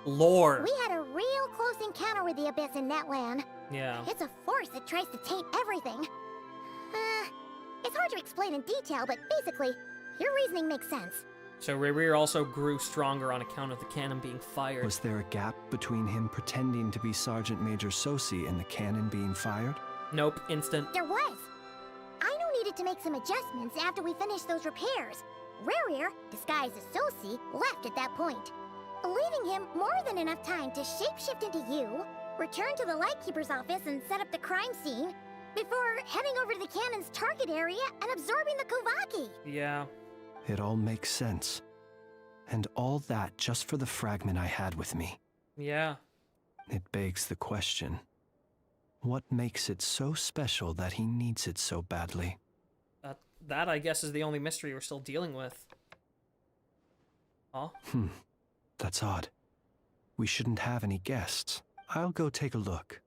Lore. We had a real close encounter with the Abyss in Netland. Yeah. It's a force that tries to taint everything. It's hard to explain in detail, but basically, Your reasoning makes sense. So Rerir also grew stronger on account of the cannon being fired. Was there a gap between him pretending to be Sergeant Major Sosi and the cannon being fired? Nope, instant. There was. Aino needed to make some adjustments after we finished those repairs. Rerir, disguised as Sosi, left at that point, leaving him more than enough time to shapeshift into you, return to the Lightkeeper's office and set up the crime scene, before heading over to the cannon's target area and absorbing the Spvwvky. Yeah. It all makes sense. And all that just for the fragment I had with me. Yeah. It begs the question, what makes it so special that he needs it so badly? That, I guess, is the only mystery we're still dealing with. Huh? That's odd. We shouldn't have any guests. I'll go take a look.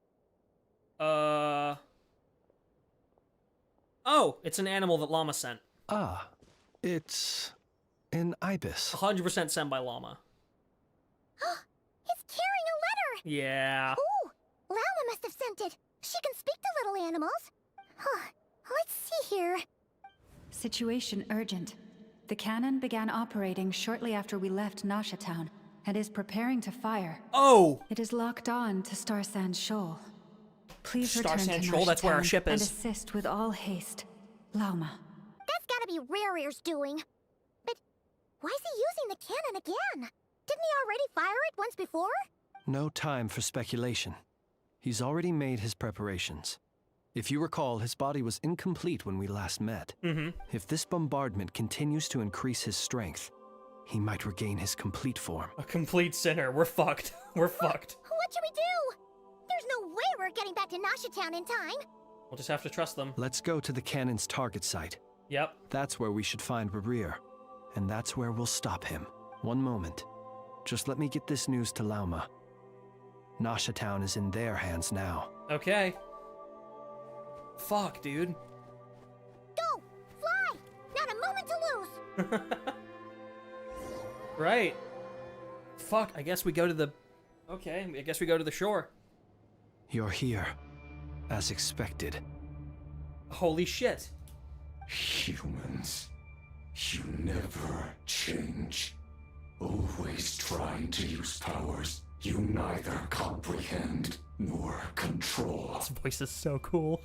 Oh, it's an animal that Lauma sent. Ah, it's an ibis. 100% sent by Lauma. It's carrying a letter! Yeah. Ooh, Lauma must have sent it. She can speak to little animals. Let's see here. Situation urgent. The cannon began operating shortly after we left Nasha Town and is preparing to fire. Oh! It is locked on to Star Sand Shoal. Please Star return Sand to Shoal, Nasha that's where our Town ship and is. assist with all haste. Lauma. That's gotta be Rerir's doing. But why is he using the cannon again? Didn't he already fire it once before? No time for speculation. He's already made his preparations. If you recall, his body was incomplete when we last met. If this bombardment continues to increase his strength, he might regain his complete form. A complete sinner. We're fucked. We're fucked. What should we do? There's no way we're getting back to Nasha Town in time. We'll just have to trust them. Let's go to the cannon's target site. Yep. That's where we should find Rerir. And that's where we'll stop him. One moment. Just let me get this news to Lauma. Nasha Town is in their hands now. Okay. Fuck, dude. Go! Fly! Not a moment to lose! Right. Fuck, I guess we go to the... Okay, I guess we go to the shore. You're here. As expected. Holy shit. Humans, you never change. Always trying to use powers you neither comprehend nor control. His voice is so cool.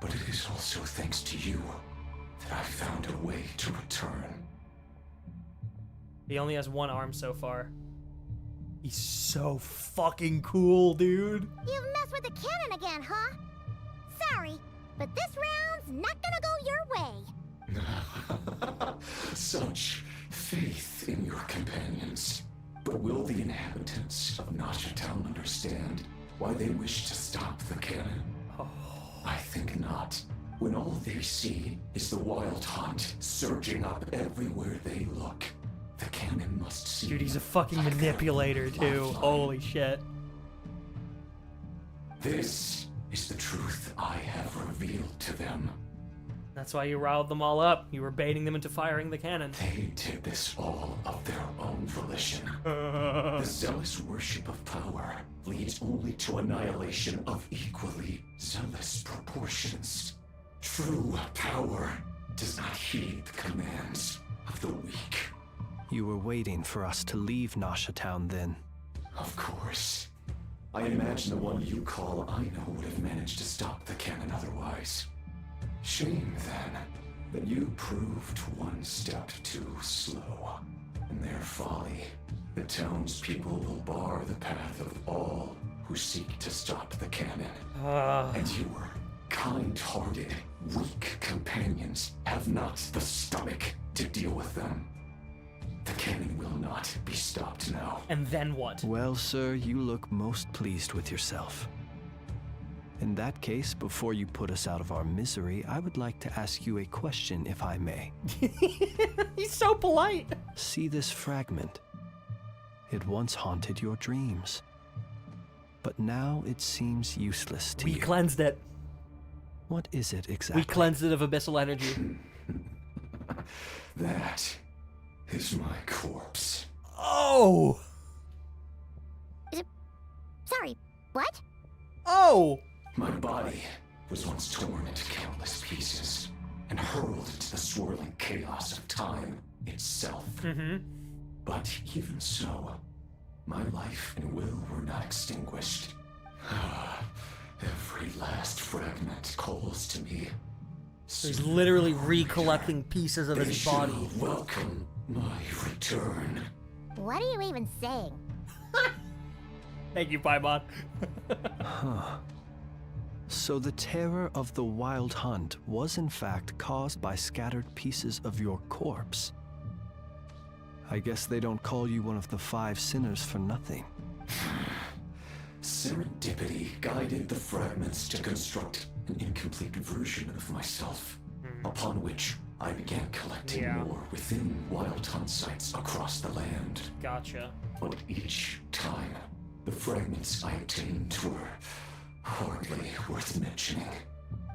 But it is also thanks to you that I found a way to return. He only has one arm so far. He's so fucking cool, dude. You've messed with the cannon again, huh? Sorry, but this round's not gonna go your way. Such faith in your companions. But will the inhabitants of Nasha Town understand why they wish to stop the cannon? I think not. When all they see is the wild hunt surging up everywhere they look, the cannon must see. Dude, he's a fucking manipulator, too. Holy shit. This is the truth I have revealed to them. That's why you riled them all up. You were baiting them into firing the cannon. They did this all of their own volition. The zealous worship of power leads only to annihilation of equally zealous proportions. True power does not heed the commands of the weak. You were waiting for us to leave Nasha Town then. Of course. I imagine the one you call Aino would have managed to stop the cannon otherwise. Shame, then, that you proved one step too slow. In their folly, the townspeople will bar the path of all who seek to stop the cannon. And your kind-hearted, weak companions have not the stomach to deal with them. The cannon will not be stopped now. And then what? Well, sir, you look most pleased with yourself. In that case, before you put us out of our misery, I would like to ask you a question, if I may. He's so polite. See this fragment? It once haunted your dreams. But now it seems useless to you. We cleansed it. What is it exactly? We cleansed it of abyssal energy. That is my corpse. Oh! Sorry, what? Oh! My body was once torn into countless pieces, and hurled into the swirling chaos of time itself. But even so, my life and will were not extinguished. Every last fragment calls to me. So he's literally recollecting pieces of his body. Welcome my return. What are you even saying? Thank you, Paimon. Huh. So the terror of the Wild Hunt was in fact caused by scattered pieces of your corpse. I guess they don't call you one of the 5 sinners for nothing. Serendipity guided the fragments to construct an incomplete version of myself, upon which I began collecting more within Wild Hunt sites across the land. Gotcha. But each time, the fragments I obtained were hardly worth mentioning,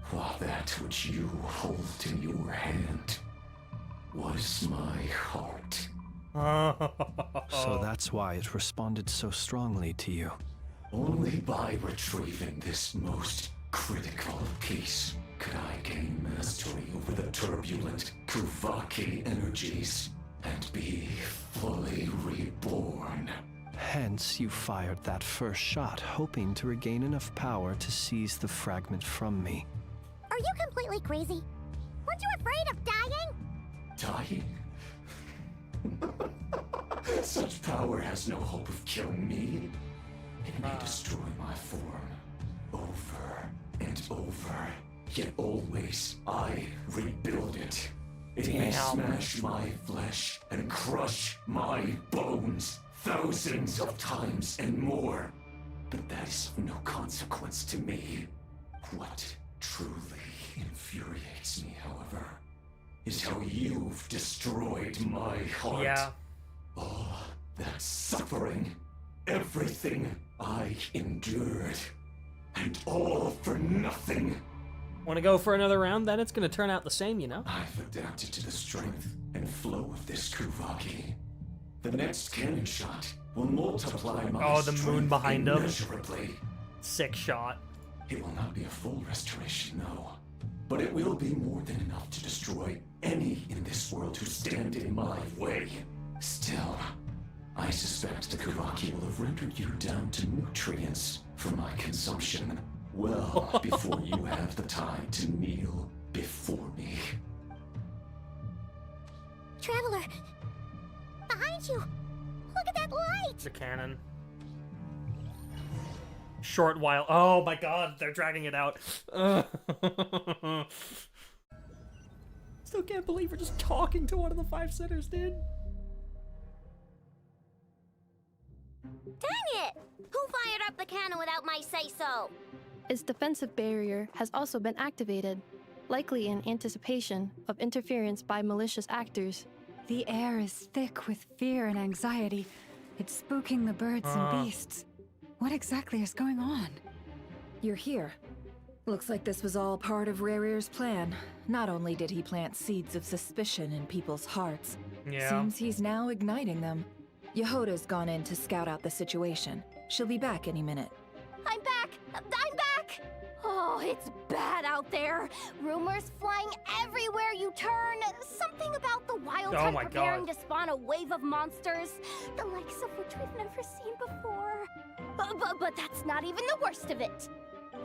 while that which you hold in your hand was my heart. So that's why it responded so strongly to you. Only by retrieving this most critical piece could I gain mastery over the turbulent Spvwvky energies and be fully reborn. Hence, you fired that first shot, hoping to regain enough power to seize the fragment from me. Are you completely crazy? Weren't you afraid of dying? Dying? Such power has no hope of killing me. It may destroy my form over and over, yet always I rebuild it. It may smash my flesh and crush my bones thousands of times and more, but that is of no consequence to me. What truly infuriates me, however, is how you've destroyed my heart. Yeah. All that suffering, everything I endured, and all for nothing. Want to go for another round? Then it's going to turn out the same, you know? I've adapted to the strength and flow of this Spvwvky. The next cannon shot will multiply my the moon behind him. immeasurably. Sick shot. It will not be a full restoration, no. But it will be more than enough to destroy any in this world who stand in my way. Still, I suspect the Spvwvky will have rendered you down to nutrients for my consumption well before you have the time to kneel before me. Traveler! Behind you! Look at that light! It's a cannon. Short while. Oh my god, they're dragging it out. Still can't believe we're just talking to one of the 5 sinners, dude. Dang it! Who fired up the cannon without my say-so? Its defensive barrier has also been activated, likely in anticipation of interference by malicious actors. The air is thick with fear and anxiety. It's spooking the birds and beasts. What exactly is going on? You're here. Looks like this was all part of Rarir's plan. Not only did he plant seeds of suspicion in people's hearts, seems he's now igniting them. Yehoda's gone in to scout out the situation. She'll be back any minute. I'm back! I'm back! Oh, it's bad out there. Rumors flying everywhere you turn. Something about the Wild Hunt preparing to spawn a wave of monsters, the likes of which we've never seen before. But that's not even the worst of it.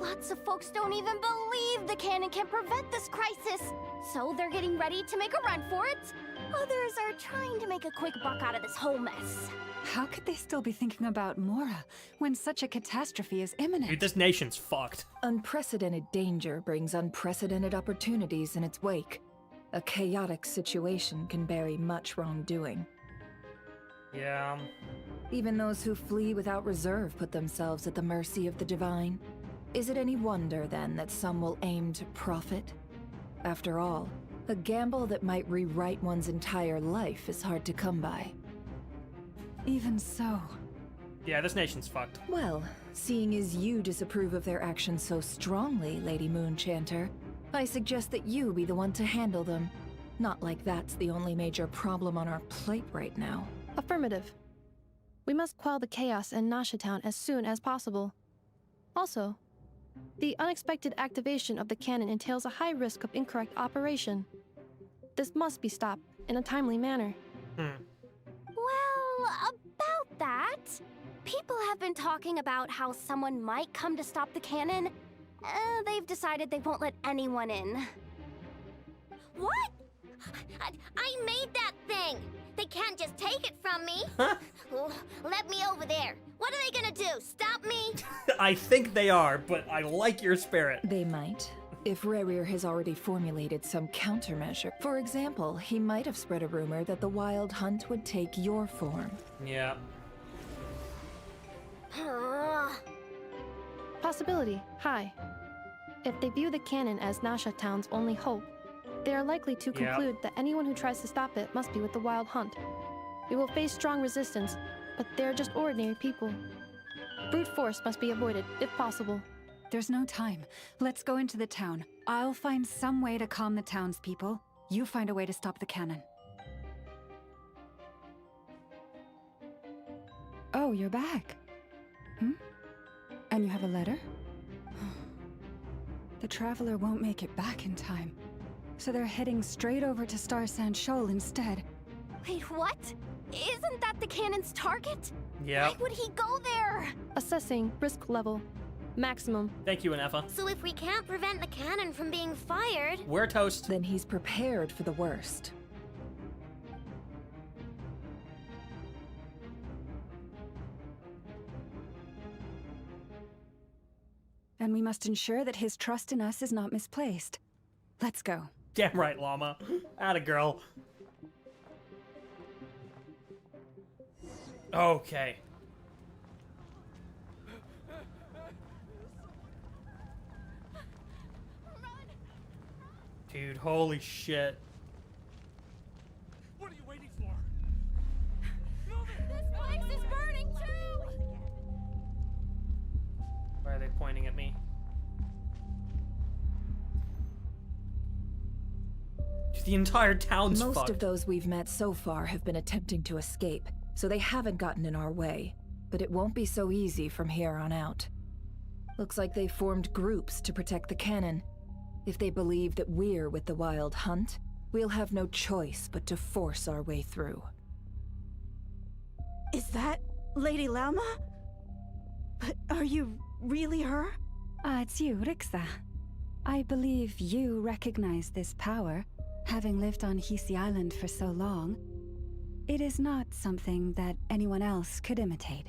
Lots of folks don't even believe the cannon can prevent this crisis, so they're getting ready to make a run for it. Others are trying to make a quick buck out of this whole mess. How could they still be thinking about Mora when such a catastrophe is imminent? Dude, this nation's fucked. Unprecedented danger brings unprecedented opportunities in its wake. A chaotic situation can bury much wrongdoing. Yeah. Even those who flee without reserve put themselves at the mercy of the divine. Is it any wonder, then, that some will aim to profit? After all, a gamble that might rewrite one's entire life is hard to come by. Even so. Yeah, this nation's fucked. Well, seeing as you disapprove of their actions so strongly, Lady Moonchanter, I suggest that you be the one to handle them. Not like that's the only major problem on our plate right now. Affirmative. We must quell the chaos in Nasha Town as soon as possible. Also, The unexpected activation of the cannon entails a high risk of incorrect operation. This must be stopped in a timely manner. Well, about that, people have been talking about how someone might come to stop the cannon. They've decided they won't let anyone in. What? I made that thing! They can't just take it from me! Oh, let me over there. What are they gonna do? Stop me? I think they are, but I like your spirit. They might. If Rerir has already formulated some countermeasure. For example, he might have spread a rumor that the Wild Hunt would take your form. Yeah. Possibility high. If they view the cannon as Nasha Town's only hope, they are likely to conclude that anyone who tries to stop it must be with the Wild Hunt. We will face strong resistance, but they're just ordinary people. Brute force must be avoided, if possible. There's no time. Let's go into the town. I'll find some way to calm the townspeople. You find a way to stop the cannon. Oh, you're back. And you have a letter? The Traveler won't make it back in time. So they're heading straight over to Star Sand Shoal instead. Wait, what? Isn't that the cannon's target? Yeah. Why would he go there? Assessing risk level. Maximum. Thank you, Anefa. So if we can't prevent the cannon from being fired... We're toast. Then he's prepared for the worst. And we must ensure that his trust in us is not misplaced. Let's go. Damn right, Lauma. Atta girl. Okay. Dude, holy shit. What are you waiting for? This place is burning too! Why are they pointing at me? The entire town's Most fucked. of those we've met so far have been attempting to escape, so they haven't gotten in our way. But it won't be so easy from here on out. Looks like they formed groups to protect the cannon. If they believe that we're with the Wild Hunt, we'll have no choice but to force our way through. Is that Lady Lauma? But are you really her? It's you, Rixa. I believe you recognize this power, having lived on Hisi Island for so long. It is not something that anyone else could imitate.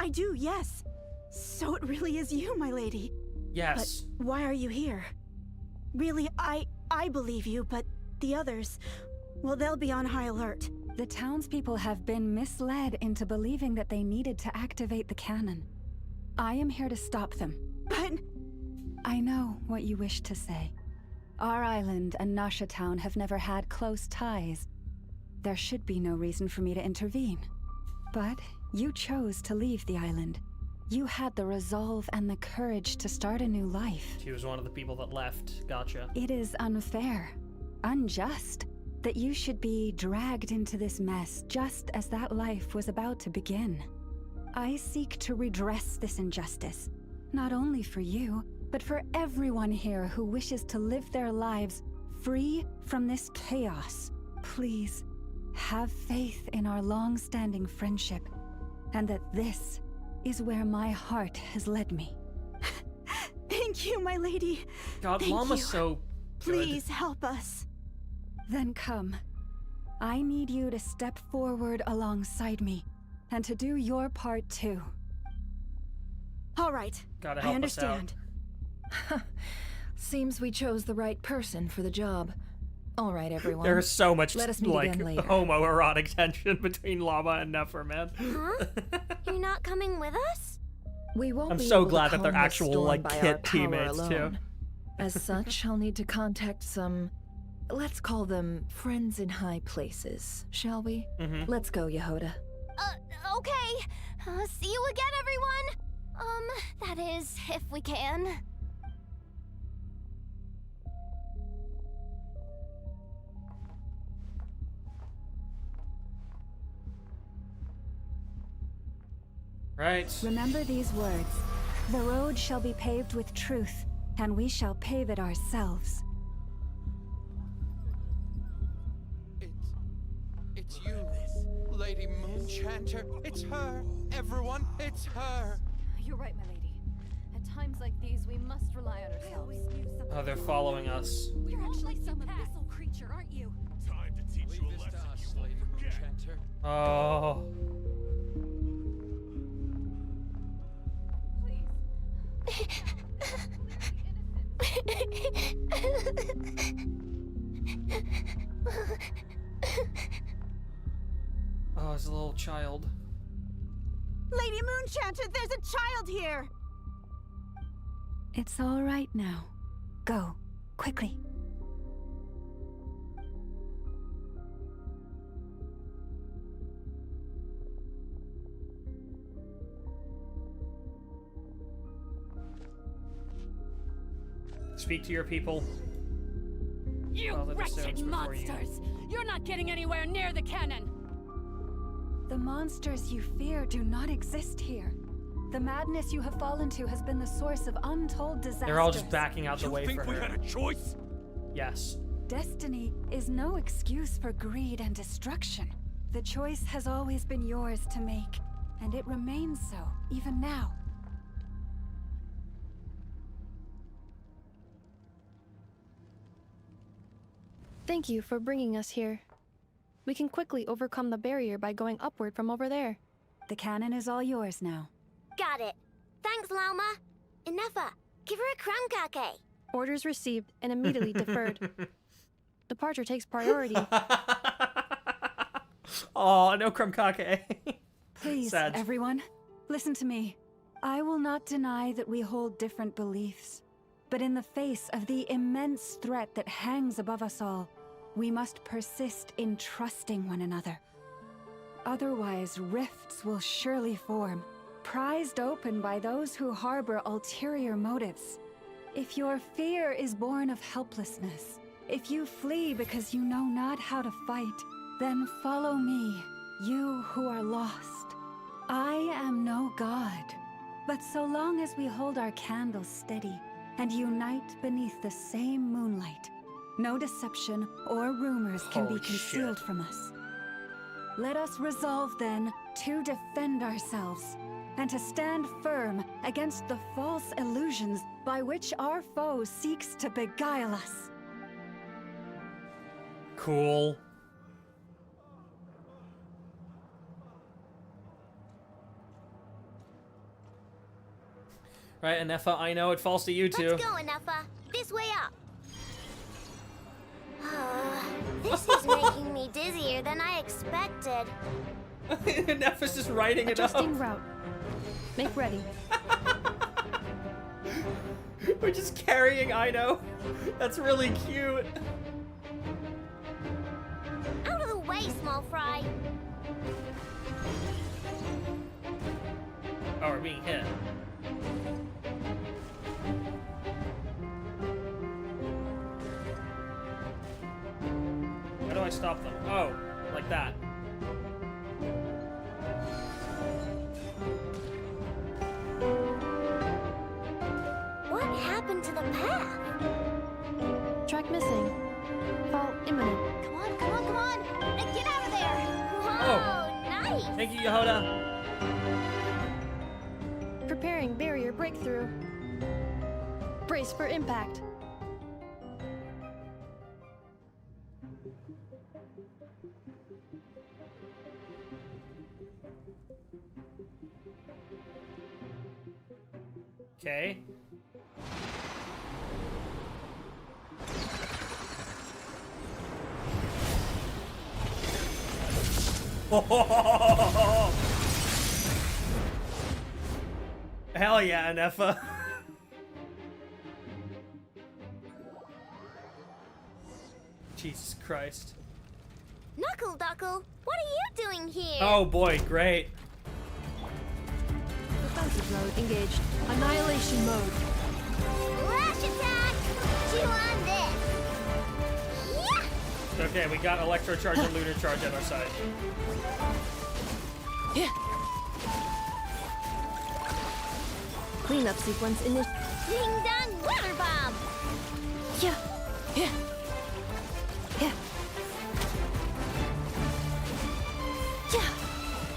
I do, yes. So it really is you, my lady. Yes. But why are you here? Really, I believe you, but the others, well, they'll be on high alert. The townspeople have been misled into believing that they needed to activate the cannon. I am here to stop them. But... I know what you wish to say. Our island and Nasha Town have never had close ties. There should be no reason for me to intervene. But you chose to leave the island. You had the resolve and the courage to start a new life. She was one of the people that left. Gotcha. It is unfair, unjust, that you should be dragged into this mess just as that life was about to begin. I seek to redress this injustice, not only for you, but for everyone here who wishes to live their lives free from this chaos. Please, have faith in our long-standing friendship, and that this is where my heart has led me. Thank you, my lady. God, Thank Lama's you. so good. Please help us. Then come. I need you to step forward alongside me, and to do your part too. All right. Gotta I help us out. understand. Seems we chose the right person for the job. All right, everyone. There's so much Let us meet like again later. homoerotic tension between Lauma and Nefer, man. Huh? You're not coming with us? We won't I'm be so able glad to that they're calm this actual, storm like, by Kit our power teammates, too. alone. As such, I'll need to contact some, let's call them friends in high places, shall we? Let's go, Yehoda. Okay. See you again, everyone. That is, if we can. Right. Remember these words. The road shall be paved with truth, and we shall pave it ourselves. It's you, Lady Moonchanter. It's her. Everyone, it's her. You're right, my lady. At times like these, we must rely on ourselves. Oh, they're following us. You're actually some abyssal creature, aren't you? Time to teach you a lesson you won't forget. Oh. Oh, it's a little child. Lady Moonchanter, there's a child here! It's all right now. Go, quickly. Speak to your people. You Follow the wretched stones before you. monsters! You're not getting anywhere near the cannon! The monsters you fear do not exist here. The madness you have fallen to has been the source of untold disasters. They're all just backing out the way for her. You think we had a choice? Yes. Destiny is no excuse for greed and destruction. The choice has always been yours to make, and it remains so, even now. Thank you for bringing us here. We can quickly overcome the barrier by going upward from over there. The cannon is all yours now. Got it. Thanks, Lauma. Inefa, give her a crunkake. Orders received and immediately deferred. Departure takes priority. Oh, no crumkake. Please, Sad. everyone, listen to me. I will not deny that we hold different beliefs. But in the face of the immense threat that hangs above us all, we must persist in trusting one another. Otherwise, rifts will surely form, prized open by those who harbor ulterior motives. If your fear is born of helplessness, if you flee because you know not how to fight, then follow me, you who are lost. I am no god, but so long as we hold our candles steady and unite beneath the same moonlight, no deception or rumors can be concealed from us. Let us resolve then to defend ourselves and to stand firm against the false illusions by which our foe seeks to beguile us. Cool. Right, Inefa, I know it falls to you too. Let's go, Inefa. This way up. This is making me dizzier than I expected. Inefa's just writing it up. Adjusting route. Make ready. We're just carrying Aino. That's really cute. Out of the way, small fry. Oh, we're being hit. How do I stop them? Oh, like that. What happened to the path? Track missing. Fall imminent. Come on, come on, come on! And get out of there! Whoa, nice! Thank you, Yehoda. Preparing barrier breakthrough. Brace for impact. Okay. Hell yeah, Inefa. Jesus Christ. Knuckle Duckle, what are you doing here? Oh boy, great. Defensive mode engaged. Annihilation mode. Flash attack! Chew on this! Yeah! Okay, we got Electro Charge and Lunar Charge at our side. Cleanup sequence in this. Ding dong water bomb! Yeah. Yeah. Yeah. Yeah.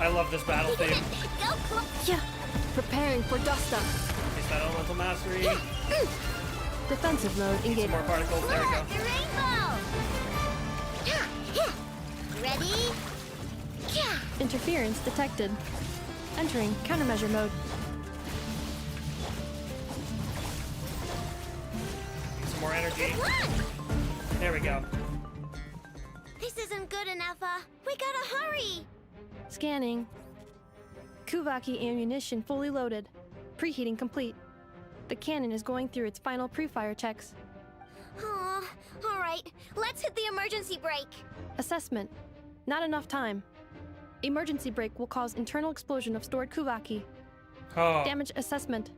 I love this battle theme. Go, Cook! Yeah. Preparing for dust up. Is that elemental mastery? Defensive mode engaged. Some more particles. There we go. The rainbow! Yeah, yeah. Ready? Yeah. Interference detected. Entering countermeasure mode. Some more energy. Run! There we go. This isn't good enough, we gotta hurry! Scanning. Spvwvky ammunition fully loaded. Preheating complete. The cannon is going through its final pre-fire checks. Aw, alright. Let's hit the emergency brake. Assessment. Not enough time. Emergency brake will cause internal explosion of stored Spvwvky. Oh. Damage assessment.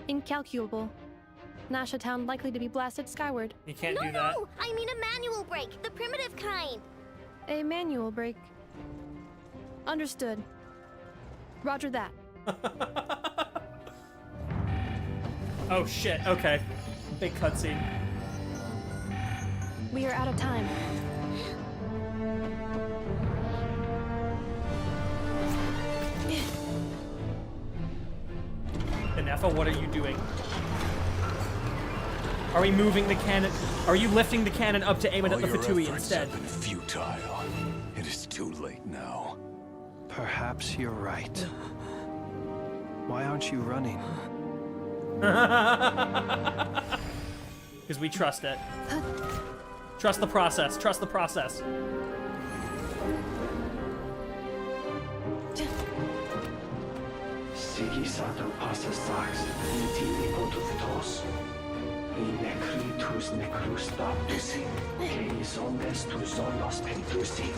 Incalculable. Nasha Town likely to be blasted skyward. You can't do that. No! I mean a manual brake, the primitive kind. A manual brake. Understood. Roger that. Oh shit, okay. Big cutscene. We are out of time. Inefa, what are you doing? Are we moving the cannon? Are you lifting the cannon up to aim it at the Fatui instead? Have been futile. It is too late now. Perhaps you're right. Why aren't you running? Because we trust it. Trust the process. Trust the process. Sigisato passa sax, intimi potutos. In necritus necrus baptusi, keis omnes tu zonos pentusi.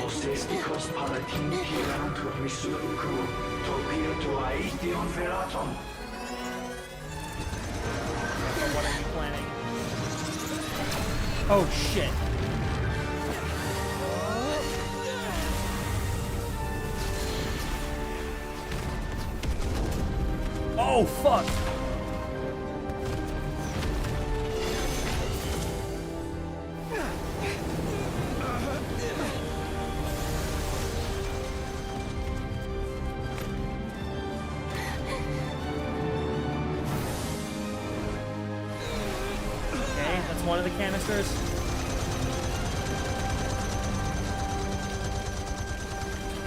Osesticos palatin pirantur resurcu, topir tu aetion veratum. What are you planning? Oh shit. Oh fuck. One of the canisters.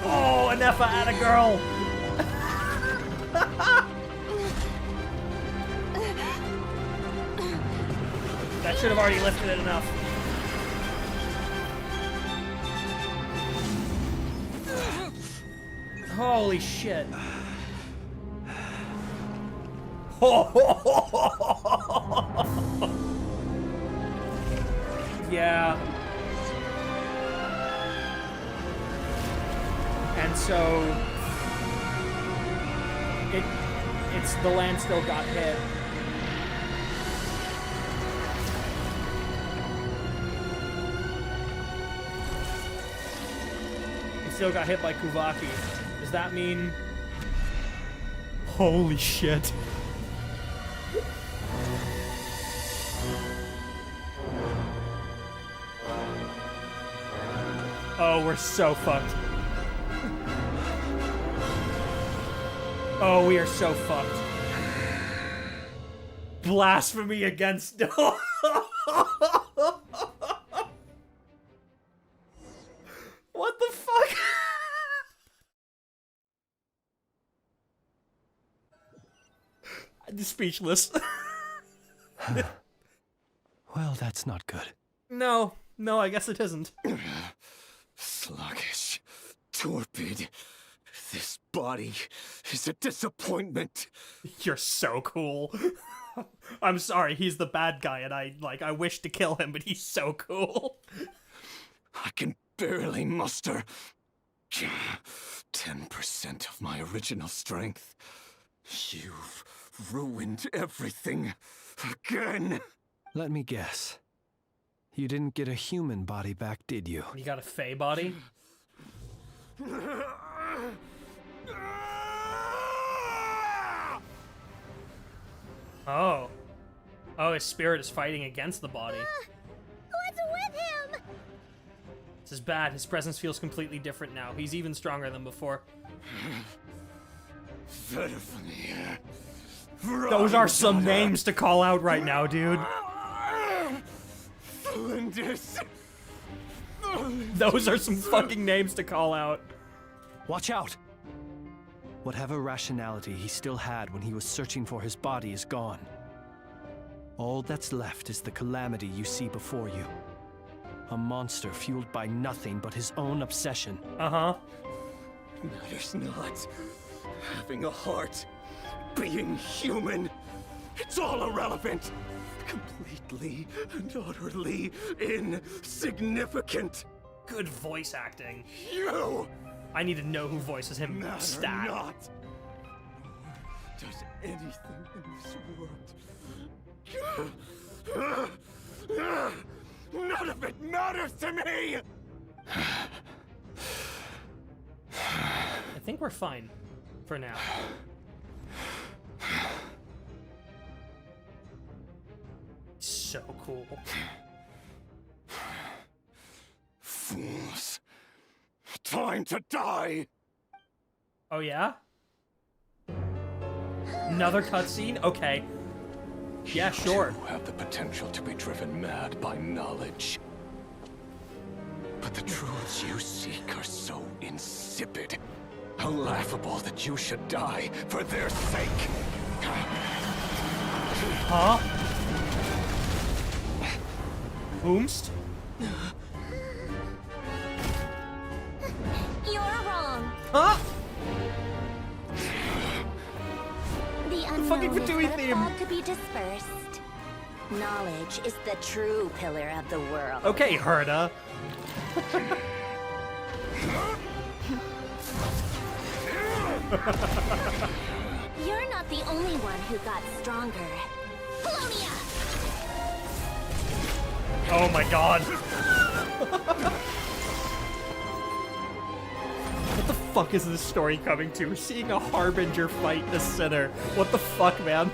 Oh, Inefa at a girl. That should have already lifted it enough. Holy shit. Yeah. And so it's the land still got hit. It still got hit by Spvwvky. Does that mean? Holy shit. Oh, we're so fucked. Oh, we are so fucked. Blasphemy against... What the fuck? I'm speechless. Well, that's not good. No, I guess it isn't. Sluggish, torpid. This body is a disappointment. You're so cool. I'm sorry, he's the bad guy, and I wish to kill him, but he's so cool. I can barely muster 10% of my original strength. You've ruined everything again. Let me guess. You didn't get a human body back, did you? You got a Fey body? Oh. Oh, his spirit is fighting against the body. What's with him? This is bad. His presence feels completely different now. He's even stronger than before. Those are some names to call out right now, dude. Those are some fucking names to call out. Watch out! Whatever rationality he still had when he was searching for his body is gone. All that's left is the calamity you see before you. A monster fueled by nothing but his own obsession. Uh-huh. Matters not. Having a heart. Being human. It's all irrelevant. Completely and utterly insignificant. Good voice acting. You! I need to know who voices him. Matter Stat. not. Does anything in this world. None of it matters to me! I think we're fine. For now. So cool. Fools. Time to die! Oh, yeah? Another cutscene? Okay. Yeah, sure. You have the potential to be driven mad by knowledge. But the truths you seek are so insipid. How laughable that you should die for their sake. Huh? Boomst? You're wrong. Huh? The fucking unknown is Vtuber but a theme. fog to be dispersed. Knowledge is the true pillar of the world. Okay, Herda. You're not the only one who got stronger. Polonia! Oh my god. What the fuck is this story coming to? We're seeing a Harbinger fight the sinner. What the fuck, man?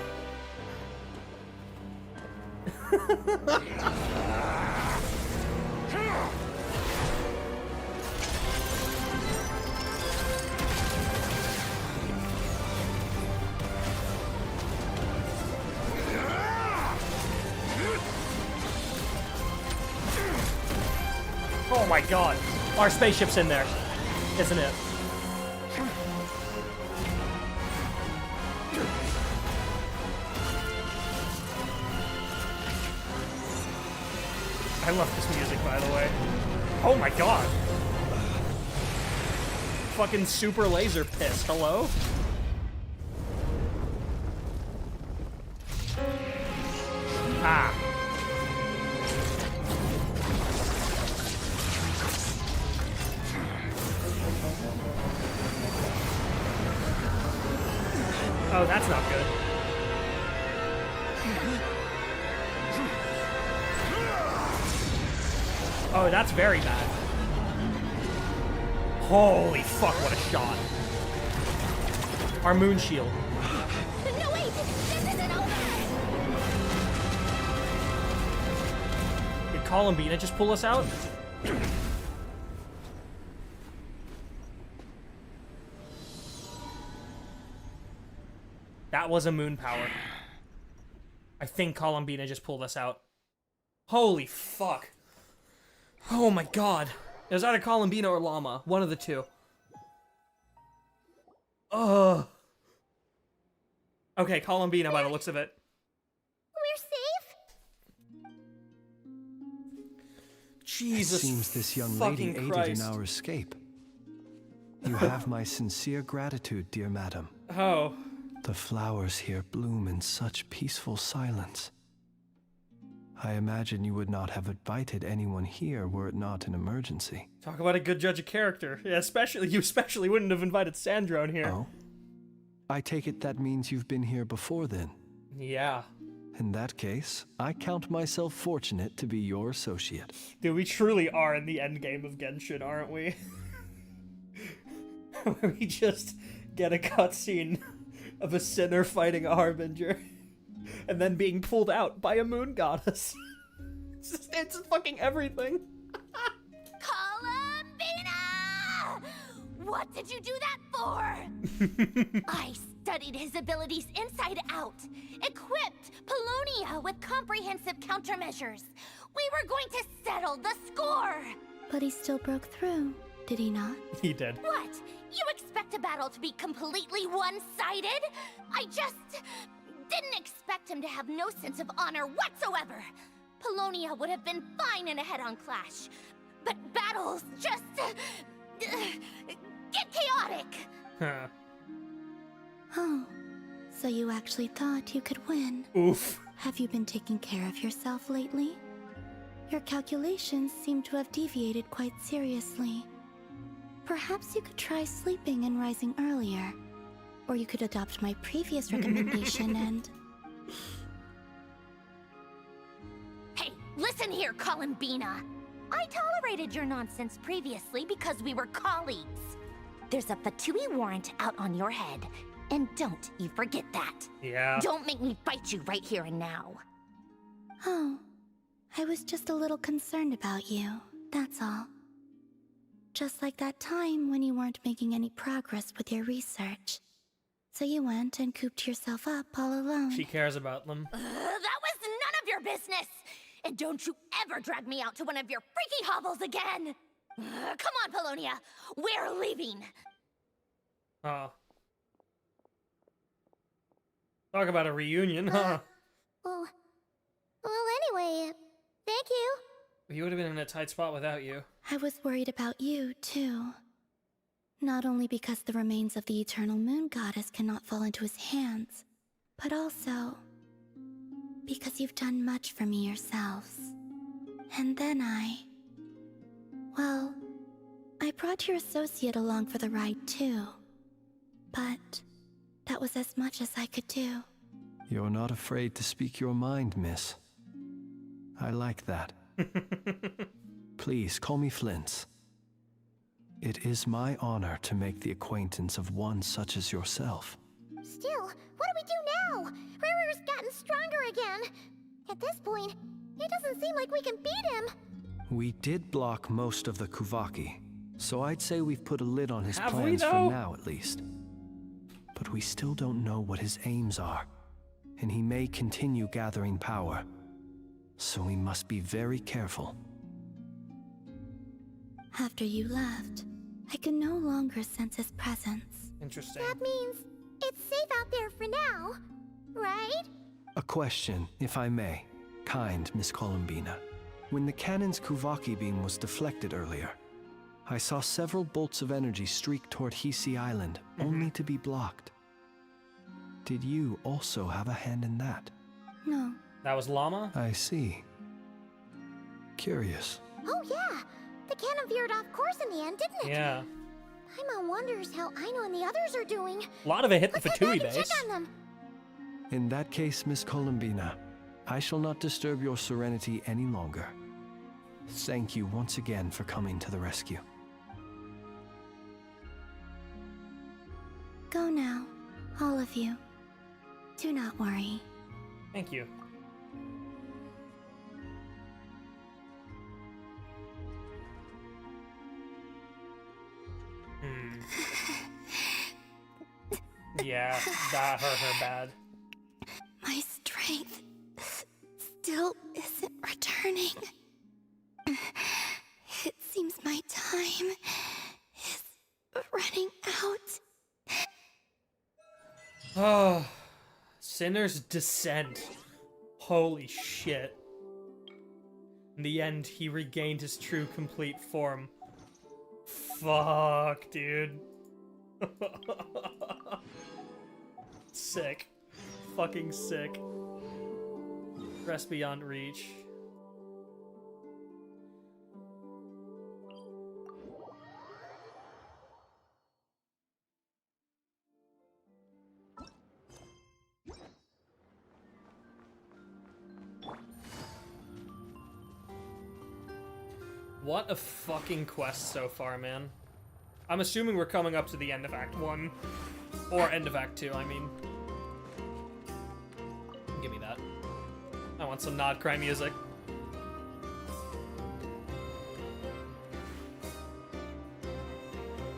Oh my god. Our spaceship's in there, isn't it? I love this music, by the way. Oh my god. Fucking super laser piss. Hello? Ah. Oh, that's not good. Oh, that's very bad. Holy fuck, what a shot. Our moon shield. No, wait! This isn't over! Did Columbina just pull us out? That was a moon power. I think Columbina just pulled us out. Holy fuck. Oh my god. It was either Columbina or Lauma. One of the two. Ugh. Okay, Columbina by the looks of it. We're safe? Jesus It seems this young fucking lady aided Christ. in our escape. You have my sincere gratitude, dear madam. Oh. The flowers here bloom in such peaceful silence. I imagine you would not have invited anyone here were it not an emergency. Talk about a good judge of character. Yeah, you especially wouldn't have invited Sandro in here. Oh? I take it that means you've been here before then. Yeah. In that case, I count myself fortunate to be your associate. Dude, we truly are in the endgame of Genshin, aren't we? Where we just get a cutscene of a sinner fighting a Harbinger. And then being pulled out by a moon goddess. It's fucking everything. Columbina! What did you do that for? I studied his abilities inside out, equipped Paulownia with comprehensive countermeasures. We were going to settle the score. But he still broke through, did he not? He did. What? You expect a battle to be completely one-sided? I just didn't expect him to have no sense of honor whatsoever. Paulownia would have been fine in a head-on clash, but battles just get chaotic. Huh. Oh, so you actually thought you could win? Oof. Have you been taking care of yourself lately? Your calculations seem to have deviated quite seriously. Perhaps you could try sleeping and rising earlier. Or you could adopt my previous recommendation and... Hey, listen here, Columbina. I tolerated your nonsense previously because we were colleagues. There's a Vtuber warrant out on your head, and don't you forget that. Yeah. Don't make me fight you right here and now. Oh, I was just a little concerned about you, that's all. Just like that time when you weren't making any progress with your research. So you went and cooped yourself up all alone. She cares about them. That was none of your business! And don't you ever drag me out to one of your freaky hovels again! Come on, Paulownia! We're leaving! Oh. Talk about a reunion, huh? Well, anyway, thank you. You would have been in a tight spot without you. I was worried about you, too. Not only because the remains of the Eternal Moon Goddess cannot fall into his hands, but also because you've done much for me yourselves. And then well, I brought your associate along for the ride, too. But that was as much as I could do. You're not afraid to speak your mind, miss. I like that. Please, call me Flint's. It is my honor to make the acquaintance of one such as yourself. Still, what do we do now? Riri's gotten stronger again. At this point, it doesn't seem like we can beat him. We did block most of the Spvwvky, so I'd say we've put a lid on his Have we, plans for though? now at least. But we still don't know what his aims are, and he may continue gathering power. So we must be very careful. After you left, I could no longer sense his presence. Interesting. That means it's safe out there for now, right? A question, if I may. Kind Miss Columbina. When the cannon's Spvwvky beam was deflected earlier, I saw several bolts of energy streak toward Hisi Island, only to be blocked. Did you also have a hand in that? No. That was Lauma? I see. Curious. Oh yeah, the cannon veered off course in the end, didn't it? Yeah. Paimon wonders how Aino and the others are doing. A lot of it hit the Let's head Vtuber back and base. check on them. In that case, Miss Columbina, I shall not disturb your serenity any longer. Thank you once again for coming to the rescue. Go now, all of you. Do not worry. Thank you. Yeah, that hurt her bad. My strength still isn't returning. It seems my time is running out. Oh, Sinner's Descent. Holy shit. In the end, he regained his true complete form. Fuck, dude. Sick. Fucking sick. Rest beyond reach. What a fucking quest so far, man. I'm assuming we're coming up to the end of Act 1. Or end of Act 2, I mean. Give me that. want some Nod-Krai music.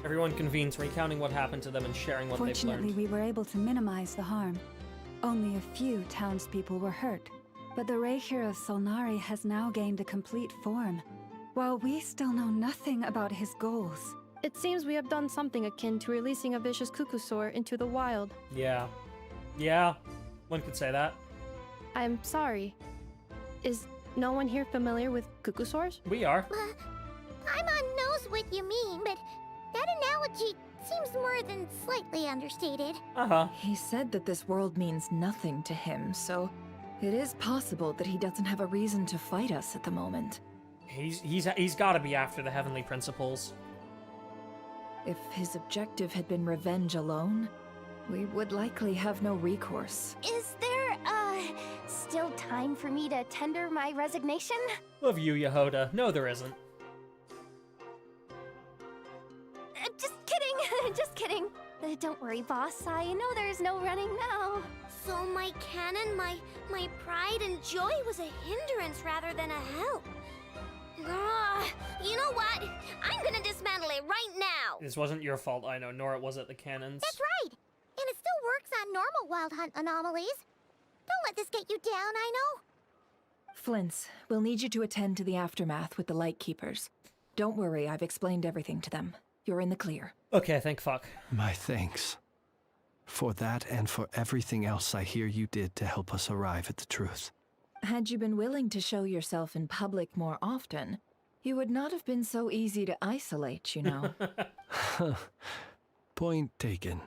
Everyone convenes, recounting what happened to them and sharing what they've Fortunately, learned. we were able to minimize the harm. Only a few townspeople were hurt, but the Reikir of Solnari has now gained a complete form, while we still know nothing about his goals. It seems we have done something akin to releasing a vicious Kukusaur into the wild. Yeah. Yeah, one could say that. I'm sorry. Is no one here familiar with Kukusaurs? We are. Paimon knows what you mean, but that analogy seems more than slightly understated. He said that this world means nothing to him, so it is possible that he doesn't have a reason to fight us at the moment. He's got to be after the heavenly principles. If his objective had been revenge alone, we would likely have no recourse. Is there, still time for me to tender my resignation? Love you, Yehoda. No, there isn't. Just kidding, just kidding. Don't worry, boss. I know there's no running now. So my cannon, my pride and joy was a hindrance rather than a help. You know what? I'm gonna dismantle it right now. This wasn't your fault, I know, nor was it the cannons. That's right. And it still works on normal wild hunt anomalies. Don't let this get you down, I know. Flints, we'll need you to attend to the aftermath with the Lightkeepers. Don't worry, I've explained everything to them. You're in the clear. Okay, thank fuck. My thanks. For that and for everything else I hear you did to help us arrive at the truth. Had you been willing to show yourself in public more often, you would not have been so easy to isolate, you know. Point taken.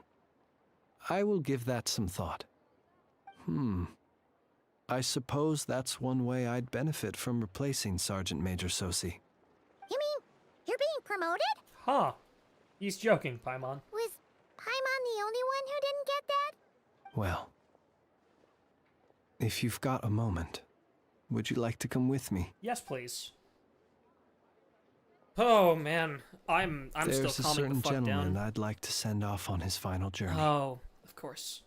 I will give that some thought. I suppose that's one way I'd benefit from replacing Sergeant Major Sosi. You mean you're being promoted? Huh. He's joking, Paimon. Was Paimon the only one who didn't get that? Well, if you've got a moment, would you like to come with me? Yes, please. Oh man, I'm There's still a calming certain the fuck gentleman down. I'd like to send off on his final journey. Oh, of course.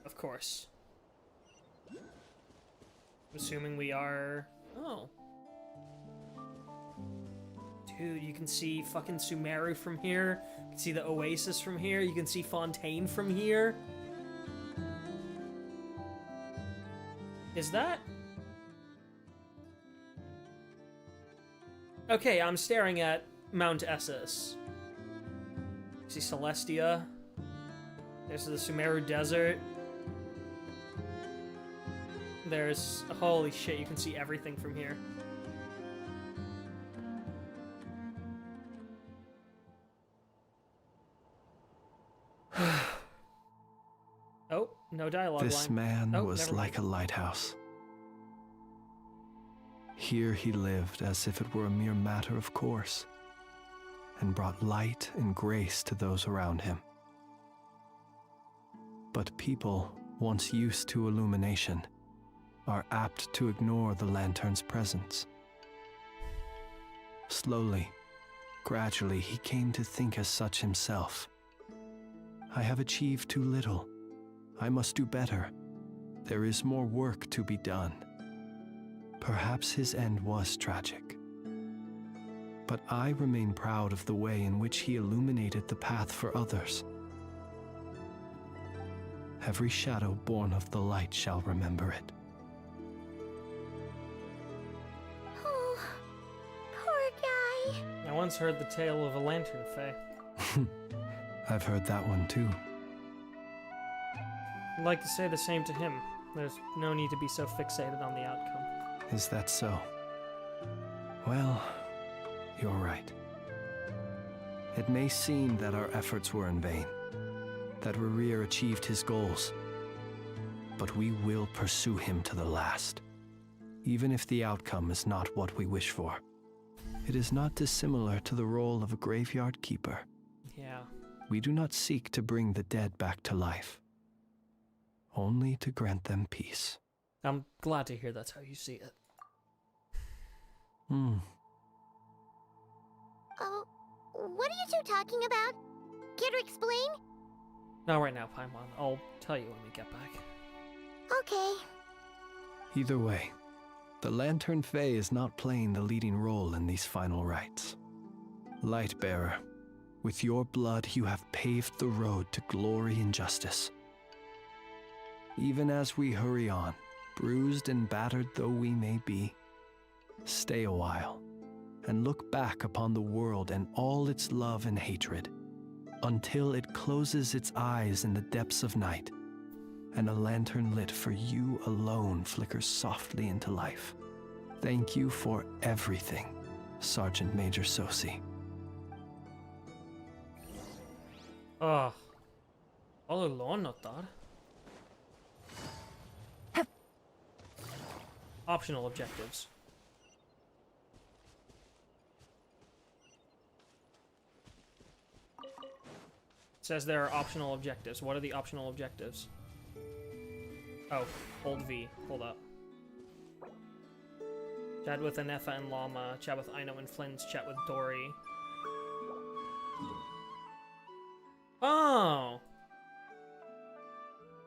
Of course. Assuming we are... Oh. Dude, you can see fucking Sumeru from here. You can see the Oasis from here. You can see Fontaine from here. Is that... Okay, I'm staring at Mount Essus. See Celestia. There's the Sumeru Desert. There's... Holy shit, you can see everything from here. Oh, no dialogue This line. man Oh, was never like a lighthouse. Here he lived as if it were a mere matter of course, and brought light and grace to those around him. But people, once used to illumination, are apt to ignore the lantern's presence. Slowly, gradually, he came to think as such himself. I have achieved too little. I must do better. There is more work to be done. Perhaps his end was tragic. But I remain proud of the way in which he illuminated the path for others. Every shadow born of the light shall remember it. Oh, poor guy. I once heard the tale of a lantern fae. I've heard that one too. I'd like to say the same to him. There's no need to be so fixated on the outcome. Is that so? Well, you're right. It may seem that our efforts were in vain, that Rerir achieved his goals, but we will pursue him to the last, even if the outcome is not what we wish for. It is not dissimilar to the role of a graveyard keeper. Yeah. We do not seek to bring the dead back to life, only to grant them peace. I'm glad to hear that's how you see it. Oh, what are you two talking about? Care to explain? Not right now, Paimon. I'll tell you when we get back. Okay. Either way, the Lantern Fae is not playing the leading role in these final rites. Lightbearer, with your blood you have paved the road to glory and justice. Even as we hurry on, bruised and battered though we may be, stay a while and look back upon the world and all its love and hatred, until it closes its eyes in the depths of night, and a lantern lit for you alone flickers softly into life. Thank you for everything, Sergeant Major Sosi. All alone, not that. Optional objectives. It says there are optional objectives. What are the optional objectives? Oh, hold V. Hold up. Chat with Anefa and Lauma. Chat with Aino and Flynn's. Chat with Dory. Oh!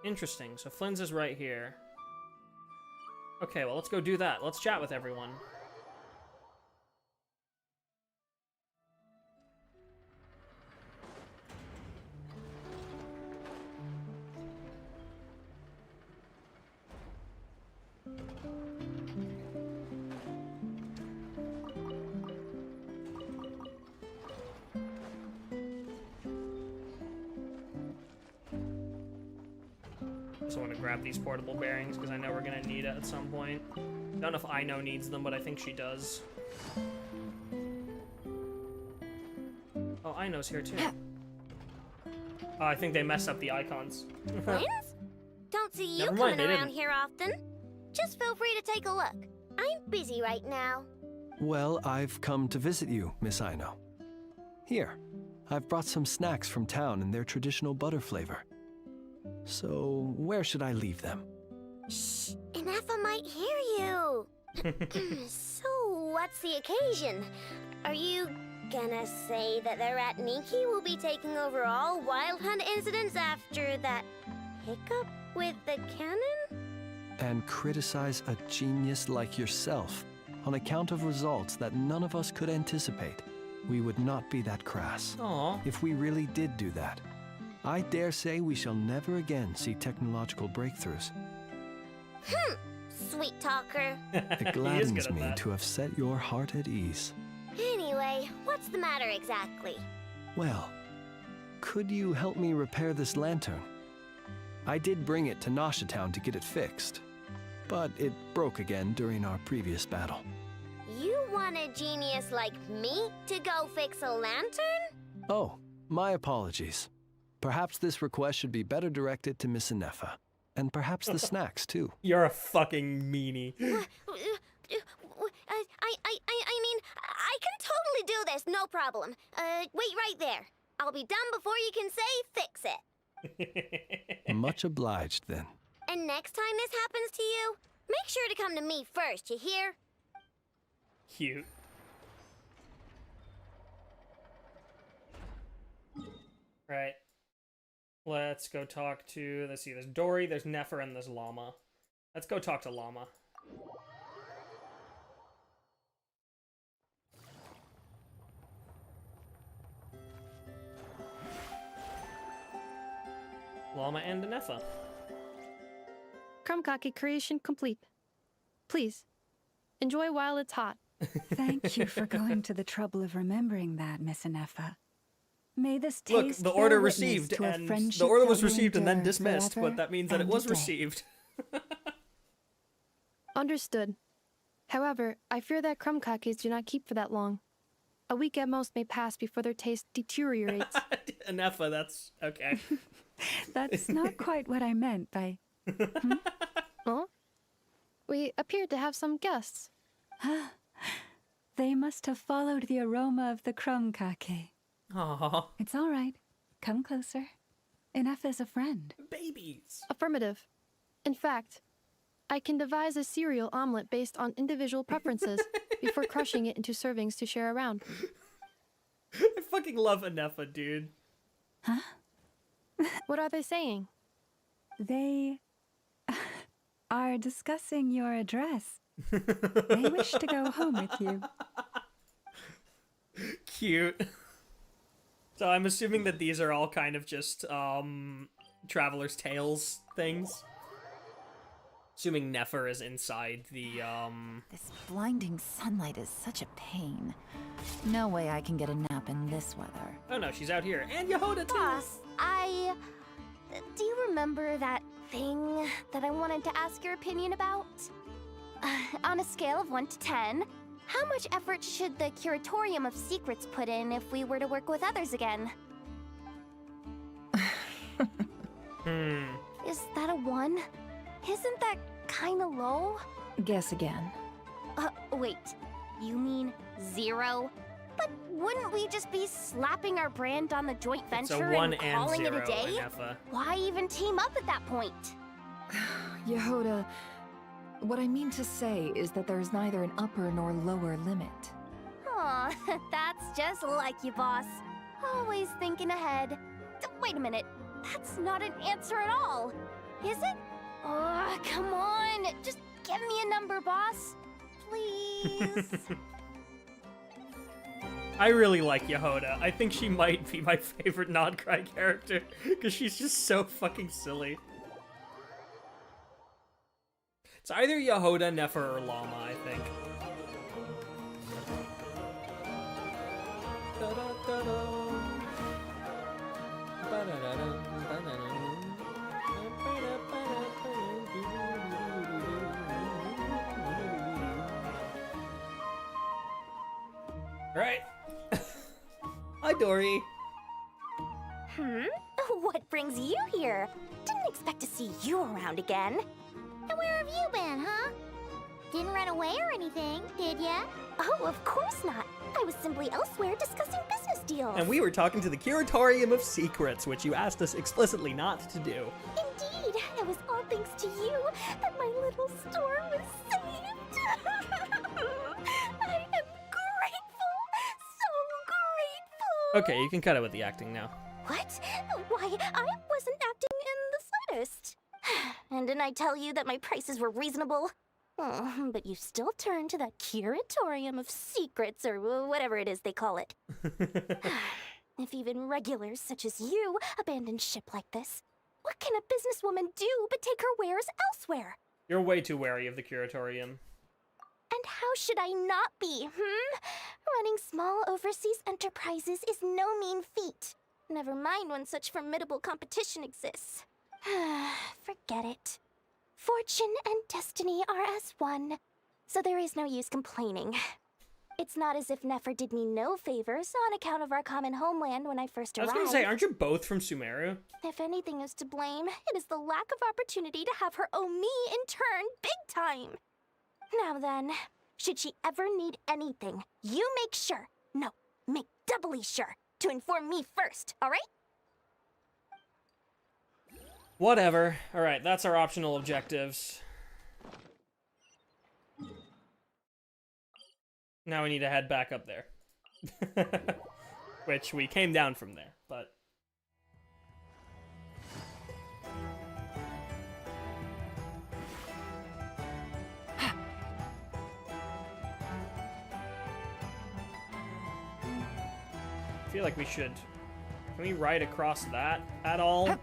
Interesting. So Flynn's is right here. Okay, well, let's go do that. Let's chat with everyone. I want to grab these portable bearings because I know we're going to need it at some point. Don't know if Aino needs them, but I think she does. Oh, Aino's here too. Oh, I think they messed up the icons. Twins? Don't see you Never mind, coming they around didn't. here often. Just feel free to take a look. I'm busy right now. Well, I've come to visit you, Miss Aino. Here, I've brought some snacks from town in their traditional butter flavor. So, where should I leave them? Shh, Anefa might hear you. So, what's the occasion? Are you gonna say that the Ratniki will be taking over all Wild Hunt incidents after that hiccup with the cannon? And criticize a genius like yourself on account of results that none of us could anticipate? We would not be that crass. Aww. If we really did do that. I dare say we shall never again see technological breakthroughs. Sweet talker. It gladdens me to have set your heart at ease. Anyway, what's the matter exactly? Well, could you help me repair this lantern? I did bring it to Nasha Town to get it fixed, but it broke again during our previous battle. You want a genius like me to go fix a lantern? Oh, my apologies. Perhaps this request should be better directed to Miss Anefa, and perhaps the snacks too. You're a fucking meanie. I mean, I can totally do this, no problem. Wait right there. I'll be done before you can say fix it. Much obliged, then. And next time this happens to you, make sure to come to me first, you hear? Cute. Right. Let's go talk to, let's see, there's Dory, there's Nefer, and there's Lauma. Let's go talk to Lauma. Lauma and Nefer. Krumkake creation complete. Please, enjoy while it's hot. Thank you for going to the trouble of remembering that, Miss Anefa. May this taste Look, the order bear witness received, to a and friendship the order was that will received and then endure dismissed, forever but that means that it and was a day. received. Understood. However, I fear that krumkakes do not keep for that long. A week at most may pass before their taste deteriorates. Anefa, that's okay. That's not quite what I meant by... Huh? We appear to have some guests. They must have followed the aroma of the krumkake. Aww. It's all right. Come closer. Enough is a friend. Babies. Affirmative. In fact, I can devise a cereal omelet based on individual preferences before crushing it into servings to share around. I fucking love Anefa, dude. What are they saying? They are discussing your address. They wish to go home with you. Cute. So I'm assuming that these are all kind of just, Traveler's Tales things. Assuming Nefer is inside the, This blinding sunlight is such a pain. No way I can get a nap in this weather. Oh no, she's out here. And Yehoda too! Boss, do you remember that thing that I wanted to ask your opinion about? On a scale of 1 to 10, how much effort should the Curatorium of Secrets put in if we were to work with others again? Is that a 1? Isn't that kinda low? Guess again. Wait. You mean 0? But wouldn't we just be slapping our brand on the joint It's a venture 1 and and calling 0, it a day? Inefa. Why even team up at that point? Yehoda, what I mean to say is that there's neither an upper nor lower limit. Aw, that's just like you, boss. Always thinking ahead. Wait a minute. That's not an answer at all. Is it? Oh, come on. Just give me a number, boss. Please. I really like Yehoda. I think she might be my favorite Nod-Krai character, because she's just so fucking silly. It's either Yehoda, Nefer, or Lauma, I think. Right. Hi, Dory. What brings you here? Didn't expect to see you around again. And where have you been, huh? Didn't run away or anything, did ya? Oh, of course not. I was simply elsewhere discussing business deals. And we were talking to the Curatorium of Secrets, which you asked us explicitly not to do. Indeed, it was all thanks to you that my little store was saved. I am grateful, so grateful. Okay, you can cut it with the acting now. What? Why, I wasn't acting in the slightest. And didn't I tell you that my prices were reasonable? Oh, but you still turn to that Curatorium of Secrets, or whatever it is they call it. If even regulars such as you abandon ship like this, what can a businesswoman do but take her wares elsewhere? You're way too wary of the Curatorium. And how should I not be, Running small overseas enterprises is no mean feat. Never mind when such formidable competition exists. Forget it. Fortune and destiny are as one, so there is no use complaining. It's not as if Nefer did me no favors on account of our common homeland when I first arrived. I was gonna say, aren't you both from Sumeru? If anything is to blame, it is the lack of opportunity to have her owe me in turn big time. Now then, should she ever need anything, you make sure, no, make doubly sure, to inform me first, alright? Whatever. Alright, that's our optional objectives. Now we need to head back up there. Which we came down from there, but... I feel like we should... Can we ride across that at all?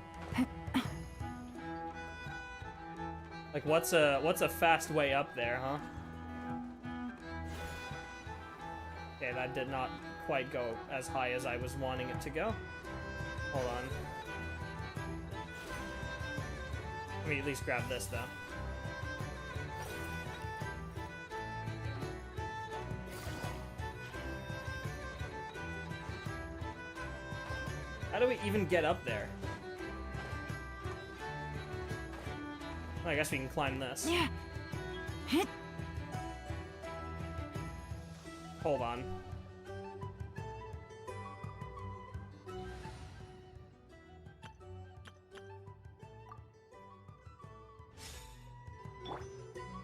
Like, what's a fast way up there, huh? Okay, that did not quite go as high as I was wanting it to go. Hold on. Let me at least grab this, though. How do we even get up there? I guess we can climb this. Yeah. Hold on.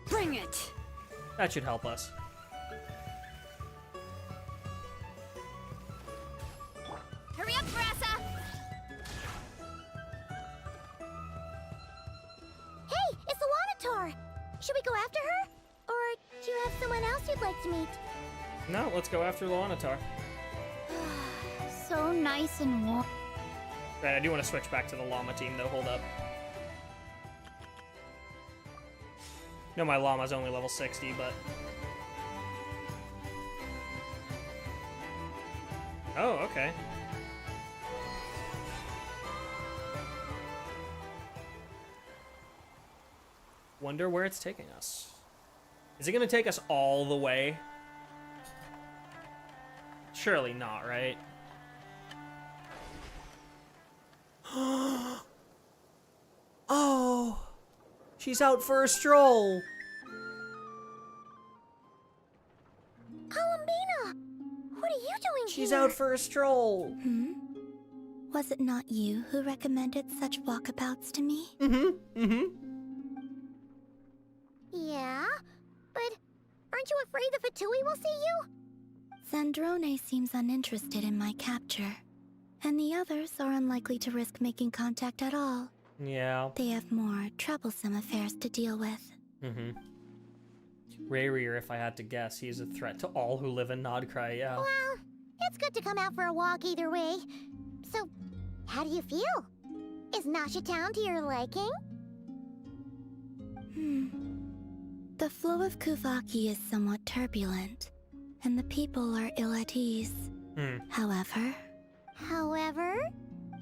Bring it! That should help us. Hurry up, Rosa! Hey, it's the Water Tour! after her? Or do you have someone else you'd like to meet? No, let's go after Loanatar. So nice and warm. Right, I do want to switch back to the Lauma team, though. Hold up. No, my Llama's only level 60, but... Oh, okay. Wonder where it's taking us. Is it going to take us all the way? Surely not, right? Oh! She's out for a stroll! Columbina! What are you doing She's here? out for a stroll! Was it not you who recommended such walkabouts to me? Yeah? But aren't you afraid the Vtuber will see you? Zandrone seems uninterested in my capture, and the others are unlikely to risk making contact at all. Yeah. They have more troublesome affairs to deal with. Rayrier, if I had to guess, he's a threat to all who live in Nod-Krai, yeah. Well, it's good to come out for a walk either way. So, how do you feel? Is Nasha Town to your liking? The flow of Spvwvky is somewhat turbulent, and the people are ill at ease. However...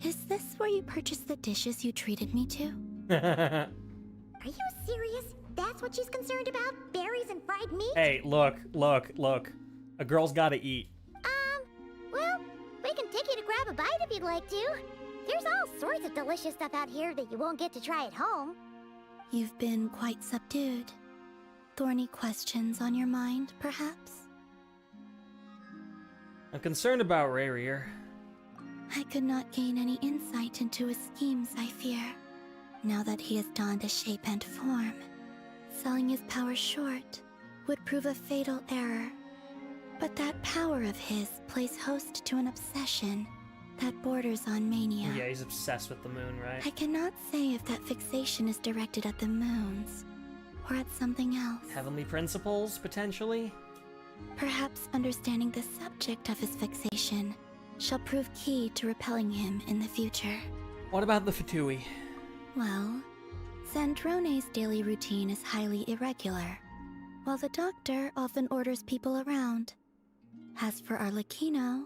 Is this where you purchased the dishes you treated me to? Are you serious? That's what she's concerned about? Berries and fried meat? Hey, look. A girl's gotta eat. Well, we can take you to grab a bite if you'd like to. There's all sorts of delicious stuff out here that you won't get to try at home. You've been quite subdued. Thorny questions on your mind, perhaps? I'm concerned about Rayrier. I could not gain any insight into his schemes, I fear. Now that he has donned a shape and form, selling his power short would prove a fatal error. But that power of his plays host to an obsession that borders on mania. Yeah, he's obsessed with the moon, right? I cannot say if that fixation is directed at the moons or at something else. Heavenly principles, potentially? Perhaps understanding the subject of his fixation shall prove key to repelling him in the future. What about the Vtuber? Well, Zandrone's daily routine is highly irregular, while the doctor often orders people around. As for Arlecchino...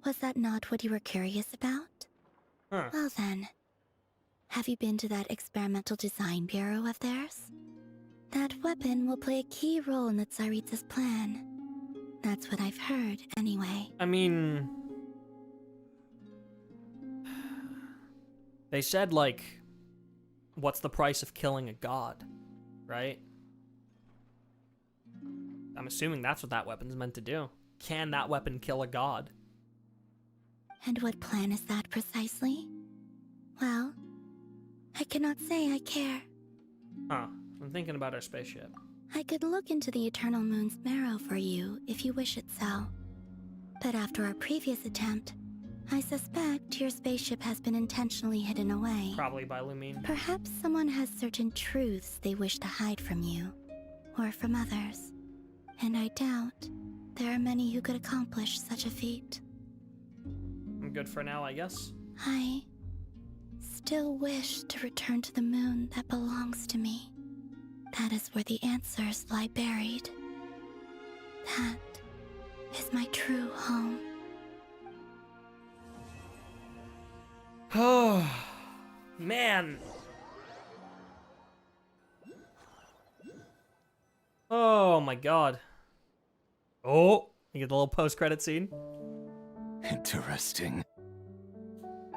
Was that not what you were curious about? Well then, have you been to that experimental design bureau of theirs? That weapon will play a key role in the Tsaritsa's plan. That's what I've heard, anyway. I mean... They said, like, what's the price of killing a god, right? I'm assuming that's what that weapon's meant to do. Can that weapon kill a god? And what plan is that precisely? Well, I cannot say I care. I'm thinking about our spaceship. I could look into the Eternal Moon's marrow for you if you wish it so. But after our previous attempt, I suspect your spaceship has been intentionally hidden away. Probably by Lumine. Perhaps someone has certain truths they wish to hide from you, or from others. And I doubt there are many who could accomplish such a feat. I'm good for now, I guess. I still wish to return to the moon that belongs to me. That is where the answers lie buried. That is my true home. Oh, man. Oh my god. Oh, you get the little post-credit scene. Interesting.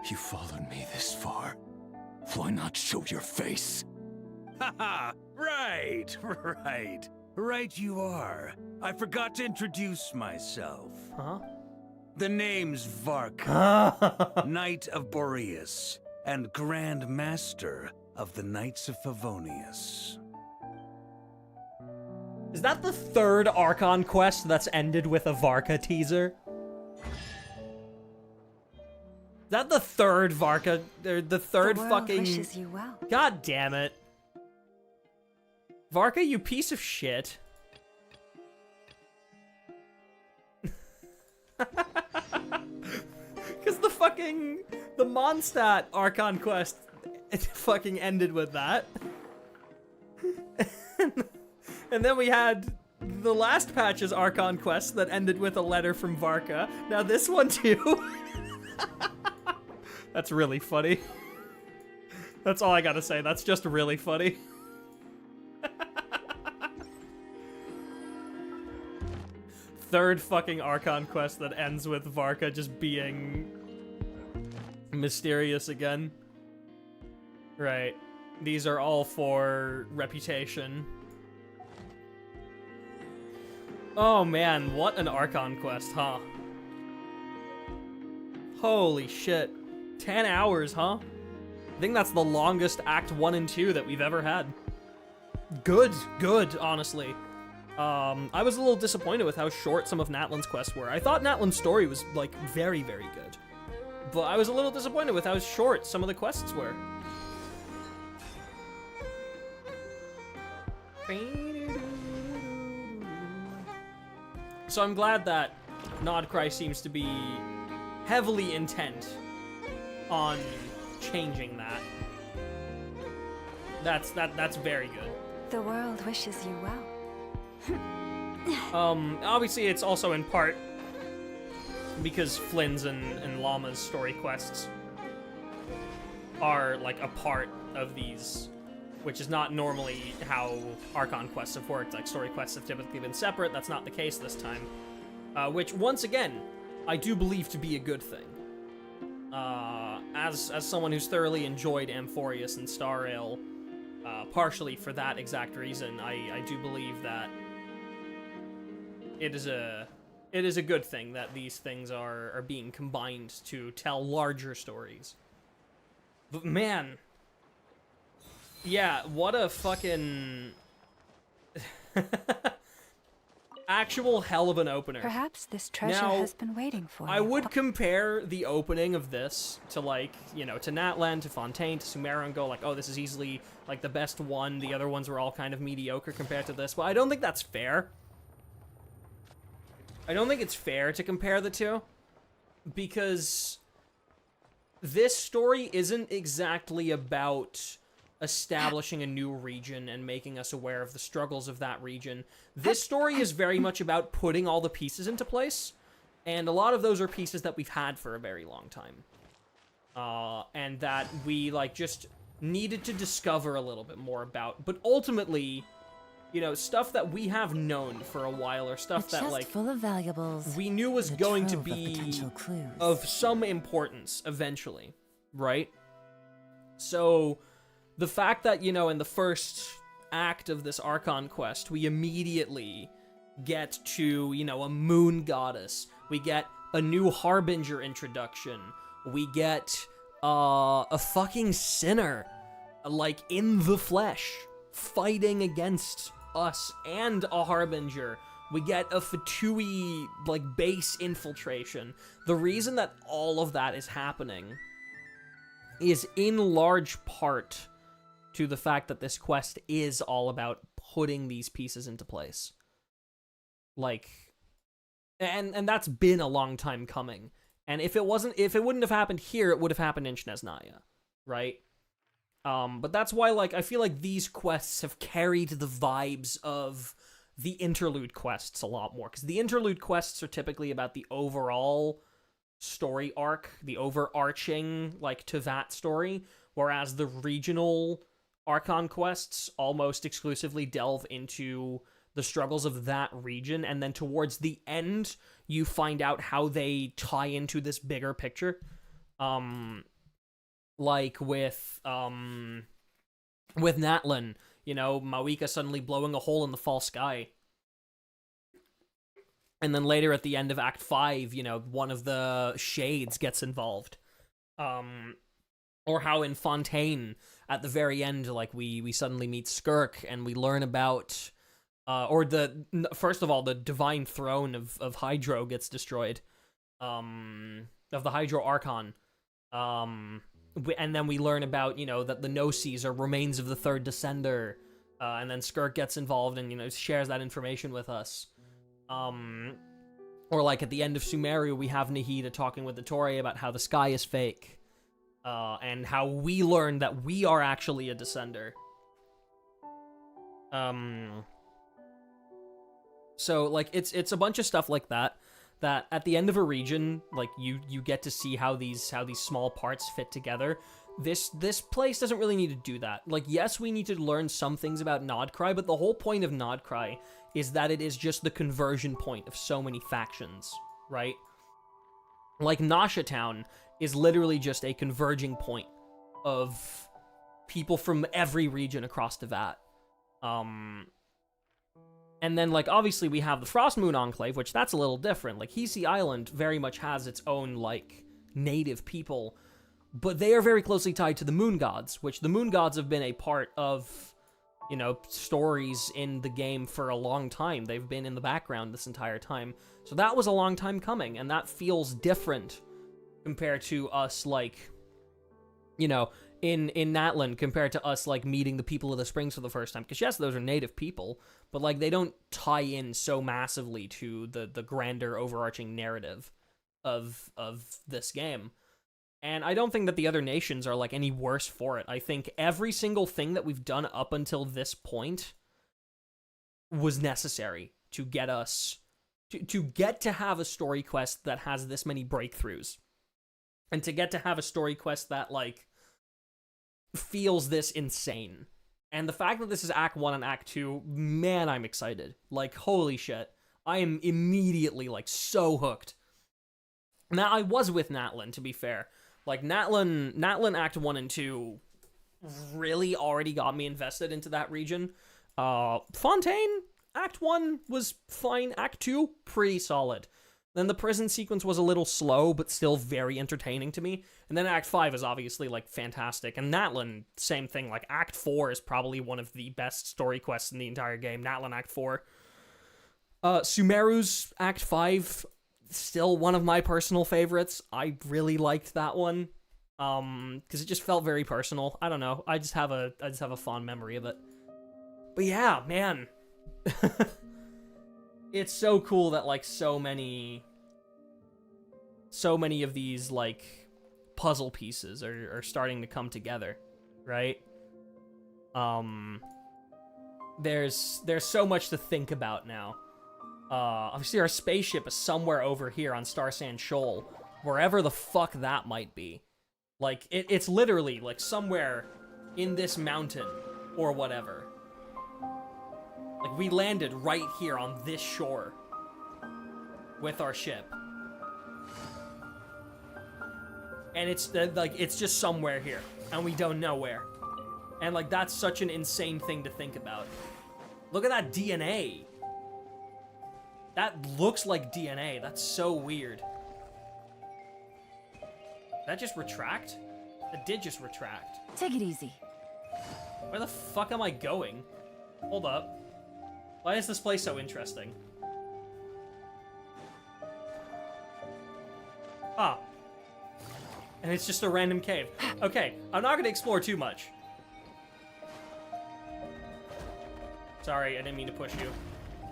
You followed me this far. Why not show your face? Haha, right. Right you are. I forgot to introduce myself. The name's Varka, Knight of Boreas, and Grand Master of the Knights of Favonius. Is that the third Archon quest that's ended with a Varka teaser? Is that the third Varka, or the third the world fucking... wishes you well. God damn it. Varka, you piece of shit. Because the Mondstadt Archon quest, it fucking ended with that. And then we had the last patch's Archon quest that ended with a letter from Varka. Now this one too. That's really funny. That's all I gotta say. That's just really funny. Third fucking Archon quest that ends with Varka just being mysterious again. Right. These are all for reputation. Oh man, what an Archon quest, huh? Holy shit. 10 hours, huh? I think that's the longest Act 1 and 2 that we've ever had. Good, honestly. I was a little disappointed with how short some of Natlan's quests were. I thought Natlan's story was, like, very, very good. But I was a little disappointed with how short some of the quests were. So I'm glad that Nod-Krai seems to be heavily intent on changing that. That's very good. The world wishes you well. Obviously it's also in part because Flynn's and Lauma's story quests are like a part of these, which is not normally how Archon quests have worked. Like story quests have typically been separate. That's not the case this time. Which once again, I do believe to be a good thing. As someone who's thoroughly enjoyed Amphorius and Star Rail, partially for that exact reason, I do believe that it is a good thing that these things are being combined to tell larger stories. But man, yeah, what a fucking actual hell of an opener. Perhaps this treasure has been waiting for you. I would compare the opening of this to, like, you know, to Natlan, to Fontaine, to Sumeru, and go like, oh, this is easily like the best one. The other ones were all kind of mediocre compared to this. But I don't think that's fair. I don't think it's fair to compare the two, because this story isn't exactly about establishing a new region and making us aware of the struggles of that region. This story is very much about putting all the pieces into place, and a lot of those are pieces that we've had for a very long time. And that we, like, just needed to discover a little bit more about. But ultimately, you know, stuff that we have known for a while, or stuff that, like, full of valuables, we knew was going to be of some importance eventually, right? So the fact that, you know, in the first act of this Archon quest, we immediately get to, you know, a moon goddess, we get a new Harbinger introduction, we get a fucking sinner, like, in the flesh, fighting against us, and a Harbinger. We get a Fatui, like, base infiltration. The reason that all of that is happening is in large part to the fact that this quest is all about putting these pieces into place. Like, and that's been a long time coming. And if it wouldn't have happened here, it would have happened in Snezhnaya, right? But that's why, like, I feel like these quests have carried the vibes of the interlude quests a lot more, because the interlude quests are typically about the overall story arc, the overarching, like, to that story, whereas the regional Archon quests almost exclusively delve into the struggles of that region, and then towards the end, you find out how they tie into this bigger picture. Like with Natlan, you know, Mawika suddenly blowing a hole in the fall sky. And then later at the end of Act 5, you know, one of the shades gets involved. Or how in Fontaine, at the very end, like, we suddenly meet Skirk, and we learn about, first of all, the divine throne of Hydro gets destroyed. Of the Hydro Archon. And then we learn about, you know, that the Gnosis are remains of the third Descender. And then Skirk gets involved and, you know, shares that information with us. Or like at the end of Sumeru, we have Nahida talking with the Torii about how the sky is fake. And how we learned that we are actually a descender. So, like, it's a bunch of stuff like that at the end of a region, like, you get to see how these small parts fit together. This place doesn't really need to do that. Like, yes, we need to learn some things about Nod-Krai, but the whole point of Nod-Krai is that it is just the conversion point of so many factions, right? Like, Nasha Town is literally just a converging point of people from every region across the Vat. And then, like, obviously we have the Frost Moon Enclave, which that's a little different. Like, Hisi Island very much has its own, like, native people, but they are very closely tied to the Moon Gods, which the Moon Gods have been a part of, you know, stories in the game for a long time. They've been in the background this entire time. So that was a long time coming, and that feels different compared to us, like, you know, in Natlan, compared to us, like, meeting the people of the Springs for the first time. Because, yes, those are native people, but, like, they don't tie in so massively to the grander overarching narrative of this game. And I don't think that the other nations are, like, any worse for it. I think every single thing that we've done up until this point was necessary to get us to get to have a story quest that has this many breakthroughs. And to get to have a story quest that, like, feels this insane. And the fact that this is Act 1 and Act 2, man, I'm excited. Like, holy shit. I am immediately, like, so hooked. Now, I was with Natlan, to be fair. Like, Natlan Act 1 and 2 really already got me invested into that region. Fontaine, Act 1 was fine. Act 2, pretty solid. Then the prison sequence was a little slow, but still very entertaining to me. And then Act 5 is obviously, like, fantastic. And Natlan, same thing. Like, Act 4 is probably one of the best story quests in the entire game. Natlan Act 4. Sumeru's Act 5, still one of my personal favorites. I really liked that one. Because it just felt very personal. I don't know. I just have a fond memory of it. But yeah, man. It's so cool that, like, so many of these, like, puzzle pieces are starting to come together, right? There's so much to think about now. Obviously our spaceship is somewhere over here on Star Sand Shoal, wherever the fuck that might be. Like, it's literally, like, somewhere in this mountain or whatever. Like, we landed right here on this shore with our ship. And it's, like, it's just somewhere here, and we don't know where. And, like, that's such an insane thing to think about. Look at that DNA. That looks like DNA. That's so weird. Did that just retract? It did just retract. Take it easy. Where the fuck am I going? Hold up. Why is this place so interesting? Ah. And it's just a random cave. Okay, I'm not gonna explore too much. Sorry, I didn't mean to push you.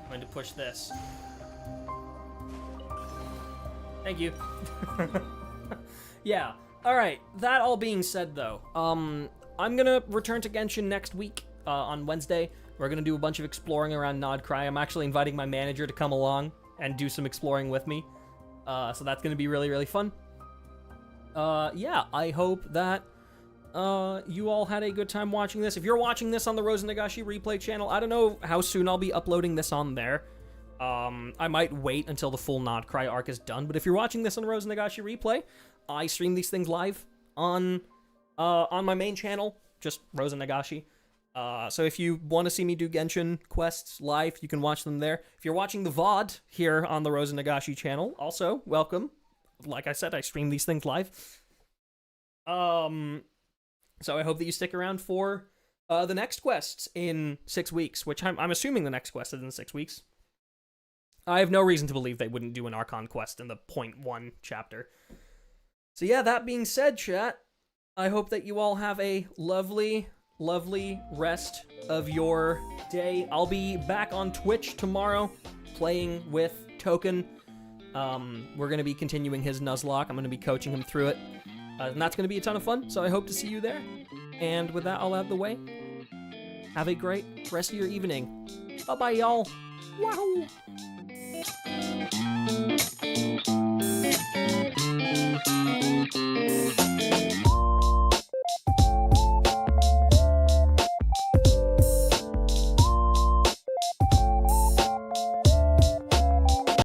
I meant to push this. Thank you. Yeah. Alright, that all being said, though, I'm gonna return to Genshin next week, on Wednesday. We're gonna do a bunch of exploring around Nod-Krai. I'm actually inviting my manager to come along and do some exploring with me. So that's gonna be really, really fun. Yeah, I hope that you all had a good time watching this. If you're watching this on the Rosa Nagashi replay channel, I don't know how soon I'll be uploading this on there. I might wait until the full Nod-Krai arc is done, but if you're watching this on Rosa Nagashi replay, I stream these things live on my main channel, just Rosa Nagashi. So if you want to see me do Genshin quests live, you can watch them there. If you're watching the VOD here on the Rosa Nagashi channel, also, welcome. Like I said, I stream these things live. So I hope that you stick around for the next quests in 6 weeks, which I'm assuming the next quest is in 6 weeks. I have no reason to believe they wouldn't do an Archon quest in the 0.1 chapter. So yeah, that being said, chat, I hope that you all have a lovely lovely rest of your day. I'll be back on Twitch tomorrow playing with Token. We're going to be continuing his Nuzlocke. I'm going to be coaching him through it. And that's going to be a ton of fun, so I hope to see you there. And with that, all out of the way, have a great rest of your evening. Bye-bye, y'all. Wow.